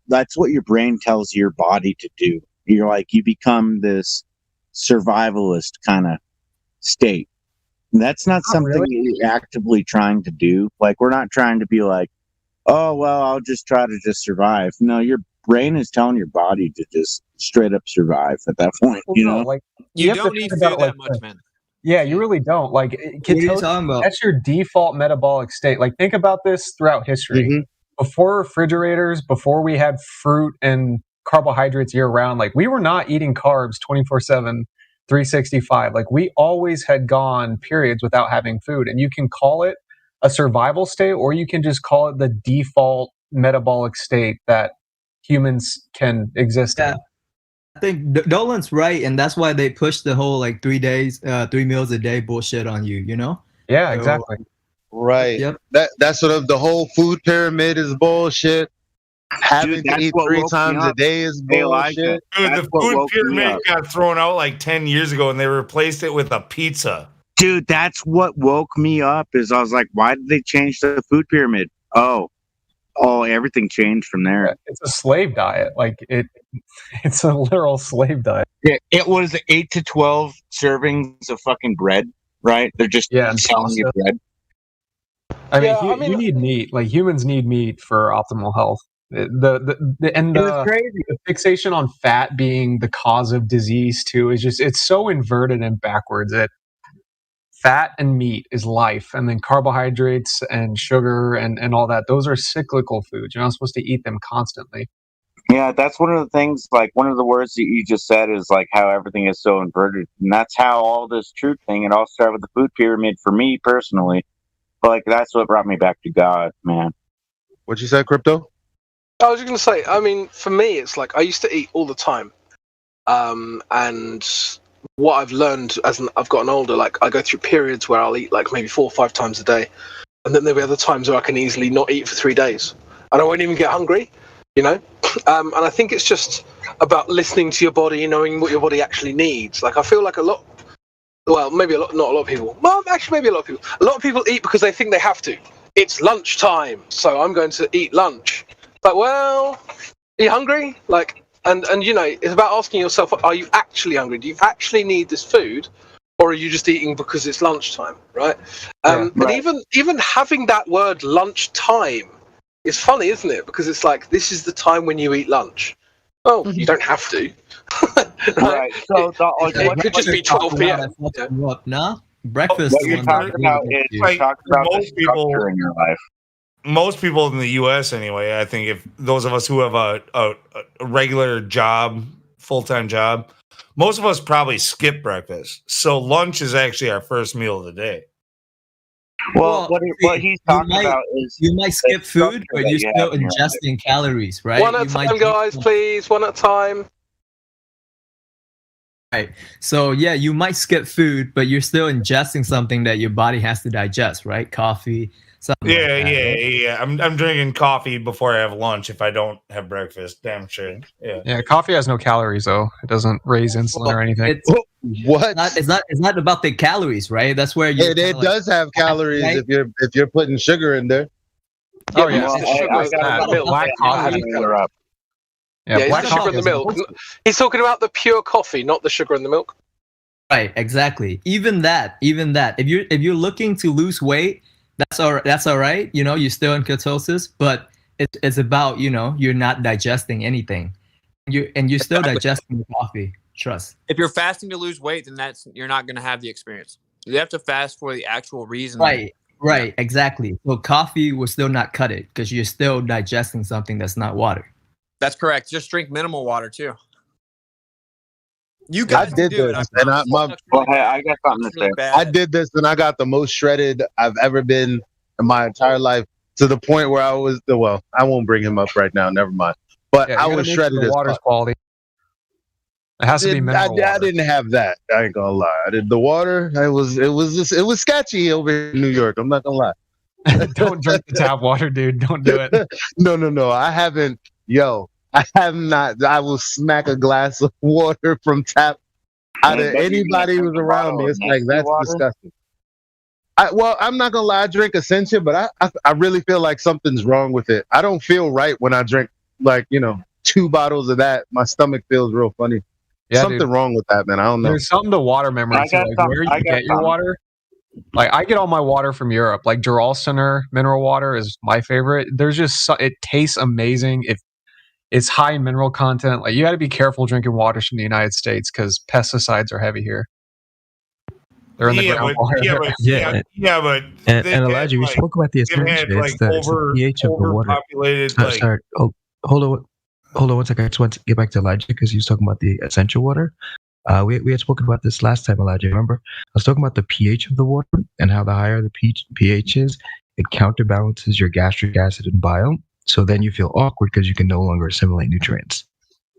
[SPEAKER 18] your brain tells your body to do. You become this survivalist kind of state. That's not something you're actively trying to do. Like, we're not trying to be like, oh, well, I'll just try to just survive. No, your brain is telling your body to just straight up survive at that point.
[SPEAKER 15] Like,
[SPEAKER 14] you don't need food that much, man.
[SPEAKER 15] Yeah, you really don't. Like, ketosis, that's your default metabolic state. Like, think about this throughout history.
[SPEAKER 2] Mm-hmm.
[SPEAKER 15] Before refrigerators, before we had fruit and carbohydrates year round, like, we were not eating carbs 24/7, 365. Like, we always had gone periods without having food. And you can call it a survival state, or you can just call it the default metabolic state that humans can exist in.
[SPEAKER 21] I think Dolan's right, and that's why they push the whole like 3 days, 3 meals a day bullshit on you. You know?
[SPEAKER 15] Yeah,
[SPEAKER 21] So-
[SPEAKER 15] exactly.
[SPEAKER 2] Right.
[SPEAKER 21] Yep.
[SPEAKER 2] That's what the whole food pyramid is bullshit. Having to
[SPEAKER 18] that's
[SPEAKER 2] eat
[SPEAKER 18] what
[SPEAKER 2] 3
[SPEAKER 18] woke me
[SPEAKER 2] times a
[SPEAKER 18] up.
[SPEAKER 2] day is
[SPEAKER 18] Hey, Elijah,
[SPEAKER 2] bullshit.
[SPEAKER 20] Dude,
[SPEAKER 18] that's
[SPEAKER 20] the
[SPEAKER 18] what
[SPEAKER 20] food
[SPEAKER 18] woke me
[SPEAKER 20] pyramid
[SPEAKER 18] up.
[SPEAKER 20] got thrown out like 10 years ago, and they replaced it with a pizza.
[SPEAKER 18] Dude, that's what woke me up. Is I was like, why did they change the food pyramid? Oh, everything changed from there.
[SPEAKER 15] It's a slave diet. Like it's a literal slave diet.
[SPEAKER 18] It was 8 to 12 servings of fucking bread, right? They're just
[SPEAKER 15] and
[SPEAKER 18] selling you
[SPEAKER 15] pasta.
[SPEAKER 18] bread.
[SPEAKER 15] I mean,
[SPEAKER 4] Yeah,
[SPEAKER 15] you need meat. Like humans need meat for optimal health. The fixation on fat being the cause of disease too is just, it's so inverted and backwards. That fat and meat is life, and then carbohydrates and sugar and all that, those are cyclical foods. You're not supposed to eat them constantly.
[SPEAKER 18] Yeah, that's one of the things, like one of the words that you just said is like how everything is so inverted. And that's how all this truth thing, it all started with the food pyramid for me personally. But like that's what brought me back to God, man.
[SPEAKER 2] What you said, Crypto?
[SPEAKER 4] I was just going to say, I mean, for me, it's like I used to eat all the time. And what I've learned as I've gotten older, like I go through periods where I'll eat like maybe 4 or 5 times a day. And then there'll be other times where I can easily not eat for 3 days. And I won't even get hungry, you know? And I think it's just about listening to your body, knowing what your body actually needs. Like I feel like not a lot of people. Well, actually, maybe a lot of people. A lot of people eat because they think they have to. It's lunchtime, so I'm going to eat lunch. Like, well, are you hungry? Like, and you know, it's about asking yourself, are you actually hungry? Do you actually need this food, or are you just eating because it's lunchtime, right? But even having that word lunchtime is funny, isn't it? Because it's like this is the time when you eat lunch. Oh, you don't have to.
[SPEAKER 18] Right. So
[SPEAKER 4] it could just be 12 p.m.
[SPEAKER 21] No, breakfast.
[SPEAKER 18] What you're talking about is you're talking about the structure in your life.
[SPEAKER 20] Most people in the U.S. anyway, I think if those of us who have a regular job, full-time job, most of us probably skip breakfast. So lunch is actually our first meal of the day.
[SPEAKER 18] Well, what he's talking about is
[SPEAKER 21] you might skip food, but you're still ingesting calories, right?
[SPEAKER 4] One at a time, guys, please. One at a time.
[SPEAKER 21] Right. So yeah, you might skip food, but you're still ingesting something that your body has to digest, right? Coffee, something like that, right?
[SPEAKER 20] Yeah. I'm drinking coffee before I have lunch if I don't have breakfast. Damn sure. Yeah.
[SPEAKER 15] Yeah, coffee has no calories though. It doesn't raise insulin or anything.
[SPEAKER 2] What?
[SPEAKER 21] It's not about the calories, right? That's where you.
[SPEAKER 2] It does have calories
[SPEAKER 21] right?
[SPEAKER 2] if you're putting sugar in there.
[SPEAKER 15] Oh yeah,
[SPEAKER 4] It's the sugar in the milk.
[SPEAKER 15] black coffee.
[SPEAKER 4] Yeah, it's
[SPEAKER 21] black
[SPEAKER 4] the sugar
[SPEAKER 21] coffee
[SPEAKER 4] in the
[SPEAKER 21] is
[SPEAKER 4] milk. He's talking about the pure coffee, not the sugar in the milk.
[SPEAKER 21] Right, exactly. Even that. If you're looking to lose weight, that's all right. You know, you're still in ketosis, but it's about, you know, you're not digesting anything. You're still digesting the coffee. Trust.
[SPEAKER 14] If you're fasting to lose weight, then you're not going to have the experience. You have to fast for the actual reason.
[SPEAKER 21] Right, exactly. So coffee will still not cut it because you're still digesting something that's not water.
[SPEAKER 14] That's correct. Just drink minimal water too. You guys
[SPEAKER 2] I did
[SPEAKER 14] do
[SPEAKER 2] this,
[SPEAKER 14] it.
[SPEAKER 2] and I
[SPEAKER 18] got something to say.
[SPEAKER 2] I did this, and I got the most shredded I've ever been in my entire life, to the point where I was well. I won't bring him up right now. Never mind. But
[SPEAKER 15] Yeah,
[SPEAKER 2] I
[SPEAKER 15] you gotta
[SPEAKER 2] was
[SPEAKER 15] make sure
[SPEAKER 2] shredded
[SPEAKER 15] the
[SPEAKER 2] as
[SPEAKER 15] water's
[SPEAKER 2] fuck.
[SPEAKER 15] quality. It has to be mineral water.
[SPEAKER 2] I didn't have that. I ain't gonna lie. The water, it was sketchy over here in New York. I'm not gonna lie.
[SPEAKER 15] Don't drink the tap water, dude. Don't do it.
[SPEAKER 2] No. I haven't. I have not. I will smack a glass of water from tap out of anybody who's around me. It's like that's disgusting. I'm not gonna lie. I drink Essentia, but I really feel like something's wrong with it. I don't feel right when I drink 2 bottles of that. My stomach feels real funny.
[SPEAKER 15] Yeah,
[SPEAKER 2] something
[SPEAKER 15] dude.
[SPEAKER 2] wrong with that, man. I don't know.
[SPEAKER 15] There's something to water memory.
[SPEAKER 2] I got
[SPEAKER 15] Like
[SPEAKER 2] some-
[SPEAKER 15] where
[SPEAKER 2] I
[SPEAKER 15] you
[SPEAKER 2] got
[SPEAKER 15] get your
[SPEAKER 2] some.
[SPEAKER 15] water. Like I get all my water from Europe. Like Gerolsteiner mineral water is my favorite. There's just it tastes amazing. It's high in mineral content. Like you got to be careful drinking waters from the United States because pesticides are heavy here. They're in the groundwater.
[SPEAKER 20] But
[SPEAKER 8] And
[SPEAKER 20] they've
[SPEAKER 8] Elijah,
[SPEAKER 20] had,
[SPEAKER 8] we
[SPEAKER 20] like-
[SPEAKER 8] spoke about the
[SPEAKER 20] they've
[SPEAKER 8] essential.
[SPEAKER 20] had,
[SPEAKER 8] It's
[SPEAKER 20] like,
[SPEAKER 8] the pH of the water.
[SPEAKER 20] overpopulated,
[SPEAKER 8] Sorry. Hold on 1 second. I just want to get back to Elijah because he was talking about the essential water. We had spoken about this last time, Elijah. Remember, I was talking about the pH of the water and how the higher the pH is, it counterbalances your gastric acid and bile. So then you feel awkward because you can no longer assimilate nutrients.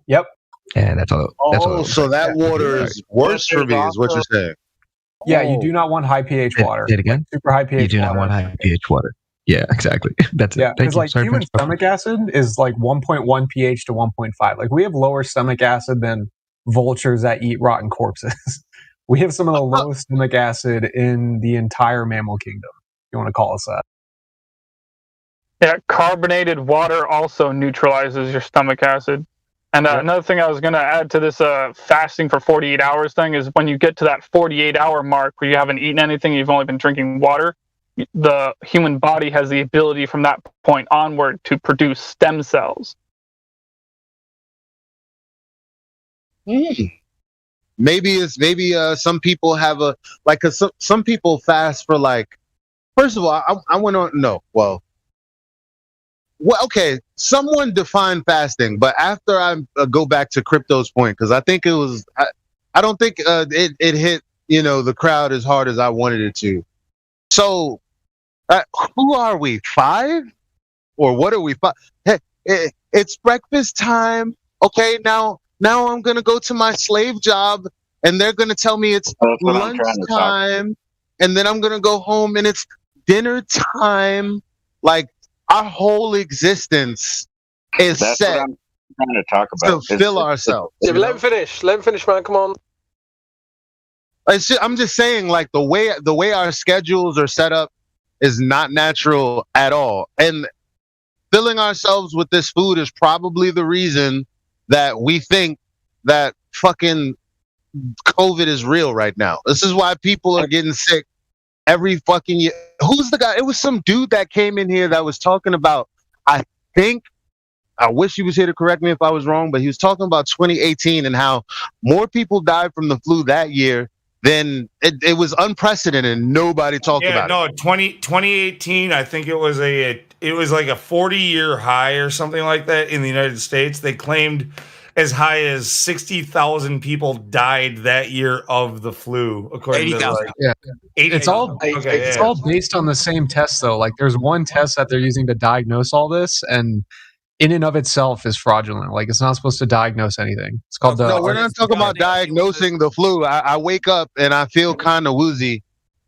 [SPEAKER 15] Yep.
[SPEAKER 8] And that's all. That's all.
[SPEAKER 22] Oh, so that water is worse for me, is what you're saying.
[SPEAKER 15] Yeah, you do not want high pH water.
[SPEAKER 8] Say it again.
[SPEAKER 15] Super high pH.
[SPEAKER 8] You do not want high pH water. Yeah, exactly. That's it.
[SPEAKER 15] Yeah,
[SPEAKER 8] Thank
[SPEAKER 15] because
[SPEAKER 8] you.
[SPEAKER 15] like
[SPEAKER 8] Sorry for
[SPEAKER 15] human
[SPEAKER 8] interrupting.
[SPEAKER 15] stomach acid is like 1.1 pH to 1.5. Like we have lower stomach acid than vultures that eat rotten corpses. We have some of the lowest stomach acid in the entire mammal kingdom. If you want to call us that.
[SPEAKER 13] Yeah, carbonated water also neutralizes your stomach acid. And another thing I was going to add to this fasting for 48 hours thing is when you get to that 48-hour mark where you haven't eaten anything, you've only been drinking water, the human body has the ability from that point onward to produce stem cells.
[SPEAKER 22] Maybe some people have a like, cause some people fast for like. First of all, I went on. No, well, okay. Someone define fasting, but after I go back to Crypto's point, because I think it was. I don't think it hit the crowd as hard as I wanted it to. So, who are we? 5? Or what are we? Hey, it's breakfast time. Okay, now I'm gonna go to my slave job, and they're gonna tell me it's lunchtime, and then I'm gonna go home and it's dinner time. Like our whole existence is
[SPEAKER 18] That's
[SPEAKER 22] set
[SPEAKER 18] what I'm trying to talk about.
[SPEAKER 22] to fill ourselves.
[SPEAKER 4] Yeah, but let him finish. Let him finish, man. Come on.
[SPEAKER 22] I'm just saying, like the way our schedules are set up is not natural at all, and filling ourselves with this food is probably the reason that we think that fucking COVID is real right now. This is why people are getting sick every fucking year. Who's the guy? It was some dude that came in here that was talking about, I wish he was here to correct me if I was wrong, but he was talking about 2018 and how more people died from the flu that year than it was unprecedented and nobody talked about it.
[SPEAKER 20] 2018, I think it was like a 40-year high or something like that in the United States. They claimed as high as 60,000 people died that year of the flu, according
[SPEAKER 15] 80,000.
[SPEAKER 20] to
[SPEAKER 15] Yeah. It's all based on the same test though. Like there's one test that they're using to diagnose all this, and in and of itself is fraudulent. Like it's not supposed to diagnose anything. It's called
[SPEAKER 22] No, we're not talking about diagnosing the flu. I wake up and I feel kind of woozy.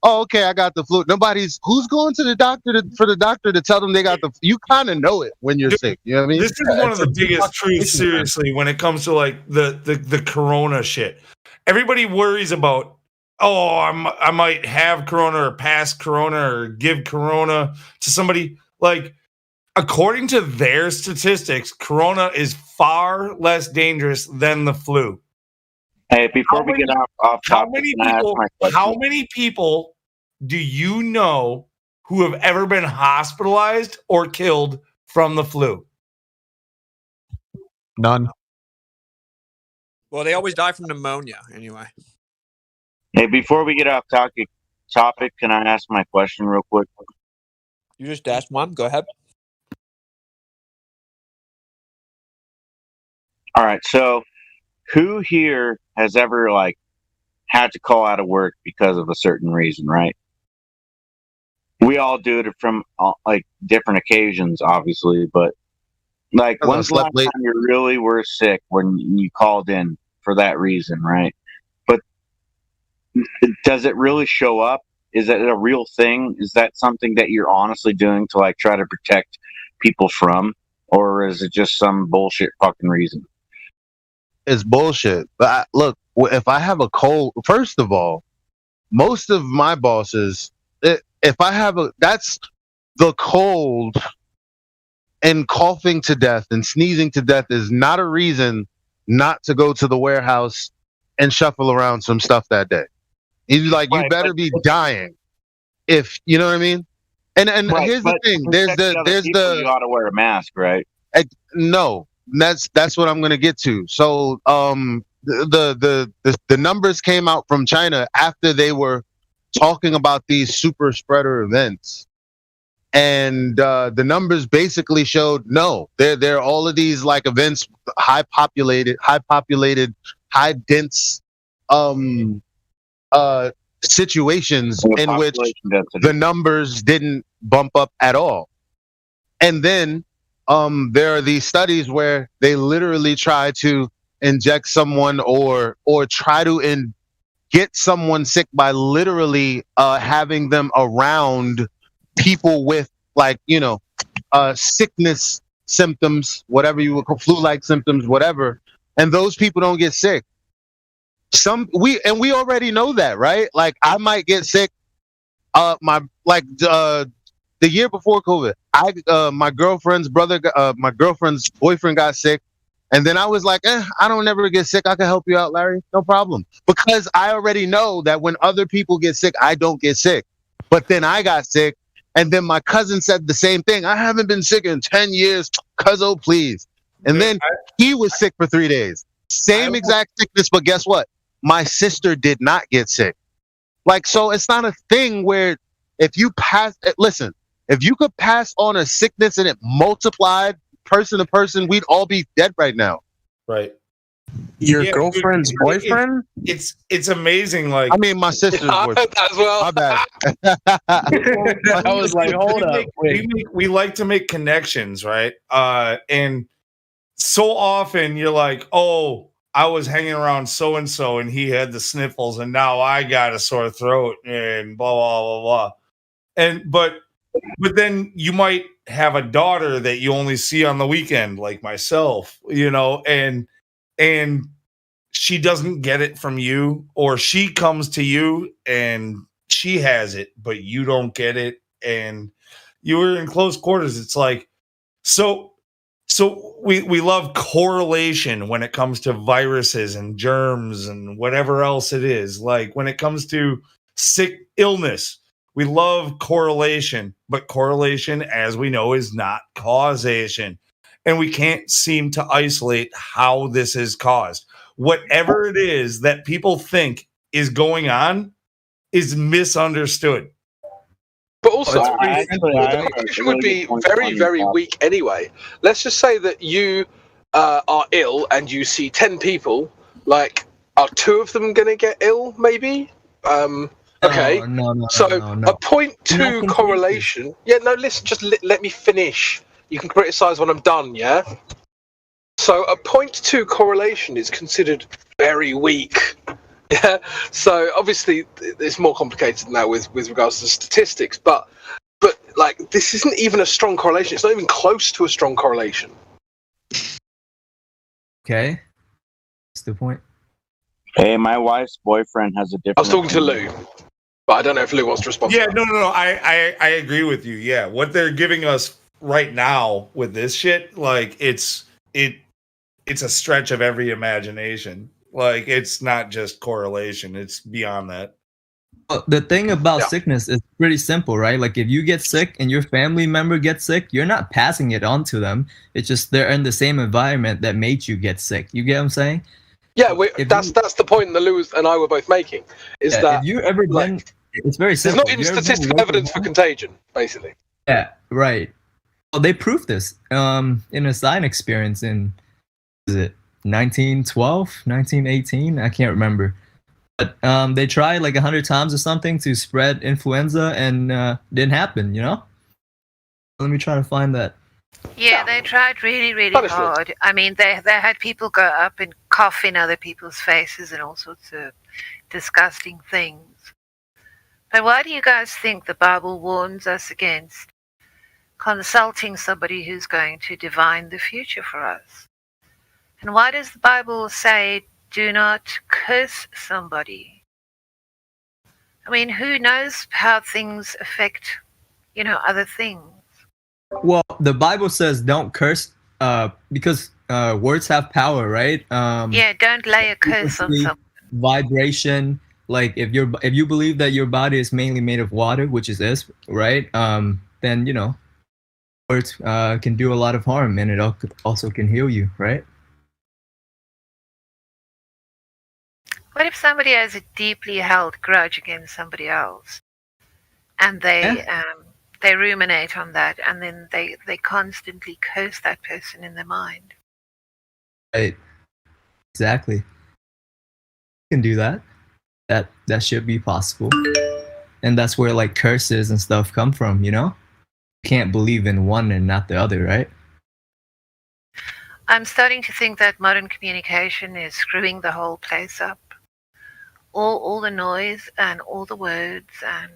[SPEAKER 22] Oh, okay, I got the flu. Who's going to the doctor for the doctor to tell them they got the flu? You kind of know it when you're sick. You know what I mean?
[SPEAKER 20] This is one of the biggest truths, seriously, when it comes to like the corona shit. Everybody worries about, I might have corona or pass corona or give corona to somebody. Like, according to their statistics, corona is far less dangerous than the flu.
[SPEAKER 18] Hey, before we get off topic,
[SPEAKER 20] how many people do you know who have ever been hospitalized or killed from the flu?
[SPEAKER 15] None.
[SPEAKER 14] Well, they always die from pneumonia anyway.
[SPEAKER 18] Hey, before we get off topic, can I ask my question real quick?
[SPEAKER 14] You just asked one. Go ahead.
[SPEAKER 18] All right, so who here has ever had to call out of work because of a certain reason, right? We all do it from different occasions, obviously, but when's the last time you really were sick when you called in for that reason, right? But does it really show up? Is it a real thing? Is that something that you're honestly doing to try to protect people from, or is it just some bullshit fucking reason?
[SPEAKER 22] It's bullshit. But look, if I have a cold, first of all, most of my bosses, if I have that's the cold and coughing to death and sneezing to death is not a reason not to go to the warehouse and shuffle around some stuff that day. He's like, you better be dying if, you know what I mean? And here's the thing. There's the
[SPEAKER 18] you ought to wear a mask, right?
[SPEAKER 22] No. That's what I'm going to get to. So the numbers came out from China after they were talking about these super spreader events, and the numbers basically showed no. There are all of these events, high populated, high dense situations
[SPEAKER 18] The
[SPEAKER 22] in which
[SPEAKER 18] population density.
[SPEAKER 22] the numbers didn't bump up at all. And then there are these studies where they literally try to inject someone or try to get someone sick by literally having them around people with, like, sickness symptoms, whatever you would call flu-like symptoms, whatever, and those people don't get sick. We already know that, right? Like, I might get sick. The year before COVID, my girlfriend's boyfriend got sick, and then I was like, I don't never get sick. I can help you out, Larry, no problem, because I already know that when other people get sick, I don't get sick. But then I got sick, and then my cousin said the same thing. I haven't been sick in 10 years, cuzzo, please. And then he was sick for 3 days. Same exact sickness, but guess what? My sister did not get sick. Like, so it's not a thing where if you could pass on a sickness and it multiplied person to person, we'd all be dead right now.
[SPEAKER 20] Right.
[SPEAKER 9] Your girlfriend's boyfriend?
[SPEAKER 20] It's amazing. Like,
[SPEAKER 22] I mean, my sister's boyfriend.
[SPEAKER 4] As well.
[SPEAKER 22] My bad.
[SPEAKER 20] I
[SPEAKER 9] was like, hold up.
[SPEAKER 20] We like to make connections, right? And so often you're like, oh, I was hanging around so and so, and he had the sniffles, and now I got a sore throat, and blah blah blah blah. And but then you might have a daughter that you only see on the weekend, like myself, and she doesn't get it from you, or she comes to you and she has it, but you don't get it, and you were in close quarters. It's like, so we love correlation when it comes to viruses and germs and whatever else it is. Like, when it comes to sick illness, we love correlation, but correlation, as we know, is not causation. And we can't seem to isolate how this is caused. Whatever it is that people think is going on is misunderstood.
[SPEAKER 4] But also, the correlation would be very, very weak anyway. Let's just say that you are ill and you see 10 people. Like, are 2 of them going to get ill, maybe? Okay.
[SPEAKER 21] No.
[SPEAKER 4] A 0.2 correlation. Yeah, no, listen, just let me finish. You can criticize when I'm done, yeah? So a 0.2 correlation is considered very weak. Yeah. So obviously it's more complicated than that with regards to statistics, but like, this isn't even a strong correlation. It's not even close to a strong correlation.
[SPEAKER 21] Okay. What's the point?
[SPEAKER 18] Hey, my wife's boyfriend has a different.
[SPEAKER 4] I was talking to Lou, but I don't know if Lou wants to respond.
[SPEAKER 20] Yeah, no. I agree with you. Yeah, what they're giving us right now with this shit, like, it's a stretch of every imagination. Like, it's not just correlation; it's beyond that.
[SPEAKER 21] Well, the thing about sickness is pretty simple, right? Like, if you get sick and your family member gets sick, you're not passing it on to them. It's just they're in the same environment that made you get sick. You get what I'm saying?
[SPEAKER 4] Yeah, that's the point that Lou and I were both making. Is that
[SPEAKER 21] if you ever been? It's very simple.
[SPEAKER 4] There's not even statistical evidence for contagion, basically.
[SPEAKER 21] Yeah, right. Well, they proved this in a science experience in, is it 1912, 1918? I can't remember. But they tried like 100 times or something to spread influenza, and didn't happen. Let me try to find that.
[SPEAKER 7] Yeah, they tried really, really hard. I mean, they had people go up and cough in other people's faces and all sorts of disgusting things. But why do you guys think the Bible warns us against consulting somebody who's going to divine the future for us? And why does the Bible say, do not curse somebody? I mean, who knows how things affect, other things?
[SPEAKER 21] Well, the Bible says don't curse because words have power, right?
[SPEAKER 7] Yeah, don't lay a curse on someone.
[SPEAKER 21] Vibration, like if you believe that your body is mainly made of water, which is this, right? Then words can do a lot of harm, and it also can heal you, right?
[SPEAKER 7] What if somebody has a deeply held grudge against somebody else, and they ruminate on that, and then they constantly curse that person in their mind?
[SPEAKER 21] Right. Exactly. You can do that. that should be possible. And that's where like curses and stuff come from, you know? You can't believe in one and not the other, right?
[SPEAKER 7] I'm starting to think that modern communication is screwing the whole place up. All the noise and all the words and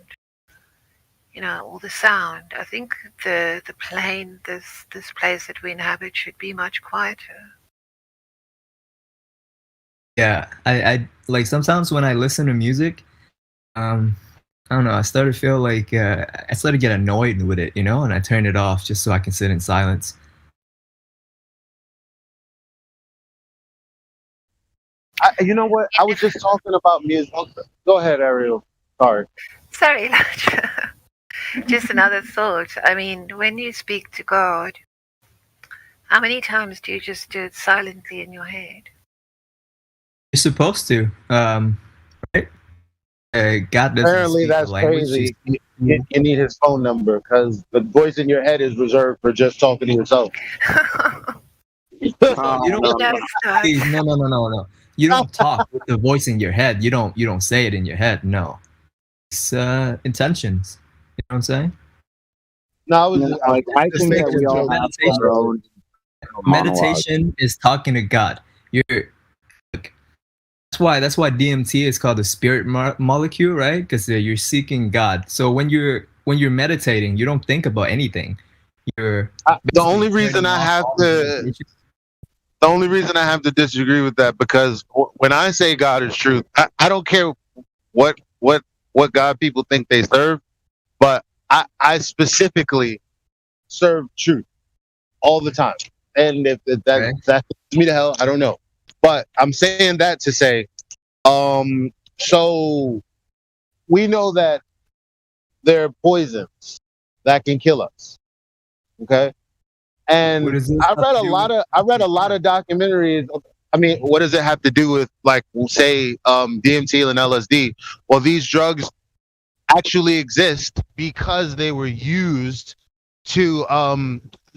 [SPEAKER 7] all the sound. I think the plane, this place that we inhabit, should be much quieter.
[SPEAKER 21] Yeah, I like sometimes when I listen to music, I don't know, I started to feel like I started to get annoyed with it, and I turn it off just so I can sit in silence.
[SPEAKER 2] You know what? I was just talking about music. Go ahead, Ariel. Sorry.
[SPEAKER 7] Sorry, Elijah. Just another thought. I mean, when you speak to God, how many times do you just do it silently in your head?
[SPEAKER 21] You're supposed to, right? God doesn't
[SPEAKER 2] Apparently,
[SPEAKER 21] speak
[SPEAKER 2] that's
[SPEAKER 21] the language.
[SPEAKER 2] crazy. You need his phone number because the voice in your head is reserved for just talking to yourself.
[SPEAKER 21] You don't please, no. You don't talk with the voice in your head. You don't say it in your head. No, it's intentions. You know what I'm saying?
[SPEAKER 2] No, I was just,
[SPEAKER 18] like I think that we all have our own
[SPEAKER 21] Meditation is talking to God. That's why DMT is called the spirit molecule, right? Because you're seeking God. So when you're meditating, you don't think about anything. The
[SPEAKER 2] only reason I have to disagree with that, because when I say God is truth, I don't care what God people think they serve, but I specifically serve truth all the time. And if that puts me to hell, I don't know. But I'm saying that to say, so we know that there are poisons that can kill us. Okay. And I read a lot of documentaries. I mean, what does it have to do with, like, say, DMT and LSD? Well, these drugs actually exist because they were used to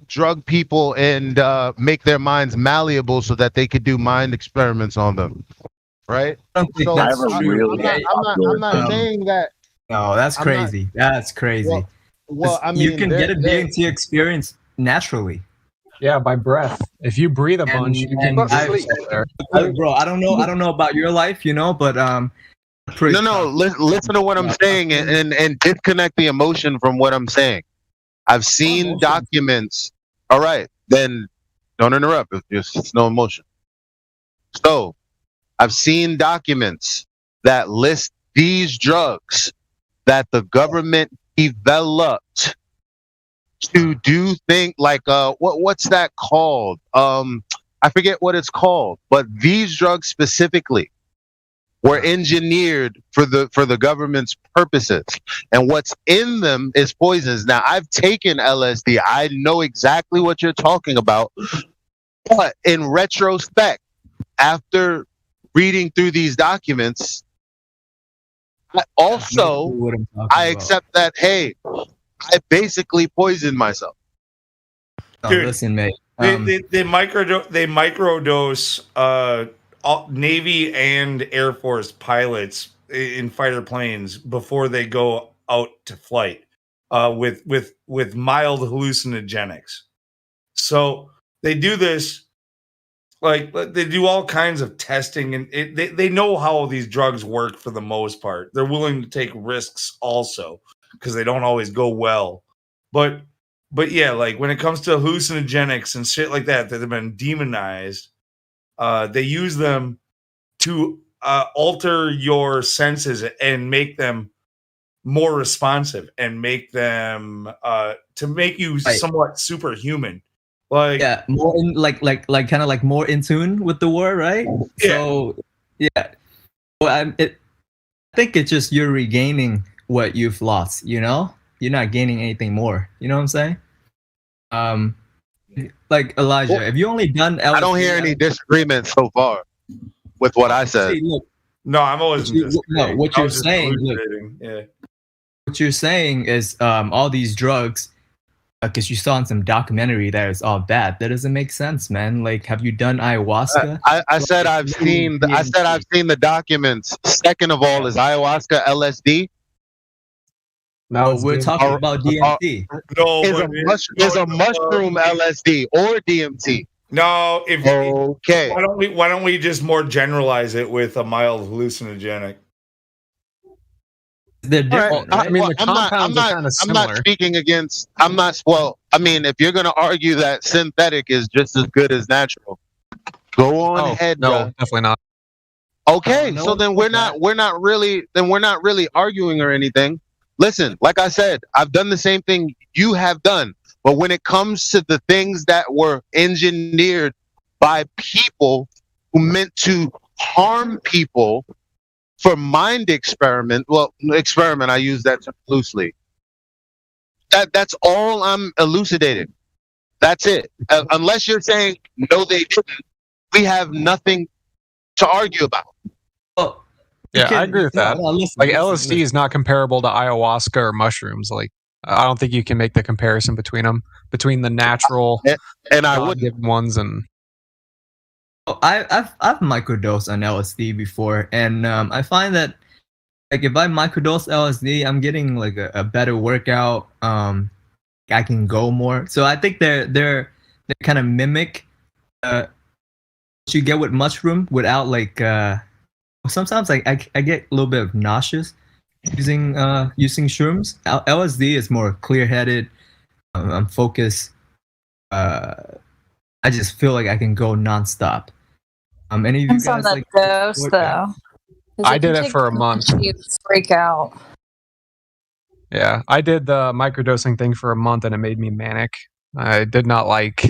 [SPEAKER 2] drug people and make their minds malleable so that they could do mind experiments on them, right?
[SPEAKER 21] I don't think
[SPEAKER 2] So
[SPEAKER 21] that's
[SPEAKER 2] I'm not saying that.
[SPEAKER 21] No, that's
[SPEAKER 2] I'm
[SPEAKER 21] crazy. That's crazy.
[SPEAKER 2] Well, I mean,
[SPEAKER 21] you can get a DMT experience naturally.
[SPEAKER 15] Yeah, by breath. If you breathe a bunch, you can.
[SPEAKER 21] Bro, I don't know about your life, but
[SPEAKER 2] listen to what I'm saying and disconnect the emotion from what I'm saying. I've seen documents. All right, then don't interrupt. It's no emotion. So I've seen documents that list these drugs that the government developed to do things like what's that called? I forget what it's called, but these drugs specifically were engineered for the government's purposes, and what's in them is poisons. Now, I've taken LSD. I know exactly what you're talking about, but in retrospect, after reading through these documents, I accept that, hey, I basically poisoned myself.
[SPEAKER 21] Dude, listen, mate.
[SPEAKER 20] They microdose Navy and Air Force pilots in fighter planes before they go out to flight with mild hallucinogenics. So they do this, like they do all kinds of testing, and they know how these drugs work for the most part. They're willing to take risks also because they don't always go well. But yeah, like when it comes to hallucinogenics and shit like that have been demonized, they use them to alter your senses and make them more responsive and make them to make you somewhat superhuman. Like,
[SPEAKER 21] yeah, more in like kind of like more in tune with the war, right? Yeah. So yeah, well, I think it's just you're regaining what you've lost. You're not gaining anything more. You know what I'm saying? Like Elijah, if you only done LSD,
[SPEAKER 2] I don't hear any disagreement so far with what I said.
[SPEAKER 21] See, look,
[SPEAKER 20] no, I'm always
[SPEAKER 21] what you're saying. Look,
[SPEAKER 20] yeah.
[SPEAKER 21] what you're saying is all these drugs because you saw in some documentary that it's all bad. That doesn't make sense, man. Like, have you done ayahuasca?
[SPEAKER 2] I said I've seen the documents. Second of all, is ayahuasca LSD?
[SPEAKER 21] No, we're talking about DMT.
[SPEAKER 20] No,
[SPEAKER 2] is a mushroom LSD or DMT?
[SPEAKER 20] No, if
[SPEAKER 2] okay.
[SPEAKER 20] Why don't we just more generalize it with a mild hallucinogenic?
[SPEAKER 21] They're different.
[SPEAKER 15] I mean, the compounds are kind of
[SPEAKER 2] I'm
[SPEAKER 15] similar.
[SPEAKER 2] not speaking against. Well, I mean, if you're going to argue that synthetic is just as good as natural, go on ahead.
[SPEAKER 15] No,
[SPEAKER 2] bro.
[SPEAKER 15] definitely not.
[SPEAKER 2] Okay, so then we're not really arguing or anything. Listen, like I said, I've done the same thing you have done. But when it comes to the things that were engineered by people who meant to harm people for mind experiment, I use that term loosely. That's all I'm elucidating. That's it. Unless you're saying, no, they didn't, we have nothing to argue about.
[SPEAKER 15] Yeah, I agree with that. Like LSD is not comparable to ayahuasca or mushrooms. Like I don't think you can make the comparison between them, between the natural
[SPEAKER 2] and I would
[SPEAKER 15] given ones and.
[SPEAKER 21] I've microdosed on LSD before, and I find that like if I microdose LSD, I'm getting like a better workout. I can go more. So I think they kind of mimic what you get with mushroom without like. Sometimes I get a little bit of nauseous using shrooms. LSD is more clear-headed. I'm focused. I just feel like I can go nonstop. Any of you
[SPEAKER 12] Depends
[SPEAKER 21] guys
[SPEAKER 12] on the
[SPEAKER 21] like
[SPEAKER 12] dose, though. 'Cause
[SPEAKER 15] I
[SPEAKER 12] if you
[SPEAKER 15] did it
[SPEAKER 12] take
[SPEAKER 15] for a
[SPEAKER 12] too
[SPEAKER 15] month.
[SPEAKER 12] much, you freak out.
[SPEAKER 15] Yeah, I did the microdosing thing for a month, and it made me manic. I did not like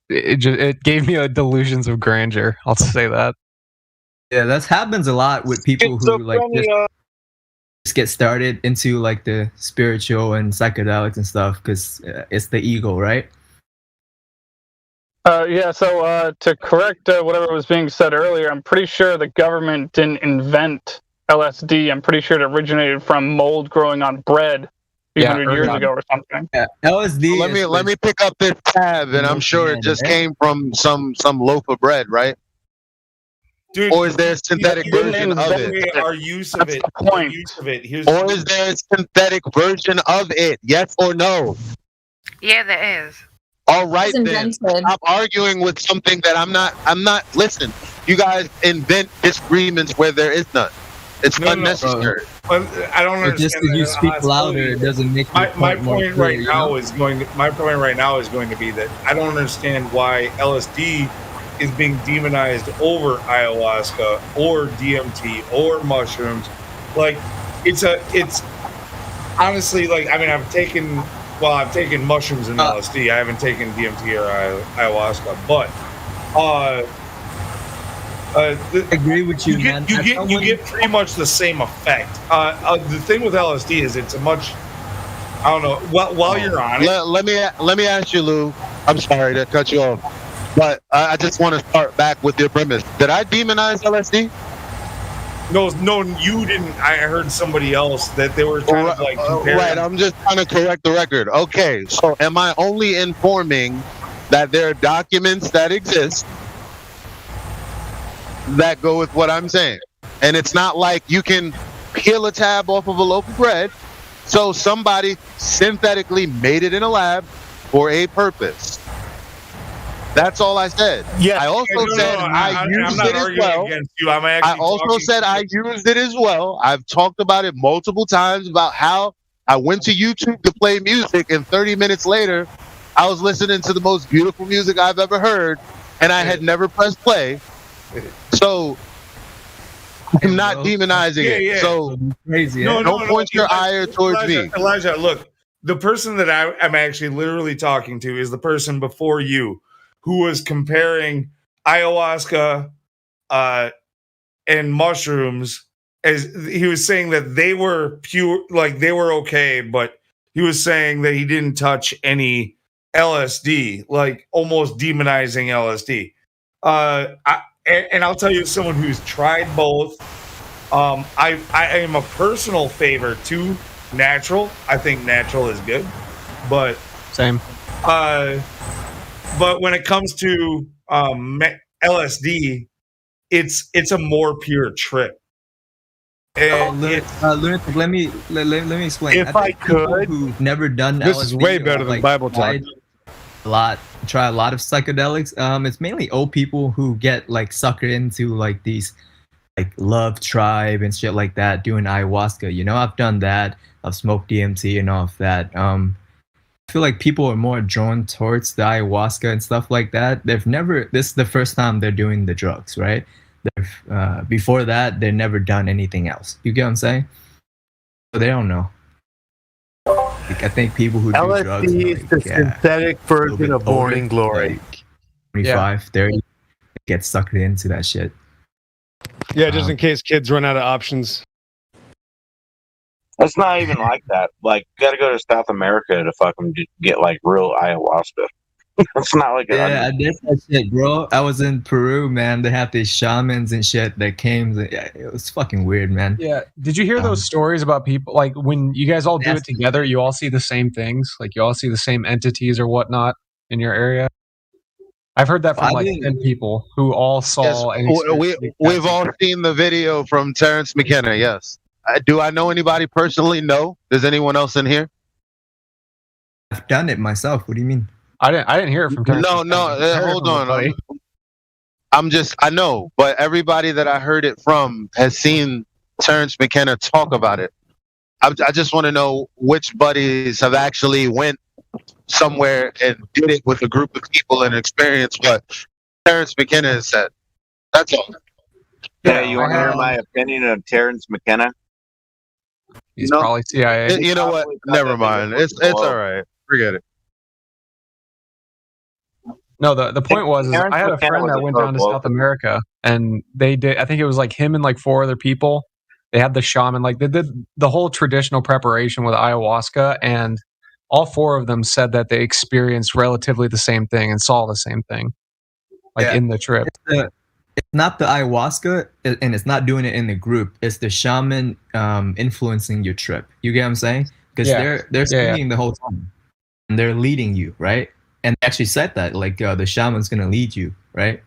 [SPEAKER 15] it. It gave me delusions of grandeur. I'll say that.
[SPEAKER 21] Yeah, that happens a lot with people who like just get started into like the spiritual and psychedelics and stuff because it's the ego, right?
[SPEAKER 13] So to correct whatever was being said earlier, I'm pretty sure the government didn't invent LSD. I'm pretty sure it originated from mold growing on bread 300 years ago or something.
[SPEAKER 21] Yeah, LSD.
[SPEAKER 2] Let me pick up this tab, and I'm sure it just came from some loaf of bread, right?
[SPEAKER 20] Dude,
[SPEAKER 2] or is there a synthetic version of it?
[SPEAKER 20] Our use of it.
[SPEAKER 2] Point.
[SPEAKER 20] Use of it. Here's
[SPEAKER 2] or is there a synthetic version of it? Yes or no?
[SPEAKER 7] Yeah, there is.
[SPEAKER 2] All right, then. Stop arguing with something that I'm not. Listen, you guys invent disagreements where there is none. It's unnecessary.
[SPEAKER 20] Well, I don't understand.
[SPEAKER 21] Just because you speak louder, it doesn't make
[SPEAKER 20] my point right now is going to be that I don't understand why LSD is being demonized over ayahuasca or DMT or mushrooms. Like it's honestly, like, I mean, I've taken mushrooms and LSD. I haven't taken DMT or ayahuasca, but
[SPEAKER 21] I agree with you, man.
[SPEAKER 20] You get pretty much the same effect. The thing with LSD is it's a much, I don't know. While you're on it,
[SPEAKER 2] let me ask you, Lou. I'm sorry to cut you off, but I just want to start back with your premise. Did I demonize LSD?
[SPEAKER 20] No, you didn't. I heard somebody else that they were trying to like compare.
[SPEAKER 2] Right, I'm just trying to correct the record. Okay, so am I only informing that there are documents that exist that go with what I'm saying? And it's not like you can peel a tab off of a loaf of bread. So somebody synthetically made it in a lab for a purpose. That's all I said.
[SPEAKER 20] Yeah,
[SPEAKER 2] I also said I used it as well. I also said I used it as well. I've talked about it multiple times about how I went to YouTube to play music, and 30 minutes later, I was listening to the most beautiful music I've ever heard, and I had never pressed play. So I'm not demonizing it.
[SPEAKER 20] Yeah.
[SPEAKER 2] So
[SPEAKER 21] crazy.
[SPEAKER 2] Don't point your ire towards me.
[SPEAKER 20] Elijah, look, the person that I'm actually literally talking to is the person before you, who was comparing ayahuasca and mushrooms. As he was saying that they were pure, like they were okay, but he was saying that he didn't touch any LSD, like almost demonizing LSD. And I'll tell you, as someone who's tried both, I am a personal favor to natural. I think natural is good, but
[SPEAKER 15] Same.
[SPEAKER 20] But when it comes to LSD, it's a more pure trip.
[SPEAKER 21] Lunatic, let me explain.
[SPEAKER 20] If I
[SPEAKER 21] think people
[SPEAKER 20] could-
[SPEAKER 21] who've never done
[SPEAKER 6] This is
[SPEAKER 21] LSD
[SPEAKER 6] way
[SPEAKER 21] or,
[SPEAKER 6] better than
[SPEAKER 21] like,
[SPEAKER 6] Bible talk.
[SPEAKER 21] try a lot of psychedelics. It's mainly old people who get like suckered into like these like Love Tribe and shit like that, doing ayahuasca. You know, I've done that. I've smoked DMT and all of that. I feel like people are more drawn towards the ayahuasca and stuff like that. This is the first time they're doing the drugs, right? Before that, they've never done anything else. You get what I'm saying? So they don't know. Like, I think people who do drugs
[SPEAKER 2] LSD is the synthetic version of Morning Glory.
[SPEAKER 21] 25, 30, get suckered into that shit.
[SPEAKER 6] Yeah, just in case kids run out of options.
[SPEAKER 18] It's not even like that. Like, you gotta go to South America to fucking get like real ayahuasca. It's not like
[SPEAKER 21] Yeah, I did that shit, bro. I was in Peru, man. They have these shamans and shit that came. It was fucking weird, man.
[SPEAKER 15] Yeah. Did you hear those stories about people like when you guys all do it together? You all see the same things, like you all see the same entities or whatnot in your area. I've heard that from like 10 people who all saw. And
[SPEAKER 2] We've all seen the video from Terrence McKenna. Yes. Do I know anybody personally? No. Does anyone else in here?
[SPEAKER 21] I've done it myself. What do you mean?
[SPEAKER 15] I didn't hear it from Terrence.
[SPEAKER 2] Hold on. I know, but everybody that I heard it from has seen Terrence McKenna talk about it. I just want to know which buddies have actually went somewhere and did it with a group of people and experienced what Terrence McKenna has said. That's all.
[SPEAKER 18] Yeah, you want to hear my opinion of Terrence McKenna?
[SPEAKER 15] He's probably CIA.
[SPEAKER 2] You know what? Never mind. It's all right. Forget it.
[SPEAKER 15] No, the point was is I had a friend that went down to South America and they did. I think it was like him and like 4 other people. They had the shaman, like they did the whole traditional preparation with ayahuasca, and all 4 of them said that they experienced relatively the same thing and saw the same thing, like in the trip.
[SPEAKER 21] It's not the ayahuasca, and it's not doing it in the group. It's the shaman influencing your trip. You get what I'm saying? Because they're singing the whole time, and they're leading you, right? And they actually said that, like, the shaman's gonna lead you, right?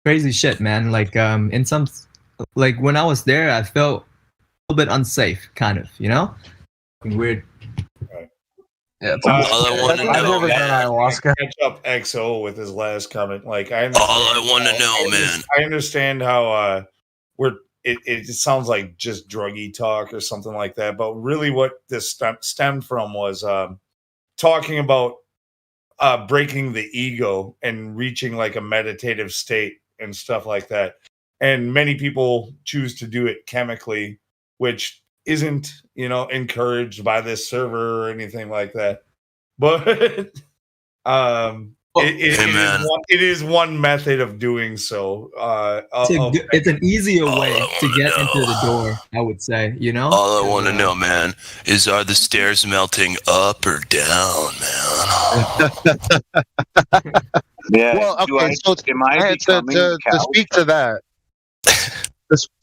[SPEAKER 21] Crazy shit, man. Like, in some, like, when I was there, I felt a little bit unsafe, kind of, you know? Weird.
[SPEAKER 15] Yeah,
[SPEAKER 10] all I want to know, man.
[SPEAKER 15] Ayahuasca.
[SPEAKER 20] Catch up XO with his last comment. Like,
[SPEAKER 10] all I want to know, man.
[SPEAKER 20] I understand how it sounds like just druggy talk or something like that, but really what this stemmed from was talking about breaking the ego and reaching like a meditative state and stuff like that. And many people choose to do it chemically, which isn't, encouraged by this server or anything like that. But it is one method of doing so.
[SPEAKER 21] It's an easier way to get into the door, I would say, you know?
[SPEAKER 10] All I want to know, man, is are the stairs melting up or down, man?
[SPEAKER 18] Yeah.
[SPEAKER 2] Well, okay. So to speak to that,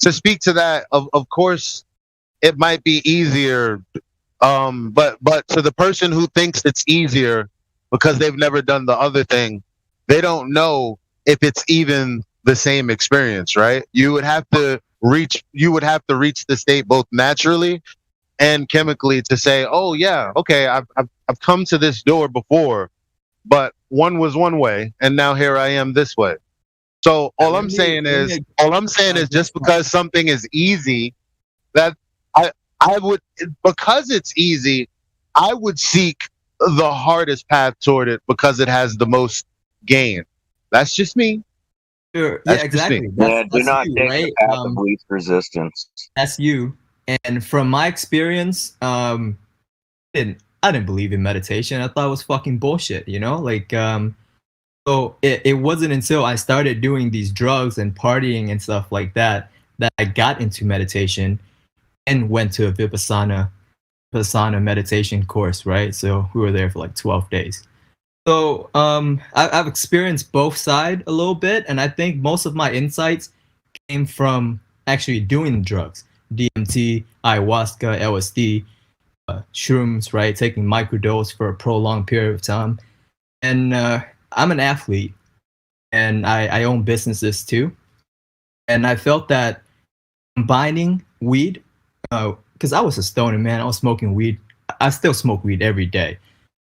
[SPEAKER 2] to speak to that, of course, it might be easier, but to the person who thinks it's easier because they've never done the other thing, they don't know if it's even the same experience, right? You would have to reach the state both naturally and chemically to say, oh yeah, okay, I've come to this door before, but one was one way and now here I am this way. So all I'm saying is just because something is easy, that I would, because it's easy, I would seek the hardest path toward it because it has the most gain. That's just me.
[SPEAKER 21] Sure.
[SPEAKER 2] That's
[SPEAKER 21] Yeah, exactly.
[SPEAKER 2] me.
[SPEAKER 18] Do not
[SPEAKER 21] you,
[SPEAKER 18] take
[SPEAKER 21] right?
[SPEAKER 18] the path of least resistance.
[SPEAKER 21] That's you. And from my experience, I didn't believe in meditation. I thought it was fucking bullshit, you know? Like, so it wasn't until I started doing these drugs and partying and stuff like that I got into meditation and went to a Vipassana meditation course, right? So we were there for like 12 days. So I've experienced both sides a little bit, and I think most of my insights came from actually doing drugs, DMT, ayahuasca, LSD, shrooms, right? Taking microdose for a prolonged period of time. And I'm an athlete, and I own businesses too. And I felt that combining weed, because I was a stoner, man. I was smoking weed. I still smoke weed every day.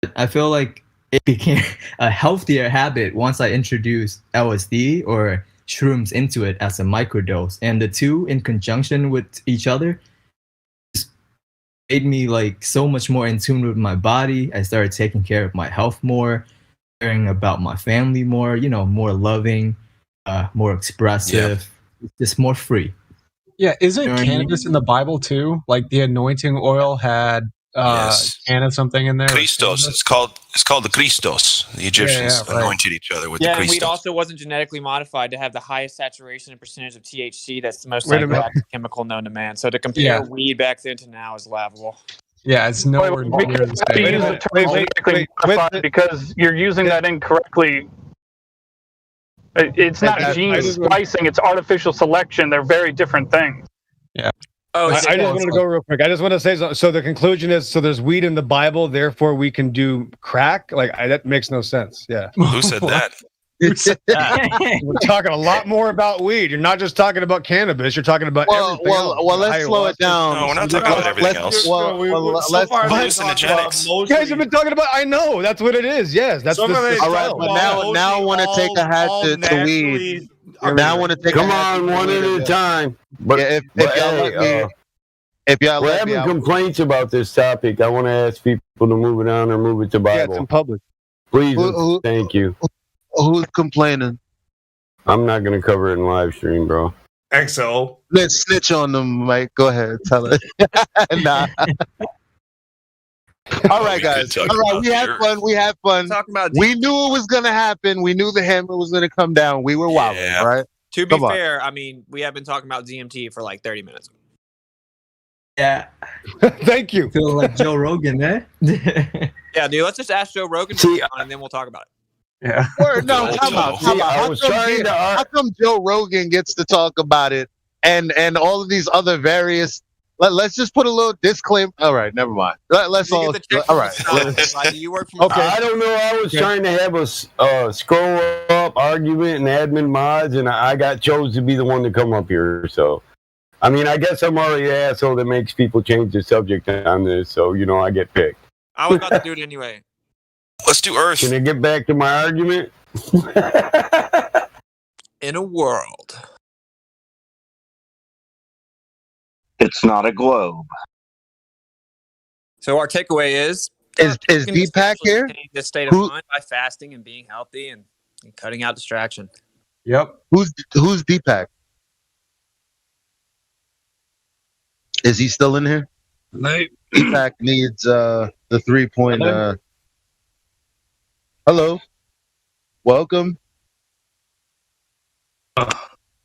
[SPEAKER 21] But I feel like it became a healthier habit once I introduced LSD or shrooms into it as a microdose. And the two in conjunction with each other just made me like so much more in tune with my body. I started taking care of my health more, caring about my family more, you know, more loving, more expressive, just more free.
[SPEAKER 15] Yeah, isn't
[SPEAKER 21] You know what I mean?
[SPEAKER 15] cannabis in the Bible too? Like the anointing oil had
[SPEAKER 10] Yes.
[SPEAKER 15] canna something in there.
[SPEAKER 10] Christos. It's called the Christos. The Egyptians
[SPEAKER 15] right.
[SPEAKER 10] anointed each other with
[SPEAKER 14] Yeah,
[SPEAKER 10] the
[SPEAKER 14] and weed
[SPEAKER 10] Christos.
[SPEAKER 14] also wasn't genetically modified to have the highest saturation and percentage of THC. That's the most
[SPEAKER 15] Wait a minute.
[SPEAKER 14] psychoactive chemical known to man. So to compare
[SPEAKER 15] Yeah.
[SPEAKER 14] weed back then to now is laughable.
[SPEAKER 15] Yeah, it's nowhere
[SPEAKER 13] We
[SPEAKER 15] near
[SPEAKER 13] can
[SPEAKER 15] the same.
[SPEAKER 13] use the term genetically modified because you're using that incorrectly. It's not gene splicing; it's artificial selection. They're very different things.
[SPEAKER 15] Yeah.
[SPEAKER 14] Oh,
[SPEAKER 6] I just wanted to go real quick. I just want to say so the conclusion is so there's weed in the Bible, therefore we can do crack. Like that makes no sense. Yeah.
[SPEAKER 10] Who said that?
[SPEAKER 6] We're talking a lot more about weed. You're not just talking about cannabis. You're talking about everything else.
[SPEAKER 2] Let's slow it down.
[SPEAKER 10] No, we're not talking about everything else.
[SPEAKER 2] Let's
[SPEAKER 10] hallucinogenics.
[SPEAKER 6] You guys have been talking about. I know that's what it is. Yes, that's
[SPEAKER 2] all right. But now I want to take a hat to weed. Now I want to take.
[SPEAKER 3] Come on, one at a time. But
[SPEAKER 2] if y'all let me, if y'all
[SPEAKER 3] we're
[SPEAKER 2] let me,
[SPEAKER 3] having complaints about this topic. I want to ask people to move it on or move it to Bible.
[SPEAKER 6] Yeah, it's in public.
[SPEAKER 3] Please, thank you.
[SPEAKER 2] Who's complaining?
[SPEAKER 3] I'm not going to cover it in live stream, bro.
[SPEAKER 20] XO.
[SPEAKER 2] Let's snitch on them, Mike. Go ahead, tell it. Nah. All right, guys. All right, we had fun. We had fun. We knew it was gonna happen. We knew the hammer was gonna come down. We were wild, right?
[SPEAKER 14] To be fair, I mean, we have been talking about DMT for like 30 minutes.
[SPEAKER 21] Yeah.
[SPEAKER 6] Thank you.
[SPEAKER 21] Feel like Joe Rogan, man.
[SPEAKER 14] Yeah, dude, let's just ask Joe Rogan to come on and then we'll talk about it.
[SPEAKER 15] Yeah.
[SPEAKER 2] No, how come Joe Rogan gets to talk about it and all of these other various? Let's just put a little disclaimer. All right, never mind. Let's all. All right.
[SPEAKER 3] Okay. I don't know. I was trying to have a scroll up argument and admin mods, and I got chose to be the one to come up here. So, I mean, I guess I'm already an asshole that makes people change the subject on this. So, you know, I get picked.
[SPEAKER 14] I was about to do it anyway.
[SPEAKER 10] Let's do Earth.
[SPEAKER 3] Can I get back to my argument?
[SPEAKER 14] In a world.
[SPEAKER 18] It's not a globe.
[SPEAKER 14] So our takeaway is
[SPEAKER 2] Deepak here?
[SPEAKER 14] This state of mind by fasting and being healthy and cutting out distraction.
[SPEAKER 15] Yep.
[SPEAKER 2] Who's Deepak? Is he still in here?
[SPEAKER 17] No.
[SPEAKER 2] Deepak needs the 3-point. Hello. Welcome.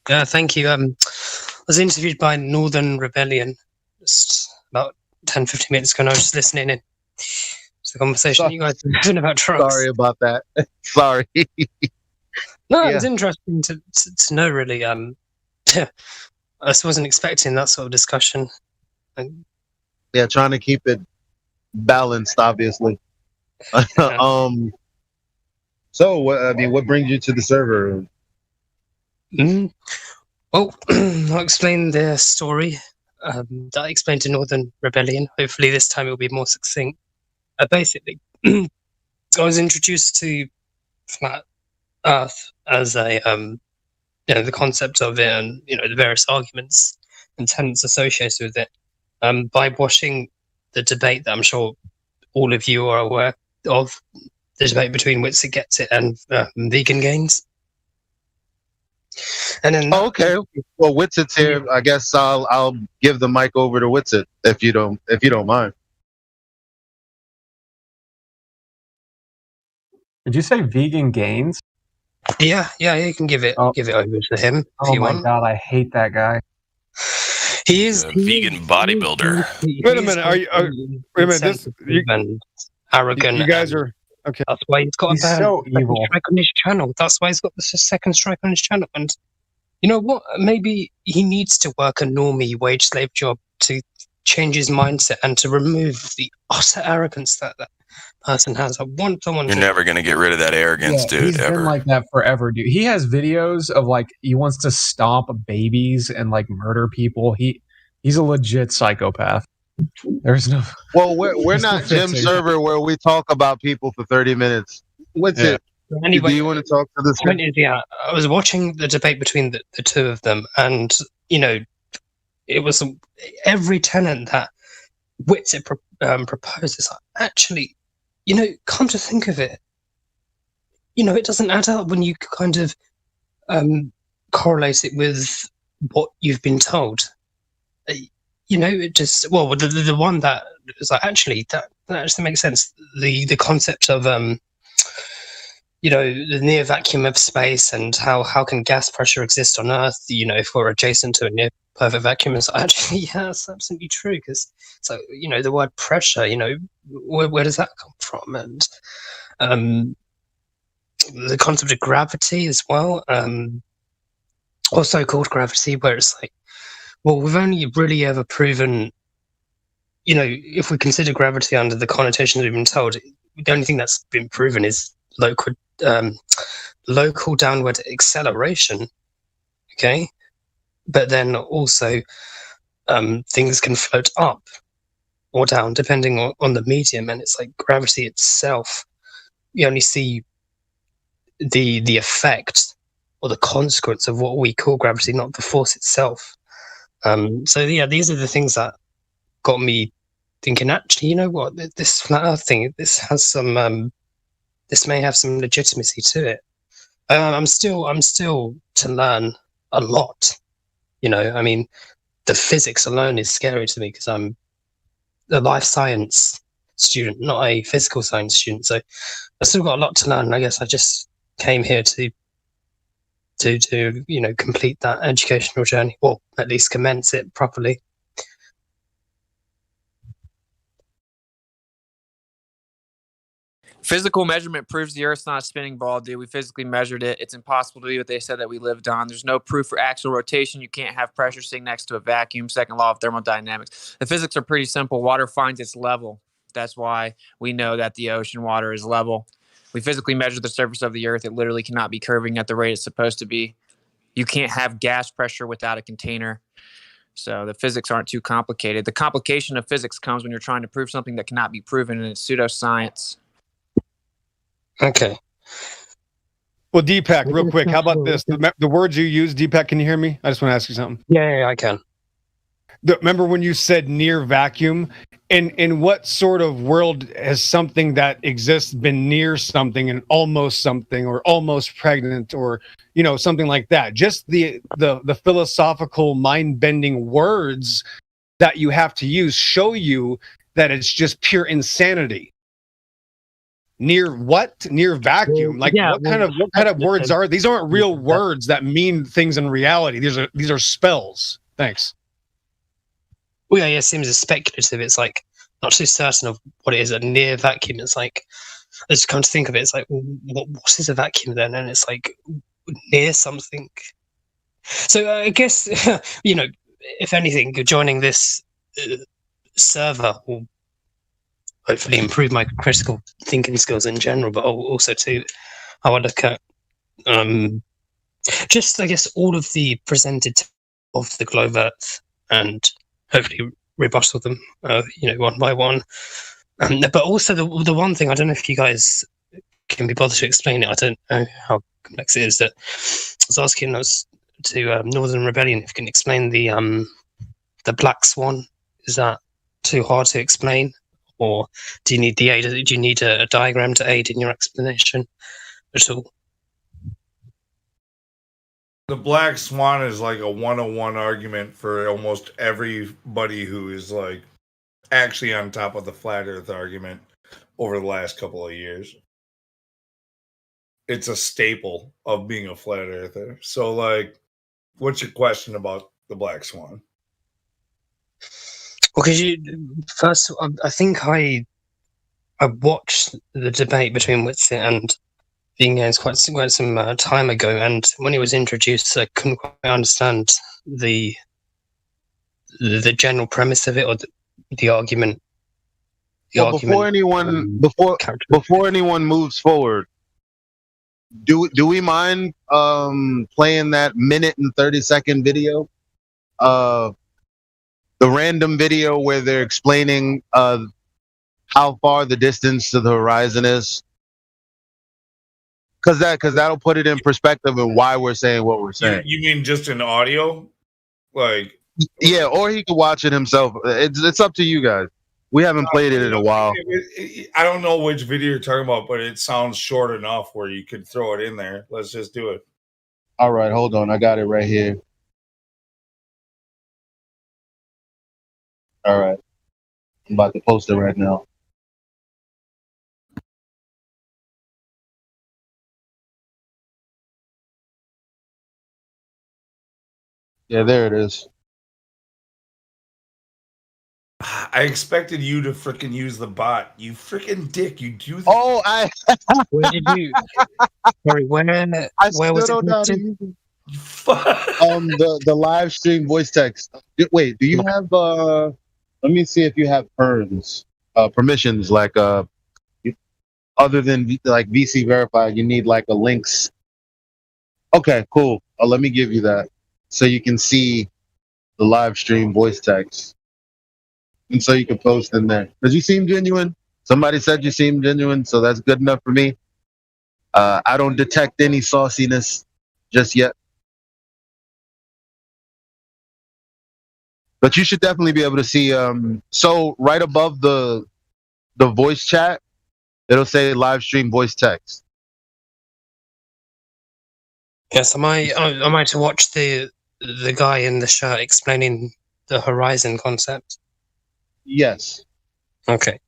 [SPEAKER 17] Yeah, thank you. I was interviewed by Northern Rebellion just about 10-15 minutes ago, and I was just listening in. It's the conversation you guys were doing about drugs.
[SPEAKER 2] Sorry about that. Sorry.
[SPEAKER 17] No, it's interesting to know, really. I just wasn't expecting that sort of discussion.
[SPEAKER 2] Yeah, trying to keep it balanced, obviously. So, what brings you to the server?
[SPEAKER 17] Well, I'll explain the story that I explained to Northern Rebellion. Hopefully this time it will be more succinct. Basically, I was introduced to Flat Earth as a, the concept of it and, the various arguments and tenets associated with it by watching the debate that I'm sure all of you are aware of, the debate between Witsit Gets It and Vegan Gains. And then
[SPEAKER 2] okay, well, Witsit's here. I guess I'll give the mic over to Witsit if you don't mind.
[SPEAKER 15] Did you say Vegan Gains?
[SPEAKER 17] Yeah, you can give it over to him if
[SPEAKER 15] Oh
[SPEAKER 17] you
[SPEAKER 15] my
[SPEAKER 17] want.
[SPEAKER 15] god, I hate that guy.
[SPEAKER 17] He is
[SPEAKER 10] vegan bodybuilder.
[SPEAKER 6] Wait a minute. Wait a minute. This
[SPEAKER 17] and arrogant.
[SPEAKER 6] You guys are okay.
[SPEAKER 17] That's why he's got
[SPEAKER 15] He's
[SPEAKER 17] a
[SPEAKER 15] so
[SPEAKER 17] second
[SPEAKER 15] evil.
[SPEAKER 17] strike on his channel. That's why he's got the second strike on his channel. And you know what? Maybe he needs to work a normie wage slave job to change his mindset and to remove the utter arrogance that that person has. I want someone
[SPEAKER 10] You're
[SPEAKER 17] to.
[SPEAKER 10] never gonna get rid of that arrogance, dude.
[SPEAKER 15] He's
[SPEAKER 10] Ever.
[SPEAKER 15] been like that forever, dude. He has videos of like he wants to stomp babies and like murder people. He's a legit psychopath. There's no.
[SPEAKER 22] Well, we're
[SPEAKER 15] there's no
[SPEAKER 22] not Jim
[SPEAKER 15] fixing
[SPEAKER 22] Server where we talk about people for 30 minutes. What's
[SPEAKER 15] Yeah.
[SPEAKER 22] it?
[SPEAKER 17] Anyway,
[SPEAKER 22] Do you want to talk to this?
[SPEAKER 17] point is, yeah, I was watching the debate between the two of them, and it was every tenant that Whitsitt proposes. Actually, come to think of it, it doesn't add up when you kind of correlate it with what you've been told. It just the one that was like actually that actually makes sense. The concept of the near vacuum of space and how can gas pressure exist on Earth, if we're adjacent to a near perfect vacuum. It's actually, yeah, that's absolutely true. Because so, the word pressure, where does that come from? And the concept of gravity as well, also called gravity, where it's like, well, we've only really ever proven, if we consider gravity under the connotations we've been told, the only thing that's been proven is local downward acceleration. Okay, but then also things can float up or down depending on the medium, and it's like gravity itself. You only see the effect or the consequence of what we call gravity, not the force itself. So yeah, these are the things that got me thinking. Actually, you know what? This flat Earth thing, this has some. This may have some legitimacy to it. I'm still to learn a lot. I mean, the physics alone is scary to me because I'm a life science student, not a physical science student. So I've still got a lot to learn. And I guess I just came here to complete that educational journey, or at least commence it properly.
[SPEAKER 14] Physical measurement proves the Earth's not a spinning ball, dude. We physically measured it. It's impossible to be what they said that we lived on. There's no proof for axial rotation. You can't have pressure sitting next to a vacuum. Second law of thermodynamics. The physics are pretty simple. Water finds its level. That's why we know that the ocean water is level. We physically measure the surface of the Earth. It literally cannot be curving at the rate it's supposed to be. You can't have gas pressure without a container. So the physics aren't too complicated. The complication of physics comes when you're trying to prove something that cannot be proven, and it's pseudoscience.
[SPEAKER 17] Okay.
[SPEAKER 6] Well, Deepak, real quick, how about this? The words you use, Deepak, can you hear me? I just want to ask you something.
[SPEAKER 17] Yeah, I can.
[SPEAKER 6] Remember when you said near vacuum? In what sort of world has something that exists been near something and almost something, or almost pregnant, or something like that? Just the philosophical mind-bending words that you have to use show you that it's just pure insanity. Near what? Near vacuum? Like what kind of words are these? Aren't real words that mean things in reality. These are spells. Thanks.
[SPEAKER 17] Well, yeah, it seems speculative. It's like not too certain of what it is. A near vacuum. It's like I just come to think of it. It's like what is a vacuum then? And it's like near something. So I guess if anything, joining this server will hopefully improve my critical thinking skills in general, but also too, how I look at just I guess all of the presented of the globe Earth, and hopefully rebuttal them, one by one. But also the one thing, I don't know if you guys can be bothered to explain it. I don't know how complex it is. That I was asking us to Northern Rebellion if you can explain the Black Swan. Is that too hard to explain? Or do you need the aid? Do you need a diagram to aid in your explanation at all?
[SPEAKER 20] The Black Swan is like a 101 argument for almost everybody who is like actually on top of the flat Earth argument over the last couple of years. It's a staple of being a flat earther. So, like, what's your question about the Black Swan?
[SPEAKER 17] Well, because first, I think I watched the debate between Whitsitt and Vingens quite some time ago, and when it was introduced, I couldn't quite understand the the general premise of it, or the argument?
[SPEAKER 22] Well, before anyone moves forward, do we mind playing that minute and 30-second video? The random video where they're explaining how far the distance to the horizon is, because that'll put it in perspective and why we're saying what we're saying.
[SPEAKER 20] You mean just an audio, like?
[SPEAKER 22] Yeah, or he could watch it himself. It's up to you guys. We haven't played it in a while.
[SPEAKER 20] I don't know which video you're talking about, but it sounds short enough where you could throw it in there. Let's just do it.
[SPEAKER 22] All right, hold on. I got it right here. All right. I'm about to post it right now. Yeah, there it is.
[SPEAKER 20] I expected you to freaking use the bot. You freaking dick. You do that.
[SPEAKER 22] Oh,
[SPEAKER 17] Where did you? Sorry, where was it?
[SPEAKER 22] The live stream voice text. Wait, do you have let me see if you have permissions like other than like VC verified, you need like a links. Okay, cool. Let me give you that so you can see the live stream voice text. And so you can post in there. Because you seem genuine. Somebody said you seem genuine, so that's good enough for me. I don't detect any sauciness just yet. But you should definitely be able to see. So right above the voice chat, it'll say live stream voice text.
[SPEAKER 17] Yes, am I to watch the guy in the shirt explaining the horizon concept?
[SPEAKER 22] Yes.
[SPEAKER 17] Okay.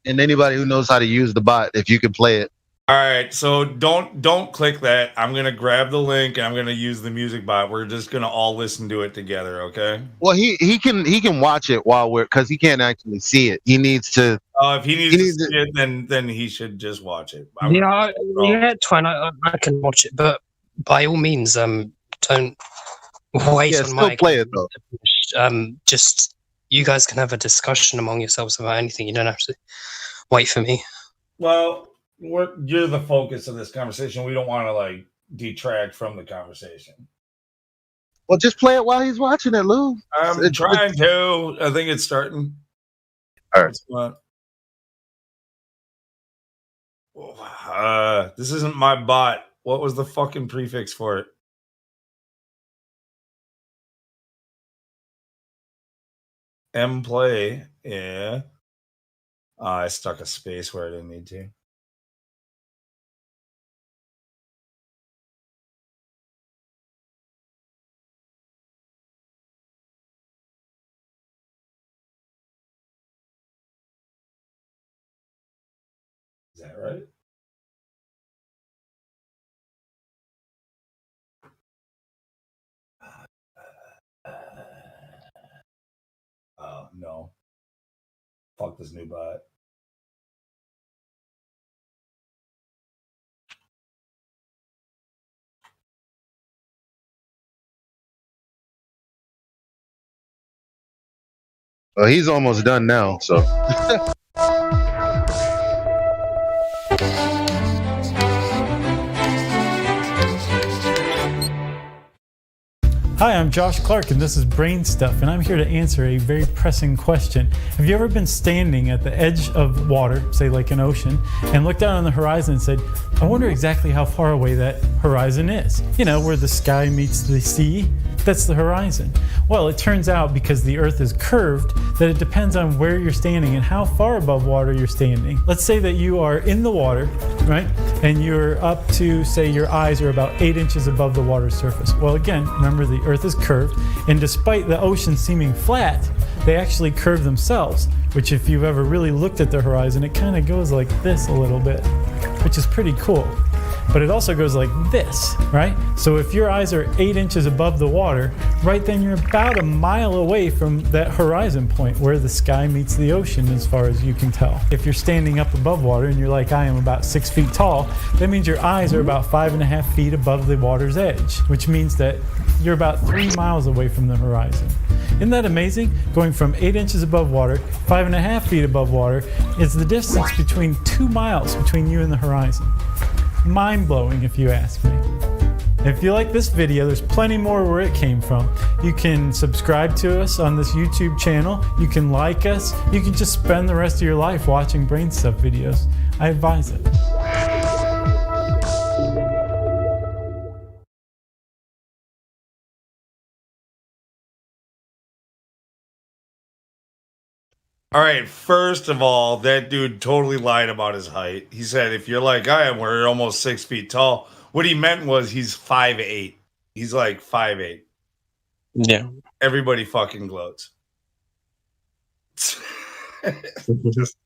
[SPEAKER 22] And anybody who knows how to use the bot, if you can play it.
[SPEAKER 20] All right, so don't click that. I'm gonna grab the link and I'm gonna use the music bot. We're just gonna all listen to it together, okay?
[SPEAKER 22] Well, he can watch it while because he can't actually see it. He needs to.
[SPEAKER 20] If he needs to see it, then he should just watch it.
[SPEAKER 17] Yeah, Twine, I can watch it, but by all means, don't wait on my.
[SPEAKER 22] Play it though.
[SPEAKER 17] Just you guys can have a discussion among yourselves about anything. You don't have to wait for me.
[SPEAKER 20] Well, you're the focus of this conversation. We don't want to like detract from the conversation.
[SPEAKER 22] Well, just play it while he's watching it, Lou.
[SPEAKER 20] I'm trying to. I think it's starting.
[SPEAKER 22] All right.
[SPEAKER 20] This isn't my bot. What was the fucking prefix for it? Mplay. Yeah. I stuck a space where I didn't need to. Is that right? Oh, no. Fuck this new bot.
[SPEAKER 22] Well, he's almost done now, so.
[SPEAKER 11] Hi, I'm Josh Clark, and this is Brain Stuff, and I'm here to answer a very pressing question. Have you ever been standing at the edge of water, say like an ocean, and looked out on the horizon and said, I wonder exactly how far away that horizon is? You know, where the sky meets the sea? That's the horizon. Well, it turns out because the Earth is curved that it depends on where you're standing and how far above water you're standing. Let's say that you are in the water, right? And you're up to, say, your eyes are about 8 inches above the water surface. Well, again, remember the Earth is curved, and despite the ocean seeming flat, they actually curve themselves, which if you've ever really looked at the horizon, it kind of goes like this a little bit, which is pretty cool. but it also goes like this, right? So if your eyes are 8 inches above the water, right then you're about a mile away from that horizon point where the sky meets the ocean as far as you can tell. If you're standing up above water and you're like I am about 6 feet tall, that means your eyes are about 5.5 feet above the water's edge, which means that you're about 3 miles away from the horizon. Isn't that amazing? Going from 8 inches above water, 5.5 feet above water, is the distance between 2 miles between you and the horizon. Mind-blowing, if you ask me. If you like this video, there's plenty more where it came from. You can subscribe to us on this YouTube channel. You can like us. You can just spend the rest of your life watching Brain Stuff videos. I advise it.
[SPEAKER 20] All right, first of all, that dude totally lied about his height. He said, if you're like I am, we're almost 6 feet tall. What he meant was he's 5'8". He's like 5'8".
[SPEAKER 9] Yeah.
[SPEAKER 20] Everybody fucking gloats. Just-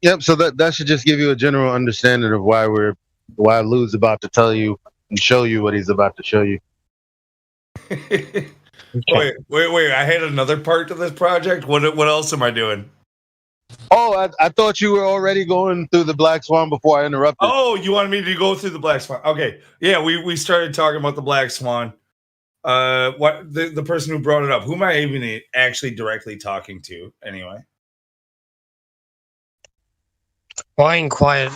[SPEAKER 2] Yep. So that should just give you a general understanding of why Lou's about to tell you and show you what he's about to show you.
[SPEAKER 20] Wait! I had another part to this project. What else am I doing?
[SPEAKER 2] Oh, I thought you were already going through the Black Swan before I interrupted.
[SPEAKER 20] Oh, you wanted me to go through the Black Swan? Okay, yeah, we started talking about the Black Swan. What the person who brought it up? Who am I even actually directly talking to? Anyway,
[SPEAKER 17] Well, I inquired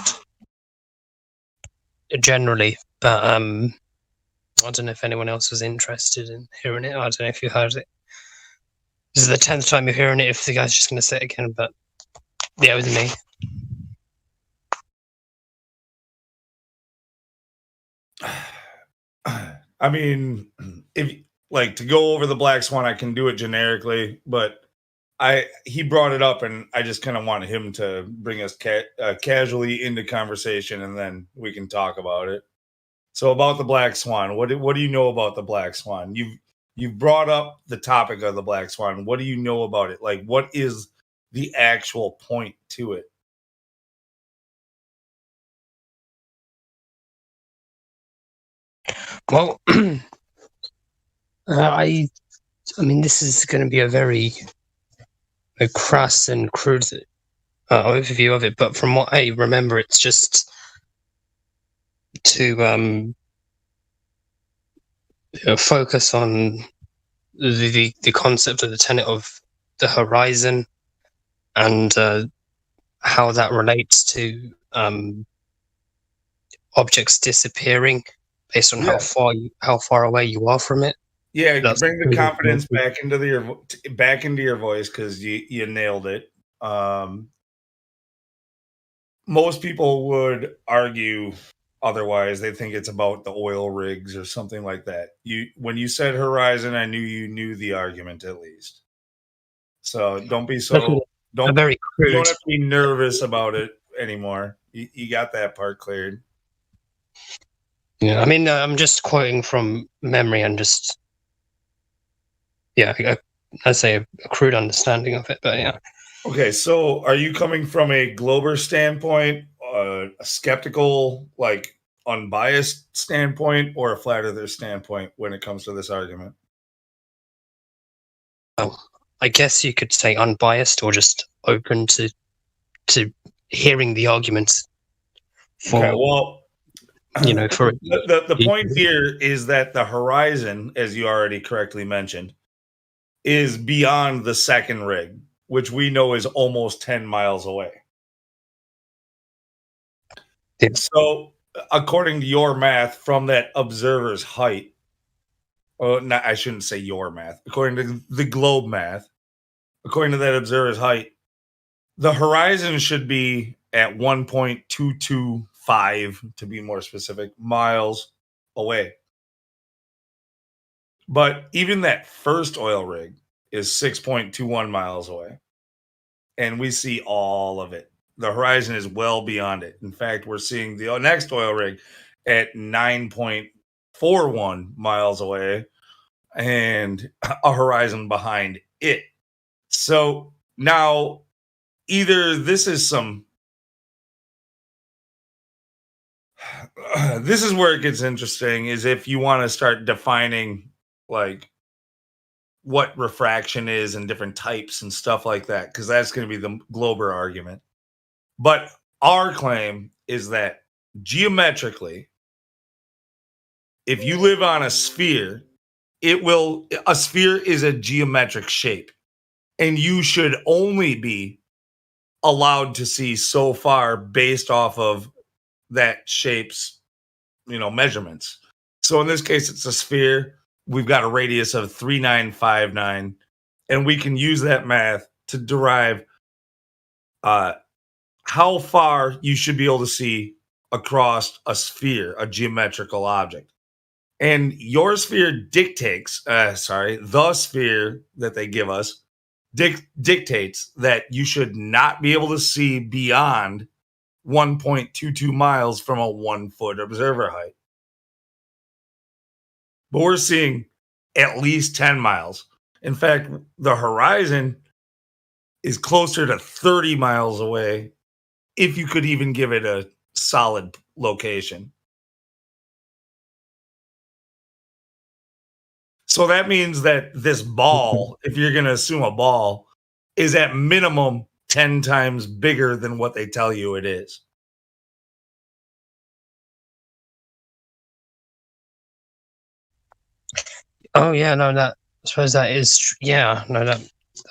[SPEAKER 17] generally, but I don't know if anyone else was interested in hearing it. I don't know if you heard it. This is the 10th time you're hearing it. If the guy's just going to say it again, but yeah, it was me.
[SPEAKER 20] I mean, if like to go over the Black Swan, I can do it generically, but he brought it up, and I just kind of wanted him to bring us casually into conversation, and then we can talk about it. So about the Black Swan, what do you know about the Black Swan? You've brought up the topic of the Black Swan. What do you know about it? Like, what is the actual point to it?
[SPEAKER 17] Well, I mean, this is going to be a very crass and crude overview of it, but from what I remember, it's just to focus on the concept of the tenet of the horizon and how that relates to objects disappearing based on how far away you are from it.
[SPEAKER 20] Yeah,
[SPEAKER 17] That's
[SPEAKER 20] bring the
[SPEAKER 17] pretty
[SPEAKER 20] confidence
[SPEAKER 17] good.
[SPEAKER 20] back into your voice because you nailed it. Most people would argue otherwise. They think it's about the oil rigs or something like that. When you said horizon, I knew you knew the argument at least. So don't be don't have to be nervous about it anymore. You got that part cleared.
[SPEAKER 17] Yeah, I mean, I'm just quoting from memory and just, I'd say a crude understanding of it, but yeah.
[SPEAKER 20] Okay, so are you coming from a Glober standpoint, a skeptical, like unbiased standpoint, or a flat earther standpoint when it comes to this argument?
[SPEAKER 17] Well, I guess you could say unbiased or just open to hearing the arguments.
[SPEAKER 20] Okay, well,
[SPEAKER 17] for
[SPEAKER 20] the point here is that the horizon, as you already correctly mentioned, is beyond the second rig, which we know is almost 10 miles away.
[SPEAKER 17] Yeah.
[SPEAKER 20] So, according to your math, from that observer's height, I shouldn't say your math. According to the globe math, according to that observer's height, the horizon should be at 1.225, to be more specific, miles away. But even that first oil rig is 6.21 miles away. And we see all of it. The horizon is well beyond it. In fact, we're seeing the next oil rig at 9.41 miles away and a horizon behind it. So now either this is some. This is where it gets interesting. Is if you want to start defining like what refraction is and different types and stuff like that, because that's going to be the Glober argument. But our claim is that geometrically, if you live on a sphere, a sphere is a geometric shape, and you should only be allowed to see so far based off of that shape's, measurements. So in this case, it's a sphere. We've got a radius of 3959, and we can use that math to derive how far you should be able to see across a sphere, a geometrical object. And your sphere dictates, the sphere that they give us dictates that you should not be able to see beyond 1.22 miles from a 1 foot observer height. But we're seeing at least 10 miles. In fact, the horizon is closer to 30 miles away, if you could even give it a solid location. So that means that this ball, if you're going to assume a ball, is at minimum 10 times bigger than what they tell you it is.
[SPEAKER 17] Oh yeah, no, I suppose that is that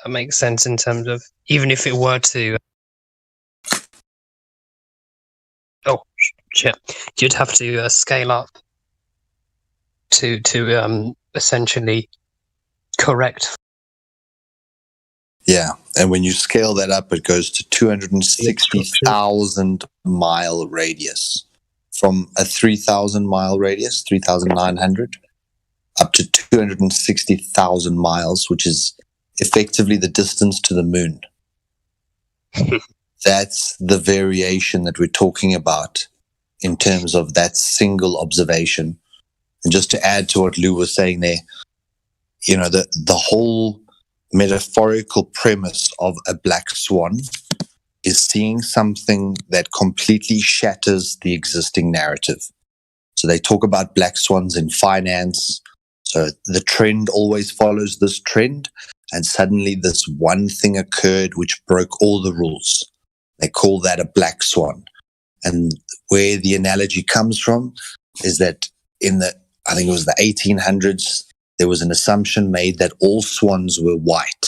[SPEAKER 17] makes sense in terms of even if it were to. Oh shit! You'd have to scale up to essentially correct.
[SPEAKER 1] Yeah, and when you scale that up, it goes to 260,000 mile radius, from a 3,000 mile radius, 3,900, up to 260,000 miles, which is effectively the distance to the moon. That's the variation that we're talking about in terms of that single observation. And just to add to what Lou was saying there, the whole metaphorical premise of a black swan is seeing something that completely shatters the existing narrative. So they talk about black swans in finance. So the trend always follows this trend, and suddenly this one thing occurred which broke all the rules. They call that a black swan. And where the analogy comes from is that I think it was the 1800s, there was an assumption made that all swans were white,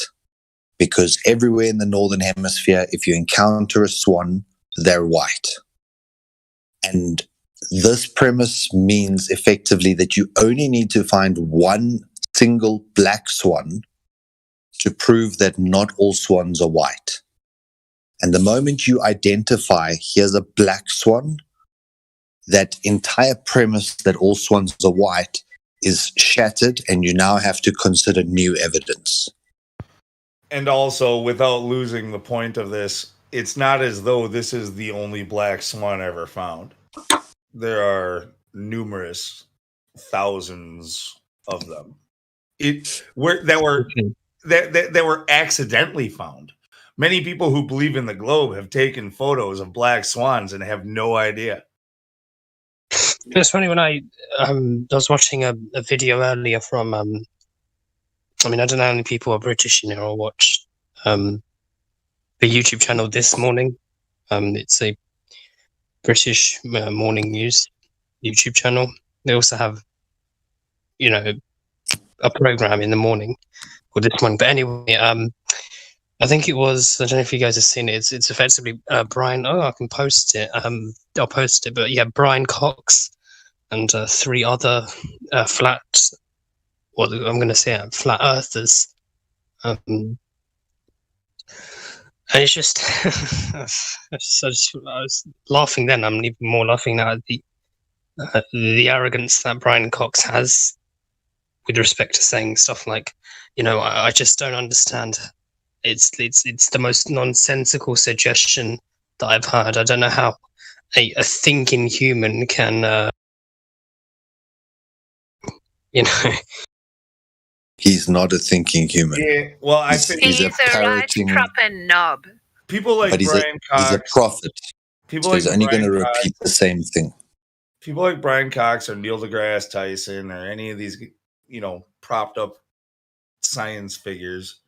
[SPEAKER 1] because everywhere in the northern hemisphere, if you encounter a swan, they're white. And this premise means effectively that you only need to find one single black swan to prove that not all swans are white. And the moment you identify, here's a black swan, that entire premise that all swans are white is shattered, and you now have to consider new evidence.
[SPEAKER 20] And also, without losing the point of this, it's not as though this is the only black swan ever found. There are numerous thousands of them that were accidentally found. Many people who believe in the globe have taken photos of black swans and have no idea.
[SPEAKER 17] It's funny, when I was watching a video earlier from I don't know how many people are British in here or watch the YouTube channel This Morning. It's a British morning news YouTube channel. They also have, a program in the morning called This Morning. But anyway, I think it was, I don't know if you guys have seen it. It's effectively Brian. Oh, I can post it. I'll post it. But yeah, Brian Cox and 3 other flat earthers. And it's just, I was laughing then. I'm even more laughing now at the arrogance that Brian Cox has with respect to saying stuff like, I just don't understand. It's the most nonsensical suggestion that I've heard. I don't know how a thinking human can,
[SPEAKER 1] He's not a thinking human.
[SPEAKER 20] Yeah, well,
[SPEAKER 7] he's a right proper knob.
[SPEAKER 20] people like
[SPEAKER 1] but he's
[SPEAKER 20] Brian
[SPEAKER 1] he's a
[SPEAKER 20] Cox.
[SPEAKER 1] prophet.
[SPEAKER 20] People
[SPEAKER 1] So he's
[SPEAKER 20] like
[SPEAKER 1] only going
[SPEAKER 20] Brian
[SPEAKER 1] to
[SPEAKER 20] Cox.
[SPEAKER 1] repeat the same thing.
[SPEAKER 20] People like Brian Cox or Neil deGrasse Tyson or any of these, propped up science figures,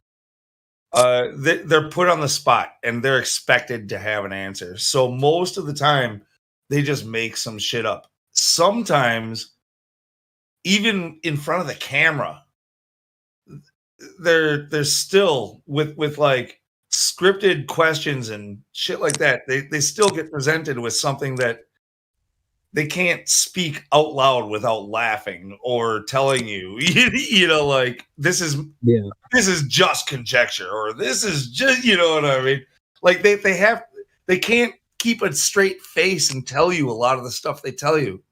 [SPEAKER 20] they're put on the spot and they're expected to have an answer. So most of the time, they just make some shit up. Sometimes, even in front of the camera, they're still with like scripted questions and shit like that. They still get presented with something that they can't speak out loud without laughing or telling you, like this is just conjecture, or this is just, you know what I mean? Like they can't keep a straight face and tell you a lot of the stuff they tell you.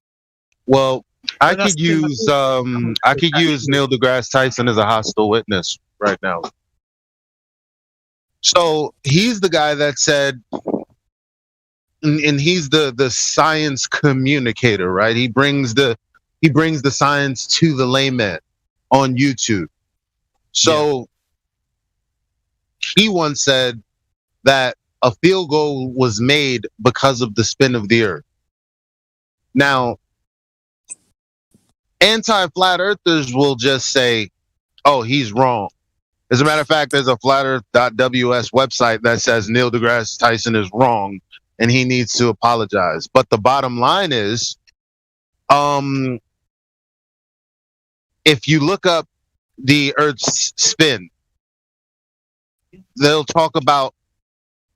[SPEAKER 2] Well, I could use Neil deGrasse Tyson as a hostile witness right now. So he's the guy that said, and he's the science communicator, right? He brings the science to the layman on YouTube. So he once said that a field goal was made because of the spin of the earth. Now, anti-flat earthers will just say, oh, he's wrong. As a matter of fact, there's a flatearth.ws website that says Neil deGrasse Tyson is wrong and he needs to apologize. But the bottom line is, if you look up the Earth's spin, they'll talk about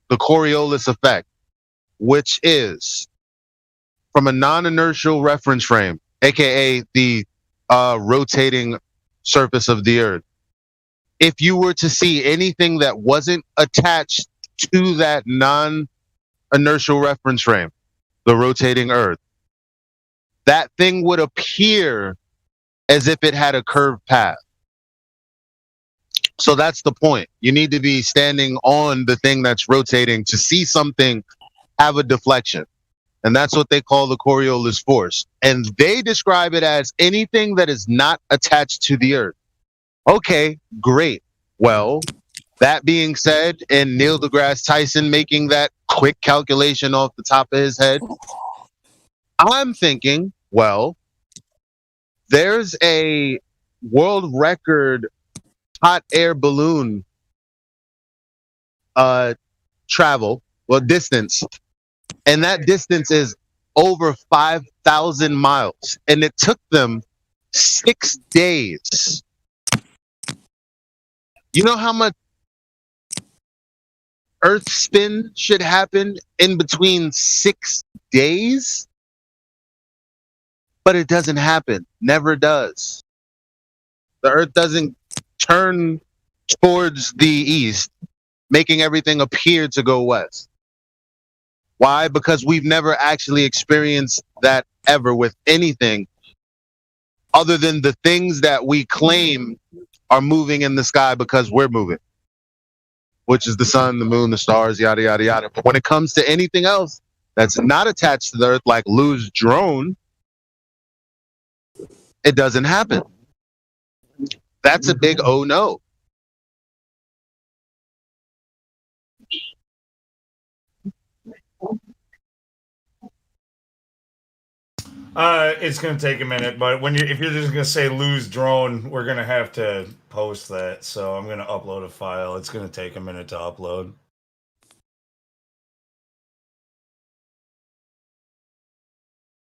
[SPEAKER 2] the Coriolis effect, which is from a non-inertial reference frame, aka the rotating surface of the Earth. If you were to see anything that wasn't attached to that non-inertial reference frame, the rotating Earth, that thing would appear as if it had a curved path. So that's the point. You need to be standing on the thing that's rotating to see something have a deflection. And that's what they call the Coriolis force. And they describe it as anything that is not attached to the Earth. Okay, great. Well, that being said, and Neil deGrasse Tyson making that quick calculation off the top of his head, I'm thinking, well, there's a world record hot air balloon distance, and that distance is over 5,000 miles, and it took them 6 days. You know how much Earth spin should happen in between 6 days? But it doesn't happen. Never does. The Earth doesn't turn towards the east, making everything appear to go west. Why? Because we've never actually experienced that ever with anything other than the things that we claim are moving in the sky because we're moving, which is the sun, the moon, the stars, yada, yada, yada. But when it comes to anything else that's not attached to the Earth, like Lou's drone, it doesn't happen. That's a big oh no.
[SPEAKER 20] It's gonna take a minute, but if you're just gonna say Lou's drone, we're gonna have to post that. So I'm gonna upload a file. It's gonna take a minute to upload.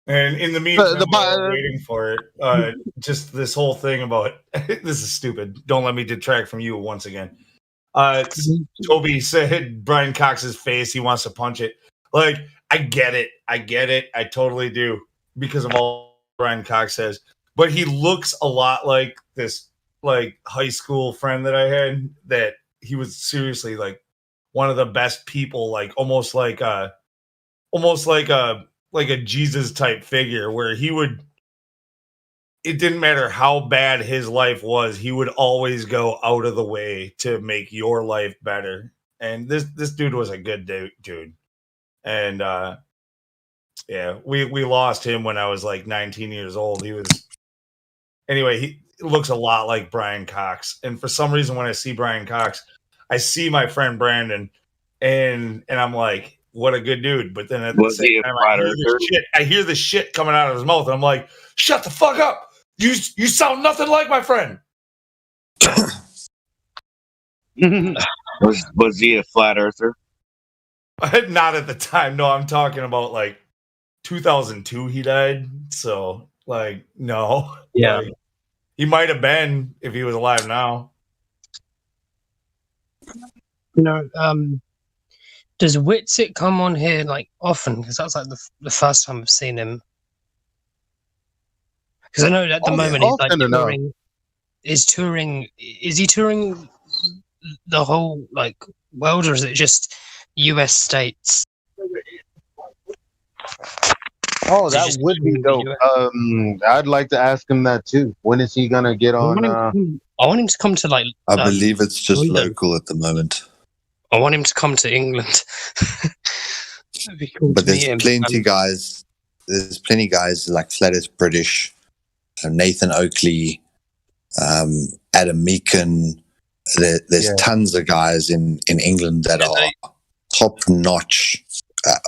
[SPEAKER 20] And in the meantime, while we're waiting for it, just this whole thing about this is stupid. Don't let me detract from you once again. Toby said Brian Cox's face, he wants to punch it. Like, I get it. I totally do, because of all Brian Cox says. But he looks a lot like this high school friend that I had, that he was seriously like one of the best people, like almost like a Jesus type figure, where it didn't matter how bad his life was, he would always go out of the way to make your life better. And this dude was a good dude. And yeah, we lost him when I was like 19 years old. He looks a lot like Brian Cox. And for some reason, when I see Brian Cox, I see my friend Brandon, and I'm like, what a good dude. But then at the same time, I hear this shit coming out of his mouth, and I'm like, shut the fuck up. You sound nothing like my friend.
[SPEAKER 18] Was he a flat earther?
[SPEAKER 20] Not at the time. No, I'm talking about like 2002 he died. So like, no.
[SPEAKER 17] Yeah.
[SPEAKER 20] Like, he might have been if he was alive now.
[SPEAKER 17] No, does Whitsitt come on here like often? Because that's like the first time I've seen him. Because I know at the moment he's like touring. Is he touring the whole like world, or is it just US states?
[SPEAKER 2] Oh, that would be dope. I'd like to ask him that too. When is he gonna get on?
[SPEAKER 17] I want him to come to like.
[SPEAKER 1] I believe it's just
[SPEAKER 17] Sweden.
[SPEAKER 1] local at the moment.
[SPEAKER 17] I want him to come to England. That'd be cool
[SPEAKER 1] But
[SPEAKER 17] to meet
[SPEAKER 1] there's
[SPEAKER 17] him.
[SPEAKER 1] plenty guys. There's plenty guys like Flat Earth British, Nathan Oakley, Adam Meakin. There's tons of guys in England that are top notch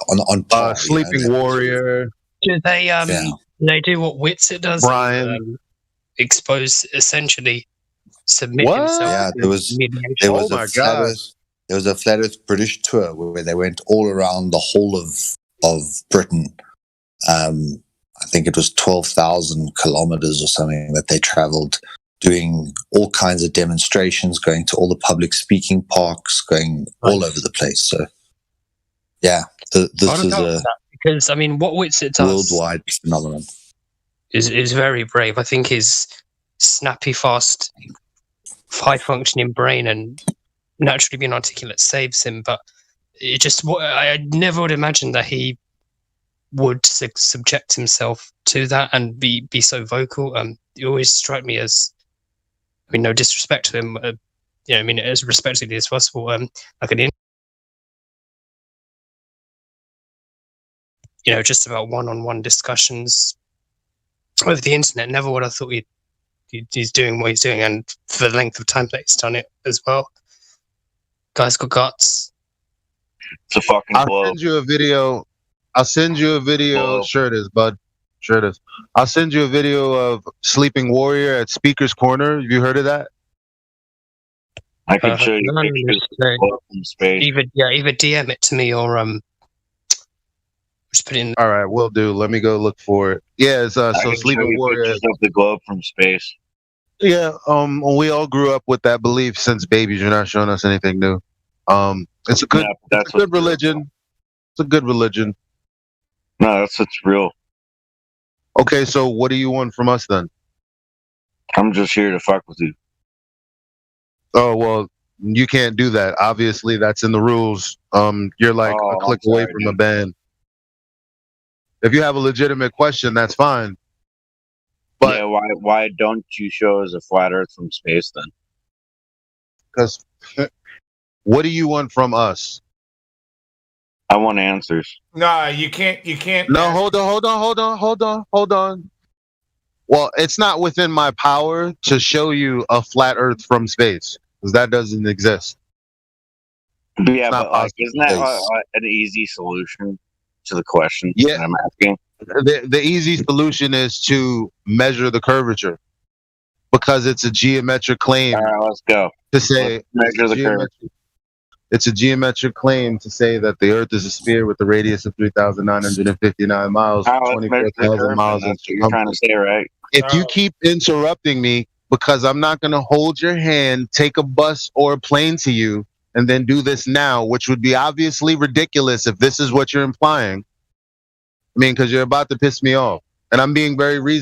[SPEAKER 1] on par.
[SPEAKER 2] Sleeping Warrior.
[SPEAKER 17] Do they do what Whitsitt does?
[SPEAKER 2] Brian.
[SPEAKER 17] Expose, essentially submit
[SPEAKER 2] What?
[SPEAKER 17] himself.
[SPEAKER 1] Yeah,
[SPEAKER 17] to
[SPEAKER 1] there was
[SPEAKER 17] mediation.
[SPEAKER 1] a Flat Earth British tour where they went all around the whole of Britain. I think it was 12,000 kilometers or something that they traveled, doing all kinds of demonstrations, going to all the public speaking parks, going all over the place. So, yeah, this is a
[SPEAKER 17] because I mean, what Whitsitt does
[SPEAKER 1] worldwide phenomenon.
[SPEAKER 17] is very brave. I think his snappy, fast, high functioning brain and naturally being articulate saves him. But it just I never would imagine that he would subject himself to that and be so vocal. He always struck me as, I mean, no disrespect to him, I mean, as respectfully as possible, like an, just about one-on-one discussions over the internet. Never would I thought he's doing what he's doing, and for the length of time that he's done it as well. Guy's got guts.
[SPEAKER 18] It's a fucking blow.
[SPEAKER 2] I'll send you a video. Sure it is, bud. Sure it is. I'll send you a video of Sleeping Warrior at Speaker's Corner. Have you heard of that?
[SPEAKER 18] I can show you pictures from space.
[SPEAKER 17] Either DM it to me or just put it in.
[SPEAKER 2] All right, will do. Let me go look for it. Yeah, it's so Sleeping Warrior
[SPEAKER 18] of the globe from space.
[SPEAKER 2] Yeah, we all grew up with that belief since babies. You're not showing us anything new. It's a good, it's a good religion. It's a good religion.
[SPEAKER 18] No, that's real.
[SPEAKER 2] Okay, so what do you want from us then?
[SPEAKER 18] I'm just here to fuck with you.
[SPEAKER 2] Oh well, you can't do that. Obviously, that's in the rules. You're like a click away from a ban. If you have a legitimate question, that's fine.
[SPEAKER 18] But yeah, why don't you show us a flat Earth from space then?
[SPEAKER 2] Because what do you want from us?
[SPEAKER 18] I want answers.
[SPEAKER 20] Nah, you can't.
[SPEAKER 2] No, hold on. Well, it's not within my power to show you a flat Earth from space, because that doesn't exist.
[SPEAKER 18] Yeah, but like, isn't that an easy solution to the question that I'm asking?
[SPEAKER 2] The easy solution is to measure the curvature, because it's a geometric claim.
[SPEAKER 18] All right, let's go.
[SPEAKER 2] To say
[SPEAKER 18] measure the curvature.
[SPEAKER 2] It's a geometric claim to say that the Earth is a sphere with a radius of 3,959 miles, 24,000 miles.
[SPEAKER 18] That's what you're trying to say, right?
[SPEAKER 2] If you keep interrupting me, because I'm not going to hold your hand, take a bus or a plane to you, and then do this now, which would be obviously ridiculous if this is what you're implying. I mean, because you're about to piss me off. And I'm being very reasonable.